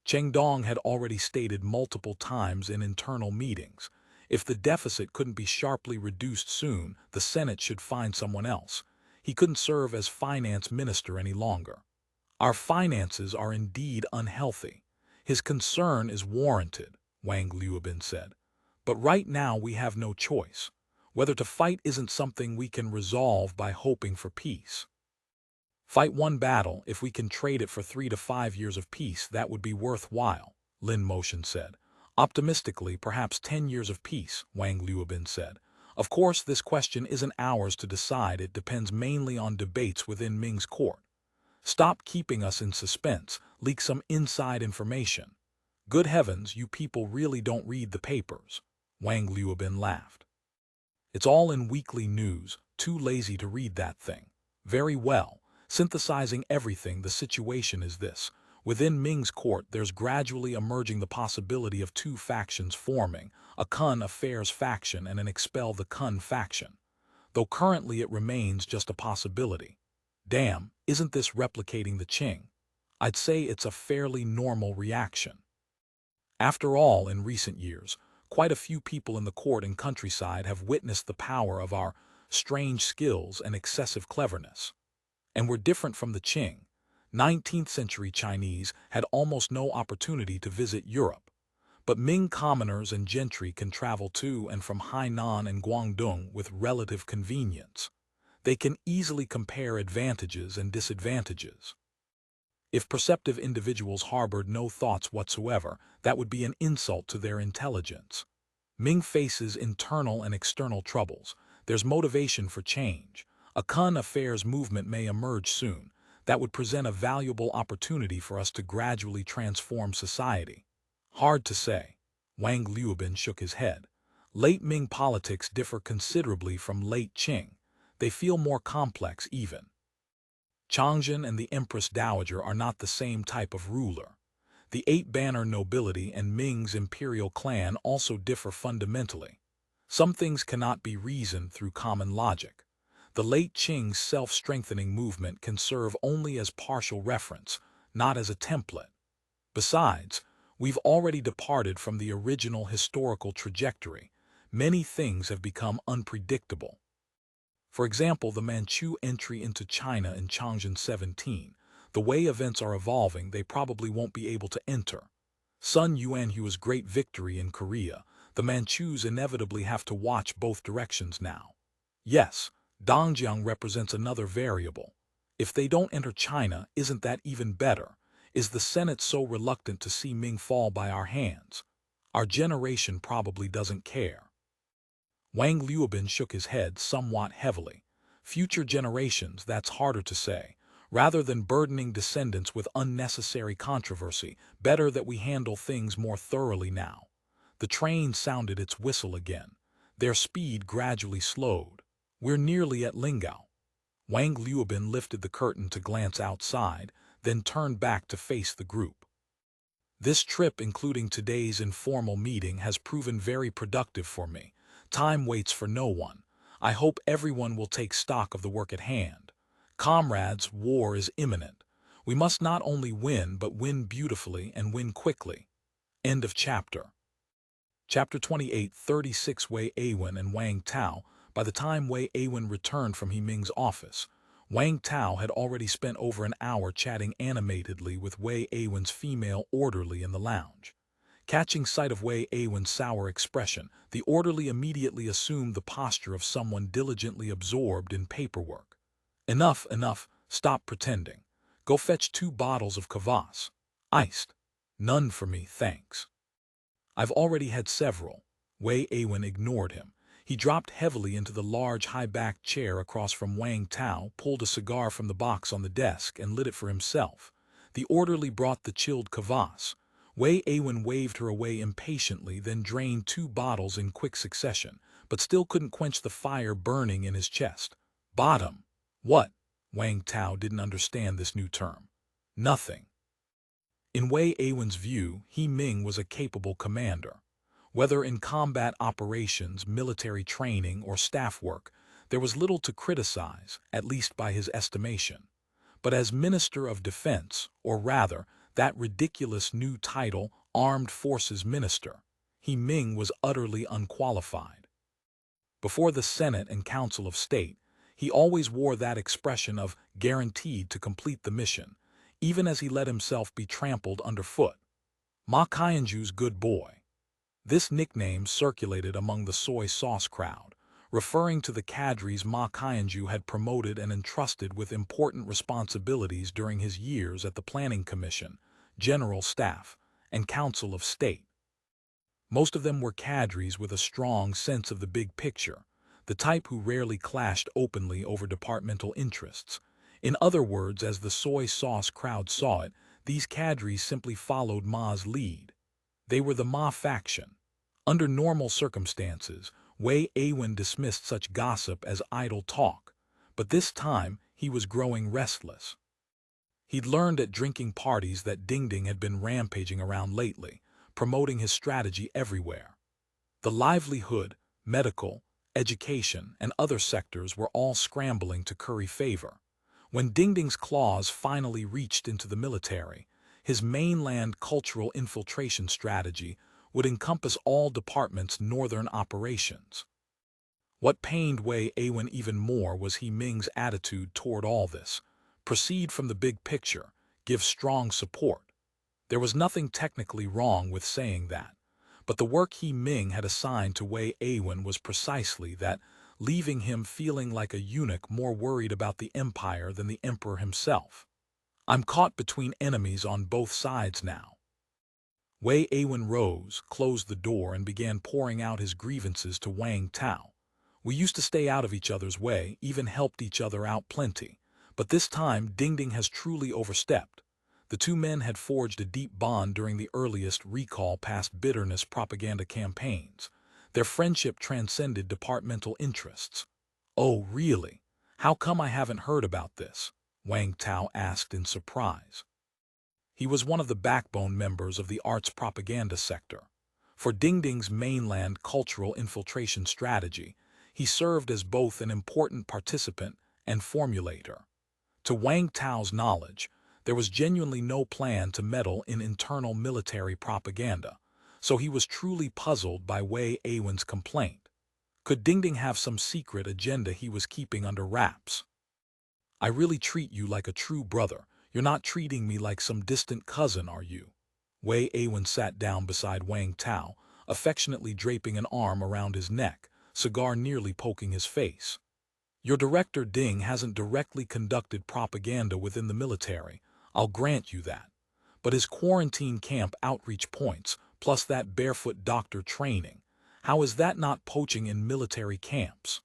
Cheng Dong had already stated multiple times in internal meetings, if the deficit couldn't be sharply reduced soon, the Senate should find someone else. He couldn't serve as finance minister any longer. Our finances are indeed unhealthy. His concern is warranted, Wang Liuobin said. But right now we have no choice. Whether to fight isn't something we can resolve by hoping for peace. Fight one battle, if we can trade it for 3 to 5 years of peace, that would be worthwhile, Lin Motion said. Optimistically, perhaps 10 years of peace, Wang Liuobin said. Of course, this question isn't ours to decide. It depends mainly on debates within Ming's court. Stop keeping us in suspense, leak some inside information. Good heavens, you people really don't read the papers, Wang Liuobin laughed. It's all in weekly news, too lazy to read that thing. Very well, synthesizing everything, the situation is this. Within Ming's court, there's gradually emerging the possibility of 2 factions forming, a Kun Affairs faction and an Expel the Kun faction. Though currently it remains just a possibility. Damn, isn't this replicating the Qing? I'd say it's a fairly normal reaction. After all, in recent years, quite a few people in the court and countryside have witnessed the power of our strange skills and excessive cleverness. And we're different from the Qing. 19th century Chinese had almost no opportunity to visit Europe, but Ming commoners and gentry can travel to and from Hainan and Guangdong with relative convenience. They can easily compare advantages and disadvantages. If perceptive individuals harbored no thoughts whatsoever, that would be an insult to their intelligence. Ming faces internal and external troubles. There's motivation for change. A current affairs movement may emerge soon. That would present a valuable opportunity for us to gradually transform society. Hard to say. Wang Liubin shook his head. Late Ming politics differ considerably from late Qing. They feel more complex even. Changzhen and the Empress Dowager are not the same type of ruler. The eight-banner nobility and Ming's imperial clan also differ fundamentally. Some things cannot be reasoned through common logic. The late Qing's self-strengthening movement can serve only as partial reference, not as a template. Besides, we've already departed from the original historical trajectory. Many things have become unpredictable. For example, the Manchu entry into China in Changzhen 17. The way events are evolving, they probably won't be able to enter. Sun Yuanhua's great victory in Korea. The Manchus inevitably have to watch both directions now. Yes, Dongjiang represents another variable. If they don't enter China, isn't that even better? Is the Senate so reluctant to see Ming fall by our hands? Our generation probably doesn't care. Wang Liubin shook his head somewhat heavily. Future generations, that's harder to say. Rather than burdening descendants with unnecessary controversy, better that we handle things more thoroughly now. The train sounded its whistle again. Their speed gradually slowed. We're nearly at Lingao. Wang Liubin lifted the curtain to glance outside, then turned back to face the group. This trip, including today's informal meeting, has proven very productive for me. Time waits for no one. I hope everyone will take stock of the work at hand. Comrades, war is imminent. We must not only win, but win beautifully and win quickly. End of chapter. Chapter 28, 36 Wei Aiwen and Wang Tao. By the time Wei Aiwen returned from He Ming's office, Wang Tao had already spent over an hour chatting animatedly with Wei Aiwen's female orderly in the lounge. Catching sight of Wei Aiwen's sour expression, the orderly immediately assumed the posture of someone diligently absorbed in paperwork. Enough, enough, stop pretending. Go fetch 2 bottles of kvass. Iced. None for me, thanks. I've already had several. Wei Aiwen ignored him. He dropped heavily into the large high-backed chair across from Wang Tao, pulled a cigar from the box on the desk, and lit it for himself. The orderly brought the chilled kvass. Wei Aiwen waved her away impatiently, then drained 2 bottles in quick succession, but still couldn't quench the fire burning in his chest. Bottom. What? Wang Tao didn't understand this new term. Nothing. In Wei Aiwen's view, He Ming was a capable commander. Whether in combat operations, military training, or staff work, there was little to criticize, at least by his estimation. But as Minister of Defense, or rather, that ridiculous new title, Armed Forces Minister, He Ming was utterly unqualified. Before the Senate and Council of State, he always wore that expression of guaranteed to complete the mission, even as he let himself be trampled underfoot. Ma Qianju's good boy. This nickname circulated among the soy sauce crowd, referring to the cadres Ma Qianju had promoted and entrusted with important responsibilities during his years at the Planning Commission, General Staff, and Council of State. Most of them were cadres with a strong sense of the big picture, the type who rarely clashed openly over departmental interests. In other words, as the soy sauce crowd saw it, these cadres simply followed Ma's lead. They were the Ma faction. Under normal circumstances, Wei Aiwen dismissed such gossip as idle talk, but this time he was growing restless. He'd learned at drinking parties that Dingding had been rampaging around lately, promoting his strategy everywhere. The livelihood, medical, education, and other sectors were all scrambling to curry favor. When Dingding's claws finally reached into the military, his mainland cultural infiltration strategy would encompass all departments' northern operations. What pained Wei Aiwen even more was Ming's attitude toward all this. Proceed from the big picture, give strong support. There was nothing technically wrong with saying that, but the work Ming had assigned to Wei Aiwen was precisely that, leaving him feeling like a eunuch more worried about the empire than the emperor himself. I'm caught between enemies on both sides now. Wei Aiwen rose, closed the door, and began pouring out his grievances to Wang Tao. We used to stay out of each other's way, even helped each other out plenty, but this time Dingding has truly overstepped. The two men had forged a deep bond during the earliest recall past bitterness propaganda campaigns. Their friendship transcended departmental interests. Oh, really? How come I haven't heard about this? Wang Tao asked in surprise. He was one of the backbone members of the arts propaganda sector. For Dingding's mainland cultural infiltration strategy, he served as both an important participant and formulator. To Wang Tao's knowledge, there was genuinely no plan to meddle in internal military propaganda, so he was truly puzzled by Wei Aiwen's complaint. Could Dingding have some secret agenda he was keeping under wraps? I really treat you like a true brother. You're not treating me like some distant cousin, are you? Wei Aiwen sat down beside Wang Tao, affectionately draping an arm around his neck, cigar nearly poking his face. Your director Ding hasn't directly conducted propaganda within the military, I'll grant you that. But his quarantine camp outreach points, plus that barefoot doctor training, how is that not poaching in military camps?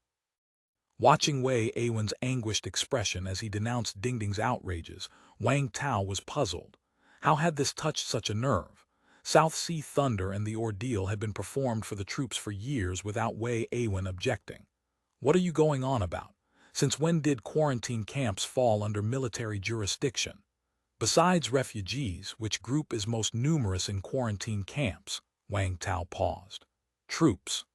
Watching Wei Aiwen's anguished expression as he denounced Dingding's outrages, Wang Tao was puzzled. How had this touched such a nerve? South Sea Thunder and the ordeal had been performed for the troops for years without Wei Aiwen objecting. What are you going on about? Since when did quarantine camps fall under military jurisdiction? Besides refugees, which group is most numerous in quarantine camps? Wang Tao paused. Troops.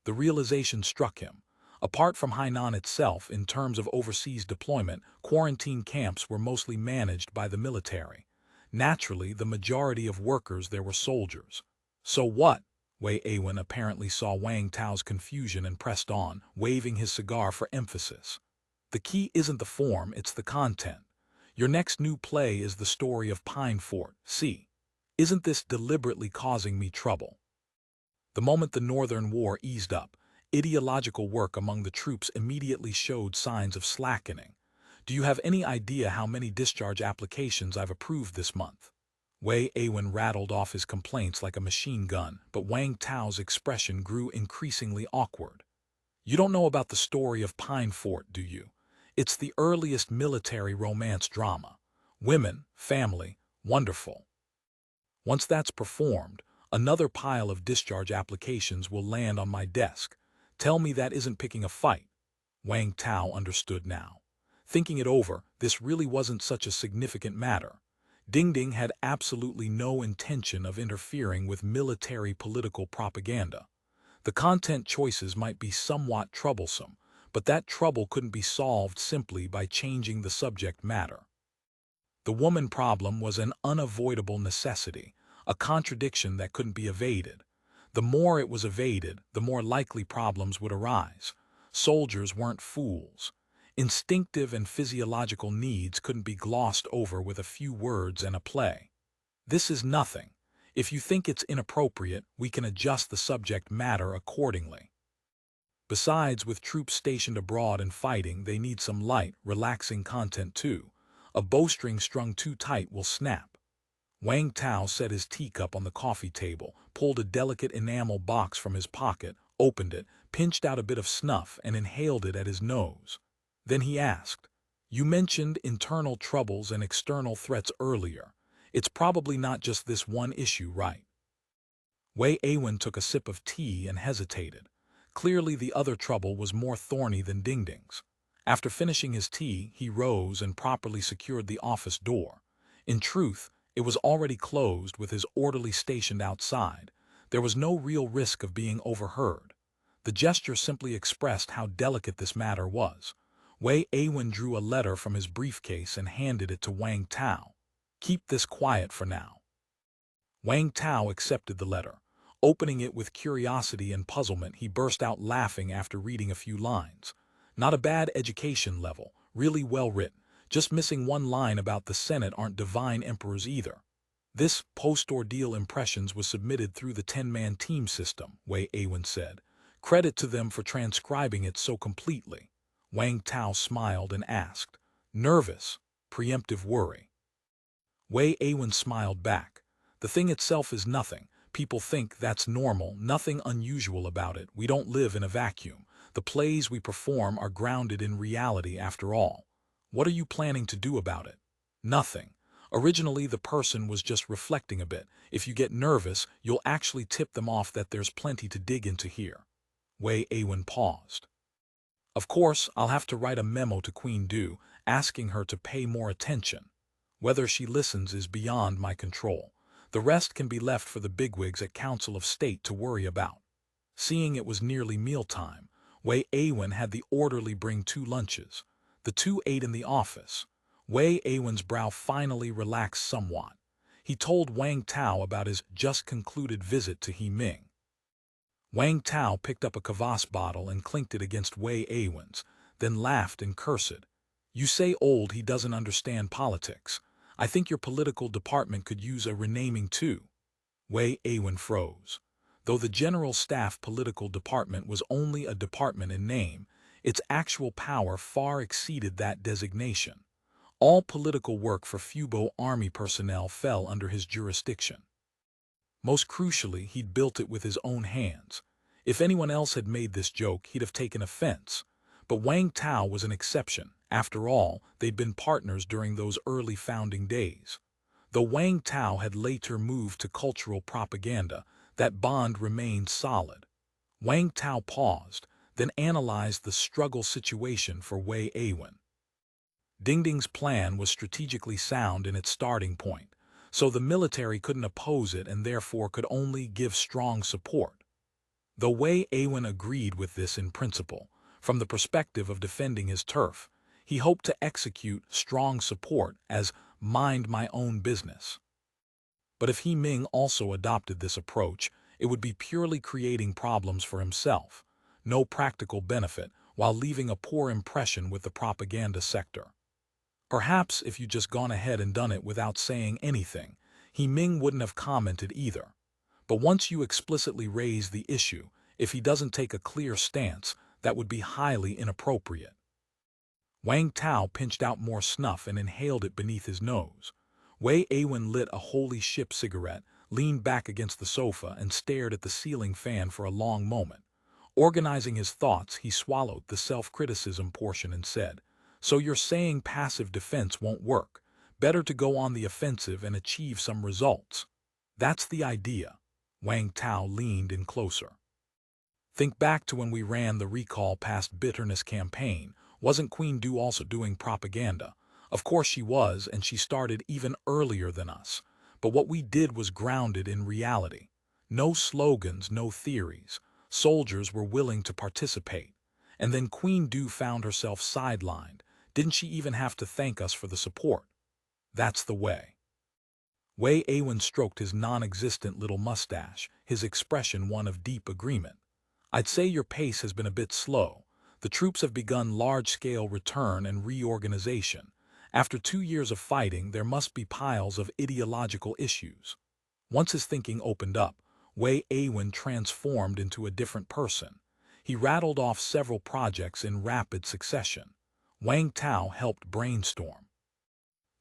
The realization struck him. Apart from Hainan itself, in terms of overseas deployment, quarantine camps were mostly managed by the military. Naturally, the majority of workers there were soldiers. So what? Wei Aiwen apparently saw Wang Tao's confusion and pressed on, waving his cigar for emphasis. The key isn't the form, it's the content. Your next new play is the story of Pine Fort. See, isn't this deliberately causing me trouble? The moment the Northern War eased up, ideological work among the troops immediately showed signs of slackening. Do you have any idea how many discharge applications I've approved this month? Wei Aiwen rattled off his complaints like a machine gun, but Wang Tao's expression grew increasingly awkward. You don't know about the story of Pine Fort, do you? It's the earliest military romance drama. Women, family, wonderful. Once that's performed, another pile of discharge applications will land on my desk. Tell me that isn't picking a fight. Wang Tao understood now. Thinking it over, this really wasn't such a significant matter. Dingding had absolutely no intention of interfering with military political propaganda. The content choices might be somewhat troublesome, but that trouble couldn't be solved simply by changing the subject matter. The woman problem was an unavoidable necessity, a contradiction that couldn't be evaded. The more it was evaded, the more likely problems would arise. Soldiers weren't fools. Instinctive and physiological needs couldn't be glossed over with a few words and a play. This is nothing. If you think it's inappropriate, we can adjust the subject matter accordingly. Besides, with troops stationed abroad and fighting, they need some light, relaxing content too. A bowstring strung too tight will snap. Wang Tao set his teacup on the coffee table, pulled a delicate enamel box from his pocket, opened it, pinched out a bit of snuff, and inhaled it at his nose. Then he asked, "You mentioned internal troubles and external threats earlier. It's probably not just this one issue, right?" Wei Aiwen took a sip of tea and hesitated. Clearly the other trouble was more thorny than Dingding's. After finishing his tea, he rose and properly secured the office door. In truth, it was already closed with his orderly stationed outside. There was no real risk of being overheard. The gesture simply expressed how delicate this matter was. Wei Aiwen drew a letter from his briefcase and handed it to Wang Tao. "Keep this quiet for now." Wang Tao accepted the letter. Opening it with curiosity and puzzlement, he burst out laughing after reading a few lines. Not a bad education level, really well written, just missing one line about the Senate aren't divine emperors either. This post-ordeal impressions was submitted through the 10-man team system, Wei Aiwen said. Credit to them for transcribing it so completely. Wang Tao smiled and asked, nervous, preemptive worry. Wei Aiwen smiled back. The thing itself is nothing. People think that's normal, nothing unusual about it. We don't live in a vacuum. The plays we perform are grounded in reality after all. What are you planning to do about it? Nothing. Originally, the person was just reflecting a bit. If you get nervous, you'll actually tip them off that there's plenty to dig into here. Wei Aiwen paused. Of course, I'll have to write a memo to Queen Du, asking her to pay more attention. Whether she listens is beyond my control. The rest can be left for the bigwigs at Council of State to worry about. Seeing it was nearly mealtime, Wei Aiwen had the orderly bring 2 lunches. The 2 ate in the office. Wei Aiwen's brow finally relaxed somewhat. He told Wang Tao about his just-concluded visit to He Ming. Wang Tao picked up a kvass bottle and clinked it against Wei Aiwen's, then laughed and cursed. You say old he doesn't understand politics. I think your political department could use a renaming too. Wei Aiwen froze. Though the General Staff Political Department was only a department in name, its actual power far exceeded that designation. All political work for Fubo Army personnel fell under his jurisdiction. Most crucially, he'd built it with his own hands. If anyone else had made this joke, he'd have taken offense. But Wang Tao was an exception. After all, they'd been partners during those early founding days. Though Wang Tao had later moved to cultural propaganda, that bond remained solid. Wang Tao paused, then analyzed the struggle situation for Wei Aiwen. Dingding's plan was strategically sound in its starting point, so the military couldn't oppose it and therefore could only give strong support. Though Wei Aiwen agreed with this in principle, from the perspective of defending his turf, he hoped to execute strong support as mind my own business. But if He Ming also adopted this approach, it would be purely creating problems for himself, no practical benefit, while leaving a poor impression with the propaganda sector. Perhaps if you'd just gone ahead and done it without saying anything, He Ming wouldn't have commented either. But once you explicitly raise the issue, if he doesn't take a clear stance, that would be highly inappropriate. Wang Tao pinched out more snuff and inhaled it beneath his nose. Wei Aiwen lit a holy ship cigarette, leaned back against the sofa, and stared at the ceiling fan for a long moment. Organizing his thoughts, he swallowed the self-criticism portion and said, "So you're saying passive defense won't work. Better to go on the offensive and achieve some results." "That's the idea." Wang Tao leaned in closer. "Think back to when we ran the Recall Past Bitterness campaign. Wasn't Queen Du also doing propaganda? Of course she was, and she started even earlier than us. But what we did was grounded in reality. No slogans, no theories. Soldiers were willing to participate. And then Queen Du found herself sidelined. Didn't she even have to thank us for the support? That's the way." Wei Aiwen stroked his non-existent little mustache, his expression one of deep agreement. "I'd say your pace has been a bit slow. The troops have begun large-scale return and reorganization. After 2 years of fighting, there must be piles of ideological issues." Once his thinking opened up, Wei Aiwen transformed into a different person. He rattled off several projects in rapid succession. Wang Tao helped brainstorm.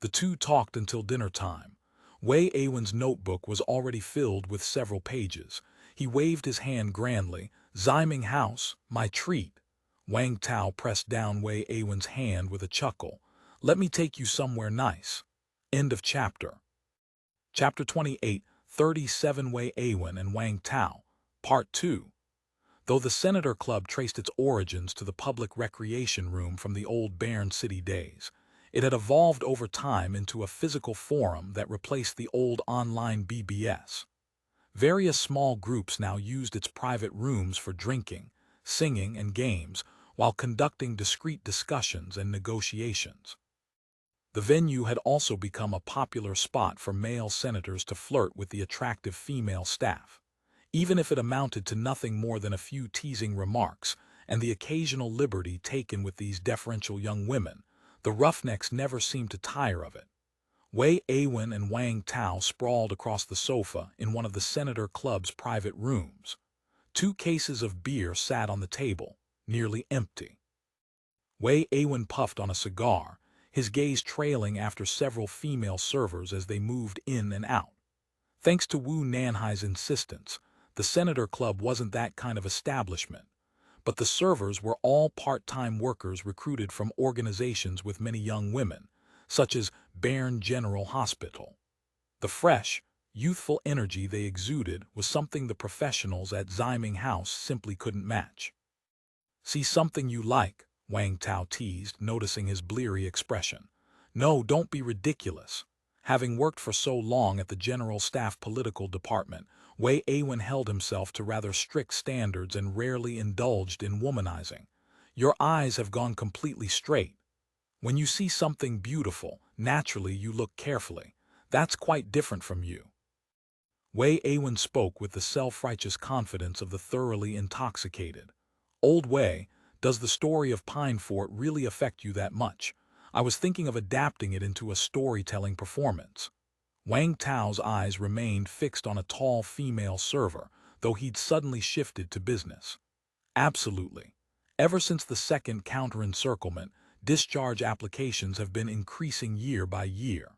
The two talked until dinner time. Wei Aiwen's notebook was already filled with several pages. He waved his hand grandly. "Ziming House, my treat." Wang Tao pressed down Wei Aiwen's hand with a chuckle. "Let me take you somewhere nice." End of chapter. Chapter 28, 37 Wei Aiwen and Wang Tao, Part 2. Though the Senator Club traced its origins to the public recreation room from the old Bairn City days, it had evolved over time into a physical forum that replaced the old online BBS. Various small groups now used its private rooms for drinking, singing, and games, while conducting discreet discussions and negotiations. The venue had also become a popular spot for male senators to flirt with the attractive female staff. Even if it amounted to nothing more than a few teasing remarks and the occasional liberty taken with these deferential young women, the roughnecks never seemed to tire of it. Aiwen and Wang Tao sprawled across the sofa in one of the Senator Club's private rooms. 2 cases of beer sat on the table, nearly empty. Aiwen puffed on a cigar, his gaze trailing after several female servers as they moved in and out. Thanks to Wu Nanhai's insistence, the Senator Club wasn't that kind of establishment, but the servers were all part-time workers recruited from organizations with many young women, such as Bern General Hospital. The fresh, youthful energy they exuded was something the professionals at Ziming House simply couldn't match. "See something you like?" Wang Tao teased, noticing his bleary expression. "No, don't be ridiculous." Having worked for so long at the General Staff Political Department, Aiwen held himself to rather strict standards and rarely indulged in womanizing. "Your eyes have gone completely straight. When you see something beautiful, naturally you look carefully. That's quite different from you." Aiwen spoke with the self-righteous confidence of the thoroughly intoxicated. "Old Wei, does the story of Pine Fort really affect you that much? I was thinking of adapting it into a storytelling performance." Wang Tao's eyes remained fixed on a tall female server, though he'd suddenly shifted to business. "Absolutely. Ever since the second counter-encirclement, discharge applications have been increasing year by year.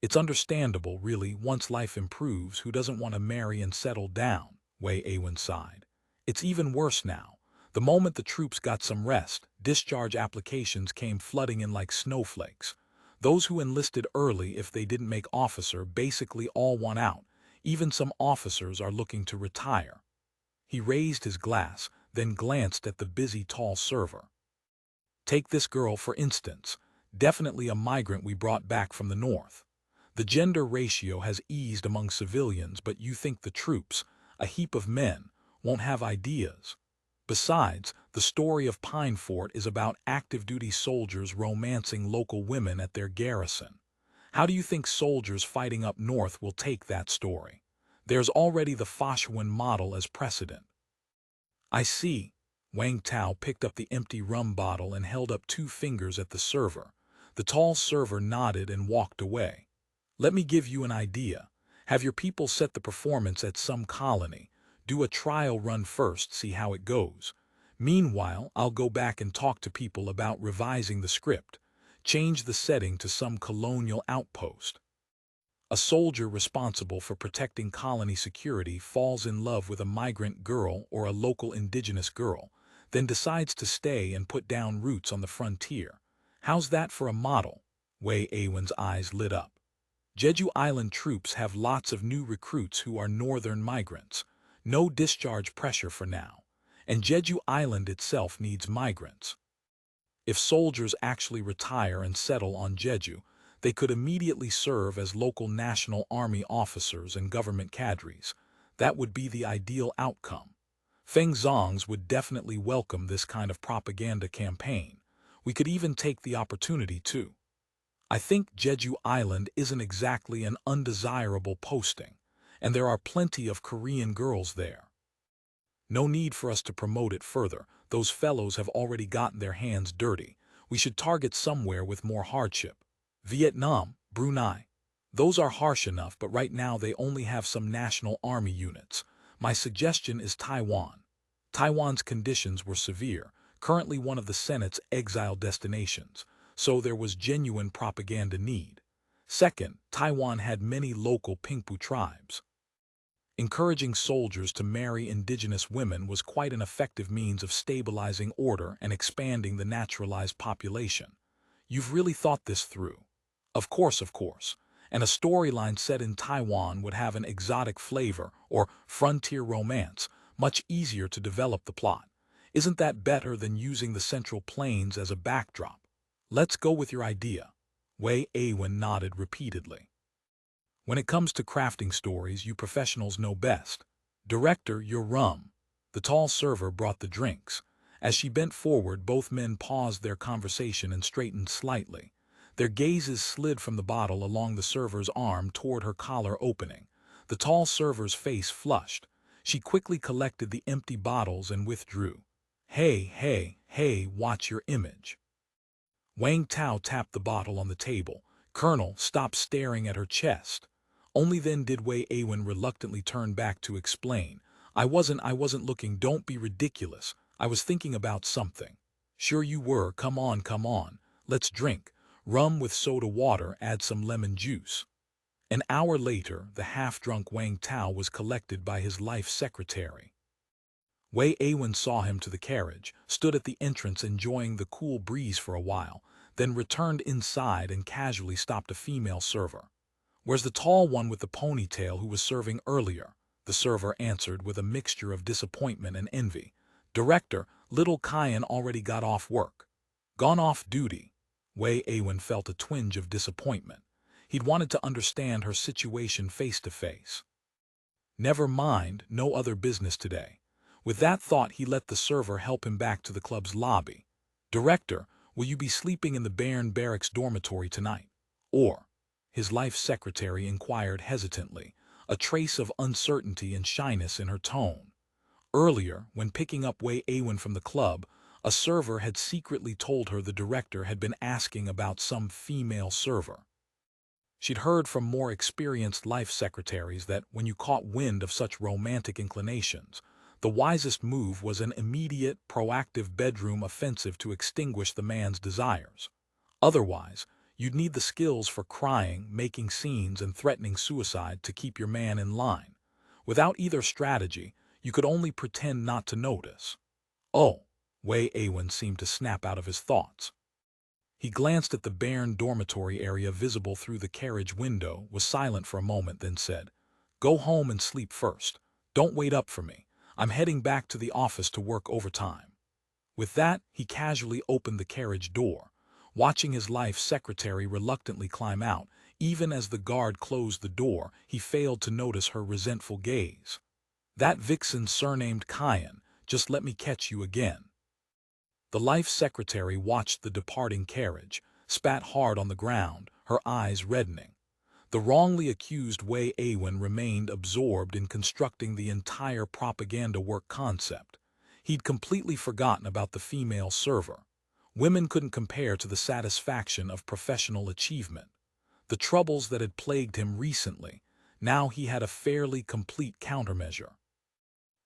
It's understandable, really, once life improves, who doesn't want to marry and settle down," Aiwen sighed. "It's even worse now. The moment the troops got some rest, discharge applications came flooding in like snowflakes. Those who enlisted early, if they didn't make officer, basically all want out. Even some officers are looking to retire." He raised his glass, then glanced at the busy tall server. "Take this girl, for instance. Definitely a migrant we brought back from the north. The gender ratio has eased among civilians, but you think the troops, a heap of men, won't have ideas. Besides, the story of Pine Fort is about active-duty soldiers romancing local women at their garrison. How do you think soldiers fighting up north will take that story? There's already the Foshuan model as precedent." "I see." Wang Tao picked up the empty rum bottle and held up 2 fingers at the server. The tall server nodded and walked away. "Let me give you an idea. Have your people set the performance at some colony. Do a trial run first, see how it goes. Meanwhile, I'll go back and talk to people about revising the script. Change the setting to some colonial outpost. A soldier responsible for protecting colony security falls in love with a migrant girl or a local indigenous girl, then decides to stay and put down roots on the frontier. How's that for a model?" Aiwen's eyes lit up. "Jeju Island troops have lots of new recruits who are northern migrants. No discharge pressure for now. And Jeju Island itself needs migrants. If soldiers actually retire and settle on Jeju, they could immediately serve as local National Army officers and government cadres. That would be the ideal outcome. Feng Zongs would definitely welcome this kind of propaganda campaign. We could even take the opportunity to. I think Jeju Island isn't exactly an undesirable posting, and there are plenty of Korean girls there. No need for us to promote it further. Those fellows have already gotten their hands dirty. We should target somewhere with more hardship. Vietnam, Brunei. Those are harsh enough, but right now they only have some National Army units. My suggestion is Taiwan. Taiwan's conditions were severe, currently one of the Senate's exile destinations, so there was genuine propaganda need. Second, Taiwan had many local Pingpu tribes. Encouraging soldiers to marry indigenous women was quite an effective means of stabilizing order and expanding the naturalized population. You've really thought this through. Of course. And a storyline set in Taiwan would have an exotic flavor or frontier romance, much easier to develop the plot. Isn't that better than using the Central Plains as a backdrop? Let's go with your idea. Aiwen nodded repeatedly. When it comes to crafting stories, you professionals know best. Director, your rum. The tall server brought the drinks. As she bent forward, both men paused their conversation and straightened slightly. Their gazes slid from the bottle along the server's arm toward her collar opening. The tall server's face flushed. She quickly collected the empty bottles and withdrew. Hey, hey, hey, watch your image. Wang Tao tapped the bottle on the table. Colonel, stop staring at her chest. Only then did Wei Aiwen reluctantly turn back to explain. I wasn't looking, don't be ridiculous. I was thinking about something. Sure you were, come on. Let's drink. Rum with soda water, add some lemon juice. An hour later, the half-drunk Wang Tao was collected by his life secretary. Wei Aiwen saw him to the carriage, stood at the entrance enjoying the cool breeze for a while, then returned inside and casually stopped a female server. Where's the tall one with the ponytail who was serving earlier? The server answered with a mixture of disappointment and envy. Director, little Kyan already got off work. Gone off duty. Wei Aiwen felt a twinge of disappointment. He'd wanted to understand her situation face to face. Never mind, no other business today. With that thought, he let the server help him back to the club's lobby. Director, will you be sleeping in the Baron Barracks dormitory tonight? Or? His life secretary inquired hesitantly, a trace of uncertainty and shyness in her tone. Earlier, when picking up Wei Aiwen from the club, a server had secretly told her the director had been asking about some female server. She'd heard from more experienced life secretaries that when you caught wind of such romantic inclinations, the wisest move was an immediate, proactive bedroom offensive to extinguish the man's desires. Otherwise, you'd need the skills for crying, making scenes, and threatening suicide to keep your man in line. Without either strategy, you could only pretend not to notice. Oh, Wei Aiwen seemed to snap out of his thoughts. He glanced at the barren dormitory area visible through the carriage window, was silent for a moment, then said, Go home and sleep first. Don't wait up for me. I'm heading back to the office to work overtime. With that, he casually opened the carriage door, watching his life secretary reluctantly climb out. Even as the guard closed the door, he failed to notice her resentful gaze. That vixen surnamed Kyan, just let me catch you again. The life secretary watched the departing carriage, spat hard on the ground, her eyes reddening. The wrongly accused Wei Aiwen remained absorbed in constructing the entire propaganda work concept. He'd completely forgotten about the female server. Women couldn't compare to the satisfaction of professional achievement. The troubles that had plagued him recently, now he had a fairly complete countermeasure.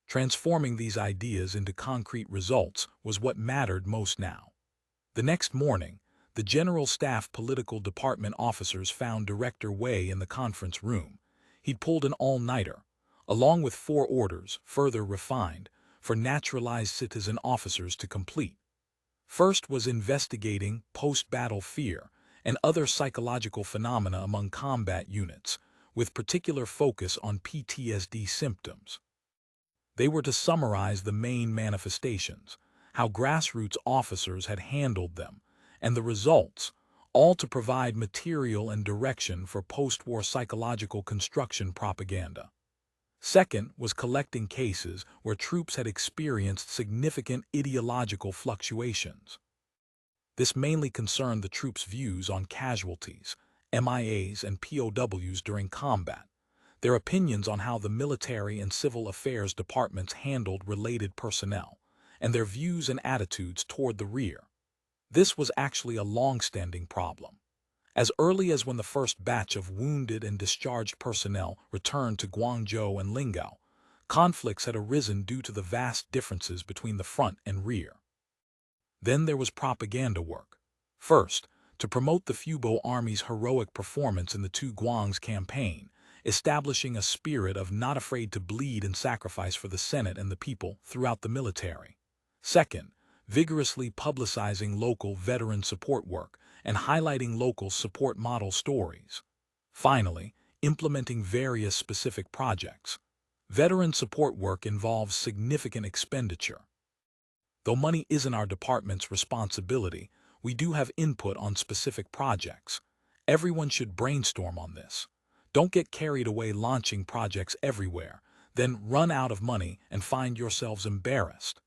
Transforming these ideas into concrete results was what mattered most now. The next morning, the General Staff Political Department officers found Director Wei in the conference room. He'd pulled an all-nighter, along with 4 orders, further refined, for naturalized citizen officers to complete. First was investigating post-battle fear and other psychological phenomena among combat units, with particular focus on PTSD symptoms. They were to summarize the main manifestations, how grassroots officers had handled them, and the results, all to provide material and direction for post-war psychological construction propaganda. Second was collecting cases where troops had experienced significant ideological fluctuations. This mainly concerned the troops' views on casualties, MIAs, and POWs during combat, their opinions on how the military and civil affairs departments handled related personnel, and their views and attitudes toward the rear. This was actually a long-standing problem. As early as when the first batch of wounded and discharged personnel returned to Guangzhou and Lingao, conflicts had arisen due to the vast differences between the front and rear. Then there was propaganda work. First, to promote the Fubo Army's heroic performance in the Two Guangs campaign, establishing a spirit of not afraid to bleed and sacrifice for the Senate and the people throughout the military. Second, vigorously publicizing local veteran support work and highlighting local support model stories. Finally, implementing various specific projects. Veteran support work involves significant expenditure. Though money isn't our department's responsibility, we do have input on specific projects. Everyone should brainstorm on this. Don't get carried away launching projects everywhere, then run out of money and find yourselves embarrassed.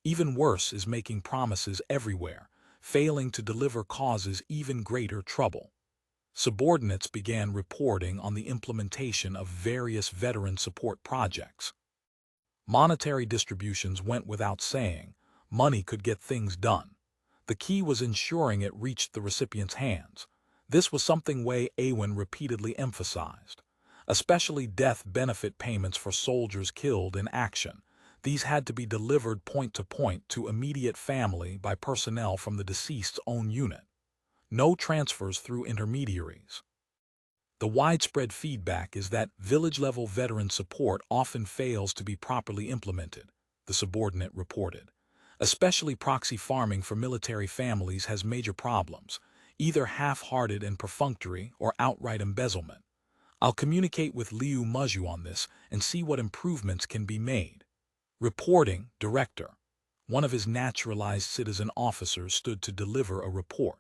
Even worse is making promises everywhere, failing to deliver causes even greater trouble. Subordinates began reporting on the implementation of various veteran support projects. Monetary distributions went without saying. Money could get things done. The key was ensuring it reached the recipient's hands. This was something Aiwen repeatedly emphasized. Especially death benefit payments for soldiers killed in action. These had to be delivered point to point to immediate family by personnel from the deceased's own unit. No transfers through intermediaries. The widespread feedback is that village-level veteran support often fails to be properly implemented, the subordinate reported. Especially proxy farming for military families has major problems, either half-hearted and perfunctory or outright embezzlement. I'll communicate with Liu Muzhu on this and see what improvements can be made. Reporting, Director. One of his naturalized citizen officers stood to deliver a report.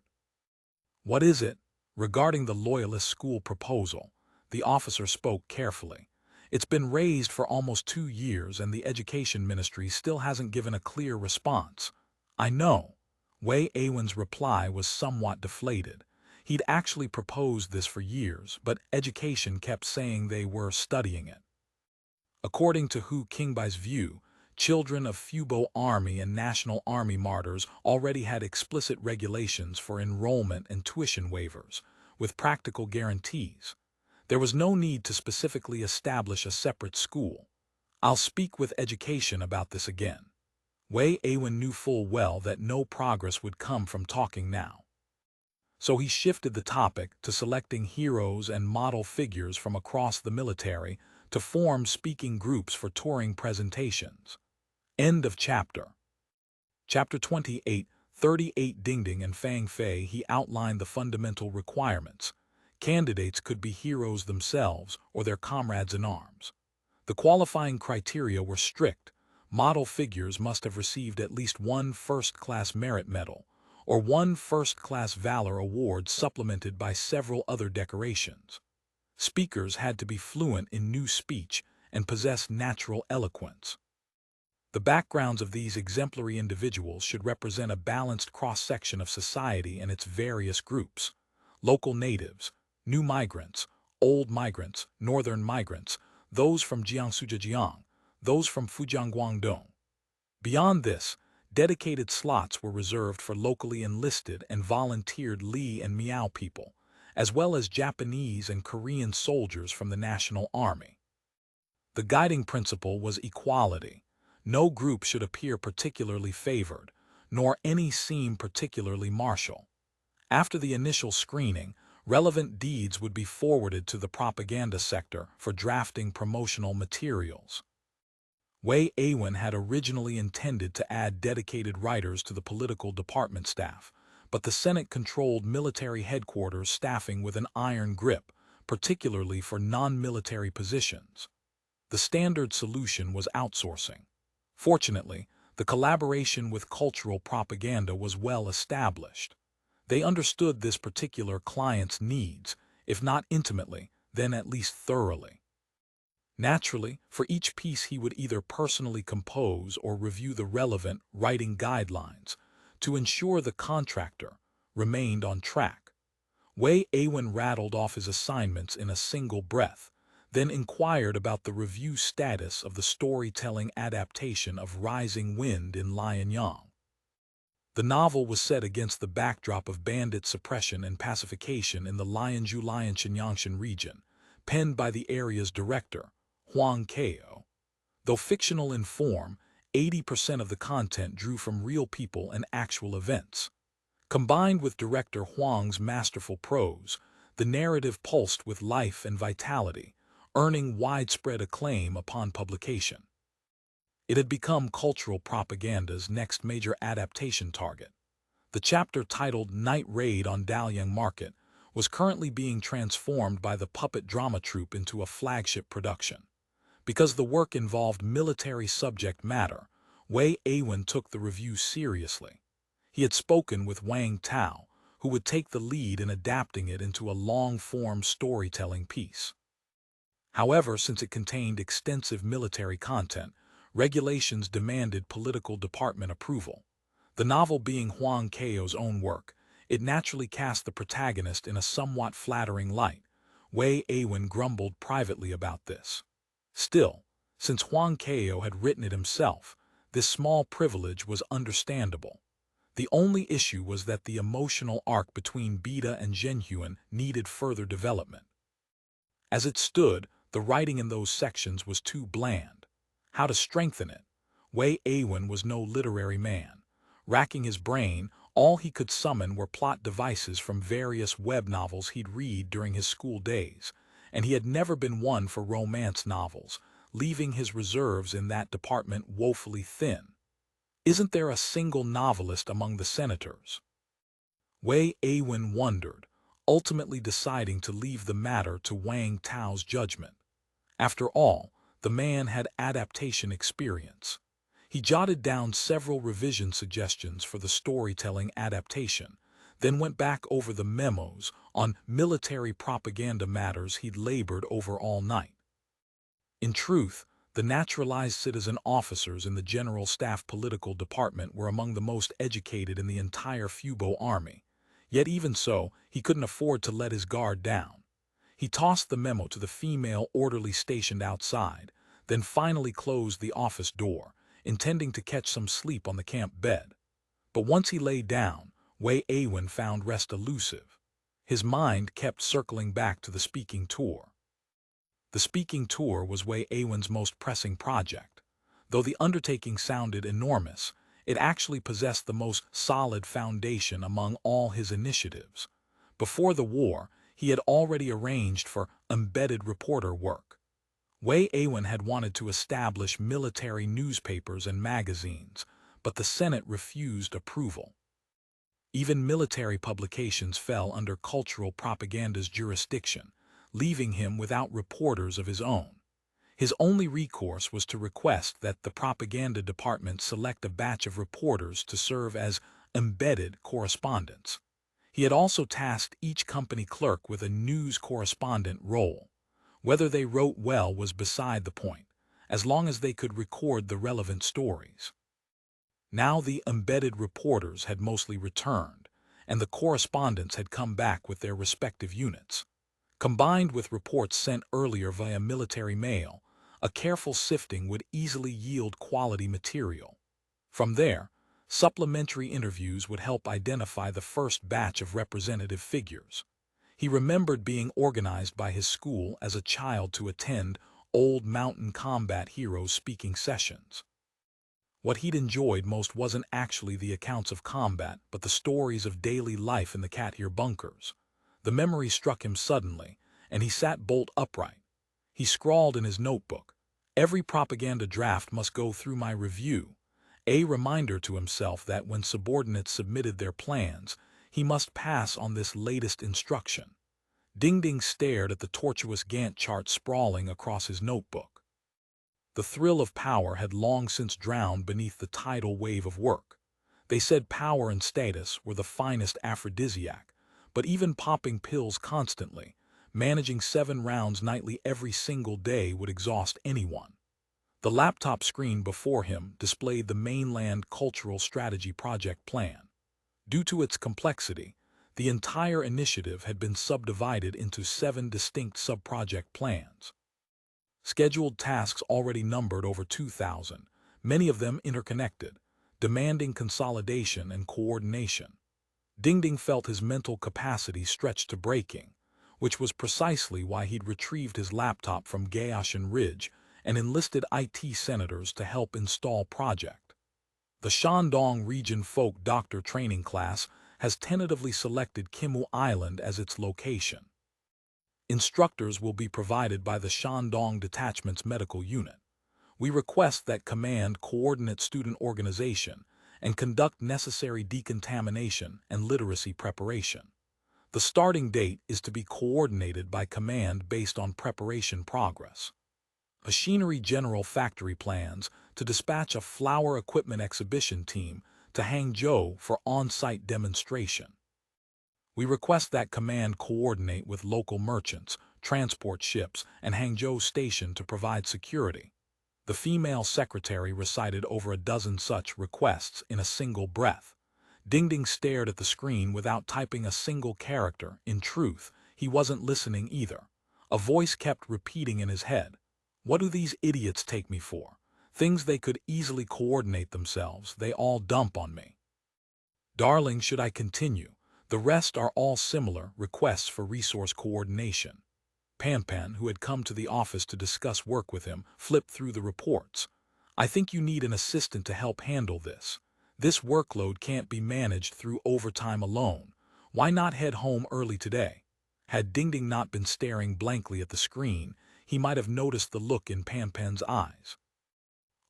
What is it? Regarding the loyalist school proposal, the officer spoke carefully. It's been raised for almost 2 years and the Education Ministry still hasn't given a clear response. I know. Aiwen's reply was somewhat deflated. He'd actually proposed this for years, but education kept saying they were studying it. According to Hu Qingbai's view, children of Fubo Army and National Army martyrs already had explicit regulations for enrollment and tuition waivers, with practical guarantees. There was no need to specifically establish a separate school. I'll speak with education about this again. Aiwen knew full well that no progress would come from talking now. So he shifted the topic to selecting heroes and model figures from across the military to form speaking groups for touring presentations. End of chapter. Chapter 28, 38 Dingding and Fang Fei. He outlined the fundamental requirements. Candidates could be heroes themselves or their comrades in arms. The qualifying criteria were strict. Model figures must have received at least 1 first-class merit medal or 1 first-class valor award supplemented by several other decorations. Speakers had to be fluent in new speech and possess natural eloquence. The backgrounds of these exemplary individuals should represent a balanced cross-section of society and its various groups: local natives, new migrants, old migrants, northern migrants, those from Jiangsu-Zhejiang, those from Fujian Guangdong. Beyond this, dedicated slots were reserved for locally enlisted and volunteered Li and Miao people, as well as Japanese and Korean soldiers from the National Army. The guiding principle was equality. No group should appear particularly favored, nor any seem particularly martial. After the initial screening, relevant deeds would be forwarded to the propaganda sector for drafting promotional materials. Aiwen had originally intended to add dedicated writers to the political department staff, but the Senate-controlled military headquarters staffing with an iron grip, particularly for non-military positions. The standard solution was outsourcing. Fortunately, the collaboration with cultural propaganda was well established. They understood this particular client's needs, if not intimately, then at least thoroughly. Naturally, for each piece he would either personally compose or review the relevant writing guidelines to ensure the contractor remained on track. Aiwen rattled off his assignments in a single breath, then inquired about the review status of the storytelling adaptation of Rising Wind in Lianyang. The novel was set against the backdrop of bandit suppression and pacification in the Lianzhou-Lianshan region, penned by the area's director, Huang Kao. Though fictional in form, 80% of the content drew from real people and actual events. Combined with director Huang's masterful prose, the narrative pulsed with life and vitality, earning widespread acclaim upon publication. It had become cultural propaganda's next major adaptation target. The chapter titled Night Raid on Dalian Market was currently being transformed by the puppet drama troupe into a flagship production. Because the work involved military subject matter, Aiwen took the review seriously. He had spoken with Wang Tao, who would take the lead in adapting it into a long-form storytelling piece. However, since it contained extensive military content, regulations demanded political department approval. The novel being Huang Keo's own work, it naturally cast the protagonist in a somewhat flattering light. Wei Aiwen grumbled privately about this. Still, since Huang Keo had written it himself, this small privilege was understandable. The only issue was that the emotional arc between Beta and Zhenhuan needed further development. As it stood, the writing in those sections was too bland. How to strengthen it? Wei Aiwen was no literary man. Racking his brain, all he could summon were plot devices from various web novels he'd read during his school days, and he had never been one for romance novels, leaving his reserves in that department woefully thin. Isn't there a single novelist among the senators? Wei Aiwen wondered, ultimately deciding to leave the matter to Wang Tao's judgment. After all, the man had adaptation experience. He jotted down several revision suggestions for the storytelling adaptation, then went back over the memos on military propaganda matters he'd labored over all night. In truth, the naturalized citizen officers in the General Staff Political Department were among the most educated in the entire Fubo army. Yet even so, he couldn't afford to let his guard down. He tossed the memo to the female orderly stationed outside, then finally closed the office door, intending to catch some sleep on the camp bed. But once he lay down, Wei Aiwen found rest elusive. His mind kept circling back to the speaking tour. The speaking tour was Wei Aiwen's most pressing project. Though the undertaking sounded enormous, it actually possessed the most solid foundation among all his initiatives. Before the war, he had already arranged for embedded reporter work. Wei Aiwen had wanted to establish military newspapers and magazines, but the Senate refused approval. Even military publications fell under cultural propaganda's jurisdiction, leaving him without reporters of his own. His only recourse was to request that the propaganda department select a batch of reporters to serve as embedded correspondents. He had also tasked each company clerk with a news correspondent role. Whether they wrote well was beside the point, as long as they could record the relevant stories. Now the embedded reporters had mostly returned, and the correspondents had come back with their respective units. Combined with reports sent earlier via military mail, a careful sifting would easily yield quality material. From there, supplementary interviews would help identify the first batch of representative figures. He remembered being organized by his school as a child to attend old mountain combat heroes speaking sessions. What he'd enjoyed most wasn't actually the accounts of combat, but the stories of daily life in the cat-ear bunkers. The memory struck him suddenly, and he sat bolt upright. He scrawled in his notebook, "Every propaganda draft must go through my review," a reminder to himself that when subordinates submitted their plans, he must pass on this latest instruction. Dingding stared at the tortuous Gantt chart sprawling across his notebook. The thrill of power had long since drowned beneath the tidal wave of work. They said power and status were the finest aphrodisiac, but even popping pills constantly, managing 7 rounds nightly every single day would exhaust anyone. The laptop screen before him displayed the Mainland Cultural Strategy Project Plan. Due to its complexity, the entire initiative had been subdivided into 7 distinct sub-project plans. Scheduled tasks already numbered over 2,000, many of them interconnected, demanding consolidation and coordination. Dingding felt his mental capacity stretched to breaking, which was precisely why he'd retrieved his laptop from Gaoshan Ridge and enlisted IT senators to help install Project. The Shandong Region Folk Doctor Training Class has tentatively selected Kimu Island as its location. Instructors will be provided by the Shandong Detachment's medical unit. We request that command coordinate student organization and conduct necessary decontamination and literacy preparation. The starting date is to be coordinated by command based on preparation progress. Machinery General Factory plans to dispatch a flower equipment exhibition team to Hangzhou for on-site demonstration. We request that command coordinate with local merchants, transport ships, and Hangzhou Station to provide security. The female secretary recited over a dozen such requests in a single breath. Dingding stared at the screen without typing a single character. In truth, he wasn't listening either. A voice kept repeating in his head, "What do these idiots take me for? Things they could easily coordinate themselves, they all dump on me." Darling, should I continue? The rest are all similar requests for resource coordination. Pan, who had come to the office to discuss work with him, flipped through the reports. "I think you need an assistant to help handle this. This workload can't be managed through overtime alone. Why not head home early today?" Had Dingding not been staring blankly at the screen, he might have noticed the look in Pan's eyes.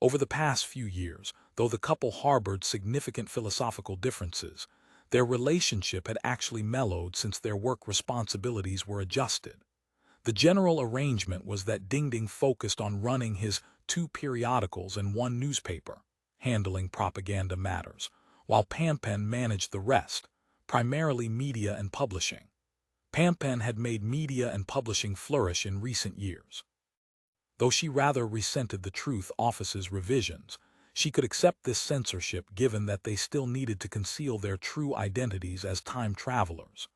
Over the past few years, though the couple harbored significant philosophical differences, their relationship had actually mellowed since their work responsibilities were adjusted. The general arrangement was that Dingding focused on running his 2 periodicals and 1 newspaper, handling propaganda matters, while Pan managed the rest, primarily media and publishing. Pan had made media and publishing flourish in recent years. Though she rather resented the Truth Office's revisions, she could accept this censorship given that they still needed to conceal their true identities as time travelers.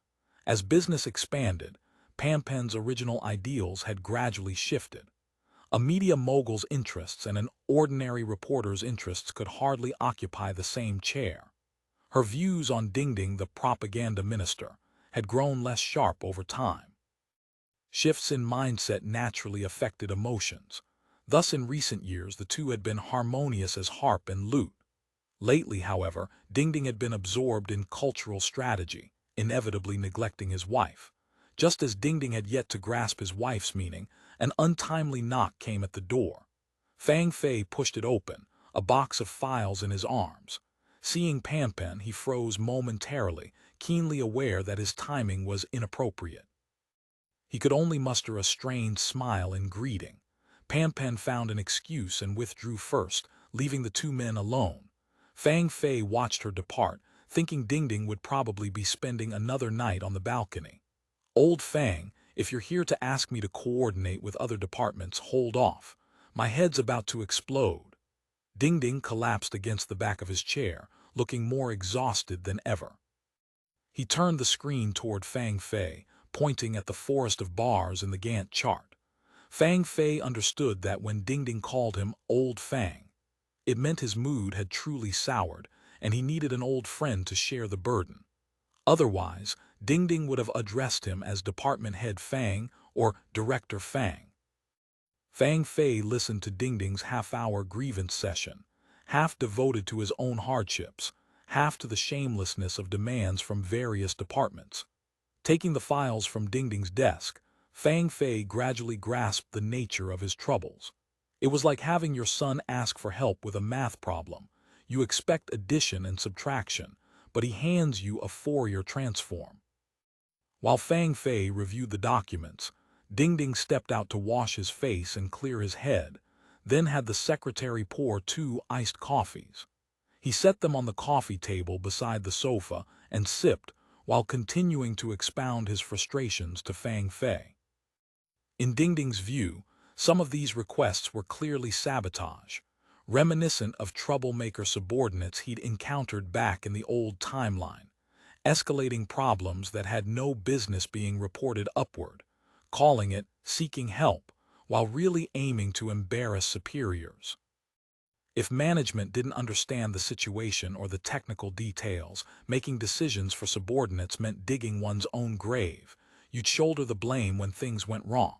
As business expanded, Pan's original ideals had gradually shifted. A media mogul's interests and an ordinary reporter's interests could hardly occupy the same chair. Her views on Dingding, the propaganda minister, had grown less sharp over time. Shifts in mindset naturally affected emotions. Thus, in recent years, the two had been harmonious as harp and lute. Lately, however, Dingding had been absorbed in cultural strategy, inevitably neglecting his wife. Just as Dingding had yet to grasp his wife's meaning, an untimely knock came at the door. Fang pushed it open, a box of files in his arms. Seeing Pan, he froze momentarily, keenly aware that his timing was inappropriate. He could only muster a strained smile in greeting. Pan found an excuse and withdrew first, leaving the two men alone. Fang watched her depart, thinking Dingding would probably be spending another night on the balcony. "Old Fang, if you're here to ask me to coordinate with other departments, hold off. My head's about to explode." Dingding collapsed against the back of his chair, looking more exhausted than ever. He turned the screen toward Fang, pointing at the forest of bars in the Gantt chart. Fang understood that when Dingding called him Old Fang, it meant his mood had truly soured, and he needed an old friend to share the burden. Otherwise, Dingding would have addressed him as Department Head Fang or Director Fang. Fang listened to Dingding's half-hour grievance session, half devoted to his own hardships, half to the shamelessness of demands from various departments. Taking the files from Dingding's desk, Fang gradually grasped the nature of his troubles. It was like having your son ask for help with a math problem. You expect addition and subtraction, but he hands you a Fourier transform. While Fang reviewed the documents, Dingding stepped out to wash his face and clear his head, then had the secretary pour 2 iced coffees. He set them on the coffee table beside the sofa and sipped, while continuing to expound his frustrations to Fang. In Dingding's view, some of these requests were clearly sabotage, reminiscent of troublemaker subordinates he'd encountered back in the old timeline, escalating problems that had no business being reported upward, calling it seeking help, while really aiming to embarrass superiors. If management didn't understand the situation or the technical details, making decisions for subordinates meant digging one's own grave. You'd shoulder the blame when things went wrong.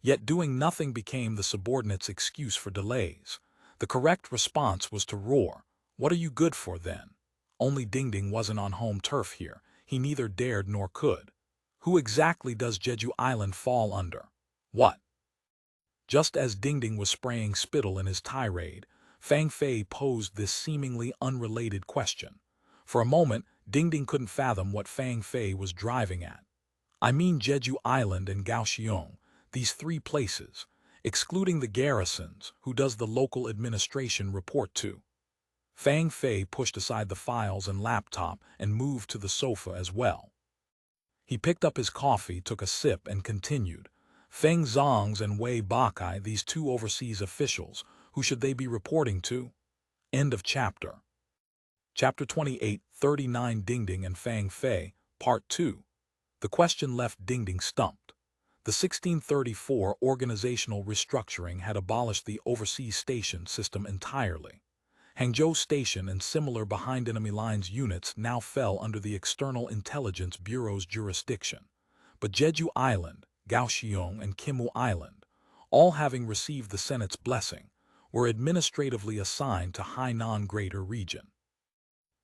Yet doing nothing became the subordinate's excuse for delays. The correct response was to roar, "What are you good for then?" Only Dingding wasn't on home turf here. He neither dared nor could. Who exactly does Jeju Island fall under? What? Just as Dingding was spraying spittle in his tirade, Fang posed this seemingly unrelated question. For a moment, Dingding couldn't fathom what Fang was driving at. "I mean Jeju Island and Kaohsiung, these 3 places, excluding the garrisons, who does the local administration report to?" Fang pushed aside the files and laptop and moved to the sofa as well. He picked up his coffee, took a sip, and continued. "Feng Zong's and Wei Bakai, these 2 overseas officials, Who should they be reporting to? End of chapter. Chapter 28, 39 Dingding and Fang Fei, Part 2. The question left Dingding stumped. The 1634 organizational restructuring had abolished the overseas station system entirely. Hangzhou Station and similar behind enemy lines units now fell under the External Intelligence Bureau's jurisdiction. But Jeju Island, Kaohsiung, and Kimu Island, all having received the Senate's blessing, were administratively assigned to Hainan Greater Region.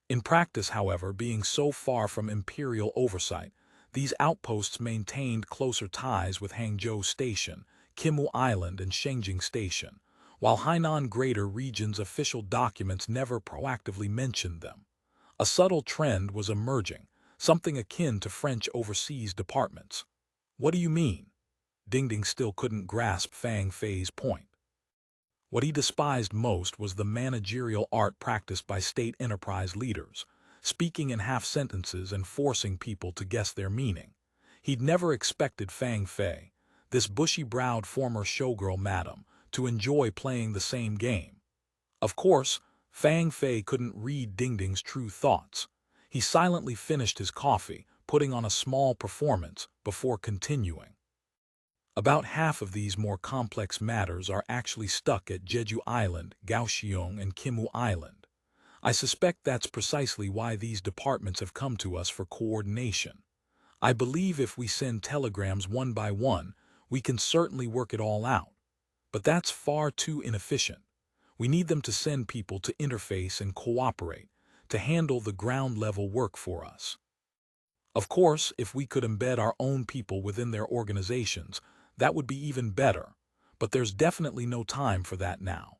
In practice, however, being so far from imperial oversight, these outposts maintained closer ties with Hangzhou Station, Kimu Island, and Shengjing Station, while Hainan Greater Region's official documents never proactively mentioned them. A subtle trend was emerging, something akin to French overseas departments. What do you mean? Dingding still couldn't grasp Fang Fei's point. What he despised most was the managerial art practiced by state enterprise leaders, speaking in half-sentences and forcing people to guess their meaning. He'd never expected Fang Fei, this bushy-browed former showgirl madam, to enjoy playing the same game. Of course, Fang Fei couldn't read Dingding's true thoughts. He silently finished his coffee, putting on a small performance before continuing. About half of these more complex matters are actually stuck at Jeju Island, Kaohsiung, and Kimu Island. I suspect that's precisely why these departments have come to us for coordination. I believe if we send telegrams one by one, we can certainly work it all out. But that's far too inefficient. We need them to send people to interface and cooperate, to handle the ground-level work for us. Of course, if we could embed our own people within their organizations, that would be even better, but there's definitely no time for that now.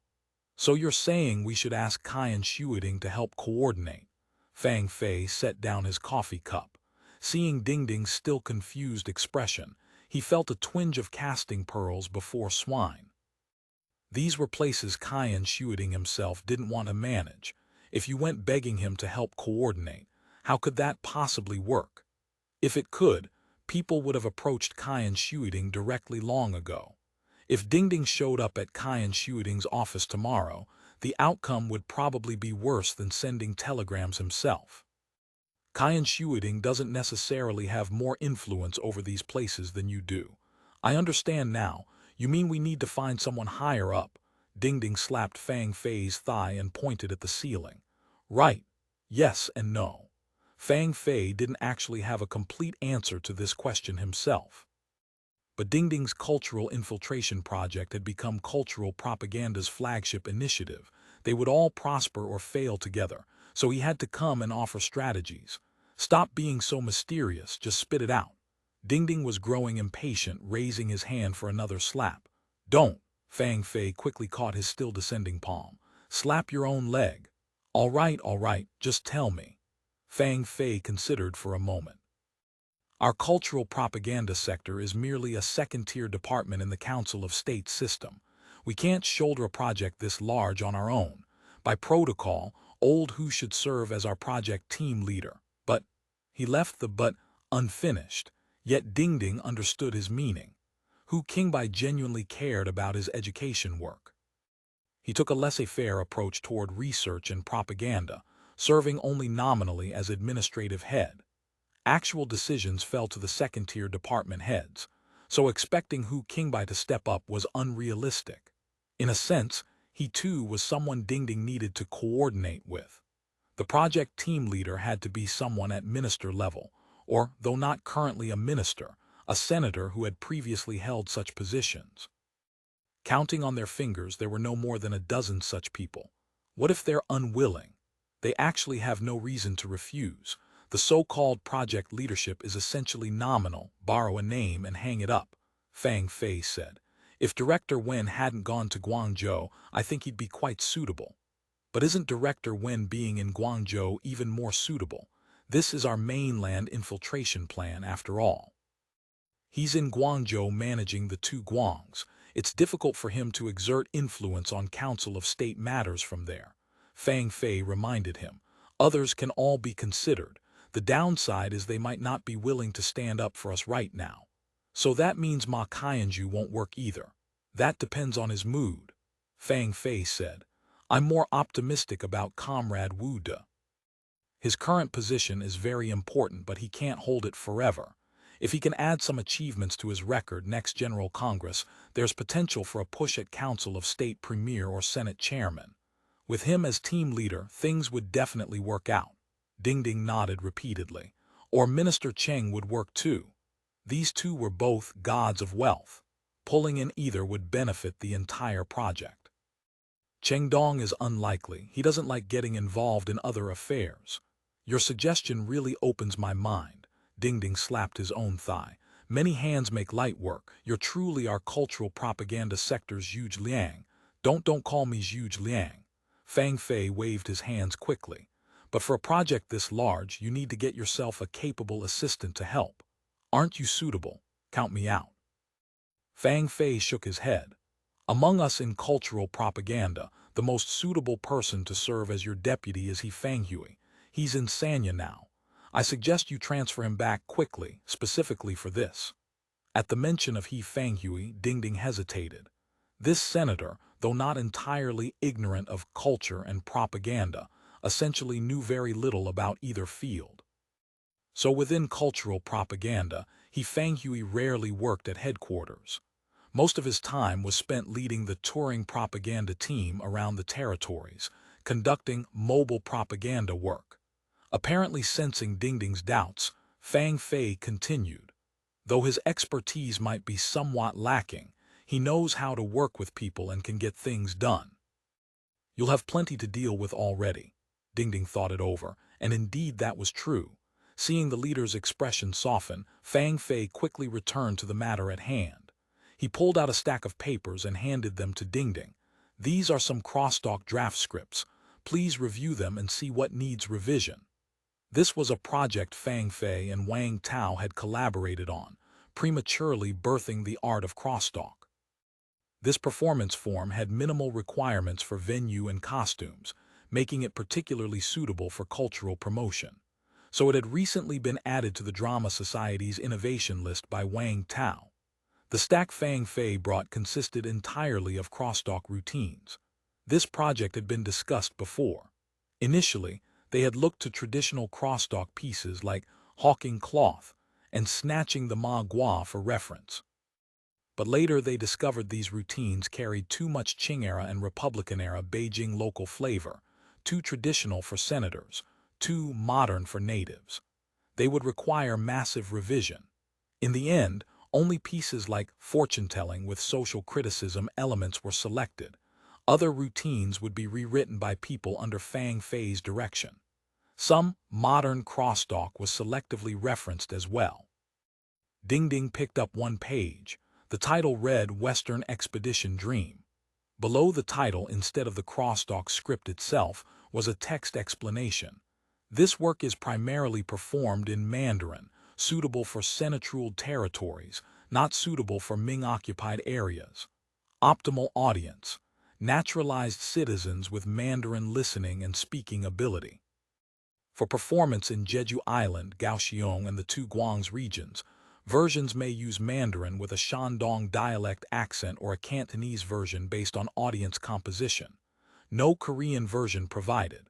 So you're saying we should ask Kai and Shuiding to help coordinate? Fang Fei set down his coffee cup. Seeing Dingding's still confused expression, he felt a twinge of casting pearls before swine. These were places Kai and Shuiding himself didn't want to manage. If you went begging him to help coordinate, how could that possibly work? If it could, people would have approached Kai and Shuiding directly long ago. If Dingding showed up at Kai and Shuiding's office tomorrow, the outcome would probably be worse than sending telegrams himself. Kai and Shuiding doesn't necessarily have more influence over these places than you do. I understand now. You mean we need to find someone higher up? Dingding slapped Fang Fei's thigh and pointed at the ceiling. Right. Yes and no. Fang Fei didn't actually have a complete answer to this question himself. But Dingding's cultural infiltration project had become cultural propaganda's flagship initiative. They would all prosper or fail together, so he had to come and offer strategies. Stop being so mysterious, just spit it out. Dingding was growing impatient, raising his hand for another slap. Don't. Fang Fei quickly caught his still descending palm. Slap your own leg. All right, just tell me. Fang Fei considered for a moment. Our cultural propaganda sector is merely a second-tier department in the Council of State system. We can't shoulder a project this large on our own. By protocol, Old Hu should serve as our project team leader. But he left the but unfinished, yet Dingding understood his meaning. Hu Qingbai genuinely cared about his education work. He took a laissez-faire approach toward research and propaganda, serving only nominally as administrative head. Actual decisions fell to the second-tier department heads, so expecting Hu Qingbai to step up was unrealistic. In a sense, he too was someone Dingding needed to coordinate with. The project team leader had to be someone at minister level, or, though not currently a minister, a senator who had previously held such positions. Counting on their fingers, there were no more than a dozen such people. What if they're unwilling? They actually have no reason to refuse. The so-called project leadership is essentially nominal, borrow a name and hang it up, Fang Fei said. If Director Wen hadn't gone to Guangzhou, I think he'd be quite suitable. But isn't Director Wen being in Guangzhou even more suitable? This is our mainland infiltration plan after all. He's in Guangzhou managing the two Guangs. It's difficult for him to exert influence on Council of State matters from there. Fang Fei reminded him. Others can all be considered. The downside is they might not be willing to stand up for us right now. So that means Ma Kaianju won't work either. That depends on his mood. Fang Fei said. I'm more optimistic about Comrade Wu De. His current position is very important, but he can't hold it forever. If he can add some achievements to his record next General Congress, there's potential for a push at Council of State Premier or Senate Chairman. With him as team leader, things would definitely work out. Dingding nodded repeatedly. Or Minister Cheng would work too. These two were both gods of wealth. Pulling in either would benefit the entire project. Cheng Dong is unlikely. He doesn't like getting involved in other affairs. Your suggestion really opens my mind. Dingding slapped his own thigh. Many hands make light work. You're truly our cultural propaganda sector's Huge Liang. Don't call me Huge Liang. Fang Fei waved his hands quickly. But for a project this large, you need to get yourself a capable assistant to help. Aren't you suitable? Count me out. Fang Fei shook his head. Among us in cultural propaganda, the most suitable person to serve as your deputy is He Fanghui. He's in Sanya now. I suggest you transfer him back quickly, specifically for this. At the mention of He Fanghui, Dingding hesitated. This senator, though not entirely ignorant of culture and propaganda, essentially knew very little about either field. So within cultural propaganda, He Fanghui rarely worked at headquarters. Most of his time was spent leading the touring propaganda team around the territories, conducting mobile propaganda work. Apparently sensing Dingding's doubts, Fang Fei continued. Though his expertise might be somewhat lacking, he knows how to work with people and can get things done. You'll have plenty to deal with already. Dingding thought it over, and indeed that was true. Seeing the leader's expression soften, Fang Fei quickly returned to the matter at hand. He pulled out a stack of papers and handed them to Dingding. These are some crosstalk draft scripts. Please review them and see what needs revision. This was a project Fang Fei and Wang Tao had collaborated on, prematurely birthing the art of crosstalk. This performance form had minimal requirements for venue and costumes, making it particularly suitable for cultural promotion. So it had recently been added to the Drama Society's innovation list by Wang Tao. The stack Fang Fei brought consisted entirely of crosstalk routines. This project had been discussed before. Initially, they had looked to traditional crosstalk pieces like hawking cloth and snatching the ma gua for reference. But later they discovered these routines carried too much Qing-era and Republican-era Beijing local flavor, too traditional for senators, too modern for natives. They would require massive revision. In the end, only pieces like fortune-telling with social criticism elements were selected. Other routines would be rewritten by people under Fang Fei's direction. Some modern crosstalk was selectively referenced as well. Dingding picked up one page. The title read Western Expedition Dream. Below the title, instead of the crosstalk script itself, was a text explanation. This work is primarily performed in Mandarin, suitable for Sinitrul territories, not suitable for Ming-occupied areas. Optimal audience: naturalized citizens with Mandarin listening and speaking ability. For performance in Jeju Island, Kaohsiung, and the two Guang's regions, versions may use Mandarin with a Shandong dialect accent or a Cantonese version based on audience composition. No Korean version provided.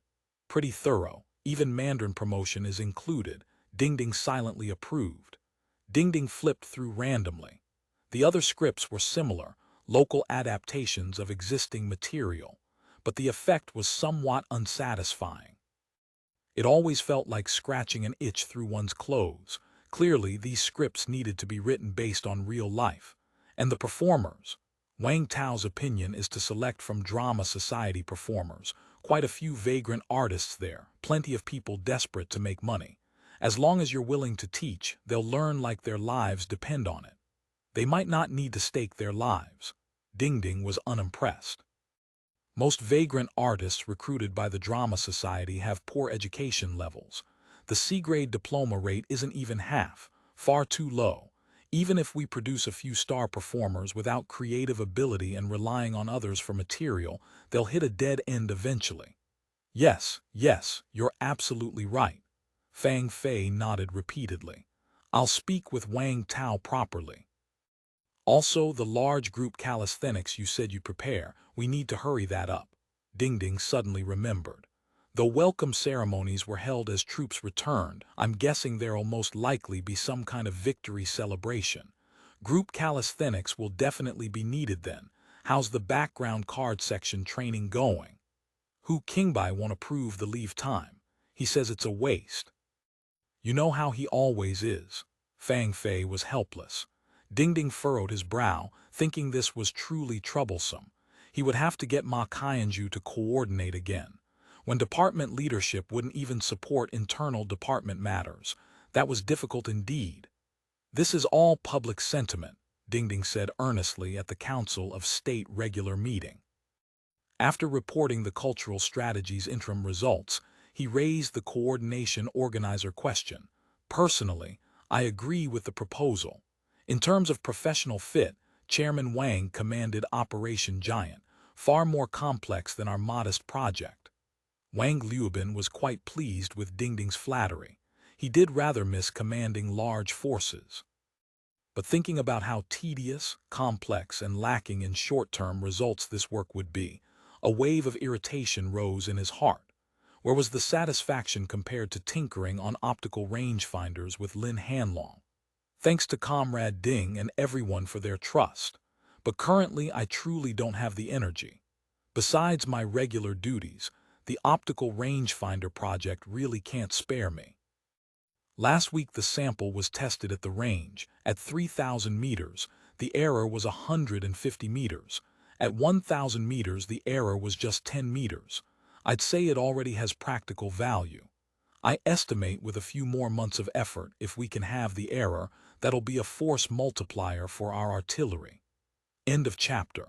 Pretty thorough. Even Mandarin promotion is included. Dingding silently approved. Dingding flipped through randomly. The other scripts were similar, local adaptations of existing material, but the effect was somewhat unsatisfying. It always felt like scratching an itch through one's clothes. Clearly, these scripts needed to be written based on real life. And the performers? Wang Tao's opinion is to select from Drama Society performers. Quite a few vagrant artists there, plenty of people desperate to make money. As long as you're willing to teach, they'll learn like their lives depend on it. They might not need to stake their lives. Dingding was unimpressed. Most vagrant artists recruited by the Drama Society have poor education levels. The C-grade diploma rate isn't even half, far too low. Even if we produce a few star performers without creative ability and relying on others for material, they'll hit a dead end eventually. Yes, you're absolutely right. Fang Fei nodded repeatedly. I'll speak with Wang Tao properly. Also, the large group calisthenics you said you prepare, we need to hurry that up. Dingding suddenly remembered. Though welcome ceremonies were held as troops returned, I'm guessing there'll most likely be some kind of victory celebration. Group calisthenics will definitely be needed then. How's the background card section training going? Hu Qingbai won't approve the leave time. He says it's a waste. You know how he always is. Fang Fei was helpless. Dingding furrowed his brow, thinking this was truly troublesome. He would have to get Ma Qianju to coordinate again. When department leadership wouldn't even support internal department matters, that was difficult indeed. This is all public sentiment, Dingding said earnestly at the Council of State regular meeting. After reporting the cultural strategy's interim results, he raised the coordination organizer question. Personally, I agree with the proposal. In terms of professional fit, Chairman Wang commanded Operation Giant, far more complex than our modest project. Wang Liubin was quite pleased with Dingding's flattery. He did rather miss commanding large forces. But thinking about how tedious, complex, and lacking in short-term results this work would be, a wave of irritation rose in his heart. Where was the satisfaction compared to tinkering on optical rangefinders with Lin Hanlong? Thanks to Comrade Ding and everyone for their trust. But currently I truly don't have the energy. Besides my regular duties, the optical rangefinder project really can't spare me. Last week the sample was tested at the range. At 3,000 meters, the error was 150 meters. At 1,000 meters, the error was just 10 meters. I'd say it already has practical value. I estimate with a few more months of effort, if we can have the error, that'll be a force multiplier for our artillery. End of chapter.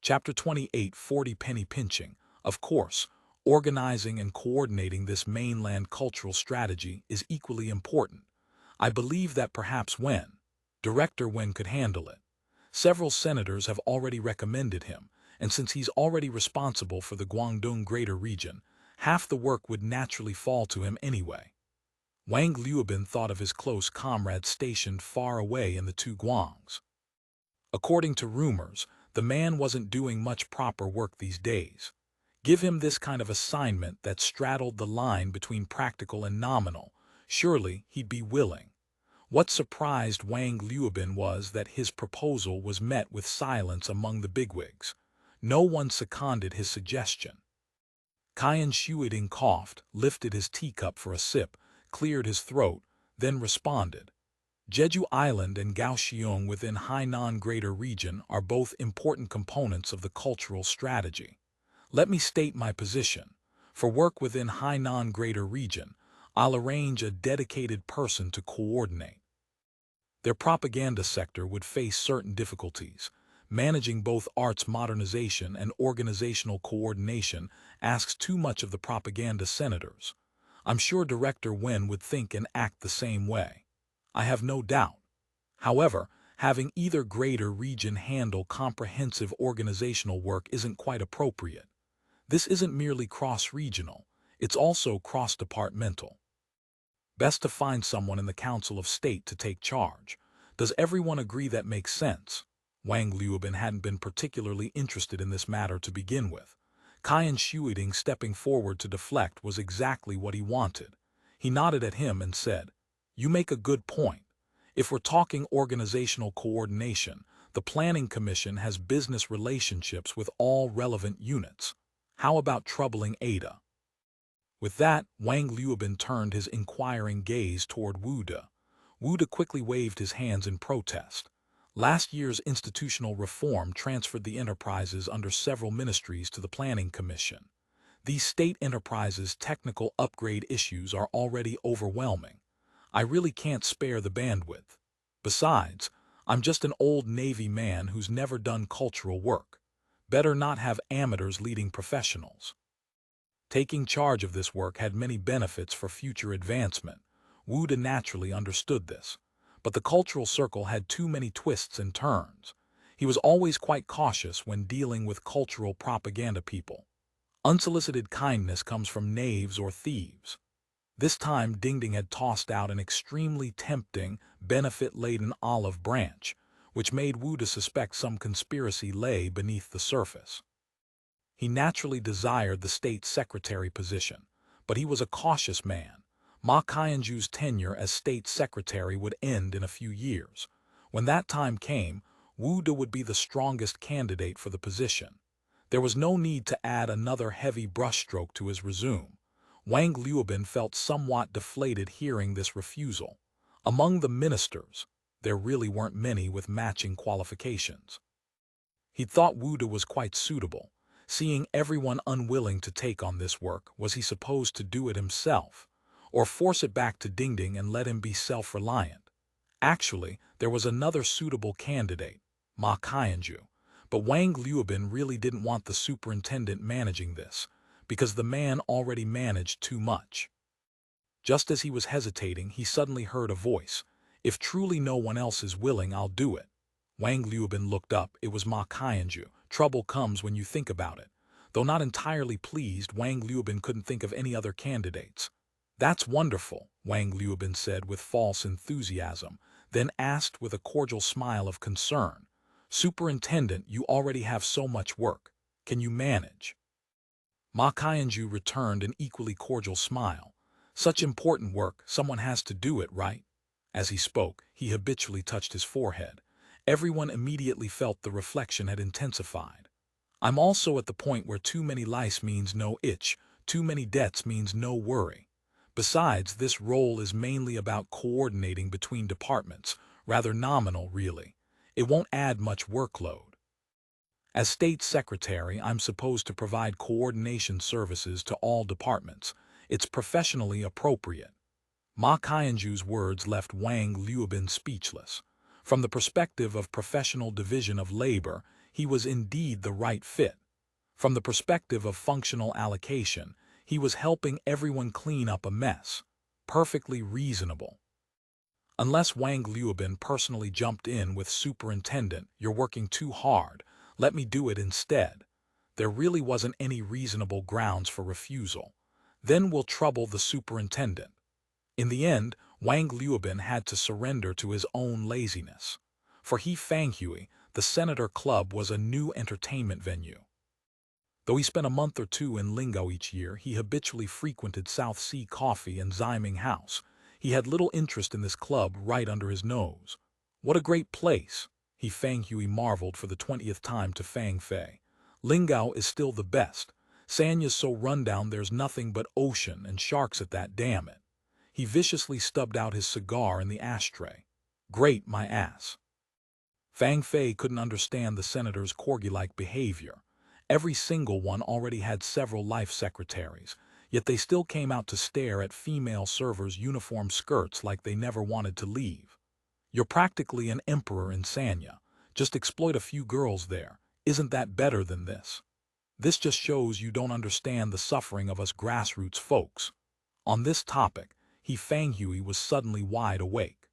Chapter 28, 40 PennyPinching. Of course, organizing and coordinating this mainland cultural strategy is equally important. I believe that perhaps Director Wen could handle it. Several senators have already recommended him, and since he's already responsible for the Guangdong Greater Region, half the work would naturally fall to him anyway. Wang Liubin thought of his close comrade stationed far away in the two Guangs. According to rumors, the man wasn't doing much proper work these days. Give him this kind of assignment that straddled the line between practical and nominal, surely he'd be willing. What surprised Wang Liubin was that his proposal was met with silence among the bigwigs. No one seconded his suggestion. Qian Shuiding coughed, lifted his teacup for a sip, cleared his throat, then responded. Jeju Island and Kaohsiung within Hainan Greater Region are both important components of the cultural strategy. Let me state my position. For work within Hainan Greater Region, I'll arrange a dedicated person to coordinate. Their propaganda sector would face certain difficulties. Managing both arts modernization and organizational coordination asks too much of the propaganda senators. I'm sure Director Wen would think and act the same way. I have no doubt. However, having either greater region handle comprehensive organizational work isn't quite appropriate. This isn't merely cross-regional, it's also cross-departmental. Best to find someone in the Council of State to take charge. Does everyone agree that makes sense? Wang Liubin hadn't been particularly interested in this matter to begin with. Qian Shuiding stepping forward to deflect was exactly what he wanted. He nodded at him and said, "You make a good point. If we're talking organizational coordination, the Planning Commission has business relationships with all relevant units. How about troubling Ada?" With that, Wang Liubin turned his inquiring gaze toward Wu De. Wu De quickly waved his hands in protest. Last year's institutional reform transferred the enterprises under several ministries to the Planning Commission. These state enterprises' technical upgrade issues are already overwhelming. I really can't spare the bandwidth. Besides, I'm just an old Navy man who's never done cultural work. Better not have amateurs leading professionals. Taking charge of this work had many benefits for future advancement. Wu De naturally understood this. But the cultural circle had too many twists and turns. He was always quite cautious when dealing with cultural propaganda people. Unsolicited kindness comes from knaves or thieves. This time Dingding had tossed out an extremely tempting, benefit-laden olive branch, which made Wu to suspect some conspiracy lay beneath the surface. He naturally desired the state secretary position, but he was a cautious man. Ma Qianju's tenure as state secretary would end in a few years. When that time came, Wu De would be the strongest candidate for the position. There was no need to add another heavy brushstroke to his resume. Wang Liubin felt somewhat deflated hearing this refusal. Among the ministers, there really weren't many with matching qualifications. He thought Wu De was quite suitable. Seeing everyone unwilling to take on this work, was he supposed to do it himself, or force it back to Dingding and let him be self-reliant? Actually, there was another suitable candidate, Ma Qianju, but Wang Liubin really didn't want the superintendent managing this, because the man already managed too much. Just as he was hesitating, he suddenly heard a voice. "If truly no one else is willing, I'll do it." Wang Liubin looked up. It was Ma Qianju. Trouble comes when you think about it. Though not entirely pleased, Wang Liubin couldn't think of any other candidates. "That's wonderful," Wang Liubin said with false enthusiasm, then asked with a cordial smile of concern, "Superintendent, you already have so much work. Can you manage?" Ma Qianju returned an equally cordial smile. "Such important work, someone has to do it, right?" As he spoke, he habitually touched his forehead. Everyone immediately felt the reflection had intensified. "I'm also at the point where too many lice means no itch, too many debts means no worry. Besides, this role is mainly about coordinating between departments, rather nominal, really. It won't add much workload. As state secretary, I'm supposed to provide coordination services to all departments. It's professionally appropriate." Ma Qianju's words left Wang Liubin speechless. From the perspective of professional division of labor, he was indeed the right fit. From the perspective of functional allocation, he was helping everyone clean up a mess. Perfectly reasonable. Unless Wang Liubin personally jumped in with "Superintendent, you're working too hard, let me do it instead," there really wasn't any reasonable grounds for refusal. Then we'll trouble the superintendent. In the end, Wang Liubin had to surrender to his own laziness. For he Fanghui, the Senator Club was a new entertainment venue. Though he spent a month or two in Lingao each year, he habitually frequented South Sea Coffee and Ziming House. He had little interest in this club right under his nose. "What a great place!" he Fanghui marveled for the 20th time to Fang Fei. "Lingao is still the best. Sanya's so rundown there's nothing but ocean and sharks at that, damn it." He viciously stubbed out his cigar in the ashtray. "Great, my ass." Fang Fei couldn't understand the senator's corgi-like behavior. Every single one already had several life secretaries, yet they still came out to stare at female servers' uniform skirts like they never wanted to leave. "You're practically an emperor in Sanya. Just exploit a few girls there. Isn't that better than this? This just shows you don't understand the suffering of us grassroots folks." On this topic, he Fanghui was suddenly wide awake.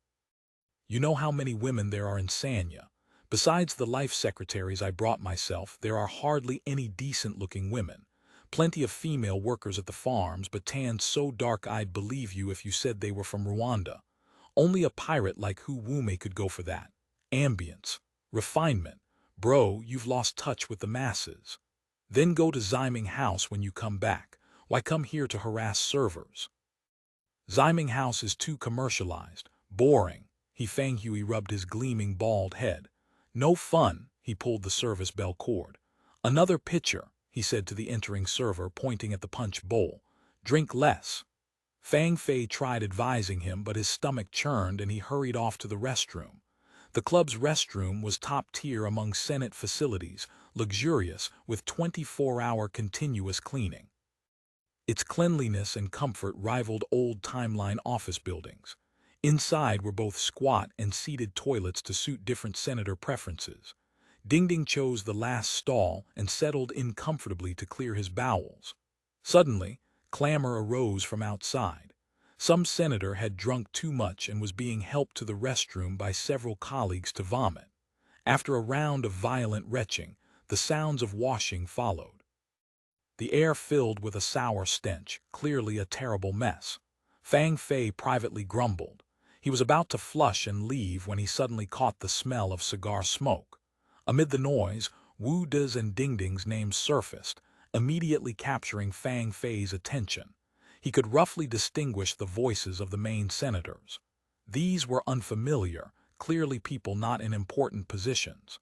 "You know how many women there are in Sanya? Besides the life secretaries I brought myself, there are hardly any decent-looking women. Plenty of female workers at the farms, but tanned so dark I'd believe you if you said they were from Rwanda. Only a pirate like Hu Wume could go for that. Ambience. Refinement. Bro, you've lost touch with the masses. Then go to Ziming House when you come back. Why come here to harass servers? Ziming House is too commercialized. Boring." He Fanghui rubbed his gleaming bald head. "No fun." He pulled the service bell cord. "Another pitcher," he said to the entering server, pointing at the punch bowl. "Drink less." Fang Fei tried advising him, but his stomach churned and he hurried off to the restroom. The club's restroom was top tier among Senate facilities, luxurious, with 24-hour continuous cleaning. Its cleanliness and comfort rivaled old timeline office buildings. Inside were both squat and seated toilets to suit different senator preferences. Dingding chose the last stall and settled in comfortably to clear his bowels. Suddenly, clamor arose from outside. Some senator had drunk too much and was being helped to the restroom by several colleagues to vomit. After a round of violent retching, the sounds of washing followed. The air filled with a sour stench, clearly a terrible mess. Fang Fei privately grumbled. He was about to flush and leave when he suddenly caught the smell of cigar smoke. Amid the noise, Wu De's and Dingding's names surfaced, immediately capturing Fang Fei's attention. He could roughly distinguish the voices of the main senators. These were unfamiliar, clearly people not in important positions.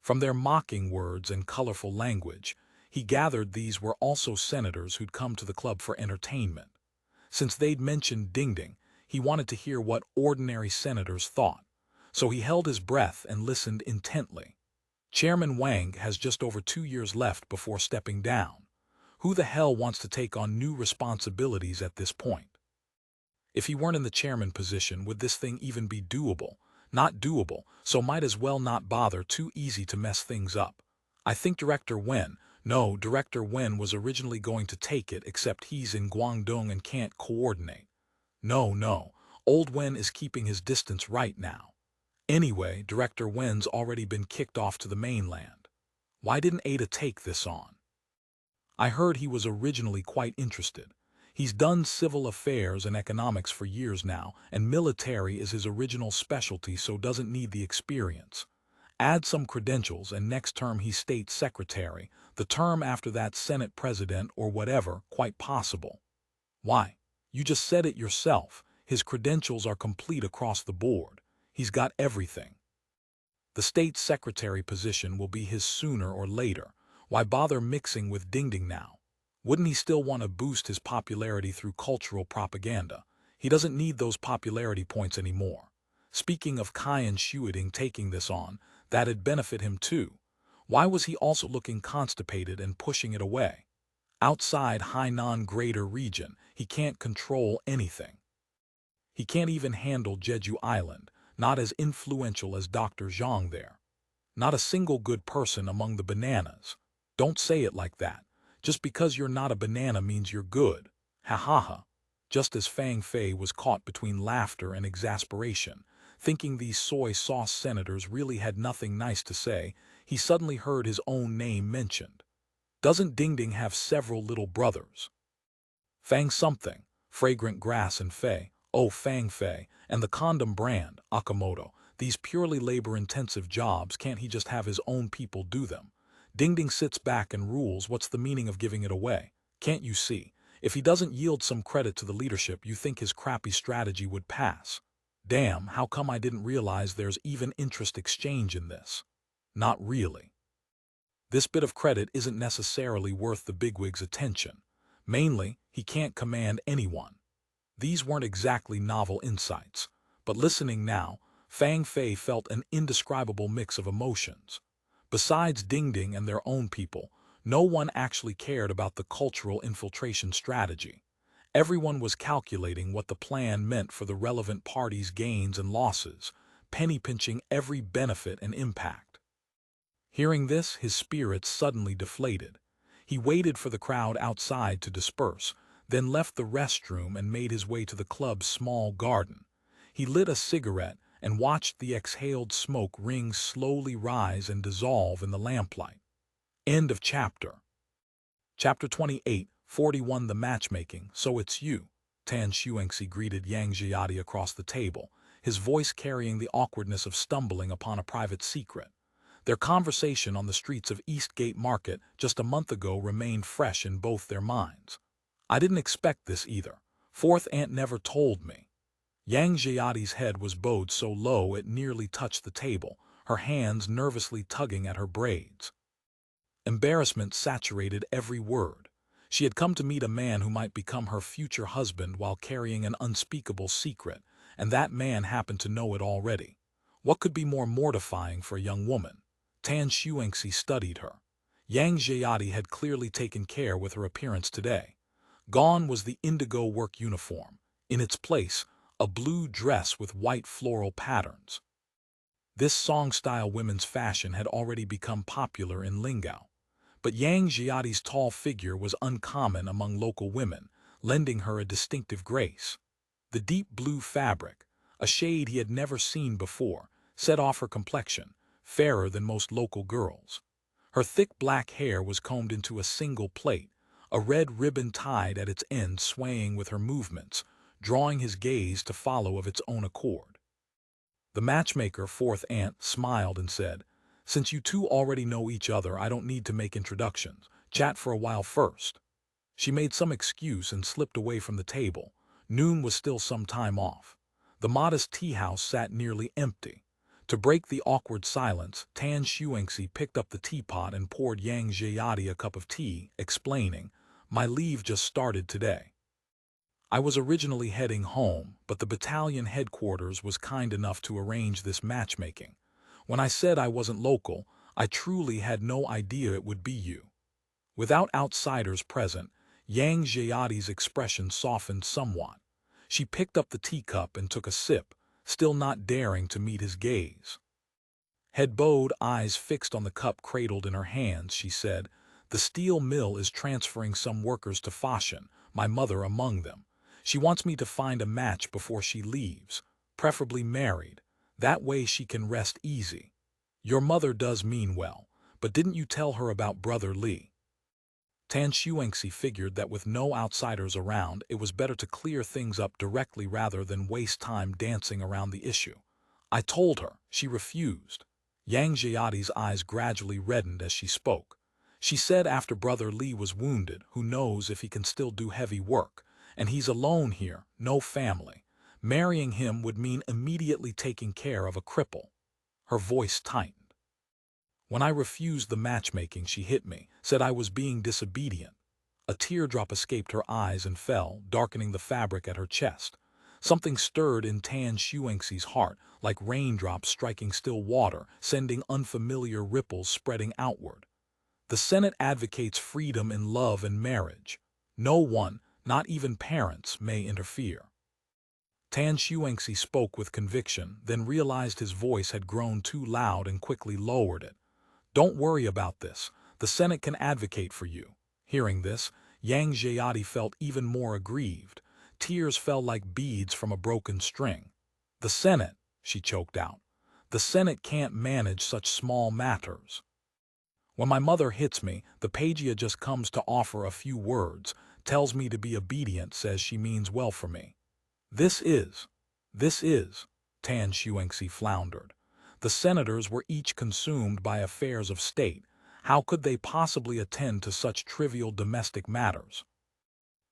From their mocking words and colorful language, he gathered these were also senators who'd come to the club for entertainment. Since they'd mentioned Dingding, he wanted to hear what ordinary senators thought, so he held his breath and listened intently. Chairman Wang has just over 2 years left before stepping down. Who the hell wants to take on new responsibilities at this point? If he weren't in the chairman position, would this thing even be doable? Not doable, so might as well not bother, too easy to mess things up. I think Director Wen was originally going to take it, except he's in Guangdong and can't coordinate. No, old Wen is keeping his distance right now. Anyway, Director Wen's already been kicked off to the mainland. Why didn't Ada take this on? I heard he was originally quite interested. He's done civil affairs and economics for years now, and military is his original specialty, so doesn't need the experience. Add some credentials and next term he's state secretary, the term after that Senate president or whatever, quite possible. Why? You just said it yourself. His credentials are complete across the board. He's got everything. The state secretary position will be his sooner or later. Why bother mixing with Dingding now? Wouldn't he still want to boost his popularity through cultural propaganda? He doesn't need those popularity points anymore. Speaking of Caiyan Shuading taking this on, that'd benefit him too. Why was he also looking constipated and pushing it away? Outside Hainan Greater Region, he can't control anything. He can't even handle Jeju Island, not as influential as Dr. Zhang there. Not a single good person among the bananas. Don't say it like that. Just because you're not a banana means you're good. Ha ha ha. Just as Fang Fei was caught between laughter and exasperation, thinking these soy sauce senators really had nothing nice to say, he suddenly heard his own name mentioned. Doesn't Dingding have several little brothers? Fang something, Fragrant Grass and Fei, oh Fang Fei, and the condom brand, Akamoto. These purely labor-intensive jobs, can't he just have his own people do them? Dingding sits back and rules. What's the meaning of giving it away? Can't you see? If he doesn't yield some credit to the leadership, you think his crappy strategy would pass. Damn, how come I didn't realize there's even interest exchange in this? Not really. This bit of credit isn't necessarily worth the bigwig's attention. Mainly, he can't command anyone. These weren't exactly novel insights, but listening now, Fang Fei felt an indescribable mix of emotions. Besides Dingding and their own people, no one actually cared about the cultural infiltration strategy. Everyone was calculating what the plan meant for the relevant parties' gains and losses, penny-pinching every benefit and impact. Hearing this, his spirits suddenly deflated. He waited for the crowd outside to disperse, then left the restroom and made his way to the club's small garden. He lit a cigarette and watched the exhaled smoke rings slowly rise and dissolve in the lamplight. End of chapter. Chapter 28, 41 The Matchmaking, So It's You. Tan Xuanxi greeted Yang Jiadi across the table, his voice carrying the awkwardness of stumbling upon a private secret. Their conversation on the streets of Eastgate Market just a month ago remained fresh in both their minds. I didn't expect this either. Fourth aunt never told me. Yang Jiadi's head was bowed so low it nearly touched the table, her hands nervously tugging at her braids. Embarrassment saturated every word. She had come to meet a man who might become her future husband while carrying an unspeakable secret, and that man happened to know it already. What could be more mortifying for a young woman? Tan Xuanxi studied her. Yang Jiadi had clearly taken care with her appearance today. Gone was the indigo work uniform. In its place, a blue dress with white floral patterns. This song-style women's fashion had already become popular in Lingao. But Yang Jiadi's tall figure was uncommon among local women, lending her a distinctive grace. The deep blue fabric, a shade he had never seen before, set off her complexion, fairer than most local girls. Her thick black hair was combed into a single plait, a red ribbon tied at its end swaying with her movements, drawing his gaze to follow of its own accord. The matchmaker, fourth aunt, smiled and said, "Since you two already know each other, I don't need to make introductions. Chat for a while first." She made some excuse and slipped away from the table. Noon was still some time off. The modest tea-house sat nearly empty. To break the awkward silence, Tan Xuanxi picked up the teapot and poured Yang Jiadi a cup of tea, explaining, "My leave just started today. I was originally heading home, but the battalion headquarters was kind enough to arrange this matchmaking. When I said I wasn't local, I truly had no idea it would be you." Without outsiders present, Yang Jiadi's expression softened somewhat. She picked up the teacup and took a sip, still not daring to meet his gaze. Head bowed, eyes fixed on the cup cradled in her hands, she said, "The steel mill is transferring some workers to Fashion, my mother among them. She wants me to find a match before she leaves, preferably married. That way she can rest easy. Your mother does mean well, but didn't you tell her about Brother Li?" Tan Xuanxi figured that with no outsiders around, it was better to clear things up directly rather than waste time dancing around the issue. "I told her. She refused." Yang Jiadi's eyes gradually reddened as she spoke. "She said after Brother Li was wounded, who knows if he can still do heavy work, and he's alone here, no family. Marrying him would mean immediately taking care of a cripple." Her voice tightened. "When I refused the matchmaking, she hit me, said I was being disobedient." A teardrop escaped her eyes and fell, darkening the fabric at her chest. Something stirred in Tan Xuanxi's heart, like raindrops striking still water, sending unfamiliar ripples spreading outward. "The Senate advocates freedom in love and marriage. No one, not even parents, may interfere." Tan Xuanxi spoke with conviction, then realized his voice had grown too loud and quickly lowered it. "Don't worry about this. The Senate can advocate for you." Hearing this, Yang Jiadi felt even more aggrieved. Tears fell like beads from a broken string. "The Senate," she choked out. "The Senate can't manage such small matters. When my mother hits me, the pagia just comes to offer a few words, tells me to be obedient, says she means well for me." This is, Tan Xuanxi floundered. The senators were each consumed by affairs of state. How could they possibly attend to such trivial domestic matters?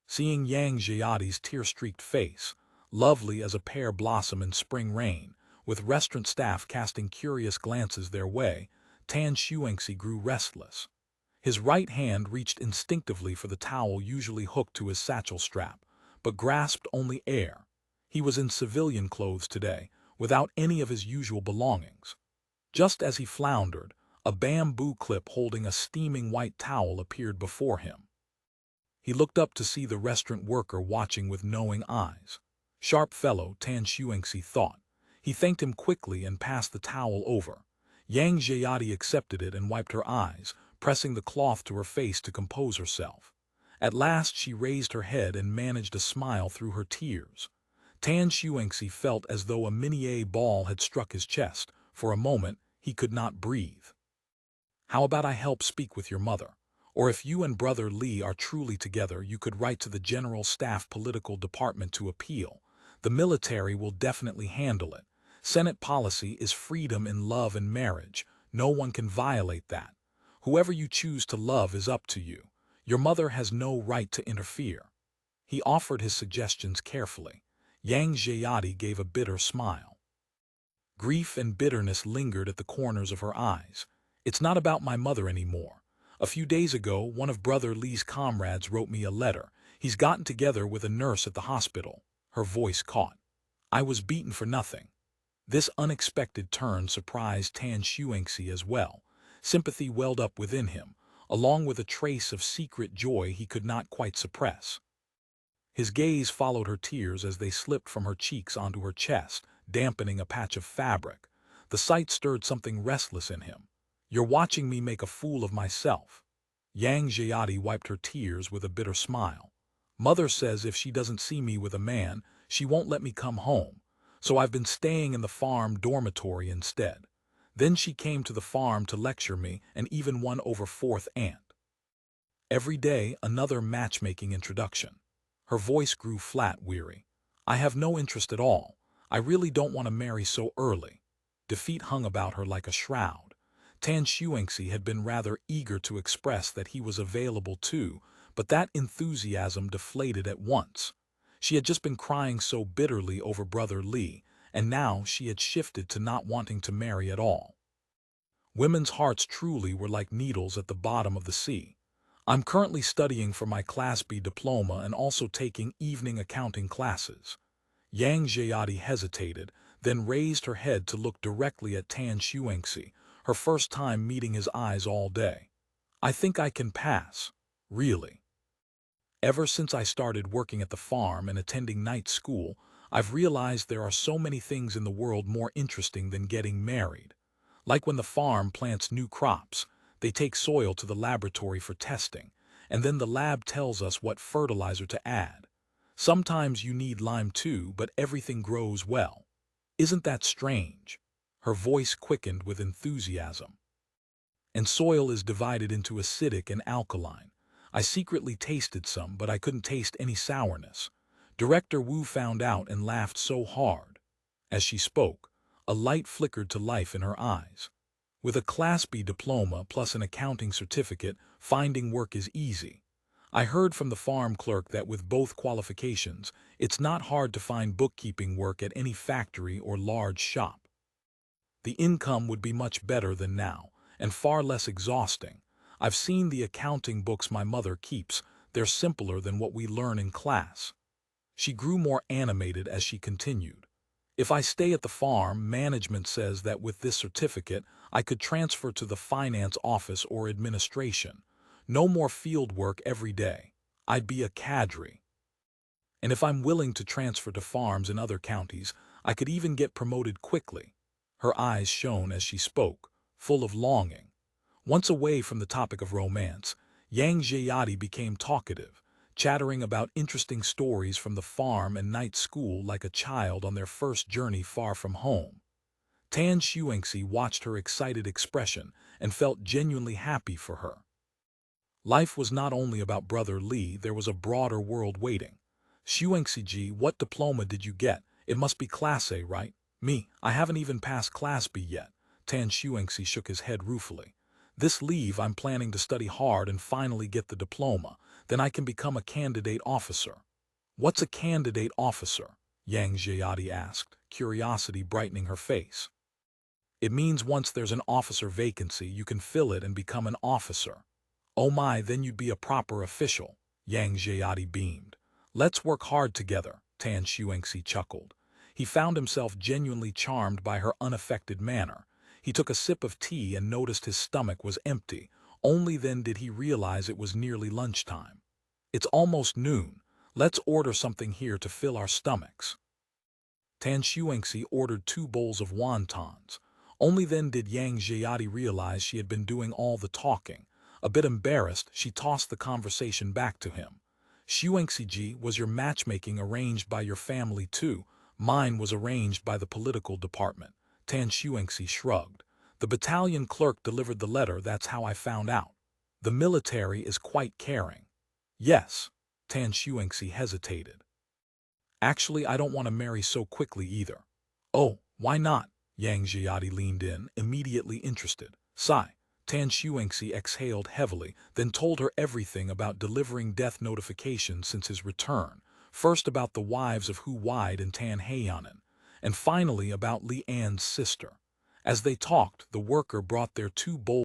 Seeing Yang Jiadi's tear-streaked face, lovely as a pear blossom in spring rain, with restaurant staff casting curious glances their way, Tan Xuanxi grew restless. His right hand reached instinctively for the towel usually hooked to his satchel strap, but grasped only air. He was in civilian clothes today, without any of his usual belongings. Just as he floundered, a bamboo clip holding a steaming white towel appeared before him. He looked up to see the restaurant worker watching with knowing eyes. Sharp fellow, Tan Xuanxi thought. He thanked him quickly and passed the towel over. Yang Jiadi accepted it and wiped her eyes, pressing the cloth to her face to compose herself. At last she raised her head and managed a smile through her tears. Tan Xuanxi felt as though a minié ball had struck his chest. For a moment, he could not breathe. "How about I help speak with your mother? Or if you and Brother Li are truly together, you could write to the General Staff Political Department to appeal. The military will definitely handle it. Senate policy is freedom in love and marriage. No one can violate that. Whoever you choose to love is up to you. Your mother has no right to interfere." He offered his suggestions carefully. Yang Jiadi gave a bitter smile. Grief and bitterness lingered at the corners of her eyes. "It's not about my mother anymore. A few days ago, one of Brother Li's comrades wrote me a letter. He's gotten together with a nurse at the hospital." Her voice caught. "I was beaten for nothing." This unexpected turn surprised Tan Xuanxi as well. Sympathy welled up within him, along with a trace of secret joy he could not quite suppress. His gaze followed her tears as they slipped from her cheeks onto her chest, dampening a patch of fabric. The sight stirred something restless in him. "You're watching me make a fool of myself." Yang Jiadi wiped her tears with a bitter smile. "Mother says if she doesn't see me with a man, she won't let me come home. So I've been staying in the farm dormitory instead. Then she came to the farm to lecture me and even won over fourth aunt." Every day, another matchmaking introduction. Her voice grew flat, weary. I have no interest at all. I really don't want to marry so early. Defeat hung about her like a shroud. Tan Xuanxi had been rather eager to express that he was available too, but that enthusiasm deflated at once. She had just been crying so bitterly over Brother Li, and now she had shifted to not wanting to marry at all. Women's hearts truly were like needles at the bottom of the sea. I'm currently studying for my Class B diploma and also taking evening accounting classes. Yang Jiadi hesitated, then raised her head to look directly at Tan Xuanxi, her first time meeting his eyes all day. I think I can pass. Really. Ever since I started working at the farm and attending night school, I've realized there are so many things in the world more interesting than getting married. Like when the farm plants new crops, they take soil to the laboratory for testing, and then the lab tells us what fertilizer to add. Sometimes you need lime too, but everything grows well. Isn't that strange? Her voice quickened with enthusiasm. And soil is divided into acidic and alkaline. I secretly tasted some, but I couldn't taste any sourness. Director Wu found out and laughed so hard. As she spoke, a light flickered to life in her eyes. With a Class B diploma plus an accounting certificate, finding work is easy. I heard from the farm clerk that with both qualifications, it's not hard to find bookkeeping work at any factory or large shop. The income would be much better than now, and far less exhausting. I've seen the accounting books my mother keeps. They're simpler than what we learn in class. She grew more animated as she continued. If I stay at the farm, management says that with this certificate, I could transfer to the finance office or administration. No more field work every day. I'd be a cadre. And if I'm willing to transfer to farms in other counties, I could even get promoted quickly. Her eyes shone as she spoke, full of longing. Once away from the topic of romance, Yang Jiadi became talkative, chattering about interesting stories from the farm and night school like a child on their first journey far from home. Tan Xuanxi watched her excited expression and felt genuinely happy for her. Life was not only about Brother Li, there was a broader world waiting. Xuanxi-ji, what diploma did you get? It must be Class A, right? Me, I haven't even passed Class B yet. Tan Xuanxi shook his head ruefully. This leave I'm planning to study hard and finally get the diploma. Then I can become a candidate officer. What's a candidate officer? Yang Jiadi asked, curiosity brightening her face. It means once there's an officer vacancy, you can fill it and become an officer. Oh my, then you'd be a proper official. Yang Jiadi beamed. Let's work hard together, Tan Xuanxi chuckled. He found himself genuinely charmed by her unaffected manner. He took a sip of tea and noticed his stomach was empty. Only then did he realize it was nearly lunchtime. It's almost noon. Let's order something here to fill our stomachs. Tan Xuanxi ordered 2 bowls of wontons. Only then did Yang Jiadi realize she had been doing all the talking. A bit embarrassed, she tossed the conversation back to him. Xuanxi-ji, was your matchmaking arranged by your family too? Mine was arranged by the political department. Tan Xuanxi shrugged. The battalion clerk delivered the letter, that's how I found out. The military is quite caring. Yes. Tan Xuanxi hesitated. Actually, I don't want to marry so quickly either. Oh, why not? Yang Jiadi leaned in, immediately interested. Sigh. Tan Xuanxi exhaled heavily, then told her everything about delivering death notifications since his return, first about the wives of Hu Wide and Tan Haiyanen, and finally about Li An's sister. As they talked, the worker brought their 2 bowls